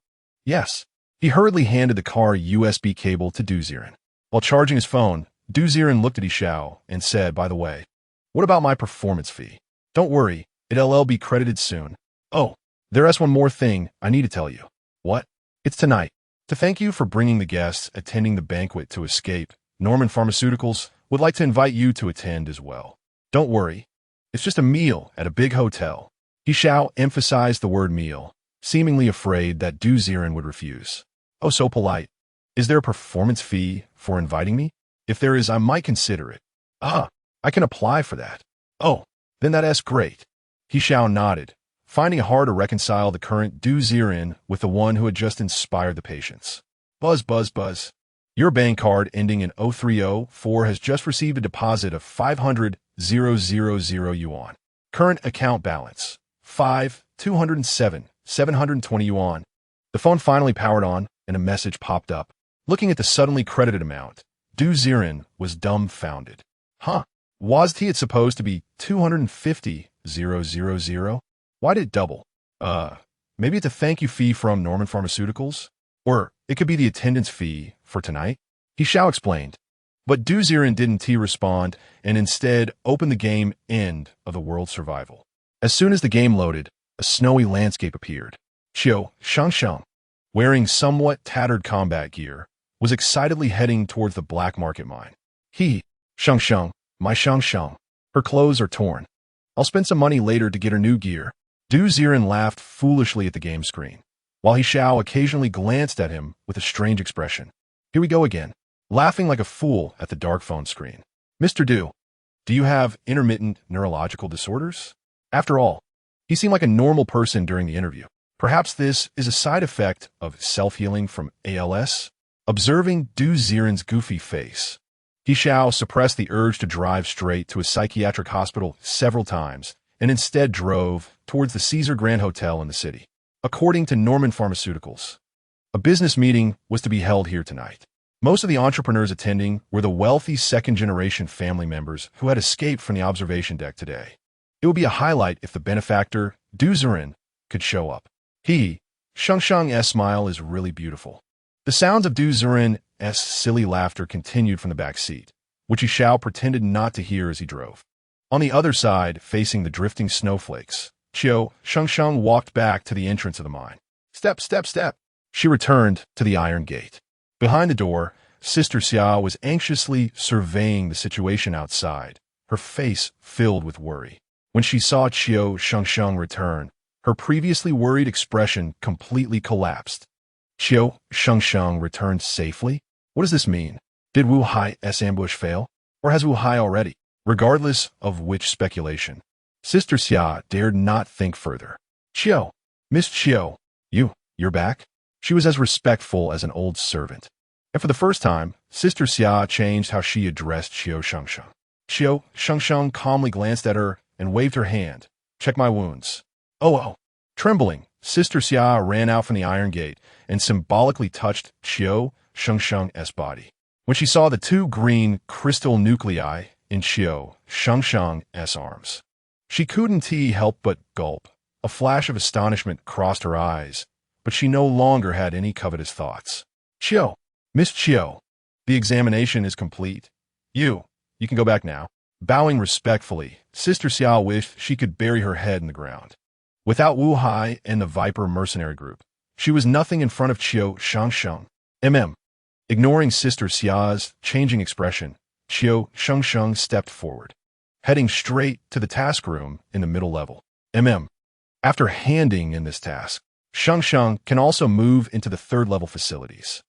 Yes. He hurriedly handed the car USB cable to Ziren. While charging his phone, Ziren looked at Qiu and said, by the way, what about my performance fee? Don't worry, it'll be credited soon. Oh, there's one more thing I need to tell you. What? It's tonight. To thank you for bringing the guests attending the banquet to escape, Norman Pharmaceuticals would like to invite you to attend as well. Don't worry. It's just a meal at a big hotel. Qiu emphasized the word meal, seemingly afraid that Ziren would refuse. Oh, so polite. Is there a performance fee for inviting me? If there is, I might consider it. I can apply for that. Oh, then that's great. Qiu nodded, finding it hard to reconcile the current Ziren with the one who had just inspired the patients. Buzz, buzz, buzz. Your bank card ending in 0304 has just received a deposit of 500,000 yuan. Current account balance, 207,720 yuan. The phone finally powered on, and a message popped up. Looking at the suddenly credited amount, Ziren was dumbfounded. Was it supposed to be 250,000? Why did it double? Maybe it's a thank you fee from Norman Pharmaceuticals? Or it could be the attendance fee for tonight? Qiu explained. But Ziren didn't respond and instead opened the game end of the world survival. As soon as the game loaded, a snowy landscape appeared. Qiu Shengsheng, wearing somewhat tattered combat gear, was excitedly heading towards the black market mine. Shengsheng, my Shengsheng. Her clothes are torn. I'll spend some money later to get her new gear. Ziren laughed foolishly at the game screen. while He Xiao occasionally glanced at him with a strange expression. Here we go again, laughing like a fool at the dark phone screen. Mr. Do you have intermittent neurological disorders? After all, he seemed like a normal person during the interview. Perhaps this is a side effect of self-healing from ALS? Observing Du Ziren's goofy face, He Xiao suppressed the urge to drive straight to a psychiatric hospital several times and instead drove towards the Caesar Grand Hotel in the city. According to Norman Pharmaceuticals, a business meeting was to be held here tonight. Most of the entrepreneurs attending were the wealthy second-generation family members who had escaped from the observation deck today. It would be a highlight if the benefactor, Du Ziren, could show up. Qiu Shengsheng's smile is really beautiful. The sounds of Du Ziren's silly laughter continued from the back seat, which He Xiao pretended not to hear as he drove. On the other side, facing the drifting snowflakes, Qiu Shengsheng walked back to the entrance of the mine. Step, step, step. She returned to the iron gate. Behind the door, Sister Xia was anxiously surveying the situation outside, her face filled with worry. When she saw Qiu Shengsheng return, her previously worried expression completely collapsed. Qiu Shengsheng returned safely? What does this mean? Did Wu Hai's ambush fail? Or has Wu Hai already? Regardless of which speculation, Sister Xia dared not think further. Qiu, Miss Qiu, you're back? She was as respectful as an old servant. And for the first time, Sister Xia changed how she addressed Qiu Shengsheng. Qiu Shengsheng calmly glanced at her and waved her hand. Check my wounds. Oh. Trembling, Sister Xia ran out from the iron gate and symbolically touched Qiu Shengsheng's body. When she saw the two green crystal nuclei in Qiu Shengsheng's arms, she couldn't help but gulp. A flash of astonishment crossed her eyes, but she no longer had any covetous thoughts. Qiu, Miss Qiu, the examination is complete. You can go back now. Bowing respectfully, Sister Xia wished she could bury her head in the ground. Without Wu Hai and the Viper mercenary group, she was nothing in front of Qiu Shengsheng. Ignoring Sister Xia's changing expression, Qiu Shengsheng stepped forward, heading straight to the task room in the middle level. After handing in this task, Shengsheng can also move into the third-level facilities.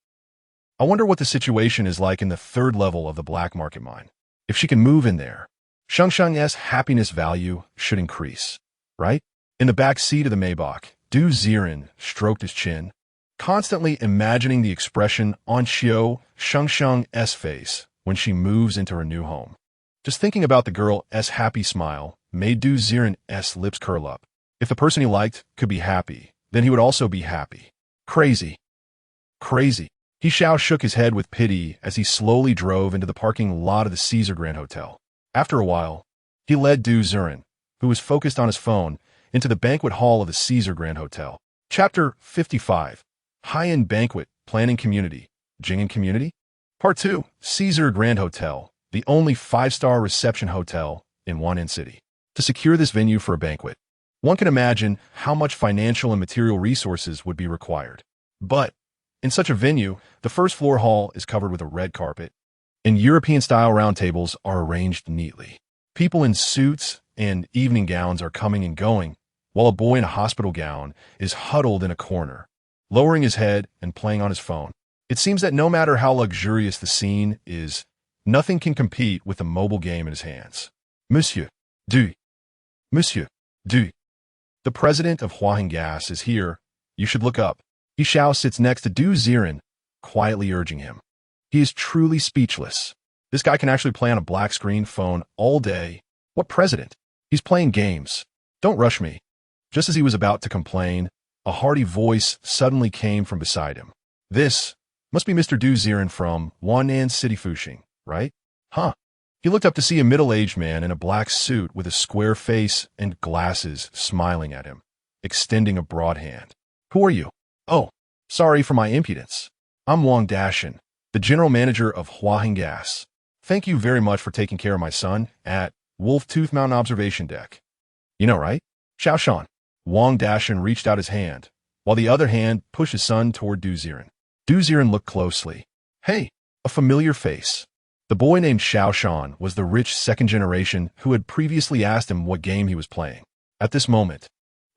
I wonder what the situation is like in the third level of the black market mine. If she can move in there, Shengsheng's happiness value should increase, right? In the back seat of the Maybach, Du Ziren stroked his chin, constantly imagining the expression on Qiu Shengsheng's face when she moves into her new home. Just thinking about the girl's happy smile made Du Ziren's lips curl up. If the person he liked could be happy, then he would also be happy. Crazy. He Xiao shook his head with pity as he slowly drove into the parking lot of the Caesar Grand Hotel. After a while, he led Du Ziren, who was focused on his phone, into the banquet hall of the Caesar Grand Hotel. Chapter 55. High-End Banquet Planning Community. Jing'an Community? Part 2. Caesar Grand Hotel, the only 5-star reception hotel in Wan'an City. To secure this venue for a banquet, one can imagine how much financial and material resources would be required. But in such a venue, the first-floor hall is covered with a red carpet, and European-style round tables are arranged neatly. People in suits and evening gowns are coming and going, while a boy in a hospital gown is huddled in a corner, lowering his head and playing on his phone. It seems that no matter how luxurious the scene is, nothing can compete with the mobile game in his hands. Monsieur Du. The president of Huaheng Gas is here. You should look up. He Xiao sits next to Du Ziren, quietly urging him. He is truly speechless. This guy can actually play on a black screen phone all day. What president? He's playing games. Don't rush me. Just as he was about to complain, a hearty voice suddenly came from beside him. This must be Mr. Du Ziren from Wan'an City Fuxing, right? Huh. He looked up to see a middle-aged man in a black suit with a square face and glasses smiling at him, extending a broad hand. Who are you? Oh, sorry for my impudence. I'm Wang Dashin, the general manager of Huaheng Gas. Thank you very much for taking care of my son at Wolf Tooth Mountain Observation Deck. You know, right? Xiao Shan. Wang Dashin reached out his hand, while the other hand pushed his son toward Du Ziren. Du Ziren looked closely. Hey, a familiar face. The boy named Xiao Shan was the rich second generation who had previously asked him what game he was playing. At this moment,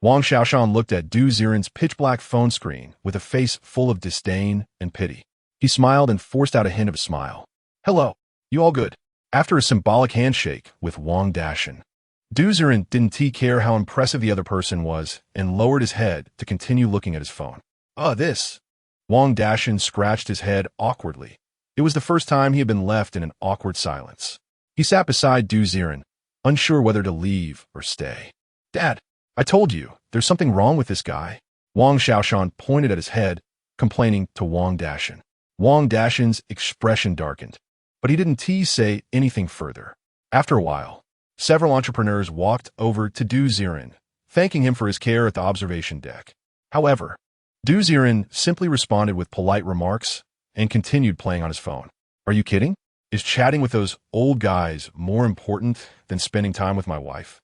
Wang Xiaoshan looked at Du Ziren's pitch-black phone screen with a face full of disdain and pity. He smiled and forced out a hint of a smile. Hello, you all good? After a symbolic handshake with Wang Dashan, Du Ziren didn't care how impressive the other person was and lowered his head to continue looking at his phone. This. Wang Dashan scratched his head awkwardly. It was the first time he had been left in an awkward silence. He sat beside Du Ziren, unsure whether to leave or stay. Dad, I told you, there's something wrong with this guy. Wang Xiaoshan pointed at his head, complaining to Wang Dashan. Wang Dashan's expression darkened, but he didn't say anything further. After a while, several entrepreneurs walked over to Du Ziren, thanking him for his care at the observation deck. However, Du Ziren simply responded with polite remarks and continued playing on his phone. Are you kidding? Is chatting with those old guys more important than spending time with my wife?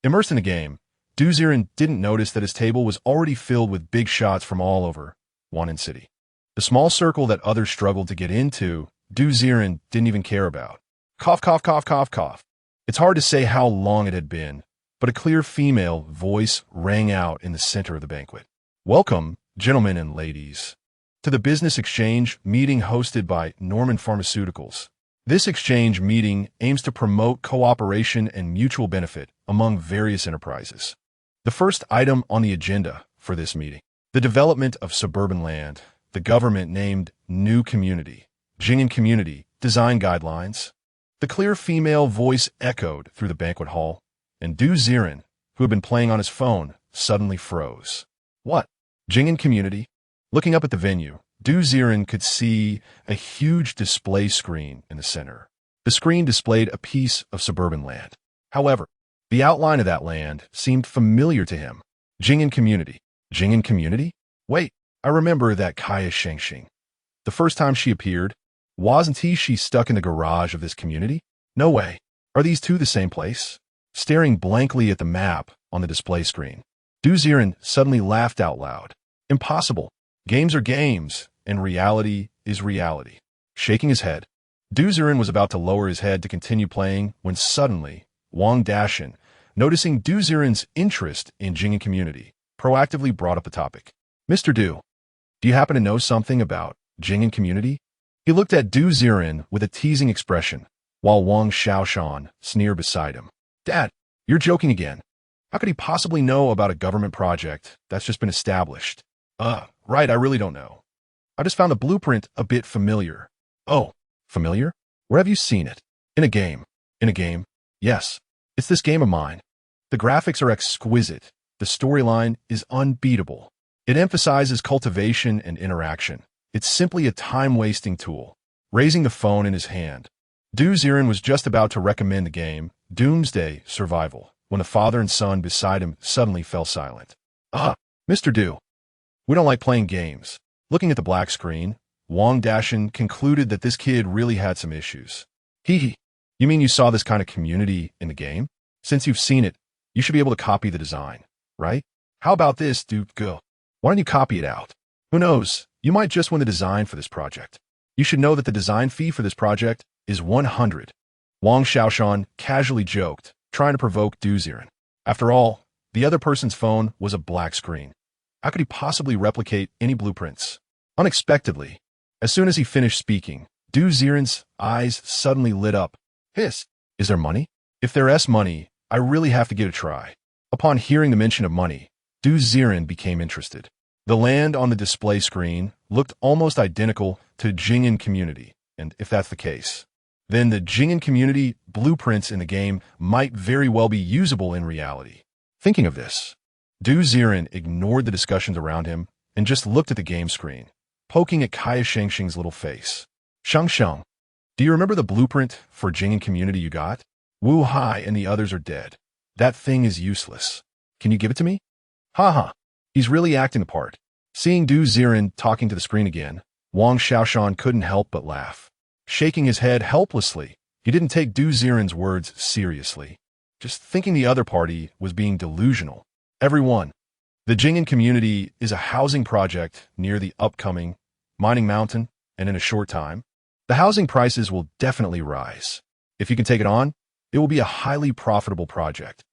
Immersed in the game, Du Ziren didn't notice that his table was already filled with big shots from all over Wan'an City. The small circle that others struggled to get into, Du Ziren didn't even care about. Cough, cough, cough, cough, cough. It's hard to say how long it had been, but a clear female voice rang out in the center of the banquet. Welcome, gentlemen and ladies, to the business exchange meeting hosted by Norman Pharmaceuticals. This exchange meeting aims to promote cooperation and mutual benefit among various enterprises. The first item on the agenda for this meeting, the development of suburban land, the government named New Community, Jing'an Community, Design Guidelines. The clear female voice echoed through the banquet hall, and Du Ziren, who had been playing on his phone, suddenly froze. What? Jing'an Community? Looking up at the venue, Du Ziren could see a huge display screen in the center. The screen displayed a piece of suburban land. However, the outline of that land seemed familiar to him. Jing'an Community. Jing'an Community? Wait, I remember that Qiu Shengsheng. The first time she appeared, wasn't she stuck in the garage of this community? No way. Are these two the same place? Staring blankly at the map on the display screen, Du Ziren suddenly laughed out loud. Impossible. Games are games, and reality is reality. Shaking his head, Du Ziren was about to lower his head to continue playing when suddenly, Wang Dashan, noticing Du Ziren's interest in Jing'an Community, proactively brought up the topic. Mr. Du, do you happen to know something about Jing'an Community? He looked at Du Ziren with a teasing expression, while Wang Xiaoshan sneered beside him. Dad, you're joking again. How could he possibly know about a government project that's just been established? Right, I really don't know. I just found the blueprint a bit familiar. Oh, familiar? Where have you seen it? In a game. In a game? Yes, it's this game of mine. The graphics are exquisite. The storyline is unbeatable. It emphasizes cultivation and interaction. It's simply a time-wasting tool. Raising the phone in his hand, Du Ziren was just about to recommend the game, Doomsday Survival, when the father and son beside him suddenly fell silent. Mr. Du, we don't like playing games. Looking at the black screen, Wang Dashan concluded that this kid really had some issues. Hee. You mean you saw this kind of community in the game? Since you've seen it, you should be able to copy the design, right? How about this, dude? Go. Why don't you copy it out? Who knows? You might just win the design for this project. You should know that the design fee for this project is 100. Wang Xiaoshan casually joked, trying to provoke Du Ziren. After all, the other person's phone was a black screen. How could he possibly replicate any blueprints? Unexpectedly, as soon as he finished speaking, Du Ziren's eyes suddenly lit up. Hiss, is there money? If there's money, I really have to give it a try. Upon hearing the mention of money, Du Ziren became interested. The land on the display screen looked almost identical to Jing'an Community, and if that's the case, then the Jing'an Community blueprints in the game might very well be usable in reality. Thinking of this, Du Ziren ignored the discussions around him and just looked at the game screen, poking at Qiu Shengsheng's little face. Shengsheng, do you remember the blueprint for Jing'an Community you got? Wu Hai and the others are dead. That thing is useless. Can you give it to me? Haha. He's really acting the part. Seeing Du Ziren talking to the screen again, Wang Xiaoshan couldn't help but laugh. Shaking his head helplessly, he didn't take Du Ziren's words seriously, just thinking the other party was being delusional. Everyone, the Jing'an Community is a housing project near the upcoming Mining Mountain, and in a short time, the housing prices will definitely rise. If you can take it on, it will be a highly profitable project.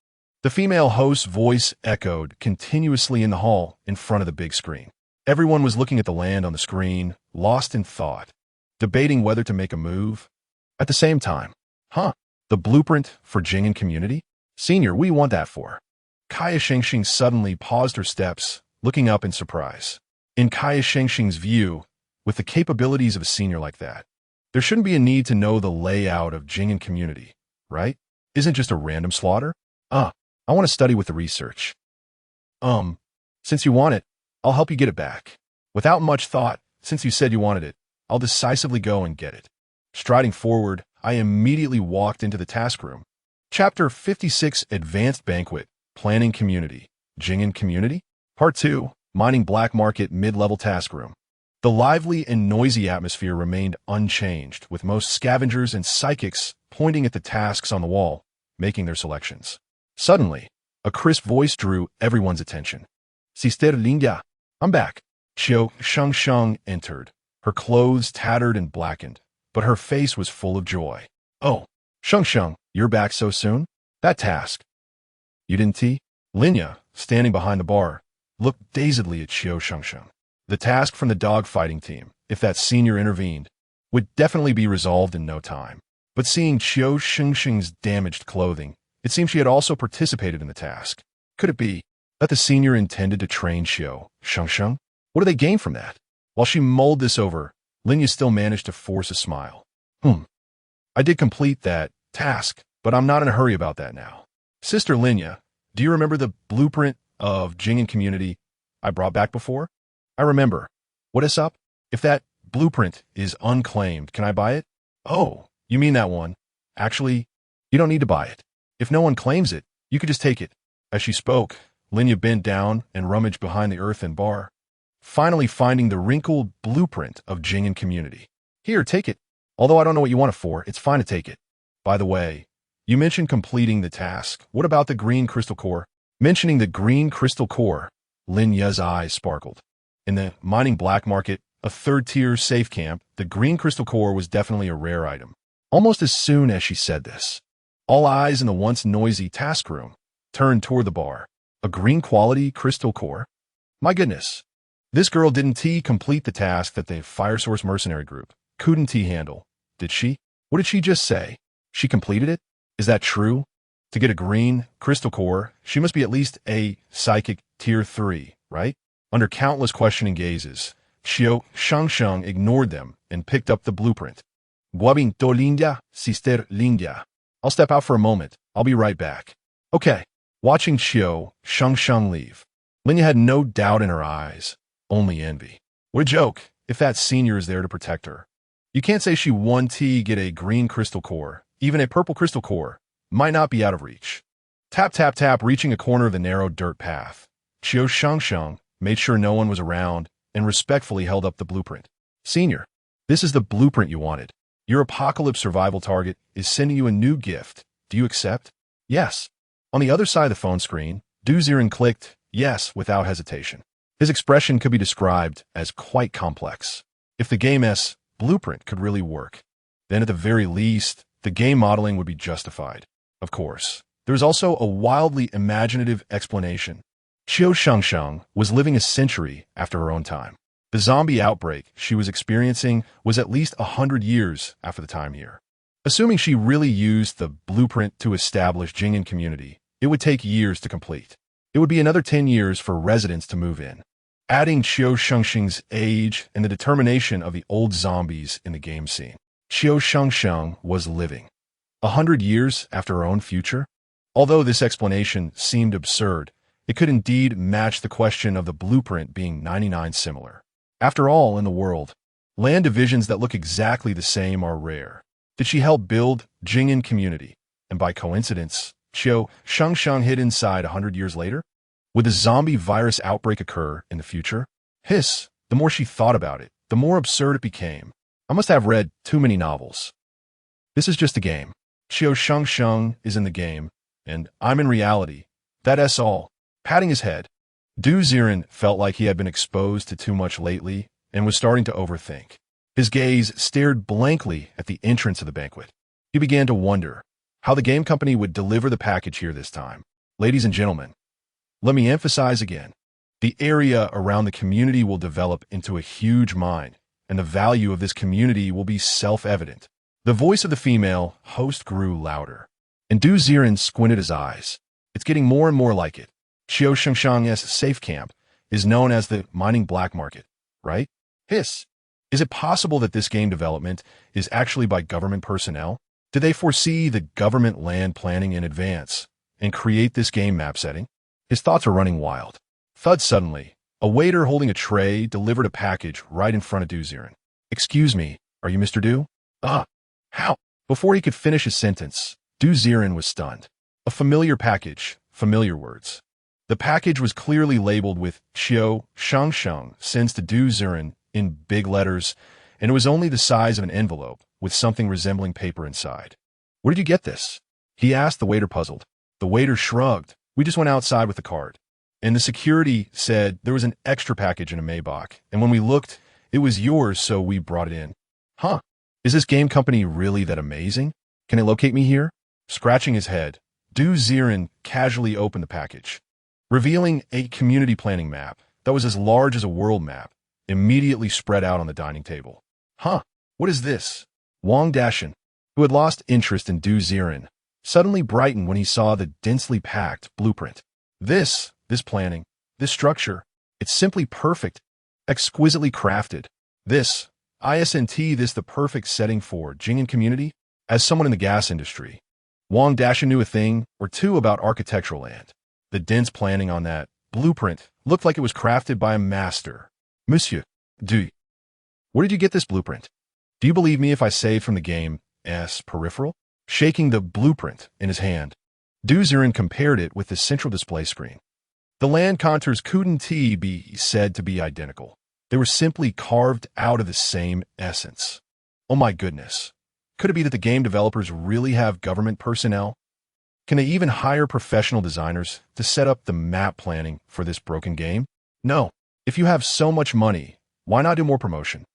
The female host's voice echoed continuously in the hall in front of the big screen. Everyone was looking at the land on the screen, lost in thought, debating whether to make a move. At the same time, the blueprint for Jing'an community? Senior, what do you want that for? Qiu Shengsheng suddenly paused her steps, looking up in surprise. In Qiu Shengsheng's view, with the capabilities of a senior like that, there shouldn't be a need to know the layout of Jing'an community, right? Isn't just a random slaughter? I want to study with the research. Since you want it, I'll help you get it back. Without much thought, since you said you wanted it, I'll decisively go and get it. Striding forward, I immediately walked into the task room. Chapter 56, Advanced Banquet, Planning Community, Jing'an Community? Part 2, Mining Black Market Mid-Level Task Room. The lively and noisy atmosphere remained unchanged, with most scavengers and psychics pointing at the tasks on the wall, making their selections. Suddenly, a crisp voice drew everyone's attention. Sister Linda, I'm back. Qiu Shengsheng entered, her clothes tattered and blackened, but her face was full of joy. Oh, Shengsheng, you're back so soon? That task. You didn't tea? Linya, standing behind the bar, looked dazedly at Qiu Shengsheng. The task from the dogfighting team, if that senior intervened, would definitely be resolved in no time. But seeing Qiu Shengsheng's damaged clothing, it seemed she had also participated in the task. Could it be that the senior intended to train Qiu Shengsheng? What do they gain from that? While she mulled this over, Linya still managed to force a smile. I did complete that task, but I'm not in a hurry about that now. Sister Linya, do you remember the blueprint of Jing'an community I brought back before? I remember. What is up? If that blueprint is unclaimed, can I buy it? Oh, you mean that one. Actually, you don't need to buy it. If no one claims it, you could just take it. As she spoke, Linya bent down and rummaged behind the earthen bar, finally finding the wrinkled blueprint of Jing'an community. Here, take it. Although I don't know what you want it for, it's fine to take it. By the way, you mentioned completing the task. What about the green crystal core? Mentioning the green crystal core, Linya's eyes sparkled. In the mining black market, a third-tier safe camp, the green crystal core was definitely a rare item. Almost as soon as she said this, all eyes in the once noisy task room turned toward the bar. A green quality crystal core? My goodness. This girl didn't complete the task that the Fire Source Mercenary Group couldn't handle, did she? What did she just say? She completed it? Is that true? To get a green crystal core, she must be at least a psychic tier 3, right? Under countless questioning gazes, Qiu Shengsheng ignored them and picked up the blueprint. Guabing to Linda, Sister Linda. I'll step out for a moment. I'll be right back. Okay. Watching Qiu Shengsheng leave, Linya had no doubt in her eyes, only envy. What a joke, if that senior is there to protect her. You can't say she won get a green crystal core. Even a purple crystal core might not be out of reach. Tap, tap, tap, reaching a corner of the narrow dirt path. Qiu Shengsheng made sure no one was around and respectfully held up the blueprint. Senior, this is the blueprint you wanted. Your apocalypse survival target is sending you a new gift. Do you accept? Yes. On the other side of the phone screen, Ziren clicked yes without hesitation. His expression could be described as quite complex. If the game's blueprint could really work, then at the very least, the game modeling would be justified. Of course, there is also a wildly imaginative explanation. Qiu Shengsheng was living a century after her own time. The zombie outbreak she was experiencing was at least 100 years after the time here. Assuming she really used the blueprint to establish Jing'an community, it would take years to complete. It would be another 10 years for residents to move in. Adding Qiu Shengsheng's age and the determination of the old zombies in the game scene, Qiu Shengsheng was living 100 years after her own future. Although this explanation seemed absurd, it could indeed match the question of the blueprint being 99 similar. After all, in the world, land divisions that look exactly the same are rare. Did she help build Jing'an community? And by coincidence, Qiu Shengsheng hid inside 100 years later? Would the zombie virus outbreak occur in the future? The more she thought about it, the more absurd it became. I must have read too many novels. This is just a game. Qiu Shengsheng is in the game, and I'm in reality. That's all. Patting his head, Ziren felt like he had been exposed to too much lately and was starting to overthink. His gaze stared blankly at the entrance of the banquet. He began to wonder how the game company would deliver the package here this time. Ladies and gentlemen, let me emphasize again. The area around the community will develop into a huge mine, and the value of this community will be self-evident. The voice of the female host grew louder, and Du Ziren squinted his eyes. It's getting more and more like it. Qiu Shengsheng's safe camp is known as the mining black market, right? Hiss. Is it possible that this game development is actually by government personnel? Did they foresee the government land planning in advance and create this game map setting? His thoughts are running wild. Thud suddenly. A waiter holding a tray delivered a package right in front of Du Ziren. Excuse me, are you Mr. Du? How? Before he could finish his sentence, Du Ziren was stunned. A familiar package, familiar words. The package was clearly labeled with Qiu Shengsheng sends to Du Ziren in big letters, and it was only the size of an envelope with something resembling paper inside. Where did you get this? He asked the waiter, puzzled. The waiter shrugged. We just went outside with the card. And the security said there was an extra package in a Maybach, and when we looked, it was yours, so we brought it in. Huh? Is this game company really that amazing? Can it locate me here? Scratching his head, Du Ziren casually opened the package, revealing a community planning map that was as large as a world map, immediately spread out on the dining table. Huh? What is this? Wang Dashan, who had lost interest in Du Ziren, suddenly brightened when he saw the densely packed blueprint. This planning, this structure, it's simply perfect, exquisitely crafted. This the perfect setting for Jing'an community? As someone in the gas industry, Wang Dashan knew a thing or two about architectural land. The dense planning on that blueprint looked like it was crafted by a master. Monsieur, where did you get this blueprint? Do you believe me if I say from the game's peripheral? Shaking the blueprint in his hand, Du Ziren compared it with the central display screen. The land contours couldn't be said to be identical. They were simply carved out of the same essence. Oh my goodness. Could it be that the game developers really have government personnel? Can they even hire professional designers to set up the map planning for this broken game? No. If you have so much money, why not do more promotion?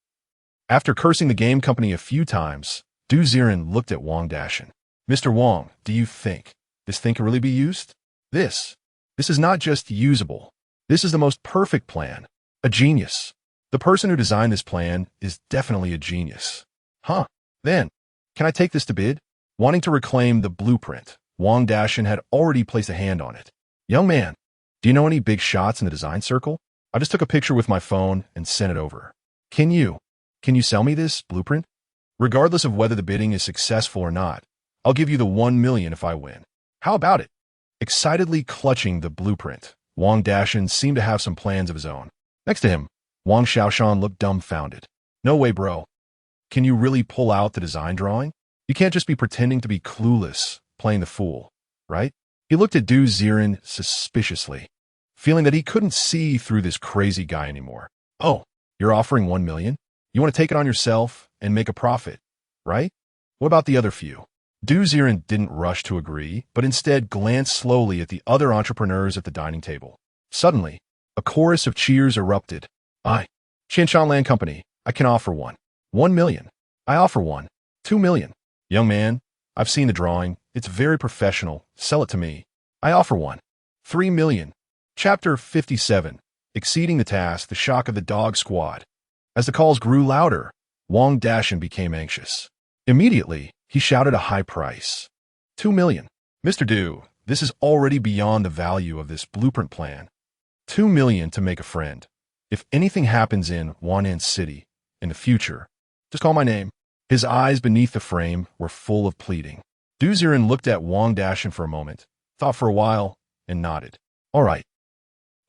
After cursing the game company a few times, Du Ziren looked at Wang Dashan. Mr. Wang, do you think this thing can really be used? This is not just usable. This is the most perfect plan. A genius. The person who designed this plan is definitely a genius. Huh. Then, can I take this to bid? Wanting to reclaim the blueprint, Wang Dashan had already placed a hand on it. Young man, do you know any big shots in the design circle? I just took a picture with my phone and sent it over. Can you sell me this blueprint? Regardless of whether the bidding is successful or not, I'll give you the 1 million if I win. How about it? Excitedly clutching the blueprint, Wang Dashan seemed to have some plans of his own. Next to him, Wang Xiaoshan looked dumbfounded. No way, bro. Can you really pull out the design drawing? You can't just be pretending to be clueless, playing the fool, right? He looked at Du Ziren suspiciously, feeling that he couldn't see through this crazy guy anymore. Oh, you're offering 1 million? You want to take it on yourself and make a profit, right? What about the other few? Du Ziren didn't rush to agree, but instead glanced slowly at the other entrepreneurs at the dining table. Suddenly, a chorus of cheers erupted. Qianshan Land Company, I can offer 1 million. I offer 2 million. Young man, I've seen the drawing. It's very professional. Sell it to me. I offer 3 million. Chapter 57. Exceeding the task, the shock of the dog squad. As the calls grew louder, Wang Dashan became anxious. Immediately, he shouted a high price. 2 million. Mr. Du, this is already beyond the value of this blueprint plan. 2 million to make a friend. If anything happens in Wan'an City in the future, just call my name. His eyes beneath the frame were full of pleading. Du Ziren looked at Wang Dashan for a moment, thought for a while, and nodded. All right.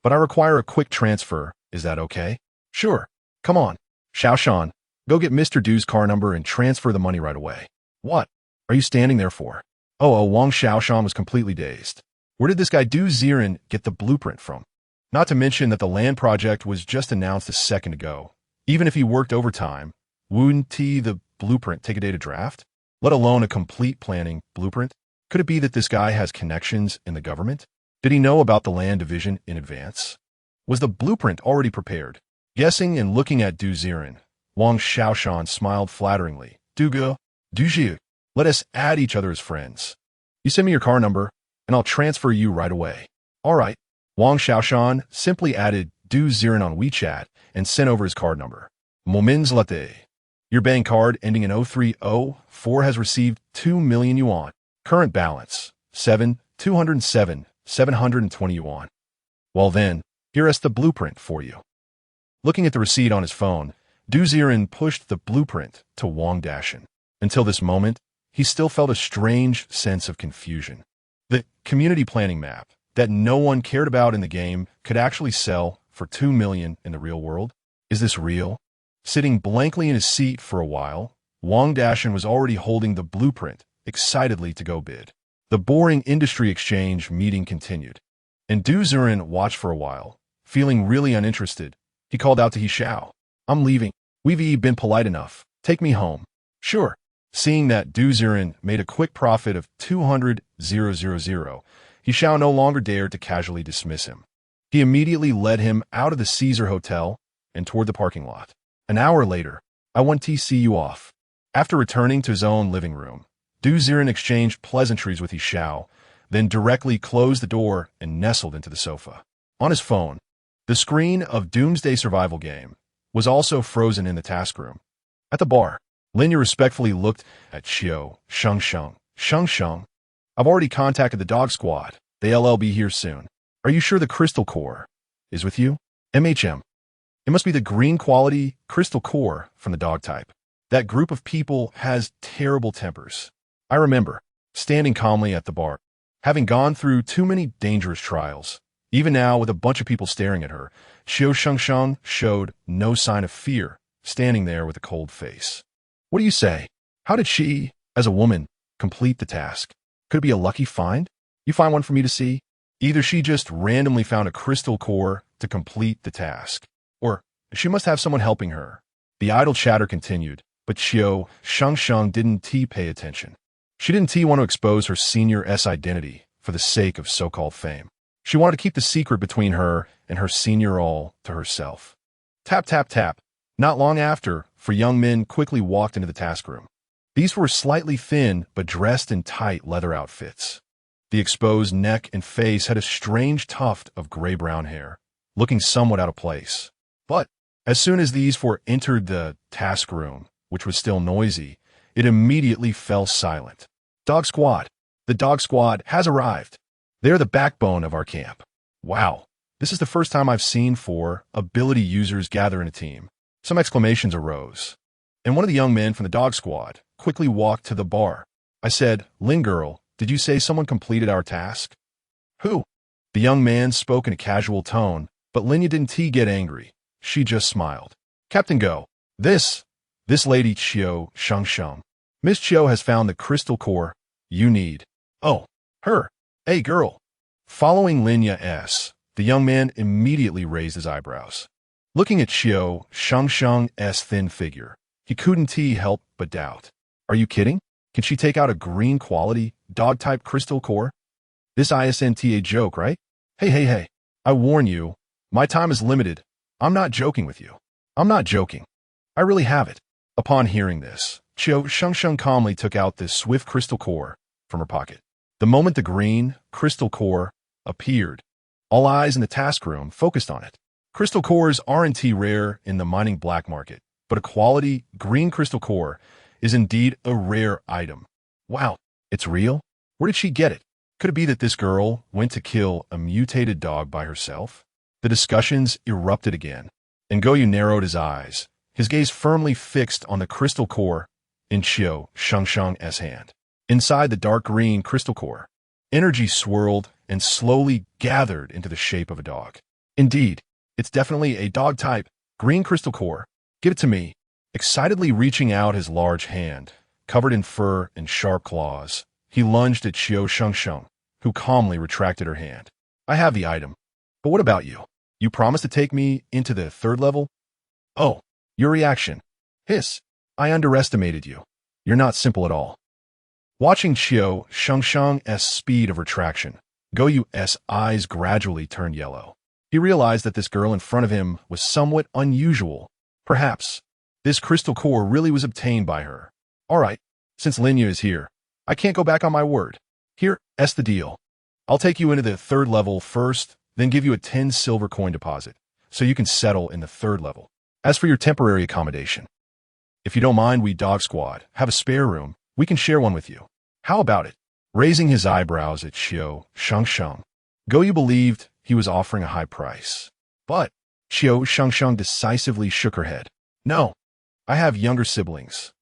But I require a quick transfer. Is that okay? Sure. Come on. Xiaoshan, go get Mr. Du's car number and transfer the money right away. What are you standing there for? Wang Xiaoshan was completely dazed. Where did this guy Du Ziren get the blueprint from? Not to mention that the land project was just announced a second ago. Even if he worked overtime, wouldn't the blueprint take a day to draft? Let alone a complete planning blueprint? Could it be that this guy has connections in the government? Did he know about the land division in advance? Was the blueprint already prepared? Guessing and looking at Du Ziren, Wang Xiaoshan smiled flatteringly. Duji, let us add each other as friends. You send me your car number, and I'll transfer you right away. All right. Wang Xiaoshan simply added Du Ziren on WeChat and sent over his card number. Momins latte. Your bank card ending in 0304 has received 2 million yuan. Current balance, 720 yuan. Well then, here is the blueprint for you. Looking at the receipt on his phone, Du Ziren pushed the blueprint to Wang Dashan. Until this moment, he still felt a strange sense of confusion. The community planning map that no one cared about in the game could actually sell for 2 million in the real world? Is this real? Sitting blankly in his seat for a while, Wang Dashan was already holding the blueprint, excitedly to go bid. The boring industry exchange meeting continued, and Du Ziren watched for a while. Feeling really uninterested, he called out to He Xiao, "I'm leaving. We've been polite enough. Take me home." "Sure." Seeing that Du Ziren made a quick profit of 200,000, He Xiao no longer dared to casually dismiss him. He immediately led him out of the Caesar Hotel and toward the parking lot. An hour later, "I want to see you off." After returning to his own living room, Du Ziren exchanged pleasantries with He Xiao, then directly closed the door and nestled into the sofa. On his phone, the screen of Doomsday Survival game was also frozen in the task room. At the bar, Linya respectfully looked at Qiu Shengsheng. "Shengsheng, I've already contacted the dog squad. They'll be here soon. Are you sure the crystal core is with you?" "MHM. It must be the green quality crystal core from the dog type. That group of people has terrible tempers. I remember standing calmly at the bar, having gone through too many dangerous trials. Even now, with a bunch of people staring at her, Qiu Shengsheng showed no sign of fear, standing there with a cold face. What do you say? How did she, as a woman, complete the task? Could it be a lucky find? You find one for me to see? Either she just randomly found a crystal core to complete the task, or she must have someone helping her." The idle chatter continued, but Qiu Shengsheng didn't pay attention. She didn't want to expose her senior's identity for the sake of so-called fame. She wanted to keep the secret between her and her senior all to herself. Tap, tap, tap. Not long after, 4 young men quickly walked into the task room. These were slightly thin, but dressed in tight leather outfits. The exposed neck and face had a strange tuft of gray-brown hair, looking somewhat out of place. But as soon as these 4 entered the task room, which was still noisy, it immediately fell silent. "Dog squad. The dog squad has arrived. They're the backbone of our camp." Wow, this is the first time I've seen 4 ability users gather in a team. Some exclamations arose, and one of the young men from the dog squad quickly walked to the bar. I said, "Lin girl, did you say someone completed our task?" "Who?" The young man spoke in a casual tone, but Linya didn't get angry. She just smiled. "Captain Go, this lady Qiu Shengsheng. Miss Qiu has found the crystal core you need." "Oh, her. Hey, girl." Following Linya's, the young man immediately raised his eyebrows. Looking at Qiu Shengsheng's thin figure, he couldn't help but doubt. Are you kidding? Can she take out a green quality, dog-type crystal core? This isn't a joke, right? Hey. I warn you, my time is limited. I'm not joking with you. I'm not joking. I really have it. Upon hearing this, Qiu Shengsheng calmly took out this swift crystal core from her pocket. The moment the green crystal core appeared, all eyes in the task room focused on it. Crystal cores aren't rare in the mining black market, but a quality green crystal core is indeed a rare item. Wow, it's real? Where did she get it? Could it be that this girl went to kill a mutated dog by herself? The discussions erupted again, and Goyu narrowed his eyes, his gaze firmly fixed on the crystal core in Qiu Shengsheng's hand. Inside the dark green crystal core, energy swirled and slowly gathered into the shape of a dog. Indeed, it's definitely a dog-type green crystal core. Give it to me. Excitedly reaching out his large hand, covered in fur and sharp claws, he lunged at Qiu Shengsheng, who calmly retracted her hand. I have the item. But what about you? You promised to take me into the 3rd level? Oh, your reaction. Hiss. I underestimated you. You're not simple at all. Watching Qiu Shengsheng's speed of retraction, Goyu's eyes gradually turned yellow. He realized that this girl in front of him was somewhat unusual. Perhaps this crystal core really was obtained by her. All right, since Linya is here, I can't go back on my word. Here's the deal. I'll take you into the third level first, then give you a 10 silver coin deposit, so you can settle in the third level. As for your temporary accommodation, if you don't mind, we dog squad have a spare room. We can share one with you. How about it? Raising his eyebrows at Qiu Shengsheng, Yu believed he was offering a high price. But Qiu Shengsheng decisively shook her head. No, I have younger siblings.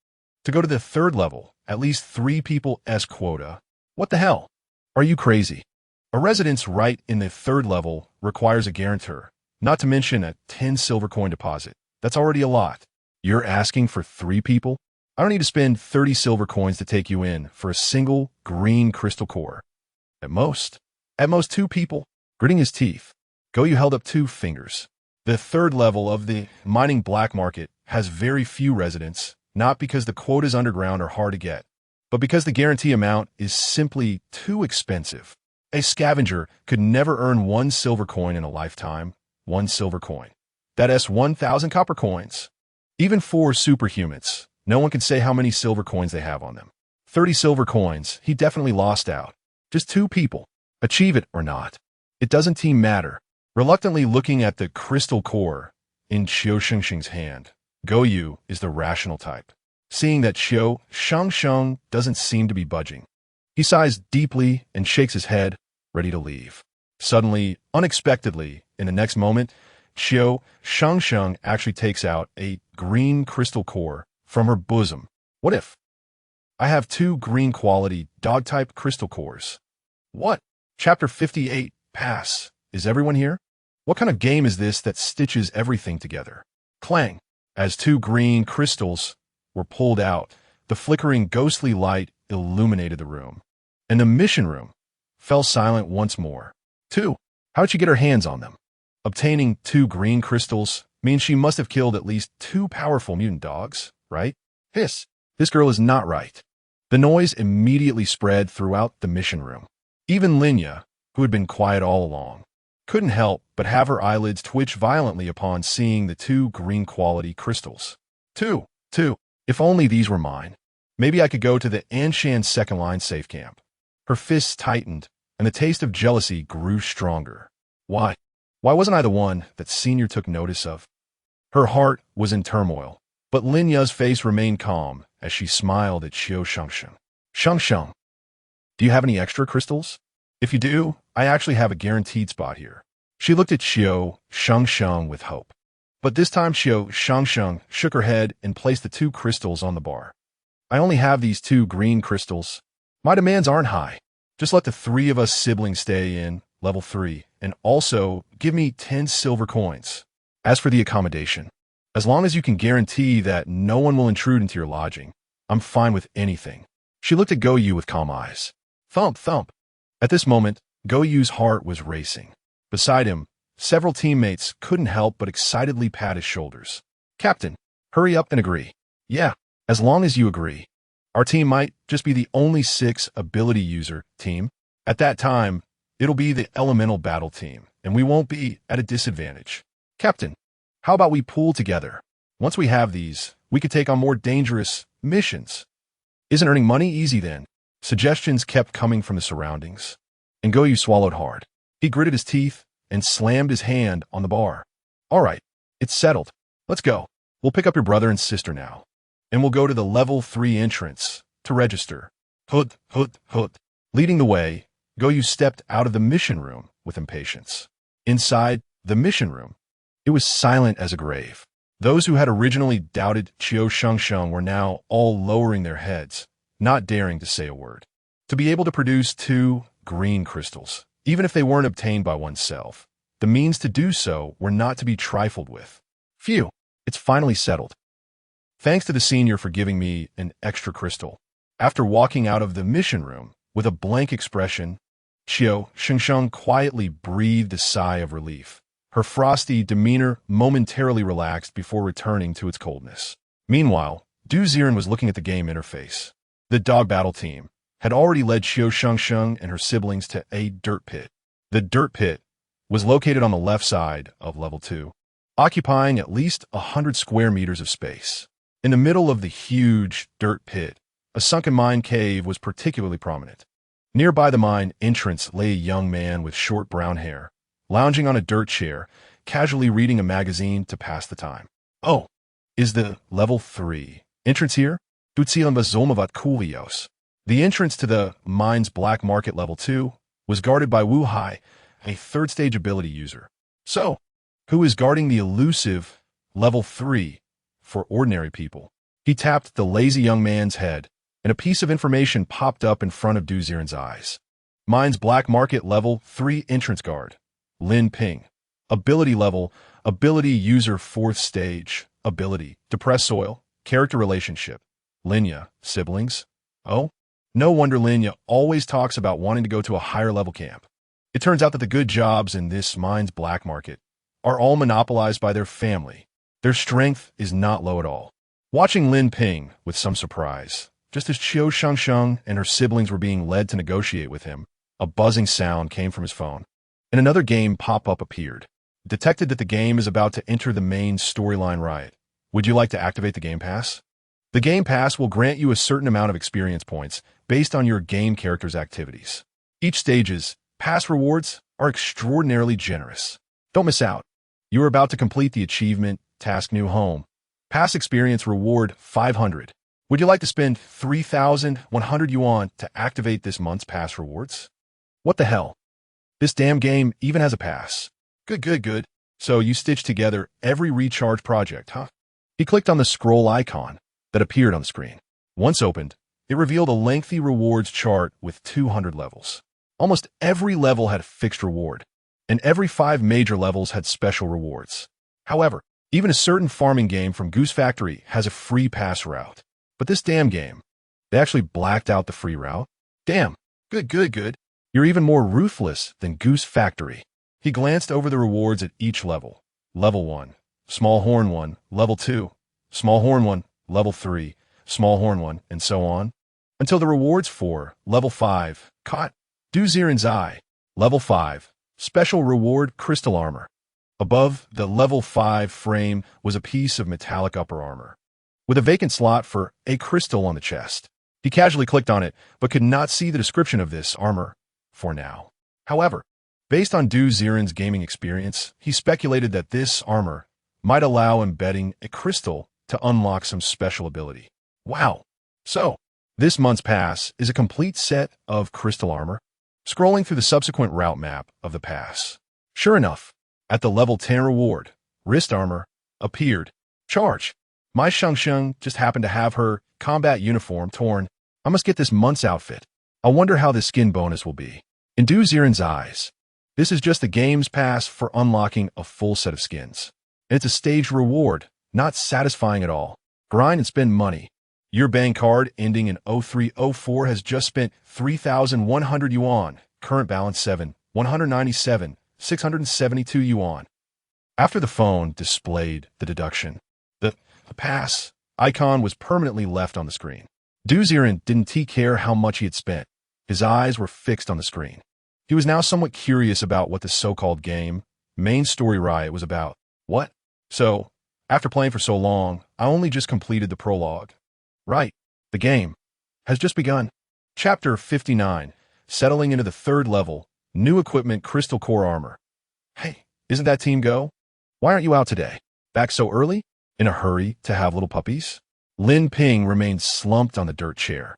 To go to the third level, at least 3 people's quota. What the hell? Are you crazy? A residence right in the third level requires a guarantor, not to mention a 10 silver coin deposit. That's already a lot. You're asking for 3 people? I don't need to spend 30 silver coins to take you in for a single green crystal core. At most 2 people. Gritting his teeth, Yu held up 2 fingers. The third level of the mining black market has very few residents, not because the quotas underground are hard to get, but because the guarantee amount is simply too expensive. A scavenger could never earn 1 silver coin in a lifetime. 1 silver coin. That's 1,000 copper coins. Even for superhumans, no one can say how many silver coins they have on them. 30 silver coins, he definitely lost out. Just 2 people. Achieve it or not. It doesn't seem matter. Reluctantly looking at the crystal core in Qiu Shengsheng's hand, Yu is the rational type. Seeing that Qiu Shengsheng doesn't seem to be budging, he sighs deeply and shakes his head, ready to leave. Suddenly, unexpectedly, in the next moment, Qiu Shengsheng actually takes out a green crystal core from her bosom. What if I have 2 green quality dog-type crystal cores? What? Chapter 58. Pass. Is everyone here? What kind of game is this that stitches everything together? Clang. As 2 green crystals were pulled out, the flickering ghostly light illuminated the room, and the mission room fell silent once more. 2. How did she get her hands on them? Obtaining 2 green crystals means she must have killed at least 2 powerful mutant dogs, right? Hiss. This girl is not right. The noise immediately spread throughout the mission room. Even Linya, who had been quiet all along, couldn't help but have her eyelids twitch violently upon seeing the 2 green quality crystals. 2. If only these were mine. Maybe I could go to the Anshan second line safe camp. Her fists tightened, and the taste of jealousy grew stronger. Why wasn't I the one that Senior took notice of? Her heart was in turmoil, but Linya's face remained calm as she smiled at Qiu Shengsheng. Shengsheng, do you have any extra crystals? If you do, I actually have a guaranteed spot here. She looked at Qiu Shengsheng with hope. But this time Qiu Shengsheng shook her head and placed the 2 crystals on the bar. I only have these 2 green crystals. My demands aren't high. Just let the 3 of us siblings stay in level 3, and also give me 10 silver coins. As for the accommodation, as long as you can guarantee that no one will intrude into your lodging, I'm fine with anything. She looked at Yu with calm eyes. Thump, thump. At this moment, Yu's heart was racing. Beside him, several teammates couldn't help but excitedly pat his shoulders. Captain, hurry up and agree. Yeah, as long as you agree. Our team might just be the only 6 ability user team. At that time, it'll be the elemental battle team, and we won't be at a disadvantage. Captain, how about we pool together? Once we have these, we could take on more dangerous missions. Isn't earning money easy then? Suggestions kept coming from the surroundings, and Yu swallowed hard. He gritted his teeth and slammed his hand on the bar. All right, it's settled. Let's go. We'll pick up your brother and sister now, and we'll go to the level 3 entrance to register. Hood. Leading the way, Yu stepped out of the mission room with impatience. Inside the mission room, it was silent as a grave. Those who had originally doubted Qiu Shengsheng were now all lowering their heads, not daring to say a word. To be able to produce 2 green crystals, even if they weren't obtained by oneself, the means to do so were not to be trifled with. Phew, it's finally settled. Thanks to the senior for giving me an extra crystal. After walking out of the mission room with a blank expression, Qiu Shengsheng quietly breathed a sigh of relief. Her frosty demeanor momentarily relaxed before returning to its coldness. Meanwhile, Ziren was looking at the game interface. The dog battle team had already led Qiu Shengsheng and her siblings to a dirt pit. The dirt pit was located on the left side of level 2, occupying at least 100 square meters of space. In the middle of the huge dirt pit, a sunken mine cave was particularly prominent. Nearby the mine entrance lay a young man with short brown hair, lounging on a dirt chair, casually reading a magazine to pass the time. Oh, is the level 3 entrance here? Dutsilam Zolmovat Kulios. The entrance to the mine's black market level 2 was guarded by Wu Hai, a third-stage ability user. So, who is guarding the elusive level 3 for ordinary people? He tapped the lazy young man's head, and a piece of information popped up in front of Du Ziren's eyes. Mine's black market level 3 entrance guard, Lin Ping. Ability level, ability user 4th stage, ability, depress soil, character relationship, Linya, siblings. Oh, no wonder Linya always talks about wanting to go to a higher level camp. It turns out that the good jobs in this mine's black market are all monopolized by their family. Their strength is not low at all. Watching Lin Ping with some surprise, just as Qiu Shengsheng and her siblings were being led to negotiate with him, a buzzing sound came from his phone, and another game pop-up appeared. It detected that the game is about to enter the main storyline riot. Would you like to activate the Game Pass? The Game Pass will grant you a certain amount of experience points based on your game character's activities. Each stage's pass rewards are extraordinarily generous. Don't miss out. You are about to complete the achievement Task New Home. Pass experience reward 500. Would you like to spend 3,100 yuan to activate this month's pass rewards? What the hell? This damn game even has a pass. Good. So you stitched together every recharge project, huh? He clicked on the scroll icon that appeared on the screen. Once opened, it revealed a lengthy rewards chart with 200 levels. Almost every level had a fixed reward, and every 5 major levels had special rewards. However, even a certain farming game from Goose Factory has a free pass route. But this damn game, they actually blacked out the free route? Damn, good. You're even more ruthless than Goose Factory. He glanced over the rewards at each level. Level 1, Small Horn 1, Level 2, Small Horn 1, Level 3, Small Horn 1, and so on, until the rewards for Level 5 caught Du Ziren's eye. Level 5, Special Reward Crystal Armor. Above the Level 5 frame was a piece of metallic upper armor, with a vacant slot for a crystal on the chest. He casually clicked on it, but could not see the description of this armor for now. However, based on Du Ziren's gaming experience, he speculated that this armor might allow embedding a crystal to unlock some special ability. Wow. So, this month's pass is a complete set of crystal armor. Scrolling through the subsequent route map of the pass. Sure enough, at the level 10 reward, wrist armor appeared. Charge. My Shengsheng just happened to have her combat uniform torn. I must get this month's outfit. I wonder how this skin bonus will be. In Du Ziren's eyes, this is just the game's pass for unlocking a full set of skins. And it's a staged reward, not satisfying at all. Grind and spend money. Your bank card ending in 0304 has just spent 3,100 yuan. Current balance 7,197, 672 yuan. After the phone displayed the deduction, the pass icon was permanently left on the screen. Du Ziren didn't care how much he had spent. His eyes were fixed on the screen. He was now somewhat curious about what the so-called game, main story riot, was about. What? So, after playing for so long, I only just completed the prologue. Right, the game has just begun. Chapter 59, settling into the 3rd level, new equipment crystal core armor. Hey, isn't that Team Go? Why aren't you out today? Back so early? In a hurry to have little puppies? Lin Ping remained slumped on the dirt chair,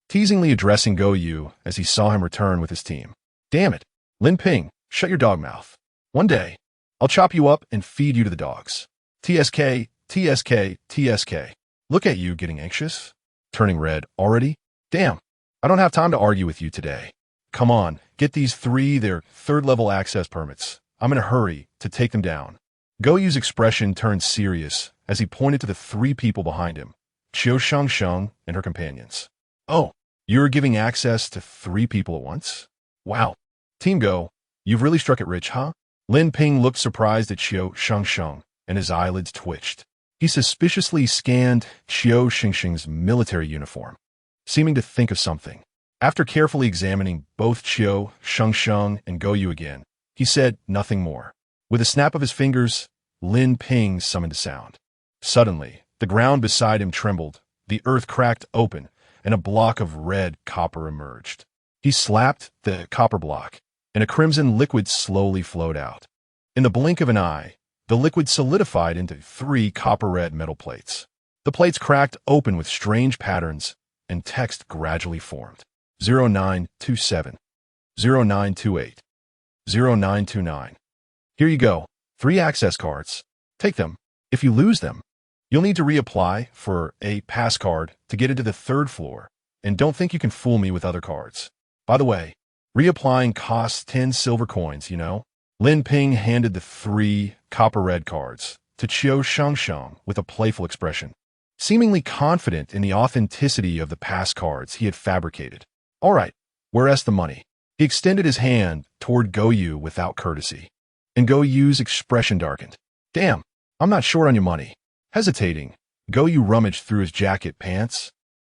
teasingly addressing Go Yu as he saw him return with his team. Damn it, Lin Ping, shut your dog mouth. One day, I'll chop you up and feed you to the dogs. TSK. Look at you getting anxious, turning red already. Damn, I don't have time to argue with you today. Come on, get these 3 their 3rd level access permits. I'm in a hurry to take them down. Go Yu's expression turned serious as he pointed to the 3 people behind him, Qiu Shengsheng and her companions. Oh, you're giving access to 3 people at once? Wow. Team Go, you've really struck it rich, huh? Lin Ping looked surprised at Qiu Shengsheng, and his eyelids twitched. He suspiciously scanned Qiu Shengsheng's military uniform, seeming to think of something. After carefully examining both Qiu Shengsheng and Go Yu again, he said nothing more. With a snap of his fingers, Lin Ping summoned a sound. Suddenly, the ground beside him trembled, the earth cracked open, and a block of red copper emerged. He slapped the copper block, and a crimson liquid slowly flowed out. In the blink of an eye, the liquid solidified into 3 copper-red metal plates. The plates cracked open with strange patterns, and text gradually formed. 0927, 0928, 0929. Here you go. 3 access cards. Take them. If you lose them, you'll need to reapply for a pass card to get into the 3rd floor, and don't think you can fool me with other cards. By the way, reapplying costs 10 silver coins, you know? Lin Ping handed the 3 copper-red cards to Qiu Shengsheng with a playful expression, seemingly confident in the authenticity of the pass cards he had fabricated. All right, where's the money? He extended his hand toward Goyu without courtesy, and Goyu's expression darkened. Damn, I'm not short on your money. Hesitating, Goyu rummaged through his jacket, pants,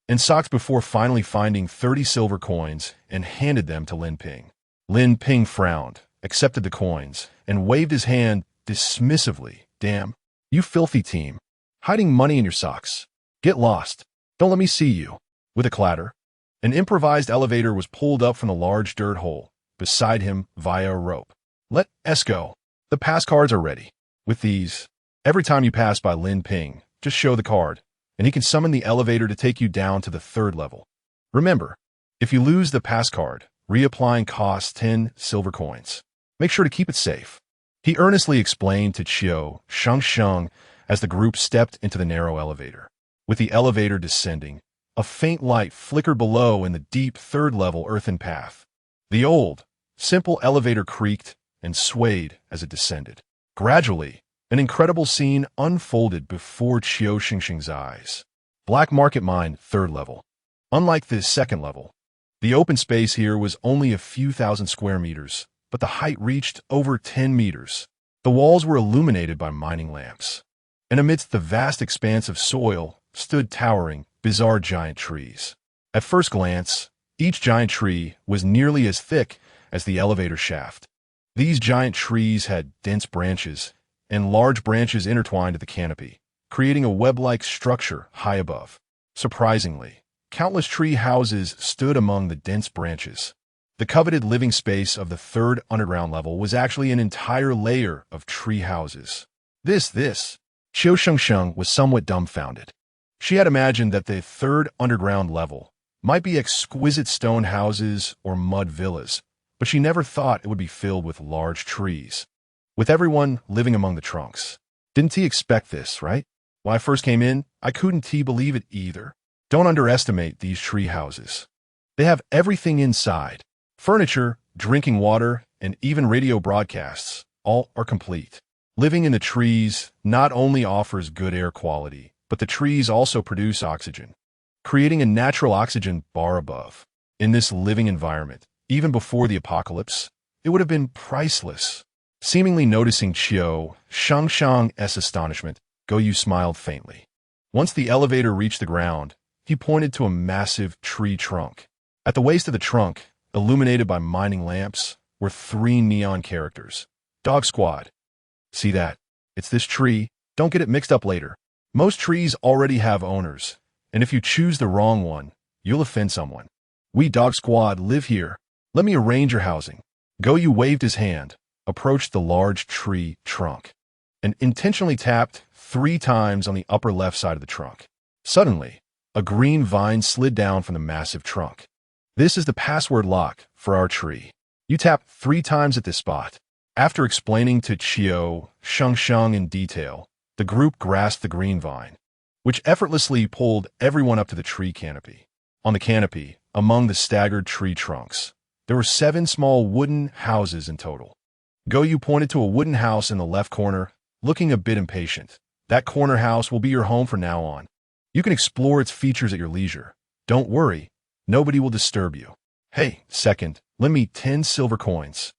and socks before finally finding 30 silver coins and handed them to Lin Ping. Lin Ping frowned, accepted the coins, and waved his hand dismissively. Damn, you filthy team. Hiding money in your socks. Get lost. Don't let me see you. With a clatter, an improvised elevator was pulled up from the large dirt hole beside him via a rope. Let us go. The pass cards are ready. With these, every time you pass by Lin Ping, just show the card, and he can summon the elevator to take you down to the 3rd level. Remember, if you lose the pass card, reapplying costs 10 silver coins. Make sure to keep it safe. He earnestly explained to Qiu Shengsheng as the group stepped into the narrow elevator. With the elevator descending, a faint light flickered below in the deep 3rd level earthen path. The old, simple elevator creaked and swayed as it descended. Gradually, an incredible scene unfolded before Qiu Shengsheng's eyes. Black market mine, 3rd level. Unlike the 2nd level, the open space here was only a few thousand square meters, but the height reached over 10 meters. The walls were illuminated by mining lamps, and amidst the vast expanse of soil stood towering, bizarre giant trees. At first glance, each giant tree was nearly as thick as the elevator shaft. These giant trees had dense branches, and large branches intertwined at the canopy, creating a web-like structure high above. Surprisingly, countless tree houses stood among the dense branches. The coveted living space of the 3rd underground level was actually an entire layer of tree houses. Qiu Shengsheng was somewhat dumbfounded. She had imagined that the 3rd underground level might be exquisite stone houses or mud villas, but she never thought it would be filled with large trees, with everyone living among the trunks. Didn't he expect this, right? When I first came in, I couldn't believe it either. Don't underestimate these tree houses. They have everything inside. Furniture, drinking water, and even radio broadcasts, all are complete. Living in the trees not only offers good air quality, but the trees also produce oxygen, creating a natural oxygen bar above. In this living environment, even before the apocalypse, it would have been priceless. Seemingly noticing Qiu Shengsheng's astonishment, Goyu smiled faintly. Once the elevator reached the ground, he pointed to a massive tree trunk. At the waist of the trunk, illuminated by mining lamps, were 3 neon characters. Dog Squad. See that? It's this tree. Don't get it mixed up later. Most trees already have owners, and if you choose the wrong one, you'll offend someone. We Dog Squad live here. Let me arrange your housing. Goyu waved his hand, approached the large tree trunk, and intentionally tapped 3 times on the upper left side of the trunk. Suddenly, a green vine slid down from the massive trunk. This is the password lock for our tree. You tap 3 times at this spot. After explaining to Qiu Shengsheng in detail, the group grasped the green vine, which effortlessly pulled everyone up to the tree canopy. On the canopy, among the staggered tree trunks, there were 7 small wooden houses in total. Goyu pointed to a wooden house in the left corner, looking a bit impatient. That corner house will be your home from now on. You can explore its features at your leisure. Don't worry, nobody will disturb you. Hey, second, lend me 10 silver coins.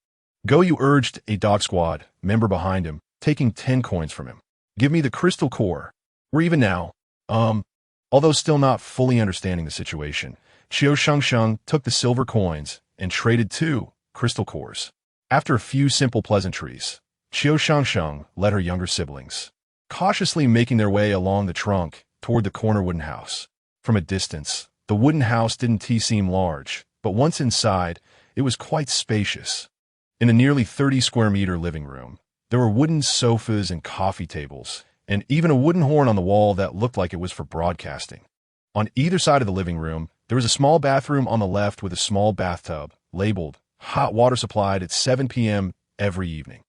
Goyu urged a Dog Squad member behind him, taking 10 coins from him. Give me the crystal core. We're even now. Although still not fully understanding the situation, Qiu Shengsheng took the silver coins and traded 2 crystal cores. After a few simple pleasantries, Qiu Shengsheng led her younger siblings, cautiously making their way along the trunk toward the corner wooden house. From a distance, the wooden house didn't seem large, but once inside, it was quite spacious. In a nearly 30-square-meter living room, there were wooden sofas and coffee tables, and even a wooden horn on the wall that looked like it was for broadcasting. On either side of the living room, there was a small bathroom on the left with a small bathtub, labeled hot water supplied at 7 p.m. every evening.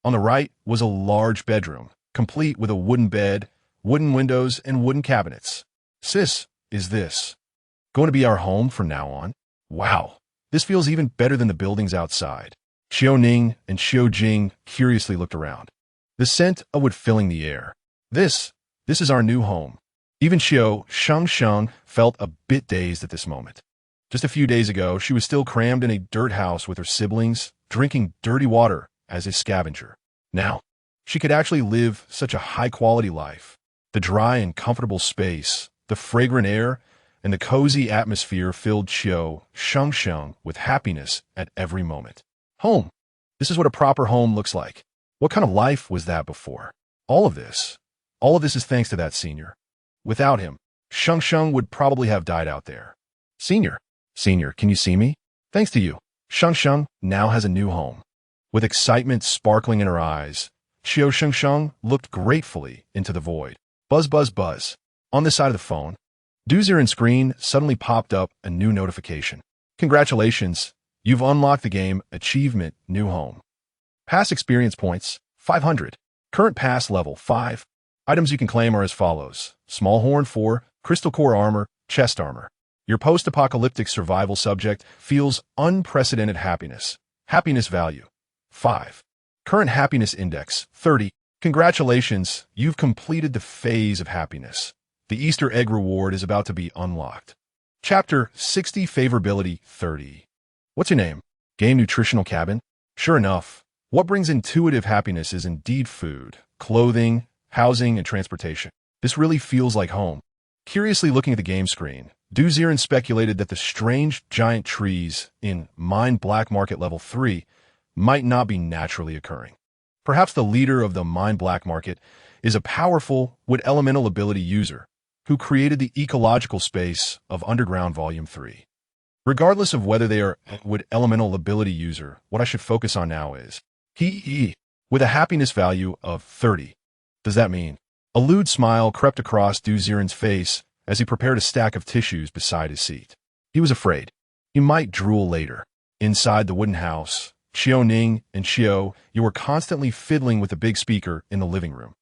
On the right was a large bedroom, complete with a wooden bed, wooden windows, and wooden cabinets. Sis, is this going to be our home from now on? Wow, this feels even better than the buildings outside. Qiu Ning and Qiu Jing curiously looked around, the scent of wood filling the air. This is our new home. Even Qiu Shengsheng felt a bit dazed at this moment. Just a few days ago, she was still crammed in a dirt house with her siblings, drinking dirty water as a scavenger. Now, she could actually live such a high-quality life. The dry and comfortable space, the fragrant air, and the cozy atmosphere filled Qiu Shengsheng with happiness at every moment. Home. This is what a proper home looks like. What kind of life was that before? All of this is thanks to that senior. Without him, Shengsheng would probably have died out there. Senior, can you see me? Thanks to you, Shengsheng now has a new home. With excitement sparkling in her eyes, Qiu Shengsheng looked gratefully into the void. Buzz, buzz, buzz. On this side of the phone, Ziren's screen suddenly popped up a new notification. Congratulations, you've unlocked the game Achievement New Home. Pass experience points, 500. Current pass level, 5. Items you can claim are as follows. Small horn, 4. Crystal core armor, chest armor. Your post-apocalyptic survival subject feels unprecedented happiness. Happiness value, 5. Current happiness index, 30. Congratulations, you've completed the phase of happiness. The Easter egg reward is about to be unlocked. Chapter 60 Favorability 30. What's your name? Game nutritional cabin? Sure enough, what brings intuitive happiness is indeed food, clothing, housing, and transportation. This really feels like home. Curiously looking at the game screen, Ziren speculated that the strange giant trees in Mine Black Market Level 3 might not be naturally occurring. Perhaps the leader of the Mine Black Market is a powerful wood elemental ability user who created the ecological space of Underground Volume 3. Regardless of whether they are a wood elemental ability user, what I should focus on now is he with a happiness value of 30. Does that mean? A lewd smile crept across Ziren's face as he prepared a stack of tissues beside his seat. He was afraid he might drool later. Inside the wooden house, Qiu Ning and Qiu, you were constantly fiddling with the big speaker in the living room.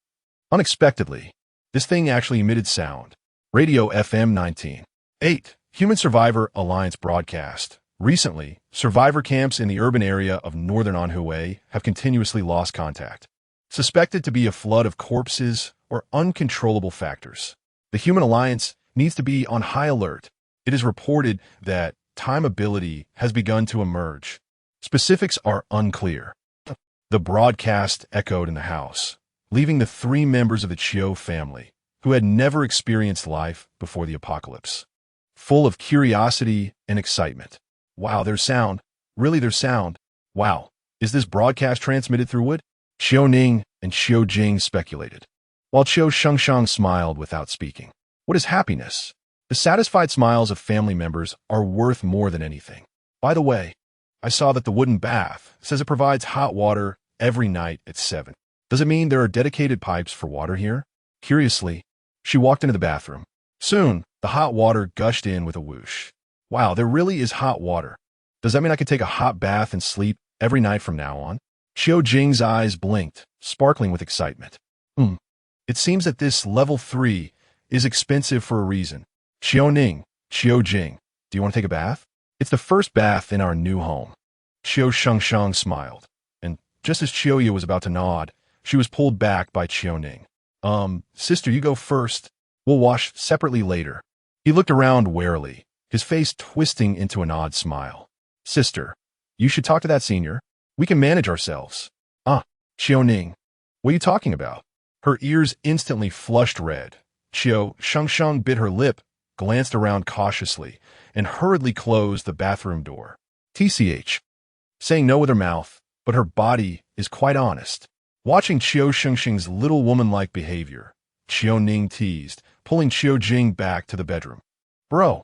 Unexpectedly, this thing actually emitted sound. Radio FM 19. 8. Human Survivor Alliance broadcast. Recently, survivor camps in the urban area of northern Anhui have continuously lost contact, suspected to be a flood of corpses or uncontrollable factors. The Human Alliance needs to be on high alert. It is reported that time ability has begun to emerge. Specifics are unclear. The broadcast echoed in the house, leaving the 3 members of the Qiu family, who had never experienced life before the apocalypse, full of curiosity and excitement. Wow, there's sound. Really, there's sound. Wow, is this broadcast transmitted through wood? Qiu Ning and Qiu Jing speculated, while Qiu Shengsheng smiled without speaking. What is happiness? The satisfied smiles of family members are worth more than anything. By the way, I saw that the wooden bath says it provides hot water every night at 7. Does it mean there are dedicated pipes for water here? Curiously, she walked into the bathroom. Soon, the hot water gushed in with a whoosh. Wow, there really is hot water. Does that mean I could take a hot bath and sleep every night from now on? Qiu Jing's eyes blinked, sparkling with excitement. It seems that this level 3 is expensive for a reason. Qiu Ning, Qiu Jing, do you want to take a bath? It's the first bath in our new home. Qiu Shengsheng smiled, and just as Qiu was about to nod, she was pulled back by Qiu Ning. Sister, you go first. We'll wash separately later. He looked around warily, his face twisting into an odd smile. Sister, you should talk to that senior. We can manage ourselves. Qiu Ning, what are you talking about? Her ears instantly flushed red. Qiu Shengsheng bit her lip, glanced around cautiously, and hurriedly closed the bathroom door. TCH. Saying no with her mouth, but her body is quite honest. Watching Qiu Shengsheng's little woman-like behavior, Qiu Ning teased, pulling Qiu Jing back to the bedroom. Bro,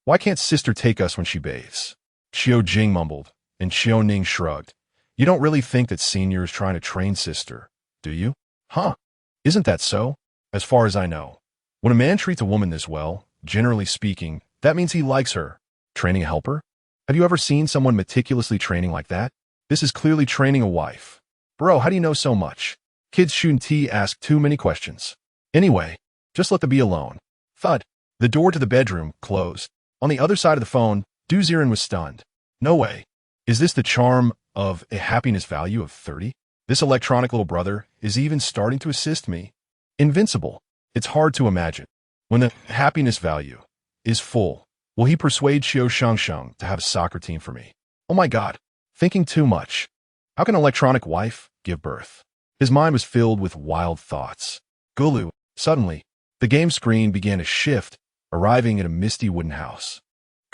Why can't sister take us when she bathes? Qiu Jing mumbled, and Qiu Ning shrugged. You don't really think that senior is trying to train sister, do you? Huh? Isn't that so? As far as I know. When a man treats a woman this well, generally speaking, that means he likes her. Training a helper? Have you ever seen someone meticulously training like that? This is clearly training a wife. Bro, how do you know so much? Kids Shun Ti ask too many questions. Anyway, just let them be alone. Thud. The door to the bedroom closed. On the other side of the phone, Du Ziren was stunned. No way. Is this the charm of a happiness value of 30? This electronic little brother is even starting to assist me. Invincible. It's hard to imagine. When the happiness value is full, will he persuade Qiu Shengsheng to have a soccer team for me? Oh my god. Thinking too much. How can an electronic wife give birth? His mind was filled with wild thoughts. Gulu. Suddenly, the game screen began to shift, arriving at a misty wooden house.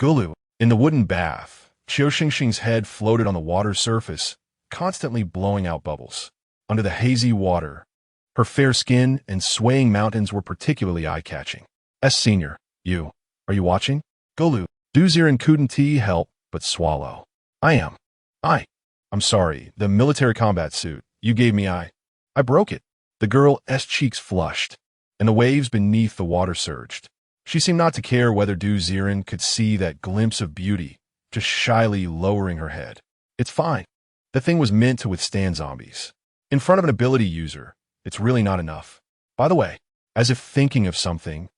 Gulu. In the wooden bath, Qiu Shengsheng's head floated on the water's surface, constantly blowing out bubbles. Under the hazy water, her fair skin and swaying mountains were particularly eye-catching. Senior, are you watching? Gulu. Du Ziren couldn't help but swallow. I'm sorry, the military combat suit you gave me, I broke it. The girl's cheeks flushed, and the waves beneath the water surged. She seemed not to care whether Du Ziren could see that glimpse of beauty, just shyly lowering her head. It's fine. The thing was meant to withstand zombies. In front of an ability user, it's really not enough. By the way, as if thinking of something,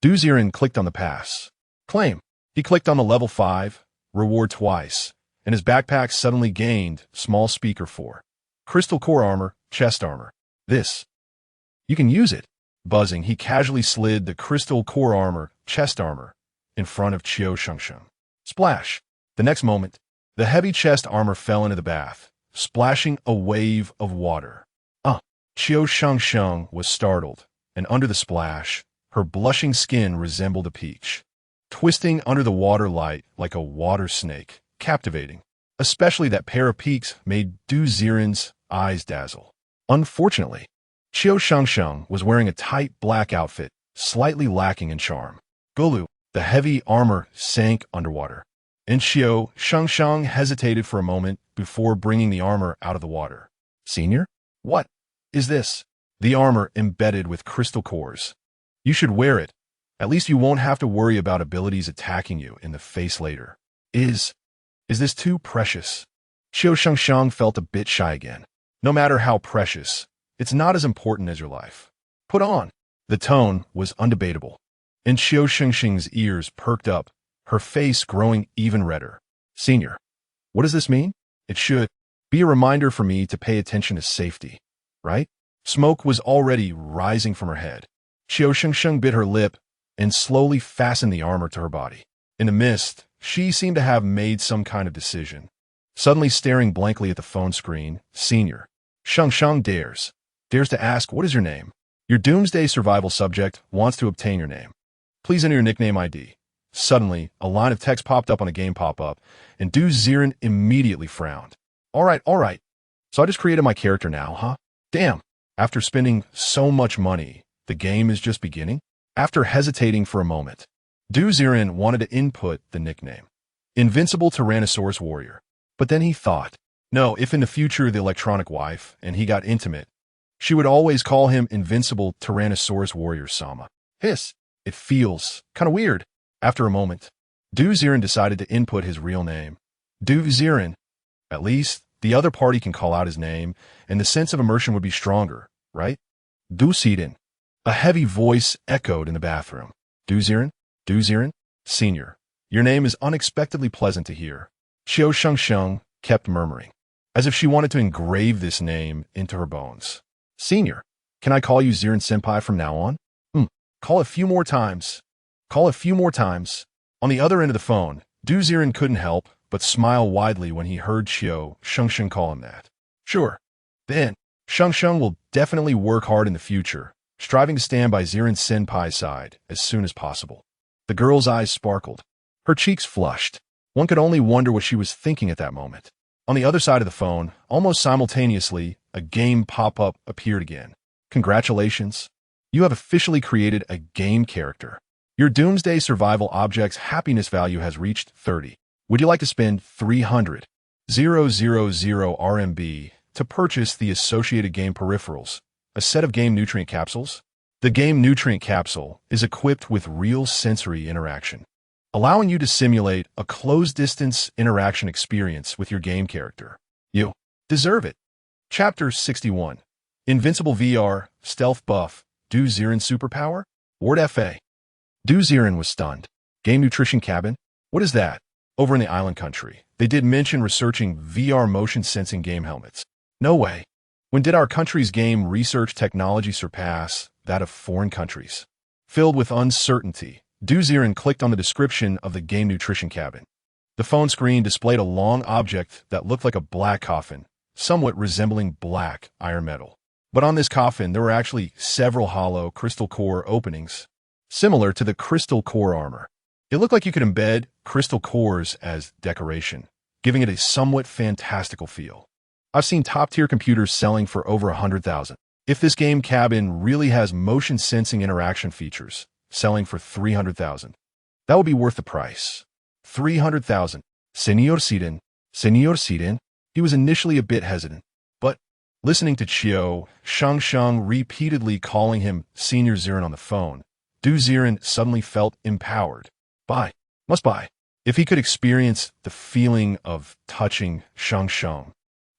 Du Ziren clicked on the pass. Claim. He clicked on the level 5, reward twice, and his backpack suddenly gained small speaker 4. Crystal core armor, chest armor. This. You can use it. Buzzing, he casually slid the crystal core armor, chest armor, in front of Qiu Shengsheng. Splash. The next moment, the heavy chest armor fell into the bath, splashing a wave of water. Qiu Shengsheng was startled, and under the splash, her blushing skin resembled a peach, twisting under the water light like a water snake, captivating. Especially that pair of peaks made Du Ziren's eyes dazzle. Unfortunately, Qiu Shengsheng was wearing a tight black outfit, slightly lacking in charm. Gulu, the heavy armor, sank underwater, and Qiu Shengsheng hesitated for a moment before bringing the armor out of the water. Senior? What is this? The armor embedded with crystal cores. You should wear it. At least you won't have to worry about abilities attacking you in the face later. Is this too precious? Qiu Shengsheng felt a bit shy again. No matter how precious, it's not as important as your life. Put on. The tone was undebatable, and Qiu Shengsheng's ears perked up, her face growing even redder. Senior, what does this mean? It should be a reminder for me to pay attention to safety, right? Smoke was already rising from her head. Qiu Shengsheng bit her lip and slowly fastened the armor to her body. In the mist, she seemed to have made some kind of decision. Suddenly staring blankly at the phone screen, Senior Shengsheng dares to ask, what is your name? Your Doomsday Survival subject wants to obtain your name. Please enter your nickname ID. Suddenly, a line of text popped up on a game pop-up, and Du Ziren immediately frowned. All right. So I just created my character now, huh? Damn. After spending so much money, the game is just beginning? After hesitating for a moment, Du Ziren wanted to input the nickname, Invincible Tyrannosaurus Warrior. But then he thought, no, if in the future the electronic wife, and he got intimate, she would always call him Invincible Tyrannosaurus Warrior Sama. Hiss. It feels kind of weird. After a moment, Du Ziren decided to input his real name. Du Ziren. At least, the other party can call out his name, and the sense of immersion would be stronger, right? Du Ziren. A heavy voice echoed in the bathroom. Du Ziren? Senior. Your name is unexpectedly pleasant to hear. Qiu Shengsheng kept murmuring, as if she wanted to engrave this name into her bones. Senior, can I call you Ziren Senpai from now on? Call a few more times. On the other end of the phone, Du Ziren couldn't help but smile widely when he heard Qiu Shengsheng call him that. Sure. Then, Shengsheng will definitely work hard in the future, striving to stand by Ziren Senpai's side as soon as possible. The girl's eyes sparkled. Her cheeks flushed. One could only wonder what she was thinking at that moment. On the other side of the phone, almost simultaneously, a game pop-up appeared again. Congratulations. You have officially created a game character. Your Doomsday Survival object's happiness value has reached 30. Would you like to spend 300,000 RMB to purchase the associated game peripherals, a set of game nutrient capsules? The game nutrient capsule is equipped with real sensory interaction, allowing you to simulate a close-distance interaction experience with your game character. You deserve it. Chapter 61. Invincible VR, Stealth Buff, Du Ziren Superpower? Word FA. Du Ziren was stunned. Game nutrition cabin? What is that? Over in the island country, they did mention researching VR motion sensing game helmets. No way. When did our country's game research technology surpass that of foreign countries? Filled with uncertainty, Du Ziren clicked on the description of the game nutrition cabin. The phone screen displayed a long object that looked like a black coffin, somewhat resembling black iron metal. But on this coffin, there were actually several hollow crystal core openings, similar to the crystal core armor. It looked like you could embed crystal cores as decoration, giving it a somewhat fantastical feel. I've seen top-tier computers selling for over 100,000. If this game cabin really has motion sensing interaction features, selling for 300,000, that would be worth the price. 300,000. Senor Ziren. He was initially a bit hesitant, but listening to Qiu Shengsheng repeatedly calling him Senior Ziren on the phone, Du Ziren suddenly felt empowered. Must buy. If he could experience the feeling of touching Shengsheng,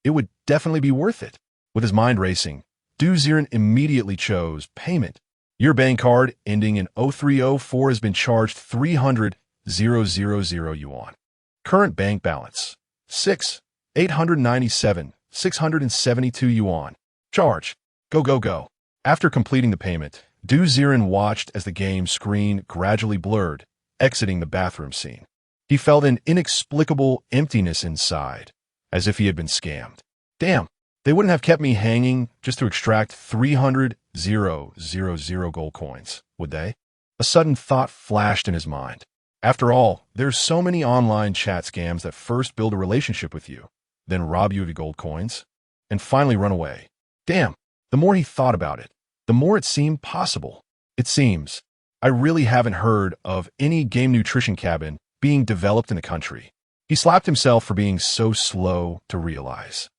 it would definitely be worth it. With his mind racing, Du Ziren immediately chose payment. Your bank card ending in 0304 has been charged 300,000 yuan. Current bank balance 6,897,672 yuan. Charge. Go. After completing the payment, Du Ziren watched as the game screen gradually blurred, exiting the bathroom scene. He felt an inexplicable emptiness inside, as if he had been scammed. Damn, they wouldn't have kept me hanging just to extract 300,000 gold coins, would they? A sudden thought flashed in his mind. After all, there's so many online chat scams that first build a relationship with you, then rob you of your gold coins, and finally run away. Damn, the more he thought about it, the more it seemed possible. It seems I really haven't heard of any game nutrition cabin being developed in the country. He slapped himself for being so slow to realize.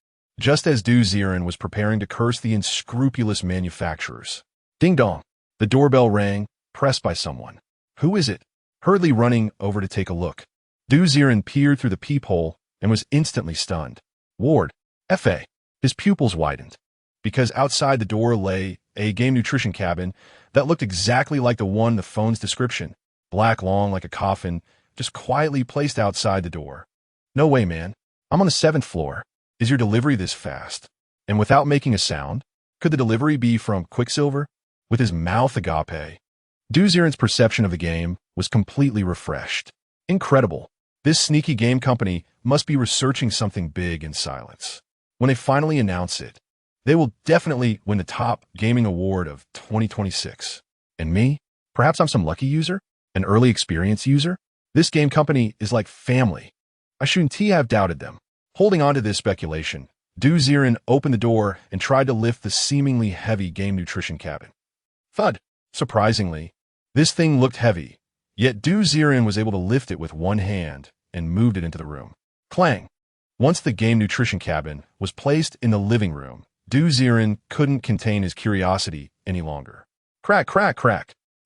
Just as Du Ziren was preparing to curse the unscrupulous manufacturers. Ding dong. The doorbell rang, pressed by someone. Who is it? Hurriedly running over to take a look. Du Ziren peered through the peephole and was instantly stunned. Ward. F.A. His pupils widened, because outside the door lay a game nutrition cabin that looked exactly like the one in the phone's description, black long like a coffin, just quietly placed outside the door. No way, man. I'm on the 7th floor. Is your delivery this fast? And without making a sound, could the delivery be from Quicksilver? With his mouth agape. Du Ziren's perception of the game was completely refreshed. Incredible. This sneaky game company must be researching something big in silence. When they finally announce it, they will definitely win the top gaming award of 2026. And me? Perhaps I'm some lucky user? An early experience user? This game company is like family. I shouldn't have doubted them. Holding on to this speculation, Du Ziren opened the door and tried to lift the seemingly heavy game nutrition cabin. Thud. Surprisingly, this thing looked heavy, yet Du Ziren was able to lift it with one hand and moved it into the room. Clang. Once the game nutrition cabin was placed in the living room, Du Ziren couldn't contain his curiosity any longer. Crack.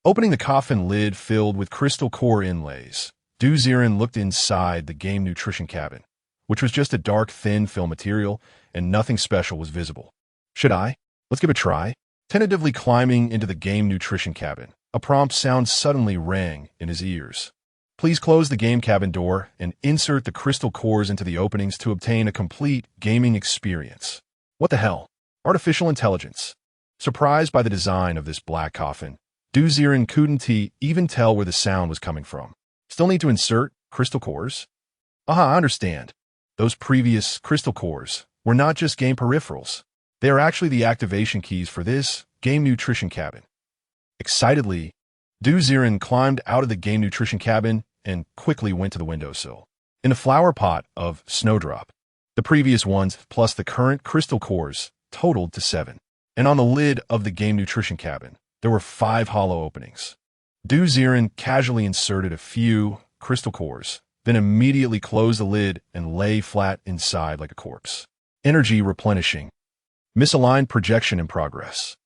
Opening the coffin lid filled with crystal core inlays, Du Ziren looked inside the game nutrition cabin, which was just a dark, thin film material, and nothing special was visible. Should I? Let's give it a try. Tentatively climbing into the game nutrition cabin, a prompt sound suddenly rang in his ears. Please close the game cabin door and insert the crystal cores into the openings to obtain a complete gaming experience. What the hell? Artificial intelligence. Surprised by the design of this black coffin, Du Ziren couldn't even tell where the sound was coming from. Still need to insert crystal cores? I understand. Those previous crystal cores were not just game peripherals. They are actually the activation keys for this game nutrition cabin. Excitedly, Du Ziren climbed out of the game nutrition cabin and quickly went to the windowsill. In a flower pot of snowdrop, the previous ones plus the current crystal cores totaled to 7. And on the lid of the game nutrition cabin, there were 5 hollow openings. Du Ziren casually inserted a few crystal cores, then immediately closed the lid and lay flat inside like a corpse. Energy replenishing. Misaligned projection in progress.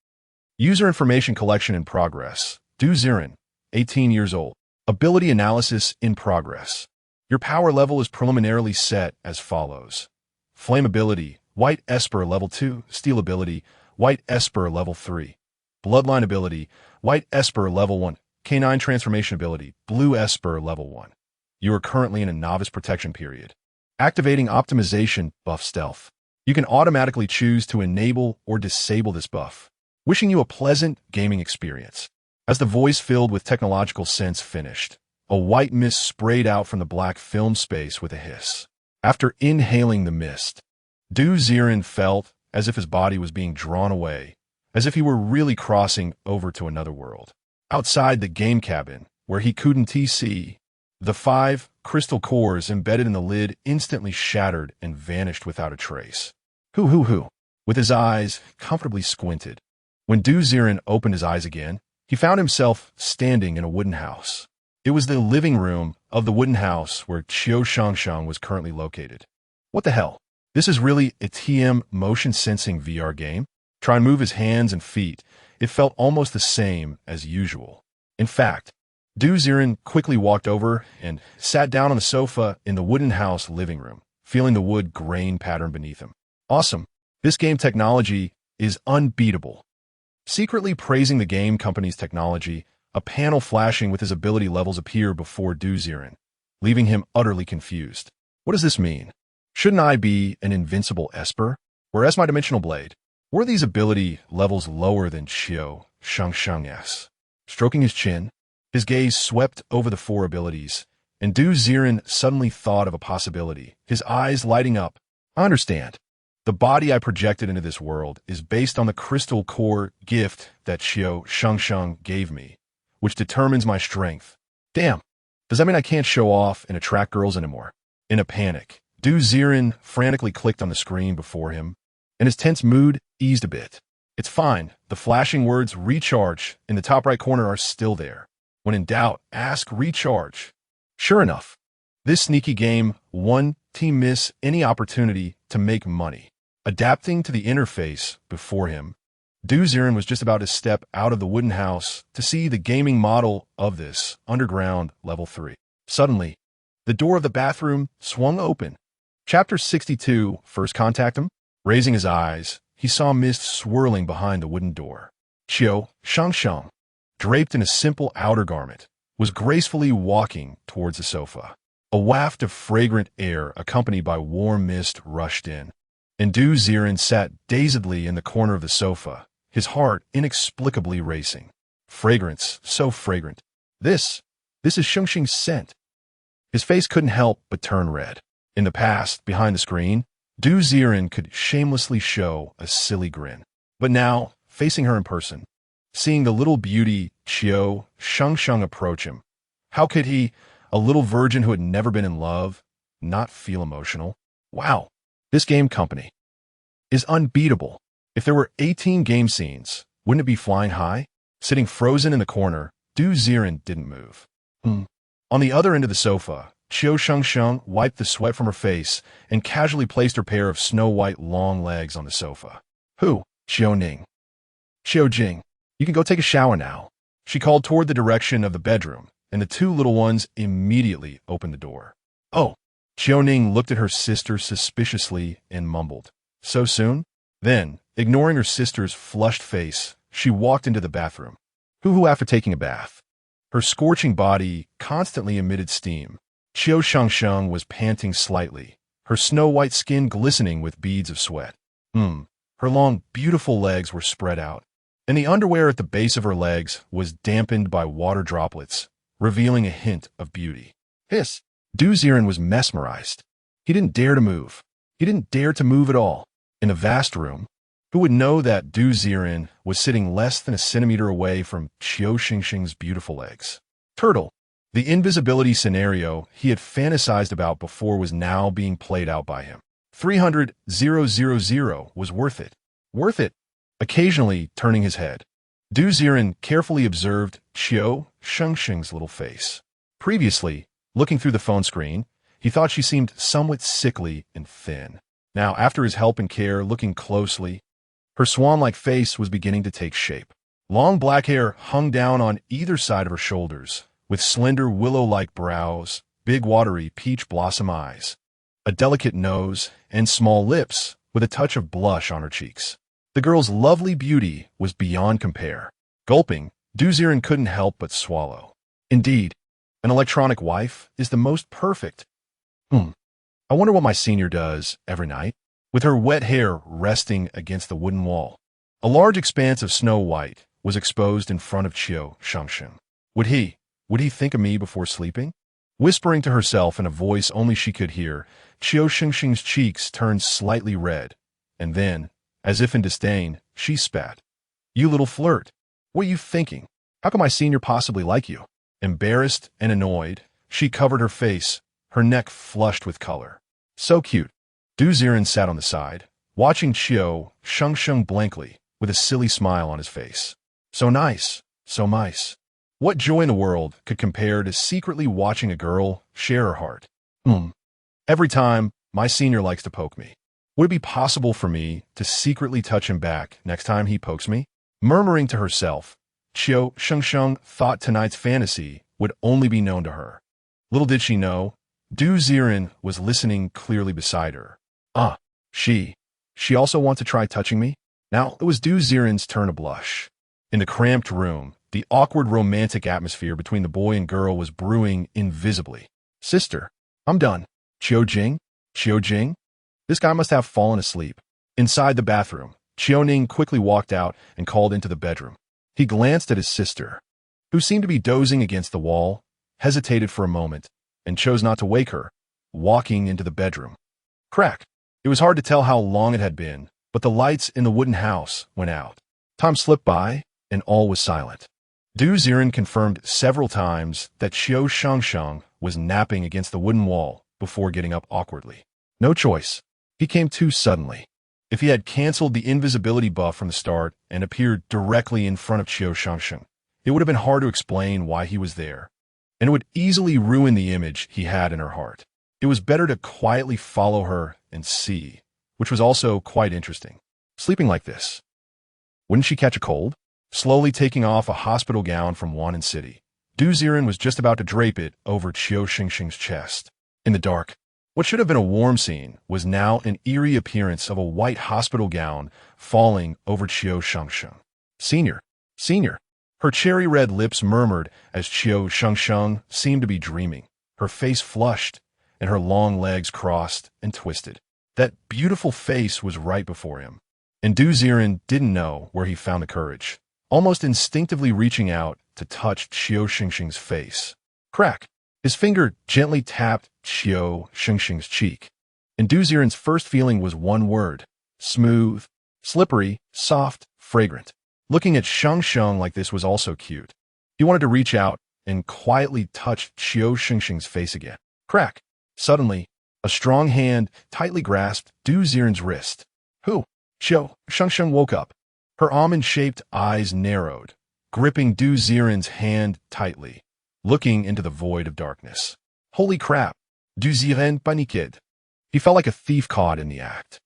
User information collection in progress. Du Ziren, 18 years old. Ability analysis in progress. Your power level is preliminarily set as follows. Flame ability, White Esper level 2, Steel ability, White Esper level 3. Bloodline ability, White Esper level 1, Canine transformation ability, Blue Esper level 1. You are currently in a novice protection period. Activating optimization buff stealth. You can automatically choose to enable or disable this buff. Wishing you a pleasant gaming experience. As the voice filled with technological sense finished, a white mist sprayed out from the black film space with a hiss. After inhaling the mist, Du Ziren felt as if his body was being drawn away, as if he were really crossing over to another world. Outside the game cabin, where he couldn't see, the 5 crystal cores embedded in the lid instantly shattered and vanished without a trace. Hoo. With his eyes comfortably squinted. When Du Ziren opened his eyes again, he found himself standing in a wooden house. It was the living room of the wooden house where Qiu Shengsheng was currently located. What the hell? This is really a TM motion sensing VR game? Try and move his hands and feet. It felt almost the same as usual. In fact, Du Ziren quickly walked over and sat down on the sofa in the wooden house living room, feeling the wood grain pattern beneath him. Awesome. This game technology is unbeatable. Secretly praising the game company's technology, a panel flashing with his ability levels appeared before Du Ziren, leaving him utterly confused. What does this mean? Shouldn't I be an invincible Esper? Whereas my dimensional blade? Were these ability levels lower than Qiu Shengsheng's? Stroking his chin, his gaze swept over the 4 abilities, and Du Ziren suddenly thought of a possibility, his eyes lighting up. I understand. The body I projected into this world is based on the crystal core gift that Qiu Shengsheng gave me, which determines my strength. Damn, does that mean I can't show off and attract girls anymore? In a panic, Du Ziren frantically clicked on the screen before him, and his tense mood eased a bit. It's fine, the flashing words recharge in the top right corner are still there. When in doubt, ask recharge. Sure enough, this sneaky game won Team Miss any opportunity to make money. Adapting to the interface before him, Du Ziren was just about to step out of the wooden house to see the gaming model of this underground level 3. Suddenly, the door of the bathroom swung open. Chapter 62, First Contact him? Raising his eyes, he saw mist swirling behind the wooden door. Qiu Shengsheng, draped in a simple outer garment, was gracefully walking towards the sofa. A waft of fragrant air accompanied by warm mist rushed in, and Du Ziren sat dazedly in the corner of the sofa, his heart inexplicably racing. Fragrance, so fragrant. This is Shengsheng's scent. His face couldn't help but turn red. In the past, behind the screen, Du Ziren could shamelessly show a silly grin. But now, facing her in person, seeing the little beauty Qiu Shengsheng approach him, how could he, a little virgin who had never been in love, not feel emotional? Wow, this game company is unbeatable. If there were 18 game scenes, wouldn't it be flying high? Sitting frozen in the corner, Du Ziren didn't move. On the other end of the sofa, Qiu Shengsheng wiped the sweat from her face and casually placed her pair of snow-white long legs on the sofa. Who? Xiaoning. Xiao Jing, you can go take a shower now. She called toward the direction of the bedroom, and the 2 little ones immediately opened the door. Oh, Xiaoning looked at her sister suspiciously and mumbled, "So soon?" Then, ignoring her sister's flushed face, she walked into the bathroom. Hoo-hoo after taking a bath. Her scorching body constantly emitted steam. Qiu Shengsheng was panting slightly, her snow-white skin glistening with beads of sweat. Her long, beautiful legs were spread out, and the underwear at the base of her legs was dampened by water droplets, revealing a hint of beauty. Hiss! Du Ziren was mesmerized. He didn't dare to move. He didn't dare to move at all. In a vast room, who would know that Du Ziren was sitting less than a centimeter away from Qiu Shengsheng's beautiful legs? Turtle, the invisibility scenario he had fantasized about before was now being played out by him. 300,000 was worth it. Worth it. Occasionally turning his head, Du Ziren carefully observed Qiu Shengsheng's little face. Previously, looking through the phone screen, he thought she seemed somewhat sickly and thin. Now, after his help and care, looking closely, her swan-like face was beginning to take shape. Long black hair hung down on either side of her shoulders, with slender willow-like brows, big watery peach blossom eyes, a delicate nose, and small lips with a touch of blush on her cheeks. The girl's lovely beauty was beyond compare. Gulping, Du Ziren couldn't help but swallow. Indeed, an electronic wife is the most perfect. I wonder what my senior does every night, with her wet hair resting against the wooden wall. A large expanse of snow white was exposed in front of Qiu Shengsheng. Would he think of me before sleeping? Whispering to herself in a voice only she could hear, Qiu Shengsheng's cheeks turned slightly red, and then, as if in disdain, she spat. "You little flirt. What are you thinking? How can my senior possibly like you?" Embarrassed and annoyed, she covered her face, her neck flushed with color. "So cute." Du Ziren sat on the side, watching Qiu Shengsheng blankly, with a silly smile on his face. So nice, so nice. What joy in the world could compare to secretly watching a girl share her heart? Every time, my senior likes to poke me. Would it be possible for me to secretly touch him back next time he pokes me? Murmuring to herself, Qiu Shengsheng thought tonight's fantasy would only be known to her. Little did she know, Du Ziren was listening clearly beside her. She also wants to try touching me? Now it was Du Ziren's turn to blush. In the cramped room, the awkward romantic atmosphere between the boy and girl was brewing invisibly. "Sister, I'm done." Qiu Jing? This guy must have fallen asleep. Inside the bathroom, Ning quickly walked out and called into the bedroom. He glanced at his sister, who seemed to be dozing against the wall, hesitated for a moment, and chose not to wake her, walking into the bedroom. Crack! It was hard to tell how long it had been, but the lights in the wooden house went out. Time slipped by, and all was silent. Du Ziren confirmed several times that Qiu Shengsheng was napping against the wooden wall before getting up awkwardly. No choice. He came to suddenly. If he had canceled the invisibility buff from the start and appeared directly in front of Qiu Shengsheng, it would have been hard to explain why he was there, and it would easily ruin the image he had in her heart. It was better to quietly follow her and see, which was also quite interesting. Sleeping like this. Wouldn't she catch a cold? Slowly taking off a hospital gown from Wan'an City, Du Ziren was just about to drape it over Qiu Shengsheng's chest. In the dark, what should have been a warm scene was now an eerie appearance of a white hospital gown falling over Qiu Shengsheng. Senior. Her cherry-red lips murmured as Qiu Shengsheng seemed to be dreaming. Her face flushed, and her long legs crossed and twisted. That beautiful face was right before him, and Du Ziren didn't know where he found the courage, almost instinctively reaching out to touch Qiu Shengsheng's face. Crack! His finger gently tapped Qiu Shengsheng's cheek, and Du Ziren's first feeling was one word: smooth, slippery, soft, fragrant. Looking at Shengsheng like this was also cute. He wanted to reach out and quietly touch Qiu Shengsheng's face again. Crack! Suddenly, a strong hand tightly grasped Du Ziren's wrist. Who? Qiu Shengsheng woke up. Her almond-shaped eyes narrowed, gripping Du Ziren's hand tightly, looking into the void of darkness. Holy crap! Du Ziren paniqued. He felt like a thief caught in the act.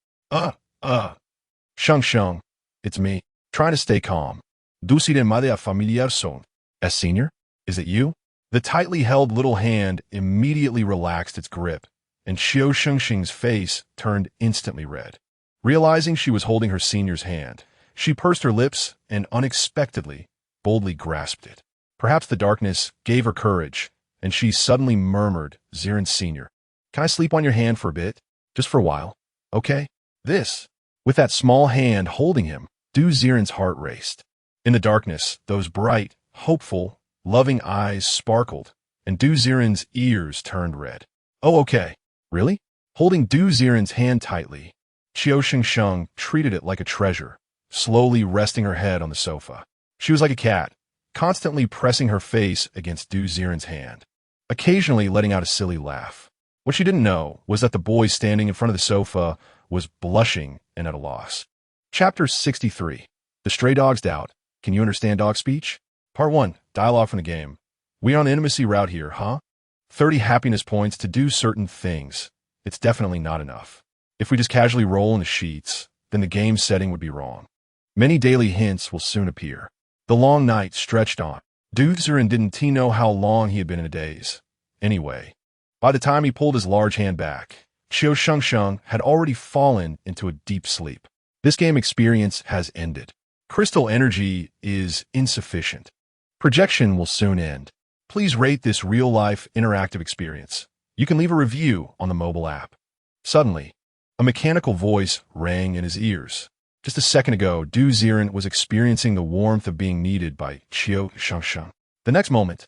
Shengsheng, it's me. Trying to stay calm. Du Ziren madre familiar son. As senior? Is it you? The tightly held little hand immediately relaxed its grip, and Qiu Shengsheng's face turned instantly red. Realizing she was holding her senior's hand, she pursed her lips and unexpectedly, boldly grasped it. Perhaps the darkness gave her courage, and she suddenly murmured, Ziren Sr., "Can I sleep on your hand for a bit? Just for a while, okay?" With that small hand holding him, Du Ziren's heart raced. In the darkness, those bright, hopeful, loving eyes sparkled, and Du Ziren's ears turned red. Oh, okay. Really? Holding Du Ziren's hand tightly, Qiu Shengsheng treated it like a treasure, slowly resting her head on the sofa. She was like a cat, constantly pressing her face against Du Ziren's hand, occasionally letting out a silly laugh. What she didn't know was that the boy standing in front of the sofa was blushing and at a loss. Chapter 63. The Stray Dog's Doubt. Can you understand dog speech? Part 1. Dialogue from the game. We are on the intimacy route here, huh? 30 happiness points to do certain things. It's definitely not enough. If we just casually roll in the sheets, then the game setting would be wrong. Many daily hints will soon appear. The long night stretched on. Ziren didn't know how long he had been in a daze. Anyway, by the time he pulled his large hand back, Qiu Shengsheng had already fallen into a deep sleep. This game experience has ended. Crystal energy is insufficient. Projection will soon end. Please rate this real-life interactive experience. You can leave a review on the mobile app. Suddenly, a mechanical voice rang in his ears. Just a second ago, Ziren was experiencing the warmth of being needed by Qiu Shengsheng. The next moment,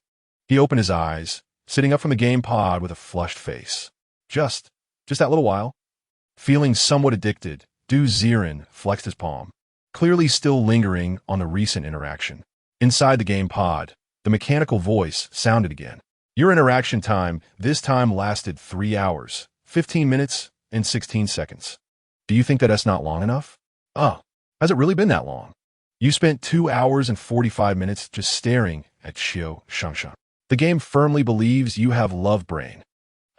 he opened his eyes, sitting up from the game pod with a flushed face. Just that little while. Feeling somewhat addicted, Ziren flexed his palm, clearly still lingering on the recent interaction. Inside the game pod, the mechanical voice sounded again. Your interaction time this time lasted 3 hours, 15 minutes, and 16 seconds. Do you think that that's not long enough? Oh, has it really been that long? You spent 2 hours and 45 minutes just staring at Qiu Shengsheng. The game firmly believes you have love brain.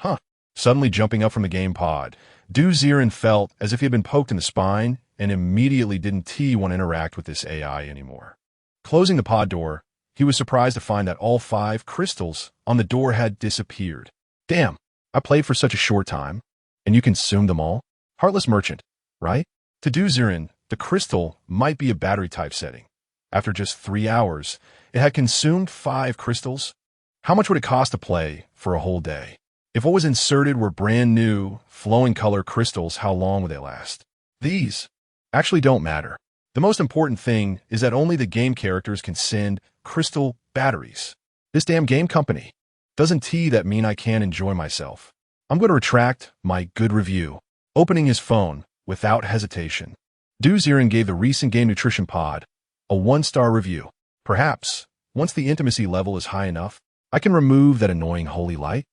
Huh. Suddenly jumping up from the game pod, Ziren felt as if he had been poked in the spine and immediately didn't want to interact with this AI anymore. Closing the pod door, he was surprised to find that all 5 crystals on the door had disappeared. Damn, I played for such a short time, and you consumed them all? Heartless merchant, right? To Ziren, the crystal might be a battery type setting. After just 3 hours, it had consumed 5 crystals. How much would it cost to play for a whole day? If what was inserted were brand new, flowing color crystals, how long would they last? These actually don't matter. The most important thing is that only the game characters can send crystal batteries. This damn game company. Doesn't that mean I can't enjoy myself? I'm going to retract my good review. Opening his phone without hesitation, Ziren gave the recent game nutrition pod a 1-star review. Perhaps, once the intimacy level is high enough, I can remove that annoying holy light.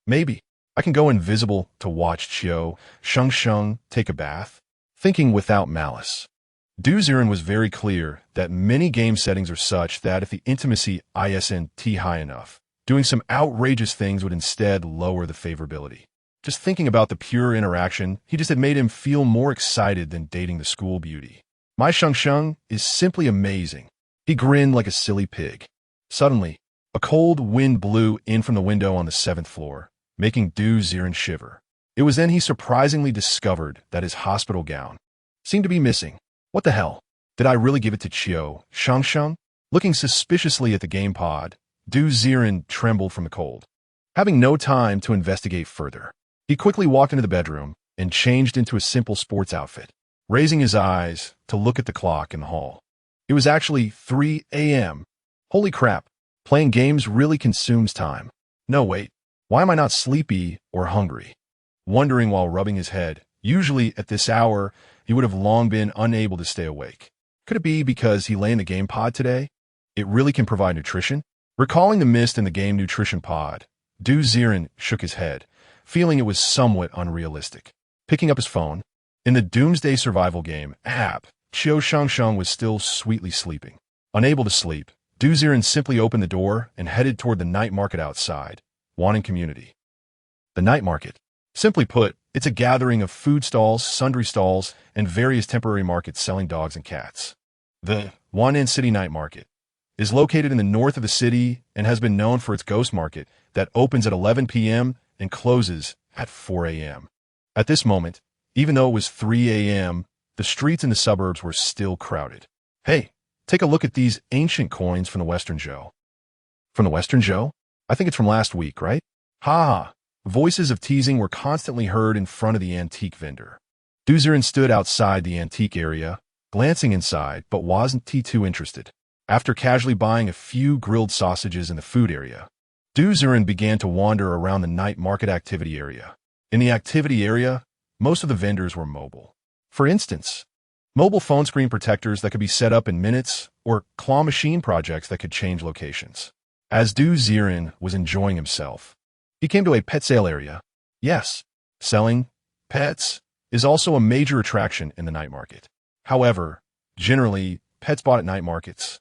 Maybe I can go invisible to watch Qiu Shengsheng take a bath. Thinking without malice, Ziren was very clear that many game settings are such that if the intimacy isn't high enough, doing some outrageous things would instead lower the favorability. Just thinking about the pure interaction, he just had made him feel more excited than dating the school beauty. My Shengsheng is simply amazing. He grinned like a silly pig. Suddenly, a cold wind blew in from the window on the 7th floor, making Ziren shiver. It was then he surprisingly discovered that his hospital gown seemed to be missing. What the hell? Did I really give it to Qiu Shengsheng? Looking suspiciously at the game pod, Ziren trembled from the cold. Having no time to investigate further, he quickly walked into the bedroom and changed into a simple sports outfit, raising his eyes to look at the clock in the hall. It was actually 3 a.m. Holy crap, playing games really consumes time. No, wait, why am I not sleepy or hungry? Wondering while rubbing his head, usually at this hour, he would have long been unable to stay awake. Could it be because he lay in the game pod today? It really can provide nutrition? Recalling the mist in the game nutrition pod, Ziren shook his head, feeling it was somewhat unrealistic. Picking up his phone, in the Doomsday Survival game app, Qiu Shengsheng was still sweetly sleeping. Unable to sleep, Ziren simply opened the door and headed toward the night market outside, wanting community. The night market. Simply put, it's a gathering of food stalls, sundry stalls, and various temporary markets selling dogs and cats. The Wan'an City Night Market is located in the north of the city and has been known for its ghost market that opens at 11 p.m. and closes at 4 a.m. At this moment, even though it was 3 a.m., the streets in the suburbs were still crowded. Hey, take a look at these ancient coins from the Western Zhou. From the Western Zhou? I think it's from last week, right? Ha ha. Voices of teasing were constantly heard in front of the antique vendor. Ziren stood outside the antique area, glancing inside, but wasn't too interested. After casually buying a few grilled sausages in the food area, Ziren began to wander around the night market activity area. In the activity area, most of the vendors were mobile. For instance, mobile phone screen protectors that could be set up in minutes, or claw machine projects that could change locations. As Ziren was enjoying himself, he came to a pet sale area. Yes, selling pets is also a major attraction in the night market. However, generally, pets bought at night markets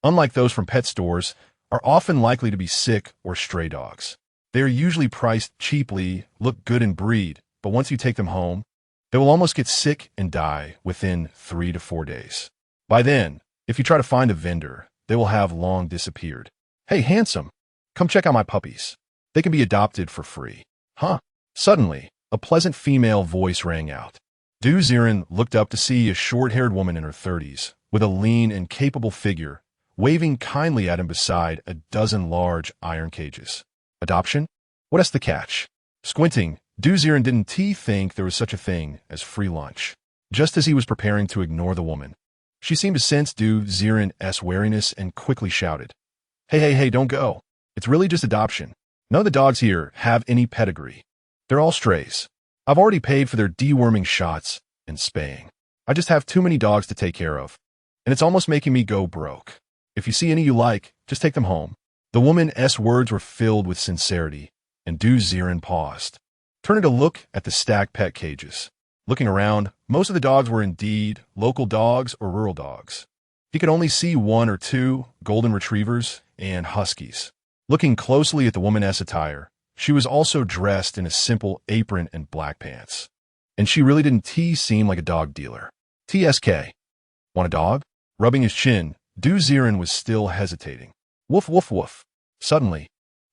unlike those from pet stores, are often likely to be sick or stray dogs. They are usually priced cheaply, look good in breed, but once you take them home, they will almost get sick and die within 3 to 4 days. By then, if you try to find a vendor, they will have long disappeared. Hey, handsome, come check out my puppies. They can be adopted for free. Huh? Suddenly, a pleasant female voice rang out. Ziren looked up to see a short-haired woman in her 30s, with a lean and capable figure, waving kindly at him beside a dozen large iron cages. Adoption? What's the catch? Squinting, Ziren didn't think there was such a thing as free lunch. Just as he was preparing to ignore the woman, she seemed to sense Ziren's wariness and quickly shouted, Hey, don't go. It's really just adoption. None of the dogs here have any pedigree. They're all strays. I've already paid for their deworming shots and spaying. I just have too many dogs to take care of, and it's almost making me go broke. If you see any you like, just take them home. The woman's words were filled with sincerity, and Ziren paused, turning to look at the stacked pet cages. Looking around, most of the dogs were indeed local dogs or rural dogs. He could only see 1 or 2 golden retrievers and huskies. Looking closely at the woman's attire, she was also dressed in a simple apron and black pants. And she really didn't seem like a dog dealer. TSK. Want a dog? Rubbing his chin, Ziren was still hesitating. Woof, woof, woof. Suddenly,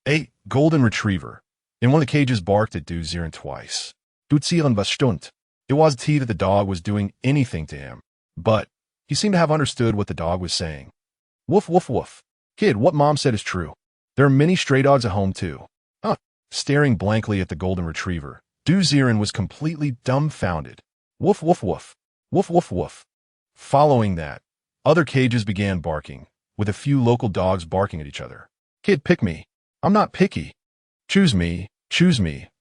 a golden retriever in one of the cages barked at Ziren twice. Ziren was stunned. It wasn't that the dog was doing anything to him, but he seemed to have understood what the dog was saying. Woof, woof, woof. Kid, what mom said is true. There are many stray dogs at home, too. Staring blankly at the golden retriever, Ziren was completely dumbfounded. Woof, woof, woof. Woof, woof, woof. Following that, other cages began barking, with a few local dogs barking at each other. Kid, pick me. I'm not picky. Choose me.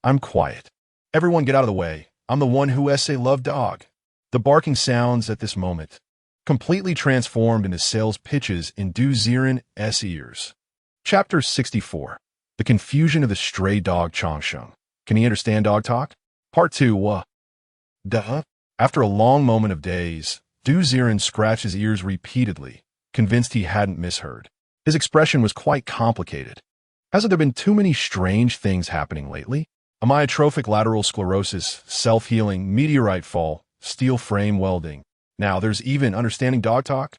I'm quiet. Everyone get out of the way. I'm the one who love dog. The barking sounds at this moment completely transformed into sales pitches in Ziren's ears. Chapter 64. The Confusion of the Stray Dog Chongsheng. Can he understand dog talk? Part 2. Duh. After a long moment of daze, Ziren scratched his ears repeatedly, convinced he hadn't misheard. His expression was quite complicated. Hasn't there been too many strange things happening lately? Amyotrophic lateral sclerosis, self-healing, meteorite fall, steel frame welding. Now there's even understanding dog talk?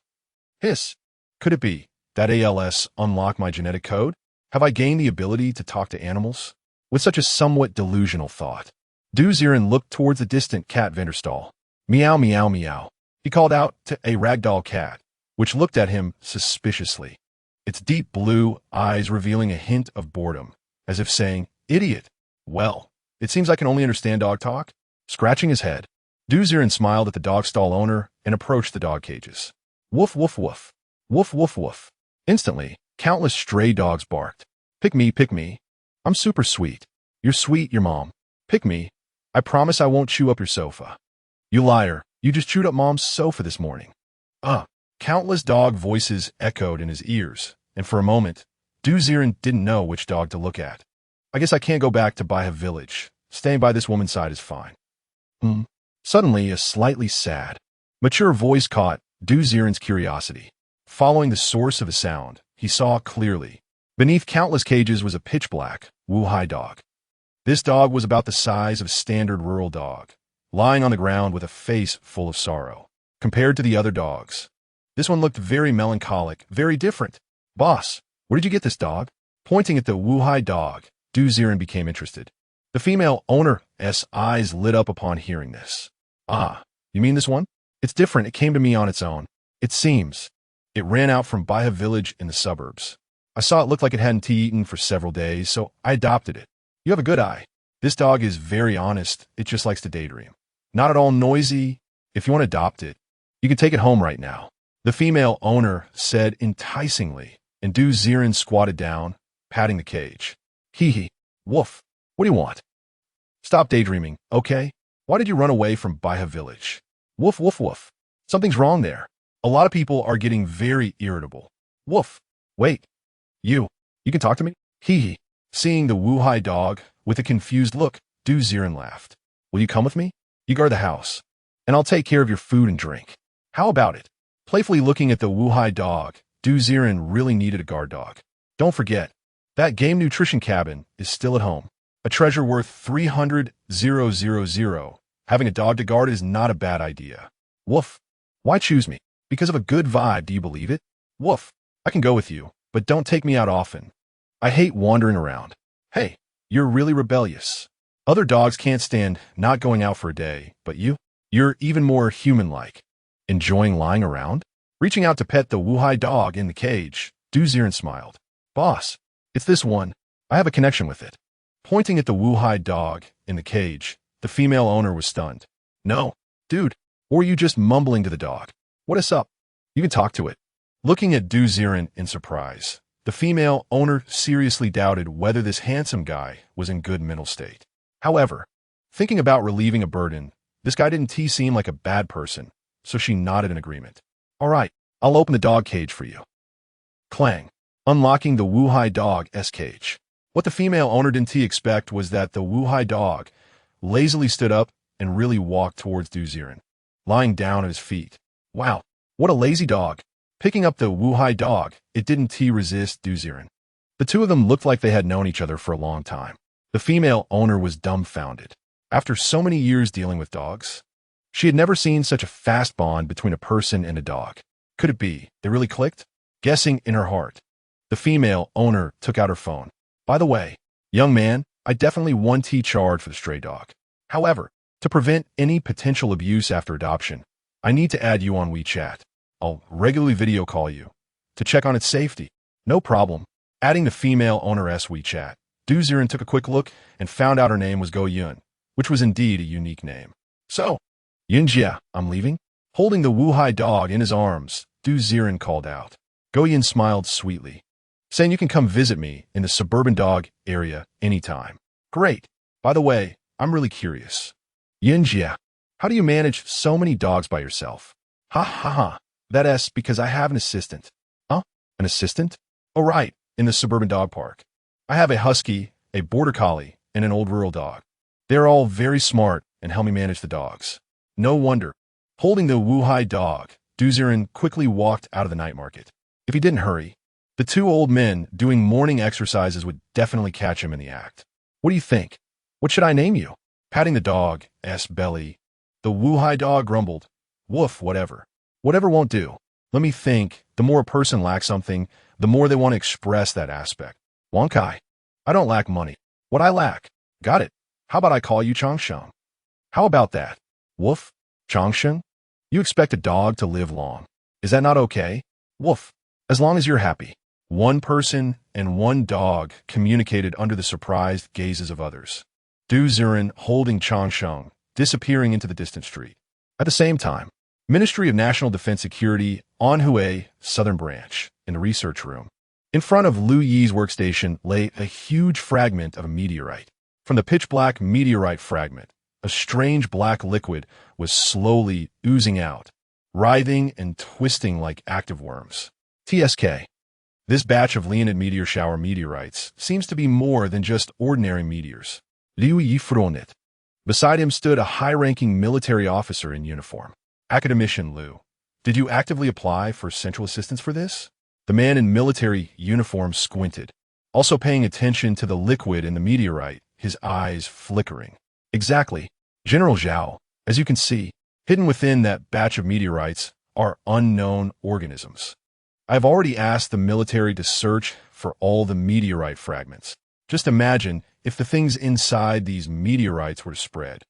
Hiss. Could it be that ALS unlocked my genetic code? Have I gained the ability to talk to animals? With such a somewhat delusional thought, Ziren looked towards the distant cat vendor stall. Meow, meow, meow. He called out to a ragdoll cat, which looked at him suspiciously, its deep blue eyes revealing a hint of boredom, as if saying, Idiot. Well, it seems I can only understand dog talk. Scratching his head, Ziren smiled at the dog stall owner and approached the dog cages. Woof, woof, woof. Woof, woof, woof. Instantly, countless stray dogs barked. Pick me. I'm super sweet. You're sweet, your mom. Pick me. I promise I won't chew up your sofa. You liar. You just chewed up mom's sofa this morning. Countless dog voices echoed in his ears, and for a moment, Ziren didn't know which dog to look at. I guess I can't go back to Baiha village. Staying by this woman's side is fine. Suddenly, a slightly sad, mature voice caught Ziren's curiosity. Following the source of the sound, he saw clearly. Beneath countless cages was a pitch-black Wuhai dog. This dog was about the size of a standard rural dog, lying on the ground with a face full of sorrow. Compared to the other dogs, this one looked very melancholic, very different. Boss, where did you get this dog? Pointing at the Wuhai dog, Ziren became interested. The female owner's eyes lit up upon hearing this. You mean this one? It's different. It came to me on its own. It seems. It ran out from Baiha village in the suburbs. I saw it looked like it hadn't eaten for several days, so I adopted it. You have a good eye. This dog is very honest. It just likes to daydream. Not at all noisy. If you want to adopt it, you can take it home right now. The female owner said enticingly, and Ziren squatted down, patting the cage. Hee. Woof. What do you want? Stop daydreaming, okay? Why did you run away from Baiha village? Woof, woof, woof. Something's wrong there. A lot of people are getting very irritable. Woof. Wait. You can talk to me? Hee. Seeing the Wuhai dog with a confused look, Ziren laughed. Will you come with me? You guard the house, and I'll take care of your food and drink. How about it? Playfully looking at the Wuhai dog, Ziren really needed a guard dog. Don't forget, that game nutrition cabin is still at home. A treasure worth 300,000. Having a dog to guard is not a bad idea. Woof. Why choose me? Because of a good vibe, do you believe it? Woof. I can go with you, but don't take me out often. I hate wandering around. Hey, you're really rebellious. Other dogs can't stand not going out for a day, but you're even more human-like. Enjoying lying around? Reaching out to pet the Wuhai dog in the cage, Ziren smiled. Boss, it's this one. I have a connection with it. Pointing at the Wuhai dog in the cage, the female owner was stunned. No, dude, or are you just mumbling to the dog? What is up? You can talk to it. Looking at Ziren in surprise, the female owner seriously doubted whether this handsome guy was in good mental state. However, thinking about relieving a burden, this guy didn't seem like a bad person, so she nodded in agreement. All right, I'll open the dog cage for you. Clang. Unlocking the Wuhai dog's cage. What the female owner didn't expect was that the Wuhai dog lazily stood up and really walked towards Ziren, lying down at his feet. Wow, what a lazy dog. Picking up the Wuhai dog, it didn't resist Ziren. The two of them looked like they had known each other for a long time. The female owner was dumbfounded. After so many years dealing with dogs, she had never seen such a fast bond between a person and a dog. Could it be they really clicked? Guessing in her heart, the female owner took out her phone. By the way, young man, I definitely want charge for the stray dog. However, to prevent any potential abuse after adoption, I need to add you on WeChat. I'll regularly video call you to check on its safety. No problem. Adding the female owner's WeChat, Ziren took a quick look and found out her name was Go Yun, which was indeed a unique name. So, Yunjia, I'm leaving? Holding the Wuhai dog in his arms, Ziren called out. Go Yun smiled sweetly, saying you can come visit me in the suburban dog area anytime. Great. By the way, I'm really curious. Yunjia, how do you manage so many dogs by yourself? Ha ha ha. That's because I have an assistant. Huh? An assistant? Oh, right, in the suburban dog park. I have a husky, a border collie, and an old rural dog. They're all very smart and help me manage the dogs. No wonder. Holding the Wuhai dog, Ziren quickly walked out of the night market. If he didn't hurry, the two old men doing morning exercises would definitely catch him in the act. What do you think? What should I name you? Patting the dog's belly, the Wuhai dog grumbled. Woof, whatever. Whatever won't do. Let me think. The more a person lacks something, the more they want to express that aspect. Wonkai. I don't lack money. What I lack. Got it. How about I call you Changsheng? How about that? Woof. Changsheng? You expect a dog to live long. Is that not okay? Woof. As long as you're happy. One person and one dog communicated under the surprised gazes of others. Ziren holding Changsheng, disappearing into the distant street. At the same time, Ministry of National Defense Security, Anhui, Southern Branch, in the research room. In front of Lu Yi's workstation lay a huge fragment of a meteorite. From the pitch-black meteorite fragment, a strange black liquid was slowly oozing out, writhing and twisting like active worms. TSK. This batch of Leonid meteor shower meteorites seems to be more than just ordinary meteors. Liu Yi frowned it. Beside him stood a high-ranking military officer in uniform. Academician Liu, did you actively apply for central assistance for this? The man in military uniform squinted, also paying attention to the liquid in the meteorite, his eyes flickering. Exactly. General Zhao, as you can see, hidden within that batch of meteorites are unknown organisms. I've already asked the military to search for all the meteorite fragments. Just imagine if the things inside these meteorites were to spread.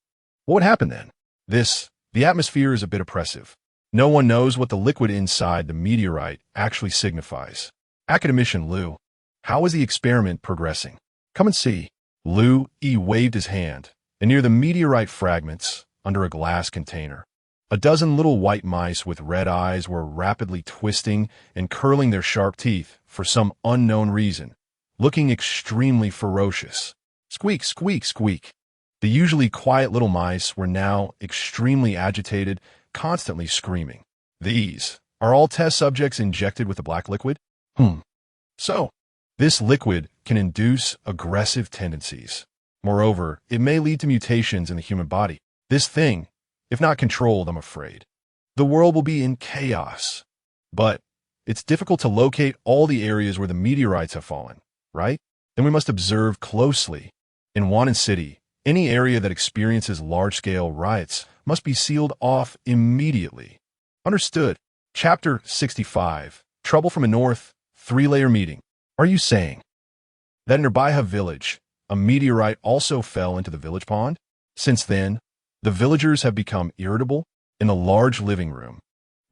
What would happen then? The atmosphere is a bit oppressive. No one knows what the liquid inside the meteorite actually signifies. Academician Liu, how is the experiment progressing? Come and see. Liu Yi waved his hand, and near the meteorite fragments, under a glass container, a dozen little white mice with red eyes were rapidly twisting and curling their sharp teeth for some unknown reason, looking extremely ferocious. Squeak, squeak, squeak. The usually quiet little mice were now extremely agitated, constantly screaming. These are all test subjects injected with the black liquid? So, this liquid can induce aggressive tendencies. Moreover, it may lead to mutations in the human body. This thing, if not controlled, I'm afraid, the world will be in chaos. But It's difficult to locate all the areas where the meteorites have fallen, right? Then we must observe closely. In Wannan City, any area that experiences large-scale riots must be sealed off immediately. Understood. Chapter 65. Trouble from the North, 3-layer meeting. Are you saying that in Nerbaiha village, a meteorite also fell into the village pond? Since then, the villagers have become irritable. In the large living room,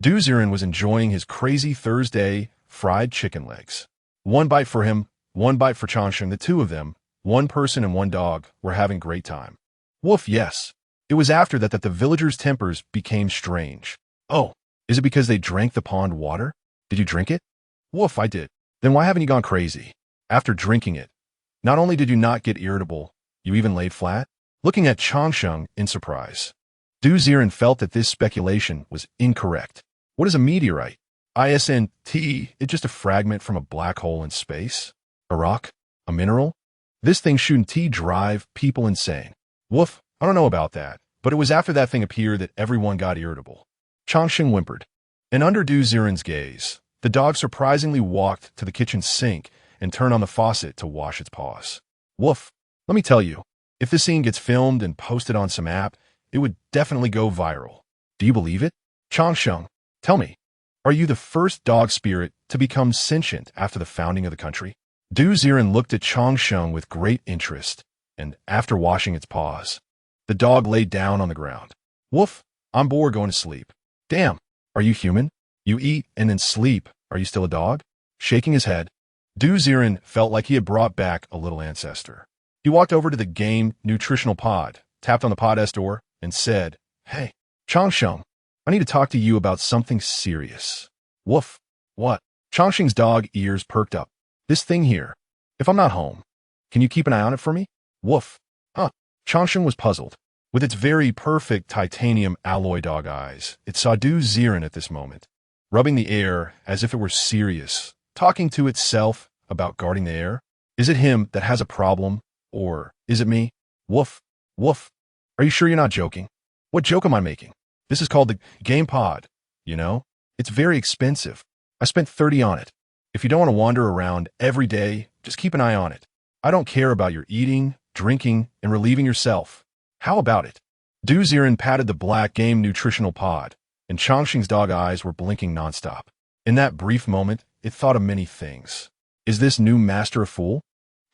Ziren was enjoying his crazy Thursday fried chicken legs. One bite for him, one bite for Changsheng. The two of them, one person and one dog, were having great time. Woof, yes. It was after that the villagers' tempers became strange. Oh, is it because they drank the pond water? Did you drink it? Woof, I did. Then why haven't you gone crazy? After drinking it, not only did you not get irritable, you even laid flat? Looking at Changsheng in surprise, Ziren felt that this speculation was incorrect. What is a meteorite? ISNT, it's just a fragment from a black hole in space? A rock? A mineral? This thing shouldn't drive people insane. Woof, I don't know about that, but it was after that thing appeared that everyone got irritable. Changsheng whimpered. And under Ziren's gaze, the dog surprisingly walked to the kitchen sink and turned on the faucet to wash its paws. Woof, let me tell you, if this scene gets filmed and posted on some app, it would definitely go viral. Do you believe it? Changsheng, tell me, are you the first dog spirit to become sentient after the founding of the country? Ziren looked at Changsheng with great interest, and after washing its paws, the dog lay down on the ground. Woof, I'm bored going to sleep. Damn, are you human? You eat and then sleep. Are you still a dog? Shaking his head, Ziren felt like he had brought back a little ancestor. He walked over to the game nutritional pod, tapped on the pod's door, and said, Hey, Changsheng, I need to talk to you about something serious. Woof, what? Changsheng's dog ears perked up. This thing here, if I'm not home, can you keep an eye on it for me? Woof. Huh. Changsheng was puzzled. With its very perfect titanium alloy dog eyes, it saw Ziren at this moment, rubbing the air as if it were serious, talking to itself about guarding the air. Is it him that has a problem, or is it me? Woof. Woof. Are you sure you're not joking? What joke am I making? This is called the Game Pod, you know? It's very expensive. I spent 30 on it. If you don't want to wander around every day, just keep an eye on it. I don't care about your eating, drinking, and relieving yourself. How about it? Ziren patted the black game nutritional pod, and Changsheng's dog eyes were blinking nonstop. In that brief moment, it thought of many things. Is this new master a fool?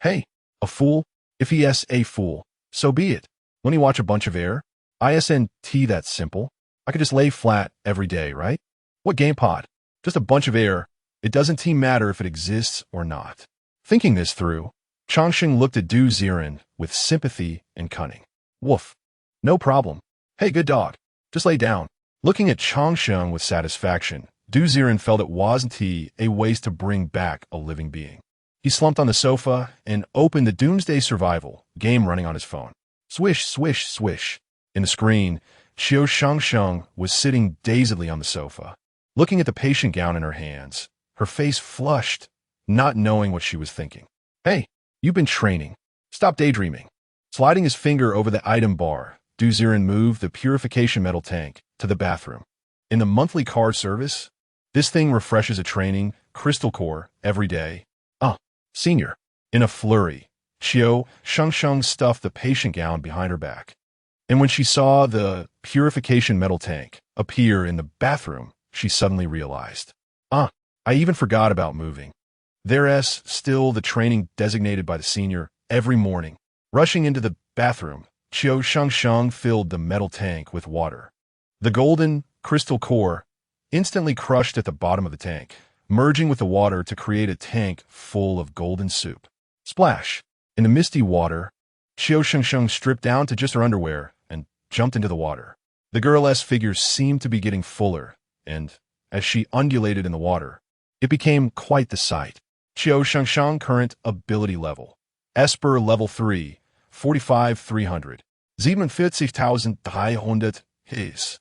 Hey, a fool? If he is a fool, so be it. When you watch a bunch of air, ISNT, that's simple. I could just lay flat every day, right? What game pod? Just a bunch of air. It doesn't matter if it exists or not. Thinking this through, Changsheng looked at Ziren with sympathy and cunning. Woof. No problem. Hey, good dog. Just lay down. Looking at Changsheng with satisfaction, Ziren felt it wasn't a waste to bring back a living being. He slumped on the sofa and opened the Doomsday Survival game running on his phone. Swish, swish, swish. In the screen, Qiu Shengsheng was sitting dazedly on the sofa, looking at the patient gown in her hands, her face flushed, not knowing what she was thinking. Hey, you've been training. Stop daydreaming. Sliding his finger over the item bar, Ziren moved the purification metal tank to the bathroom. In the monthly car service, this thing refreshes a training crystal core every day. Senior. In a flurry, Qiu Shengsheng stuffed the patient gown behind her back. And when she saw the purification metal tank appear in the bathroom, she suddenly realized, I even forgot about moving. There's still the training designated by the senior every morning. Rushing into the bathroom, Qiu Shengsheng filled the metal tank with water. The golden crystal core instantly crushed at the bottom of the tank, merging with the water to create a tank full of golden soup. Splash! In the misty water, Qiu Shengsheng stripped down to just her underwear and jumped into the water. The girl's figure seemed to be getting fuller, and as she undulated in the water, it became quite the sight. Qiu Shengsheng current ability level. Esper level 3, 45,300. 47,300 his.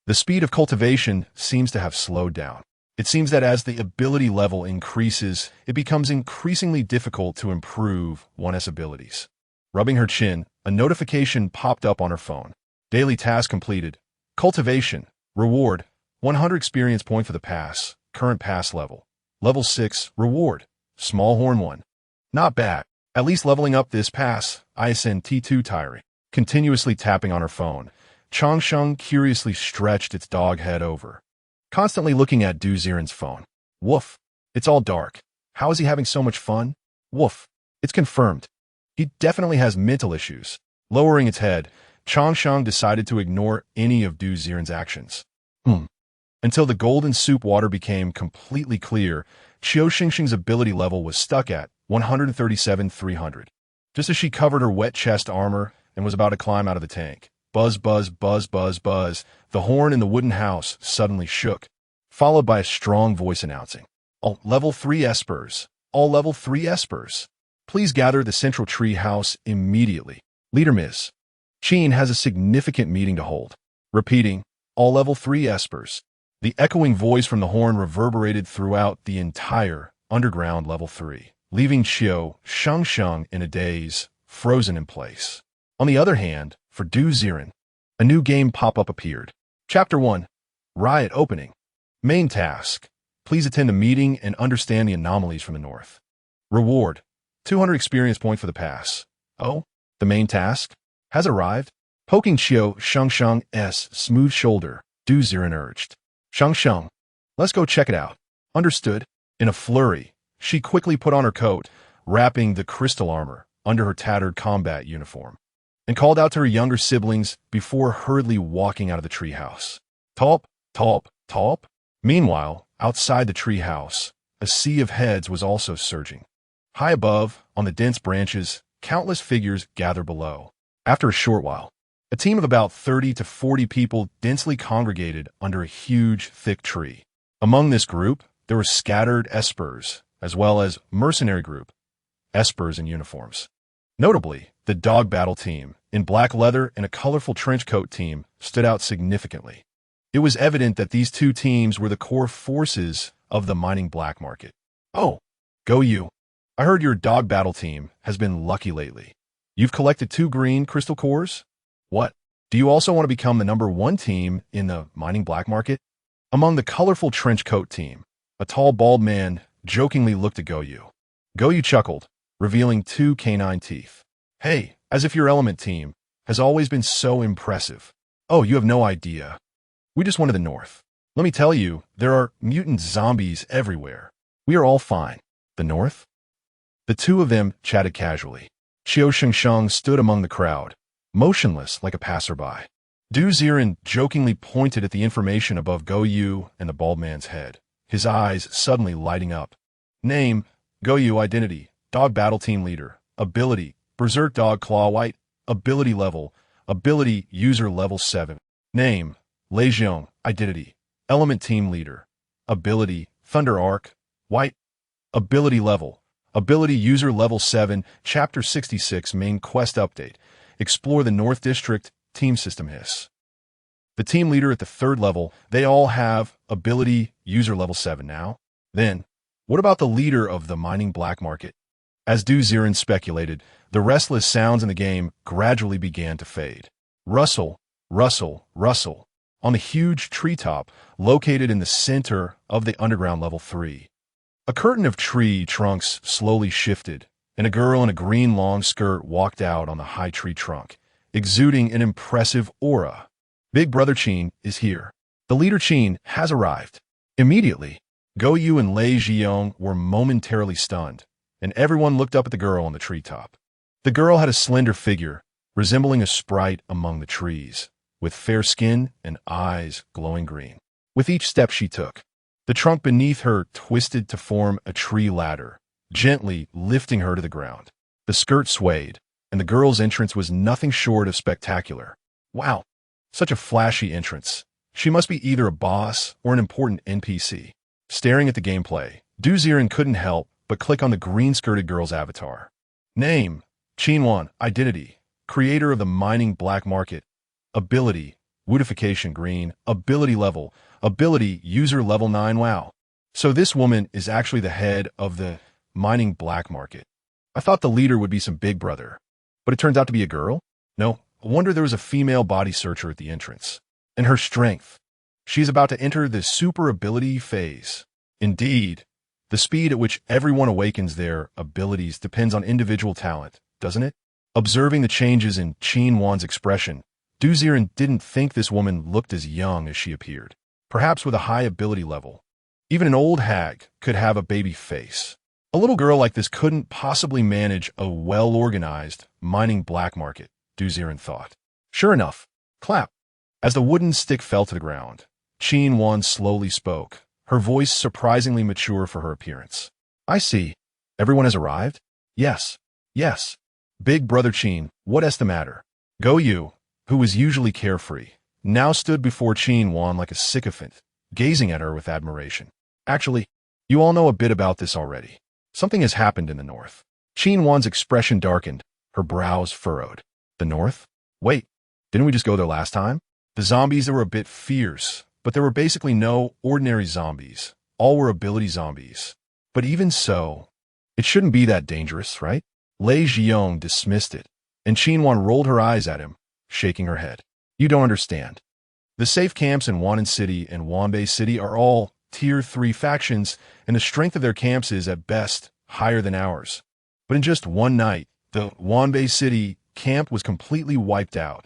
The speed of cultivation seems to have slowed down. It seems that as the ability level increases, it becomes increasingly difficult to improve one's abilities. Rubbing her chin, a notification popped up on her phone. Daily task completed. Cultivation. Reward. 100 experience point for the pass. Current pass level. Level 6, reward. Small horn 1. Not bad. At least leveling up this pass, ISN T2 tiring. Continuously tapping on her phone, Changsheng curiously stretched its dog head over, constantly looking at Du Ziren's phone. Woof. It's all dark. How is he having so much fun? Woof. It's confirmed. He definitely has mental issues. Lowering its head, Changsheng decided to ignore any of Du Ziren's actions. Until the golden soup water became completely clear, Qiu Shengsheng's ability level was stuck at 137,300. Just as she covered her wet chest armor and was about to climb out of the tank. Buzz, buzz, buzz, buzz, buzz. The horn in the wooden house suddenly shook, followed by a strong voice announcing, "All level 3 espers. All level 3 espers. Please gather the central tree house immediately. Leader Ms. Qin has a significant meeting to hold." Repeating, "All level 3 espers." The echoing voice from the horn reverberated throughout the entire underground level 3, leaving Qiu Shengsheng in a daze, frozen in place. On the other hand, for Du Ziren, a new game pop-up appeared. Chapter 1, Riot Opening. Main task. Please attend a meeting and understand the anomalies from the north. Reward. 200 experience points for the pass. Oh, the main task has arrived. Poking Qiu Shengsheng's smooth shoulder, Du Ziren urged, "Shengsheng, let's go check it out." Understood. In a flurry, she quickly put on her coat, wrapping the crystal armor under her tattered combat uniform, and called out to her younger siblings before hurriedly walking out of the treehouse. Talp, talp, talp. Meanwhile, outside the treehouse, a sea of heads was also surging. High above, on the dense branches, countless figures gathered below. After a short while, a team of about 30 to 40 people densely congregated under a huge, thick tree. Among this group, there were scattered espers, as well as mercenary group, espers in uniforms. Notably, the dog battle team, in black leather and a colorful trench coat team, stood out significantly. It was evident that these two teams were the core forces of the mining black market. "Oh, go you. I heard your dog battle team has been lucky lately. You've collected 2 green crystal cores? What? Do you also want to become the #1 team in the mining black market?" Among the colorful trench coat team, a tall bald man jokingly looked at Goyu. Goyu chuckled, revealing 2 canine teeth. "Hey, as if your element team has always been so impressive. Oh, you have no idea. We just went to the north. Let me tell you, there are mutant zombies everywhere. We are all fine." The north? The two of them chatted casually. Qiu Shengsheng stood among the crowd, motionless like a passerby. Du Ziren jokingly pointed at the information above Goyu and the bald man's head, his eyes suddenly lighting up. Name, Goyu identity, dog battle team leader, ability, berserk dog claw white, ability level, ability user level 7. Name, Legion identity, element team leader, ability, thunder arc, white, ability level, ability user level 7, chapter 66 main quest update, explore the North District, team system hiss. The team leader at the 3rd level, they all have ability user level 7 now. Then, what about the leader of the mining black market? As Du Ziren speculated, the restless sounds in the game gradually began to fade. Rustle, rustle, rustle. On the huge treetop, located in the center of the underground level 3. A curtain of tree trunks slowly shifted, and a girl in a green long skirt walked out on the high tree trunk, exuding an impressive aura. Big Brother Qin is here. The leader Qin has arrived. Immediately, Goyu and Lei Zhiyong were momentarily stunned, and everyone looked up at the girl on the treetop. The girl had a slender figure, resembling a sprite among the trees, with fair skin and eyes glowing green. With each step she took, the trunk beneath her twisted to form a tree ladder, gently lifting her to the ground. The skirt swayed, and the girl's entrance was nothing short of spectacular. Wow, such a flashy entrance. She must be either a boss or an important NPC. Staring at the gameplay, Du Ziren couldn't help but click on the green-skirted girl's avatar. Name, Qinwan, identity, creator of the mining black market, ability, woodification green, ability level, ability user level 9. Wow. So this woman is actually the head of the mining black market. I thought the leader would be some big brother, but it turns out to be a girl? No, I wonder there was a female body searcher at the entrance. And her strength. She's about to enter the super ability phase. Indeed, the speed at which everyone awakens their abilities depends on individual talent, doesn't it? Observing the changes in Qin Wan's expression, Ziren didn't think this woman looked as young as she appeared. Perhaps with a high ability level, even an old hag could have a baby face. A little girl like this couldn't possibly manage a well-organized mining black market, Ziren thought. Sure enough, clap. As the wooden stick fell to the ground, Qin Wan slowly spoke, her voice surprisingly mature for her appearance. I see. Everyone has arrived? Yes. Yes. Big brother Qin, what's the matter? Go Yu, who was usually carefree, now stood before Qin Wan like a sycophant, gazing at her with admiration. Actually, you all know a bit about this already. Something has happened in the north. Qin Wan's expression darkened, her brows furrowed. The north? Wait, didn't we just go there last time? The zombies were a bit fierce, but there were basically no ordinary zombies. All were ability zombies. But even so, it shouldn't be that dangerous, right? Lei Zhiyong dismissed it, and Qin Wan rolled her eyes at him, shaking her head. You don't understand. The safe camps in Wan'an City and Wanbei City are all Tier 3 factions, and the strength of their camps is, at best, higher than ours. But in just one night, the Wanbei City camp was completely wiped out.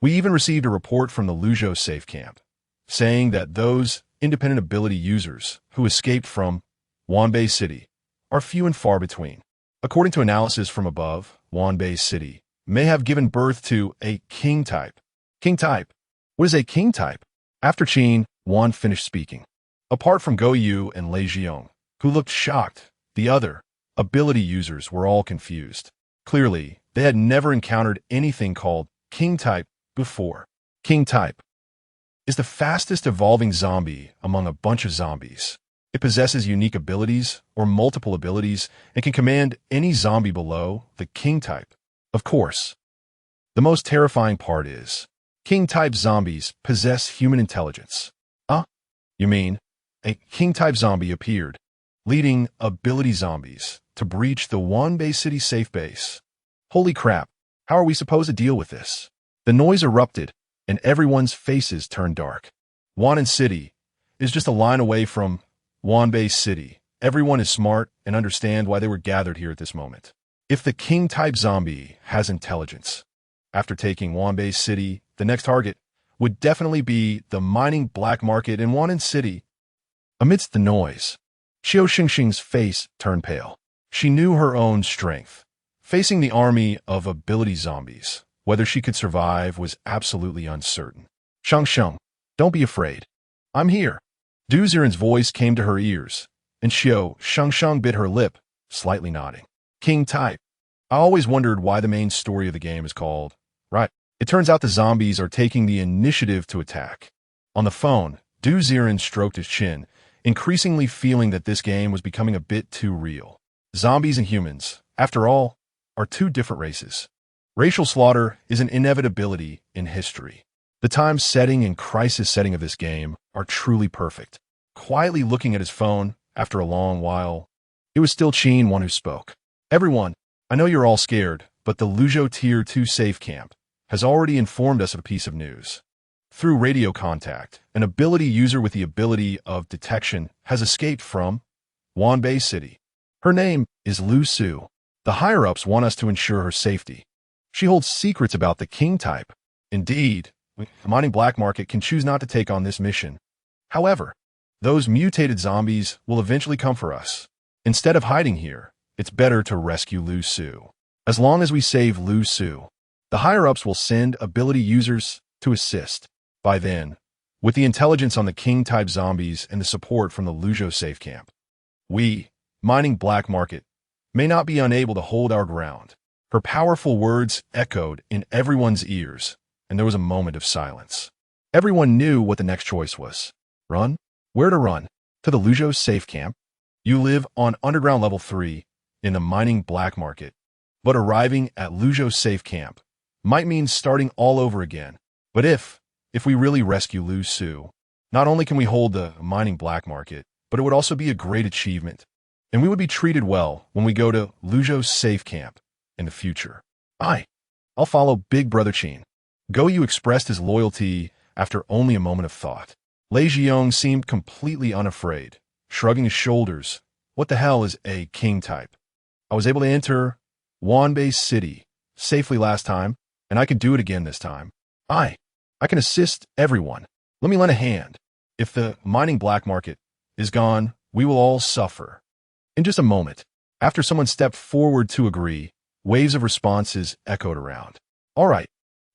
We even received a report from the Luzhou safe camp, saying that those independent ability users who escaped from Wanbei City are few and far between. According to analysis from above, Wanbei City may have given birth to a king type. King type? What is a king type? After Qin Wan finished speaking, apart from Go Yu and Lei Zhiyong, who looked shocked, the other ability users were all confused. Clearly, they had never encountered anything called king type before. King type is the fastest evolving zombie among a bunch of zombies. It possesses unique abilities or multiple abilities and can command any zombie below the king type. Of course, the most terrifying part is king-type zombies possess human intelligence. You mean a king-type zombie appeared, leading ability zombies to breach the Wanbei City safe base. Holy crap, how are we supposed to deal with this? The noise erupted, and everyone's faces turned dark. Wan'an City is just a line away from Wanbei City. Everyone is smart and understand why they were gathered here at this moment. If the king-type zombie has intelligence, after taking Wanbei City, the next target would definitely be the mining black market in Wan'an City. Amidst the noise, Qiu Shengsheng's face turned pale. She knew her own strength. Facing the army of ability zombies, whether she could survive was absolutely uncertain. Shengsheng, don't be afraid. I'm here. Ziren's voice came to her ears, and Qiu Shengsheng bit her lip, slightly nodding. King type. I always wondered why the main story of the game is called. Right. It turns out the zombies are taking the initiative to attack. On the phone, Ziren stroked his chin, increasingly feeling that this game was becoming a bit too real. Zombies and humans, after all, are two different races. Racial slaughter is an inevitability in history. The time setting and crisis setting of this game are truly perfect. Quietly looking at his phone, after a long while, it was still Qin Wan who spoke. Everyone, I know you're all scared, but the Luzhou Tier 2 safe camp has already informed us of a piece of news. Through radio contact, an ability user with the ability of detection has escaped from Wanbei City. Her name is Lu Su. The higher-ups want us to ensure her safety. She holds secrets about the king type. Indeed, the mining black market can choose not to take on this mission. However, those mutated zombies will eventually come for us. Instead of hiding here, it's better to rescue Lu Su. As long as we save Lu Su, the higher-ups will send ability users to assist. By then, with the intelligence on the king-type zombies and the support from the Luzhou safe camp, we, mining black market, may not be unable to hold our ground. Her powerful words echoed in everyone's ears, and there was a moment of silence. Everyone knew what the next choice was. Run? Where to run? To the Luzhou safe camp? You live on underground level 3 in the mining black market, but arriving at Luzhou safe camp might mean starting all over again. But if we really rescue Lu Su, not only can we hold the mining black market, but it would also be a great achievement, and we would be treated well when we go to Luzhou's safe camp in the future. I'll follow Big Brother Qin. Go Yu expressed his loyalty after only a moment of thought. Lei Zhiyong seemed completely unafraid. shrugging his shoulders. What the hell is a king type? I was able to enter Wanbei City safely last time, and I can do it again this time. I can assist everyone. Let me lend a hand. If the mining black market is gone, we will all suffer. In just a moment, after someone stepped forward to agree, waves of responses echoed around. All right.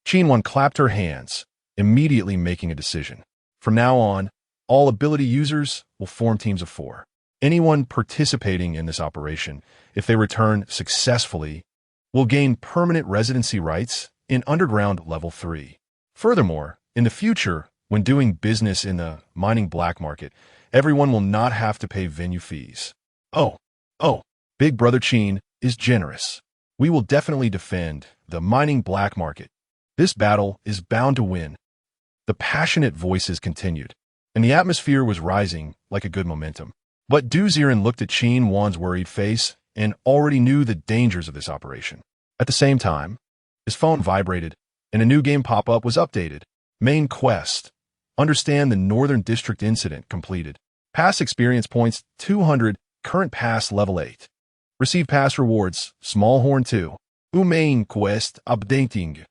Qian clapped her hands, immediately making a decision. From now on, all ability users will form teams of 4. Anyone participating in this operation, if they return successfully, will gain permanent residency rights in Underground Level 3. Furthermore, in the future, when doing business in the mining black market, everyone will not have to pay venue fees. Oh, Big Brother Qian is generous. We will definitely defend the mining black market. This battle is bound to win. The passionate voices continued, and the atmosphere was rising like a good momentum. But Ziren looked at Qian Wan's worried face and already knew the dangers of this operation. At the same time, his phone vibrated, and a new game pop-up was updated. Main quest. Understand the Northern District incident completed. Pass experience points 200, current pass level 8. Receive pass rewards, Small Horn 2. Main quest updating.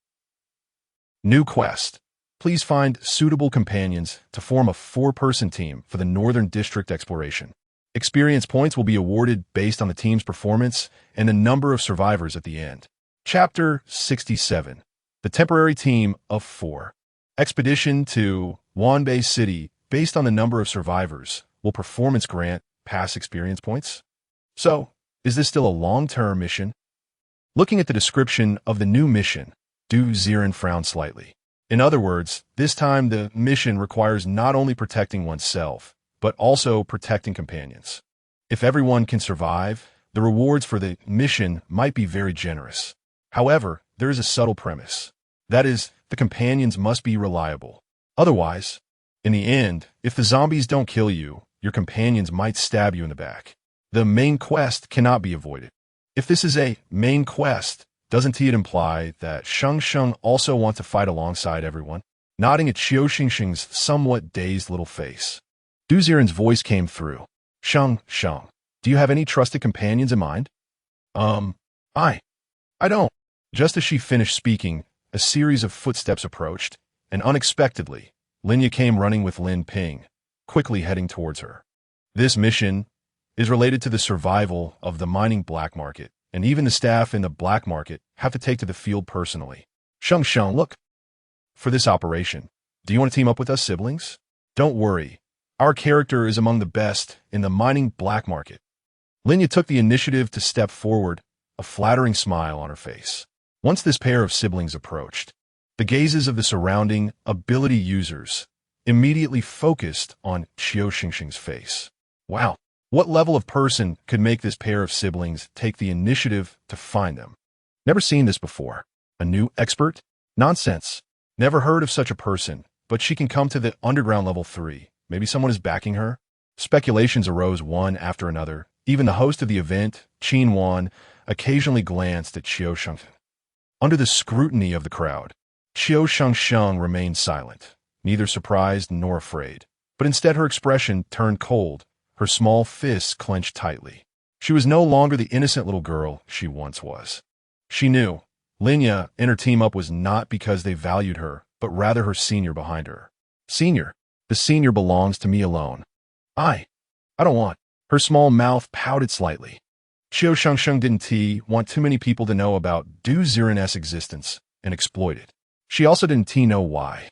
New quest. Please find suitable companions to form a 4-person team for the Northern District exploration. Experience points will be awarded based on the team's performance and the number of survivors at the end. Chapter 67. The Temporary Team of 4. Expedition to Wanbei City based on the number of survivors will performance grant pass experience points. So, is this still a long-term mission? Looking at the description of the new mission, Ziren frowned slightly. In other words, this time the mission requires not only protecting oneself, but also protecting companions. If everyone can survive, the rewards for the mission might be very generous. However, there is a subtle premise. That is, the companions must be reliable. Otherwise, in the end, if the zombies don't kill you, your companions might stab you in the back. The main quest cannot be avoided. If this is a main quest, doesn't it imply that Shengsheng also want to fight alongside everyone? Nodding at Qiu Shengsheng's somewhat dazed little face, Ziren's voice came through. Shengsheng, do you have any trusted companions in mind? I don't. Just as she finished speaking, a series of footsteps approached, and unexpectedly, Linya came running with Lin Ping, quickly heading towards her. This mission is related to the survival of the mining black market, and even the staff in the black market have to take to the field personally. Shengsheng, look. For this operation, do you want to team up with us siblings? Don't worry. Our character is among the best in the mining black market. Linya took the initiative to step forward, a flattering smile on her face. Once this pair of siblings approached, the gazes of the surrounding ability users immediately focused on Qiu Shengsheng's face. Wow, what level of person could make this pair of siblings take the initiative to find them? Never seen this before. A new expert? Nonsense. Never heard of such a person, but she can come to the Underground Level 3. Maybe someone is backing her? Speculations arose one after another. Even the host of the event, Qian Wan, occasionally glanced at Qiu Shengsheng. Under the scrutiny of the crowd, Qiu Shengsheng remained silent, neither surprised nor afraid. But instead her expression turned cold, her small fists clenched tightly. She was no longer the innocent little girl she once was. She knew Linya and her team up was not because they valued her, but rather her senior behind her. Senior? The senior belongs to me alone. I don't want. Her small mouth pouted slightly. Qiu Shengsheng didn't want too many people to know about Ziren's existence and exploit it. She also didn't know why.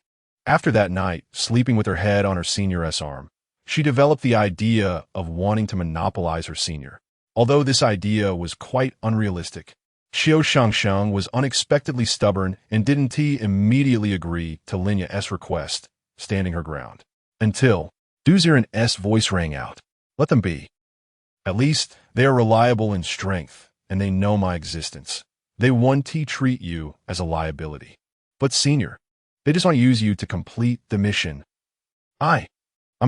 After that night, sleeping with her head on her senior's arm, she developed the idea of wanting to monopolize her senior. Although this idea was quite unrealistic, Qiu Shengsheng was unexpectedly stubborn and didn't immediately agree to Linya's request, standing her ground. Until Ziren's voice rang out. Let them be. At least they are reliable in strength, and they know my existence. They won't treat you as a liability. But senior, they just want to use you to complete the mission. I'm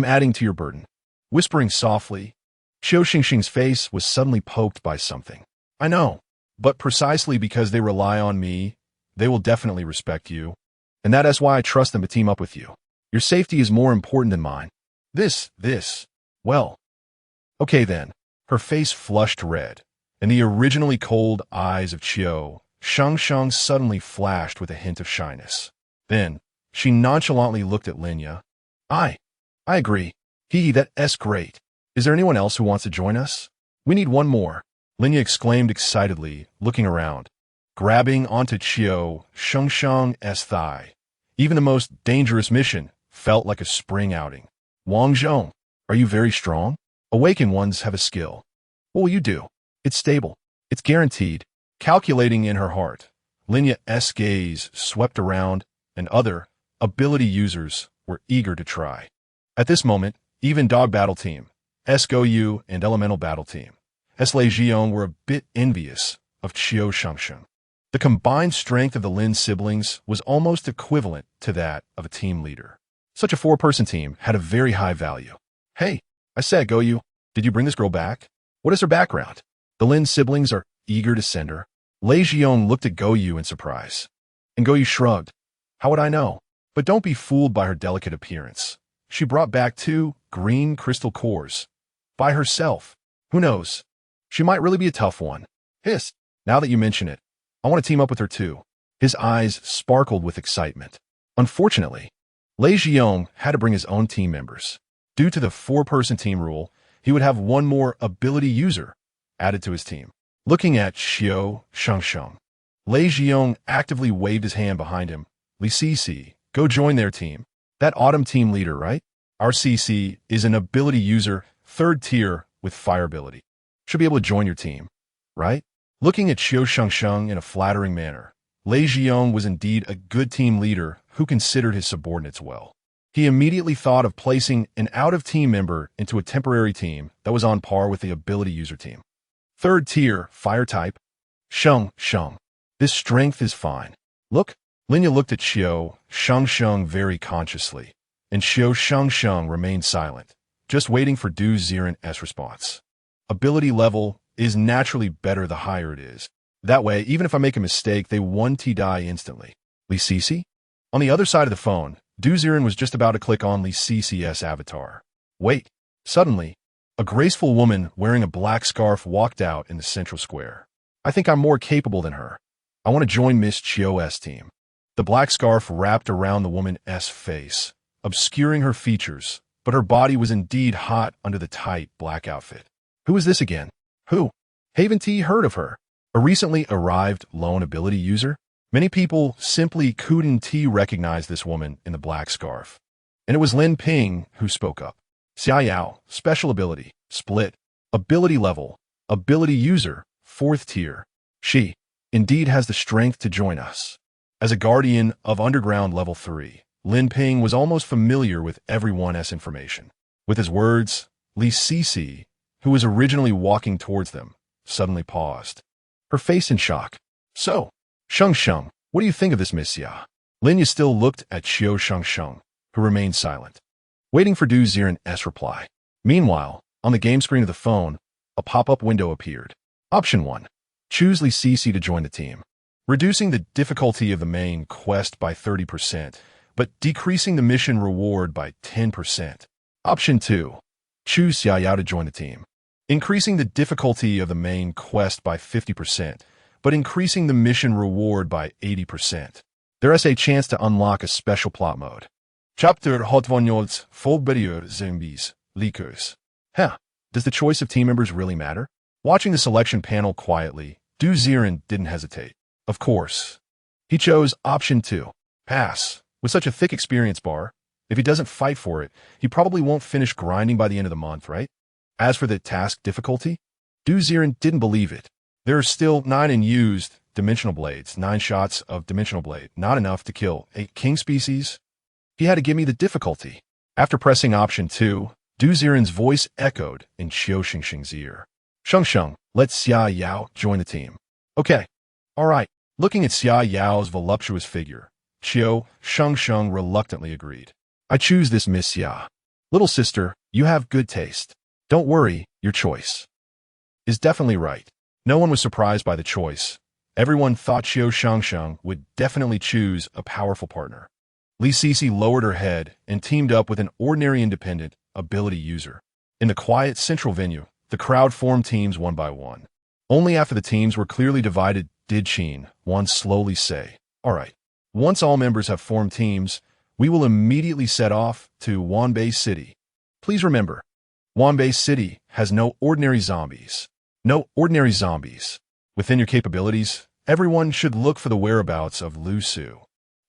adding to your burden. Whispering softly, Qiu Shengsheng's face was suddenly poked by something. I know, but precisely because they rely on me, they will definitely respect you. And that is why I trust them to team up with you. Your safety is more important than mine. Well, Okay then. Her face flushed red, and the originally cold eyes of Qiu Shengsheng suddenly flashed with a hint of shyness. Then, she nonchalantly looked at Linya. I agree. That's great. Is there anyone else who wants to join us? We need one more, Linya exclaimed excitedly, looking around, grabbing onto Qiu Shengsheng's thigh. Even the most dangerous mission felt like a spring outing. Wang Zhong, are you very strong? Awakened ones have a skill. What will you do? It's stable. It's guaranteed. Calculating in her heart, Linya's gaze swept around, and other ability users were eager to try. At this moment, even Dog Battle Team, Goyu, and Elemental Battle Team, Legion were a bit envious of Qiu Shengsheng. The combined strength of the Lin siblings was almost equivalent to that of a team leader. Such a four-person team had a very high value. Hey, I said, Goyu, did you bring this girl back? What is her background? The Lin siblings are eager to send her. Legion looked at Goyu in surprise. And Goyu shrugged. How would I know? But don't be fooled by her delicate appearance. She brought back 2 green crystal cores. By herself. Who knows? She might really be a tough one. Hiss. Now that you mention it, I want to team up with her too. His eyes sparkled with excitement. Unfortunately, Legion had to bring his own team members. Due to the 4-person team rule, he would have one more ability user added to his team. Looking at Qiu Shengsheng, Legion actively waved his hand behind him. Li Cici, go join their team. That autumn team leader, right? Our CC is an ability user, 3rd tier with fire ability. Should be able to join your team, right? Looking at Qiu Shengsheng in a flattering manner, Legion was indeed a good team leader who considered his subordinates well. He immediately thought of placing an out-of-team member into a temporary team that was on par with the ability user team. 3rd tier, fire type. Sheng. This strength is fine. Look, Linya looked at Qiu Shengsheng very consciously, and Qiu Shengsheng remained silent, just waiting for Ziren's response. Ability level is naturally better the higher it is. That way, even if I make a mistake, they 1T die instantly. Li Cici? On the other side of the phone, Ziren was just about to click on Li Cici's avatar. Wait. Suddenly, a graceful woman wearing a black scarf walked out in the central square. I think I'm more capable than her. I want to join Miss Qiu's team. The black scarf wrapped around the woman's face, obscuring her features, but her body was indeed hot under the tight black outfit. Who is this again? Who? Haven't T heard of her? A recently arrived lone ability user? Many people simply couldn't recognize this woman in the black scarf. And it was Lin Ping who spoke up. Xiaoyao, special ability, split, ability level, ability user, 4th tier. She, indeed, has the strength to join us. As a guardian of underground level 3, Lin Ping was almost familiar with everyone's information. With his words, Li Cici, who was originally walking towards them, suddenly paused. Her face in shock. So, Shengsheng, what do you think of this, Miss Xia? Linya still looked at Qiu Shengsheng, who remained silent, waiting for Ziren's reply. Meanwhile, on the game screen of the phone, a pop-up window appeared. Option 1. Choose Li Cici to join the team. Reducing the difficulty of the main quest by 30%, but decreasing the mission reward by 10%. Option 2. Choose Xiaoyao to join the team. Increasing the difficulty of the main quest by 50%, but increasing the mission reward by 80%. There is a chance to unlock a special plot mode. Chapter Hotvonyol's Folberier Zombies, Leakers. Does the choice of team members really matter? Watching the selection panel quietly, Ziren didn't hesitate. Of course. He chose option 2. Pass. With such a thick experience bar, if he doesn't fight for it, he probably won't finish grinding by the end of the month, right? As for the task difficulty, Ziren didn't believe it. There are still 9 unused dimensional blades, 9 shots of dimensional blade, not enough to kill 8 king species. He had to give me the difficulty. After pressing option 2, Ziren's voice echoed in Qiu Shengsheng's ear. Shengsheng, let Xiaoyao join the team. Okay. All right. Looking at Xiaoyao's voluptuous figure, Qiu Shengsheng reluctantly agreed. I choose this Miss Xia. Little sister, you have good taste. Don't worry, your choice is definitely right. No one was surprised by the choice. Everyone thought Qiu Shengsheng would definitely choose a powerful partner. Li Cici lowered her head and teamed up with an ordinary independent ability user. In the quiet central venue, the crowd formed teams one by one. Only after the teams were clearly divided did Qin one slowly say, "All right, once all members have formed teams, we will immediately set off to Wanbei City. Please remember, Wanbei City has no ordinary zombies. No ordinary zombies. Within your capabilities, everyone should look for the whereabouts of Lu Su.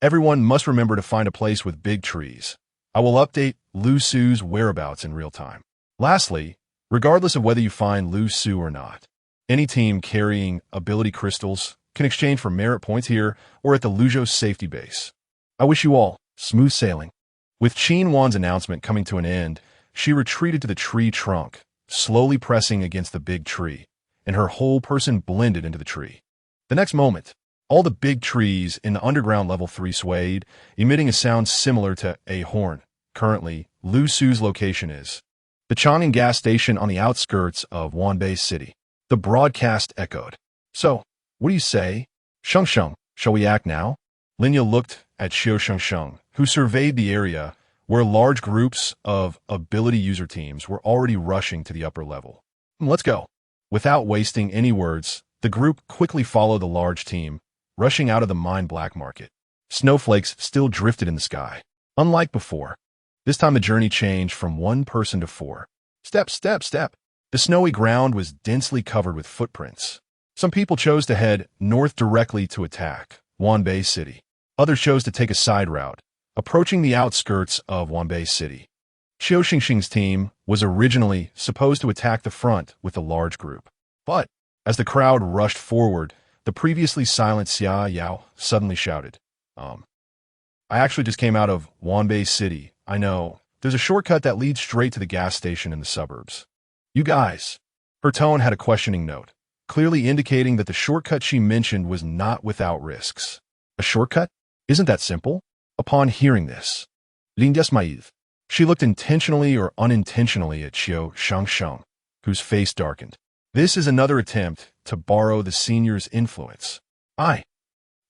Everyone must remember to find a place with big trees. I will update Lu Su's whereabouts in real time. Lastly, regardless of whether you find Lu Su or not, any team carrying ability crystals can exchange for merit points here or at the Luzhou safety base. I wish you all smooth sailing." With Qin Wan's announcement coming to an end, she retreated to the tree trunk, slowly pressing against the big tree, and her whole person blended into the tree. The next moment, all the big trees in the underground level 3 swayed, emitting a sound similar to a horn. Currently, Lu Su's location is the Chang'an gas station on the outskirts of Wanbei City. The broadcast echoed. "So, what do you say? Shengsheng, shall we act now?" Linya looked at Qiu Shengsheng, who surveyed the area where large groups of ability user teams were already rushing to the upper level. "Let's go." Without wasting any words, the group quickly followed the large team, rushing out of the mine black market. Snowflakes still drifted in the sky. Unlike before, this time the journey changed from one person to 4. Step, step, step. The snowy ground was densely covered with footprints. Some people chose to head north directly to attack Wanbei City. Others chose to take a side route, approaching the outskirts of Wanbei City. Qiu Shengsheng's team was originally supposed to attack the front with a large group. But as the crowd rushed forward, the previously silent Xia Yao suddenly shouted, I actually just came out of Wanbei City. I know. There's a shortcut that leads straight to the gas station in the suburbs. You guys." Her tone had a questioning note, clearly indicating that the shortcut she mentioned was not without risks. A shortcut? Isn't that simple? Upon hearing this, Doomsday, she looked intentionally or unintentionally at Qiu Shengsheng, whose face darkened. This is another attempt to borrow the senior's influence.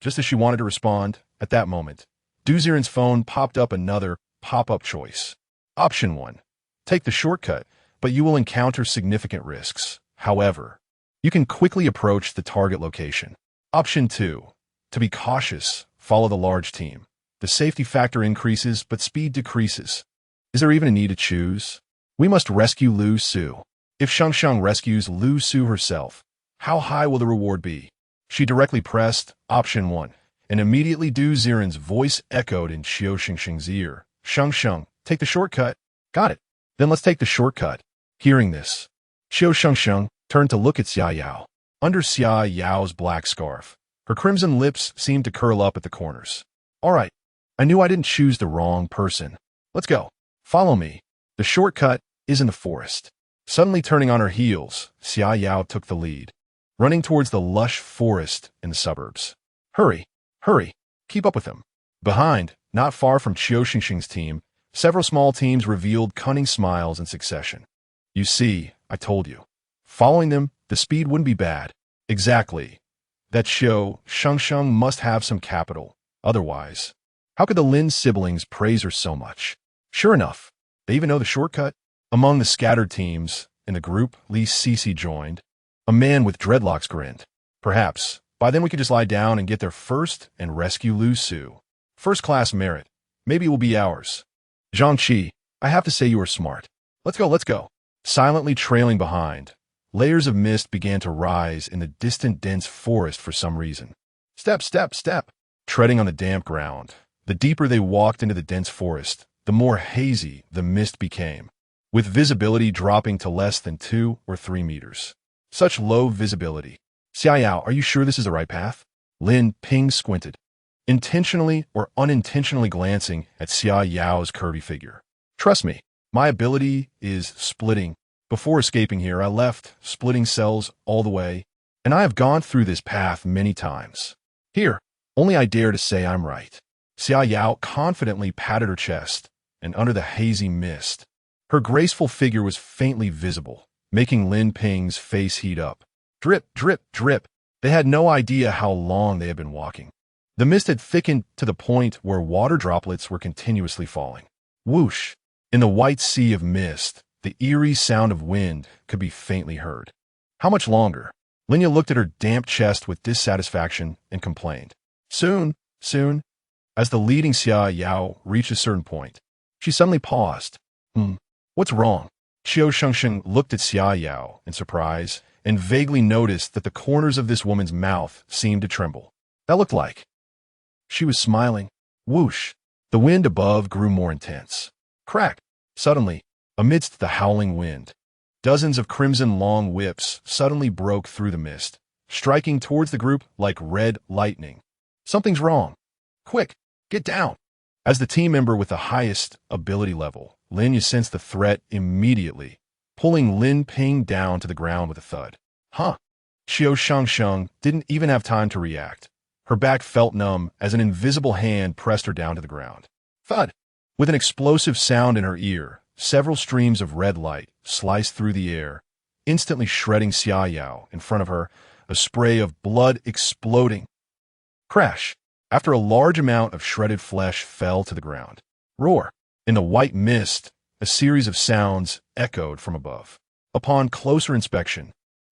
Just as she wanted to respond, at that moment, Ziren's phone popped up another pop-up choice. Option 1. Take the shortcut, but you will encounter significant risks. However, you can quickly approach the target location. Option 2. To be cautious, follow the large team. The safety factor increases, but speed decreases. Is there even a need to choose? We must rescue Lu Su. If Shengsheng rescues Lu Su herself, how high will the reward be? She directly pressed Option 1, and immediately Ziren's voice echoed in Qiu Shengsheng's ear. "Shengsheng, take the shortcut." "Got it. Then let's take the shortcut." Hearing this, Qiu Shengsheng turned to look at Xia Yao. Under Xia Yao's black scarf, her crimson lips seemed to curl up at the corners. "All right, I knew I didn't choose the wrong person. Let's go. Follow me. The shortcut is in the forest." Suddenly turning on her heels, Xia Yao took the lead, running towards the lush forest in the suburbs. Hurry, hurry, keep up with them." Behind, not far from Qiu Shengsheng's team, several small teams revealed cunning smiles in succession. "You see, I told you. Following them, the speed wouldn't be bad." Exactly. That Qiu Shengsheng must have some capital. Otherwise, how could the Lin siblings praise her so much? Sure enough, they even know the shortcut. Among the scattered teams in the group Li Sisi joined, a man with dreadlocks grinned. "Perhaps, by then we could just lie down and get there first and rescue Lu Su. First-class merit. Maybe it will be ours." "Zhangqi, I have to say you are smart. Let's go, let's go." Silently trailing behind, layers of mist began to rise in the distant dense forest for some reason. Step, step, step. Treading on the damp ground, the deeper they walked into the dense forest, the more hazy the mist became, with visibility dropping to less than 2 or 3 meters. Such low visibility. "Xia Yao, are you sure this is the right path?" Lin Ping squinted, intentionally or unintentionally glancing at Xia Yao's curvy figure. "Trust me, my ability is splitting. Before escaping here, I left splitting cells all the way, and I have gone through this path many times. Here, only I dare to say I'm right." Xia Yao confidently patted her chest, and under the hazy mist, her graceful figure was faintly visible, making Lin Ping's face heat up. Drip, drip, drip. They had no idea how long they had been walking. The mist had thickened to the point where water droplets were continuously falling. Whoosh! In the white sea of mist, The eerie sound of wind could be faintly heard. How much longer? Linya looked at her damp chest with dissatisfaction and complained. Soon, soon. As the leading Xia Yao reached a certain point, she suddenly paused. What's wrong? Qiu Shengsheng looked at Xia Yao in surprise and vaguely noticed that the corners of this woman's mouth seemed to tremble. That looked like she was smiling. Whoosh! The wind above grew more intense. Crack! Suddenly, amidst the howling wind, dozens of crimson long whips suddenly broke through the mist, striking towards the group like red lightning. Something's wrong. Quick, get down! As the team member with the highest ability level, Lin sensed the threat immediately, pulling Lin Ping down to the ground with a thud. Qiu Shengsheng didn't even have time to react. Her back felt numb as an invisible hand pressed her down to the ground. Thud! With an explosive sound in her ear, several streams of red light sliced through the air, instantly shredding Xia Yao in front of her, a spray of blood exploding. Crash! After a large amount of shredded flesh fell to the ground. Roar! In the white mist, a series of sounds echoed from above. Upon closer inspection,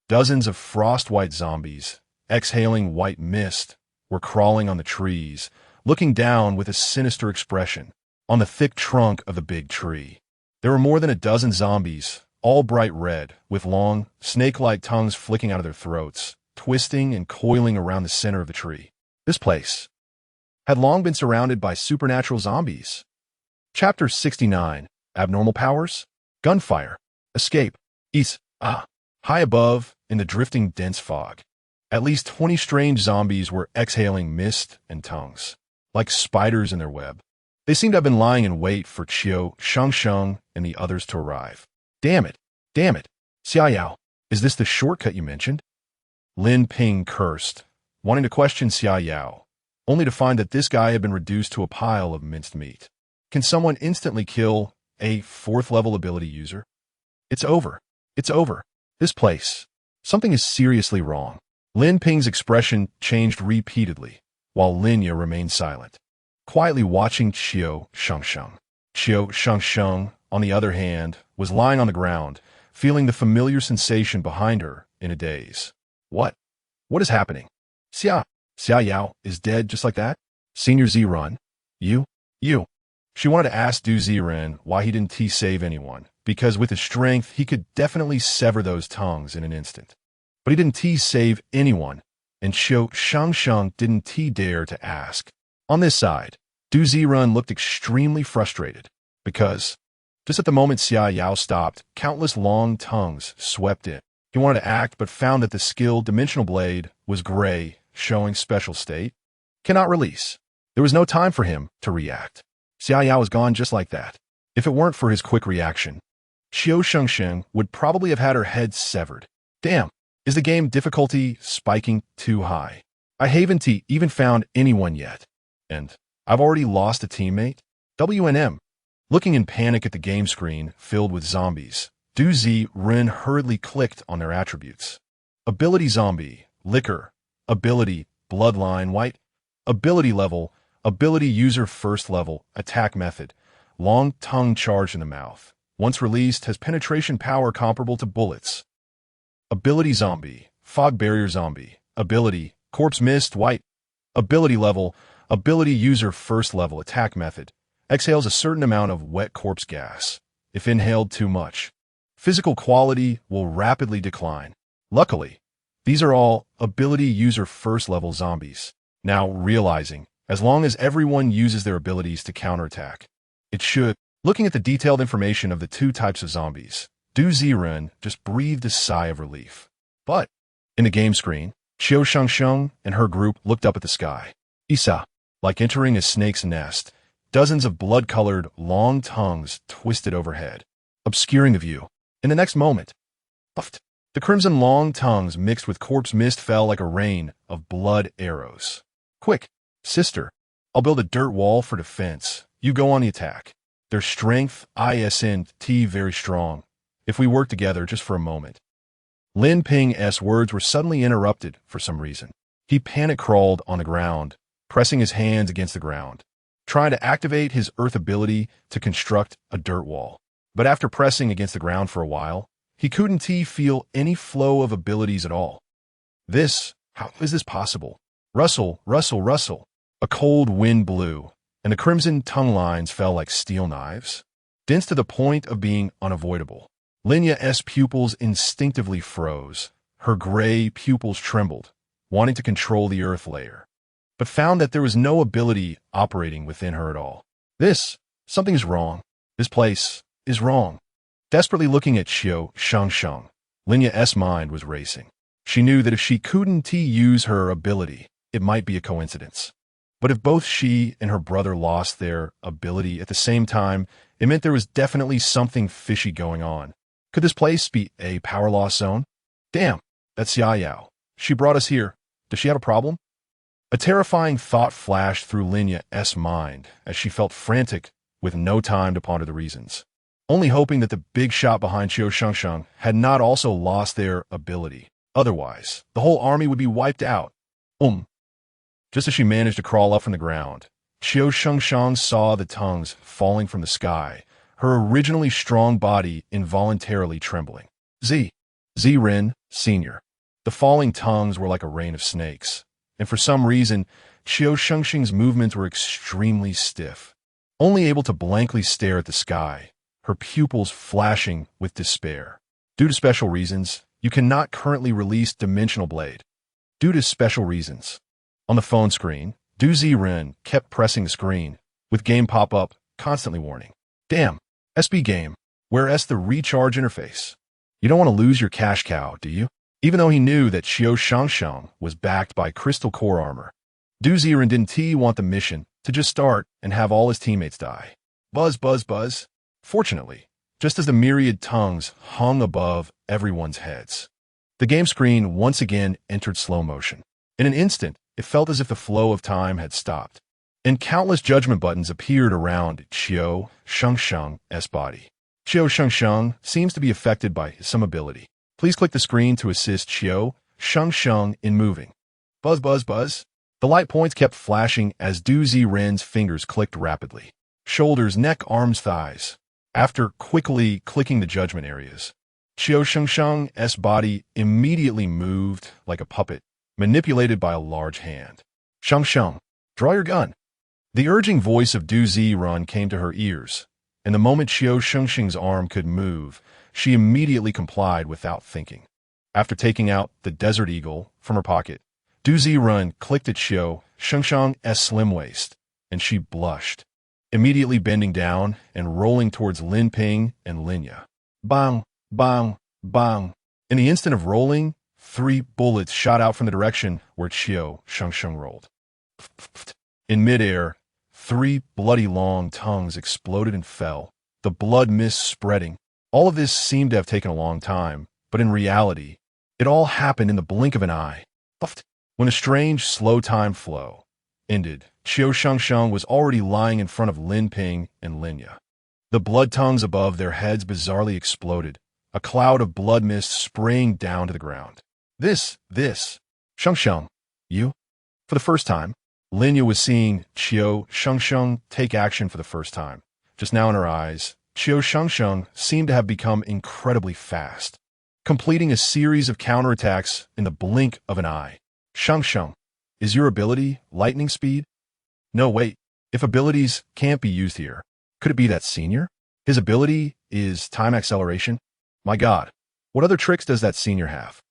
dozens of frost-white zombies, exhaling white mist, were crawling on the trees, looking down with a sinister expression on the thick trunk of the big tree. There were more than a dozen zombies, all bright red, with long, snake-like tongues flicking out of their throats, twisting and coiling around the center of the tree. This place had long been surrounded by supernatural zombies. Chapter 69. Abnormal Powers? Gunfire. Escape. High above, in the drifting dense fog, at least 20 strange zombies were exhaling mist and tongues, like spiders in their web. They seemed to have been lying in wait for Qiu Shengsheng and the others to arrive. Damn it! Damn it! Xia Yao, is this the shortcut you mentioned? Lin Ping cursed, wanting to question Xia Yao, only to find that this guy had been reduced to a pile of minced meat. Can someone instantly kill a 4th-level ability user? It's over. It's over. This place. Something is seriously wrong. Lin Ping's expression changed repeatedly, while Linya remained silent, quietly watching Qiu Shengsheng. Qiu Shengsheng, on the other hand, was lying on the ground, feeling the familiar sensation behind her in a daze. What? What is happening? Xia Yao is dead just like that? Senior Ziren? You? She wanted to ask Ziren why he didn't save anyone, because with his strength, he could definitely sever those tongues in an instant. But he didn't save anyone, and Qiu Shengsheng didn't dare to ask. On this side, Ziren looked extremely frustrated, because just at the moment Xia Yao stopped, countless long tongues swept in. He wanted to act, but found that the skilled dimensional blade was gray, showing special state. Cannot release. There was no time for him to react. Xia Yao was gone just like that. If it weren't for his quick reaction, Qiu Shengsheng would probably have had her head severed. Damn, is the game difficulty spiking too high? I haven't even found anyone yet. And I've already lost a teammate? WNM. Looking in panic at the game screen filled with zombies, Ziren hurriedly clicked on their attributes. Ability Zombie, Liquor, Ability, Bloodline White, Ability Level, Ability User First Level, Attack Method, Long Tongue Charge in the Mouth. Once released, has penetration power comparable to bullets. Ability Zombie, Fog Barrier Zombie, Ability, Corpse Mist White, Ability Level, Ability User First Level, Attack Method, exhales a certain amount of wet corpse gas. If inhaled too much, physical quality will rapidly decline. Luckily, these are all Ability User First Level zombies. Now realizing, as long as everyone uses their abilities to counterattack, it should. Looking at the detailed information of the two types of zombies, Ziren just breathed a sigh of relief. But, in the game screen, Qiu Shengsheng and her group looked up at the sky. Like entering a snake's nest, dozens of blood-colored, long tongues twisted overhead, obscuring the view. In the next moment, puffed, the crimson long tongues mixed with corpse mist fell like a rain of blood arrows. Quick, sister, I'll build a dirt wall for defense. You go on the attack. Their strength, isn't very strong. If we work together just for a moment. Lin Ping's words were suddenly interrupted for some reason. He panic-crawled on the ground, pressing his hands against the ground, trying to activate his earth ability to construct a dirt wall. But after pressing against the ground for a while, he couldn't feel any flow of abilities at all. How is this possible? Rustle, rustle, rustle. A cold wind blew, and the crimson tongue lines fell like steel knives, dense to the point of being unavoidable. Linya's pupils instinctively froze. Her gray pupils trembled, wanting to control the earth layer, but found that there was no ability operating within her at all. Something is wrong. This place is wrong. Desperately looking at Qiu Shengsheng, Linya's mind was racing. She knew that if she couldn't use her ability, it might be a coincidence. But if both she and her brother lost their ability at the same time, it meant there was definitely something fishy going on. Could this place be a power loss zone? Damn, that's Yao. She brought us here. Does she have a problem? A terrifying thought flashed through Linya's mind as she felt frantic with no time to ponder the reasons, only hoping that the big shot behind Qiu Shengsheng had not also lost their ability. Otherwise, the whole army would be wiped out. Just as she managed to crawl up from the ground, Qiu Shengsheng saw the tongues falling from the sky, her originally strong body involuntarily trembling. Ziren, Sr. The falling tongues were like a rain of snakes, and for some reason, Qiu Shengsheng's movements were extremely stiff, only able to blankly stare at the sky, her pupils flashing with despair. Due to special reasons, you cannot currently release Dimensional Blade. Due to special reasons. On the phone screen, Ziren kept pressing the screen, with game pop-up constantly warning. Damn, SB game, where's the recharge interface? You don't want to lose your cash cow, do you? Even though he knew that Qiu Shengsheng was backed by crystal core armor, Ziren didn't want the mission to just start and have all his teammates die. Buzz, buzz, buzz. Fortunately, just as the myriad tongues hung above everyone's heads, the game screen once again entered slow motion. In an instant, it felt as if the flow of time had stopped, and countless judgment buttons appeared around Qiu Shengsheng's body. Qiu Shengsheng seems to be affected by some ability. Please click the screen to assist Qiu Shengsheng in moving. Buzz, buzz, buzz. The light points kept flashing as Ziren's fingers clicked rapidly. Shoulders, neck, arms, thighs. After quickly clicking the judgment areas, Qiu Shengsheng's body immediately moved like a puppet, manipulated by a large hand. Shengsheng, draw your gun. The urging voice of Ziren came to her ears, and the moment Qiu Shengsheng's arm could move, she immediately complied without thinking. After taking out the Desert Eagle from her pocket, Ziren clicked at Qiu Shengsheng's slim waist, and she blushed, immediately bending down and rolling towards Lin Ping and Linya. Bang, bang, bang. In the instant of rolling, 3 bullets shot out from the direction where Qiu Shengsheng rolled. In midair, 3 bloody long tongues exploded and fell, the blood mist spreading. All of this seemed to have taken a long time, but in reality, it all happened in the blink of an eye. When a strange, slow time flow ended, Qiu Shengsheng was already lying in front of Lin Ping and Linya. The blood tongues above their heads bizarrely exploded, a cloud of blood mist spraying down to the ground. Shengsheng, you? For the first time, Linya was seeing Qiu Shengsheng take action for the first time. Just now in her eyes, Qiu Shengsheng seemed to have become incredibly fast, completing a series of counterattacks in the blink of an eye. Shengsheng, is your ability lightning speed? No, wait. If abilities can't be used here, could it be that senior? His ability is time acceleration? My God, what other tricks does that senior have?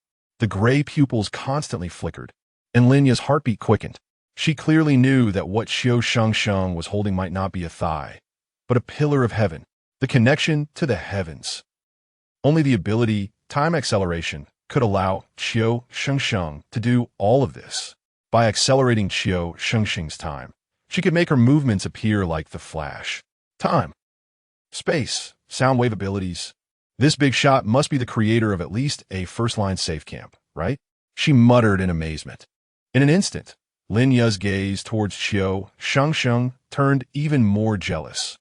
The gray pupils constantly flickered, and Linya's heartbeat quickened. She clearly knew that what Qiu Shengsheng was holding might not be a thigh, but a pillar of heaven, the connection to the heavens. Only the ability, time acceleration, could allow Qiu Shengsheng to do all of this. By accelerating Qiu Shengsheng's time, she could make her movements appear like the Flash. Time, space, sound wave abilities. This big shot must be the creator of at least a first-line safe camp, right? She muttered in amazement. In an instant, Linya's gaze towards Qiu Shengsheng turned even more jealous.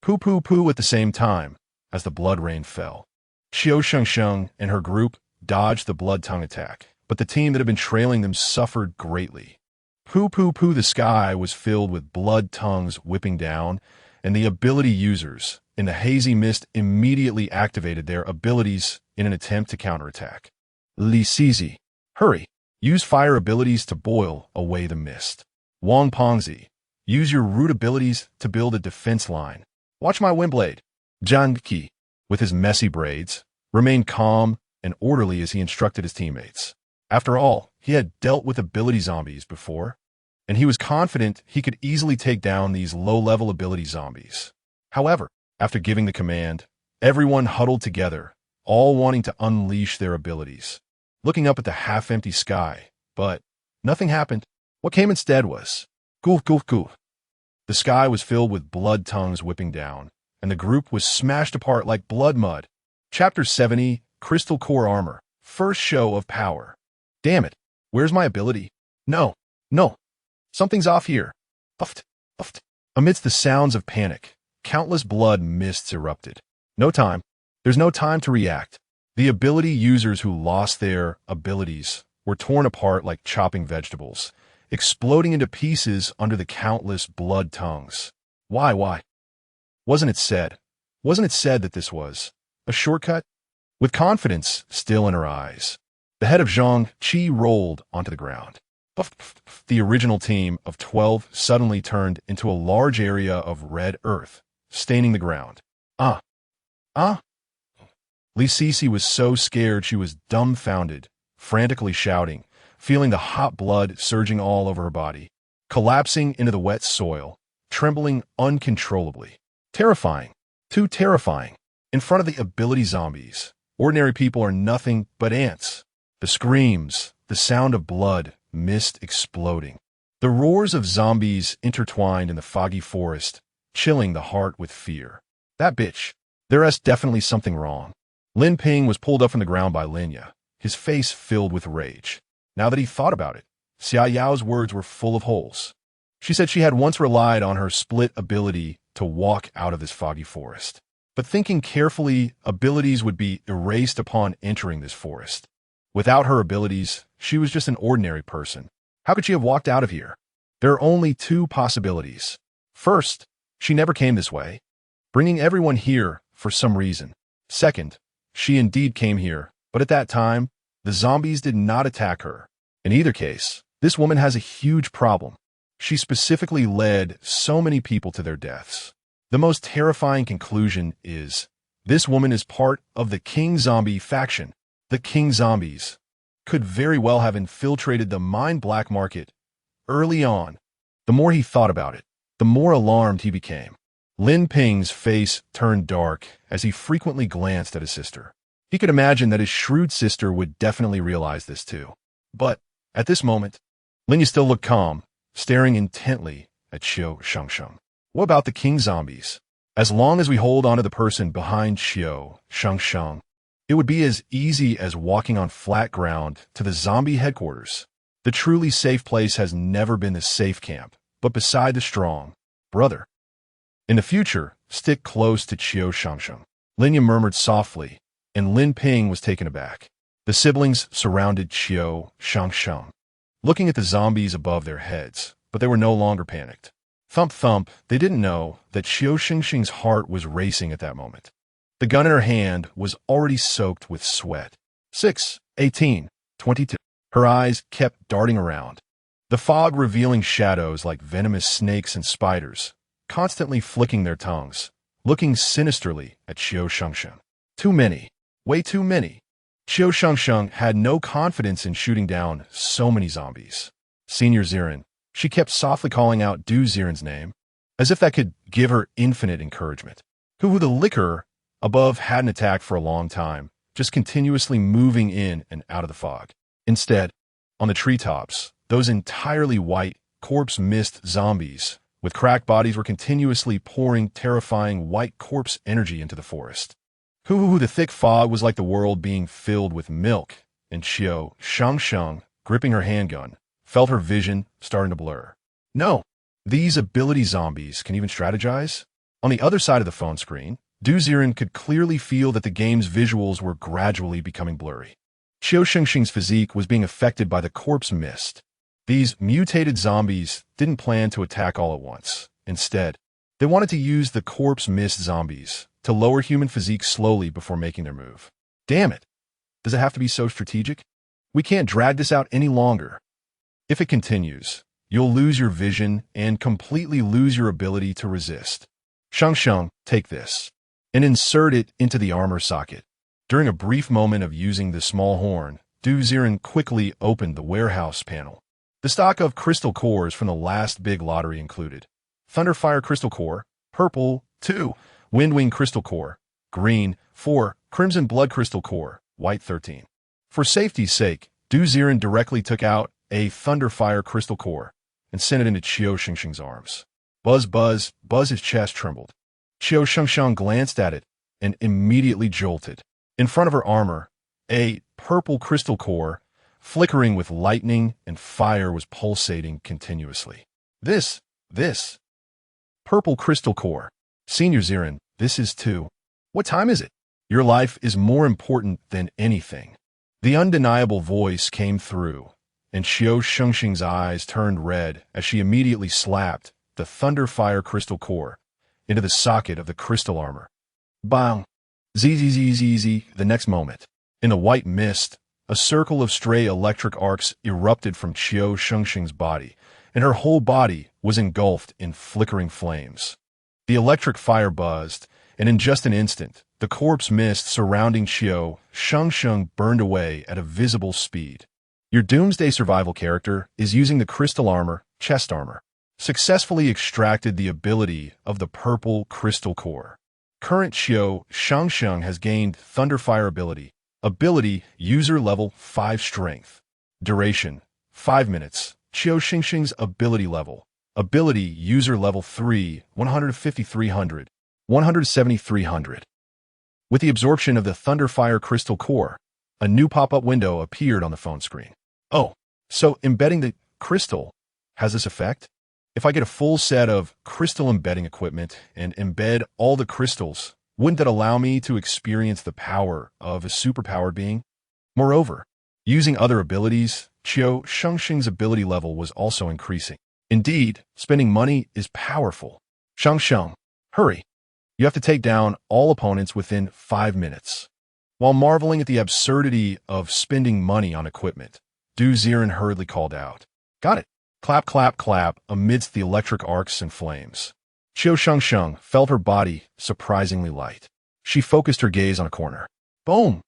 Poo-poo-poo at the same time, as the blood rain fell. Qiu Shengsheng and her group dodged the blood tongue attack, but the team that had been trailing them suffered greatly. Poo-poo-poo, the sky was filled with blood tongues whipping down, and the ability users, in the hazy mist immediately activated their abilities in an attempt to counterattack. Li Sizi, hurry. Use fire abilities to boil away the mist. Wang Pongzi, use your root abilities to build a defense line. Watch my windblade. Zhang Qi, with his messy braids, remained calm and orderly as he instructed his teammates. After all, he had dealt with ability zombies before, and he was confident he could easily take down these low-level ability zombies. However, after giving the command, everyone huddled together, all wanting to unleash their abilities, looking up at the half-empty sky, but nothing happened. What came instead was goof, goof, goof. The sky was filled with blood tongues whipping down, and the group was smashed apart like blood mud. Chapter 70, Crystal Core Armor, First Show of Power. Damn it, where's my ability? No, no, something's off here. Puffed, puffed. Amidst the sounds of panic, countless blood mists erupted. No time. There's no time to react. The ability users who lost their abilities were torn apart like chopping vegetables, exploding into pieces under the countless blood tongues. Why? Wasn't it said that this was a shortcut? With confidence still in her eyes, the head of Zhang Qi rolled onto the ground. The original team of 12 suddenly turned into a large area of red earth, staining the ground. Li Sisi was so scared she was dumbfounded, frantically shouting, feeling the hot blood surging all over her body, collapsing into the wet soil, trembling uncontrollably. Terrifying. Too terrifying. In front of the ability zombies, ordinary people are nothing but ants. The screams, the sound of blood, mist exploding. The roars of zombies intertwined in the foggy forest, chilling the heart with fear. That bitch. There's definitely something wrong. Lin Ping was pulled up from the ground by Linya, his face filled with rage. Now that he thought about it, Xia Yao's words were full of holes. She said she had once relied on her split ability to walk out of this foggy forest. But thinking carefully, abilities would be erased upon entering this forest. Without her abilities, she was just an ordinary person. How could she have walked out of here? There are only two possibilities. First, she never came this way, bringing everyone here for some reason. Second, she indeed came here, but at that time, the zombies did not attack her. In either case, this woman has a huge problem. She specifically led so many people to their deaths. The most terrifying conclusion is, this woman is part of the King Zombie faction. The King Zombies could very well have infiltrated the mine black market early on. The more he thought about it, the more alarmed he became. Lin Ping's face turned dark as he frequently glanced at his sister. He could imagine that his shrewd sister would definitely realize this too. But at this moment, Linya still looked calm, staring intently at Qiu Shengsheng. What about the King Zombies? As long as we hold onto the person behind Qiu Shengsheng, it would be as easy as walking on flat ground to the zombie headquarters. The truly safe place has never been the safe camp, but beside the strong. Brother. In the future, stick close to Qiu Shengsheng. Linya murmured softly, and Lin Ping was taken aback. The siblings surrounded Qiu Shengsheng, looking at the zombies above their heads, but they were no longer panicked. Thump thump, they didn't know that Qiu Shengsheng's heart was racing at that moment. The gun in her hand was already soaked with sweat. 6, 18, 22. Her eyes kept darting around, the fog revealing shadows like venomous snakes and spiders, constantly flicking their tongues, looking sinisterly at Qiu Shengsheng. Too many. Way too many. Qiu Shengsheng had no confidence in shooting down so many zombies. Senior Ziren. She kept softly calling out Ziren's name, as if that could give her infinite encouragement. Who the liquor above hadn't attacked for a long time, just continuously moving in and out of the fog. Instead, on the treetops, those entirely white, corpse mist zombies with cracked bodies were continuously pouring terrifying white corpse energy into the forest. The thick fog was like the world being filled with milk, and Qiu Shengsheng, gripping her handgun, felt her vision starting to blur. No, these ability zombies can even strategize? On the other side of the phone screen, Ziren could clearly feel that the game's visuals were gradually becoming blurry. Qiu Shengsheng's physique was being affected by the corpse mist. These mutated zombies didn't plan to attack all at once. Instead, They wanted to use the corpse mist zombies to lower human physique slowly before making their move. Damn it! Does it have to be so strategic? We can't drag this out any longer. If it continues, you'll lose your vision and completely lose your ability to resist. Shengsheng, take this, and insert it into the armor socket. During a brief moment of using the small horn, Ziren quickly opened the warehouse panel. The stock of crystal cores from the last big lottery included Thunderfire Crystal Core, purple, 2, Windwing Crystal Core, green, 4, Crimson Blood Crystal Core, white 13. For safety's sake, Ziren directly took out a Thunderfire Crystal Core and sent it into Qiu Shengsheng's arms. Buzz, buzz, buzz, his chest trembled. Qiu Shengsheng glanced at it and immediately jolted. In front of her armor, a purple crystal core, flickering with lightning and fire, was pulsating continuously. This. Purple crystal core. Senior Ziren, this is too. What time is it? Your life is more important than anything. The undeniable voice came through, and Qiu Shengsheng's eyes turned red as she immediately slapped the Thunderfire crystal core into the socket of the crystal armor. Bang! Zzz. The next moment, in the white mist, a circle of stray electric arcs erupted from Qiu Shengsheng's body, and her whole body was engulfed in flickering flames. The electric fire buzzed, and in just an instant, the corpse mist surrounding Qiu Shengsheng burned away at a visible speed. Your Doomsday Survival character is using the crystal armor, chest armor, successfully extracted the ability of the purple crystal core. Current Qiu Shengsheng has gained Thunderfire ability user level 5 strength. Duration 5 minutes. Qiu Shengsheng's ability user level 3 15300 17300. With the absorption of the Thunderfire crystal core, a new pop-up window appeared on the phone screen. Oh, so embedding the crystal has this effect? If I get a full set of crystal embedding equipment and embed all the crystals, wouldn't that allow me to experience the power of a superpowered being? Moreover, using other abilities, Qiu Shengsheng's ability level was also increasing. Indeed, spending money is powerful. Shengsheng, hurry. You have to take down all opponents within 5 minutes. While marveling at the absurdity of spending money on equipment, Ziren hurriedly called out. Got it. Clap, clap, clap amidst the electric arcs and flames. Qiu Shengsheng felt her body surprisingly light. She focused her gaze on a corner. Boom!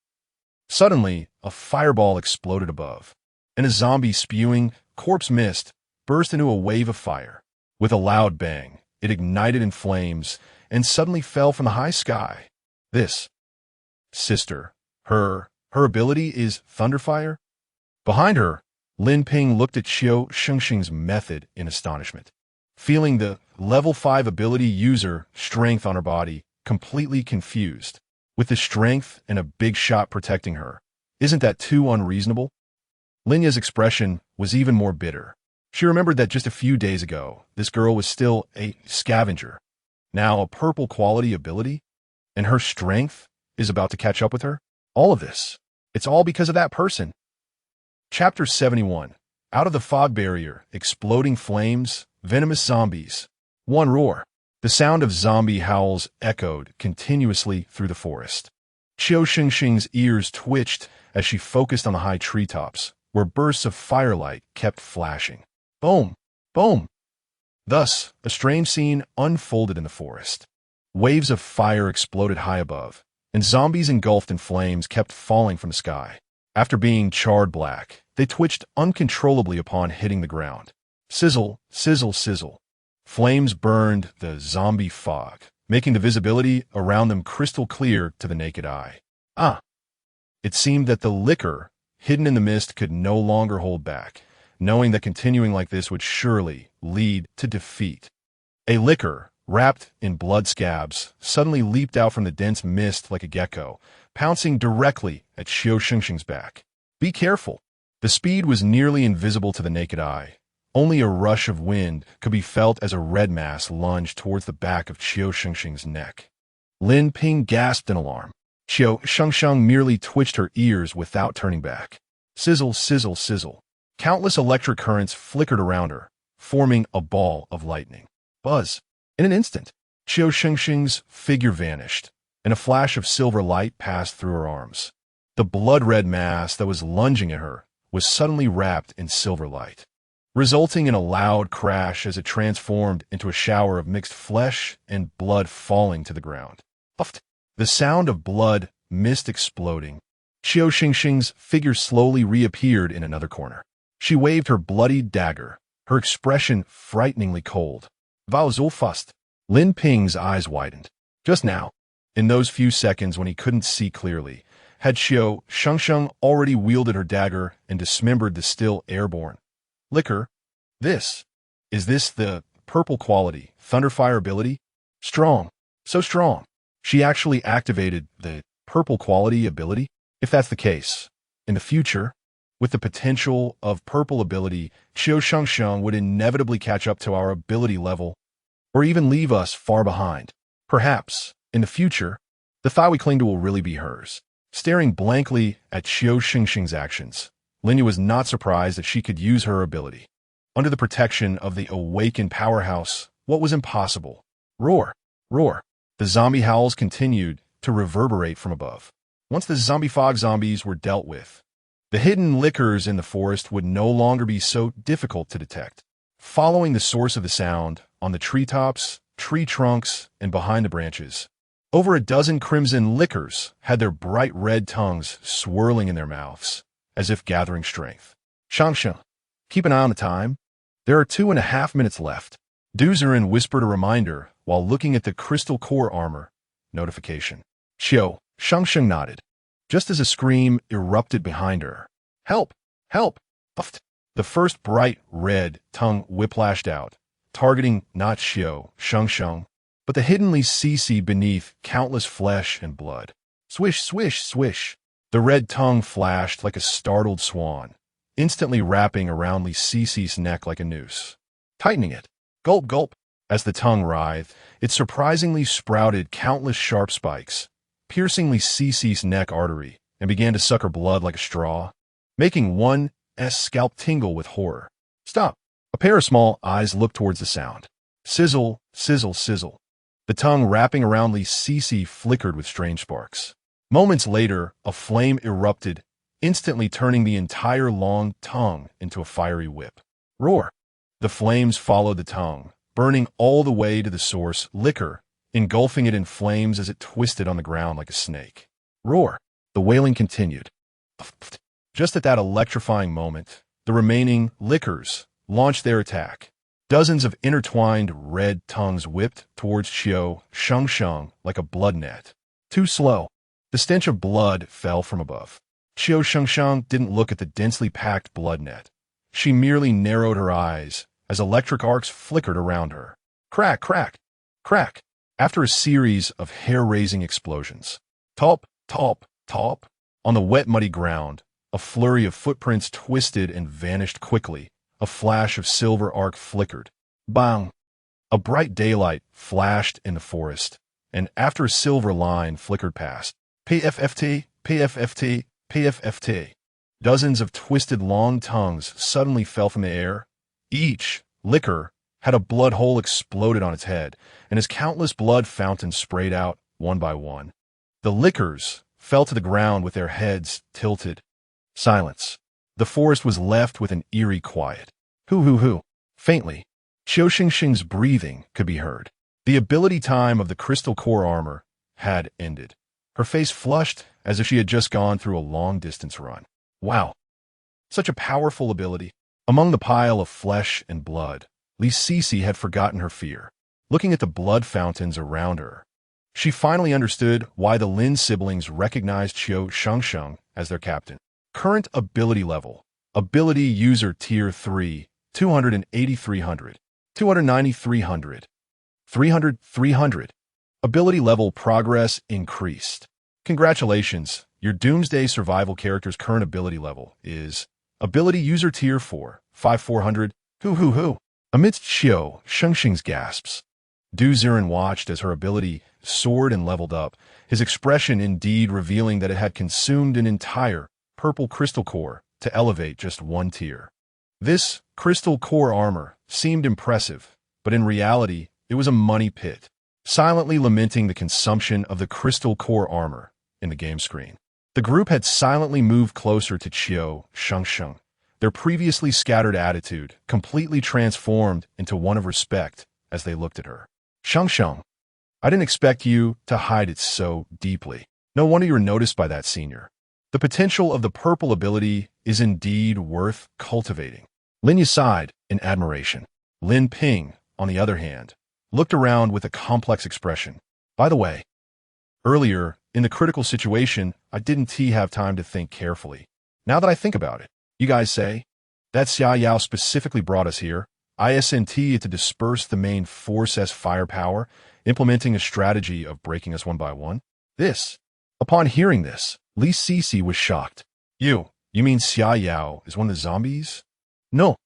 Suddenly, a fireball exploded above, and a zombie spewing corpse mist burst into a wave of fire. With a loud bang, it ignited in flames and suddenly fell from the high sky. This sister, her ability is Thunderfire? Behind her, Lin Ping looked at Qiu Shengsheng's method in astonishment. Feeling the level 5 ability user strength on her body, completely confused. With the strength and a big shot protecting her, isn't that too unreasonable? Linya's expression was even more bitter. She remembered that just a few days ago, this girl was still a scavenger. Now a purple quality ability, and her strength is about to catch up with her? All of this, it's all because of that person. Chapter 71. Out of the fog barrier, exploding flames, venomous zombies. One roar. The sound of zombie howls echoed continuously through the forest. Qiu Shengsheng's ears twitched as she focused on the high treetops, where bursts of firelight kept flashing. Boom! Boom! Thus, a strange scene unfolded in the forest. Waves of fire exploded high above, and zombies engulfed in flames kept falling from the sky. After being charred black, they twitched uncontrollably upon hitting the ground. Sizzle, sizzle, sizzle. Flames burned the zombie fog, making the visibility around them crystal clear to the naked eye. It seemed that the liquor hidden in the mist could no longer hold back, knowing that continuing like this would surely lead to defeat. A liquor, wrapped in blood scabs, suddenly leaped out from the dense mist like a gecko, pouncing directly at Qiu Shengsheng's back. Be careful. The speed was nearly invisible to the naked eye. Only a rush of wind could be felt as a red mass lunged towards the back of Qiu Shengsheng's neck. Lin Ping gasped in alarm. Qiu Shengsheng merely twitched her ears without turning back. Sizzle, sizzle, sizzle. Countless electric currents flickered around her, forming a ball of lightning. Buzz. In an instant, Qiu Shengsheng's figure vanished, and a flash of silver light passed through her arms. The blood-red mass that was lunging at her was suddenly wrapped in silver light, resulting in a loud crash as it transformed into a shower of mixed flesh and blood falling to the ground. The sound of blood mist exploding. Qiu Shengsheng's figure slowly reappeared in another corner. She waved her bloodied dagger, her expression frighteningly cold. Vao Zulfust. Lin Ping's eyes widened. Just now, in those few seconds when he couldn't see clearly, had Qiu Shengsheng already wielded her dagger and dismembered the still airborne liquor. Is this the purple quality, Thunderfire ability? Strong. So strong. She actually activated the purple quality ability? If that's the case, in the future, with the potential of purple ability, Qiu Shengsheng would inevitably catch up to our ability level, or even leave us far behind. Perhaps, in the future, the thigh we cling to will really be hers. Staring blankly at Qiu Shengsheng's actions, Linya was not surprised that she could use her ability. Under the protection of the awakened powerhouse, what was impossible? Roar! Roar! The zombie howls continued to reverberate from above. Once the zombie fog zombies were dealt with, the hidden liquors in the forest would no longer be so difficult to detect. Following the source of the sound, on the treetops, tree trunks, and behind the branches, over a dozen crimson liquors had their bright red tongues swirling in their mouths, as if gathering strength. Shengsheng, keep an eye on the time. There are 2.5 minutes left. Ziren whispered a reminder while looking at the crystal core armor notification. Qiu Shengsheng nodded, just as a scream erupted behind her. Help! Help! The first bright red tongue whiplashed out, targeting not Qiu Shengsheng, but the hidden Li Sisi beneath countless flesh and blood. Swish, swish, swish. The red tongue flashed like a startled swan, instantly wrapping around Li Sisi's neck like a noose. Tightening it. Gulp, gulp. As the tongue writhed, it surprisingly sprouted countless sharp spikes, piercing Li Sisi's neck artery, and began to suck her blood like a straw, making one's scalp tingle with horror. Stop. A pair of small eyes looked towards the sound. Sizzle, sizzle, sizzle. The tongue wrapping around Li Sisi flickered with strange sparks. Moments later, a flame erupted, instantly turning the entire long tongue into a fiery whip. Roar! The flames followed the tongue, burning all the way to the source liquor, engulfing it in flames as it twisted on the ground like a snake. Roar! The wailing continued. Just at that electrifying moment, the remaining liquors launched their attack. Dozens of intertwined red tongues whipped towards Qiu Shengsheng like a blood net. Too slow. The stench of blood fell from above. Qiu Shengsheng didn't look at the densely packed blood net. She merely narrowed her eyes as electric arcs flickered around her. Crack, crack, crack. After a series of hair-raising explosions. Top, top, top. On the wet, muddy ground, a flurry of footprints twisted and vanished quickly. A flash of silver arc flickered. Bang! A bright daylight flashed in the forest, and after a silver line flickered past, PFFT, PFFT, PFFT. Dozens of twisted long tongues suddenly fell from the air. Each liquor had a blood hole exploded on its head, and as countless blood fountains sprayed out, one by one. The liquors fell to the ground with their heads tilted. Silence. The forest was left with an eerie quiet. Hoo. Faintly, Qiu Shengsheng's breathing could be heard. The ability time of the crystal core armor had ended. Her face flushed as if she had just gone through a long-distance run. Wow. Such a powerful ability. Among the pile of flesh and blood, Li Sisi had forgotten her fear. Looking at the blood fountains around her, she finally understood why the Lin siblings recognized Qiu Shengsheng as their captain. Current ability level. Ability user tier 3, 280-300, 290-300, 300-300. Ability level progress increased. Congratulations, your Doomsday Survival character's current ability level is Ability user tier 4, 5400, hoo. Amidst Qiu Shengsheng's gasps, Ziren watched as her ability soared and leveled up, his expression indeed revealing that it had consumed an entire purple crystal core to elevate just one tier. This crystal core armor seemed impressive, but in reality, it was a money pit. silently lamenting the consumption of the crystal core armor in the game screen. The group had silently moved closer to Qiu Shengsheng, their previously scattered attitude completely transformed into one of respect as they looked at her. Shengsheng, I didn't expect you to hide it so deeply. No wonder you were noticed by that senior. The potential of the purple ability is indeed worth cultivating. Lin sighed in admiration. Lin Ping, on the other hand, looked around with a complex expression. By the way, earlier, in the critical situation, I didn't have time to think carefully. Now that I think about it, you guys say, that Xia Yao specifically brought us here, ISNT to disperse the main force's firepower, implementing a strategy of breaking us one by one? Upon hearing this, Li Sisi was shocked. You mean Xia Yao is one of the zombies? No.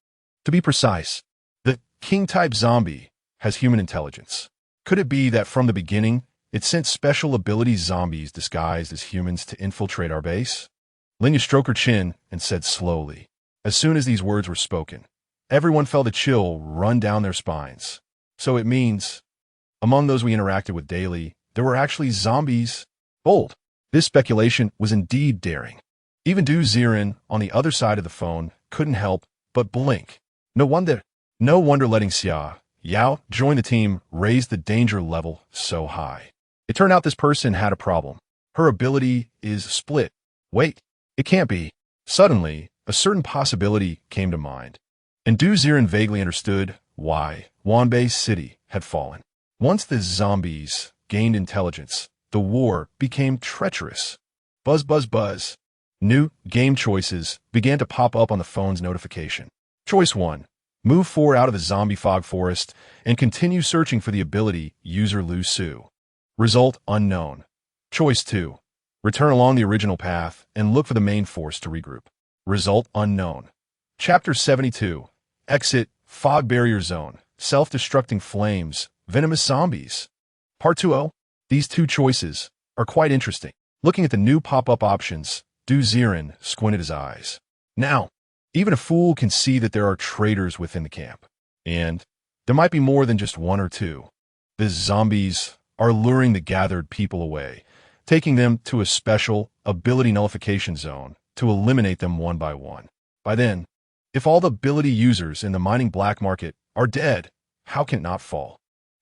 To be precise, the king-type zombie has human intelligence. Could it be that from the beginning, it sent special ability zombies disguised as humans to infiltrate our base? Linya stroked her chin and said slowly. As soon as these words were spoken, everyone felt a chill run down their spines. So it means, among those we interacted with daily, there were actually zombies. Bold. This speculation was indeed daring. Even Ziren, on the other side of the phone, couldn't help but blink. No wonder letting Xia Yao join the team raised the danger level so high. It turned out this person had a problem. Her ability is split. Wait, it can't be. Suddenly, a certain possibility came to mind. And Ziren vaguely understood why Wanbei City had fallen. Once the zombies gained intelligence, the war became treacherous. Buzz, buzz, buzz. New game choices began to pop up on the phone's notification. Choice 1. Move 4 out of the zombie fog forest and continue searching for the ability user Lu Su. Result unknown. Choice 2. Return along the original path and look for the main force to regroup. Result unknown. Chapter 72. Exit Fog Barrier Zone. Self-destructing flames. Venomous zombies. Part 2.0. These two choices are quite interesting. Looking at the new pop-up options, Ziren squinted his eyes. Now, even a fool can see that there are traitors within the camp. And there might be more than just one or two. The zombies are luring the gathered people away, taking them to a special ability nullification zone to eliminate them one by one. By then, if all the ability users in the mining black market are dead, how can it not fall?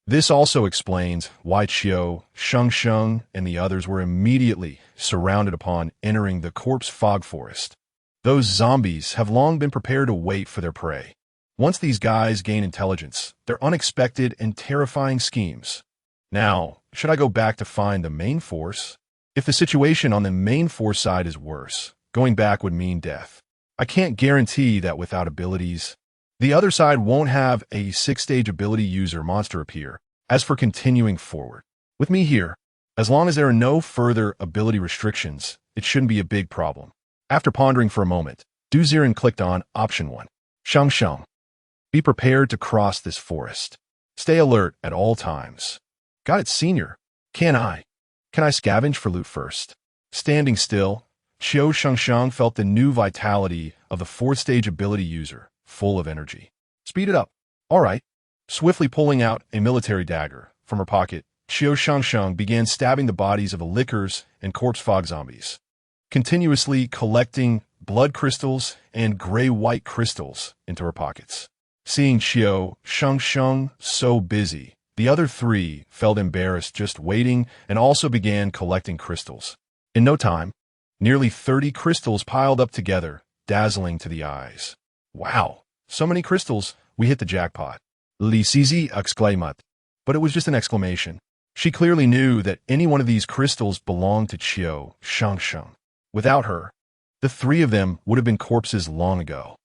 This also explains why Qiu Shengsheng and the others were immediately surrounded upon entering the corpse fog forest. Those zombies have long been prepared to wait for their prey. Once these guys gain intelligence, their unexpected and terrifying schemes. Now, should I go back to find the main force? If the situation on the main force side is worse, going back would mean death. I can't guarantee that without abilities, the other side won't have a 6-stage ability user monster appear. As for continuing forward, with me here, as long as there are no further ability restrictions, it shouldn't be a big problem. After pondering for a moment, Ziren clicked on Option 1. Shengsheng. Be prepared to cross this forest. Stay alert at all times. Got it, senior. Can I scavenge for loot first? Standing still, Qiu Shengsheng felt the new vitality of the 4th-stage ability user, full of energy. Speed it up. All right. Swiftly pulling out a military dagger from her pocket, Qiu Shengsheng began stabbing the bodies of the lickers and corpse fog zombies, continuously collecting blood crystals and gray-white crystals into her pockets. Seeing Qiu Shengsheng so busy, the other 3 felt embarrassed just waiting and also began collecting crystals. In no time, nearly 30 crystals piled up together, dazzling to the eyes. Wow, so many crystals, we hit the jackpot. Li Sisi exclaimed, but it was just an exclamation. She clearly knew that any one of these crystals belonged to Qiu Shengsheng. Without her, the 3 of them would have been corpses long ago.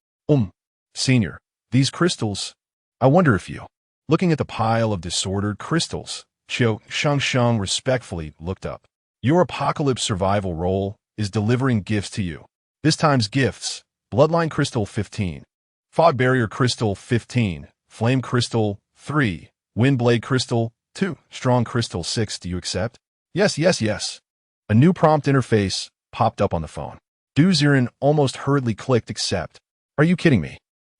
Senior, these crystals, I wonder if you... Looking at the pile of disordered crystals, Qiu Shengsheng respectfully looked up. Your apocalypse survival role is delivering gifts to you. This time's gifts: Bloodline Crystal 15, Fog Barrier Crystal 15, Flame Crystal 3, Windblade Crystal 2, Strong Crystal 6. Do you accept? Yes, yes, yes. A new prompt interface popped up on the phone. Ziren almost hurriedly clicked accept. Are you kidding me?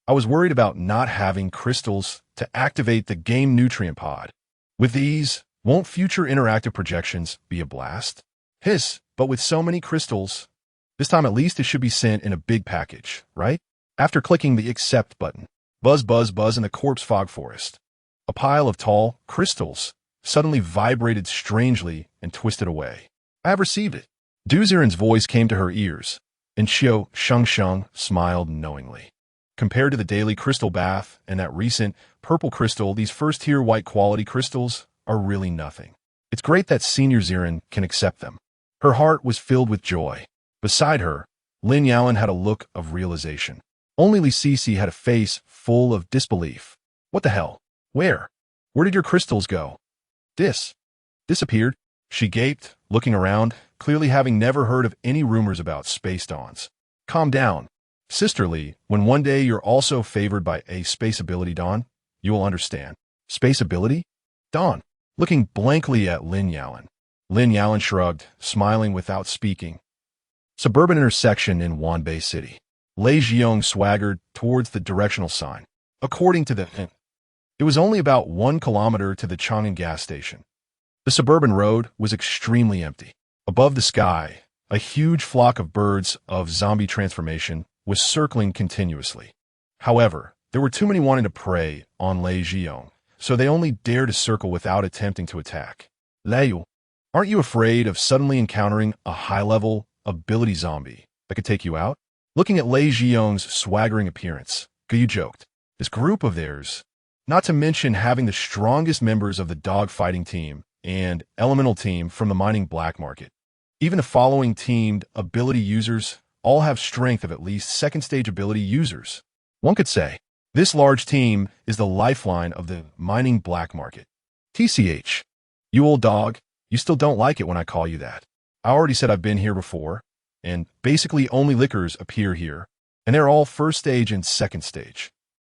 I was worried about not having crystals to activate the game nutrient pod. With these, Won't future interactive projections be a blast? Hiss, but with so many crystals. This time at least it should be sent in a big package, right? After clicking the accept button, buzz buzz buzz in the corpse fog forest. A pile of tall crystals suddenly vibrated strangely and twisted away. I have received it. Ziren's voice came to her ears, and Qiu Shengsheng smiled knowingly. Compared to the daily crystal bath and that recent purple crystal, these first-tier white-quality crystals are really nothing. It's great that Senior Ziren can accept them. Her heart was filled with joy. Beside her, Lin Yaoan had a look of realization. Only Li Sisi had a face full of disbelief. What the hell? Where? Where did your crystals go? Disappeared. She gaped, looking around, clearly having never heard of any rumors about space dawns. Calm down. Sisterly, when one day you're also favored by a space ability dawn, you will understand. Space ability? Dawn. Looking blankly at Lin Yaoan. Lin Yaoan shrugged, smiling without speaking. Suburban intersection in Wanbei City. Lei Zhiyong swaggered towards the directional sign. According to the hint, it was only about 1 kilometer to the Chang'an gas station. The suburban road was extremely empty. Above the sky, a huge flock of birds of zombie transformation was circling continuously. However, there were too many wanting to prey on Lei Zhiyong, so they only dared to circle without attempting to attack. Lei, aren't you afraid of suddenly encountering a high-level ability zombie that could take you out? Looking at Lei Zhiyong's swaggering appearance, Qiu joked. This group of theirs, not to mention having the strongest members of the dog-fighting team and elemental team from the mining black market. Even the following teamed ability users all have strength of at least second-stage ability users. One could say, this large team is the lifeline of the mining black market. TCH, you old dog, you still don't like it when I call you that. I already said I've been here before, and basically only lickers appear here, and they're all first stage and second stage.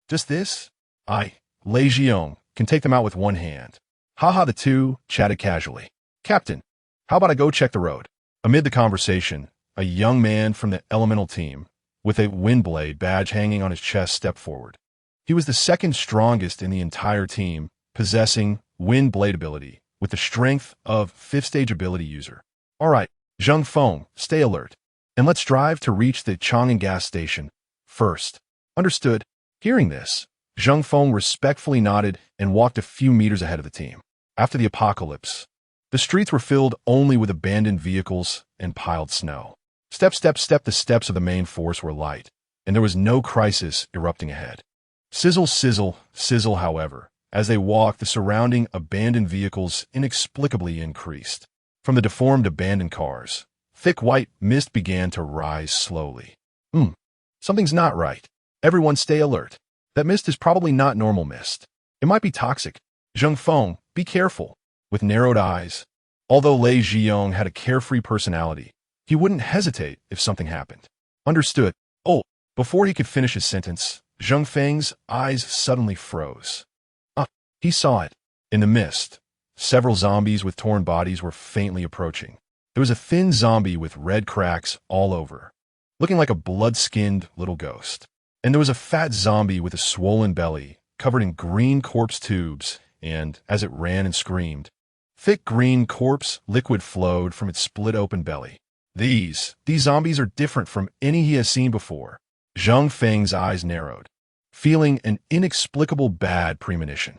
Just this? Lei Zhiyong, can take them out with one hand. Haha, the two chatted casually. Captain, how about I go check the road? Amid the conversation, a young man from the elemental team, with a windblade badge hanging on his chest, stepped forward. He was the second strongest in the entire team, possessing windblade ability, with the strength of 5th stage ability user. All right, Zheng Feng, stay alert, and let's drive to reach the Chang'an gas station first. Understood. Hearing this, Zheng Feng respectfully nodded and walked a few meters ahead of the team. After the apocalypse, the streets were filled only with abandoned vehicles and piled snow. Step, step, step, the steps of the main force were light, and there was no crisis erupting ahead. Sizzle, sizzle, sizzle, however, as they walked, the surrounding abandoned vehicles inexplicably increased. From the deformed abandoned cars, thick white mist began to rise slowly. Something's not right. Everyone stay alert. That mist is probably not normal mist. It might be toxic. Zheng Feng, be careful. With narrowed eyes, although Lei Zhiyong had a carefree personality, he wouldn't hesitate if something happened. Understood. Before he could finish his sentence, Zheng Feng's eyes suddenly froze. He saw it. In the mist, several zombies with torn bodies were faintly approaching. There was a thin zombie with red cracks all over, looking like a blood-skinned little ghost. And there was a fat zombie with a swollen belly, covered in green corpse tubes, and, as it ran and screamed, thick green corpse liquid flowed from its split-open belly. These zombies are different from any he has seen before. Zheng Feng's eyes narrowed, feeling an inexplicable bad premonition.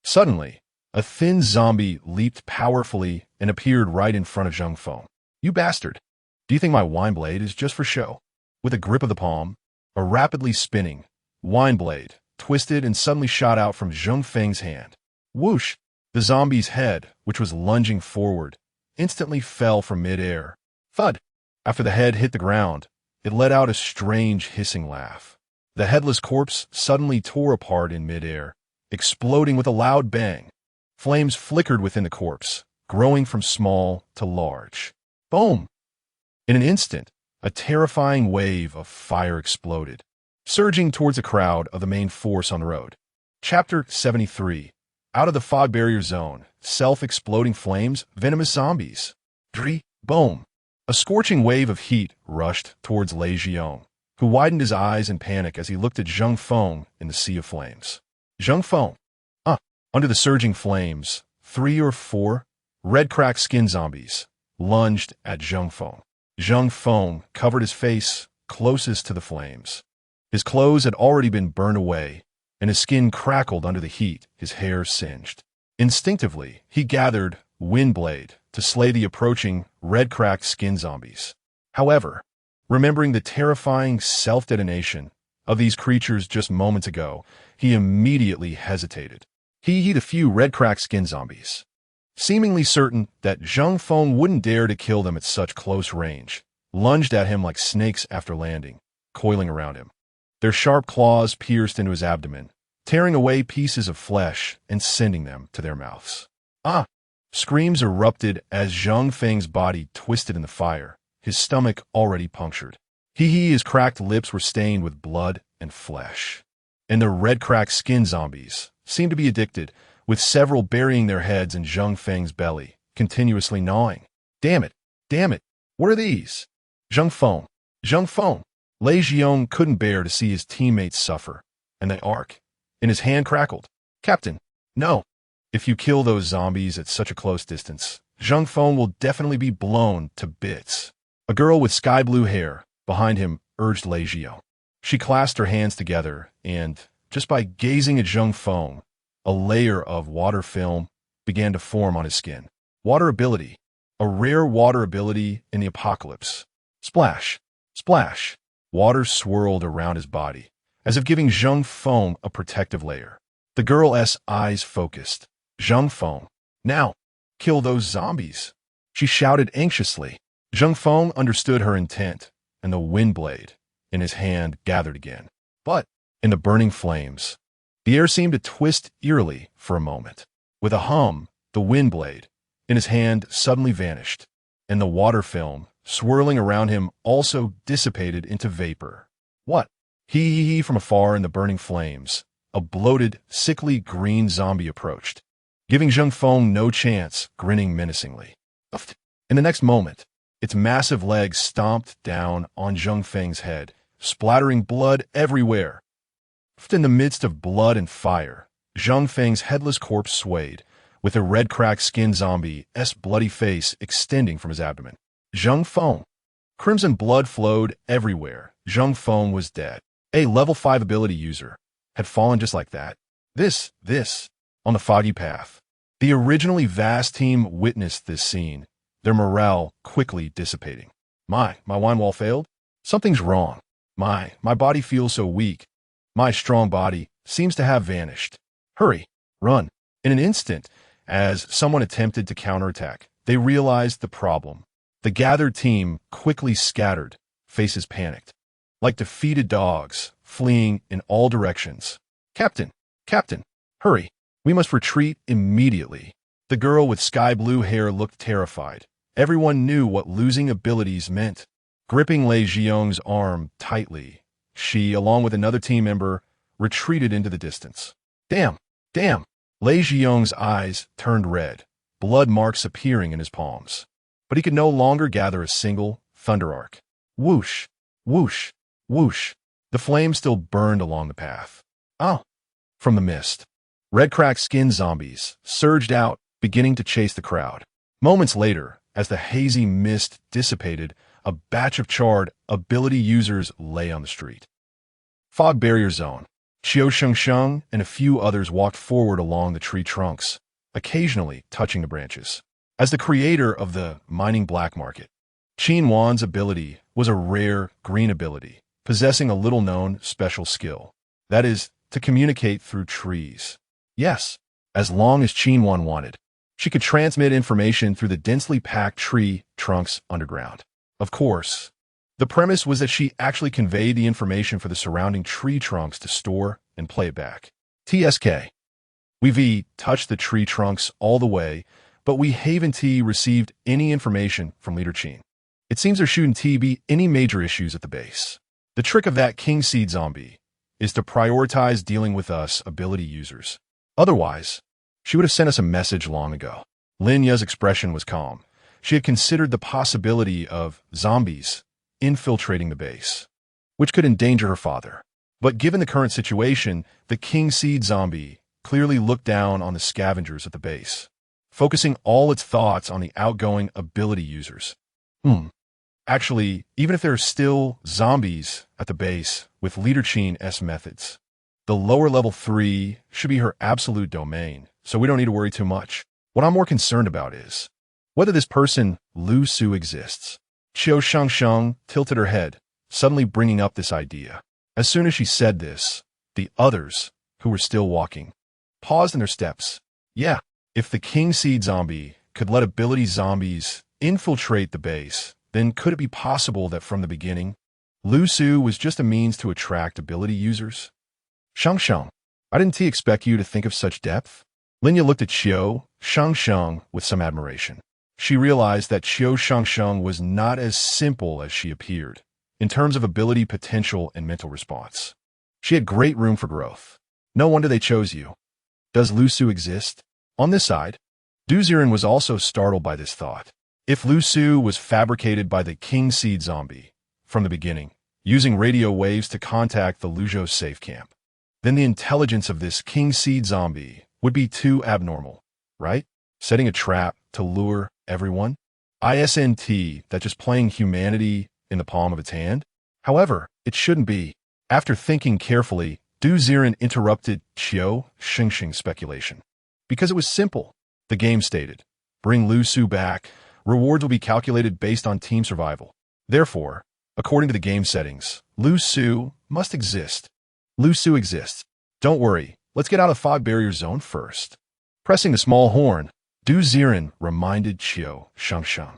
Suddenly, a thin zombie leaped powerfully and appeared right in front of Zheng Feng. You bastard! Do you think my wine blade is just for show? With a grip of the palm, a rapidly spinning wine blade twisted and suddenly shot out from Zheng Feng's hand. Whoosh! The zombie's head, which was lunging forward, instantly fell from mid-air. Thud! After the head hit the ground, it let out a strange hissing laugh. The headless corpse suddenly tore apart in mid-air, exploding with a loud bang. Flames flickered within the corpse, growing from small to large. Boom! In an instant, a terrifying wave of fire exploded, surging towards the crowd of the main force on the road. Chapter 73. Out of the fog barrier zone, self-exploding flames, venomous zombies. Boom! A scorching wave of heat rushed towards Lei Zhiyong, who widened his eyes in panic as he looked at Zheng Feng in the sea of flames. Zheng Feng. Under the surging flames, 3 or 4 red cracked skin zombies lunged at Zheng Feng. Zheng Feng covered his face closest to the flames. His clothes had already been burned away, and his skin crackled under the heat, his hair singed. Instinctively, he gathered Windblade to slay the approaching red-cracked skin zombies. However, remembering the terrifying self-detonation of these creatures just moments ago, he immediately hesitated. He hit a few red-cracked skin zombies, seemingly certain that Zheng Feng wouldn't dare to kill them at such close range, lunged at him like snakes after landing, coiling around him. Their sharp claws pierced into his abdomen, tearing away pieces of flesh and sending them to their mouths. Ah! Screams erupted as Zheng Feng's body twisted in the fire, his stomach already punctured. His cracked lips were stained with blood and flesh. And the red-cracked skin zombies seemed to be addicted, with several burying their heads in Zheng Feng's belly, continuously gnawing. Damn it! Damn it! What are these? Zheng Feng! Zheng Feng! Lei Xiong couldn't bear to see his teammates suffer, and the arc in his hand crackled. Captain, no! If you kill those zombies at such a close distance, Zheng Feng will definitely be blown to bits. A girl with sky-blue hair behind him urged Lei Xiong. She clasped her hands together, and, just by gazing at Zheng Feng, a layer of water film began to form on his skin. Water ability. A rare water ability in the apocalypse. Splash. Splash. Water swirled around his body, as if giving Zheng Feng a protective layer. The girl's eyes focused. Zheng Feng, now, kill those zombies. She shouted anxiously. Zheng Feng understood her intent, and the Windblade in his hand gathered again. But, in the burning flames, the air seemed to twist eerily for a moment. With a hum, the Windblade in his hand suddenly vanished, and the water film swirling around him also dissipated into vapor. What? He from afar in the burning flames, a bloated, sickly green zombie approached, giving Zheng Feng no chance, grinning menacingly. In the next moment, its massive legs stomped down on Zheng Feng's head, splattering blood everywhere. In the midst of blood and fire, Zheng Feng's headless corpse swayed, with a red-cracked skin zombie's bloody face extending from his abdomen. Zheng Feng. Crimson blood flowed everywhere. Zheng Feng was dead. A level 5 ability user had fallen just like that. This, on the foggy path. The originally vast team witnessed this scene, their morale quickly dissipating. My wine wall failed? Something's wrong. My body feels so weak. My strong body seems to have vanished. Hurry, run. In an instant, as someone attempted to counterattack, they realized the problem. The gathered team quickly scattered, faces panicked, like defeated dogs, fleeing in all directions. Captain, hurry. We must retreat immediately. The girl with sky-blue hair looked terrified. Everyone knew what losing abilities meant. Gripping Lei Xiong's arm tightly, she, along with another team member, retreated into the distance. Damn! Lei Xiong's eyes turned red, blood marks appearing in his palms. But he could no longer gather a single thunder arc. Whoosh! Whoosh! Whoosh! The flame still burned along the path. Oh! From the mist, red-cracked skin zombies surged out, beginning to chase the crowd. Moments later, as the hazy mist dissipated, a batch of charred ability users lay on the street. Fog barrier zone. Qiu Shengsheng and a few others walked forward along the tree trunks, occasionally touching the branches. As the creator of the mining black market, Qin Wan's ability was a rare green ability, possessing a little-known special skill. That is, to communicate through trees. Yes, as long as Qin Wan wanted, she could transmit information through the densely packed tree trunks underground. Of course, the premise was that she actually conveyed the information for the surrounding tree trunks to store and play it back. TSK. We touched the tree trunks all the way, but we haven't received any information from Leader Qin. It seems there shouldn't be any major issues at the base. The trick of that king seed zombie is to prioritize dealing with us ability users. Otherwise, she would have sent us a message long ago. Lin Ya's expression was calm. She had considered the possibility of zombies infiltrating the base, which could endanger her father. But given the current situation, the king seed zombie clearly looked down on the scavengers at the base. focusing all its thoughts on the outgoing ability users. Actually, even if there are still zombies at the base with Leader Qi's methods, the lower level 3 should be her absolute domain, so we don't need to worry too much. What I'm more concerned about is whether this person, Lu Su, exists. Qiu Shengsheng tilted her head, suddenly bringing up this idea. As soon as she said this, the others, who were still walking, paused in their steps. Yeah, if the King Seed zombie could let ability zombies infiltrate the base, then could it be possible that from the beginning, Lu Su was just a means to attract ability users? Shengsheng, I didn't expect you to think of such depth. Linya looked at Qiu Shengsheng with some admiration. She realized that Qiu Shengsheng was not as simple as she appeared, in terms of ability potential and mental response. She had great room for growth. No wonder they chose you. Does Lu Su exist? On this side, Ziren was also startled by this thought. If Lu Su was fabricated by the King Seed zombie from the beginning, using radio waves to contact the Luzhou safe camp, then the intelligence of this King Seed zombie would be too abnormal, right? Setting a trap to lure everyone? Isn't that just playing humanity in the palm of its hand? However, it shouldn't be. After thinking carefully, Ziren interrupted Qiu Shengsheng's speculation. Because it was simple, the game stated, bring Lu Su back, rewards will be calculated based on team survival. Therefore, according to the game settings, Lu Su must exist. Lu Su exists. Don't worry, let's get out of fog barrier zone first. Pressing the small horn, Ziren reminded Qiu Shengsheng.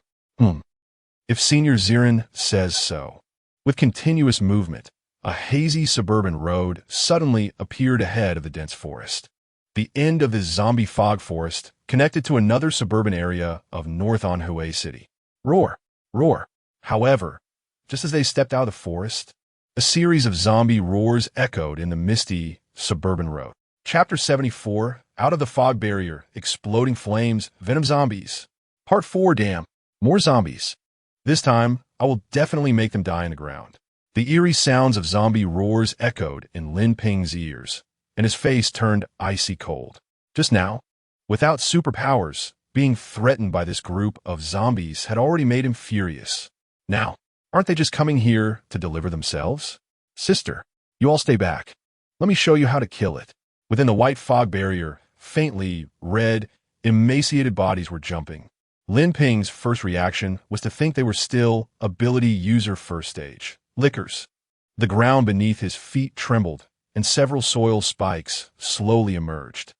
If Senior Ziren says so. With continuous movement, a hazy suburban road suddenly appeared ahead of the dense forest. The end of this zombie fog forest connected to another suburban area of North Anhui City. Roar, roar. However, just as they stepped out of the forest, a series of zombie roars echoed in the misty suburban road. Chapter 74, Out of the Fog Barrier, Exploding Flames, Venom Zombies. Part 4, damn. More zombies. This time, I will definitely make them die in the ground. The eerie sounds of zombie roars echoed in Lin Ping's ears, and his face turned icy cold. Just now, without superpowers, being threatened by this group of zombies had already made him furious. Now, aren't they just coming here to deliver themselves? Sister, you all stay back. Let me show you how to kill it. Within the white fog barrier, faintly red, emaciated bodies were jumping. Lin Ping's first reaction was to think they were still ability user first stage. Lickers. The ground beneath his feet trembled, and several soil spikes slowly emerged.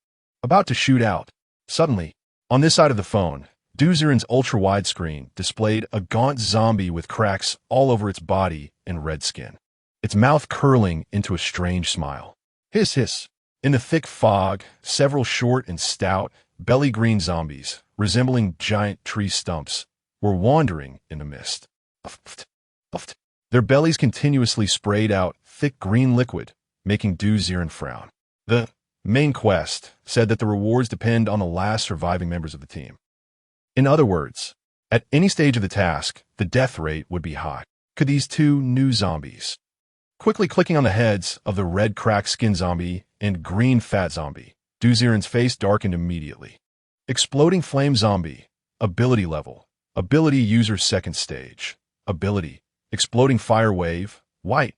About to shoot out. Suddenly, on this side of the phone, Ziren's ultra-wide screen displayed a gaunt zombie with cracks all over its body and red skin, its mouth curling into a strange smile. Hiss, hiss. In the thick fog, several short and stout, belly-green zombies, resembling giant tree stumps, were wandering in the mist. Their bellies continuously sprayed out thick green liquid, making Ziren frown. The main quest said that the rewards depend on the last surviving members of the team. In other words, at any stage of the task, the death rate would be high. Could these two new zombies? Quickly clicking on the heads of the red cracked skin zombie and green fat zombie, Ziren's face darkened immediately. Exploding flame zombie. Ability level. Ability user second stage. Ability. Exploding fire wave. White.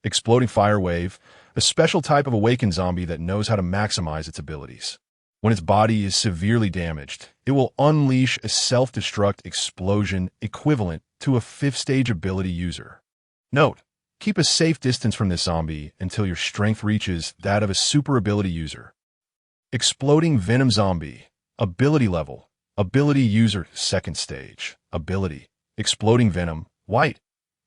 Exploding fire wave. A special type of awakened zombie that knows how to maximize its abilities. When its body is severely damaged, it will unleash a self-destruct explosion equivalent to a 5th stage ability user. Note, keep a safe distance from this zombie until your strength reaches that of a super ability user. Exploding venom zombie. Ability level. Ability user second stage. Ability. Exploding venom. White.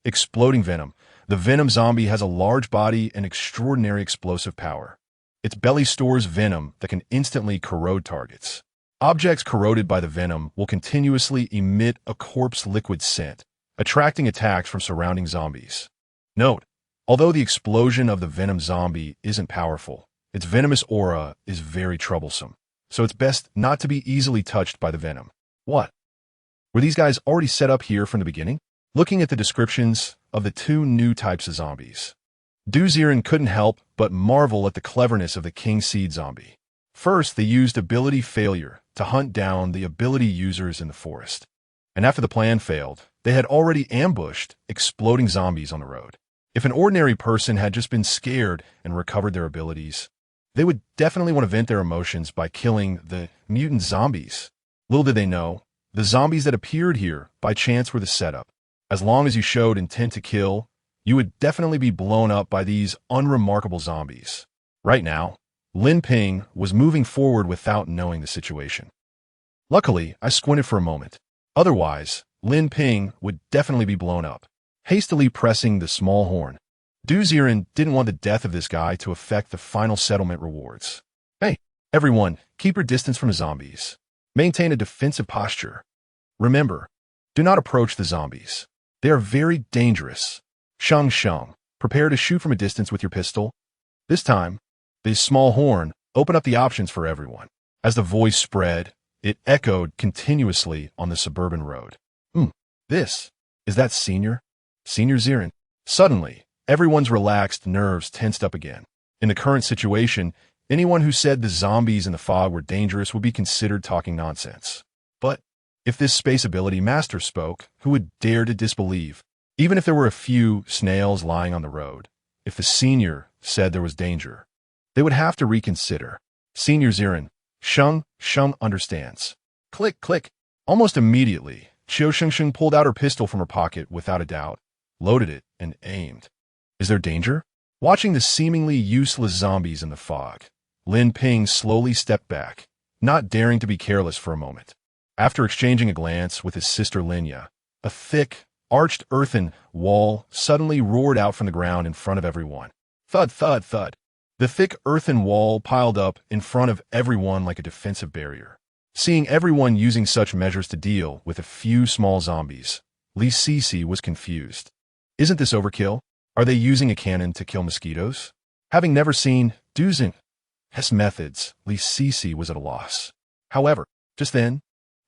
Exploding venom. The venom zombie has a large body and extraordinary explosive power. Its belly stores venom that can instantly corrode targets. Objects corroded by the venom will continuously emit a corpse liquid scent, attracting attacks from surrounding zombies. Note, although the explosion of the venom zombie isn't powerful, its venomous aura is very troublesome, so it's best not to be easily touched by the venom. What? Were these guys already set up here from the beginning? Looking at the descriptions of the two new types of zombies, Ziren couldn't help but marvel at the cleverness of the King Seed zombie. First, they used ability failure to hunt down the ability users in the forest. And after the plan failed, they had already ambushed exploding zombies on the road. If an ordinary person had just been scared and recovered their abilities, they would definitely want to vent their emotions by killing the mutant zombies. Little did they know, the zombies that appeared here by chance were the setup. As long as you showed intent to kill, you would definitely be blown up by these unremarkable zombies. Right now, Lin Ping was moving forward without knowing the situation. Luckily, I squinted for a moment. Otherwise, Lin Ping would definitely be blown up. Hastily pressing the small horn, Ziren didn't want the death of this guy to affect the final settlement rewards. Hey, everyone, keep your distance from the zombies. Maintain a defensive posture. Remember, do not approach the zombies. They are very dangerous. Shengsheng, prepare to shoot from a distance with your pistol. This time, the small horn opened up the options for everyone. As the voice spread, it echoed continuously on the suburban road. Is that Senior Ziren? Suddenly, everyone's relaxed nerves tensed up again. In the current situation, anyone who said the zombies in the fog were dangerous would be considered talking nonsense. But if this space ability master spoke, who would dare to disbelieve? Even if there were a few snails lying on the road, if the Senior said there was danger, they would have to reconsider. Senior Ziren, Sheng understands. Click, click. Almost immediately, Qiu Shengsheng pulled out her pistol from her pocket without a doubt, loaded it, and aimed. Is there danger? Watching the seemingly useless zombies in the fog, Lin Ping slowly stepped back, not daring to be careless for a moment. After exchanging a glance with his sister Linya, a thick, arched earthen wall suddenly roared out from the ground in front of everyone. Thud, thud, thud. The thick earthen wall piled up in front of everyone like a defensive barrier. Seeing everyone using such measures to deal with a few small zombies, Li Sisi was confused. Isn't this overkill? Are they using a cannon to kill mosquitoes? Having never seen Duzin's methods, Li Sisi was at a loss. However, just then,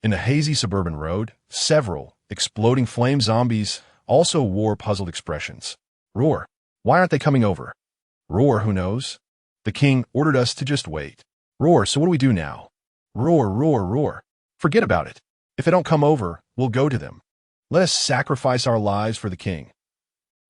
in the hazy suburban road, several exploding flame zombies also wore puzzled expressions. Roar, why aren't they coming over? Roar, who knows? The king ordered us to just wait. Roar, so what do we do now? Roar, roar, roar. Forget about it. If they don't come over, we'll go to them. Let us sacrifice our lives for the king.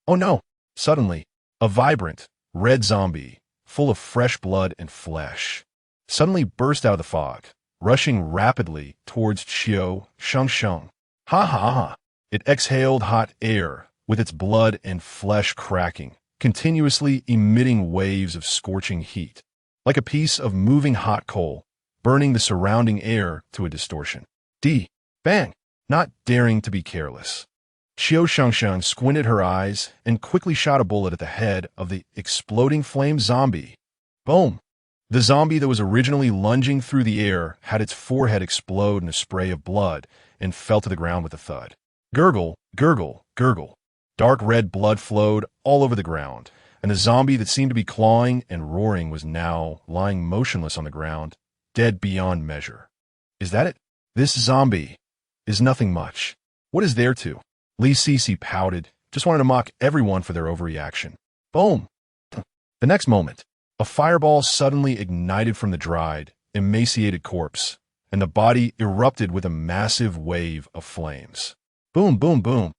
Oh no! Suddenly, a vibrant, red zombie, full of fresh blood and flesh, suddenly burst out of the fog, rushing rapidly towards Qiu Shengsheng. Ha ha ha! It exhaled hot air, with its blood and flesh cracking, continuously emitting waves of scorching heat, like a piece of moving hot coal, burning the surrounding air to a distortion. Bang! Not daring to be careless, Qiu Shengsheng squinted her eyes and quickly shot a bullet at the head of the exploding flame zombie. Boom! The zombie that was originally lunging through the air had its forehead explode in a spray of blood and fell to the ground with a thud. Gurgle, gurgle, gurgle. Dark red blood flowed all over the ground, and the zombie that seemed to be clawing and roaring was now lying motionless on the ground, dead beyond measure. Is that it? This zombie is nothing much. What is there to? Li Sisi pouted, just wanted to mock everyone for their overreaction. Boom! The next moment, a fireball suddenly ignited from the dried, emaciated corpse, and the body erupted with a massive wave of flames. Boom, boom, boom.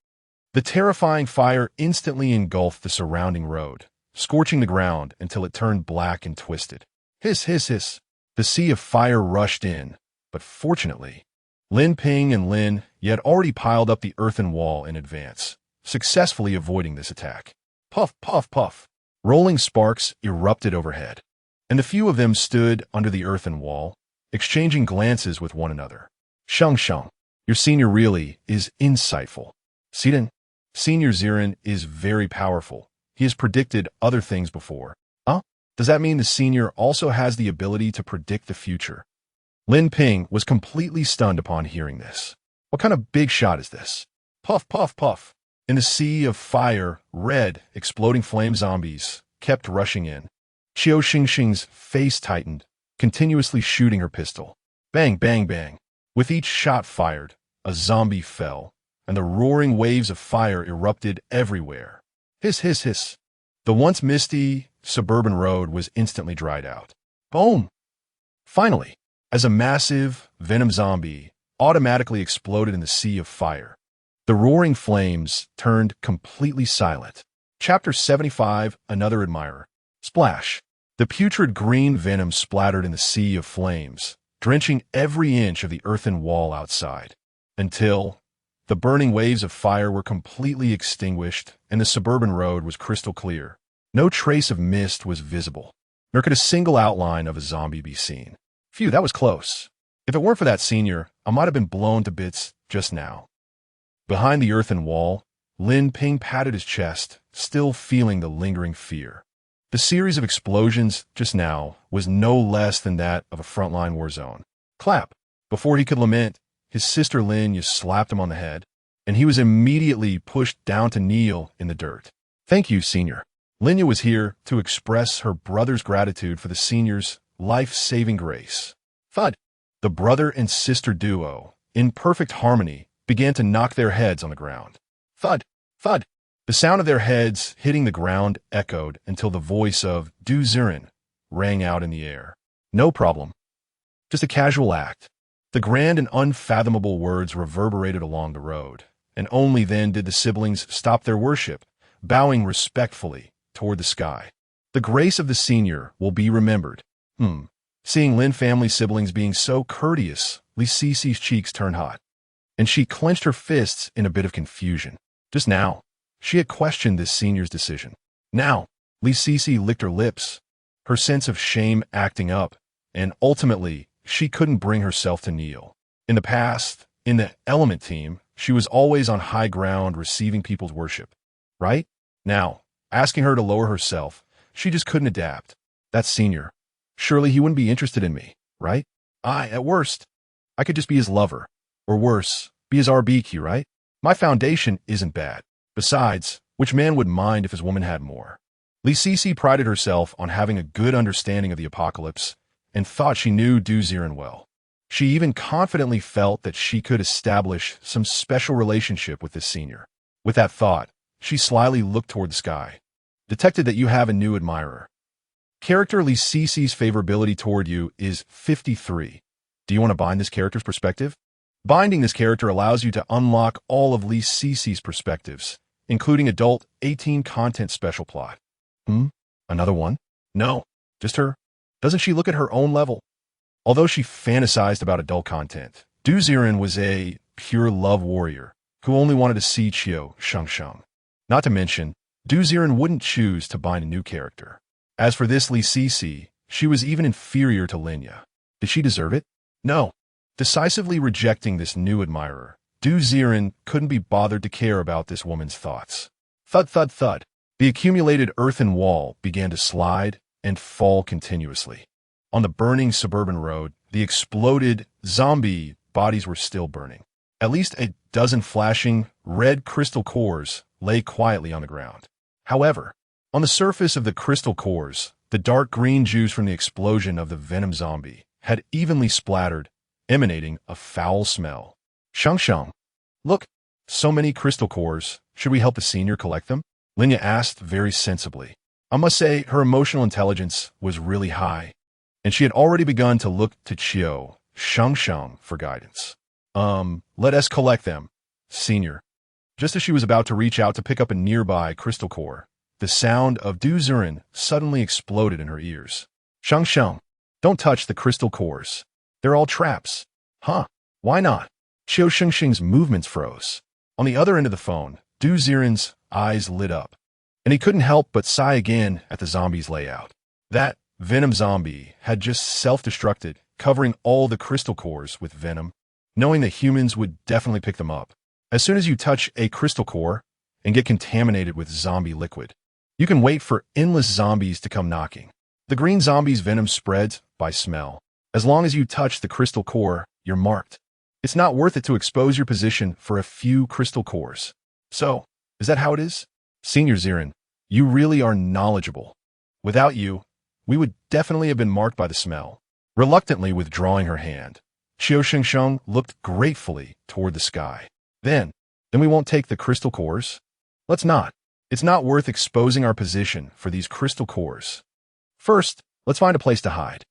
The terrifying fire instantly engulfed the surrounding road, scorching the ground until it turned black and twisted. Hiss, hiss, hiss. The sea of fire rushed in, but fortunately, Lin Ping and Lin had already piled up the earthen wall in advance, successfully avoiding this attack. Puff, puff, puff. Rolling sparks erupted overhead, and the few of them stood under the earthen wall, exchanging glances with one another. Shengsheng, your senior really is insightful. Senior Ziren is very powerful. He has predicted other things before. Does that mean the senior also has the ability to predict the future? Lin Ping was completely stunned upon hearing this. What kind of big shot is this? Puff, puff, puff. In the sea of fire, red, exploding flame zombies kept rushing in. Qiu Shengsheng's face tightened, continuously shooting her pistol. Bang, bang, bang. With each shot fired, a zombie fell, and the roaring waves of fire erupted everywhere. Hiss, hiss, hiss. The once misty, suburban road was instantly dried out. Boom! Finally, as a massive venom zombie automatically exploded in the sea of fire. The roaring flames turned completely silent. Chapter 75, Another Admirer. Splash. The putrid green venom splattered in the sea of flames, drenching every inch of the earthen wall outside, until the burning waves of fire were completely extinguished and the suburban road was crystal clear. No trace of mist was visible, nor could a single outline of a zombie be seen. Phew, that was close. If it weren't for that senior, I might have been blown to bits just now. Behind the earthen wall, Lin Ping patted his chest, still feeling the lingering fear. The series of explosions just now was no less than that of a frontline war zone. Clap! Before he could lament, his sister Lin slapped him on the head, and he was immediately pushed down to kneel in the dirt. Thank you, senior. Linya was here to express her brother's gratitude for the senior's life-saving grace. Thud! The brother and sister duo, in perfect harmony, began to knock their heads on the ground. Thud! Thud! The sound of their heads hitting the ground echoed until the voice of Ziren rang out in the air. No problem. Just a casual act. The grand and unfathomable words reverberated along the road, and only then did the siblings stop their worship, bowing respectfully toward the sky. The grace of the senior will be remembered. Seeing Lin family siblings being so courteous, Li Cici's cheeks turned hot, and she clenched her fists in a bit of confusion. Just now, she had questioned this senior's decision. Now, Li Cici licked her lips, her sense of shame acting up, and ultimately, she couldn't bring herself to kneel. In the past, in the Element team, she was always on high ground receiving people's worship. Right? Now, asking her to lower herself, she just couldn't adapt. That's senior. Surely he wouldn't be interested in me, right? At worst, I could just be his lover. Or worse, be his RBQ, right? My foundation isn't bad. Besides, which man would mind if his woman had more? Li Cici prided herself on having a good understanding of the apocalypse and thought she knew Ziren well. She even confidently felt that she could establish some special relationship with this senior. With that thought, she slyly looked toward the sky. Detected that you have a new admirer. Character Li Cici's favorability toward you is 53. Do you want to bind this character's perspective? Binding this character allows you to unlock all of Li Cici's perspectives, including adult 18 content special plot. Another one? No, just her. Doesn't she look at her own level? Although she fantasized about adult content, Ziren was a pure love warrior who only wanted to see Qiu Shengsheng. Not to mention, Ziren wouldn't choose to bind a new character. As for this Li Cici, she was even inferior to Linya. Did she deserve it? No. Decisively rejecting this new admirer, Ziren couldn't be bothered to care about this woman's thoughts. Thud, thud, thud. The accumulated earthen wall began to slide and fall continuously. On the burning suburban road, the exploded zombie bodies were still burning. At least a dozen flashing red crystal cores lay quietly on the ground. However, on the surface of the crystal cores, the dark green juice from the explosion of the venom zombie had evenly splattered, emanating a foul smell. Shengsheng, look, so many crystal cores. Should we help the senior collect them? Linya asked very sensibly. I must say her emotional intelligence was really high, and she had already begun to look to Qiu Shengsheng for guidance. Let us collect them, senior. Just as she was about to reach out to pick up a nearby crystal core, the sound of Ziren suddenly exploded in her ears. Shengsheng, don't touch the crystal cores. They're all traps. Huh? Why not? Qiu Shengsheng's movements froze. On the other end of the phone, Ziren's eyes lit up, and he couldn't help but sigh again at the zombie's layout. That venom zombie had just self-destructed, covering all the crystal cores with venom, knowing that humans would definitely pick them up. As soon as you touch a crystal core and get contaminated with zombie liquid, you can wait for endless zombies to come knocking. The green zombie's venom spreads by smell. As long as you touch the crystal core, you're marked. It's not worth it to expose your position for a few crystal cores. So, is that how it is? Senior Ziren, you really are knowledgeable. Without you, we would definitely have been marked by the smell. Reluctantly withdrawing her hand, Qiu Shengsheng looked gratefully toward the sky. Then we won't take the crystal cores? Let's not. It's not worth exposing our position for these crystal cores. First, let's find a place to hide.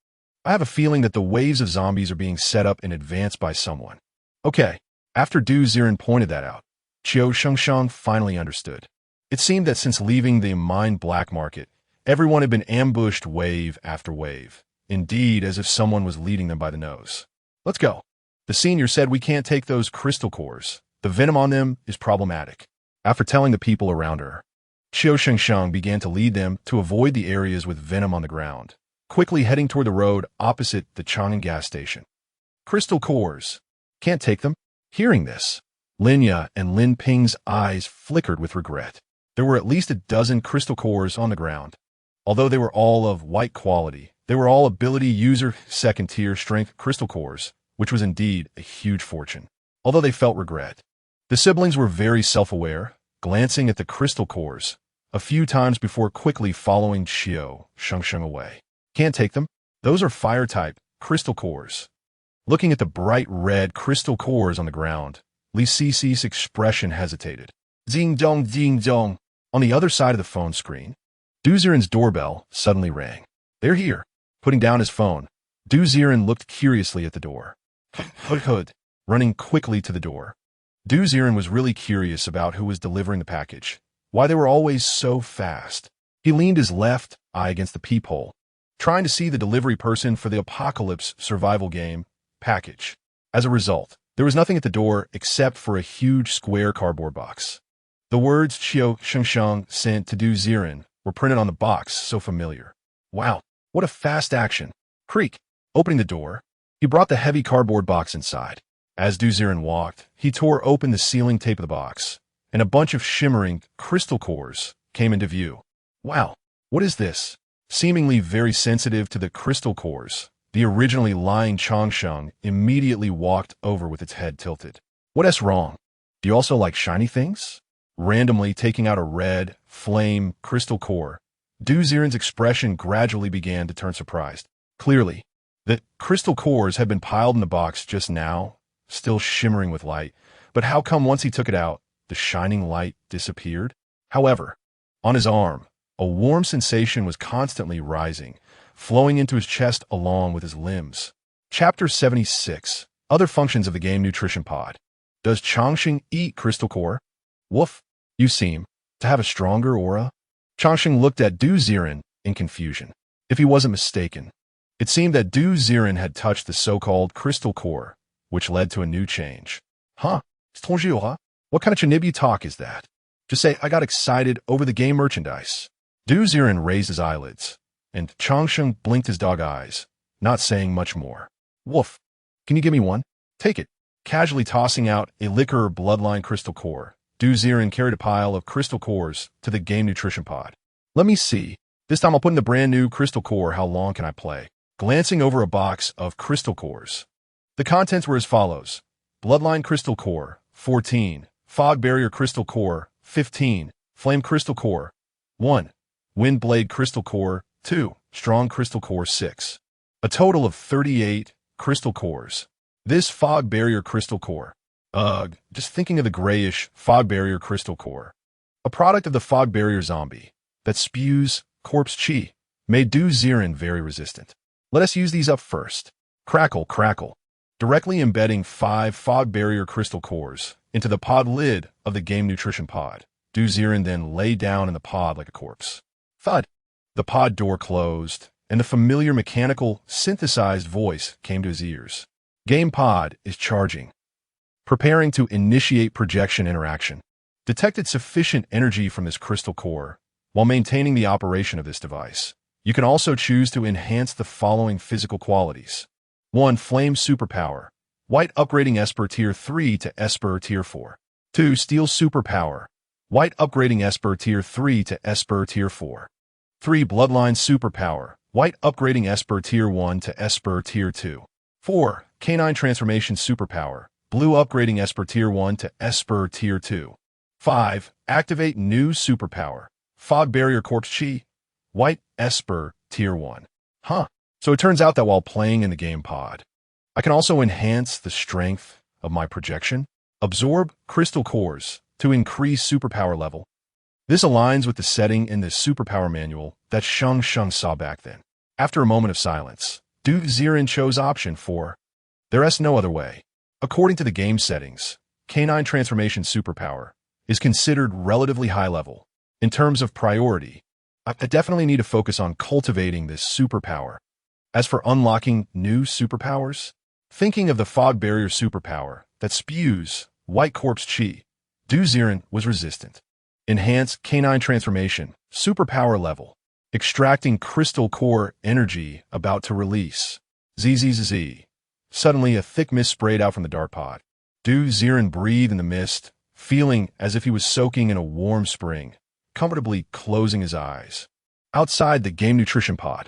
I have a feeling that the waves of zombies are being set up in advance by someone. Okay, after Ziren pointed that out, Qiu Shengsheng finally understood. It seemed that since leaving the mine black market, everyone had been ambushed wave after wave. Indeed, as if someone was leading them by the nose. Let's go. The senior said we can't take those crystal cores. The venom on them is problematic. After telling the people around her, Qiu Shengsheng began to lead them to avoid the areas with venom on the ground, quickly heading toward the road opposite the Chang'an gas station. Crystal cores. Can't take them? Hearing this, Linya and Lin Ping's eyes flickered with regret. There were at least a dozen crystal cores on the ground. Although they were all of white quality, they were all ability user second-tier strength crystal cores, which was indeed a huge fortune. Although they felt regret, the siblings were very self-aware, glancing at the crystal cores a few times before quickly following Qiu Shengsheng away. Can't take them? Those are fire-type crystal cores. Looking at the bright red crystal cores on the ground, Li Cici's expression hesitated. Ding dong, ding dong. On the other side of the phone screen, Ziren's doorbell suddenly rang. They're here. Putting down his phone, Ziren looked curiously at the door. Hood, running quickly to the door. Ziren was really curious about who was delivering the package, why they were always so fast. He leaned his left eye against the peephole, trying to see the delivery person for the Apocalypse survival game package. As a result, there was nothing at the door except for a huge square cardboard box. The words Qiu Shengsheng sent to Ziren were printed on the box, so familiar. Wow, what a fast action. Creak. Opening the door, he brought the heavy cardboard box inside. As Ziren walked, he tore open the sealing tape of the box, and a bunch of shimmering crystal cores came into view. Wow, what is this? Seemingly very sensitive to the crystal cores, the originally lying Changsheng immediately walked over with its head tilted. What's wrong? Do you also like shiny things? Randomly taking out a red, flame crystal core, Ziren's expression gradually began to turn surprised. Clearly, the crystal cores had been piled in the box just now, still shimmering with light, but how come once he took it out, the shining light disappeared? However, on his arm, a warm sensation was constantly rising, flowing into his chest along with his limbs. Chapter 76. Other functions of the game nutrition pod. Does Changsheng eat crystal core? Woof. You seem to have a stronger aura. Changsheng looked at Ziren in confusion. If he wasn't mistaken, it seemed that Ziren had touched the so-called crystal core, which led to a new change. Huh? What kind of Chinibu talk is that? Just say I got excited over the game merchandise. Ziren raised his eyelids, and Changsheng blinked his dog eyes, not saying much more. Woof. Can you give me one? Take it. Casually tossing out a liquor bloodline crystal core, Ziren carried a pile of crystal cores to the game nutrition pod. Let me see. This time I'll put in the brand new crystal core. How long can I play? Glancing over a box of crystal cores. The contents were as follows. Bloodline crystal core, 14. Fog barrier crystal core, 15. Flame crystal core, 1. Wind blade crystal core, 2. Strong crystal core, 6. A total of 38 crystal cores. This fog barrier crystal core. Ugh, just thinking of the grayish fog barrier crystal core. A product of the fog barrier zombie that spews corpse chi made Ziren very resistant. Let us use these up first. Crackle, crackle. Directly embedding 5 fog barrier crystal cores into the pod lid of the game nutrition pod. Ziren then lay down in the pod like a corpse. Thud. The pod door closed, and the familiar mechanical synthesized voice came to his ears. Game pod is charging. Preparing to initiate projection interaction. Detected sufficient energy from this crystal core while maintaining the operation of this device. You can also choose to enhance the following physical qualities. 1. Flame superpower. White upgrading Esper Tier 3 to Esper Tier 4. 2. Steel superpower. White upgrading Esper Tier 3 to Esper Tier 4. 3. Bloodline superpower. White upgrading Esper Tier 1 to Esper Tier 2. 4. Canine transformation superpower. Blue upgrading Esper Tier 1 to Esper Tier 2. 5. Activate new superpower. Fog barrier corpse chi. White Esper Tier 1. Huh. So it turns out that while playing in the game pod, I can also enhance the strength of my projection, absorb crystal cores to increase superpower level. This aligns with the setting in the superpower manual that Shengsheng saw back then. After a moment of silence, Du Ziren chose option 4. There's no other way. According to the game settings, canine transformation superpower is considered relatively high level. In terms of priority, I definitely need to focus on cultivating this superpower. As for unlocking new superpowers, thinking of the fog barrier superpower that spews white corpse chi, Du Ziren was resistant. Enhanced canine transformation, superpower level. Extracting crystal core energy about to release. ZZZ. Suddenly, a thick mist sprayed out from the dark pod. Du Ziren breathed in the mist, feeling as if he was soaking in a warm spring, comfortably closing his eyes. Outside the game nutrition pod,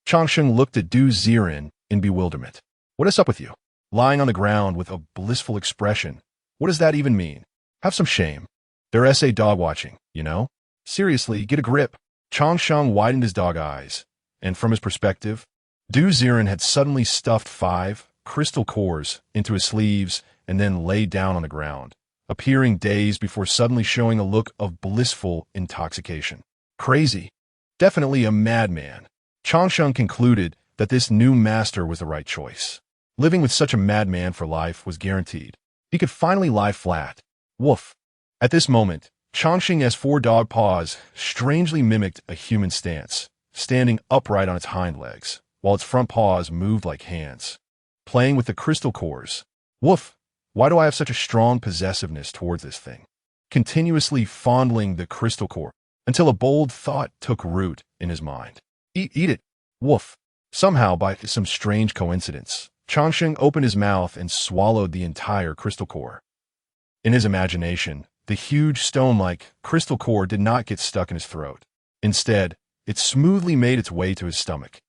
Shengsheng looked at Du Ziren in bewilderment. What is up with you? Lying on the ground with a blissful expression. What does that even mean? Have some shame. There's a dog watching, you know? Seriously, get a grip. Shengsheng widened his dog eyes, and from his perspective, Du Ziren had suddenly stuffed 5 crystal cores into his sleeves and then laid down on the ground, appearing dazed before suddenly showing a look of blissful intoxication. Crazy. Definitely a madman. Shengsheng concluded that this new master was the right choice. Living with such a madman for life was guaranteed. He could finally lie flat. Woof. At this moment, Shengsheng's 4 dog paws strangely mimicked a human stance, standing upright on its hind legs, while its front paws moved like hands. Playing with the crystal cores. Woof! Why do I have such a strong possessiveness towards this thing? Continuously fondling the crystal core, until a bold thought took root in his mind. Eat it! Woof! Somehow, by some strange coincidence, Shengsheng opened his mouth and swallowed the entire crystal core. In his imagination, the huge stone-like crystal core did not get stuck in his throat. Instead, it smoothly made its way to his stomach,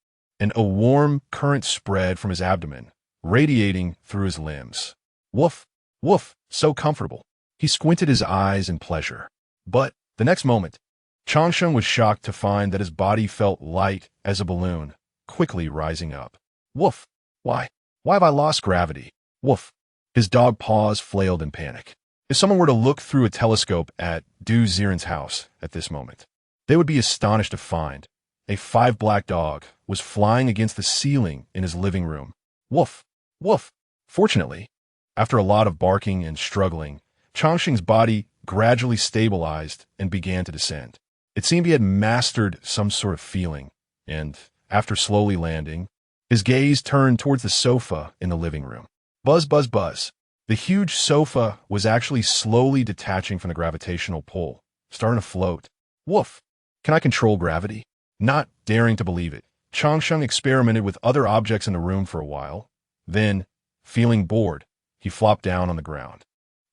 and a warm current spread from his abdomen, radiating through his limbs. Woof! Woof! So comfortable. He squinted his eyes in pleasure. But, the next moment, Shengsheng was shocked to find that his body felt light as a balloon, quickly rising up. Woof! Why have I lost gravity? Woof! His dog paws flailed in panic. If someone were to look through a telescope at Du Ziren's house at this moment, they would be astonished to find a 5 black dog was flying against the ceiling in his living room. Woof! Woof! Fortunately, after a lot of barking and struggling, Shengsheng's body gradually stabilized and began to descend. It seemed he had mastered some sort of feeling, and, after slowly landing, his gaze turned towards the sofa in the living room. Buzz, buzz, buzz. The huge sofa was actually slowly detaching from the gravitational pull, starting to float. Woof! Can I control gravity? Not daring to believe it, Shengsheng experimented with other objects in the room for a while. Then, feeling bored, he flopped down on the ground.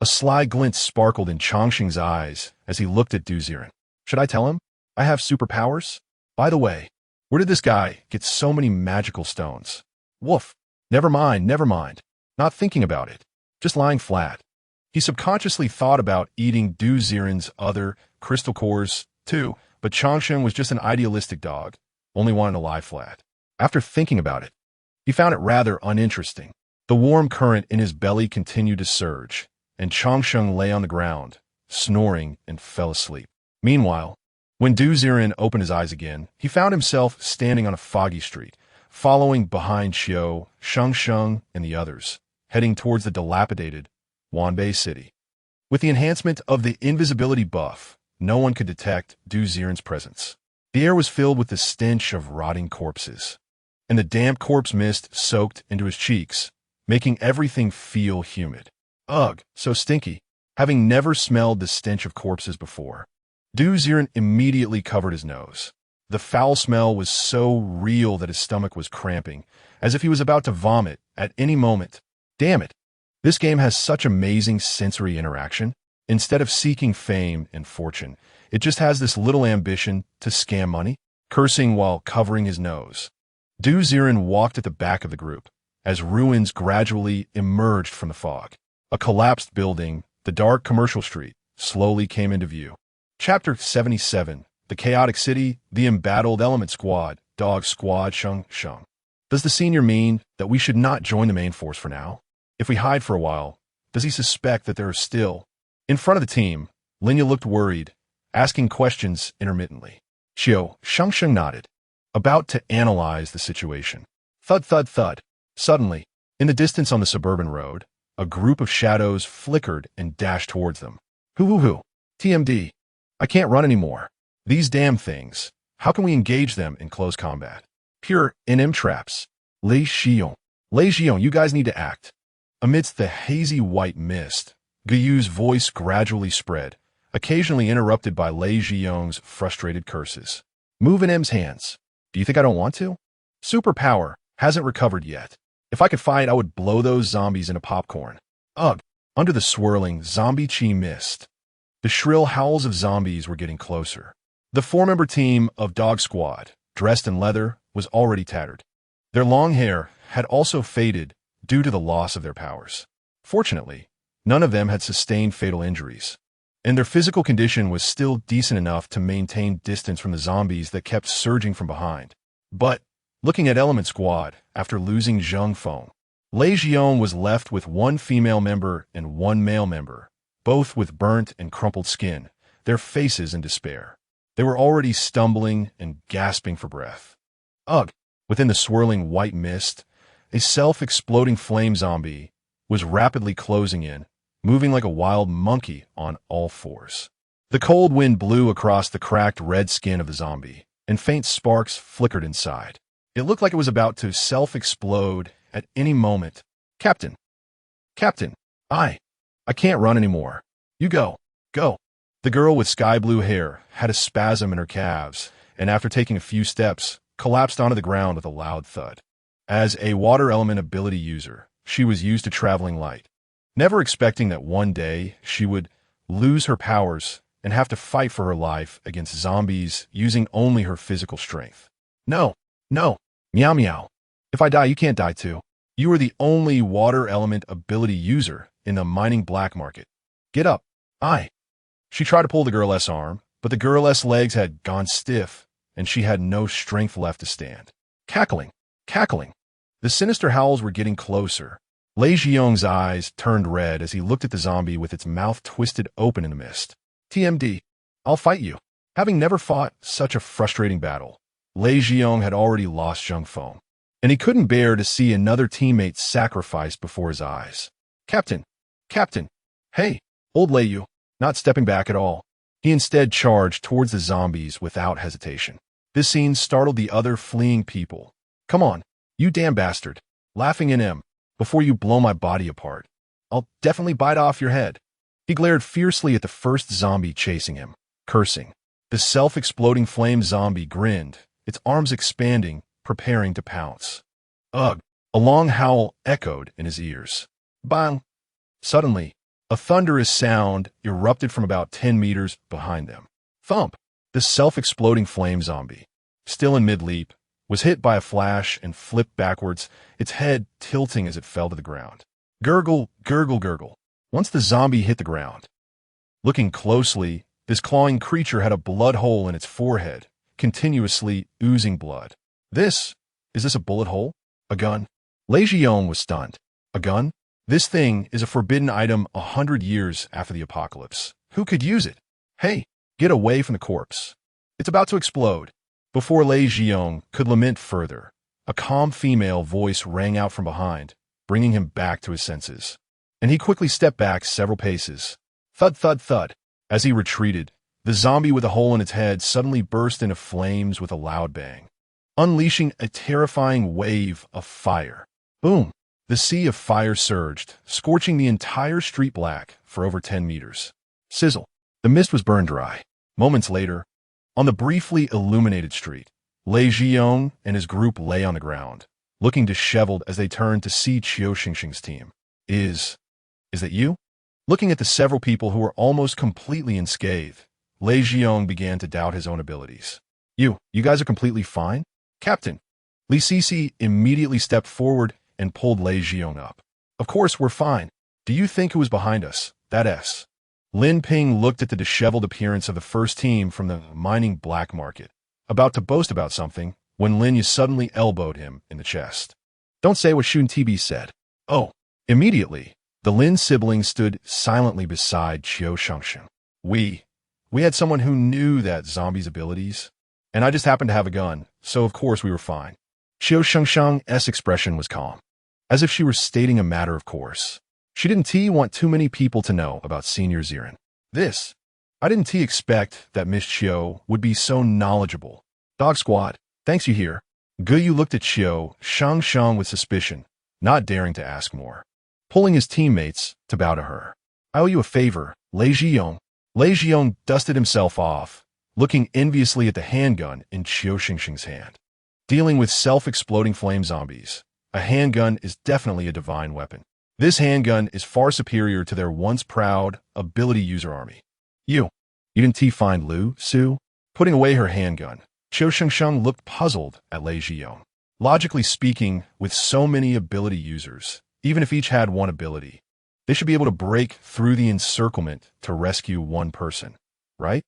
A sly glint sparkled in Shengsheng's eyes as he looked at Du Ziren. Should I tell him? I have superpowers? By the way, where did this guy get so many magical stones? Woof! Never mind, never mind. Not thinking about it. Just lying flat. He subconsciously thought about eating Du Ziren's other crystal cores, too, but Shengsheng was just an idealistic dog, only wanting to lie flat. After thinking about it, he found it rather uninteresting. The warm current in his belly continued to surge, and Shengsheng lay on the ground, snoring, and fell asleep. Meanwhile, when Du Ziren opened his eyes again, he found himself standing on a foggy street, following behind Qiu Shengsheng and the others, heading towards the dilapidated Wanbei city. With the enhancement of the invisibility buff, no one could detect Du Ziren's presence. The air was filled with the stench of rotting corpses, and the damp corpse mist soaked into his cheeks, making everything feel humid. Ugh, so stinky. Having never smelled the stench of corpses before, Du Ziren immediately covered his nose. The foul smell was so real that his stomach was cramping, as if he was about to vomit at any moment. Damn it. This game has such amazing sensory interaction. Instead of seeking fame and fortune, it just has this little ambition to scam money, cursing while covering his nose. Du Ziren walked at the back of the group, as ruins gradually emerged from the fog. A collapsed building, the dark commercial street, slowly came into view. Chapter 77, The Chaotic City, The Embattled Element Squad, Dog Squad Shengsheng. Does the senior mean that we should not join the main force for now? If we hide for a while, does he suspect that there are still... In front of the team, Linya looked worried, asking questions intermittently. Qiu Shengsheng nodded, about to analyze the situation. Thud, thud, thud. Suddenly, in the distance on the suburban road, a group of shadows flickered and dashed towards them. Hoo. TMD. I can't run anymore. These damn things. How can we engage them in close combat? Pure NM traps. Lei Xiong, you guys need to act. Amidst the hazy white mist, Guyu's voice gradually spread, occasionally interrupted by Lei Xiong's frustrated curses. Move in M's hands. Do you think I don't want to? Superpower hasn't recovered yet. If I could fight, I would blow those zombies into popcorn. Ugh. Under the swirling zombie chi mist, the shrill howls of zombies were getting closer. The four-member team of Dog Squad, dressed in leather, was already tattered. Their long hair had also faded due to the loss of their powers. Fortunately, none of them had sustained fatal injuries, and their physical condition was still decent enough to maintain distance from the zombies that kept surging from behind. But, looking at Element Squad, after losing Zheng Feng, Lei Xiong was left with one female member and one male member, both with burnt and crumpled skin, their faces in despair. They were already stumbling and gasping for breath. Ugh! Within the swirling white mist, a self-exploding flame zombie was rapidly closing in, moving like a wild monkey on all fours. The cold wind blew across the cracked red skin of the zombie, and faint sparks flickered inside. It looked like it was about to self-explode at any moment. Captain! I can't run anymore. You go. The girl with sky-blue hair had a spasm in her calves, and after taking a few steps, collapsed onto the ground with a loud thud. As a water element ability user, she was used to traveling light, never expecting that one day she would lose her powers and have to fight for her life against zombies using only her physical strength. No. Meow. If I die, you can't die too. You are the only water element ability user in the mining black market. Get up. She tried to pull the girl's arm, but the girl's legs had gone stiff, and she had no strength left to stand. Cackling. The sinister howls were getting closer. Lei Xiong's eyes turned red as he looked at the zombie with its mouth twisted open in the mist. TMD. I'll fight you. Having never fought such a frustrating battle, Lei Xiong had already lost Zheng Feng, and he couldn't bear to see another teammate sacrificed before his eyes. Captain. Hey, old Lei Yu, not stepping back at all. He instead charged towards the zombies without hesitation. This scene startled the other fleeing people. Come on, you damn bastard. Laughing in him, before you blow my body apart. I'll definitely bite off your head. He glared fiercely at the first zombie chasing him, cursing. The self-exploding flame zombie grinned, its arms expanding, preparing to pounce. Ugh! A long howl echoed in his ears. Bang! Suddenly, a thunderous sound erupted from about 10 meters behind them. Thump! The self-exploding flame zombie, still in mid-leap, was hit by a flash and flipped backwards, its head tilting as it fell to the ground. Gurgle. Once the zombie hit the ground. Looking closely, this clawing creature had a blood hole in its forehead, continuously oozing blood. Is this a bullet hole? A gun? Lei Xiong was stunned. A gun? This thing is a forbidden item 100 years after the apocalypse. Who could use it? Hey, get away from the corpse. It's about to explode. Before Lei Xiong could lament further, a calm female voice rang out from behind, bringing him back to his senses. And he quickly stepped back several paces. Thud. As he retreated, the zombie with a hole in its head suddenly burst into flames with a loud bang, unleashing a terrifying wave of fire. Boom! The sea of fire surged, scorching the entire street black for over 10 meters. Sizzle. The mist was burned dry. Moments later, on the briefly illuminated street, Lei Xiong and his group lay on the ground, looking disheveled as they turned to see Qiu Shengsheng's team. Is that you? Looking at the several people who were almost completely unscathed, Lei Xiong began to doubt his own abilities. You guys are completely fine? Captain. Li Sisi immediately stepped forward and pulled Lei Xiong up. Of course, we're fine. Do you think who was behind us? That S. Lin Ping looked at the disheveled appearance of the first team from the mining black market, about to boast about something, when Lin Yu suddenly elbowed him in the chest. Don't say what Shun TB said. Oh. Immediately, the Lin siblings stood silently beside Qiu Shengsheng. We had someone who knew that zombie's abilities, and I just happened to have a gun, so of course we were fine. Qiu Shengsheng's expression was calm, as if she were stating a matter of course. She didn't want too many people to know about Senior Ziren. I didn't expect that Miss Qiu would be so knowledgeable. Dog Squad, thanks you here. Yu looked at Qiu Shengsheng with suspicion, not daring to ask more, pulling his teammates to bow to her. I owe you a favor, Lei Zhiyong. Lei Zhiyong dusted himself off, looking enviously at the handgun in Qiu Shengsheng's hand. Dealing with self-exploding flame zombies, a handgun is definitely a divine weapon. This handgun is far superior to their once proud ability user army. You didn't find Lu Su? Putting away her handgun, Qiu Shengsheng looked puzzled at Lei Zhiyong. Logically speaking, with so many ability users, even if each had one ability, they should be able to break through the encirclement to rescue one person, right?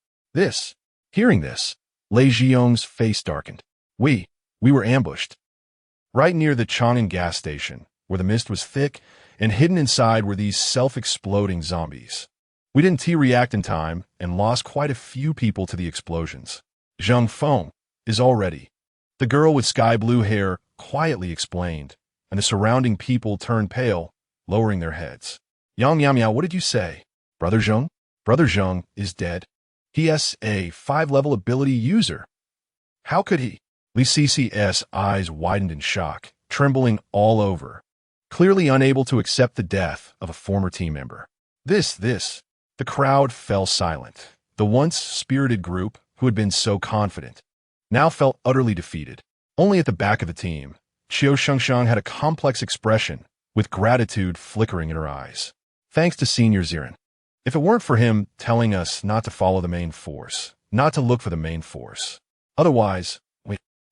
Hearing this, Lei Zhiyong's face darkened. We were ambushed. Right near the Chang'an gas station, where the mist was thick, and hidden inside were these self-exploding zombies. We didn't react in time and lost quite a few people to the explosions. Zhang Feng is all ready. The girl with sky-blue hair quietly explained, and the surrounding people turned pale, lowering their heads. Yang Miao, what did you say? Brother Zheng? Brother Zheng is dead. He is a 5-level ability user. How could he? Li Cc's eyes widened in shock, trembling all over, clearly unable to accept the death of a former team member. The crowd fell silent. The once spirited group, who had been so confident, now felt utterly defeated. Only at the back of the team, Qiu Shengsheng had a complex expression, with gratitude flickering in her eyes. Thanks to Senior Ziren. If it weren't for him telling us not to follow the main force, not to look for the main force. Otherwise,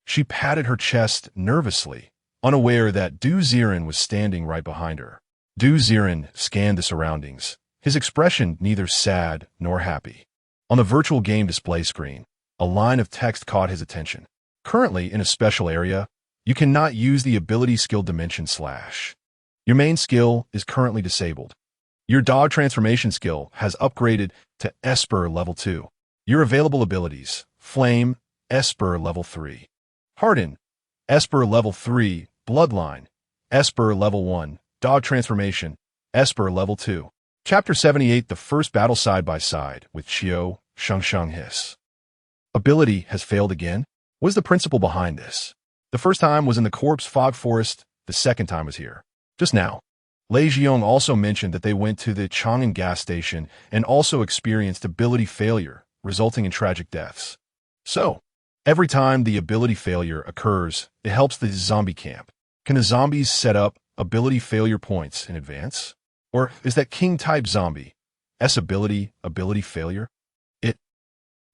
she patted her chest nervously, unaware that Du Ziren was standing right behind her. Du Ziren scanned the surroundings, his expression neither sad nor happy. On the virtual game display screen, a line of text caught his attention. Currently, in a special area, you cannot use the ability skill dimension / Your main skill is currently disabled. Your dog transformation skill has upgraded to Esper level 2. Your available abilities, Flame, Esper level 3. Harden, Esper level 3, Bloodline, Esper level 1, Dog Transformation, Esper level 2. Chapter 78, the first battle side by side with Qiu Shengsheng hiss. Ability has failed again? What is the principle behind this? The first time was in the corpse fog forest, the second time was here. Just now. Lei Zhiyong also mentioned that they went to the Chang'an gas station and also experienced ability failure, resulting in tragic deaths. So, every time the ability failure occurs, it helps the zombie camp. Can the zombies set up ability failure points in advance? Or is that king-type zombie ability failure? It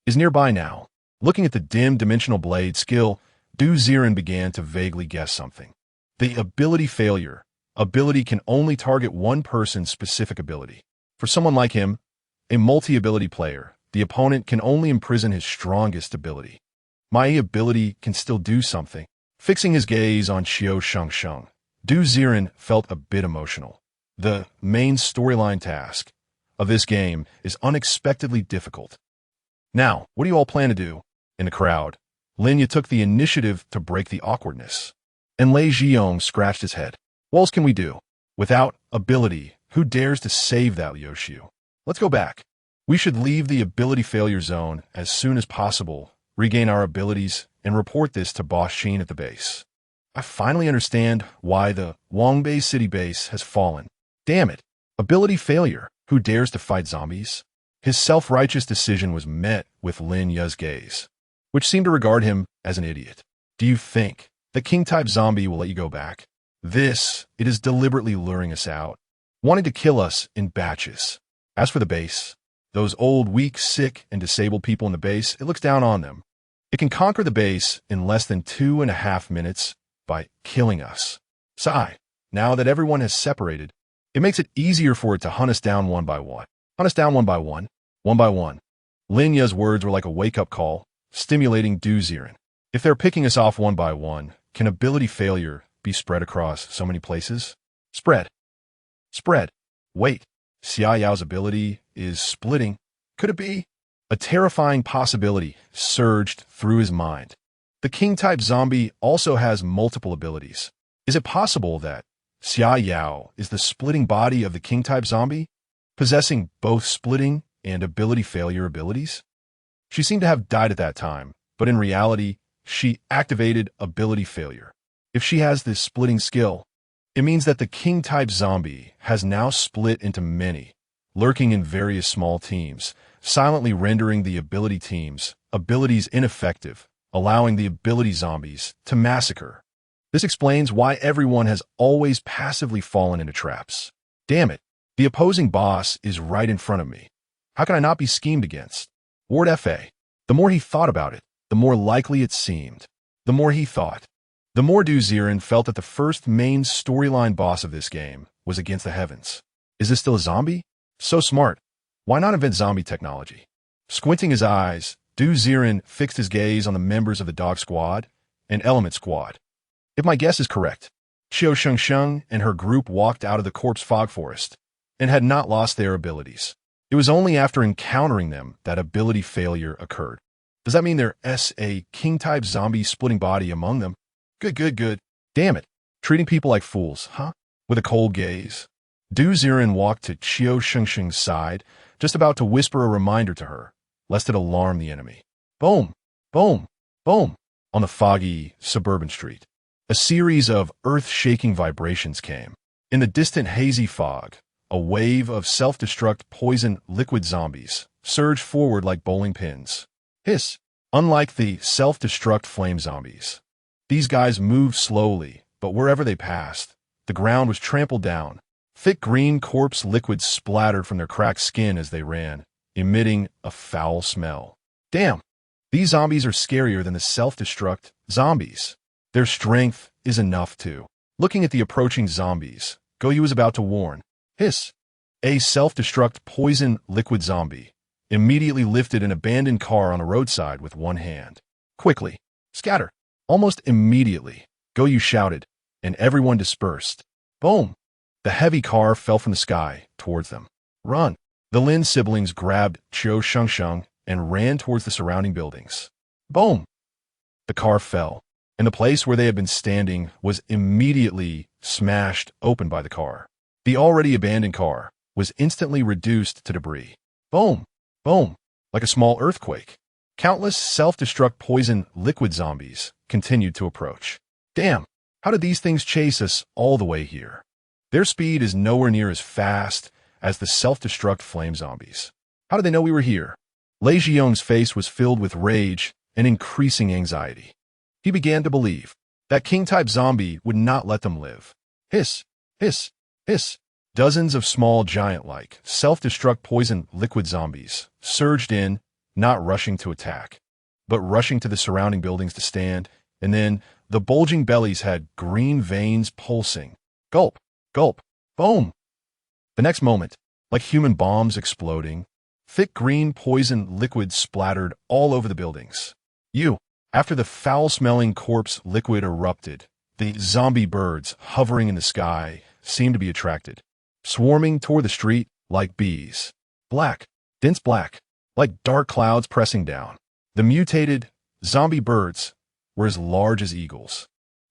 is nearby now. Looking at the dim dimensional blade skill, Du Ziren began to vaguely guess something. The ability failure. Ability can only target one person's specific ability. For someone like him, a multi-ability player, the opponent can only imprison his strongest ability. My ability can still do something. Fixing his gaze on Qiu Shengsheng, Du Ziren felt a bit emotional. The main storyline task of this game is unexpectedly difficult. Now, what do you all plan to do? In the crowd, Linya took the initiative to break the awkwardness. And Lei Zhiyong scratched his head. What else can we do? Without ability, who dares to save that Liu? Let's go back. We should leave the ability failure zone as soon as possible, regain our abilities, and report this to Boss Xin at the base. I finally understand why the Wangbei city base has fallen. Damn it. Ability failure. Who dares to fight zombies? His self-righteous decision was met with Lin Ya's gaze, which seemed to regard him as an idiot. Do you think the king-type zombie will let you go back? It is deliberately luring us out, wanting to kill us in batches. As for the base, those old, weak, sick, and disabled people in the base, it looks down on them. It can conquer the base in less than 2.5 minutes by killing us. Sigh. Now that everyone has separated, it makes it easier for it to hunt us down one by one. Hunt us down one by one. One by one. Lin Ya's words were like a wake-up call, stimulating Du Ziren. If they're picking us off one by one, can ability failure be spread across so many places? Spread. Wait, Xia Yao's ability is splitting. Could it be? A terrifying possibility surged through his mind. The king-type zombie also has multiple abilities. Is it possible that Xia Yao is the splitting body of the king-type zombie, possessing both splitting and ability failure abilities? She seemed to have died at that time, but in reality, she activated ability failure. If she has this splitting skill, it means that the king-type zombie has now split into many, lurking in various small teams, silently rendering the ability teams' abilities ineffective, allowing the ability zombies to massacre. This explains why everyone has always passively fallen into traps. Damn it, the opposing boss is right in front of me. How can I not be schemed against? Ward Fa. The more he thought about it, the more likely it seemed. The more he thought, the more Ziren felt that the first main storyline boss of this game was against the heavens. Is this still a zombie? So smart. Why not invent zombie technology? Squinting his eyes, Ziren fixed his gaze on the members of the Dog Squad and Element Squad. If my guess is correct, Qiu Shengsheng and her group walked out of the corpse fog forest and had not lost their abilities. It was only after encountering them that ability failure occurred. Does that mean there's a king-type zombie splitting body among them? Good. Damn it. Treating people like fools, huh? With a cold gaze. Ziren walked to Qiu Shengsheng's side, just about to whisper a reminder to her, lest it alarm the enemy. Boom, boom, boom. On the foggy, suburban street, a series of earth-shaking vibrations came. In the distant hazy fog, a wave of self-destruct poison liquid zombies surged forward like bowling pins. Hiss. Unlike the self-destruct flame zombies, these guys moved slowly, but wherever they passed, the ground was trampled down. Thick green corpse liquids splattered from their cracked skin as they ran, emitting a foul smell. Damn, these zombies are scarier than the self-destruct zombies. Their strength is enough to. Looking at the approaching zombies, Goyu was about to warn. Hiss. A self-destruct poison liquid zombie immediately lifted an abandoned car on a roadside with one hand. Quickly. Scatter. Almost immediately, Goyu shouted, and everyone dispersed. Boom. The heavy car fell from the sky towards them. Run. The Lin siblings grabbed Qiu Shengsheng and ran towards the surrounding buildings. Boom. The car fell, and the place where they had been standing was immediately smashed open by the car. The already abandoned car was instantly reduced to debris. Boom. Boom. Like a small earthquake. Countless self-destruct poison liquid zombies continued to approach. Damn, how did these things chase us all the way here? Their speed is nowhere near as fast as the self-destruct flame zombies. How did they know we were here? Lei Zhiyong's face was filled with rage and increasing anxiety. He began to believe that king-type zombie would not let them live. Hiss, hiss, hiss. Dozens of small giant-like, self-destruct poison liquid zombies surged in, not rushing to attack, but rushing to the surrounding buildings to stand, and then the bulging bellies had green veins pulsing. Gulp, gulp, boom. The next moment, like human bombs exploding, thick green poison liquid splattered all over the buildings. After the foul-smelling corpse liquid erupted, the zombie birds hovering in the sky seemed to be attracted, swarming toward the street like bees. Black, dense black, like dark clouds pressing down. The mutated zombie birds were as large as eagles,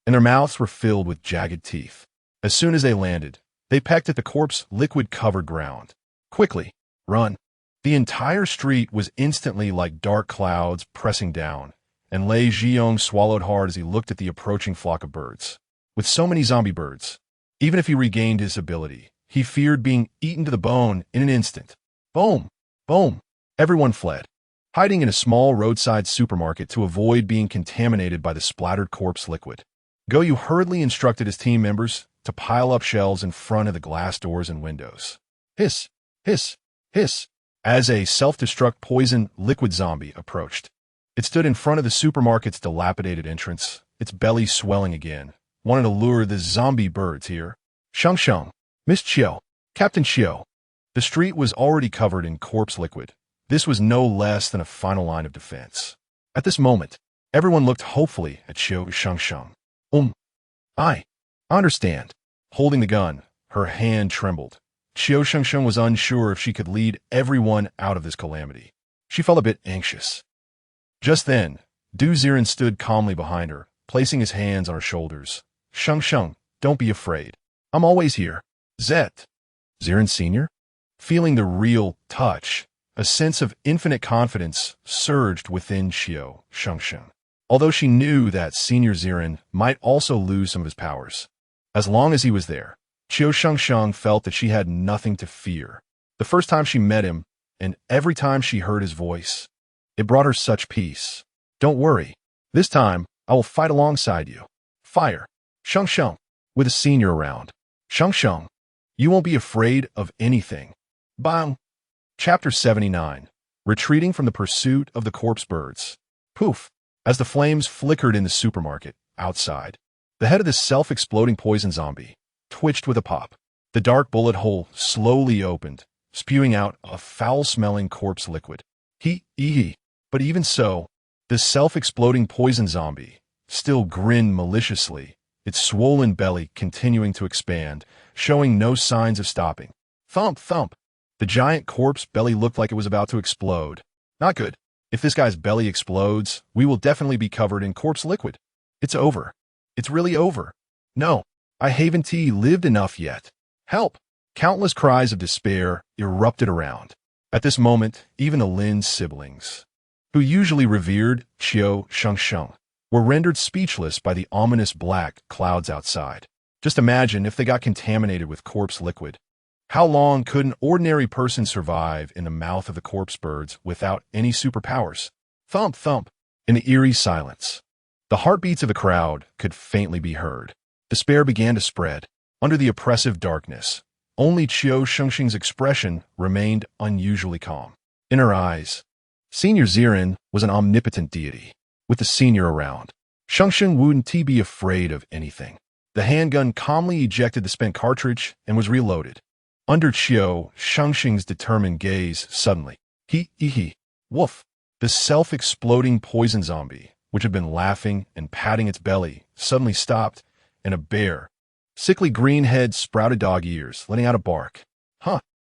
and their mouths were filled with jagged teeth. As soon as they landed, they pecked at the corpse liquid-covered ground. Quickly, run. The entire street was instantly like dark clouds pressing down, and Lei Zhiyong swallowed hard as he looked at the approaching flock of birds. With so many zombie birds, even if he regained his ability, he feared being eaten to the bone in an instant. Boom! Boom! Everyone fled, hiding in a small roadside supermarket to avoid being contaminated by the splattered corpse liquid. Goyu hurriedly instructed his team members to pile up shelves in front of the glass doors and windows. Hiss! Hiss! Hiss! As a self-destruct poison liquid zombie approached. It stood in front of the supermarket's dilapidated entrance, its belly swelling again, wanted to lure the zombie birds here. Shengsheng, Miss Qiu, Captain Qiu. The street was already covered in corpse liquid. This was no less than a final line of defense. At this moment, everyone looked hopefully at Qiu Shengsheng. I understand. Holding the gun, her hand trembled. Qiu Shengsheng was unsure if she could lead everyone out of this calamity. She felt a bit anxious. Just then, Ziren stood calmly behind her, placing his hands on her shoulders. Shengsheng, don't be afraid. I'm always here. Zet. Ziren Sr.? Feeling the real touch, a sense of infinite confidence surged within Qiu Shengsheng. Although she knew that Senior Ziren might also lose some of his powers. As long as he was there, Qiu Shengsheng felt that she had nothing to fear. The first time she met him, and every time she heard his voice, it brought her such peace. Don't worry. This time, I will fight alongside you. Fire. Shengsheng. With a senior around. Shengsheng. You won't be afraid of anything. Bang. Chapter 79. Retreating from the pursuit of the corpse birds. Poof. As the flames flickered in the supermarket, outside, the head of the self-exploding poison zombie twitched with a pop. The dark bullet hole slowly opened, spewing out a foul-smelling corpse liquid. But even so, the self-exploding poison zombie still grinned maliciously, its swollen belly continuing to expand, showing no signs of stopping. Thump, thump. The giant corpse belly looked like it was about to explode. Not good. If this guy's belly explodes, we will definitely be covered in corpse liquid. It's over. It's really over. No, I haven't lived enough yet. Help! Countless cries of despair erupted around. At this moment, even the Lin's siblings, who usually revered Qiu Shengsheng, were rendered speechless by the ominous black clouds outside. Just imagine if they got contaminated with corpse liquid. How long could an ordinary person survive in the mouth of the corpse birds without any superpowers? Thump, thump. In the eerie silence, the heartbeats of the crowd could faintly be heard. Despair began to spread. Under the oppressive darkness, only Qiu Shengsheng's expression remained unusually calm. In her eyes, Senior Ziren was an omnipotent deity. With the senior around, Shengsheng wouldn't be afraid of anything. The handgun calmly ejected the spent cartridge and was reloaded. Under Qiu Shengsheng's determined gaze, suddenly, woof, the self-exploding poison zombie, which had been laughing and patting its belly, suddenly stopped, and a bare, sickly green head sprouted dog ears, letting out a bark.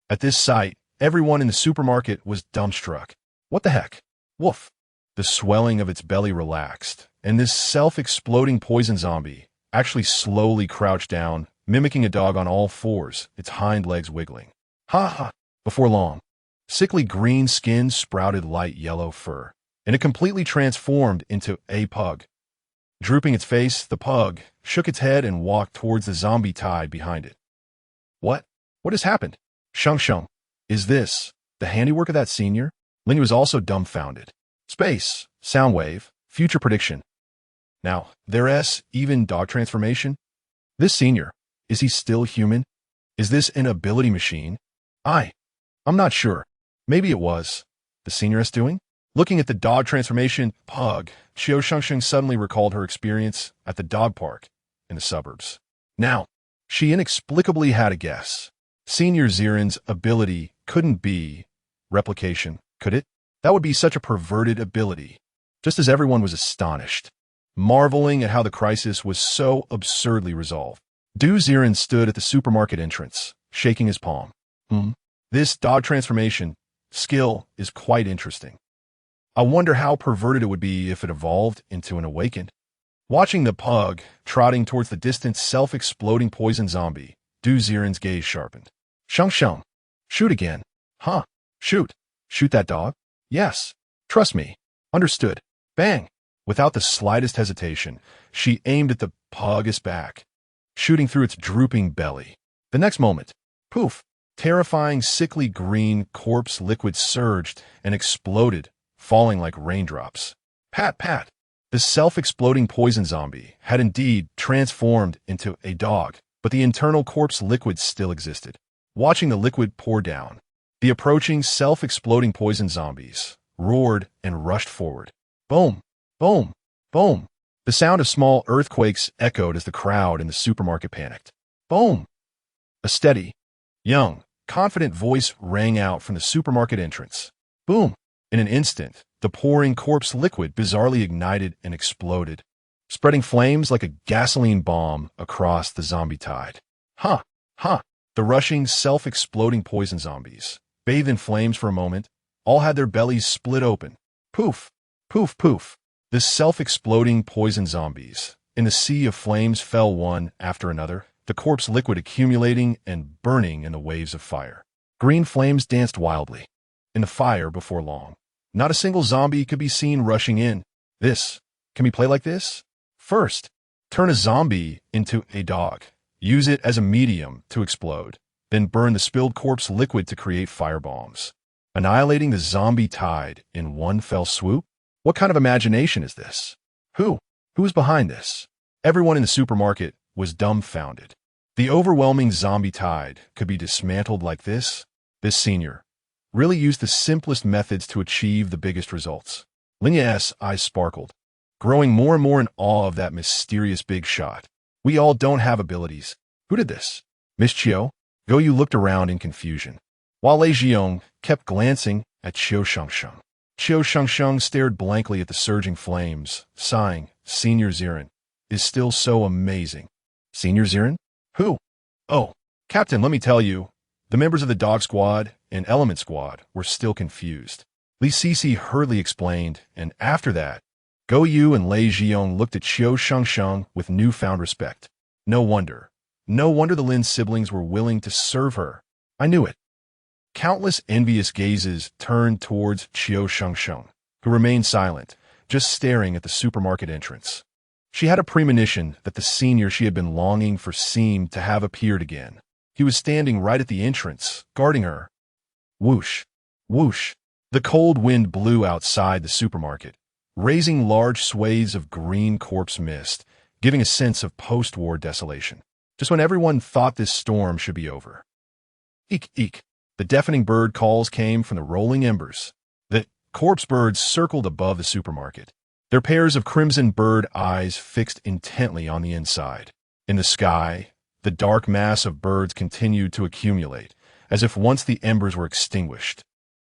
At this sight, everyone in the supermarket was dumbstruck. What the heck? Woof. The swelling of its belly relaxed, and this self-exploding poison zombie actually slowly crouched down, mimicking a dog on all fours, its hind legs wiggling. Before long, sickly green skin sprouted light yellow fur, and it completely transformed into a pug. Drooping its face, the pug shook its head and walked towards the zombie tied behind it. What? What has happened? Shengsheng, is this the handiwork of that senior? Ling was also dumbfounded. Space, sound wave, future prediction. Now, there's even dog transformation? This senior, is he still human? Is this an ability machine? I'm not sure. Maybe it was. The senioress doing? Looking at the dog transformation pug, Qiu Shengsheng suddenly recalled her experience at the dog park in the suburbs. Now, she inexplicably had a guess. Senior Ziren's ability couldn't be replication, could it? That would be such a perverted ability. Just as everyone was astonished, marveling at how the crisis was so absurdly resolved. Ziren stood at the supermarket entrance, shaking his palm. This dog transformation skill is quite interesting. I wonder how perverted it would be if it evolved into an awakened. Watching the pug trotting towards the distant self-exploding poison zombie, Ziren's gaze sharpened. Shengsheng, shoot again. Shoot. Shoot that dog? Yes. Trust me. Understood. Bang. Without the slightest hesitation, she aimed at the pug's back, shooting through its drooping belly. The next moment, poof, terrifying sickly green corpse liquid surged and exploded, falling like raindrops. Pat, pat. The self-exploding poison zombie had indeed transformed into a dog, but the internal corpse liquid still existed. Watching the liquid pour down, the approaching self-exploding poison zombies roared and rushed forward. Boom, boom, boom. The sound of small earthquakes echoed as the crowd in the supermarket panicked. Boom. A steady, young, confident voice rang out from the supermarket entrance. Boom. In an instant, the pouring corpse liquid bizarrely ignited and exploded, spreading flames like a gasoline bomb across the zombie tide. The rushing, self-exploding poison zombies, bathed in flames for a moment, all had their bellies split open. Poof, poof, poof. The self-exploding poison zombies. In the sea of flames fell one after another, the corpse liquid accumulating and burning in the waves of fire. Green flames danced wildly in the fire before long. Not a single zombie could be seen rushing in. Can we play like this? First, turn a zombie into a dog. Use it as a medium to explode. Then burn the spilled corpse liquid to create firebombs. Annihilating the zombie tide in one fell swoop? What kind of imagination is this? Who is behind this? Everyone in the supermarket was dumbfounded. The overwhelming zombie tide could be dismantled like this? This senior really used the simplest methods to achieve the biggest results. Linya's eyes sparkled, growing more and more in awe of that mysterious big shot. We all don't have abilities. Who did this? Miss Qiu? Yu looked around in confusion, while Lei Jiong kept glancing at Qiu Shengsheng. Qiu Shengsheng stared blankly at the surging flames, sighing. Senior Ziren is still so amazing. Senior Ziren? Who? Oh, Captain, let me tell you, the members of the Dog Squad and Element Squad were still confused. Li Sisi hurriedly explained, and after that, Yu and Lei Jiong looked at Qiu Shengsheng with newfound respect. No wonder the Lin siblings were willing to serve her. I knew it. Countless envious gazes turned towards Qiu Shengsheng, who remained silent, just staring at the supermarket entrance. She had a premonition that the senior she had been longing for seemed to have appeared again. He was standing right at the entrance, guarding her. Whoosh, whoosh. The cold wind blew outside the supermarket, raising large swathes of green corpse mist, giving a sense of post-war desolation. Just when everyone thought this storm should be over. Eek, eek. The deafening bird calls came from the rolling embers. The corpse birds circled above the supermarket, their pairs of crimson bird eyes fixed intently on the inside. In the sky, the dark mass of birds continued to accumulate, as if once the embers were extinguished.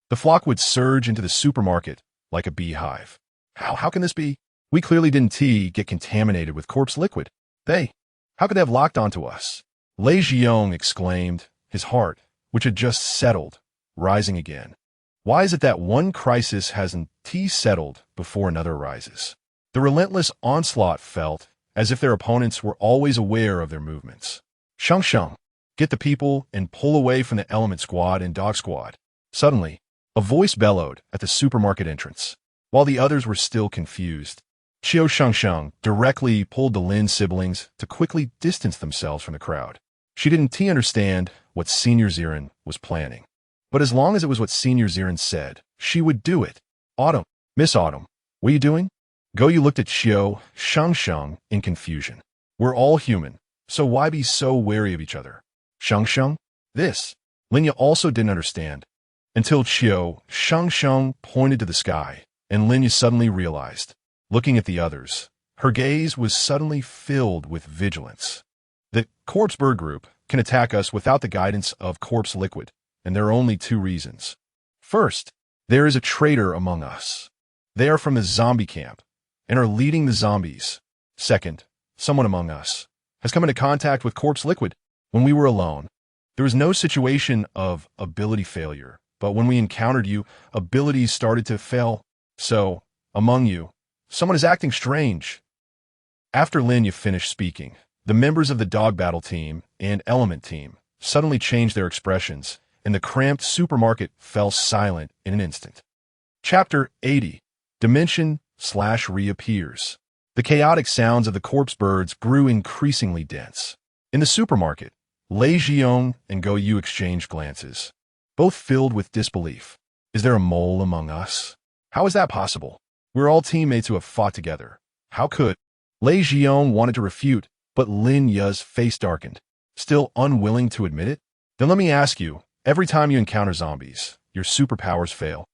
The flock would surge into the supermarket like a beehive. How can this be? We clearly didn't get contaminated with corpse liquid. How could they have locked onto us? Lei Jiong exclaimed, his heart, which had just settled, rising again. Why is it that one crisis hasn't settled before another arises? The relentless onslaught felt as if their opponents were always aware of their movements. Shengsheng, get the people and pull away from the Element Squad and Dog Squad. Suddenly, a voice bellowed at the supermarket entrance. While the others were still confused, Qiu Shengsheng directly pulled the Lin siblings to quickly distance themselves from the crowd. She didn't understand what Senior Ziren was planning. But as long as it was what Senior Ziren said, she would do it. Autumn, Miss Autumn, what are you doing? Yu looked at Qiu Shengsheng in confusion. We're all human, so why be so wary of each other? Shengsheng? This. Linya also didn't understand, until Qiu Shengsheng pointed to the sky, and Linya suddenly realized. Looking at the others, her gaze was suddenly filled with vigilance. The corpse bird group can attack us without the guidance of corpse liquid, and there are only two reasons. First, there is a traitor among us. They are from the zombie camp and are leading the zombies. Second, someone among us has come into contact with corpse liquid when we were alone. There was no situation of ability failure, but when we encountered you, abilities started to fail. So, among you, someone is acting strange. After Linya finished speaking, the members of the dog battle team and element team suddenly changed their expressions, and the cramped supermarket fell silent in an instant. Chapter 80. Dimension/reappears. The chaotic sounds of the corpse birds grew increasingly dense. In the supermarket, Lei Jiong and Yu exchanged glances, both filled with disbelief. Is there a mole among us? How is that possible? We're all teammates who have fought together. How could? Lei Jiong wanted to refute, but Lin Ya's face darkened. Still unwilling to admit it? Then let me ask you, every time you encounter zombies, your superpowers fail.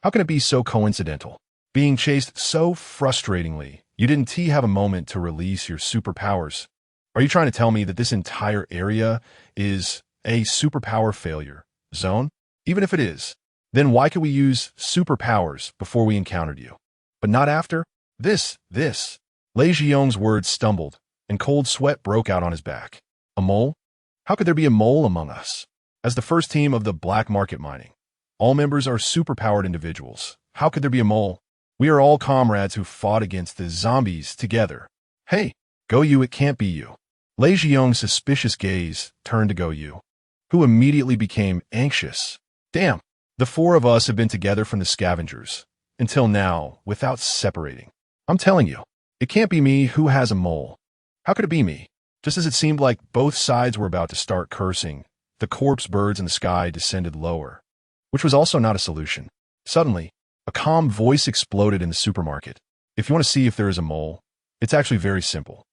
How can it be so coincidental? Being chased so frustratingly, you didn't have a moment to release your superpowers. Are you trying to tell me that this entire area is a superpower failure zone? Even if it is, then why could we use superpowers before we encountered you? But not after? This. Lei Jiong's words stumbled, and cold sweat broke out on his back. A mole? How could there be a mole among us? As the first team of the black market mining, all members are superpowered individuals. How could there be a mole? We are all comrades who fought against the zombies together. Hey, Go Yu, it can't be you. Lei Zhiyong's suspicious gaze turned to Go Yu, who immediately became anxious. Damn, the four of us have been together from the scavengers, until now, without separating. I'm telling you, it can't be me who has a mole. How could it be me? Just as it seemed like both sides were about to start cursing, the corpse birds in the sky descended lower, which was also not a solution. Suddenly, a calm voice exploded in the supermarket. If you want to see if there is a mole, it's actually very simple.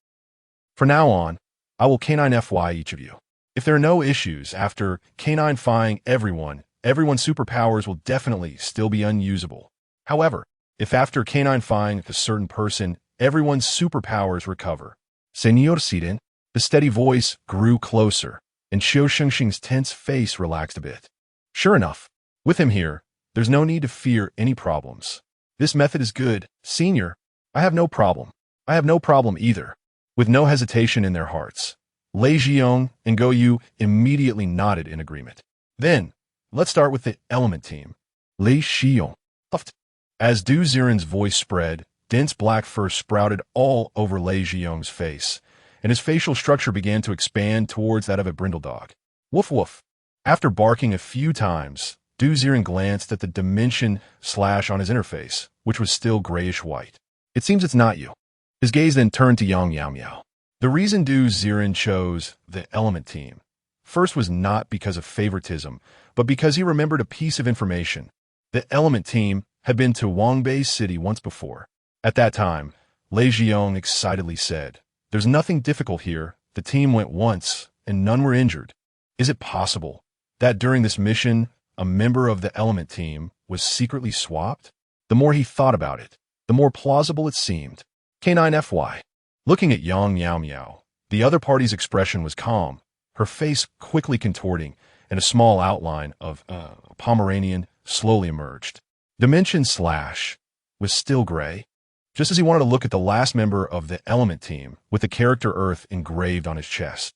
From now on, I will K9FY each of you. If there are no issues after K9-fying everyone's superpowers will definitely still be unusable. However, if after K9-fying a certain person, everyone's superpowers recover. Señor Ziren, the steady voice grew closer, and Qiu Shengsheng's tense face relaxed a bit. Sure enough, with him here, there's no need to fear any problems. This method is good, Senior. I have no problem. I have no problem either. With no hesitation in their hearts, Lei Zhiyong and Go Yu immediately nodded in agreement. Then, let's start with the element team. Lei Zhiyong puffed. As Du Ziren's voice spread, dense black fur sprouted all over Lei Zhiyong's face, and his facial structure began to expand towards that of a brindle dog. Woof woof. After barking a few times, Du Ziren glanced at the dimension slash on his interface, which was still grayish-white. It seems it's not you. His gaze then turned to Yang Yao Miao. The reason Du Ziren chose the element team first was not because of favoritism, but because he remembered a piece of information. The element team had been to Wangbei City once before. At that time, Lei Zhiyong excitedly said, "There's nothing difficult here. The team went once, and none were injured. Is it possible that during this mission, a member of the element team was secretly swapped?" The more he thought about it, the more plausible it seemed. K9FY. Looking at Yang Yao Miao, the other party's expression was calm, her face quickly contorting, and a small outline of a Pomeranian slowly emerged. Dimension slash was still gray, just as he wanted to look at the last member of the element team with the character Earth engraved on his chest.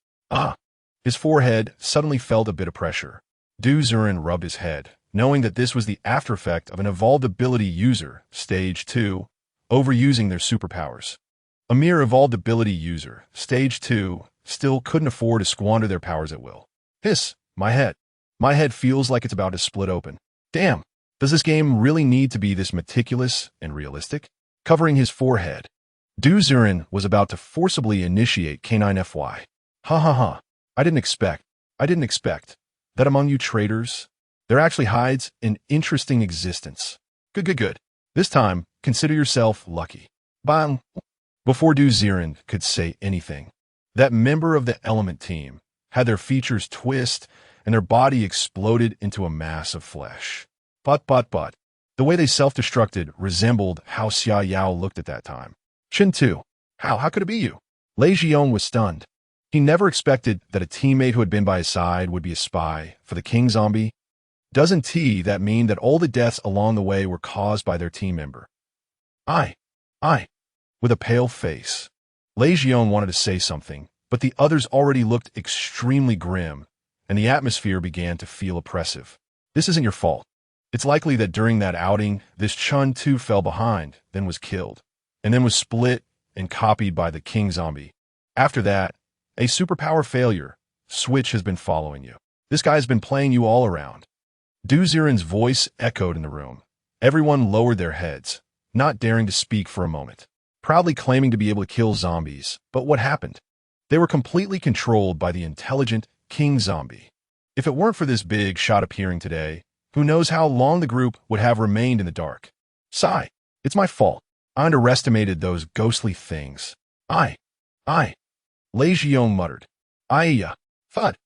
His forehead suddenly felt a bit of pressure. Du Ziren rubbed his head, knowing that this was the after effect of an evolved ability user, Stage 2, overusing their superpowers. A mere evolved ability user, Stage 2, still couldn't afford to squander their powers at will. Hiss, my head. My head feels like it's about to split open. Damn, does this game really need to be this meticulous and realistic? Covering his forehead, Du Ziren was about to forcibly initiate K9FY. Ha ha ha. I didn't expect that among you traitors, there actually hides an interesting existence. Good. This time, consider yourself lucky. Bang. Before Du Ziren could say anything, that member of the element team had their features twist and their body exploded into a mass of flesh. But. The way they self-destructed resembled how Xia Yao looked at that time. Shin too. How could it be you? Lei Zhiyong was stunned. He never expected that a teammate who had been by his side would be a spy for the king zombie. Doesn't that mean that all the deaths along the way were caused by their team member? I. With a pale face, Lei Zhiyong wanted to say something, but the others already looked extremely grim, and the atmosphere began to feel oppressive. This isn't your fault. It's likely that during that outing, this Chun too fell behind, then was killed, and then was split and copied by the king zombie. After that, a superpower failure, Switch has been following you. This guy has been playing you all around. Du Ziren's voice echoed in the room. Everyone lowered their heads, not daring to speak for a moment, proudly claiming to be able to kill zombies. But what happened? They were completely controlled by the intelligent king zombie. If it weren't for this big shot appearing today, who knows how long the group would have remained in the dark. Sigh. It's my fault. I underestimated those ghostly things. I. Lei Zhiyong muttered. Thud.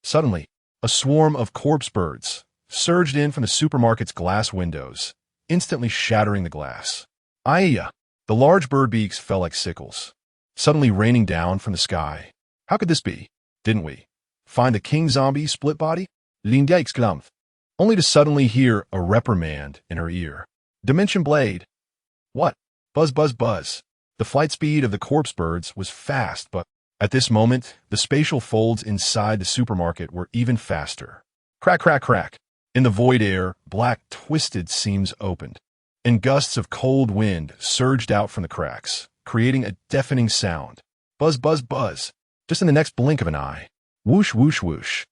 Suddenly, a swarm of corpse birds surged in from the supermarket's glass windows, instantly shattering the glass. The large bird beaks fell like sickles, suddenly raining down from the sky. How could this be? Didn't we find the king zombie split body? Linda exclaimed, only to suddenly hear a reprimand in her ear. Dimension blade. What? Buzz. The flight speed of the corpse birds was fast, but at this moment, the spatial folds inside the supermarket were even faster. Crack. In the void air, black twisted seams opened. and gusts of cold wind surged out from the cracks, creating a deafening sound. Buzz, buzz, buzz. Just in the next blink of an eye. Whoosh, whoosh, whoosh.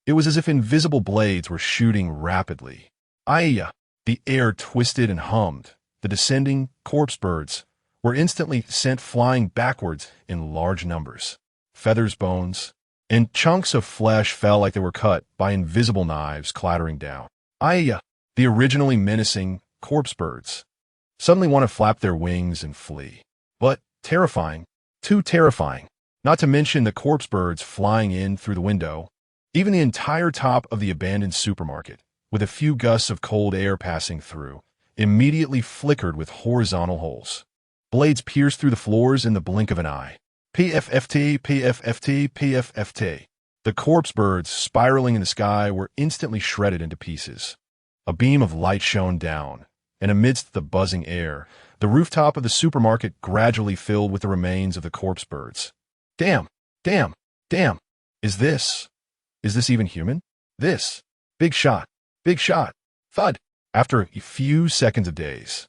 It was as if invisible blades were shooting rapidly. Ayya! The air twisted and hummed. The descending corpse birds were instantly sent flying backwards in large numbers. Feathers, bones, and chunks of flesh fell like they were cut by invisible knives clattering down. Ayya! The originally menacing corpse birds suddenly want to flap their wings and flee. But terrifying, too terrifying, not to mention the corpse birds flying in through the window. Even the entire top of the abandoned supermarket, with a few gusts of cold air passing through, immediately flickered with horizontal holes. Blades pierced through the floors in the blink of an eye. PFFT, PFFT, PFFT. The corpse birds spiraling in the sky were instantly shredded into pieces. A beam of light shone down, and amidst the buzzing air, the rooftop of the supermarket gradually filled with the remains of the corpse birds. Damn, damn, damn. Is this even human? This. Big shot, thud. After a few seconds of daze,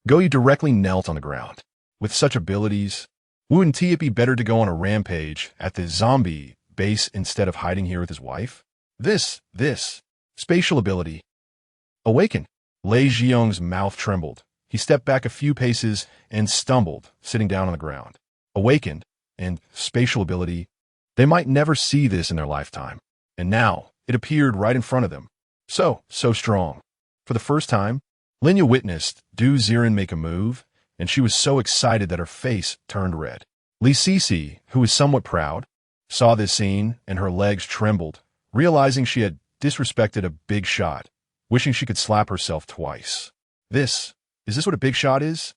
Goyu directly knelt on the ground. With such abilities, wouldn't it be better to go on a rampage at the zombie base instead of hiding here with his wife? This. Spatial ability. Awaken. Lei Zhiyong's mouth trembled. He stepped back a few paces and stumbled, sitting down on the ground. Awakened, and spatial ability. They might never see this in their lifetime. And now, it appeared right in front of them. So strong. For the first time, Linya witnessed Du Ziren make a move, and she was so excited that her face turned red. Li Sisi, who was somewhat proud, saw this scene, and her legs trembled, realizing she had disrespected a big shot, wishing she could slap herself twice. Is this what a big shot is?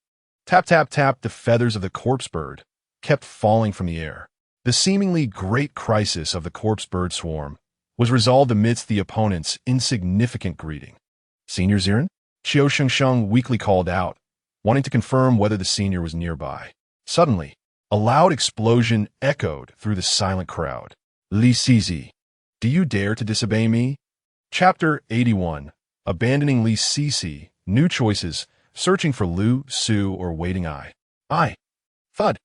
Tap, tap, tap, the feathers of the corpse bird kept falling from the air. The seemingly great crisis of the corpse bird swarm was resolved amidst the opponent's insignificant greeting. Senior Ziren? Qiu Shengsheng weakly called out, wanting to confirm whether the senior was nearby. Suddenly, a loud explosion echoed through the silent crowd. Li Sisi, do you dare to disobey me? Chapter 81. Abandoning Li Sisi, New Choices, Searching for Lu, Su, or Waiting Eye. Thud.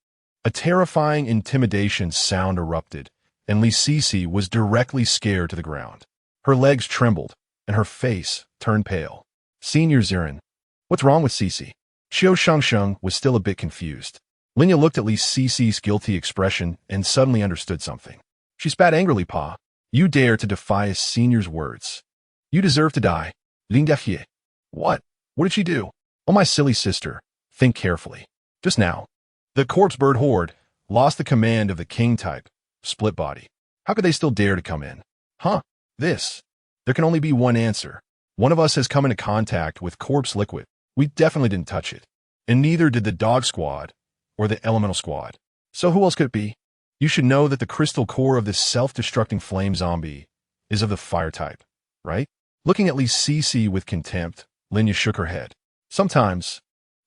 A terrifying intimidation sound erupted, and Li Sisi was directly scared to the ground. Her legs trembled, and her face turned pale. Senior Ziren, what's wrong with Sisi? Qiu Shengsheng was still a bit confused. Linya looked at Li Sisi's guilty expression and suddenly understood something. She spat angrily, Pa. You dare to defy a senior's words. You deserve to die. Lingdefye. What? What did she do? Oh, my silly sister. Think carefully. Just now, the corpse bird horde lost the command of the king type, split body. How could they still dare to come in? There can only be one answer. One of us has come into contact with corpse liquid. We definitely didn't touch it. And neither did the dog squad or the elemental squad. So who else could it be? You should know that the crystal core of this self-destructing flame zombie is of the fire type, right? Looking at Li Sisi with contempt, Linya shook her head. Sometimes,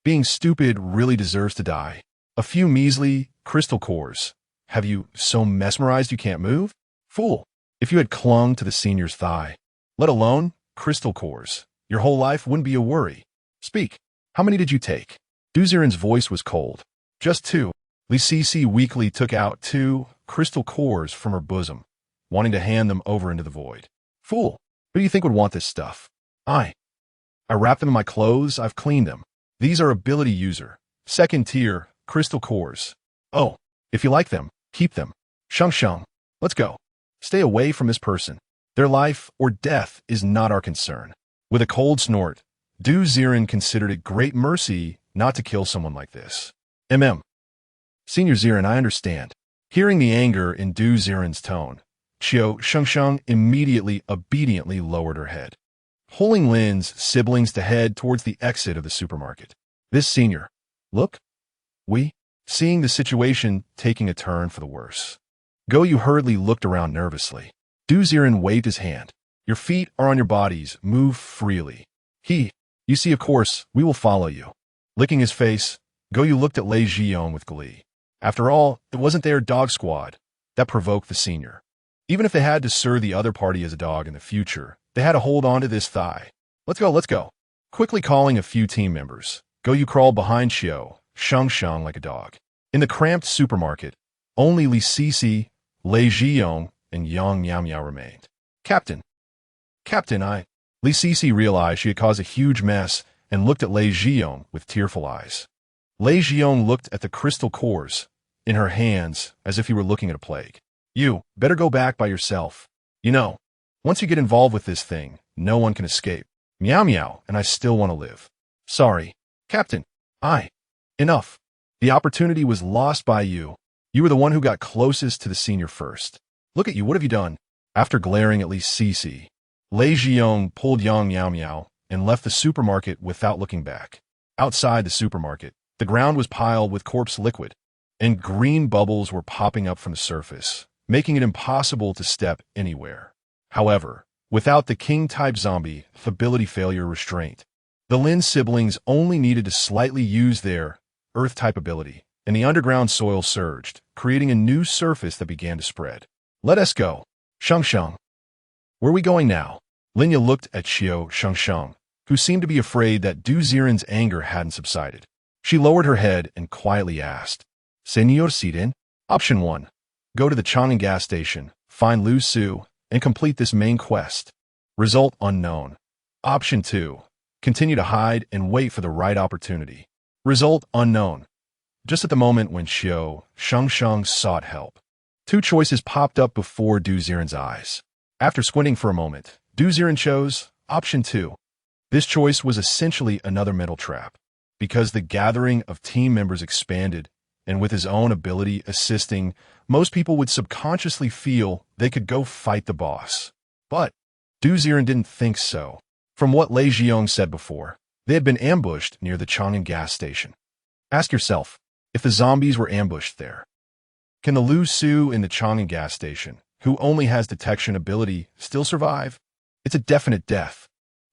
being stupid really deserves to die. A few measly crystal cores. Have you so mesmerized you can't move? Fool, if you had clung to the senior's thigh, let alone crystal cores, your whole life wouldn't be a worry. Speak, how many did you take? Du Ziren's voice was cold. Just 2. Li Sisi weakly took out 2 crystal cores from her bosom, wanting to hand them over into the void. Fool, who do you think would want this stuff? I wrapped them in my clothes, I've cleaned them. These are ability user, 2nd tier, crystal cores. Oh, if you like them, keep them. Shengsheng, let's go. Stay away from this person. Their life or death is not our concern. With a cold snort, Du Ziren considered it great mercy not to kill someone like this. Senior Ziren, I understand. Hearing the anger in Du Ziren's tone, Qiu Shengsheng immediately obediently lowered her head, holding Lin's siblings to head towards the exit of the supermarket. This senior, look, seeing the situation taking a turn for the worse. Goyu hurriedly looked around nervously. Du Ziren waved his hand. Your feet are on your bodies, move freely. You see, of course, we will follow you. Licking his face, Goyu looked at Lei Zhiyong with glee. After all, it wasn't their dog squad that provoked the senior. Even if they had to serve the other party as a dog in the future, they had to hold on to this thigh. Let's go. Quickly calling a few team members, you crawled behind Qiu Shengsheng like a dog. In the cramped supermarket, only Li Sisi, Lei Zhiyong, and Yang Miao remained. Captain, Li Sisi realized she had caused a huge mess and looked at Lei Zhiyong with tearful eyes. Lei Zhiyong looked at the crystal cores in her hands as if he were looking at a plague. You better go back by yourself. You know, once you get involved with this thing, no one can escape. Miao and I still want to live. Sorry, Captain. Enough. The opportunity was lost by you. You were the one who got closest to the senior first. Look at you, what have you done? After glaring at Li Sisi, Lei Zhiyong pulled Yang Miao and left the supermarket without looking back. Outside the supermarket, the ground was piled with corpse liquid, and green bubbles were popping up from the surface, making it impossible to step anywhere. However, without the king-type zombie ability failure restraint, the Lin siblings only needed to slightly use their Earth-type ability, and the underground soil surged, creating a new surface that began to spread. Let us go. Shengsheng. Where are we going now? Linya looked at Qiu Shengsheng, who seemed to be afraid that Ziren's anger hadn't subsided. She lowered her head and quietly asked, Senor Ziren, Option 1. Go to the Chang'an gas station, find Lu Su, and complete this main quest. Result unknown. Option 2. Continue to hide and wait for the right opportunity. Result unknown. Just at the moment when Qiu Shengsheng sought help, two choices popped up before Ziren's eyes. After squinting for a moment, Ziren chose Option 2. This choice was essentially another mental trap, because the gathering of team members expanded, and with his own ability assisting, most people would subconsciously feel they could go fight the boss. But Ziren didn't think so. From what Lei Zhiyong said before, they had been ambushed near the Chang'an gas station. Ask yourself, if the zombies were ambushed there, can the Lu Su in the Chang'an gas station, who only has detection ability, still survive? It's a definite death.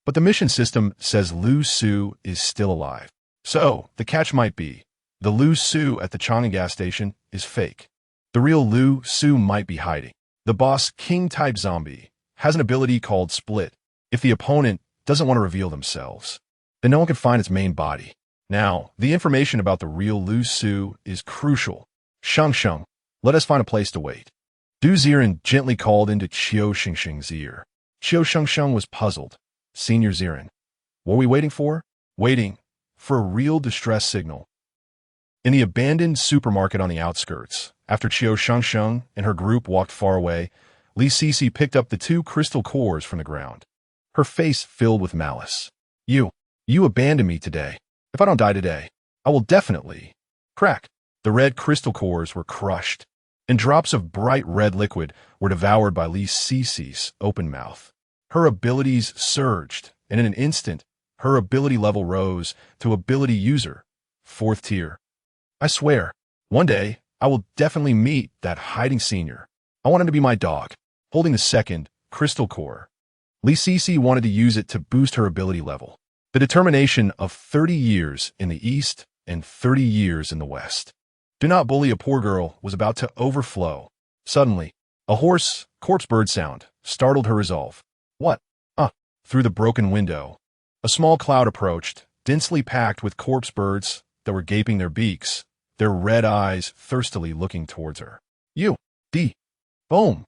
But the mission system says Lu Su is still alive. So, the catch might be, the Lu Su at the Chang'an gas station is fake. The real Lu Su might be hiding. The boss king-type zombie has an ability called Split. If the opponent doesn't want to reveal themselves, then no one can find its main body. Now, the information about the real Lu Su is crucial. Shengsheng, let us find a place to wait. Ziren gently called into Qiu Shengsheng's ear. Qiu Shengsheng was puzzled. Senior Ziren, what are we waiting for? Waiting for a real distress signal. In the abandoned supermarket on the outskirts, after Qiu Shengsheng and her group walked far away, Li Sisi picked up the two crystal cores from the ground, her face filled with malice. You abandoned me today. If I don't die today, I will definitely crack. The red crystal cores were crushed, and drops of bright red liquid were devoured by Li Sisi's open mouth. Her abilities surged, and in an instant, her ability level rose to ability user, 4th tier. I swear, one day, I will definitely meet that hiding senior. I want him to be my dog. Holding the second crystal core, Li Sisi wanted to use it to boost her ability level. The determination of 30 years in the east and 30 years in the west. Do not bully a poor girl was about to overflow. Suddenly, a hoarse, corpse bird sound startled her resolve. What? Through the broken window, a small cloud approached, densely packed with corpse birds that were gaping their beaks, their red eyes thirstily looking towards her. Boom!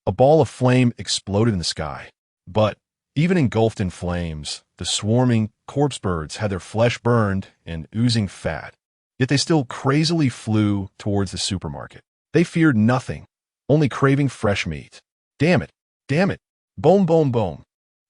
A ball of flame exploded in the sky. But, even engulfed in flames, the swarming corpse birds had their flesh burned and oozing fat. Yet they still crazily flew towards the supermarket. They feared nothing, only craving fresh meat. Damn it! Boom, boom, boom.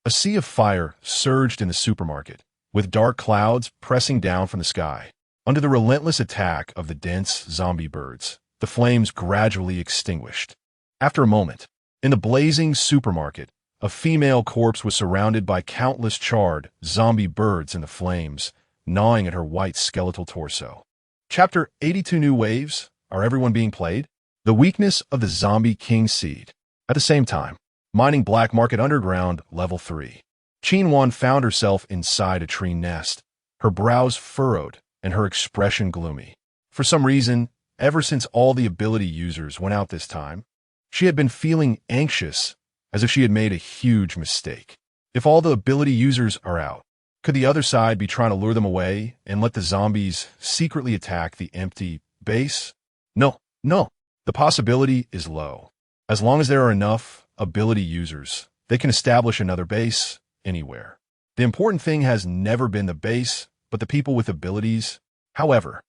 A sea of fire surged in the supermarket, with dark clouds pressing down from the sky. Under the relentless attack of the dense zombie birds, the flames gradually extinguished. After a moment, in the blazing supermarket, a female corpse was surrounded by countless charred zombie birds in the flames, gnawing at her white skeletal torso. Chapter 82 New Waves. Are everyone being played? The weakness of the zombie king seed. At the same time, mining Black Market Underground, Level 3. Qinwan found herself inside a tree nest, her brows furrowed and her expression gloomy. For some reason, ever since all the ability users went out this time, she had been feeling anxious, as if she had made a huge mistake. If all the ability users are out, Could the other side be trying to lure them away and let the zombies secretly attack the empty base? No, no. The possibility is low. As long as there are enough ability users, they can establish another base anywhere. The important thing has never been the base, but the people with abilities. However,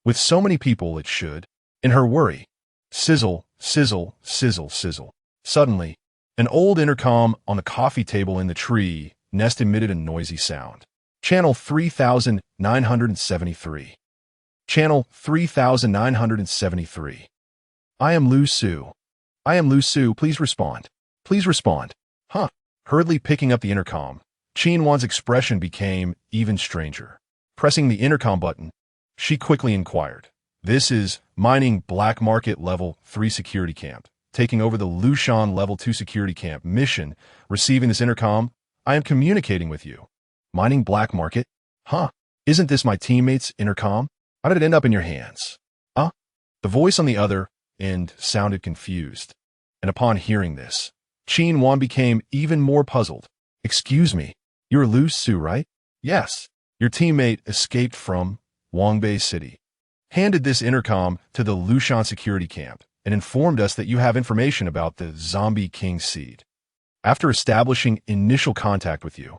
with so many people it should. In her worry, sizzle, sizzle, sizzle, sizzle. Suddenly, an old intercom on the coffee table in the tree nest emitted a noisy sound. Channel 3973. Channel 3973. I am Lu Su. I am Lu Su, please respond. Please respond. Huh. Hurriedly picking up the intercom, Qian Wan's expression became even stranger. Pressing the intercom button, she quickly inquired. This is mining black market level 3 security camp. Taking over the Lushan level 2 security camp mission. Receiving this intercom, I am communicating with you. Mining black market? Huh. Isn't this my teammate's intercom? How did it end up in your hands? Huh? The voice on the other end sounded confused. And upon hearing this, Qian Wan became even more puzzled. Excuse me, you're Lu Su, right? Yes. Your teammate escaped from Wangbei City. Handed this intercom to the Lushan security camp and informed us that you have information about the Zombie King Seed. After establishing initial contact with you,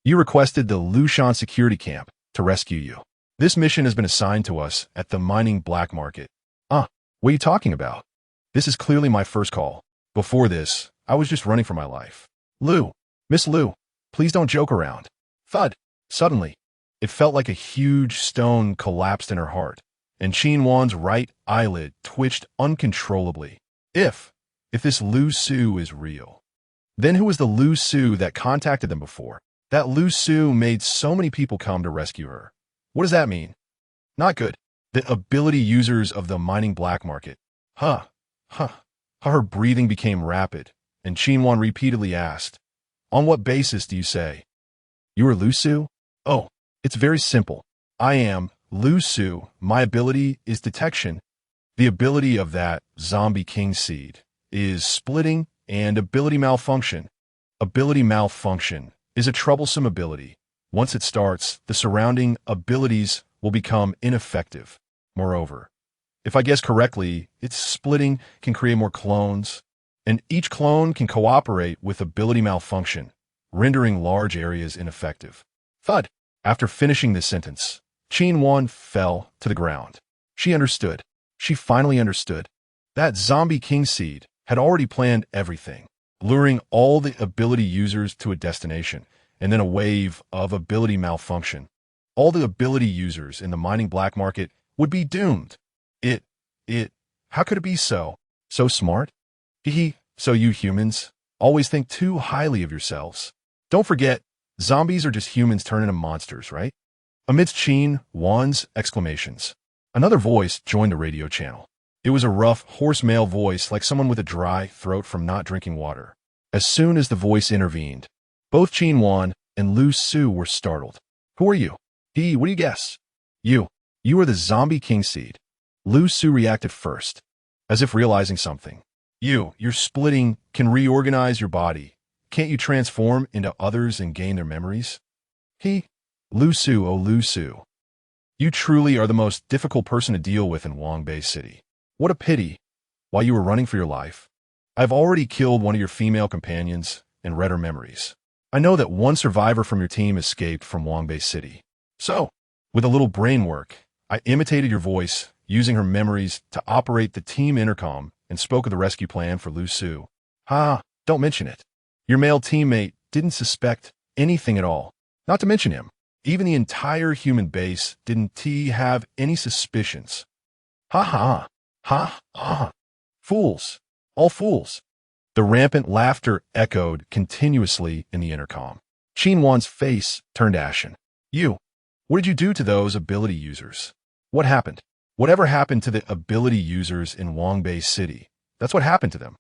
you requested the Lushan security camp to rescue you. This mission has been assigned to us at the mining black market. What are you talking about? This is clearly my first call. Before this, I was just running for my life. Lu, Miss Lu, please don't joke around. Thud. Suddenly, it felt like a huge stone collapsed in her heart, and Qian Wan's right eyelid twitched uncontrollably. If this Lu Su is real, then who was the Lu Su that contacted them before? That Lu Su made so many people come to rescue her. What does that mean? Not good. The ability users of the mining black market. Her breathing became rapid, and Qian Wan repeatedly asked, on what basis do you say? You are Lu Su? Oh, it's very simple. I am Lu Su. My ability is detection. The ability of that Zombie King Seed is splitting and ability malfunction. Ability malfunction is a troublesome ability. Once it starts, the surrounding abilities will become ineffective. Moreover, if I guess correctly, its splitting can create more clones, and each clone can cooperate with ability malfunction, rendering large areas ineffective. Thud. After finishing this sentence, Qian Wan fell to the ground. She understood. She finally understood. That Zombie King Seed had already planned everything, luring all the ability users to a destination, and then a wave of ability malfunction. All the ability users in the mining black market would be doomed. How could it be so? So smart? So you humans always think too highly of yourselves. Don't forget, zombies are just humans turned into monsters, right? Amidst Qian Wan's exclamations, another voice joined the radio channel. It was a rough, hoarse male voice like someone with a dry throat from not drinking water. As soon as the voice intervened, both Qian Wan and Lu Su were startled. Who are you? What do you guess? You are the Zombie King Seed. Lu Su reacted first, as if realizing something. Your splitting can reorganize your body. Can't you transform into others and gain their memories? Lu Su, oh Lu Su. You truly are the most difficult person to deal with in Wangbei City. What a pity. While you were running for your life, I've already killed one of your female companions and read her memories. I know that one survivor from your team escaped from Wangbei City. So, with a little brain work, I imitated your voice, using her memories to operate the team intercom, and spoke of the rescue plan for Lu Su. Don't mention it. Your male teammate didn't suspect anything at all. Not to mention him. Even the entire human base didn't have any suspicions. Fools. All fools. The rampant laughter echoed continuously in the intercom. Qian Wan's face turned ashen. What did you do to those ability users? What happened? Whatever happened to the ability users in Wangbei City? That's what happened to them.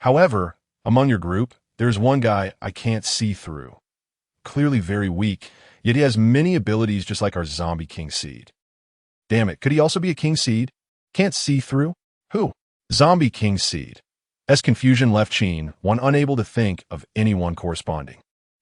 However, among your group, there's one guy I can't see through. Clearly very weak, yet he has many abilities just like our Zombie King Seed. Damn it, could he also be a King Seed? Can't see through? Who? Zombie King Seed. As confusion left Qian, one unable to think of anyone corresponding.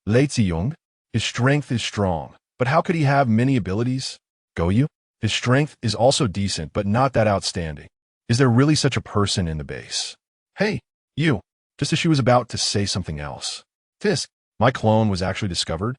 Lei Ziyong? His strength is strong, but how could he have many abilities? Goyu? His strength is also decent, but not that outstanding. Is there really such a person in the base? Hey, you. Just as she was about to say something else. Tisk, my clone was actually discovered?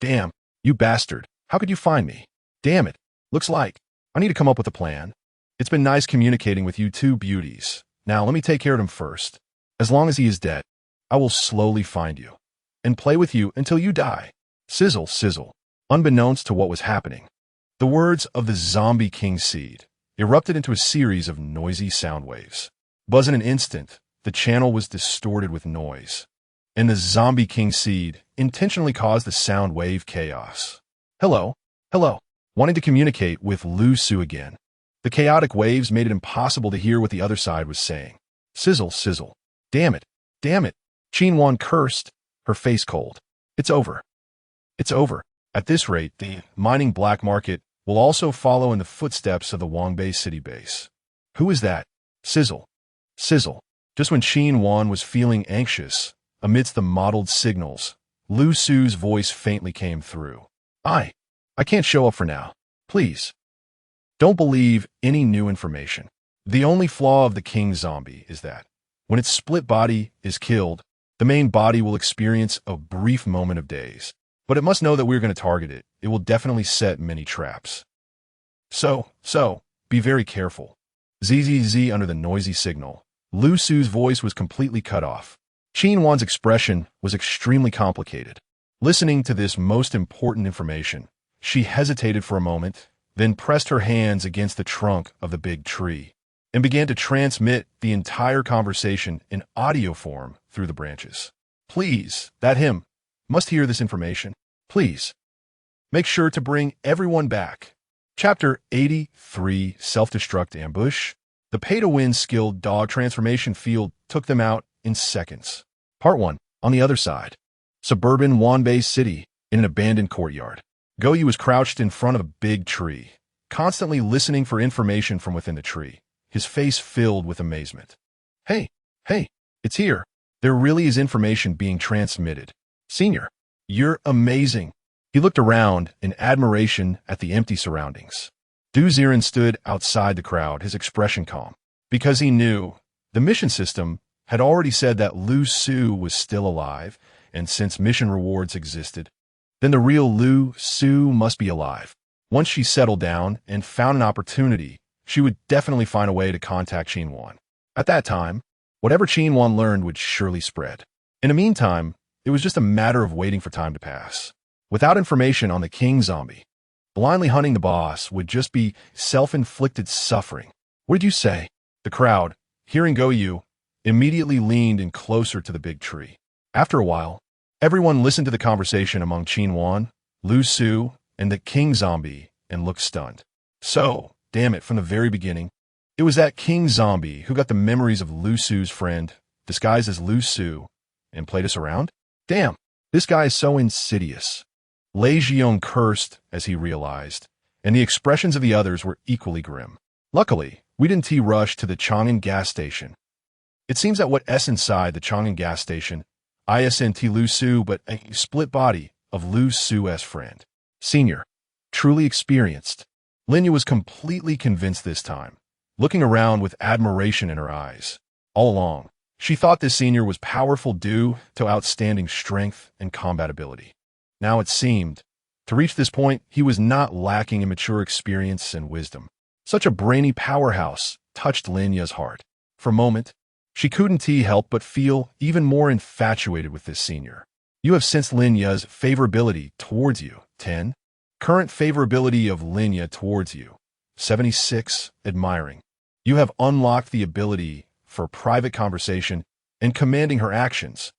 Damn, you bastard. How could you find me? Damn it. Looks like I need to come up with a plan. It's been nice communicating with you two beauties. Now let me take care of him first. As long as he is dead, I will slowly find you and play with you until you die. Sizzle, sizzle. Unbeknownst to what was happening, the words of the zombie king seed erupted into a series of noisy sound waves. Buzz in an instant, the channel was distorted with noise, and the zombie king seed intentionally caused the sound wave chaos. Hello, hello. Wanting to communicate with Lu Su again. The chaotic waves made it impossible to hear what the other side was saying. Sizzle, sizzle. Damn it, damn it. Qinwan cursed, her face cold. It's over. It's over. At this rate, the mining black market will also follow in the footsteps of the Wangbei city base. Who is that? Sizzle. Sizzle. Just when Qinwan was feeling anxious, amidst the mottled signals, Lu Su's voice faintly came through. I can't show up for now. Please. Don't believe any new information. The only flaw of the king zombie is that, when its split body is killed, the main body will experience a brief moment of daze. But it must know that we're going to target it. It will definitely set many traps. So, be very careful. ZZZ under the noisy signal. Lu Su's voice was completely cut off. Qinwan's expression was extremely complicated. Listening to this most important information, she hesitated for a moment, then pressed her hands against the trunk of the big tree and began to transmit the entire conversation in audio form through the branches. Please, that him, must hear this information. Please. Make sure to bring everyone back. Chapter 83, Self-Destruct Ambush. The pay-to-win skilled dog transformation field took them out in seconds. Part 1. On the other side. Suburban Wanbei City, in an abandoned courtyard. Goyu was crouched in front of a big tree, constantly listening for information from within the tree, his face filled with amazement. Hey, it's here. There really is information being transmitted. Senior, you're amazing. He looked around in admiration at the empty surroundings. Ziren stood outside the crowd, his expression calm, because he knew the mission system had already said that Lu Su was still alive, and since mission rewards existed, then the real Lu Su must be alive. Once she settled down and found an opportunity, she would definitely find a way to contact Qinwan. At that time, whatever Qinwan learned would surely spread. In the meantime, it was just a matter of waiting for time to pass. Without information on the king zombie, blindly hunting the boss would just be self-inflicted suffering. What did you say? The crowd, hearing Goyu, immediately leaned in closer to the big tree. After a while, everyone listened to the conversation among Qinwan, Lu Su, and the king zombie and looked stunned. So, damn it, from the very beginning, it was that king zombie who got the memories of Lu Su's friend, disguised as Lu Su, and played us around? Damn, this guy is so insidious. Lei Jiong cursed as he realized, and the expressions of the others were equally grim. Luckily, we didn't rush to the Chang'an gas station. It seems that what is inside the Chang'an gas station isn't Lu Su but a split body of Lu Su's friend. Senior, truly experienced. Linya was completely convinced this time, looking around with admiration in her eyes. All along, she thought this senior was powerful due to outstanding strength and combat ability. Now it seemed, to reach this point, he was not lacking in mature experience and wisdom. Such a brainy powerhouse touched Linya's heart. For a moment, she couldn't help but feel even more infatuated with this senior. You have sensed Linya's favorability towards you. 10. Current favorability of Linya towards you. 76. Admiring. You have unlocked the ability for private conversation and commanding her actions.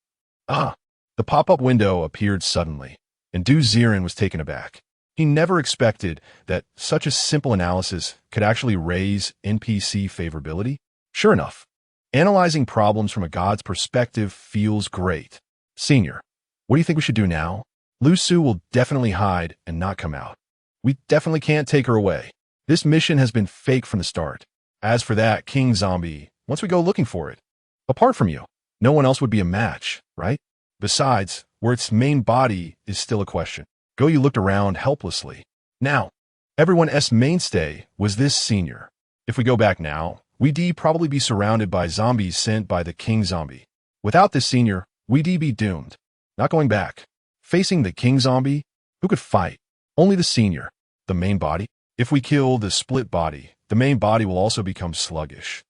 The pop-up window appeared suddenly, and Ziren was taken aback. He never expected that such a simple analysis could actually raise NPC favorability. Sure enough, analyzing problems from a god's perspective feels great. Senior, what do you think we should do now? Lu Su will definitely hide and not come out. We definitely can't take her away. This mission has been fake from the start. As for that king zombie, once we go looking for it, apart from you, no one else would be a match, right? Besides, where its main body is still a question. Goyu looked around helplessly. Now, everyone's mainstay was this senior. If we go back now, we'd probably be surrounded by zombies sent by the king zombie. Without this senior, we'd be doomed. Not going back. Facing the king zombie, who could fight? Only the senior. The main body? If we kill the split body, the main body will also become sluggish.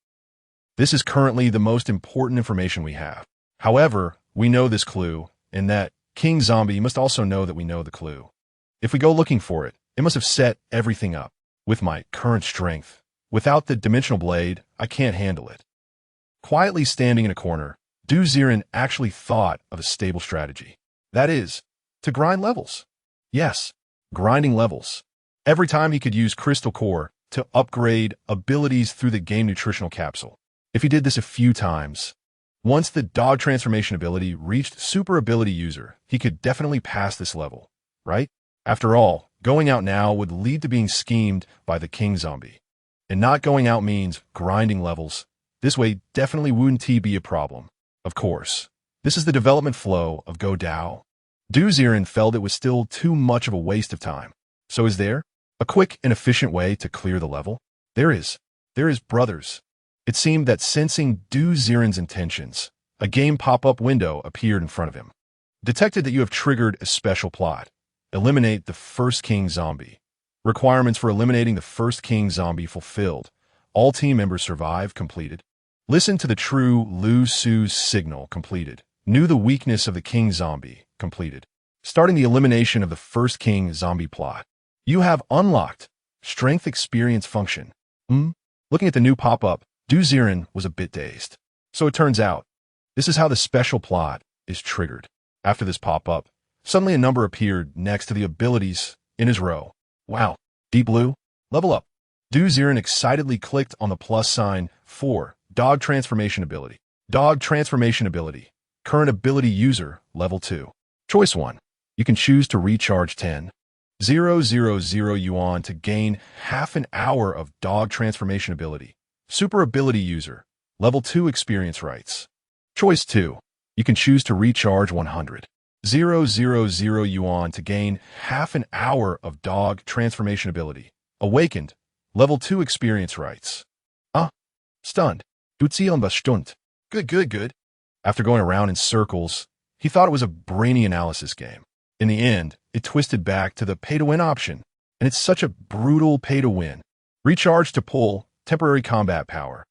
This is currently the most important information we have. However, we know this clue, and that king zombie must also know that we know the clue. If we go looking for it, it must have set everything up. With my current strength, without the dimensional blade, I can't handle it. Quietly standing in a corner, Ziren actually thought of a stable strategy. That is, to grind levels. Yes, grinding levels. Every time he could use Crystal Core to upgrade abilities through the game nutritional capsule. If he did this a few times, once the dog transformation ability reached super ability user, he could definitely pass this level, right? After all, going out now would lead to being schemed by the king zombie. And not going out means grinding levels. This way definitely wouldn't be a problem. Of course, this is the development flow of Go Dao. Ziren felt it was still too much of a waste of time. So is there a quick and efficient way to clear the level? There is, brothers. It seemed that sensing Ziren's intentions, a game pop-up window appeared in front of him. Detected that you have triggered a special plot. Eliminate the first king zombie. Requirements for eliminating the first king zombie fulfilled. All team members survive completed. Listen to the true Lu Su's signal completed. Knew the weakness of the king zombie completed. Starting the elimination of the first king zombie plot. You have unlocked strength experience function. Looking at the new pop-up, Ziren was a bit dazed. So it turns out, this is how the special plot is triggered. After this pop-up, suddenly a number appeared next to the abilities in his row. Wow, Deep Blue, level up. Ziren excitedly clicked on the plus sign for Dog Transformation Ability. Dog Transformation Ability. Current ability user, level 2. Choice 1. You can choose to recharge 10,000 yuan to gain half an hour of Dog Transformation Ability. Super ability user, level 2 experience rights. Choice 2. You can choose to recharge 100,000 yuan to gain half an hour of Dog Transformation Ability. Awakened, level 2 experience rights. Stunned. Stunt. Good. After going around in circles, he thought it was a brainy analysis game. In the end, it twisted back to the pay-to-win option, and it's such a brutal pay-to-win. Recharge to pull temporary combat power.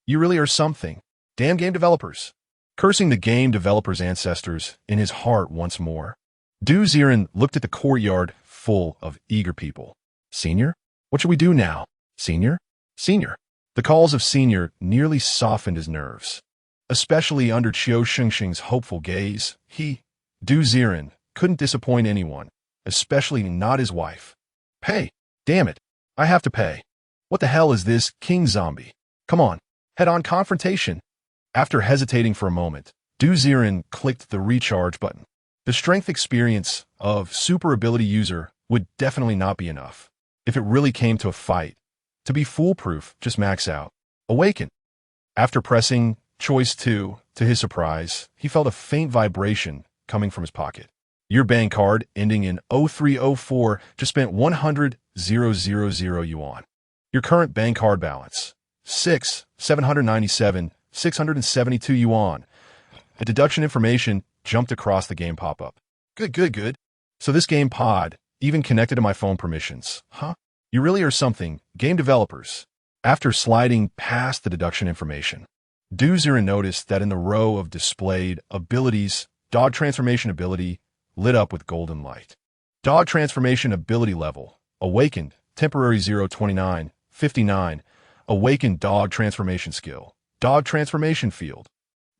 You really are something. Damn game developers. Cursing the game developers' ancestors in his heart once more, Ziren looked at the courtyard full of eager people. Senior? What should we do now? Senior? The calls of Senior nearly softened his nerves. Especially under Qiu Shengsheng's hopeful gaze, Ziren, couldn't disappoint anyone, especially not his wife. Pay! Damn it! I have to pay. What the hell is this, king zombie? Come on, head-on confrontation. After hesitating for a moment, Ziren clicked the recharge button. The strength experience of super ability user would definitely not be enough. If it really came to a fight, to be foolproof, just max out. Awaken. After pressing choice 2, to his surprise, he felt a faint vibration coming from his pocket. Your bank card ending in 0304 just spent 100,000 yuan. Your current bank card balance, 6,797,672 yuan. A deduction information jumped across the game pop-up. Good. So this game pod even connected to my phone permissions, huh? You really are something, game developers. After sliding past the deduction information, Ziren noticed that in the row of displayed abilities, Dog Transformation Ability lit up with golden light. Dog Transformation Ability level, awakened, temporary 02959, awakened Dog Transformation Skill, Dog Transformation Field.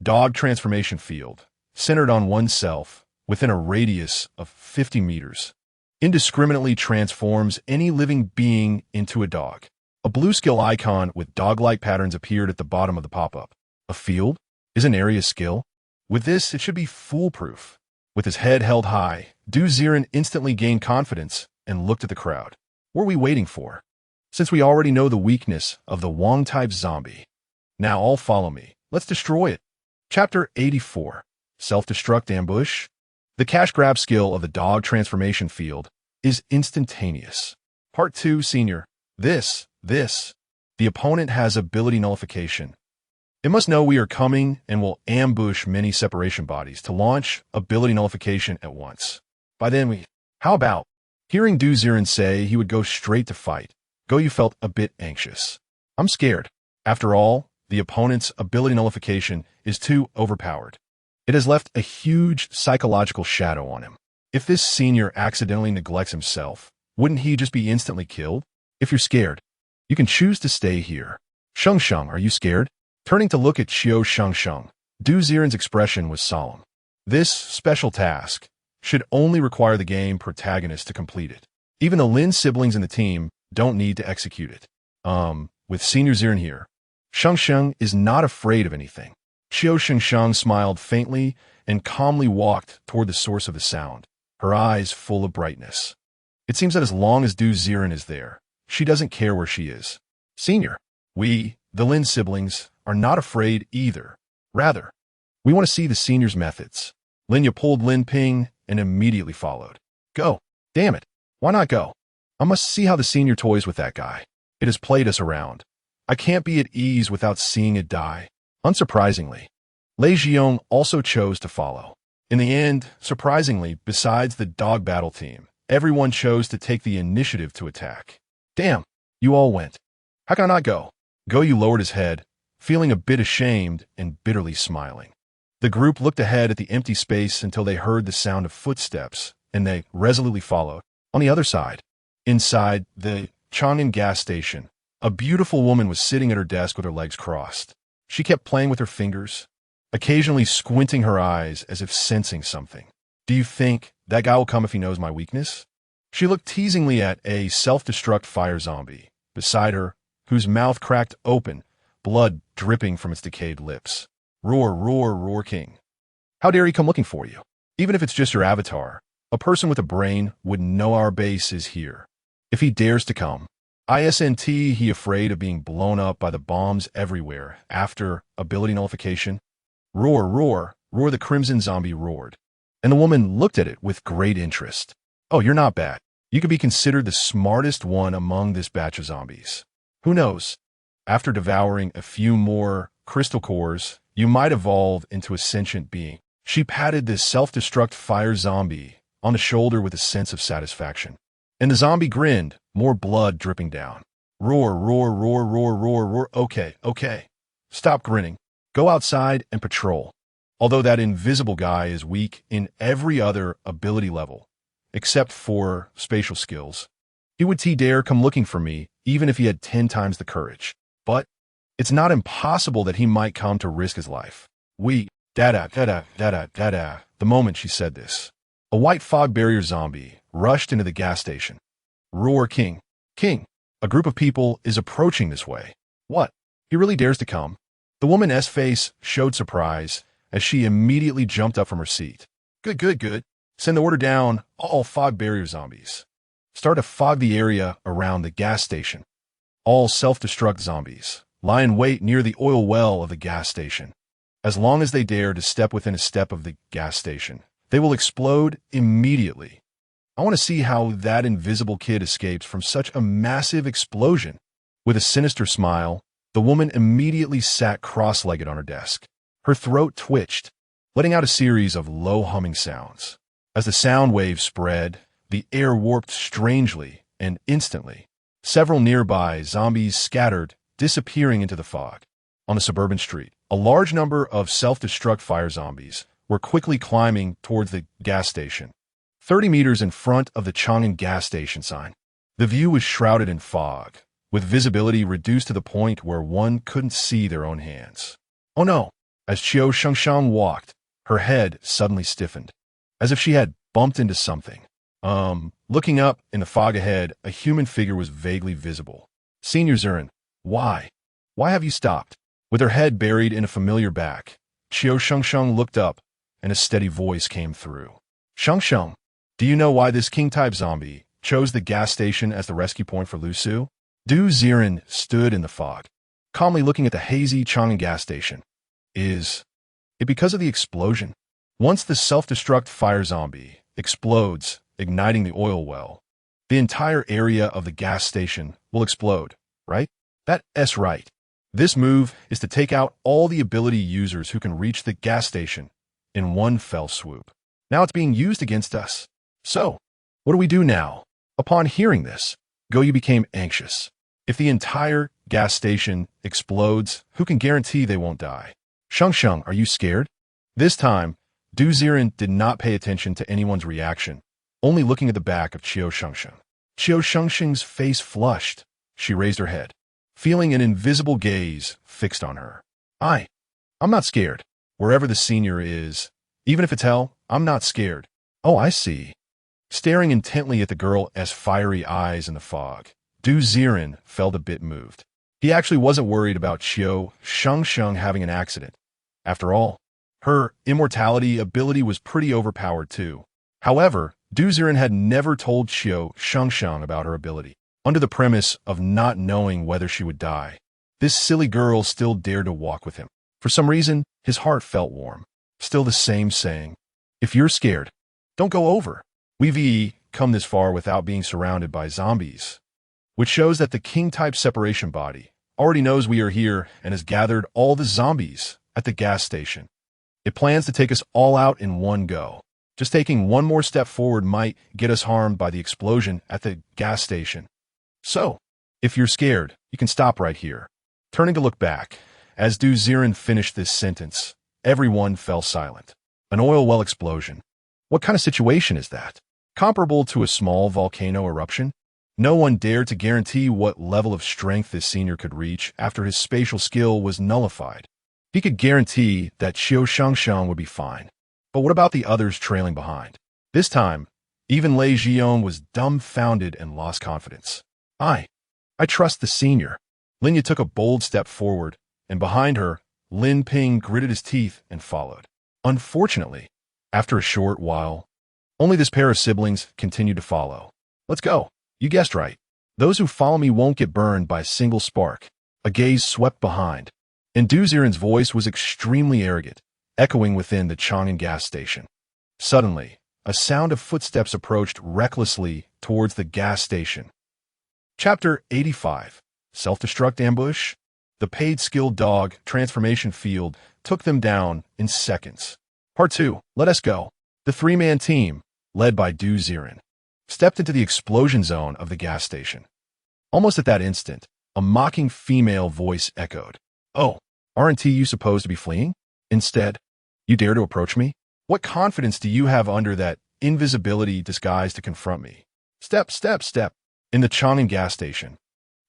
Dog Transformation Field, centered on oneself, within a radius of 50 meters. Indiscriminately transforms any living being into a dog. A blue skill icon with dog-like patterns appeared at the bottom of the pop-up. A field is an area skill. With this, it should be foolproof. With his head held high, Ziren instantly gained confidence and looked at the crowd. What are we waiting for? Since we already know the weakness of the Wang-type zombie. Now all follow me. Let's destroy it. Chapter 84. Self-destruct ambush. The cash grab skill of the dog transformation field is instantaneous. Part 2, Senior. This. The opponent has ability nullification. It must know we are coming and will ambush many separation bodies to launch ability nullification at once. By then How about? Hearing Ziren say he would go straight to fight, Goyu felt a bit anxious. I'm scared. After all, the opponent's ability nullification is too overpowered. It has left a huge psychological shadow on him. If this senior accidentally neglects himself, wouldn't he just be instantly killed? If you're scared, you can choose to stay here. Shengsheng, are you scared? Turning to look at Qiu Shengsheng, Ziren's expression was solemn. This special task should only require the game protagonist to complete it. Even the Lin siblings in the team don't need to execute it. With Senior Ziren here, Shengsheng is not afraid of anything. Qiu Shengsheng smiled faintly and calmly walked toward the source of the sound, her eyes full of brightness. It seems that as long as Ziren is there, she doesn't care where she is. Senior, we, the Lin siblings, are not afraid either. Rather, we want to see the senior's methods. Linya pulled Lin Ping and immediately followed. Go. Damn it. Why not go? I must see how the senior toys with that guy. It has played us around. I can't be at ease without seeing it die. Unsurprisingly, Lei Jiong also chose to follow. In the end, surprisingly, besides the dog battle team, everyone chose to take the initiative to attack. Damn, you all went. How can I not go? Goyu lowered his head, feeling a bit ashamed and bitterly smiling. The group looked ahead at the empty space until they heard the sound of footsteps, and they resolutely followed. On the other side, inside the Chang'an gas station, a beautiful woman was sitting at her desk with her legs crossed. She kept playing with her fingers, occasionally squinting her eyes as if sensing something. Do you think that guy will come if he knows my weakness? She looked teasingly at a self-destruct fire zombie beside her, whose mouth cracked open, blood dripping from its decayed lips. Roar, roar, roar, king. How dare he come looking for you? Even if it's just your avatar, a person with a brain would know our base is here. If he dares to come, isn't he afraid of being blown up by the bombs everywhere after ability nullification? Roar, roar, roar, the crimson zombie roared. And the woman looked at it with great interest. Oh, you're not bad. You could be considered the smartest one among this batch of zombies. Who knows? After devouring a few more crystal cores, you might evolve into a sentient being. She patted this self-destruct fire zombie on the shoulder with a sense of satisfaction. And the zombie grinned, more blood dripping down. Roar, roar, roar, roar, roar, roar. Okay. Stop grinning. Go outside and patrol. Although that invisible guy is weak in every other ability level, except for spatial skills, he would dare come looking for me even if he had 10 times the courage. But it's not impossible that he might come to risk his life. The moment she said this, a white fog barrier zombie rushed into the gas station. Roar, king. King, a group of people is approaching this way. What? He really dares to come? The woman's face showed surprise as she immediately jumped up from her seat. Good. Send the order down, all fog barrier zombies. Start to fog the area around the gas station. All self-destruct zombies lie in wait near the oil well of the gas station. As long as they dare to step within a step of the gas station, they will explode immediately. I want to see how that invisible kid escapes from such a massive explosion. With a sinister smile, the woman immediately sat cross-legged on her desk. Her throat twitched, letting out a series of low humming sounds. As the sound waves spread, the air warped strangely, and instantly, several nearby zombies scattered, disappearing into the fog. On the suburban street, a large number of self-destruct fire zombies were quickly climbing towards the gas station, 30 meters in front of the Chang'an gas station sign. The view was shrouded in fog, with visibility reduced to the point where one couldn't see their own hands. Oh no! As Qiu Shengsheng walked, her head suddenly stiffened, as if she had bumped into something. Looking up in the fog ahead, a human figure was vaguely visible. Senior Ziren, why? Why have you stopped? With her head buried in a familiar back, Qiu Shengsheng looked up, and a steady voice came through. Shengsheng, do you know why this king-type zombie chose the gas station as the rescue point for Lu Su? Ziren stood in the fog, calmly looking at the hazy Chang'an gas station. Is it because of the explosion? Once the self-destruct fire zombie explodes, igniting the oil well, the entire area of the gas station will explode, right? That's right. This move is to take out all the ability users who can reach the gas station in one fell swoop. Now it's being used against us. So, what do we do now? Upon hearing this, Goyu became anxious. If the entire gas station explodes, who can guarantee they won't die? Shengsheng, are you scared? This time, Ziren did not pay attention to anyone's reaction, only looking at the back of Qiu Shengsheng. Qiu Shengsheng's face flushed. She raised her head, feeling an invisible gaze fixed on her. I'm not scared. Wherever the senior is, even if it's hell, I'm not scared. Oh, I see. Staring intently at the girl's fiery eyes in the fog, Ziren felt a bit moved. He actually wasn't worried about Qiu Shengsheng having an accident. After all, her immortality ability was pretty overpowered too. However, Ziren had never told Qiu Shengsheng about her ability, under the premise of not knowing whether she would die. This silly girl still dared to walk with him. For some reason, his heart felt warm. Still the same saying, if you're scared, don't go over. We've come this far without being surrounded by zombies, which shows that the king-type separation body already knows we are here and has gathered all the zombies at the gas station. It plans to take us all out in one go. Just taking one more step forward might get us harmed by the explosion at the gas station. So, if you're scared, you can stop right here. Turning to look back, as Ziren finished this sentence, everyone fell silent. An oil well explosion. What kind of situation is that? Comparable to a small volcano eruption? No one dared to guarantee what level of strength this senior could reach after his spatial skill was nullified. He could guarantee that Qiu Shengsheng would be fine. But what about the others trailing behind? This time, even Lei Jiong was dumbfounded and lost confidence. I trust the senior. Linya took a bold step forward, and behind her, Lin Ping gritted his teeth and followed. Unfortunately, after a short while, only this pair of siblings continued to follow. Let's go. You guessed right. Those who follow me won't get burned by a single spark. A gaze swept behind, and Ziren's voice was extremely arrogant, echoing within the Chang'an gas station. Suddenly, a sound of footsteps approached recklessly towards the gas station. Chapter 85. Self-destruct ambush. The paid skilled dog transformation field took them down in seconds. Part 2. Let us go. The three-man team, led by Ziren, stepped into the explosion zone of the gas station. Almost at that instant, a mocking female voice echoed. Oh, aren't you supposed to be fleeing? Instead, you dare to approach me? What confidence do you have under that invisibility disguise to confront me? Step, step, step. In the Chang'an gas station,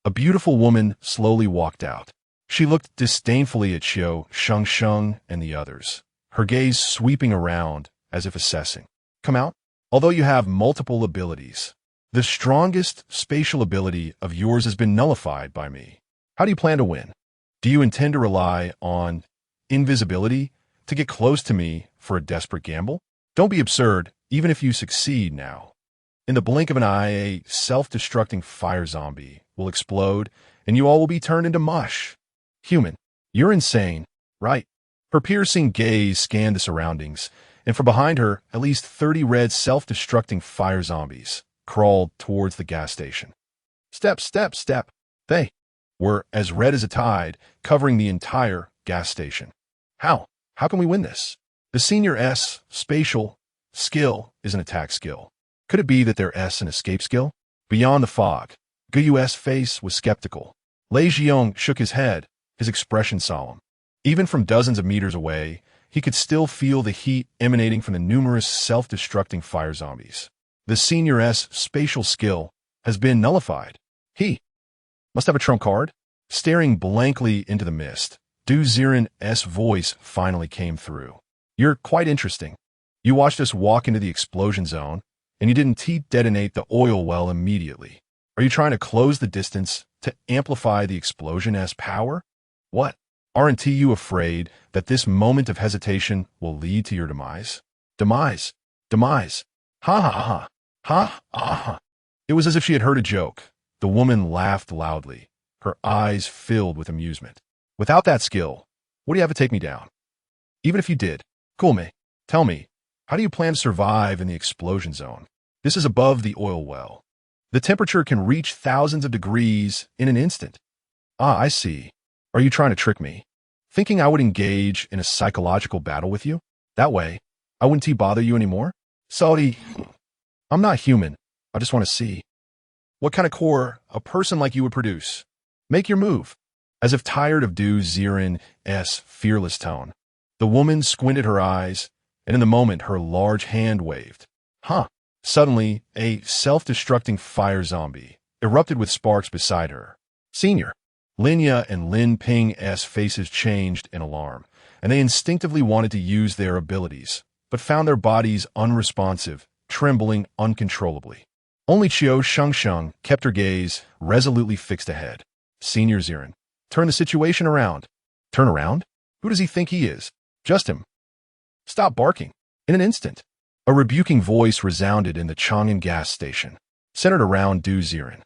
a beautiful woman slowly walked out. She looked disdainfully at Qiu Shengsheng and the others, her gaze sweeping around as if assessing. Come out? Although you have multiple abilities, the strongest spatial ability of yours has been nullified by me. How do you plan to win? Do you intend to rely on invisibility to get close to me for a desperate gamble? Don't be absurd, even if you succeed now. In the blink of an eye, a self-destructing fire zombie will explode, and you all will be turned into mush. Human, you're insane, right? Her piercing gaze scanned the surroundings, and from behind her, at least 30 red self-destructing fire zombies crawled towards the gas station. Step, step, step. They were as red as a tide, covering the entire gas station. How? How can we win this? The senior S spatial skill is an attack skill. Could it be that their S an escape skill? Beyond the fog, Guyu's face was skeptical. Lei Jiong shook his head, his expression solemn. Even from dozens of meters away, he could still feel the heat emanating from the numerous self-destructing fire zombies. The senior S spatial skill has been nullified. He must have a trump card. Staring blankly into the mist, Ziren's voice finally came through. You're quite interesting. You watched us walk into the explosion zone, and you didn't detonate the oil well immediately. Are you trying to close the distance to amplify the explosion's power? What? Aren't you afraid that this moment of hesitation will lead to your demise? Demise. Demise. Ha ha ha. Ha ha ha. It was as if she had heard a joke. The woman laughed loudly, her eyes filled with amusement. Without that skill, what do you have to take me down? Even if you did, cool me. Tell me, how do you plan to survive in the explosion zone? This is above the oil well. The temperature can reach thousands of degrees in an instant. Ah, I see. Are you trying to trick me? Thinking I would engage in a psychological battle with you? That way, I wouldn't bother you anymore? Sorry, I'm not human. I just want to see. What kind of core a person like you would produce? Make your move. As if tired of Ziren's fearless tone, the woman squinted her eyes, and in the moment her large hand waved. Huh. Suddenly, a self-destructing fire zombie erupted with sparks beside her. Senior. Linya and Lin Ping's faces changed in alarm, and they instinctively wanted to use their abilities, but found their bodies unresponsive, trembling uncontrollably. Only Qiu Shengsheng kept her gaze resolutely fixed ahead. Senior Ziren. Turn the situation around. Turn around? Who does he think he is? Just him. Stop barking. In an instant, a rebuking voice resounded in the Chang'an gas station, centered around Ziren.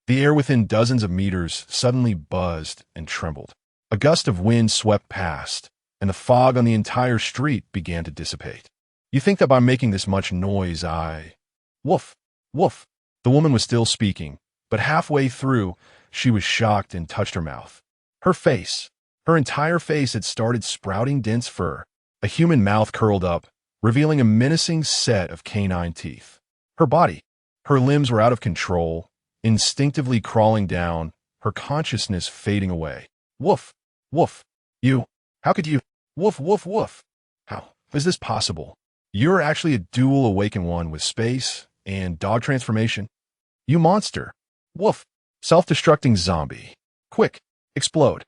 The air within dozens of meters suddenly buzzed and trembled. A gust of wind swept past, and the fog on the entire street began to dissipate. You think that by making this much noise Woof, woof. The woman was still speaking, but halfway through, she was shocked and touched her mouth. Her entire face had started sprouting dense fur. A human mouth curled up, revealing a menacing set of canine teeth. Her body, her limbs were out of control, instinctively crawling down, her consciousness fading away. Woof, woof. How could you? Woof, woof, woof. How is this possible? You're actually a dual awakened one with space and dog transformation. You monster. Woof. Self-destructing zombie. Quick, explode.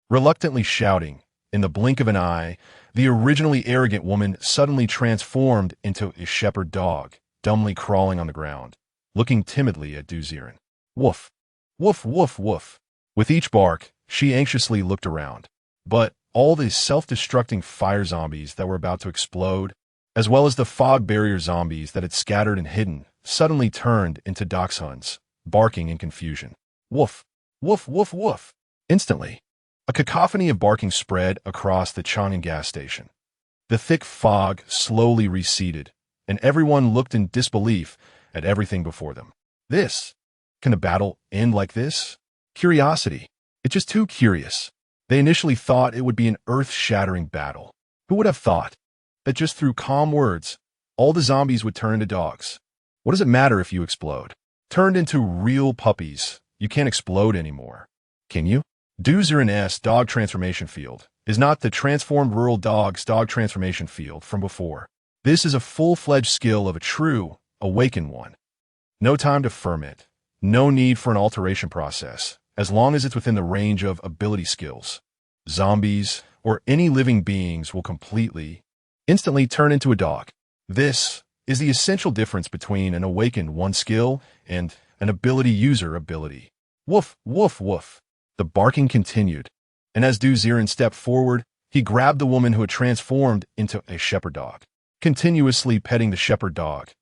Reluctantly shouting, in the blink of an eye, the originally arrogant woman suddenly transformed into a shepherd dog, dumbly crawling on the ground, looking timidly at Ziren. Woof, woof, woof, woof. With each bark, she anxiously looked around. But all the self-destructing fire zombies that were about to explode, as well as the fog barrier zombies that had scattered and hidden, suddenly turned into dachshunds, barking in confusion. Woof, woof, woof, woof. Instantly, a cacophony of barking spread across the Chang'an gas station. The thick fog slowly receded, and everyone looked in disbelief at everything before them. Can the battle end like this? Curiosity. It's just too curious. They initially thought it would be an earth-shattering battle. Who would have thought that just through calm words, all the zombies would turn into dogs? What does it matter if you explode? Turned into real puppies, you can't explode anymore. Can you? Ziren's dog transformation field is not the transformed rural dog's dog transformation field from before. This is a full-fledged skill of a true, awakened one. No time to ferment. No need for an alteration process, as long as it's within the range of ability skills. Zombies, or any living beings, will instantly turn into a dog. This is the essential difference between an awakened one skill and an ability user ability. Woof, woof, woof. The barking continued, and as Ziren stepped forward, he grabbed the woman who had transformed into a shepherd dog. Continuously petting the shepherd dog's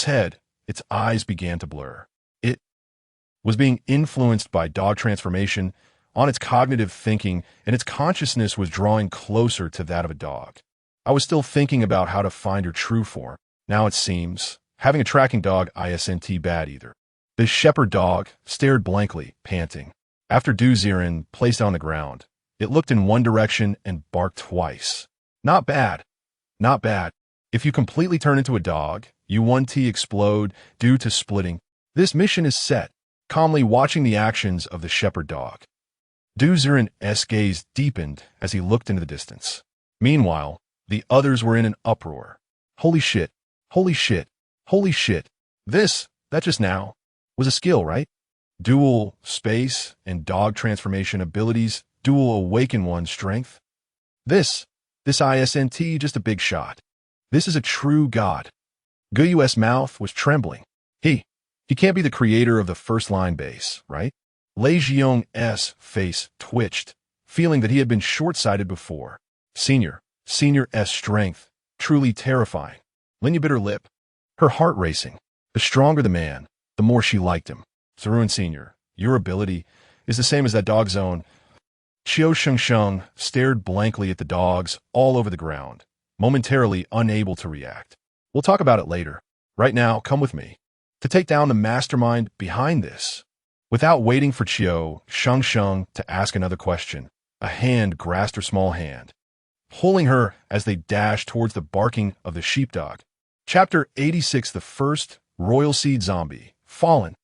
head, its eyes began to blur. It was being influenced by dog transformation on its cognitive thinking, and its consciousness was drawing closer to that of a dog. I was still thinking about how to find her true form. Now it seems, having a tracking dog isn't bad either. The shepherd dog stared blankly, panting. After Ziren placed it on the ground, it looked in one direction and barked twice. Not bad. Not bad. If you completely turn into a dog, you 1T explode due to splitting. This mission is set. Calmly watching the actions of the shepherd dog, Ziren's gaze deepened as he looked into the distance. Meanwhile, the others were in an uproar. Holy shit. Holy shit. Holy shit. That just now, was a skill, right? Dual space and dog transformation abilities, dual awaken one strength. This isn't just a big shot. This is a true god. Guyu's mouth was trembling. He can't be the creator of the first-line base, right? Lei Jiong's face twitched, feeling that he had been short-sighted before. Senior's strength, truly terrifying. Linya bit her lip, her heart racing. The stronger the man, the more she liked him. Ziren Senior, your ability is the same as that dog's own. Qiu Shengsheng stared blankly at the dogs all over the ground, momentarily unable to react. We'll talk about it later. Right now, come with me. To take down the mastermind behind this. Without waiting for Qiu Shengsheng to ask another question, a hand grasped her small hand, pulling her as they dashed towards the barking of the sheepdog. Chapter 86. The first royal seed zombie. Fallen.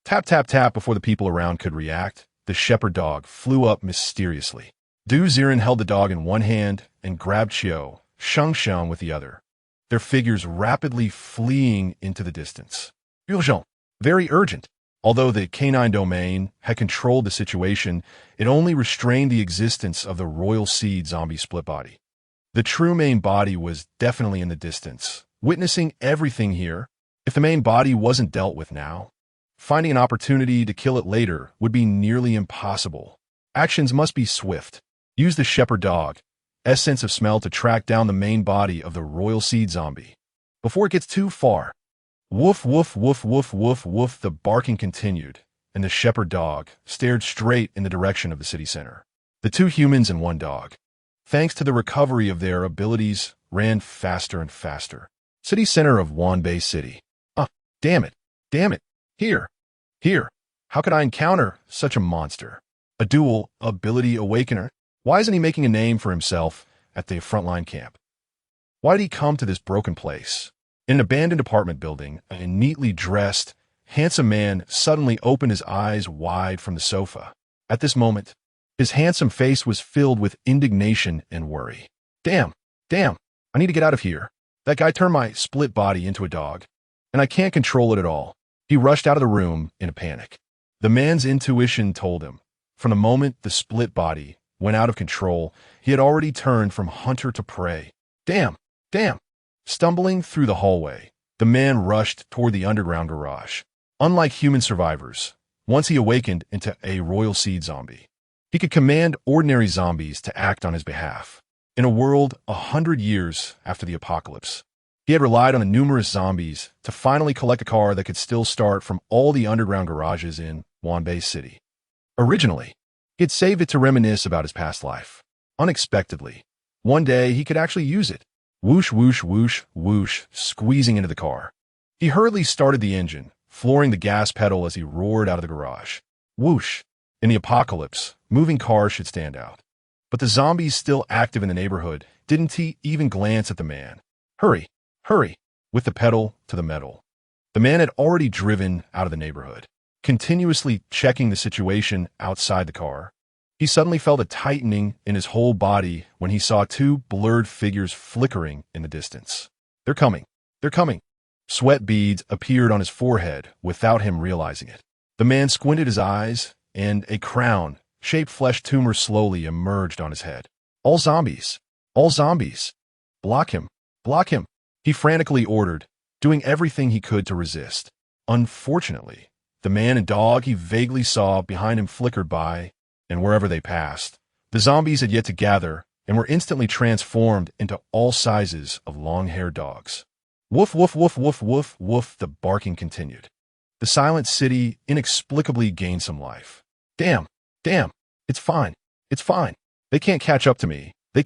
Tap, tap, tap. Before the people around could react, the shepherd dog flew up mysteriously. Ziren held the dog in one hand and grabbed Qiu Shengsheng with the other, their figures rapidly fleeing into the distance. Urgent. Very urgent. Although the canine domain had controlled the situation, it only restrained the existence of the royal seed zombie split body. The true main body was definitely in the distance, witnessing everything here. If the main body wasn't dealt with now, finding an opportunity to kill it later would be nearly impossible. Actions must be swift. Use the shepherd dog's sense of smell to track down the main body of the royal seed zombie before it gets too far. Woof, woof, woof, woof, woof, woof. The barking continued, and the shepherd dog stared straight in the direction of the city center. The two humans and one dog, thanks to the recovery of their abilities, ran faster and faster. City center of Wanbei City. Damn it. Damn it. Here. How could I encounter such a monster? A dual ability awakener? Why isn't he making a name for himself at the frontline camp? Why did he come to this broken place? In an abandoned apartment building, a neatly dressed, handsome man suddenly opened his eyes wide from the sofa. At this moment, his handsome face was filled with indignation and worry. Damn, I need to get out of here. That guy turned my split body into a dog, and I can't control it at all. He rushed out of the room in a panic. The man's intuition told him, from the moment the split body went out of control, he had already turned from hunter to prey. Damn. Stumbling through the hallway, the man rushed toward the underground garage. Unlike human survivors, once he awakened into a royal seed zombie, he could command ordinary zombies to act on his behalf. In a world 100 years after the apocalypse, he had relied on the numerous zombies to finally collect a car that could still start from all the underground garages in Wanbei City. Originally, he had saved it to reminisce about his past life. Unexpectedly, one day he could actually use it. Whoosh, whoosh, whoosh, whoosh, squeezing into the car. He hurriedly started the engine, flooring the gas pedal as he roared out of the garage. Whoosh. In the apocalypse, moving cars should stand out. But the zombies still active in the neighborhood didn't even glance at the man. Hurry, with the pedal to the metal. The man had already driven out of the neighborhood, continuously checking the situation outside the car. He suddenly felt a tightening in his whole body when he saw two blurred figures flickering in the distance. They're coming. Sweat beads appeared on his forehead without him realizing it. The man squinted his eyes, and a crown-shaped flesh tumor slowly emerged on his head. All zombies. Block him. He frantically ordered, doing everything he could to resist. Unfortunately, the man and dog he vaguely saw behind him flickered by, and wherever they passed, the zombies had yet to gather and were instantly transformed into all sizes of long-haired dogs. Woof, woof, woof, woof, woof, woof, the barking continued. The silent city inexplicably gained some life. Damn, it's fine. They can't catch up to me. The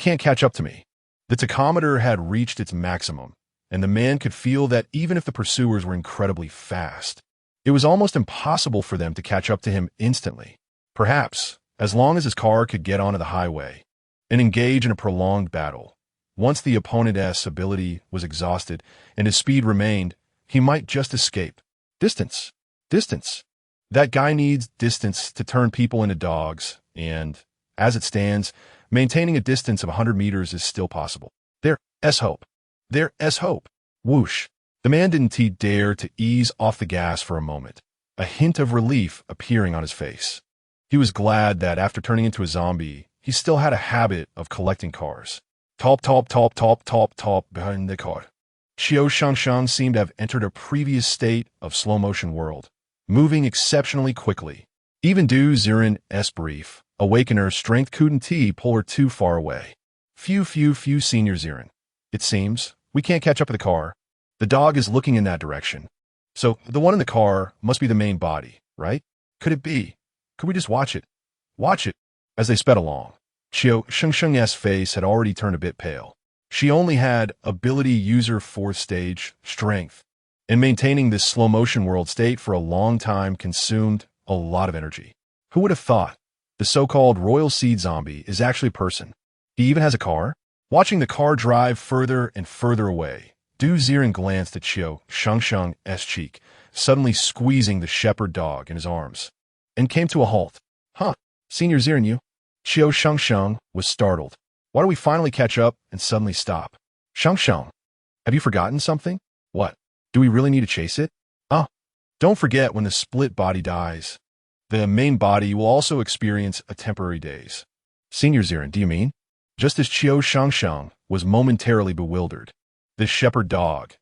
tachometer had reached its maximum, and the man could feel that even if the pursuers were incredibly fast, it was almost impossible for them to catch up to him instantly. Perhaps, as long as his car could get onto the highway and engage in a prolonged battle. Once the opponent's ability was exhausted and his speed remained, he might just escape. Distance. That guy needs distance to turn people into dogs, and, as it stands, maintaining a distance of 100 meters is still possible. There's hope. Whoosh. The man didn't dare to ease off the gas for a moment, a hint of relief appearing on his face. He was glad that after turning into a zombie, he still had a habit of collecting cars. Top behind the car. Qiu Shengsheng seemed to have entered a previous state of slow-motion world, moving exceptionally quickly. Even Ziren's brief awakener strength couldn't pull her too far away. Few, Senior Ziren. It seems we can't catch up to the car. The dog is looking in that direction. So the one in the car must be the main body, right? Could it be? Could we just watch it? As they sped along, Qiu Shengsheng's face had already turned a bit pale. She only had ability user 4th stage, strength. And maintaining this slow-motion world state for a long time consumed a lot of energy. Who would have thought? The so-called royal seed zombie is actually a person. He even has a car. Watching the car drive further and further away, Ziren glanced at Qiu Shengsheng's cheek, suddenly squeezing the shepherd dog in his arms, and came to a halt. Huh, Senior Ziren, you? Qiu Shengsheng was startled. Why do we finally catch up and suddenly stop? Shengsheng, have you forgotten something? What? Do we really need to chase it? Oh, don't forget when the split body dies. The main body will also experience a temporary daze. Senior Ziren, do you mean? Just as Qiu Shengsheng was momentarily bewildered, the shepherd dog,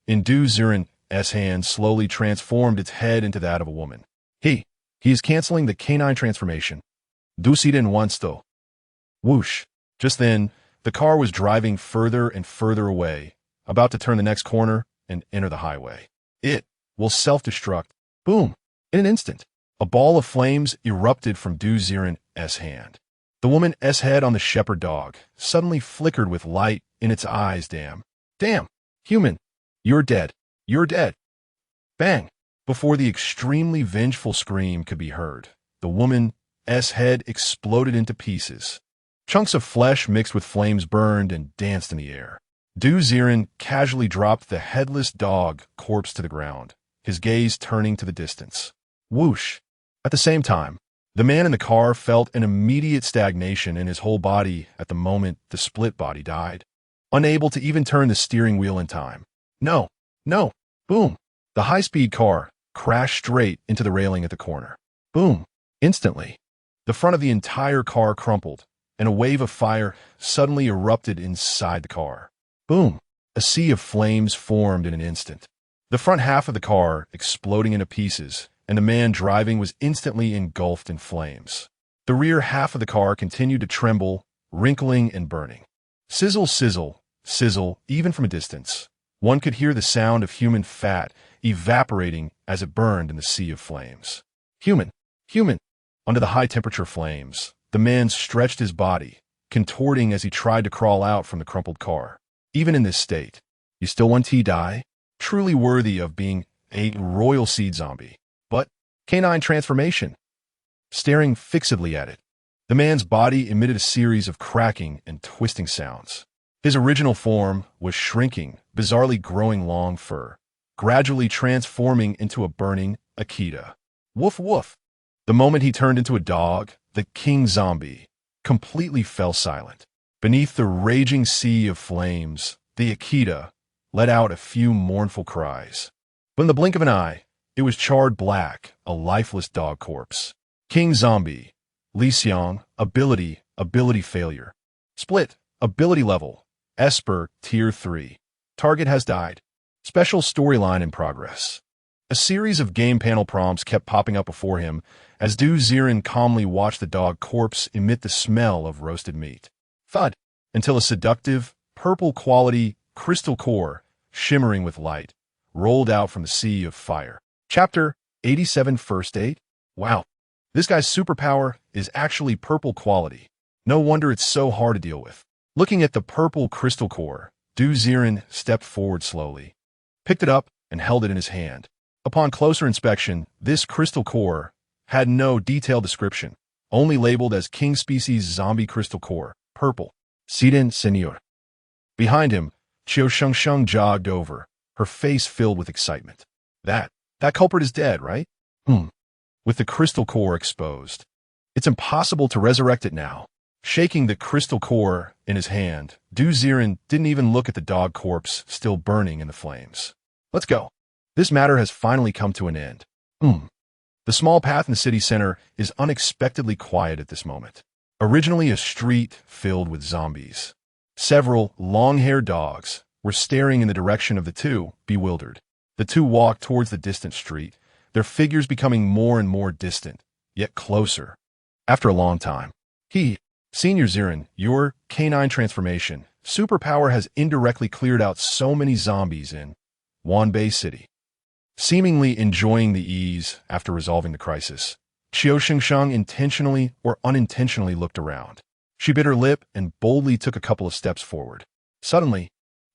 in Ziren's hand, slowly transformed its head into that of a woman. He is canceling the canine transformation. Ziren wants to. Whoosh. Just then, the car was driving further and further away, about to turn the next corner and enter the highway. It will self-destruct. Boom. In an instant, a ball of flames erupted from Ziren's hand. The woman's head on the shepherd dog suddenly flickered with light in its eyes. Damn, human, you're dead. Bang! Before the extremely vengeful scream could be heard, the woman's head exploded into pieces. Chunks of flesh mixed with flames burned and danced in the air. Ziren casually dropped the headless dog corpse to the ground, his gaze turning to the distance. Whoosh! At the same time, the man in the car felt an immediate stagnation in his whole body at the moment the split body died, unable to even turn the steering wheel in time. No! Boom! The high-speed car crashed straight into the railing at the corner. Boom! Instantly, the front of the entire car crumpled, and a wave of fire suddenly erupted inside the car. Boom! A sea of flames formed in an instant. The front half of the car exploding into pieces, and the man driving was instantly engulfed in flames. The rear half of the car continued to tremble, wrinkling and burning. Sizzle, sizzle, sizzle, even from a distance. One could hear the sound of human fat evaporating as it burned in the sea of flames. Human! Under the high-temperature flames, the man stretched his body, contorting as he tried to crawl out from the crumpled car. Even in this state, you still want to die? Truly worthy of being a royal seed zombie. But canine transformation. Staring fixedly at it, the man's body emitted a series of cracking and twisting sounds. His original form was shrinking, bizarrely growing long fur, gradually transforming into a burning Akita. Woof woof. The moment he turned into a dog, the king zombie completely fell silent. Beneath the raging sea of flames, the Akita let out a few mournful cries. But in the blink of an eye, it was charred black, a lifeless dog corpse. King Zombie. Li Xiang. Ability failure. Split. Ability level. Esper, Tier 3. Target has died. Special storyline in progress. A series of game panel prompts kept popping up before him as Ziren calmly watched the dog corpse emit the smell of roasted meat. Thud. Until a seductive, purple-quality crystal core, shimmering with light, rolled out from the sea of fire. Chapter 87 First Aid? Wow, this guy's superpower is actually purple quality. No wonder it's so hard to deal with. Looking at the purple crystal core, Ziren stepped forward slowly, picked it up, and held it in his hand. Upon closer inspection, this crystal core had no detailed description, only labeled as King Species Zombie Crystal Core, purple. Ziren, Senior. Behind him, Qiu Shengsheng jogged over, her face filled with excitement. That culprit is dead, right? With the crystal core exposed. It's impossible to resurrect it now. Shaking the crystal core in his hand, Ziren didn't even look at the dog corpse still burning in the flames. Let's go. This matter has finally come to an end. The small path in the city center is unexpectedly quiet at this moment. Originally a street filled with zombies. Several long-haired dogs were staring in the direction of the two, bewildered. The two walked towards the distant street, their figures becoming more and more distant, yet closer. After a long time, Senior Ziren, your canine transformation superpower has indirectly cleared out so many zombies in Wanbei City. Seemingly enjoying the ease after resolving the crisis, Qiu Shengsheng intentionally or unintentionally looked around. She bit her lip and boldly took a couple of steps forward. Suddenly,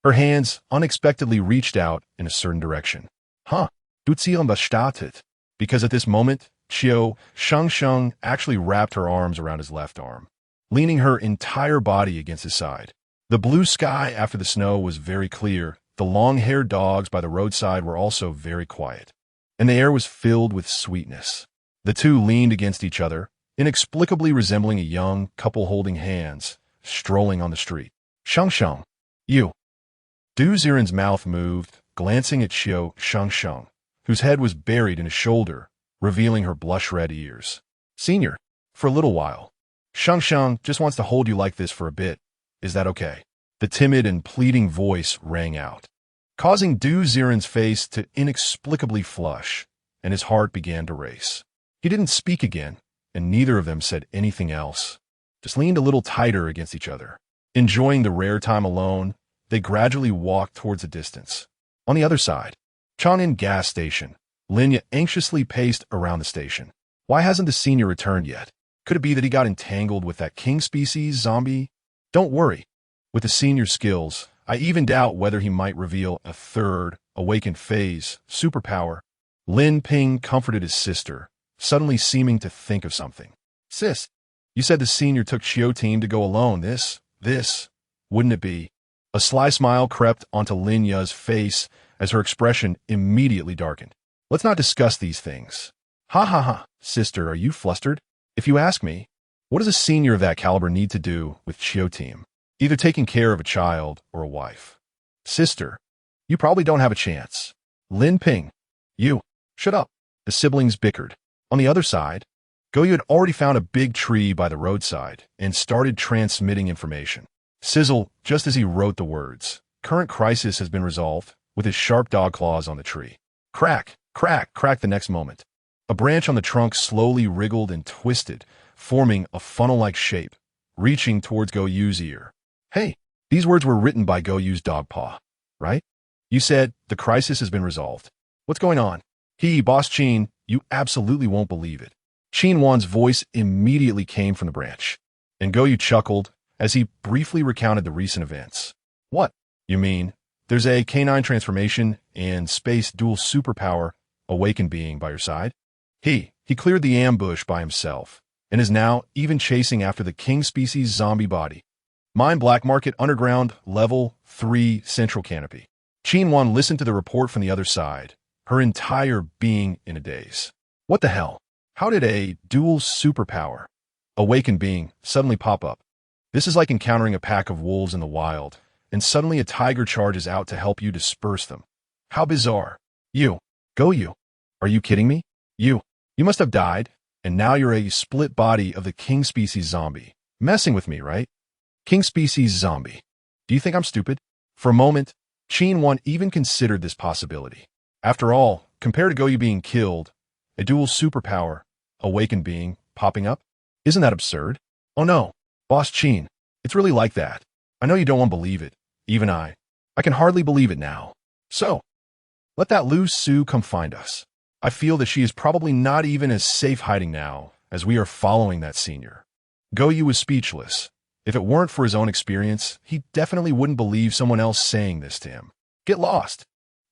her hands unexpectedly reached out in a certain direction. Huh, du Ziren bestattet. Because at this moment, Qiu Shengsheng actually wrapped her arms around his left arm, leaning her entire body against his side. The blue sky after the snow was very clear. The long-haired dogs by the roadside were also very quiet, and the air was filled with sweetness. The two leaned against each other, inexplicably resembling a young couple holding hands, strolling on the street. Shengsheng, you. Du Ziren's mouth moved, glancing at Qiu Shengsheng, whose head was buried in his shoulder, revealing her blush-red ears. Senior, for a little while. Shengsheng just wants to hold you like this for a bit. Is that okay? The timid and pleading voice rang out, causing Du Ziren's face to inexplicably flush, and his heart began to race. He didn't speak again, and neither of them said anything else, just leaned a little tighter against each other. Enjoying the rare time alone, they gradually walked towards a distance. On the other side, Chang'an gas station. Linya anxiously paced around the station. Why hasn't the senior returned yet? Could it be that he got entangled with that king species zombie? Don't worry. With the senior's skills, I even doubt whether he might reveal a third, awakened phase, superpower. Lin Ping comforted his sister, suddenly seeming to think of something. Sis, you said the senior took Qiu team to go alone. This, wouldn't it be? A sly smile crept onto Lin Ya's face as her expression immediately darkened. Let's not discuss these things. Ha ha ha, sister, are you flustered? If you ask me, what does a senior of that caliber need to do with Qiu team? Either taking care of a child or a wife. Sister, you probably don't have a chance. Lin Ping, you, shut up. The siblings bickered. On the other side, Goyu had already found a big tree by the roadside and started transmitting information. Sizzle, just as he wrote the words. Current crisis has been resolved, with his sharp dog claws on the tree. Crack, crack, crack the next moment. A branch on the trunk slowly wriggled and twisted, forming a funnel-like shape, reaching towards Goyu's ear. Hey, these words were written by Goyu's dog paw, right? You said, the crisis has been resolved. What's going on? Boss Qin, you absolutely won't believe it. Qin Wan's voice immediately came from the branch, and Goyu chuckled as he briefly recounted the recent events. What? You mean, there's a canine transformation and space dual superpower awakened being by your side? He cleared the ambush by himself, and is now even chasing after the king species zombie body. Mine Black Market Underground, Level 3 Central Canopy. Qin Wan listened to the report from the other side, her entire being in a daze. What the hell? How did a dual superpower, awakened being, suddenly pop up? This is like encountering a pack of wolves in the wild, and suddenly a tiger charges out to help you disperse them. How bizarre. Goyu. Are you kidding me? You must have died, and now you're a split body of the king species zombie. Messing with me, right? King species zombie. Do you think I'm stupid? For a moment, Qin Wan even considered this possibility. After all, compared to Goyu being killed, a dual superpower, awakened being, popping up? Isn't that absurd? Oh no, Boss Qin, it's really like that. I know you don't want to believe it. Even I can hardly believe it now. So, let that Lu Su come find us. I feel that she is probably not even as safe hiding now as we are following that senior. Goyu was speechless. If it weren't for his own experience, he definitely wouldn't believe someone else saying this to him. Get lost.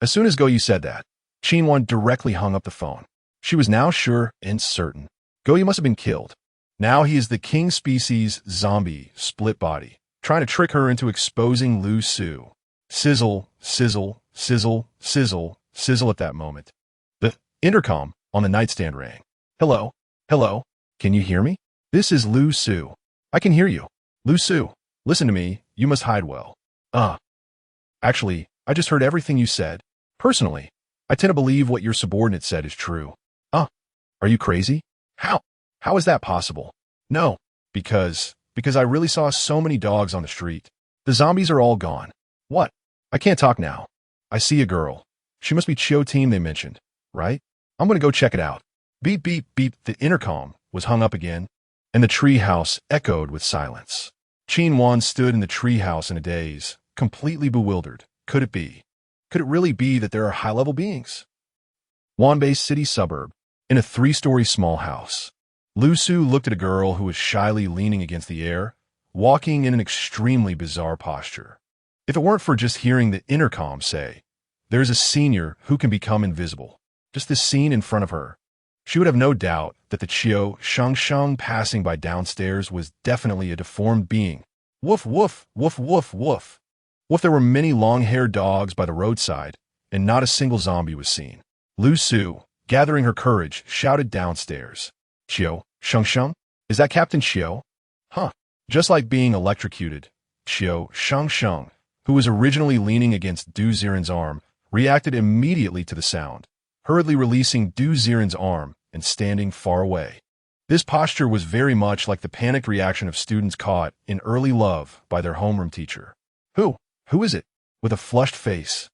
As soon as Goyu said that, Qin Wan directly hung up the phone. She was now sure and certain. Goyu must have been killed. Now he is the king species zombie split body, trying to trick her into exposing Lu Su. Sizzle, sizzle, sizzle, sizzle, sizzle at that moment. The intercom on the nightstand rang. Hello? Hello? Can you hear me? This is Lu Su. I can hear you. Lu Su, listen to me. You must hide well. Actually, I just heard everything you said. Personally, I tend to believe what your subordinate said is true. Are you crazy? How? How is that possible? No, because I really saw so many dogs on the street. The zombies are all gone. What? I can't talk now. I see a girl. She must be Qiu team they mentioned, right? I'm going to go check it out. Beep, beep, beep. The intercom was hung up again, and the treehouse echoed with silence. Qin Wan stood in the treehouse in a daze, completely bewildered. Could it be? Could it really be that there are high-level beings? Wanbei city suburb, in a 3-story small house. Lu Su looked at a girl who was shyly leaning against the air, walking in an extremely bizarre posture. If it weren't for just hearing the intercom say, "There's a senior who can become invisible," just this scene in front of her, she would have no doubt that the Qiu Shengsheng passing by downstairs was definitely a deformed being. Woof, woof, woof, woof, woof. Woof, there were many long-haired dogs by the roadside, and not a single zombie was seen. Lu Su, gathering her courage, shouted downstairs, "Qiu Shengsheng? Is that Captain Qiu?" Huh. Just like being electrocuted, Qiu Shengsheng, who was originally leaning against Du Ziren's arm, reacted immediately to the sound, hurriedly releasing Du Ziren's arm and standing far away. This posture was very much like the panicked reaction of students caught in early love by their homeroom teacher. Who is it? With a flushed face,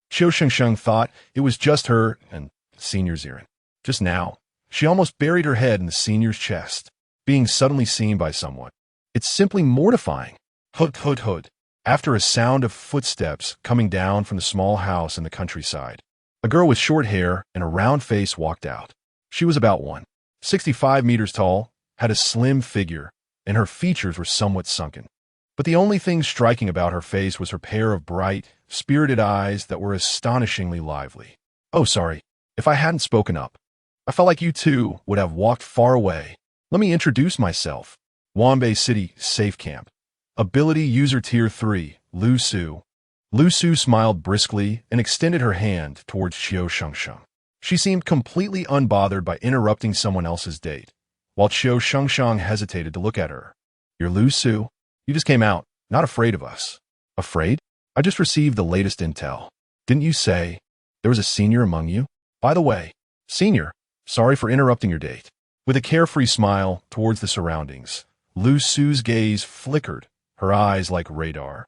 Qiu Shengsheng thought it was just her and Senior Ziren. Just now, she almost buried her head in the senior's chest, being suddenly seen by someone. It's simply mortifying. Hood, hood, hood. After a sound of footsteps coming down from the small house in the countryside, a girl with short hair and a round face walked out. She was about 165 meters tall, had a slim figure, and her features were somewhat sunken. But the only thing striking about her face was her pair of bright, spirited eyes that were astonishingly lively. "Oh, sorry, if I hadn't spoken up. I felt like you two would have walked far away. Let me introduce myself. Wanbei City Safe Camp. Ability User Tier 3, Lu Su." Lu Su smiled briskly and extended her hand towards Qiu Shengsheng. She seemed completely unbothered by interrupting someone else's date, while Qiu Shengsheng hesitated to look at her. "You're Lu Su? You just came out, not afraid of us." "Afraid? I just received the latest intel. Didn't you say there was a senior among you? By the way, senior, sorry for interrupting your date." With a carefree smile towards the surroundings, Lu Su's gaze flickered, her eyes like radar,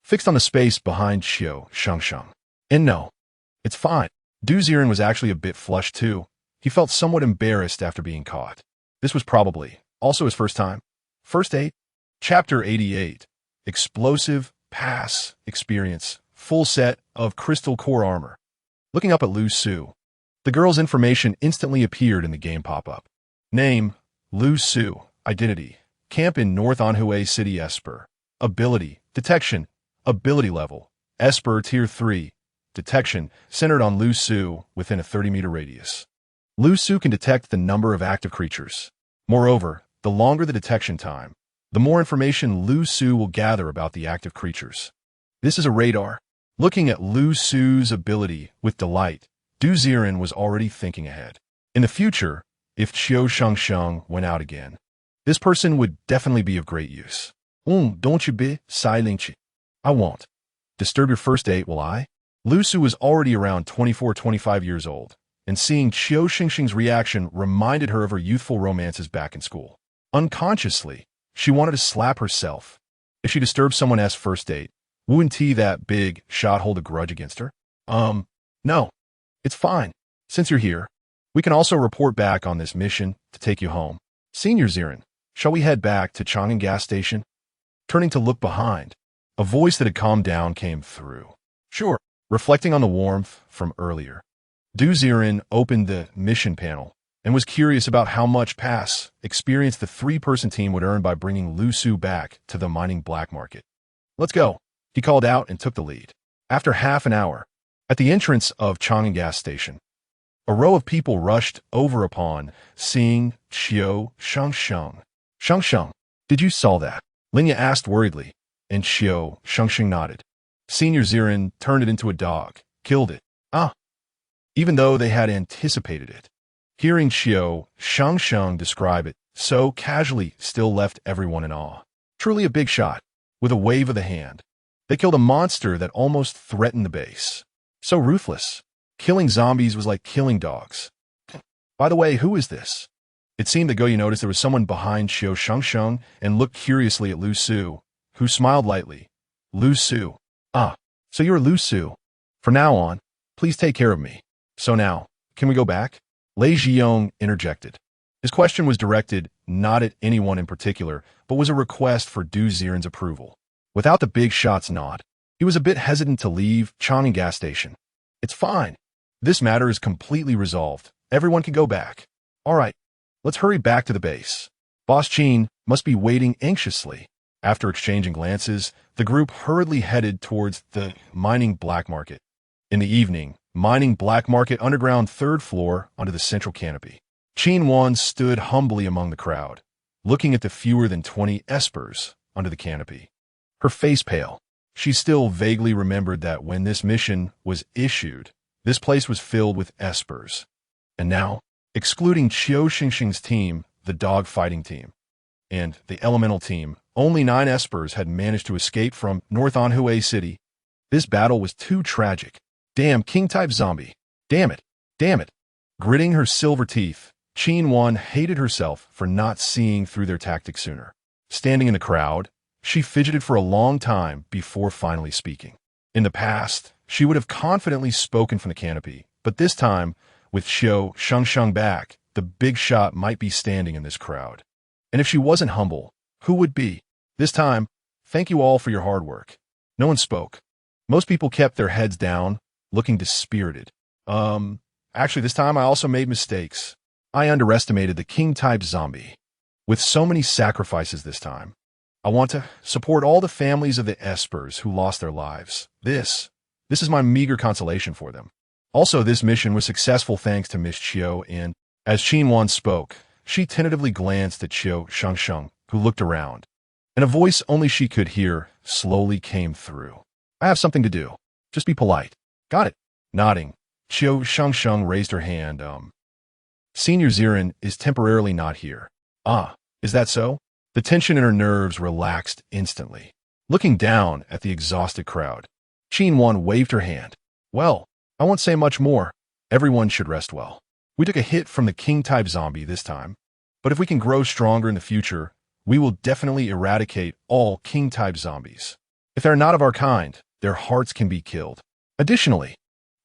fixed on the space behind Qiu Shengsheng. "And no, it's fine." Du Ziren was actually a bit flushed too. He felt somewhat embarrassed after being caught. This was probably also his first time. First date? Chapter 88. Explosive Pass Experience. Full set of crystal core armor. Looking up at Lu Su, the girl's information instantly appeared in the game pop-up. Name, Lu Su. Identity, camp in North Anhui City Esper. Ability, detection. Ability level, Esper Tier 3. Detection, centered on Lu Su within a 30-meter radius. Lu Su can detect the number of active creatures. Moreover, the longer the detection time, the more information Lu Su will gather about the active creatures. This is a radar. Looking at Lu Su's ability with delight, Du Ziren was already thinking ahead. In the future, if Qiu Shengsheng went out again, this person would definitely be of great use. Don't you be silent. I won't disturb your first date, will I? Lu Su was already around 24-25 years old, and seeing Qiu Shengsheng's reaction reminded her of her youthful romances back in school. Unconsciously, she wanted to slap herself. If she disturbed someone else's first date, wouldn't that big shot hold a grudge against her? No. It's fine. Since you're here, we can also report back on this mission to take you home. Senior Ziren, shall we head back to Chang'an gas station? Turning to look behind, a voice that had calmed down came through. Sure. Reflecting on the warmth from earlier, Du Ziren opened the mission panel and was curious about how much pass experience the three-person team would earn by bringing Lu Su back to the mining black market. "Let's go," he called out and took the lead. After half an hour, at the entrance of Chang'an gas station, a row of people rushed over upon seeing Qiu Shengsheng. "Shengsheng, did you saw that?" Linya asked worriedly, and Qiu Shengsheng nodded. Senior Ziren turned it into a dog, killed it. Even though they had anticipated it. Hearing Qiu Shengsheng describe it so casually still left everyone in awe. Truly a big shot. With a wave of the hand, they killed a monster that almost threatened the base. So ruthless. Killing zombies was like killing dogs. By the way, who is this? It seemed that Goyu noticed there was someone behind Qiu Shengsheng and looked curiously at Lu Su, who smiled lightly. Lu Su. So you're Lu Su. From now on, please take care of me. So now, can we go back? Lei Zhiyong interjected. His question was directed not at anyone in particular, but was a request for Du Ziren's approval. Without the big shot's nod, he was a bit hesitant to leave Chang'an gas station. It's fine. This matter is completely resolved. Everyone can go back. All right, let's hurry back to the base. Boss Qin must be waiting anxiously. After exchanging glances, the group hurriedly headed towards the mining black market. In the evening, mining black market underground third floor onto the central canopy. Qin Wan stood humbly among the crowd, looking at the fewer than 20 espers under the canopy. Her face pale. She still vaguely remembered that when this mission was issued, this place was filled with espers. And now, excluding Qiu Shengsheng's team, the dog-fighting team, and the elemental team, only 9 espers had managed to escape from North Anhui City. This battle was too tragic. Damn king-type zombie. Damn it. Damn it. Gritting her silver teeth, Qin Wan hated herself for not seeing through their tactics sooner. Standing in the crowd, she fidgeted for a long time before finally speaking. In the past, she would have confidently spoken from the canopy, but this time, with Qiu Shengsheng back, the big shot might be standing in this crowd. And if she wasn't humble, who would be? This time, thank you all for your hard work. No one spoke. Most people kept their heads down, looking dispirited. Actually, this time I also made mistakes. I underestimated the king-type zombie. With so many sacrifices this time, I want to support all the families of the espers who lost their lives. This is my meager consolation for them. Also, this mission was successful thanks to Miss Qiu, and as Qin Wan spoke, she tentatively glanced at Qiu Shengsheng, who looked around, and a voice only she could hear slowly came through. I have something to do. Just be polite. Got it. Nodding, Qiu Shengsheng raised her hand. Senior Ziren is temporarily not here. Ah, is that so? The tension in her nerves relaxed instantly. Looking down at the exhausted crowd, Qin Wan waved her hand. Well, I won't say much more. Everyone should rest well. We took a hit from the king-type zombie this time, but if we can grow stronger in the future, we will definitely eradicate all king-type zombies. If they're not of our kind, their hearts can be killed. Additionally,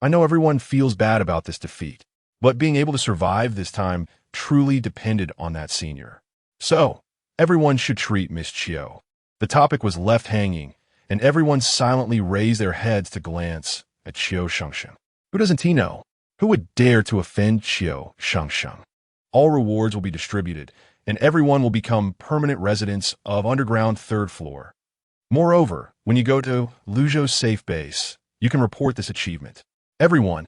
I know everyone feels bad about this defeat, but being able to survive this time truly depended on that senior. So, everyone should treat Miss Qiu. The topic was left hanging, and everyone silently raised their heads to glance at Qiu Shengsheng. Who doesn't he know? Who would dare to offend Qiu Shengsheng? All rewards will be distributed, and everyone will become permanent residents of underground third floor. Moreover, when you go to Luzhou's safe base, you can report this achievement. Everyone,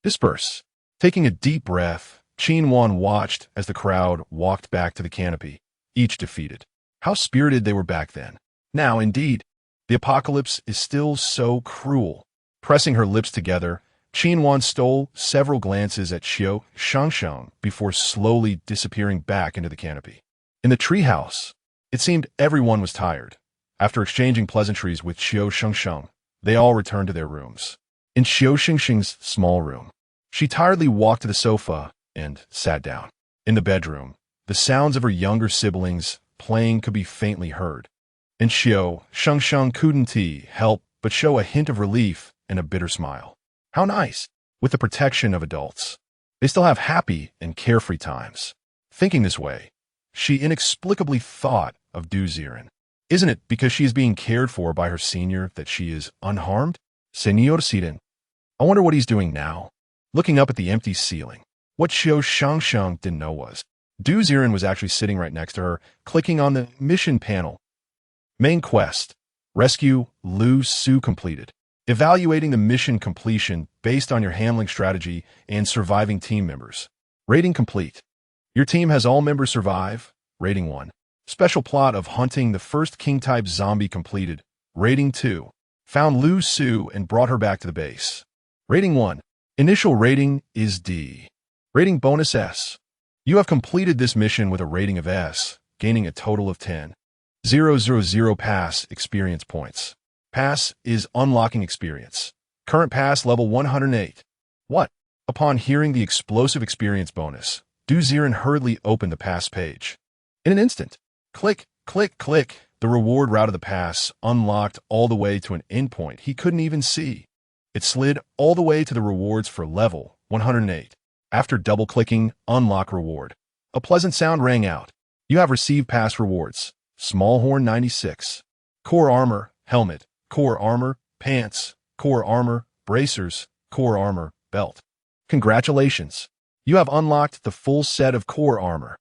disperse. Taking a deep breath, Qin Wan watched as the crowd walked back to the canopy, each defeated. How spirited they were back then. Now, indeed, the apocalypse is still so cruel. Pressing her lips together, Qin Wan stole several glances at Qiu Shengsheng before slowly disappearing back into the canopy. In the treehouse, it seemed everyone was tired. After exchanging pleasantries with Qiu Shengsheng, they all returned to their rooms. In Qiu Shengsheng's small room, she tiredly walked to the sofa and sat down. In the bedroom, the sounds of her younger siblings playing could be faintly heard. And Qiu Shengsheng couldn't help but show a hint of relief and a bitter smile. How nice! With the protection of adults, they still have happy and carefree times. Thinking this way, she inexplicably thought of Ziren. Isn't it because she is being cared for by her senior that she is unharmed? Senor Ziren. I wonder what he's doing now. Looking up at the empty ceiling, what Qiu Shengsheng didn't know was, Ziren was actually sitting right next to her, clicking on the mission panel. Main quest, rescue Lu Su completed. Evaluating the mission completion based on your handling strategy and surviving team members. Rating complete. Your team has all members survive. Rating 1. Special plot of hunting the first king-type zombie completed. Rating 2. Found Lu Su and brought her back to the base. Rating 1. Initial rating is D. Rating bonus S. You have completed this mission with a rating of S, gaining a total of 10,000 pass experience points. Pass is unlocking experience. Current pass level 108. What? Upon hearing the explosive experience bonus, Ziren hurriedly opened the pass page. In an instant, click, click, click, the reward route of the pass unlocked all the way to an endpoint he couldn't even see. It slid all the way to the rewards for level 108. After double-clicking Unlock Reward, a pleasant sound rang out. You have received pass rewards. Small Horn 96. Core Armor, Helmet, Core Armor, Pants, Core Armor, Bracers, Core Armor, Belt. Congratulations! You have unlocked the full set of Core Armor.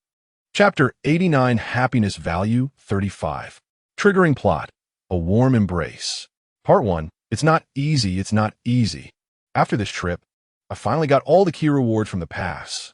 Chapter 89 Happiness Value 35. Triggering plot. A warm embrace. Part 1. It's not easy, it's not easy. After this trip, I finally got all the key rewards from the pass.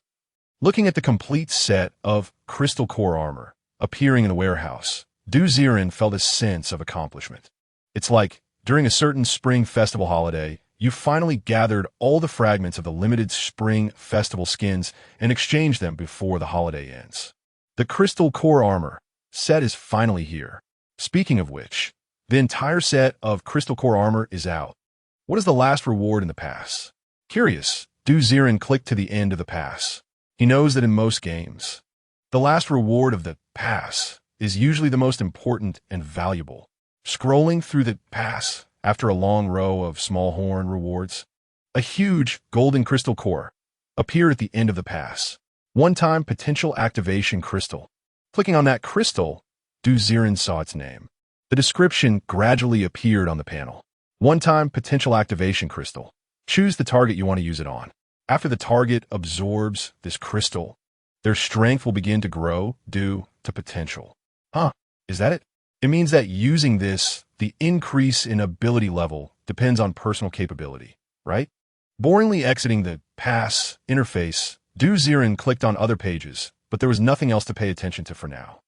Looking at the complete set of crystal core armor appearing in the warehouse, Ziren felt a sense of accomplishment. It's like, during a certain spring festival holiday, you finally gathered all the fragments of the limited spring festival skins and exchanged them before the holiday ends. The crystal core armor set is finally here. Speaking of which, the entire set of crystal core armor is out. What is the last reward in the pass? Curious, Ziren clicked to the end of the pass. He knows that in most games, the last reward of the pass is usually the most important and valuable. Scrolling through the pass after a long row of small horn rewards, a huge golden crystal core appeared at the end of the pass. One-time potential activation crystal. Clicking on that crystal, Ziren saw its name. The description gradually appeared on the panel. One-time potential activation crystal. Choose the target you want to use it on. After the target absorbs this crystal, their strength will begin to grow due to potential. Is that it? It means that using this, the increase in ability level depends on personal capability, right? Boringly exiting the pass interface, Ziren clicked on other pages, but there was nothing else to pay attention to for now.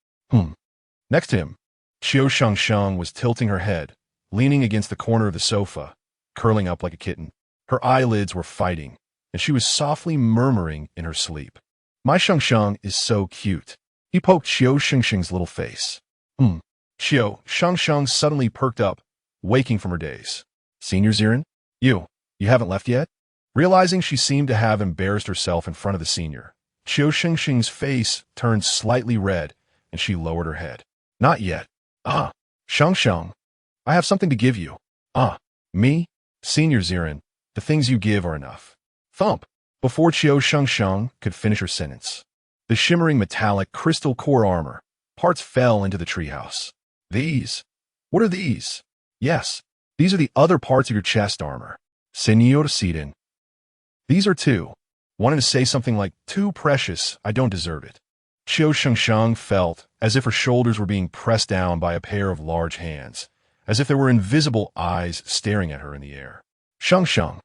Next to him, Qiu Shengsheng was tilting her head, leaning against the corner of the sofa, curling up like a kitten. Her eyelids were fighting, and she was softly murmuring in her sleep. My Shengsheng is so cute. He poked Qiu Shengsheng's little face. Qiu Shengsheng suddenly perked up, waking from her daze. Senior Ziren? You haven't left yet? Realizing she seemed to have embarrassed herself in front of the senior, Qiu Shengsheng's face turned slightly red, and she lowered her head. Not yet. Shengsheng, I have something to give you. Me? Senior Ziren, the things you give are enough. Thump! Before Qiu Shengsheng could finish her sentence, the shimmering metallic crystal core armor parts fell into the treehouse. These? What are these? Yes, these are the other parts of your chest armor. Senior Ziren. These are too. Wanted to say something like, too precious, I don't deserve it. Qiu Shengsheng felt as if her shoulders were being pressed down by a pair of large hands, as if there were invisible eyes staring at her in the air. Shengsheng,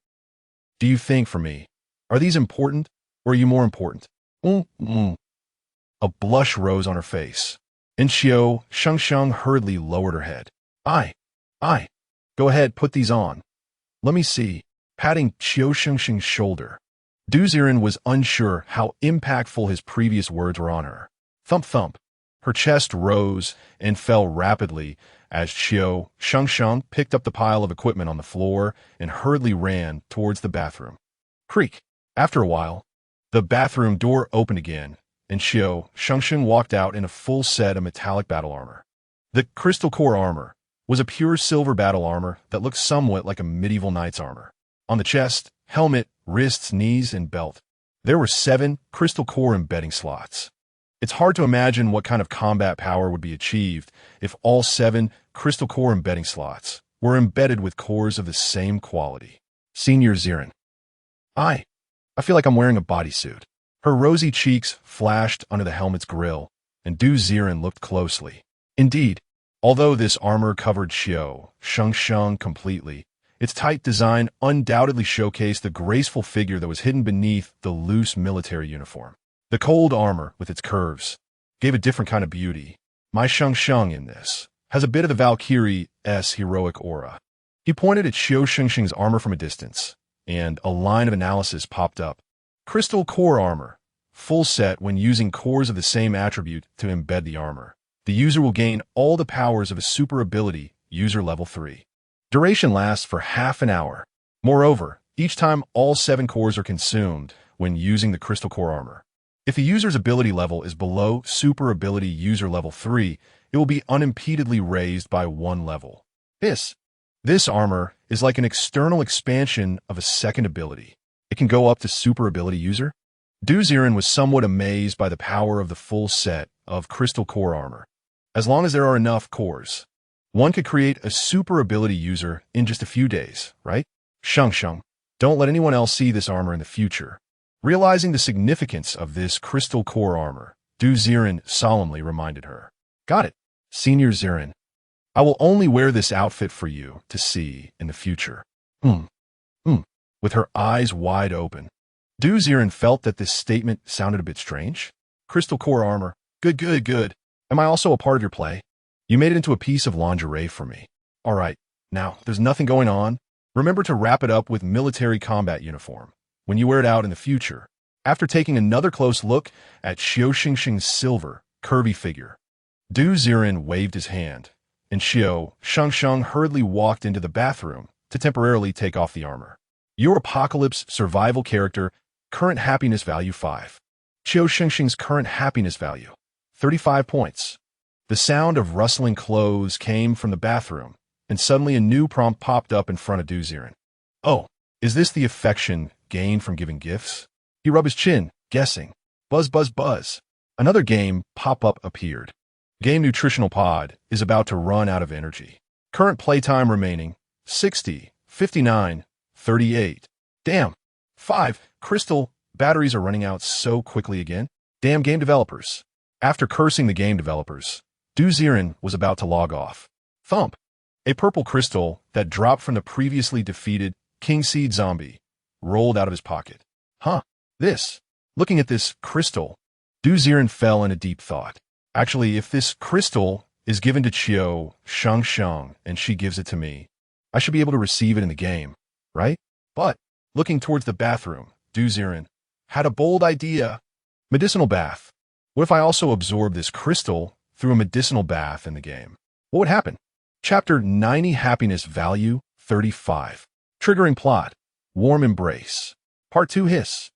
do you think for me, are these important, or are you more important? A blush rose on her face, and Qiu Shengsheng hurriedly lowered her head. I. Go ahead, put these on. Let me see. Patting Qiu Shengsheng's shoulder. Ziren was unsure how impactful his previous words were on her. Thump thump. Her chest rose and fell rapidly as Qiu Shengsheng picked up the pile of equipment on the floor and hurriedly ran towards the bathroom. Creak. After a while, the bathroom door opened again, and Qiu Shengsheng walked out in a full set of metallic battle armor. The crystal core armor was a pure silver battle armor that looked somewhat like a medieval knight's armor. On the chest, helmet, wrists, knees, and belt, there were 7 crystal core embedding slots. It's hard to imagine what kind of combat power would be achieved if all 7 crystal core embedding slots were embedded with cores of the same quality. Senior Ziren. I feel like I'm wearing a bodysuit. Her rosy cheeks flashed under the helmet's grill, and Ziren looked closely. Indeed, although this armor covered Qiu Shengsheng completely, its tight design undoubtedly showcased the graceful figure that was hidden beneath the loose military uniform. The cold armor, with its curves, gave a different kind of beauty. My Shengsheng in this has a bit of the Valkyrie's heroic aura. He pointed at Qiu Shengsheng's armor from a distance, and a line of analysis popped up. Crystal core armor. Full set when using cores of the same attribute to embed the armor. The user will gain all the powers of a super ability, user level 3. Duration lasts for half an hour. Moreover, each time all 7 cores are consumed when using the crystal core armor. If the user's ability level is below super ability user level 3, it will be unimpededly raised by 1 level. This armor is like an external expansion of a second ability. It can go up to super ability user. Ziren was somewhat amazed by the power of the full set of crystal core armor. As long as there are enough cores, one could create a super ability user in just a few days, right? Shengsheng, don't let anyone else see this armor in the future. Realizing the significance of this crystal core armor, Ziren solemnly reminded her. Got it, Senior Ziren. I will only wear this outfit for you to see in the future. Hmm. Hmm. With her eyes wide open, Ziren felt that this statement sounded a bit strange. Crystal core armor. Good, good, good. Am I also a part of your play? You made it into a piece of lingerie for me. All right. Now, there's nothing going on. Remember to wrap it up with military combat uniform when you wear it out in the future. After taking another close look at Qiu Shengsheng's silver, curvy figure, Ziren waved his hand, and Qiu Shengsheng hurriedly walked into the bathroom to temporarily take off the armor. Your apocalypse survival character, current happiness value 5. Qiu Shengsheng's current happiness value, 35 points. The sound of rustling clothes came from the bathroom, and suddenly a new prompt popped up in front of Ziren. Oh, is this the affection gained from giving gifts? He rubbed his chin, guessing. Buzz, buzz, buzz. Another game pop-up appeared. Game nutritional pod is about to run out of energy. Current playtime remaining, 60, 59, 38. Damn. 5. Crystal batteries are running out so quickly again. Damn game developers. After cursing the game developers, Ziren was about to log off. Thump. A purple crystal that dropped from the previously defeated King Seed zombie rolled out of his pocket. Huh. This. Looking at this crystal, Ziren fell into deep thought. Actually, if this crystal is given to Qiu Shengsheng and she gives it to me, I should be able to receive it in the game, right? But, looking towards the bathroom, Ziren had a bold idea. Medicinal bath. What if I also absorb this crystal through a medicinal bath in the game? What would happen? Chapter 90 Happiness Value 35. Triggering Plot. Warm Embrace. Part 2 Hiss.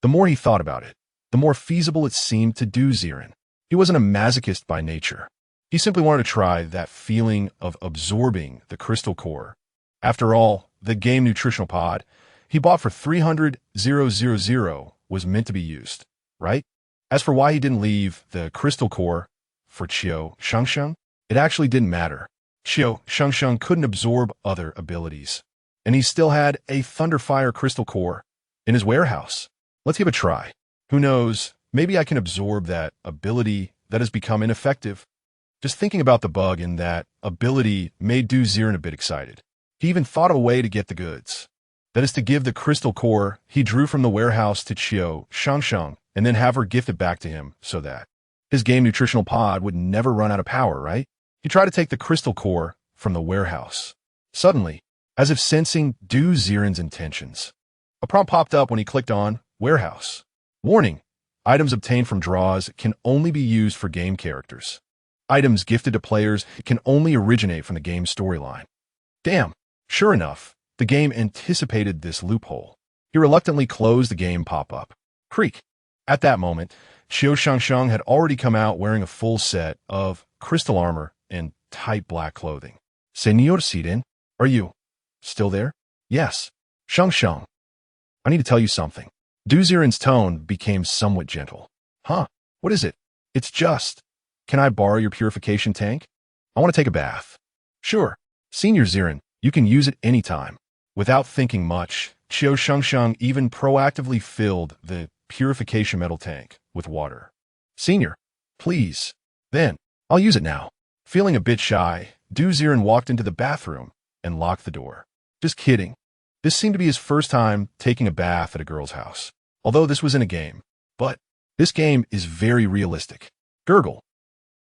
The more he thought about it, the more feasible it seemed to Ziren. He wasn't a masochist by nature. He simply wanted to try that feeling of absorbing the crystal core. After all, the game nutritional pod he bought for 300,000 was meant to be used, right? As for why he didn't leave the crystal core for Qiu Shengsheng, it actually didn't matter. Qiu Shengsheng couldn't absorb other abilities, and he still had a Thunderfire crystal core in his warehouse. Let's give it a try. Who knows, maybe I can absorb that ability that has become ineffective. Just thinking about the bug in that ability made Ziren a bit excited. He even thought of a way to get the goods. That is to give the crystal core he drew from the warehouse to Qiu Shengsheng and then have her gift it back to him so that his game nutritional pod would never run out of power, right? He tried to take the crystal core from the warehouse. Suddenly, as if sensing Ziren's intentions, a prompt popped up when he clicked on Warehouse. Warning: items obtained from draws can only be used for game characters. Items gifted to players can only originate from the game storyline. Damn. Sure enough, the game anticipated this loophole. He reluctantly closed the game pop-up. Creak. At that moment, Qiu Shengsheng had already come out wearing a full set of crystal armor and tight black clothing. Senor Ziren, are you still there? Yes. Shengsheng, I need to tell you something. Ziren's tone became somewhat gentle. Huh? What is it? It's just, can I borrow your purification tank? I want to take a bath. Sure. Senior Ziren, you can use it anytime. Without thinking much, Qiu Shengsheng even proactively filled the purification metal tank with water. Senior, please. Then, I'll use it now. Feeling a bit shy, Ziren walked into the bathroom and locked the door. Just kidding. This seemed to be his first time taking a bath at a girl's house. Although this was in a game. But this game is very realistic. Gurgle.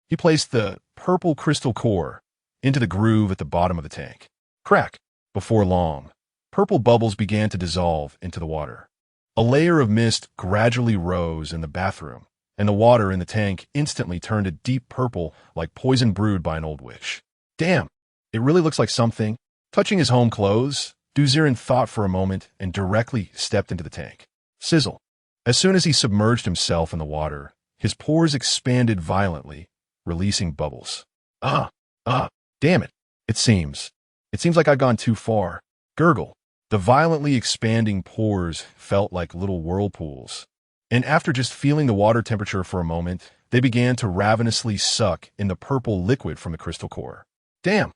He placed the purple crystal core into the groove at the bottom of the tank. Crack. Before long, purple bubbles began to dissolve into the water. A layer of mist gradually rose in the bathroom, and the water in the tank instantly turned a deep purple like poison brewed by an old witch. Damn, it really looks like something. Touching his home clothes, Ziren thought for a moment and directly stepped into the tank. Sizzle. As soon as he submerged himself in the water, his pores expanded violently, releasing bubbles. Damn it. It seems like I've gone too far. Gurgle. The violently expanding pores felt like little whirlpools. And after just feeling the water temperature for a moment, they began to ravenously suck in the purple liquid from the crystal core. Damn.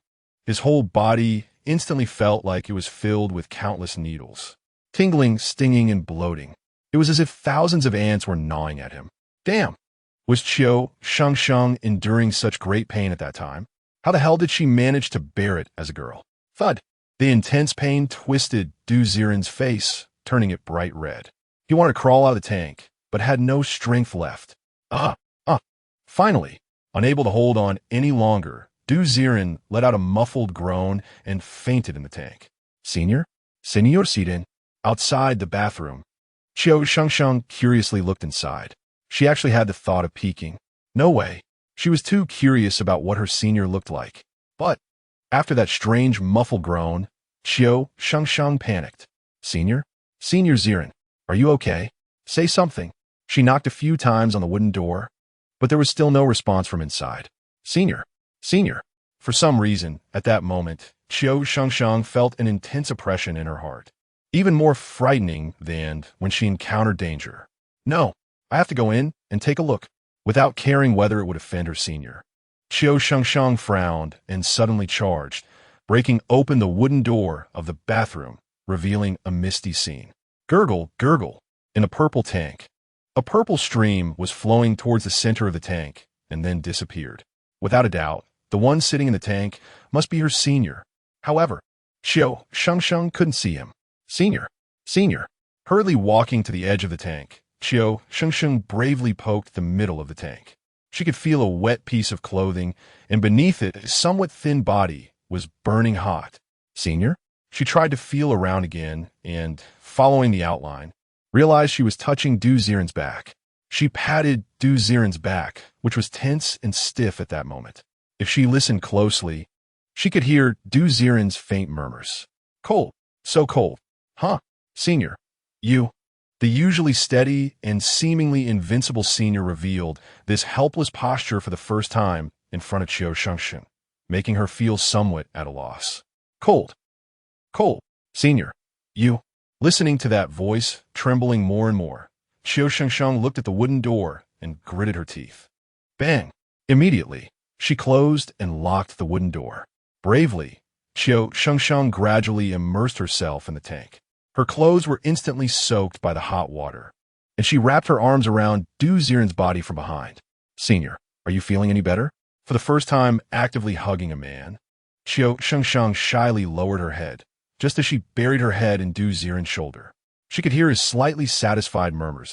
His whole body instantly felt like it was filled with countless needles. Tingling, stinging, and bloating. It was as if thousands of ants were gnawing at him. Damn. Was Qiu Shengsheng enduring such great pain at that time? How the hell did she manage to bear it as a girl? Thud. The intense pain twisted Ziren's face, turning it bright red. He wanted to crawl out of the tank, but had no strength left. Finally, unable to hold on any longer, Ziren let out a muffled groan and fainted in the tank. Senor Ziren. Outside the bathroom, Qiu Shengsheng curiously looked inside. She actually had the thought of peeking. No way. She was too curious about what her senior looked like. But after that strange muffled groan, Qiu Shengsheng panicked. Senior Ziren, are you okay? Say something. She knocked a few times on the wooden door, but there was still no response from inside. Senior. For some reason, at that moment, Qiu Shengsheng felt an intense oppression in her heart, even more frightening than when she encountered danger. No, I have to go in and take a look, without caring whether it would offend her senior. Qiu Shengsheng frowned and suddenly charged, breaking open the wooden door of the bathroom, revealing a misty scene. Gurgle, in a purple tank. A purple stream was flowing towards the center of the tank and then disappeared. Without a doubt, the one sitting in the tank must be her senior. However, Qiu Shengsheng couldn't see him. Senior. Hurriedly walking to the edge of the tank, Qiu Shengsheng bravely poked the middle of the tank. She could feel a wet piece of clothing, and beneath it, a somewhat thin body was burning hot. Senior? She tried to feel around again, and, following the outline, realized she was touching Ziren's back. She patted Ziren's back, which was tense and stiff at that moment. If she listened closely, she could hear Ziren's faint murmurs. Cold. So cold. Huh? Senior. You. The usually steady and seemingly invincible senior revealed this helpless posture for the first time in front of Qiu Shengsheng, making her feel somewhat at a loss. Cold. Senior. You. Listening to that voice, trembling more and more, Qiu Shengsheng looked at the wooden door and gritted her teeth. Bang! Immediately, she closed and locked the wooden door. Bravely, Qiu Shengsheng gradually immersed herself in the tank. Her clothes were instantly soaked by the hot water, and she wrapped her arms around Ziren's body from behind. Senior, are you feeling any better? For the first time actively hugging a man, Qiu Shengsheng shyly lowered her head, just as she buried her head in Ziren's shoulder. She could hear his slightly satisfied murmurs.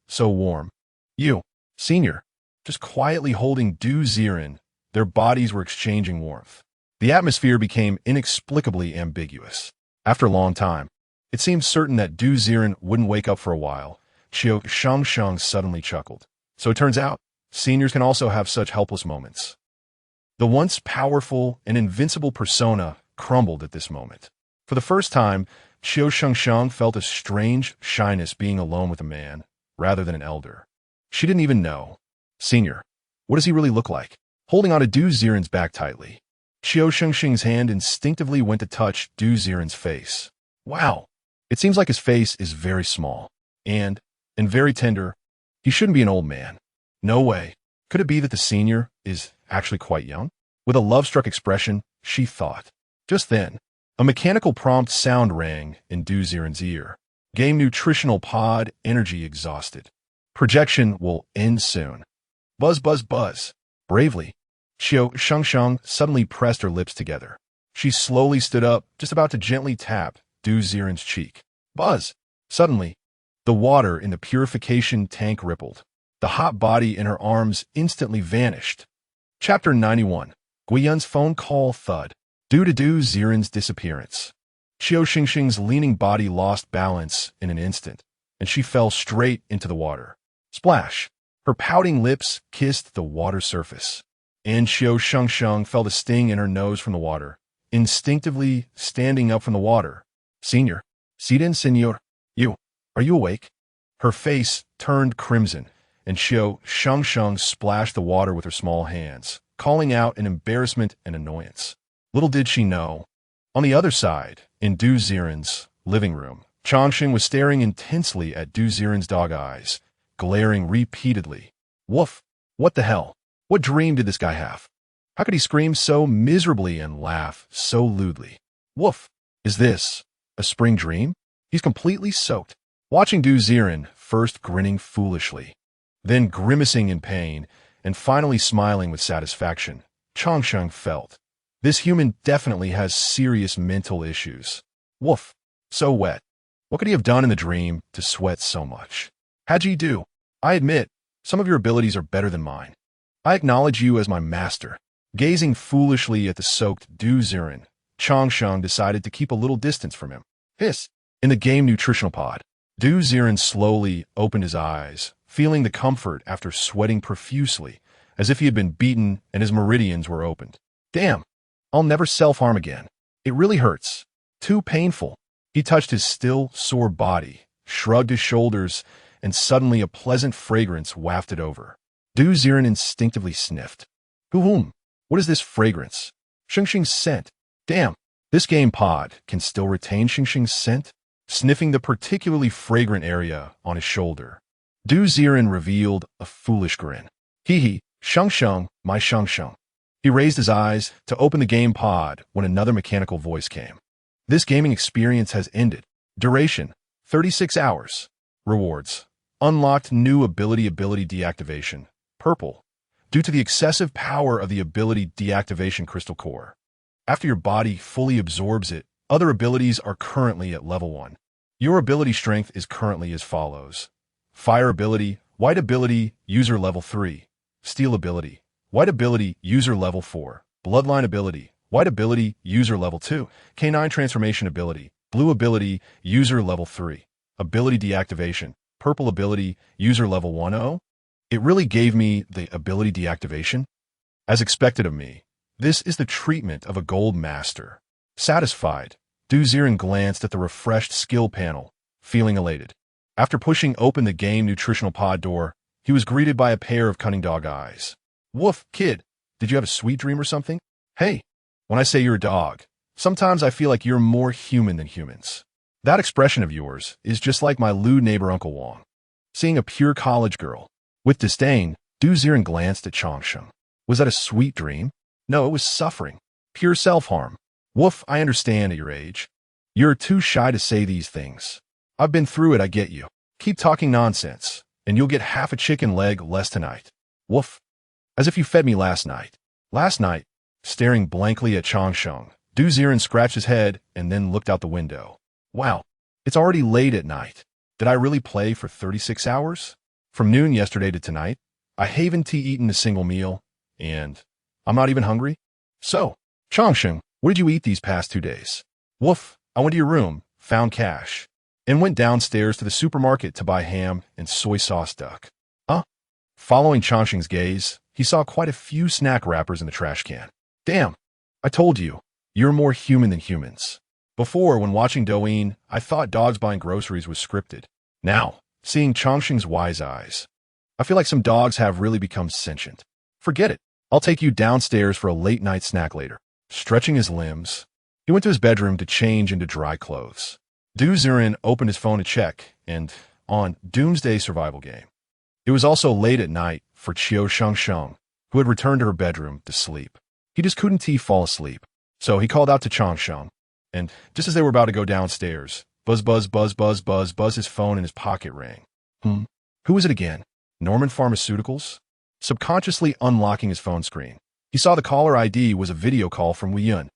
So warm. You, senior, just quietly holding Ziren, their bodies were exchanging warmth. The atmosphere became inexplicably ambiguous. After a long time, it seemed certain that Ziren wouldn't wake up for a while. Qiu Shengsheng suddenly chuckled. So it turns out, seniors can also have such helpless moments. The once powerful and invincible persona crumbled at this moment. For the first time, Qiu Shengsheng felt a strange shyness being alone with a man, rather than an elder. She didn't even know. Senior, what does he really look like? Holding on to Ziren's back tightly, Qiu Shengsheng's hand instinctively went to touch Ziren's face. Wow, it seems like his face is very small, and very tender. He shouldn't be an old man. No way. Could it be that the senior is actually quite young? With a love-struck expression, she thought. Just then, a mechanical prompt sound rang in Ziren's ear. Game nutritional pod energy exhausted. Projection will end soon. Buzz, buzz, buzz. Bravely, Qiu Shengsheng suddenly pressed her lips together. She slowly stood up, just about to gently tap Ziren's cheek. Buzz! Suddenly, the water in the purification tank rippled. The hot body in her arms instantly vanished. Chapter 91. Guiyun's phone call thud. Due to Ziren's disappearance, Qiu Shengsheng's leaning body lost balance in an instant, and she fell straight into the water. Splash! Her pouting lips kissed the water surface, and Qiu Shengsheng felt a sting in her nose from the water, instinctively standing up from the water. Senior, Ziren senor, are you awake? Her face turned crimson, and Qiu Shengsheng splashed the water with her small hands, calling out in embarrassment and annoyance. Little did she know, on the other side, in Ziren's living room, Changxing was staring intensely at Ziren's dog eyes, glaring repeatedly. Woof! What the hell? What dream did this guy have? How could he scream so miserably and laugh so lewdly? Woof! Is this a spring dream? He's completely soaked. Watching Ziren, first grinning foolishly, then grimacing in pain, and finally smiling with satisfaction, Changsheng felt. This human definitely has serious mental issues. Woof. So wet. What could he have done in the dream to sweat so much? How'd you do? I admit, some of your abilities are better than mine. I acknowledge you as my master. Gazing foolishly at the soaked Ziren, Changsheng decided to keep a little distance from him. Hiss. In the game nutritional pod, Ziren slowly opened his eyes, feeling the comfort after sweating profusely, as if he had been beaten and his meridians were opened. Damn. I'll never self-harm again. It really hurts. Too painful. He touched his still, sore body, shrugged his shoulders, and suddenly a pleasant fragrance wafted over. Ziren instinctively sniffed. Whom? What is this fragrance? Shengsheng's scent. Damn. This game pod can still retain Shengsheng's scent? Sniffing the particularly fragrant area on his shoulder, Ziren revealed a foolish grin. Hee, Shengsheng, my Shengsheng. He raised his eyes to open the game pod when another mechanical voice came. This gaming experience has ended. Duration, 36 hours. Rewards, unlocked new ability deactivation, purple, due to the excessive power of the ability deactivation crystal core. After your body fully absorbs it, other abilities are currently at level 1. Your ability strength is currently as follows. Fire ability, white ability, user level 3. Steel ability, white ability, user level 4. Bloodline ability, white ability, user level 2. Canine transformation ability, blue ability, user level 3. Ability deactivation, purple ability, user level 10. It really gave me the ability deactivation. As expected of me, this is the treatment of a gold master. Satisfied, Ziren glanced at the refreshed skill panel, feeling elated. After pushing open the game nutritional pod door, he was greeted by a pair of cunning dog eyes. Woof, kid, did you have a sweet dream or something? Hey, when I say you're a dog, sometimes I feel like you're more human than humans. That expression of yours is just like my lewd neighbor Uncle Wong. Seeing a pure college girl. With disdain, Ziren glanced at Changsheng. Was that a sweet dream? No, it was suffering. Pure self-harm. Woof, I understand at your age. You're too shy to say these things. I've been through it, I get you. Keep talking nonsense, and you'll get half a chicken leg less tonight. Woof. As if you fed me last night. Last night, staring blankly at Changsheng, Ziren scratched his head and then looked out the window. Wow, it's already late at night. Did I really play for 36 hours? From noon yesterday to tonight, I haven't eaten a single meal, and I'm not even hungry. So, Changsheng, what did you eat these past 2 days? Woof, I went to your room, found cash, and went downstairs to the supermarket to buy ham and soy sauce duck. Huh? Following Changsheng's gaze, he saw quite a few snack wrappers in the trash can. Damn, I told you, you're more human than humans. Before, when watching Douyin, I thought dogs buying groceries was scripted. Now, seeing Changsheng's wise eyes, I feel like some dogs have really become sentient. Forget it. I'll take you downstairs for a late-night snack later. Stretching his limbs, he went to his bedroom to change into dry clothes. Ziren opened his phone to check, and on Doomsday Survival game. It was also late at night for Qiu Shengsheng, who had returned to her bedroom to sleep. He just couldn't fall asleep, so he called out to Changsheng, and just as they were about to go downstairs, buzz, buzz, buzz, buzz, buzz, buzz, his phone in his pocket rang. Who was it again? Norman Pharmaceuticals? Subconsciously unlocking his phone screen, he saw the caller ID was a video call from Wei Yun.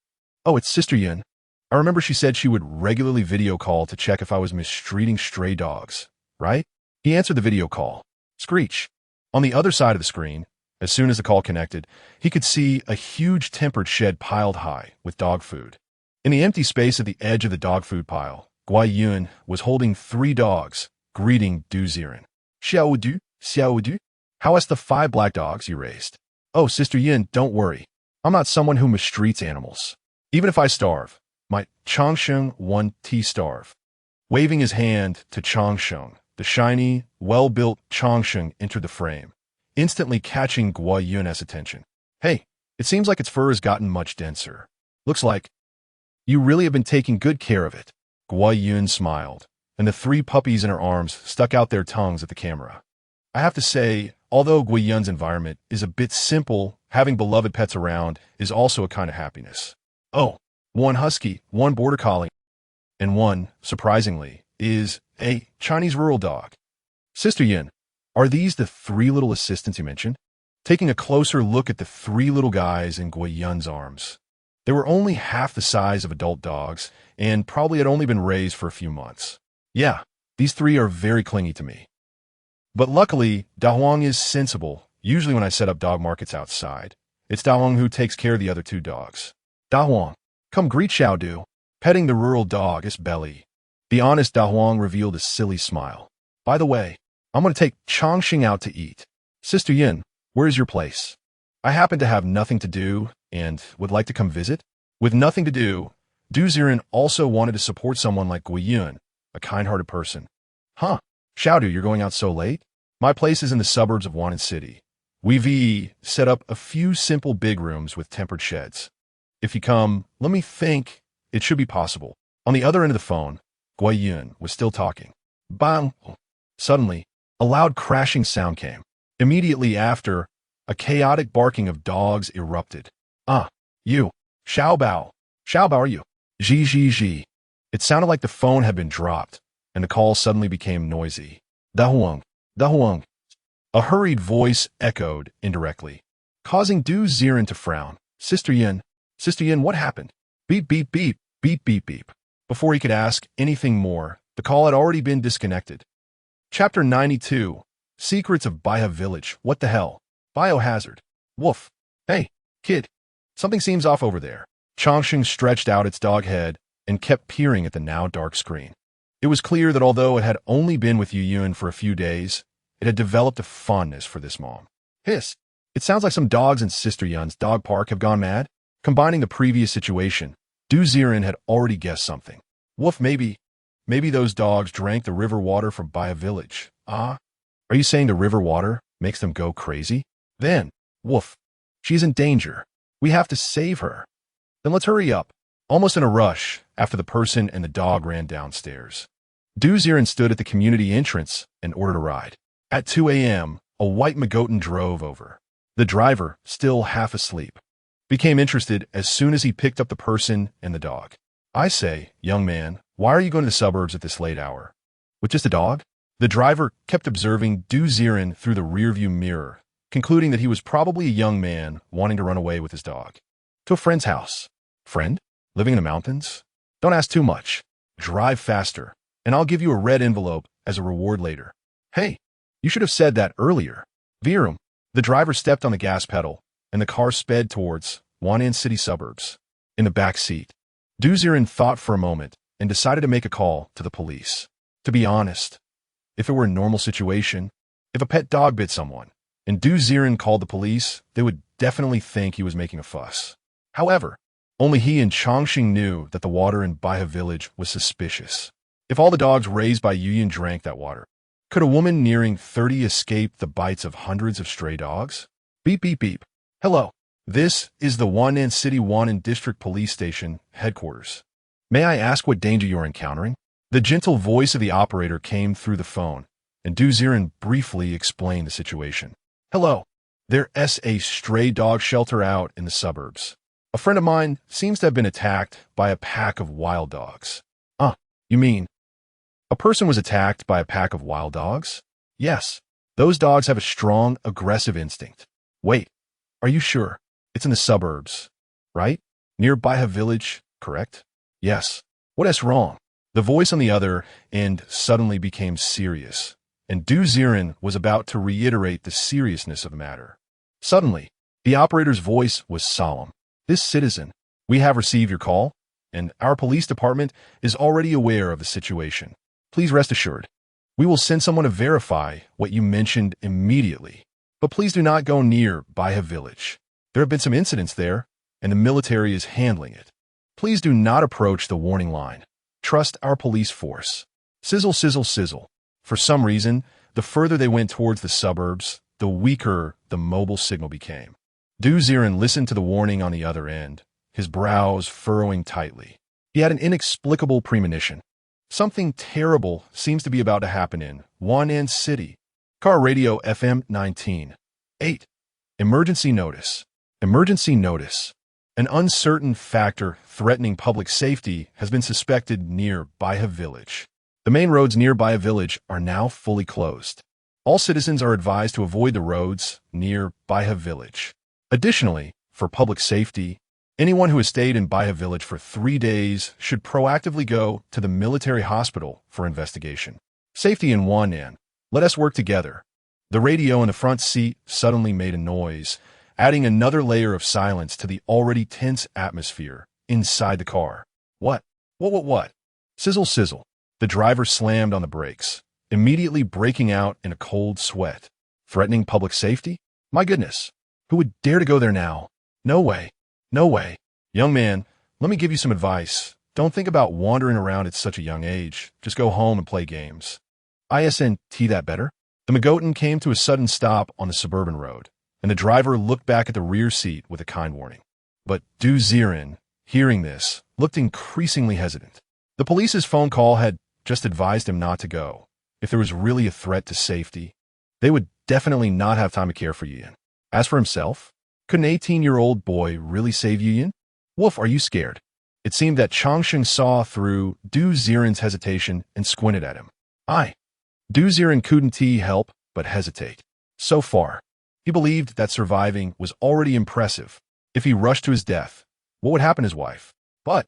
Oh, it's Sister Yun. I remember she said she would regularly video call to check if I was mistreating stray dogs, right? He answered the video call. Screech. On the other side of the screen, as soon as the call connected, he could see a huge tempered shed piled high with dog food. In the empty space at the edge of the dog food pile, Wei Yun was holding 3 dogs, greeting Ziren. Xiao Du? How is the 5 black dogs you raised? Oh, Sister Yin, don't worry. I'm not someone who mistreats animals. Even if I starve, my Changsheng won't starve. Waving his hand to Changsheng, the shiny, well-built Changsheng entered the frame, instantly catching Wei Yun's attention. Hey, it seems like its fur has gotten much denser. Looks like you really have been taking good care of it. Wei Yun smiled, and the 3 puppies in her arms stuck out their tongues at the camera. I have to say, although Wei Yun's environment is a bit simple, having beloved pets around is also a kind of happiness. Oh, 1 husky, 1 border collie, and 1, surprisingly, is a Chinese rural dog. Sister Yin, are these the 3 little assistants you mentioned? taking a closer look at the three little guys in Guiyun's arms. They were only half the size of adult dogs and probably had only been raised for a few months. Yeah, these three are very clingy to me. But luckily, Dahuang is sensible. Usually when I set up dog markets outside, it's Dahuang who takes care of the other two dogs. Dahuang, come greet Xiaodu, petting the rural dog his belly. The honest Dahuang revealed a silly smile. By the way, I'm going to take Chongqing out to eat. Sister Yin, where is your place? I happen to have nothing to do and would like to come visit. With nothing to do, Du Ziren also wanted to support someone like Guiyun, a kind-hearted person. Huh, Xiaodu, you're going out so late? My place is in the suburbs of Wan'an City. We've set up a few simple big rooms with tempered sheds. If you come, let me think, it should be possible. On the other end of the phone, Guiyun was still talking. Bang! Suddenly, a loud crashing sound came. Immediately after, a chaotic barking of dogs erupted. You. Xiaobao. Xiaobao, are you? Zhi. It sounded like the phone had been dropped, and the call suddenly became noisy. Dahuang. A hurried voice echoed indirectly, causing Du Ziren to frown. Sister Yin, what happened? Beep. Before he could ask anything more, the call had already been disconnected. Chapter 92. Secrets of Baihe Village. What the hell? Biohazard. Woof. Hey, kid. Something seems off over there. Chongqing stretched out its dog head and kept peering at the now dark screen. It was clear that although it had only been with Yuyun for a few days, it had developed a fondness for this mom. Hiss. It sounds like some dogs in Sister Yun's dog park have gone mad. Combining the previous situation, Du Ziren had already guessed something. Woof, maybe those dogs drank the river water from Baihe Village. Are you saying the river water makes them go crazy? Then, woof, she's in danger. We have to save her. Then let's hurry up. Almost in a rush, after the person and the dog ran downstairs. Du Ziren stood at the community entrance and ordered a ride. At 2 a.m., a white Magotan drove over. The driver, still half asleep, became interested as soon as he picked up the person and the dog. I say, young man, why are you going to the suburbs at this late hour? With just a dog? The driver kept observing Du Ziren through the rearview mirror, concluding that he was probably a young man wanting to run away with his dog. To a friend's house. Friend? Living in the mountains? Don't ask too much. Drive faster, and I'll give you a red envelope as a reward later. Hey, you should have said that earlier. Virum. The driver stepped on the gas pedal, and the car sped towards Wan'an City suburbs. In the back seat, Du Ziren thought for a moment and decided to make a call to the police. To be honest, if it were a normal situation, if a pet dog bit someone, and Du Ziren called the police, they would definitely think he was making a fuss. However, only he and Chongqing knew that the water in Baihe Village was suspicious. If all the dogs raised by Yuyun drank that water, could a woman nearing 30 escape the bites of hundreds of stray dogs? Beep. Hello. This is the Wan'an City Wan'an District Police Station headquarters. May I ask what danger you're encountering? The gentle voice of the operator came through the phone, and Du Ziren briefly explained the situation. Hello. There's a stray dog shelter out in the suburbs. A friend of mine seems to have been attacked by a pack of wild dogs. You mean a person was attacked by a pack of wild dogs? Yes. Those dogs have a strong, aggressive instinct. Wait, are you sure? It's in the suburbs, right? Near Baihe Village, correct? Yes. What is wrong? The voice on the other end suddenly became serious, and Du Ziren was about to reiterate the seriousness of the matter. Suddenly, the operator's voice was solemn. This citizen, we have received your call, and our police department is already aware of the situation. Please rest assured, we will send someone to verify what you mentioned immediately. But please do not go near Baihe Village. There have been some incidents there, and the military is handling it. Please do not approach the warning line. Trust our police force. Sizzle. For some reason, the further they went towards the suburbs, the weaker the mobile signal became. Du Ziren listened to the warning on the other end, his brows furrowing tightly. He had an inexplicable premonition. Something terrible seems to be about to happen in Wan'an City. Car radio FM 19. 8. Emergency notice. An uncertain factor threatening public safety has been suspected near Baihe Village. The main roads near Baihe Village are now fully closed. All citizens are advised to avoid the roads near Baihe village. Additionally, for public safety, anyone who has stayed in Baihe village for 3 days should proactively go to the military hospital for investigation. Safety in one and let us work together. The radio in the front seat suddenly made a noise, adding another layer of silence to the already tense atmosphere inside the car. What? What? Sizzle, sizzle. The driver slammed on the brakes, immediately breaking out in a cold sweat. Threatening public safety? My goodness. Who would dare to go there now? No way. No way. Young man, let me give you some advice. Don't think about wandering around at such a young age. Just go home and play games. Isn't that better? The Magotan came to a sudden stop on the suburban road, and the driver looked back at the rear seat with a kind warning. But Du Ziren, hearing this, looked increasingly hesitant. The police's phone call had just advised him not to go. If there was really a threat to safety, they would definitely not have time to care for Yin. As for himself, could an 18-year-old boy really save Yin? Wolf, are you scared? It seemed that Changsheng saw through Du Ziren's hesitation and squinted at him. Du Ziren couldn't help but hesitate. So far, he believed that surviving was already impressive. If he rushed to his death, what would happen to his wife? But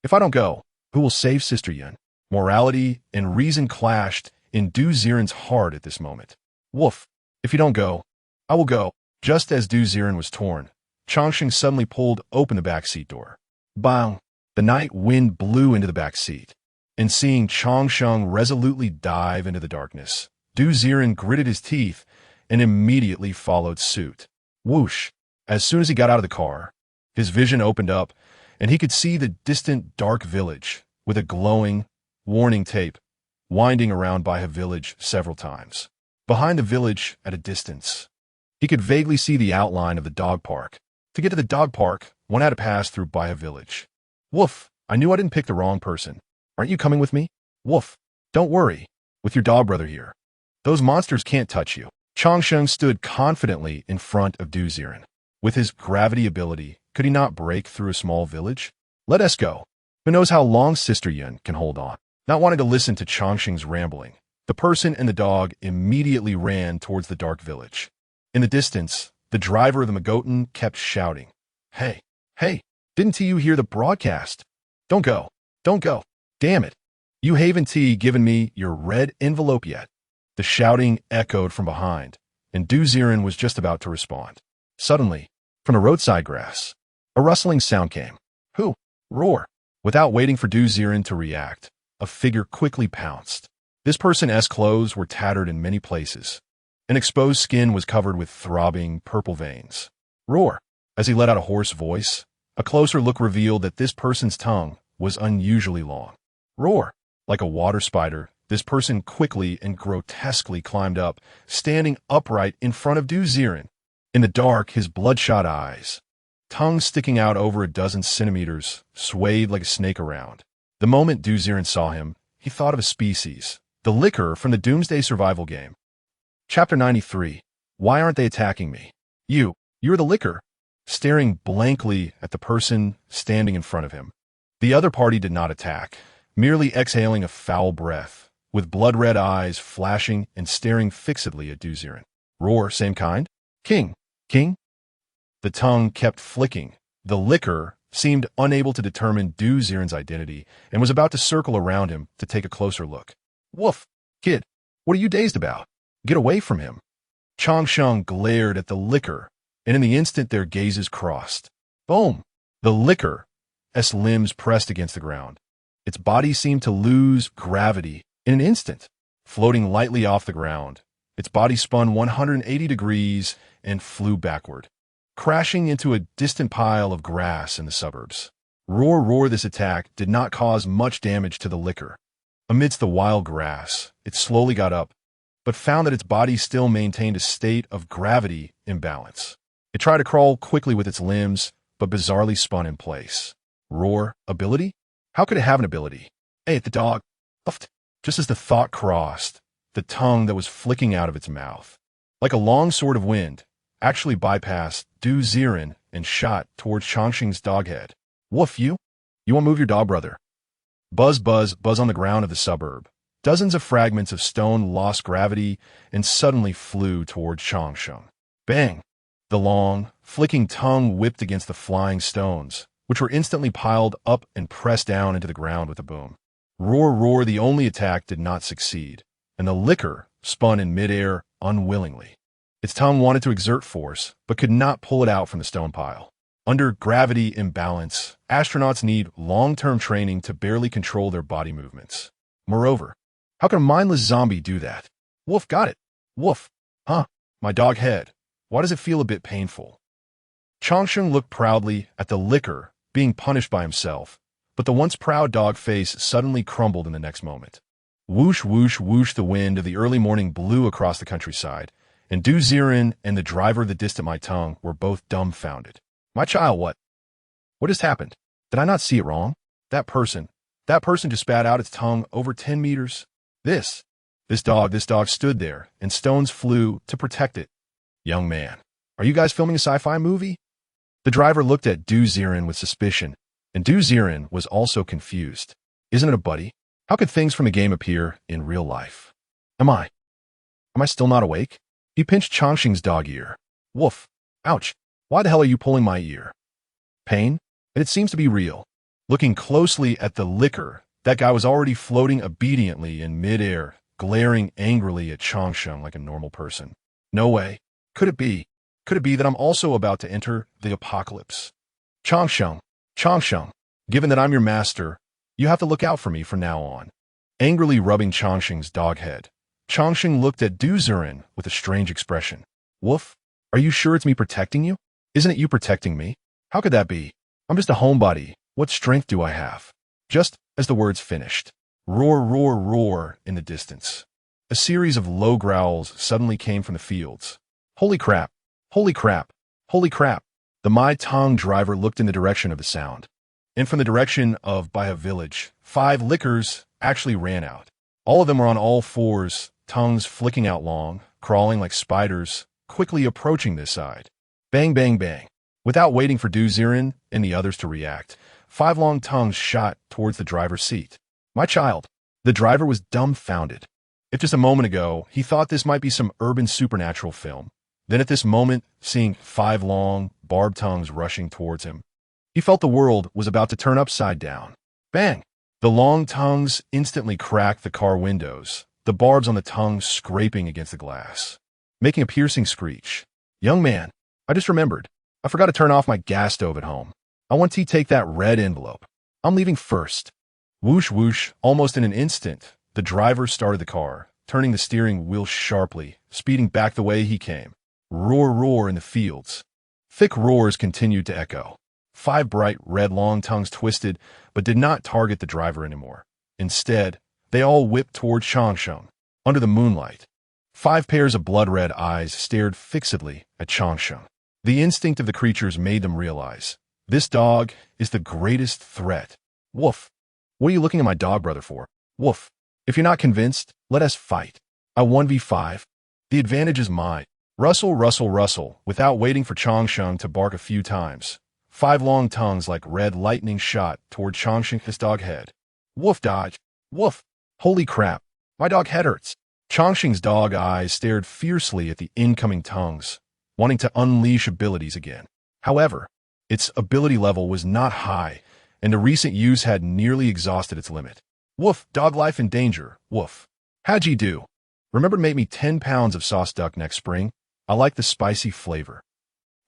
if I don't go, who will save Sister Yin? Morality and reason clashed in Du Ziren's heart at this moment. Wolf, if you don't go, I will go. Just as Du Ziren was torn, Changsheng suddenly pulled open the back seat door. Bang! The night wind blew into the back seat. And seeing Changsheng resolutely dive into the darkness, Du Ziren gritted his teeth and immediately followed suit. Whoosh! As soon as he got out of the car, his vision opened up, and he could see the distant dark village with a glowing, warning tape winding around Baihe village several times. Behind the village, at a distance, he could vaguely see the outline of the dog park. To get to the dog park, one had to pass through Baihe village. Woof! I knew I didn't pick the wrong person. Aren't you coming with me? Woof! Don't worry, with your dog brother here. Those monsters can't touch you. Changsheng stood confidently in front of Du Ziren. With his gravity ability, could he not break through a small village? Let us go. Who knows how long Sister Yin can hold on? Not wanting to listen to Changsheng's rambling, the person and the dog immediately ran towards the dark village. In the distance, the driver of the Magotan kept shouting, Hey, didn't you hear the broadcast? Don't go. Damn it. You haven't given me your red envelope yet. The shouting echoed from behind, and Du Ziren was just about to respond. Suddenly, from the roadside grass, a rustling sound came. Who? Roar. Without waiting for Du Ziren to react, a figure quickly pounced. This person's clothes were tattered in many places. An exposed skin was covered with throbbing purple veins. Roar. As he let out a hoarse voice, a closer look revealed that this person's tongue was unusually long. Roar. Like a water spider, this person quickly and grotesquely climbed up, standing upright in front of Du Ziren. In the dark, his bloodshot eyes, tongue sticking out over a dozen centimeters, swayed like a snake around. The moment Du Ziren saw him, he thought of a species, the licker from the Doomsday Survival game. Chapter 93. Why aren't they attacking me? You're the licker. Staring blankly at the person standing in front of him. The other party did not attack, merely exhaling a foul breath, with blood-red eyes flashing and staring fixedly at Du Ziren. Roar, same kind? King. The tongue kept flicking. The licker seemed unable to determine Du Ziren's identity and was about to circle around him to take a closer look. Woof! Kid, what are you dazed about? Get away from him. Changsheng glared at the licker, and in the instant their gazes crossed. Boom! The licker's limbs pressed against the ground. Its body seemed to lose gravity in an instant. Floating lightly off the ground, its body spun 180 degrees and flew backward, crashing into a distant pile of grass in the suburbs. Roar, this attack did not cause much damage to the licker. Amidst the wild grass, it slowly got up, but found that its body still maintained a state of gravity imbalance. It tried to crawl quickly with its limbs, but bizarrely spun in place. Roar, ability? How could it have an ability? Hey, the dog. Uffed. Just as the thought crossed, the tongue that was flicking out of its mouth, like a long sword of wind, actually bypassed Du Ziren and shot towards Changsheng's dog head. Woof, you want to move your dog brother? Buzz on the ground of the suburb. Dozens of fragments of stone lost gravity and suddenly flew towards Qiu Shengsheng. Bang! The long, flicking tongue whipped against the flying stones, which were instantly piled up and pressed down into the ground with a boom. Roar, roar, the only attack did not succeed, and the liquor spun in midair unwillingly. Its tongue wanted to exert force, but could not pull it out from the stone pile. Under gravity imbalance, astronauts need long-term training to barely control their body movements. Moreover, how can a mindless zombie do that? Woof, got it. Woof. Huh, my dog head. Why does it feel a bit painful? Changsheng looked proudly at the liquor being punished by himself, but the once proud dog face suddenly crumbled in the next moment. Whoosh, whoosh, whoosh, the wind of the early morning blew across the countryside, and Ziren and the driver of the distant tongue were both dumbfounded. My child, what? What just happened? Did I not see it wrong? That person just spat out its tongue over 10 meters. This dog stood there, and stones flew to protect it. Young man, are you guys filming a sci-fi movie? The driver looked at Ziren with suspicion, and Ziren was also confused. Isn't it a buddy? How could things from the game appear in real life? Am I still not awake? He pinched Changsheng's dog ear. Woof. Ouch. Why the hell are you pulling my ear? Pain? And it seems to be real. Looking closely at the liquor, that guy was already floating obediently in midair, glaring angrily at Changsheng like a normal person. No way. Could it be? Could it be that I'm also about to enter the apocalypse? Changsheng, given that I'm your master, you have to look out for me from now on. Angrily rubbing Changsheng's dog head, Changsheng looked at Ziren with a strange expression. Woof, are you sure it's me protecting you? Isn't it you protecting me? How could that be? I'm just a homebody. What strength do I have? Just as the words finished, roar, roar, roar in the distance. A series of low growls suddenly came from the fields. Holy crap! Holy crap! Holy crap! The My Tong driver looked in the direction of the sound. And from the direction of by a village, 5 lickers actually ran out. All of them were on all fours, tongues flicking out long, crawling like spiders, quickly approaching this side. Bang, bang, bang. Without waiting for Ziren and the others to react, 5 long tongues shot towards the driver's seat. My child. The driver was dumbfounded. If just a moment ago, he thought this might be some urban supernatural film, then at this moment, seeing 5 long, barbed tongues rushing towards him, he felt the world was about to turn upside down. Bang! The long tongues instantly cracked the car windows, the barbs on the tongue scraping against the glass, making a piercing screech. Young man, I just remembered. I forgot to turn off my gas stove at home. I want to take that red envelope. I'm leaving first. Whoosh, whoosh, almost in an instant, the driver started the car, turning the steering wheel sharply, speeding back the way he came. Roar, roar in the fields. Thick roars continued to echo. 5 bright red long tongues twisted, but did not target the driver anymore. Instead, they all whipped toward Changsheng, under the moonlight. 5 pairs of blood-red eyes stared fixedly at Changsheng. The instinct of the creatures made them realize, this dog is the greatest threat. Woof. What are you looking at my dog brother for? Woof. If you're not convinced, let us fight. I 1v5. The advantage is mine. Rustle, rustle, rustle, without waiting for Changsheng to bark a few times. 5 long tongues like red lightning shot toward Changsheng's dog head. Woof, dodge. Woof. Holy crap. My dog head hurts. Changsheng's dog eyes stared fiercely at the incoming tongues, wanting to unleash abilities again. However, its ability level was not high, and the recent use had nearly exhausted its limit. Woof, dog life in danger. Woof. How'd you do? Remember to make me 10 pounds of sauce duck next spring? I like the spicy flavor.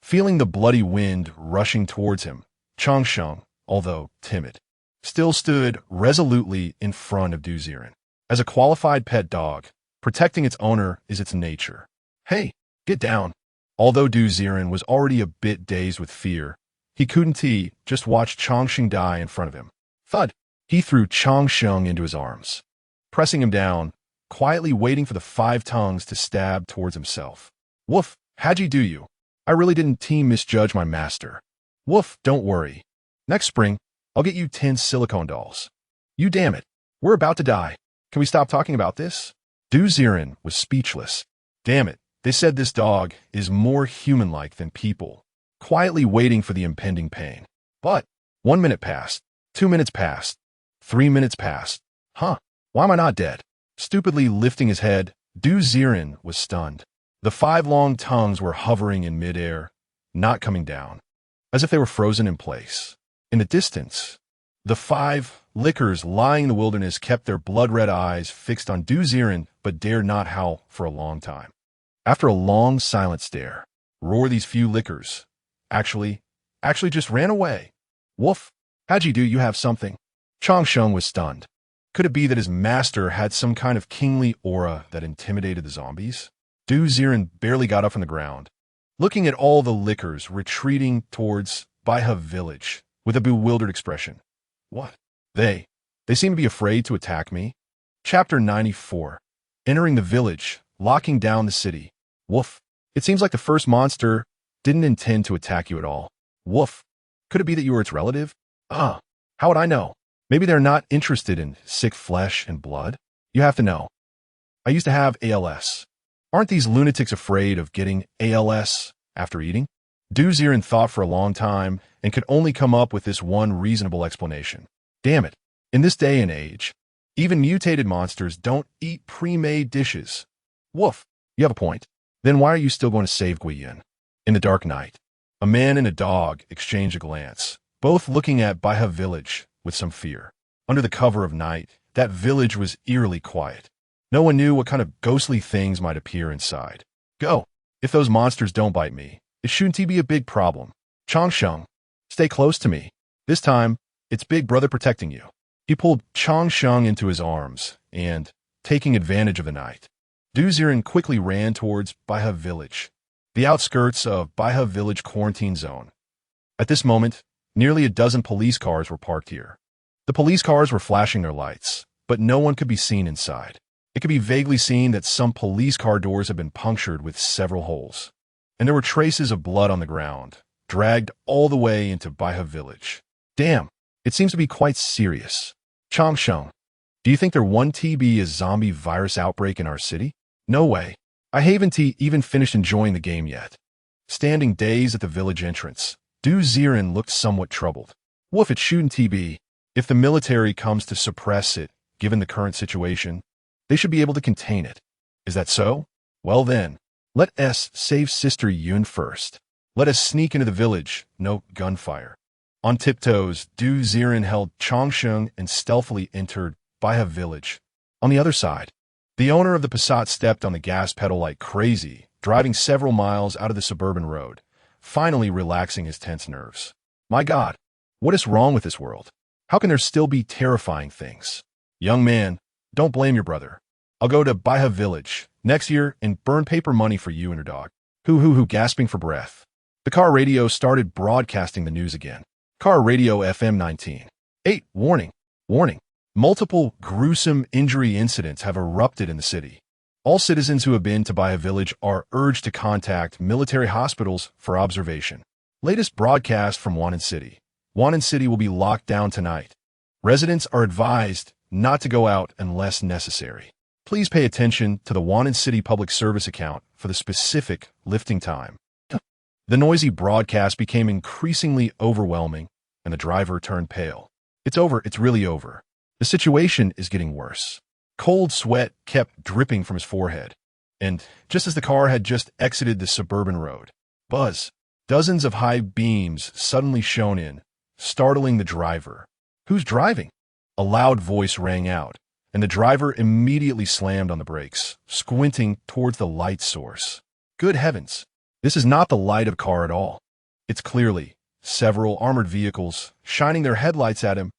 Feeling the bloody wind rushing towards him, Changsheng, although timid, still stood resolutely in front of Ziren. As a qualified pet dog, protecting its owner is its nature. Hey, get down. Although Ziren was already a bit dazed with fear, he couldn't just watch Changsheng die in front of him. Thud! He threw Changsheng into his arms, pressing him down, quietly waiting for the 5 tongues to stab towards himself. Woof, how'd you? I really didn't misjudge my master. Woof, don't worry. Next spring, I'll get you 10 silicone dolls. You damn it. We're about to die. Can we stop talking about this? Ziren was speechless. Damn it. They said this dog is more human-like than people, quietly waiting for the impending pain. But 1 minute passed, 2 minutes passed, 3 minutes passed. Huh, why am I not dead? Stupidly lifting his head, Ziren was stunned. The 5 long tongues were hovering in midair, not coming down, as if they were frozen in place. In the distance, the 5 lickers lying in the wilderness kept their blood-red eyes fixed on Ziren, but dared not howl for a long time. After a long, silent stare, roar these few lickers. Actually just ran away. Woof. How'd you have something? Shengsheng was stunned. Could it be that his master had some kind of kingly aura that intimidated the zombies? Ziren barely got up from the ground, looking at all the lickers retreating towards Baihe village with a bewildered expression. What? They seem to be afraid to attack me? Chapter 94. Entering the village, locking down the city. Woof. It seems like the first monster didn't intend to attack you at all. Woof. Could it be that you were its relative? How would I know? Maybe they're not interested in sick flesh and blood. You have to know. I used to have ALS. Aren't these lunatics afraid of getting ALS after eating? Ziren thought for a long time and could only come up with this one reasonable explanation. Damn it. In this day and age, even mutated monsters don't eat pre-made dishes. Woof. You have a point. Then why are you still going to save Guiyun? In the dark night, a man and a dog exchange a glance, both looking at Baihe village with some fear. Under the cover of night, that village was eerily quiet. No one knew what kind of ghostly things might appear inside. Go. If those monsters don't bite me, it shouldn't be a big problem. Shengsheng, stay close to me. This time, it's Big Brother protecting you. He pulled Shengsheng into his arms and, taking advantage of the night, Ziren quickly ran towards Baihe village, the outskirts of Baihe village quarantine zone. At this moment, nearly a dozen police cars were parked here. The police cars were flashing their lights, but no one could be seen inside. It could be vaguely seen that some police car doors had been punctured with several holes, and there were traces of blood on the ground, dragged all the way into Baihe village. Damn, it seems to be quite serious. Shengsheng, do you think there won't be a zombie virus outbreak in our city? No way. I haven't even finished enjoying the game yet. Standing dazed at the village entrance, Ziren looked somewhat troubled. Woof, it shouldn't be. If the military comes to suppress it, given the current situation, they should be able to contain it. Is that so? Well then, let us save Sister Yun first. Let us sneak into the village, no gunfire. On tiptoes, Ziren held Shengsheng and stealthily entered Baihe village. On the other side, the owner of the Passat stepped on the gas pedal like crazy, driving several miles out of the suburban road, finally relaxing his tense nerves. My God, what is wrong with this world? How can there still be terrifying things? Young man, don't blame your brother. I'll go to Baihe village next year and burn paper money for you and your dog. Hoo, gasping for breath. The car radio started broadcasting the news again. Car radio FM 19. 8. Warning. Multiple gruesome injury incidents have erupted in the city. All citizens who have been to Baihe village are urged to contact military hospitals for observation. Latest broadcast from Wannan City. Wannan City will be locked down tonight. Residents are advised not to go out unless necessary. Please pay attention to the Wannan City public service account for the specific lifting time. The noisy broadcast became increasingly overwhelming, and the driver turned pale. It's over. It's really over. The situation is getting worse. Cold sweat kept dripping from his forehead, and just as the car had just exited the suburban road, buzz, dozens of high beams suddenly shone in, startling the driver. Who's driving? A loud voice rang out, and the driver immediately slammed on the brakes, squinting towards the light source. Good heavens, this is not the light of a car at all. It's clearly several armored vehicles shining their headlights at him.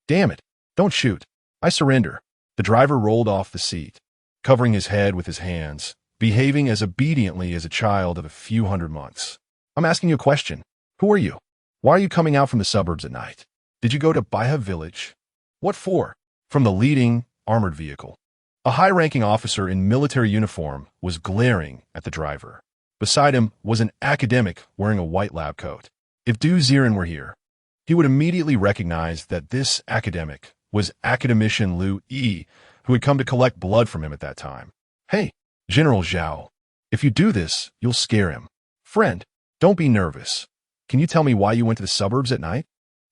Damn it, don't shoot. I surrender. The driver rolled off the seat, covering his head with his hands, behaving as obediently as a child of a few hundred months. I'm asking you a question. Who are you? Why are you coming out from the suburbs at night? Did you go to Baihe village? What for? From the leading armored vehicle. A high-ranking officer in military uniform was glaring at the driver. Beside him was an academic wearing a white lab coat. If Ziren were here, he would immediately recognize that this academic was academician Liu Yi, who had come to collect blood from him at that time. Hey, General Zhao, if you do this, you'll scare him. Friend, don't be nervous. Can you tell me why you went to the suburbs at night?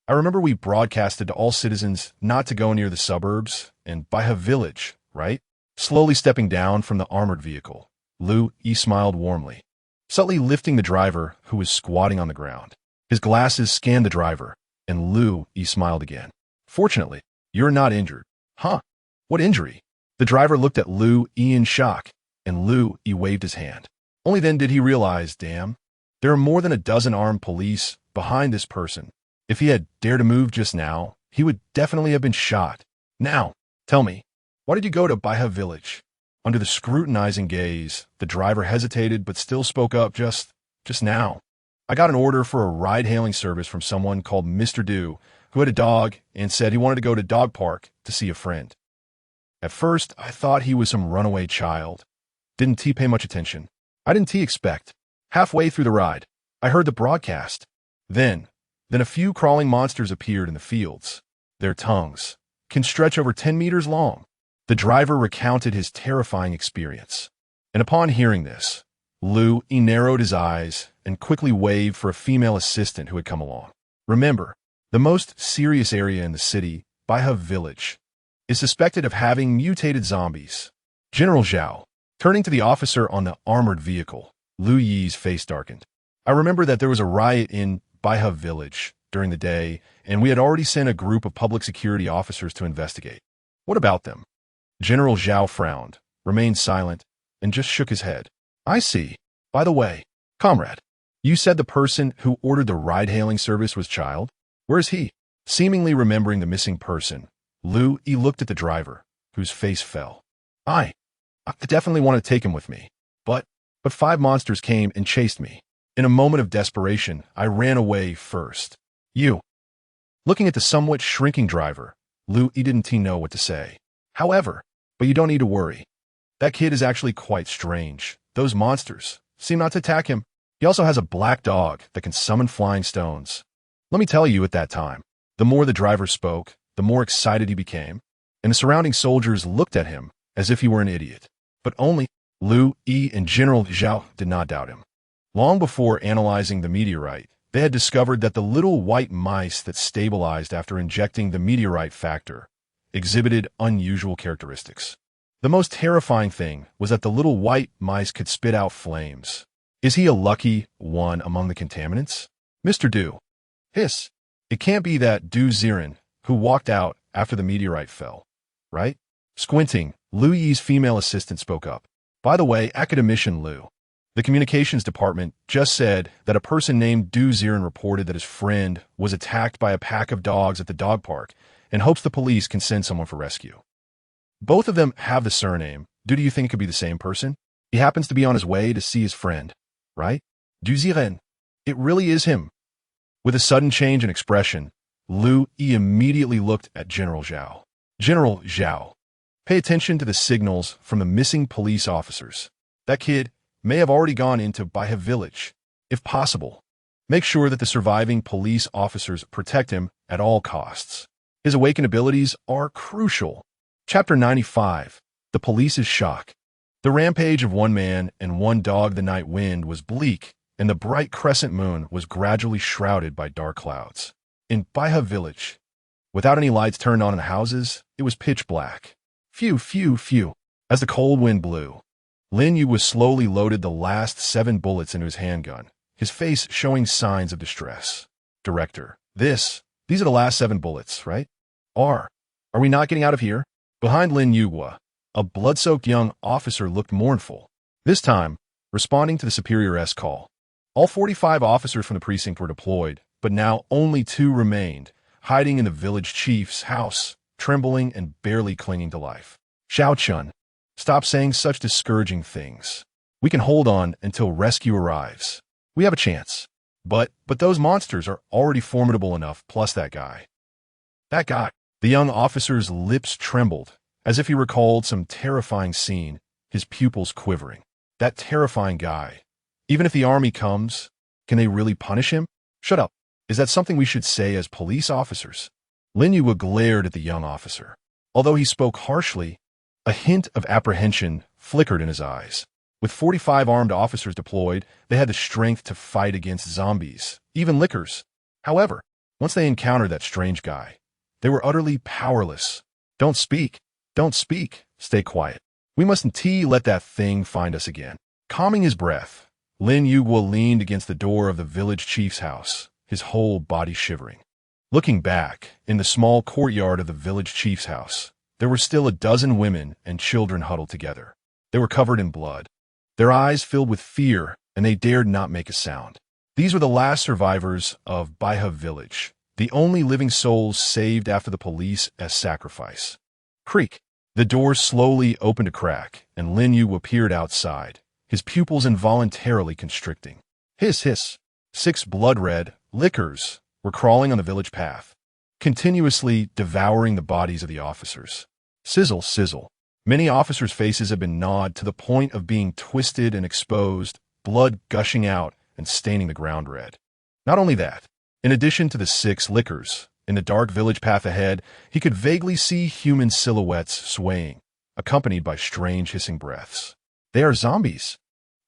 I remember we broadcasted to all citizens not to go near the suburbs and Baihe village, right? Slowly stepping down from the armored vehicle, Liu Yi smiled warmly, subtly lifting the driver who was squatting on the ground. His glasses scanned the driver, and Liu Yi smiled again. Fortunately, you're not injured. Huh? What injury? The driver looked at Liu Yi in shock, and Liu Yi waved his hand. Only then did he realize, damn, there are more than a dozen armed police behind this person. If he had dared to move just now, he would definitely have been shot. Now, tell me, why did you go to Baihe village? Under the scrutinizing gaze, the driver hesitated but still spoke up just now. I got an order for a ride-hailing service from someone called Mr. Du, who had a dog and said he wanted to go to dog park to see a friend. At first, I thought he was some runaway child. Didn't T pay much attention. I didn't T expect. Halfway through the ride, I heard the broadcast. Then a few crawling monsters appeared in the fields. Their tongues can stretch over 10 meters long. The driver recounted his terrifying experience. And upon hearing this, Liu Yi narrowed his eyes and quickly waved for a female assistant who had come along. Remember, the most serious area in the city, Baihe village, is suspected of having mutated zombies. General Zhao, turning to the officer on the armored vehicle, Liu Yi's face darkened. I remember that there was a riot in Baihe village during the day, and we had already sent a group of public security officers to investigate. What about them? General Zhao frowned, remained silent, and just shook his head. I see. By the way, comrade, you said the person who ordered the ride-hailing service was Child? Where is he? Seemingly remembering the missing person, Liu Yi looked at the driver, whose face fell. I definitely want to take him with me. But 5 monsters came and chased me. In a moment of desperation, I ran away first. You. Looking at the somewhat shrinking driver, Liu Yi didn't know what to say. However, but you don't need to worry. That kid is actually quite strange. Those monsters seem not to attack him. He also has a black dog that can summon flying stones. Let me tell you, at that time, the more the driver spoke, the more excited he became, and the surrounding soldiers looked at him as if he were an idiot. But only Liu Yi and General Zhao did not doubt him. Long before analyzing the meteorite, they had discovered that the little white mice that stabilized after injecting the meteorite factor exhibited unusual characteristics. The most terrifying thing was that the little white mice could spit out flames. Is he a lucky one among the contaminants? Mr. Du. Hiss. It can't be that Du Ziren, who walked out after the meteorite fell, right? Squinting, Liu Yi's female assistant spoke up. By the way, Academician Liu, the communications department just said that a person named Du Ziren reported that his friend was attacked by a pack of dogs at the dog park and hopes the police can send someone for rescue. Both of them have the surname. Do you think it could be the same person? He happens to be on his way to see his friend, right? Du Ziren. It really is him. With a sudden change in expression, Liu Yi immediately looked at General Zhao. General Zhao, pay attention to the signals from the missing police officers. That kid may have already gone into Baihe village. If possible, make sure that the surviving police officers protect him at all costs. His awakened abilities are crucial. Chapter 95. The Police's Shock. The rampage of one man and one dog the night wind was bleak, and the bright crescent moon was gradually shrouded by dark clouds. In Baihe village, without any lights turned on in the houses, it was pitch black. Phew, phew, phew. As the cold wind blew, Lin Yu was slowly loaded the last 7 bullets into his handgun, his face showing signs of distress. Director, these are the last 7 bullets, right? Are we not getting out of here? Behind Lin Yugua, a blood-soaked young officer looked mournful, this time responding to the superior's call. All 45 officers from the precinct were deployed, but now only 2 remained, hiding in the village chief's house, trembling and barely clinging to life. Xiao Chun, stop saying such discouraging things. We can hold on until rescue arrives. We have a chance. But those monsters are already formidable enough, plus that guy. That guy. The young officer's lips trembled, as if he recalled some terrifying scene, his pupils quivering. That terrifying guy. Even if the army comes, can they really punish him? Shut up. Is that something we should say as police officers? Lin Yu glared at the young officer. Although he spoke harshly, a hint of apprehension flickered in his eyes. With 45 armed officers deployed, they had the strength to fight against zombies, even lickers. However, once they encountered that strange guy, they were utterly powerless. Don't speak. Don't speak. Stay quiet. We mustn't let that thing find us again. Calming his breath, Lin Yuguo leaned against the door of the village chief's house, his whole body shivering. Looking back, in the small courtyard of the village chief's house, there were still a dozen women and children huddled together. They were covered in blood, their eyes filled with fear, and they dared not make a sound. These were the last survivors of Baihe village, the only living souls saved after the police as sacrifice. Creak. The door slowly opened a crack, and Lin Yu appeared outside, his pupils involuntarily constricting. Hiss, hiss. 6 blood-red lickers were crawling on the village path, continuously devouring the bodies of the officers. Sizzle, sizzle. Many officers' faces had been gnawed to the point of being twisted and exposed, blood gushing out and staining the ground red. Not only that, in addition to the 6 lickers, in the dark village path ahead, he could vaguely see human silhouettes swaying, accompanied by strange hissing breaths. They are zombies.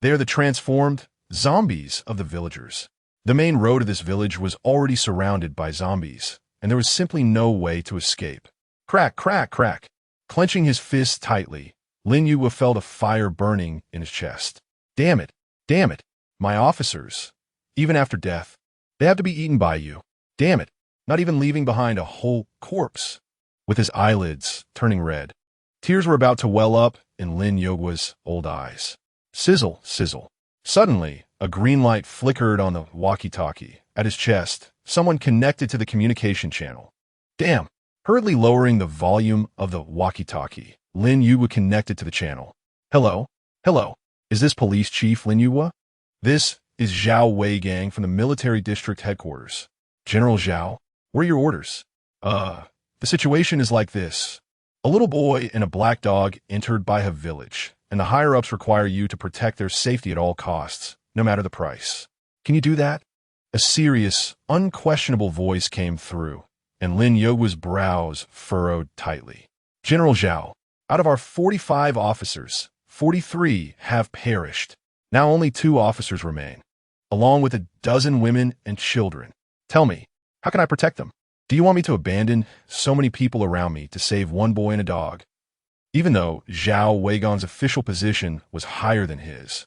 They are the transformed zombies of the villagers. The main road of this village was already surrounded by zombies, and there was simply no way to escape. Crack, crack, crack. Clenching his fists tightly, Lin Yu felt a fire burning in his chest. Damn it, damn it. My officers, even after death, they have to be eaten by you. Damn it, not even leaving behind a whole corpse. With his eyelids turning red, tears were about to well up in Lin Yu's old eyes. Sizzle, sizzle. Suddenly, a green light flickered on the walkie-talkie. At his chest, someone connected to the communication channel. Damn! Hurriedly lowering the volume of the walkie-talkie, Lin Yu connected to the channel. Hello? Hello? Is this Police Chief Lin Yu? This is Zhao Weigang from the military district headquarters. General Zhao, what are your orders? The situation is like this. A little boy and a black dog entered Baihe village, and the higher-ups require you to protect their safety at all costs, no matter the price. Can you do that? A serious, unquestionable voice came through, and Lin Yu's brows furrowed tightly. General Zhao, out of our 45 officers, 43 have perished. Now only 2 officers remain, along with a dozen women and children. Tell me, how can I protect them? Do you want me to abandon so many people around me to save one boy and a dog? Even though Zhao Weigand's official position was higher than his,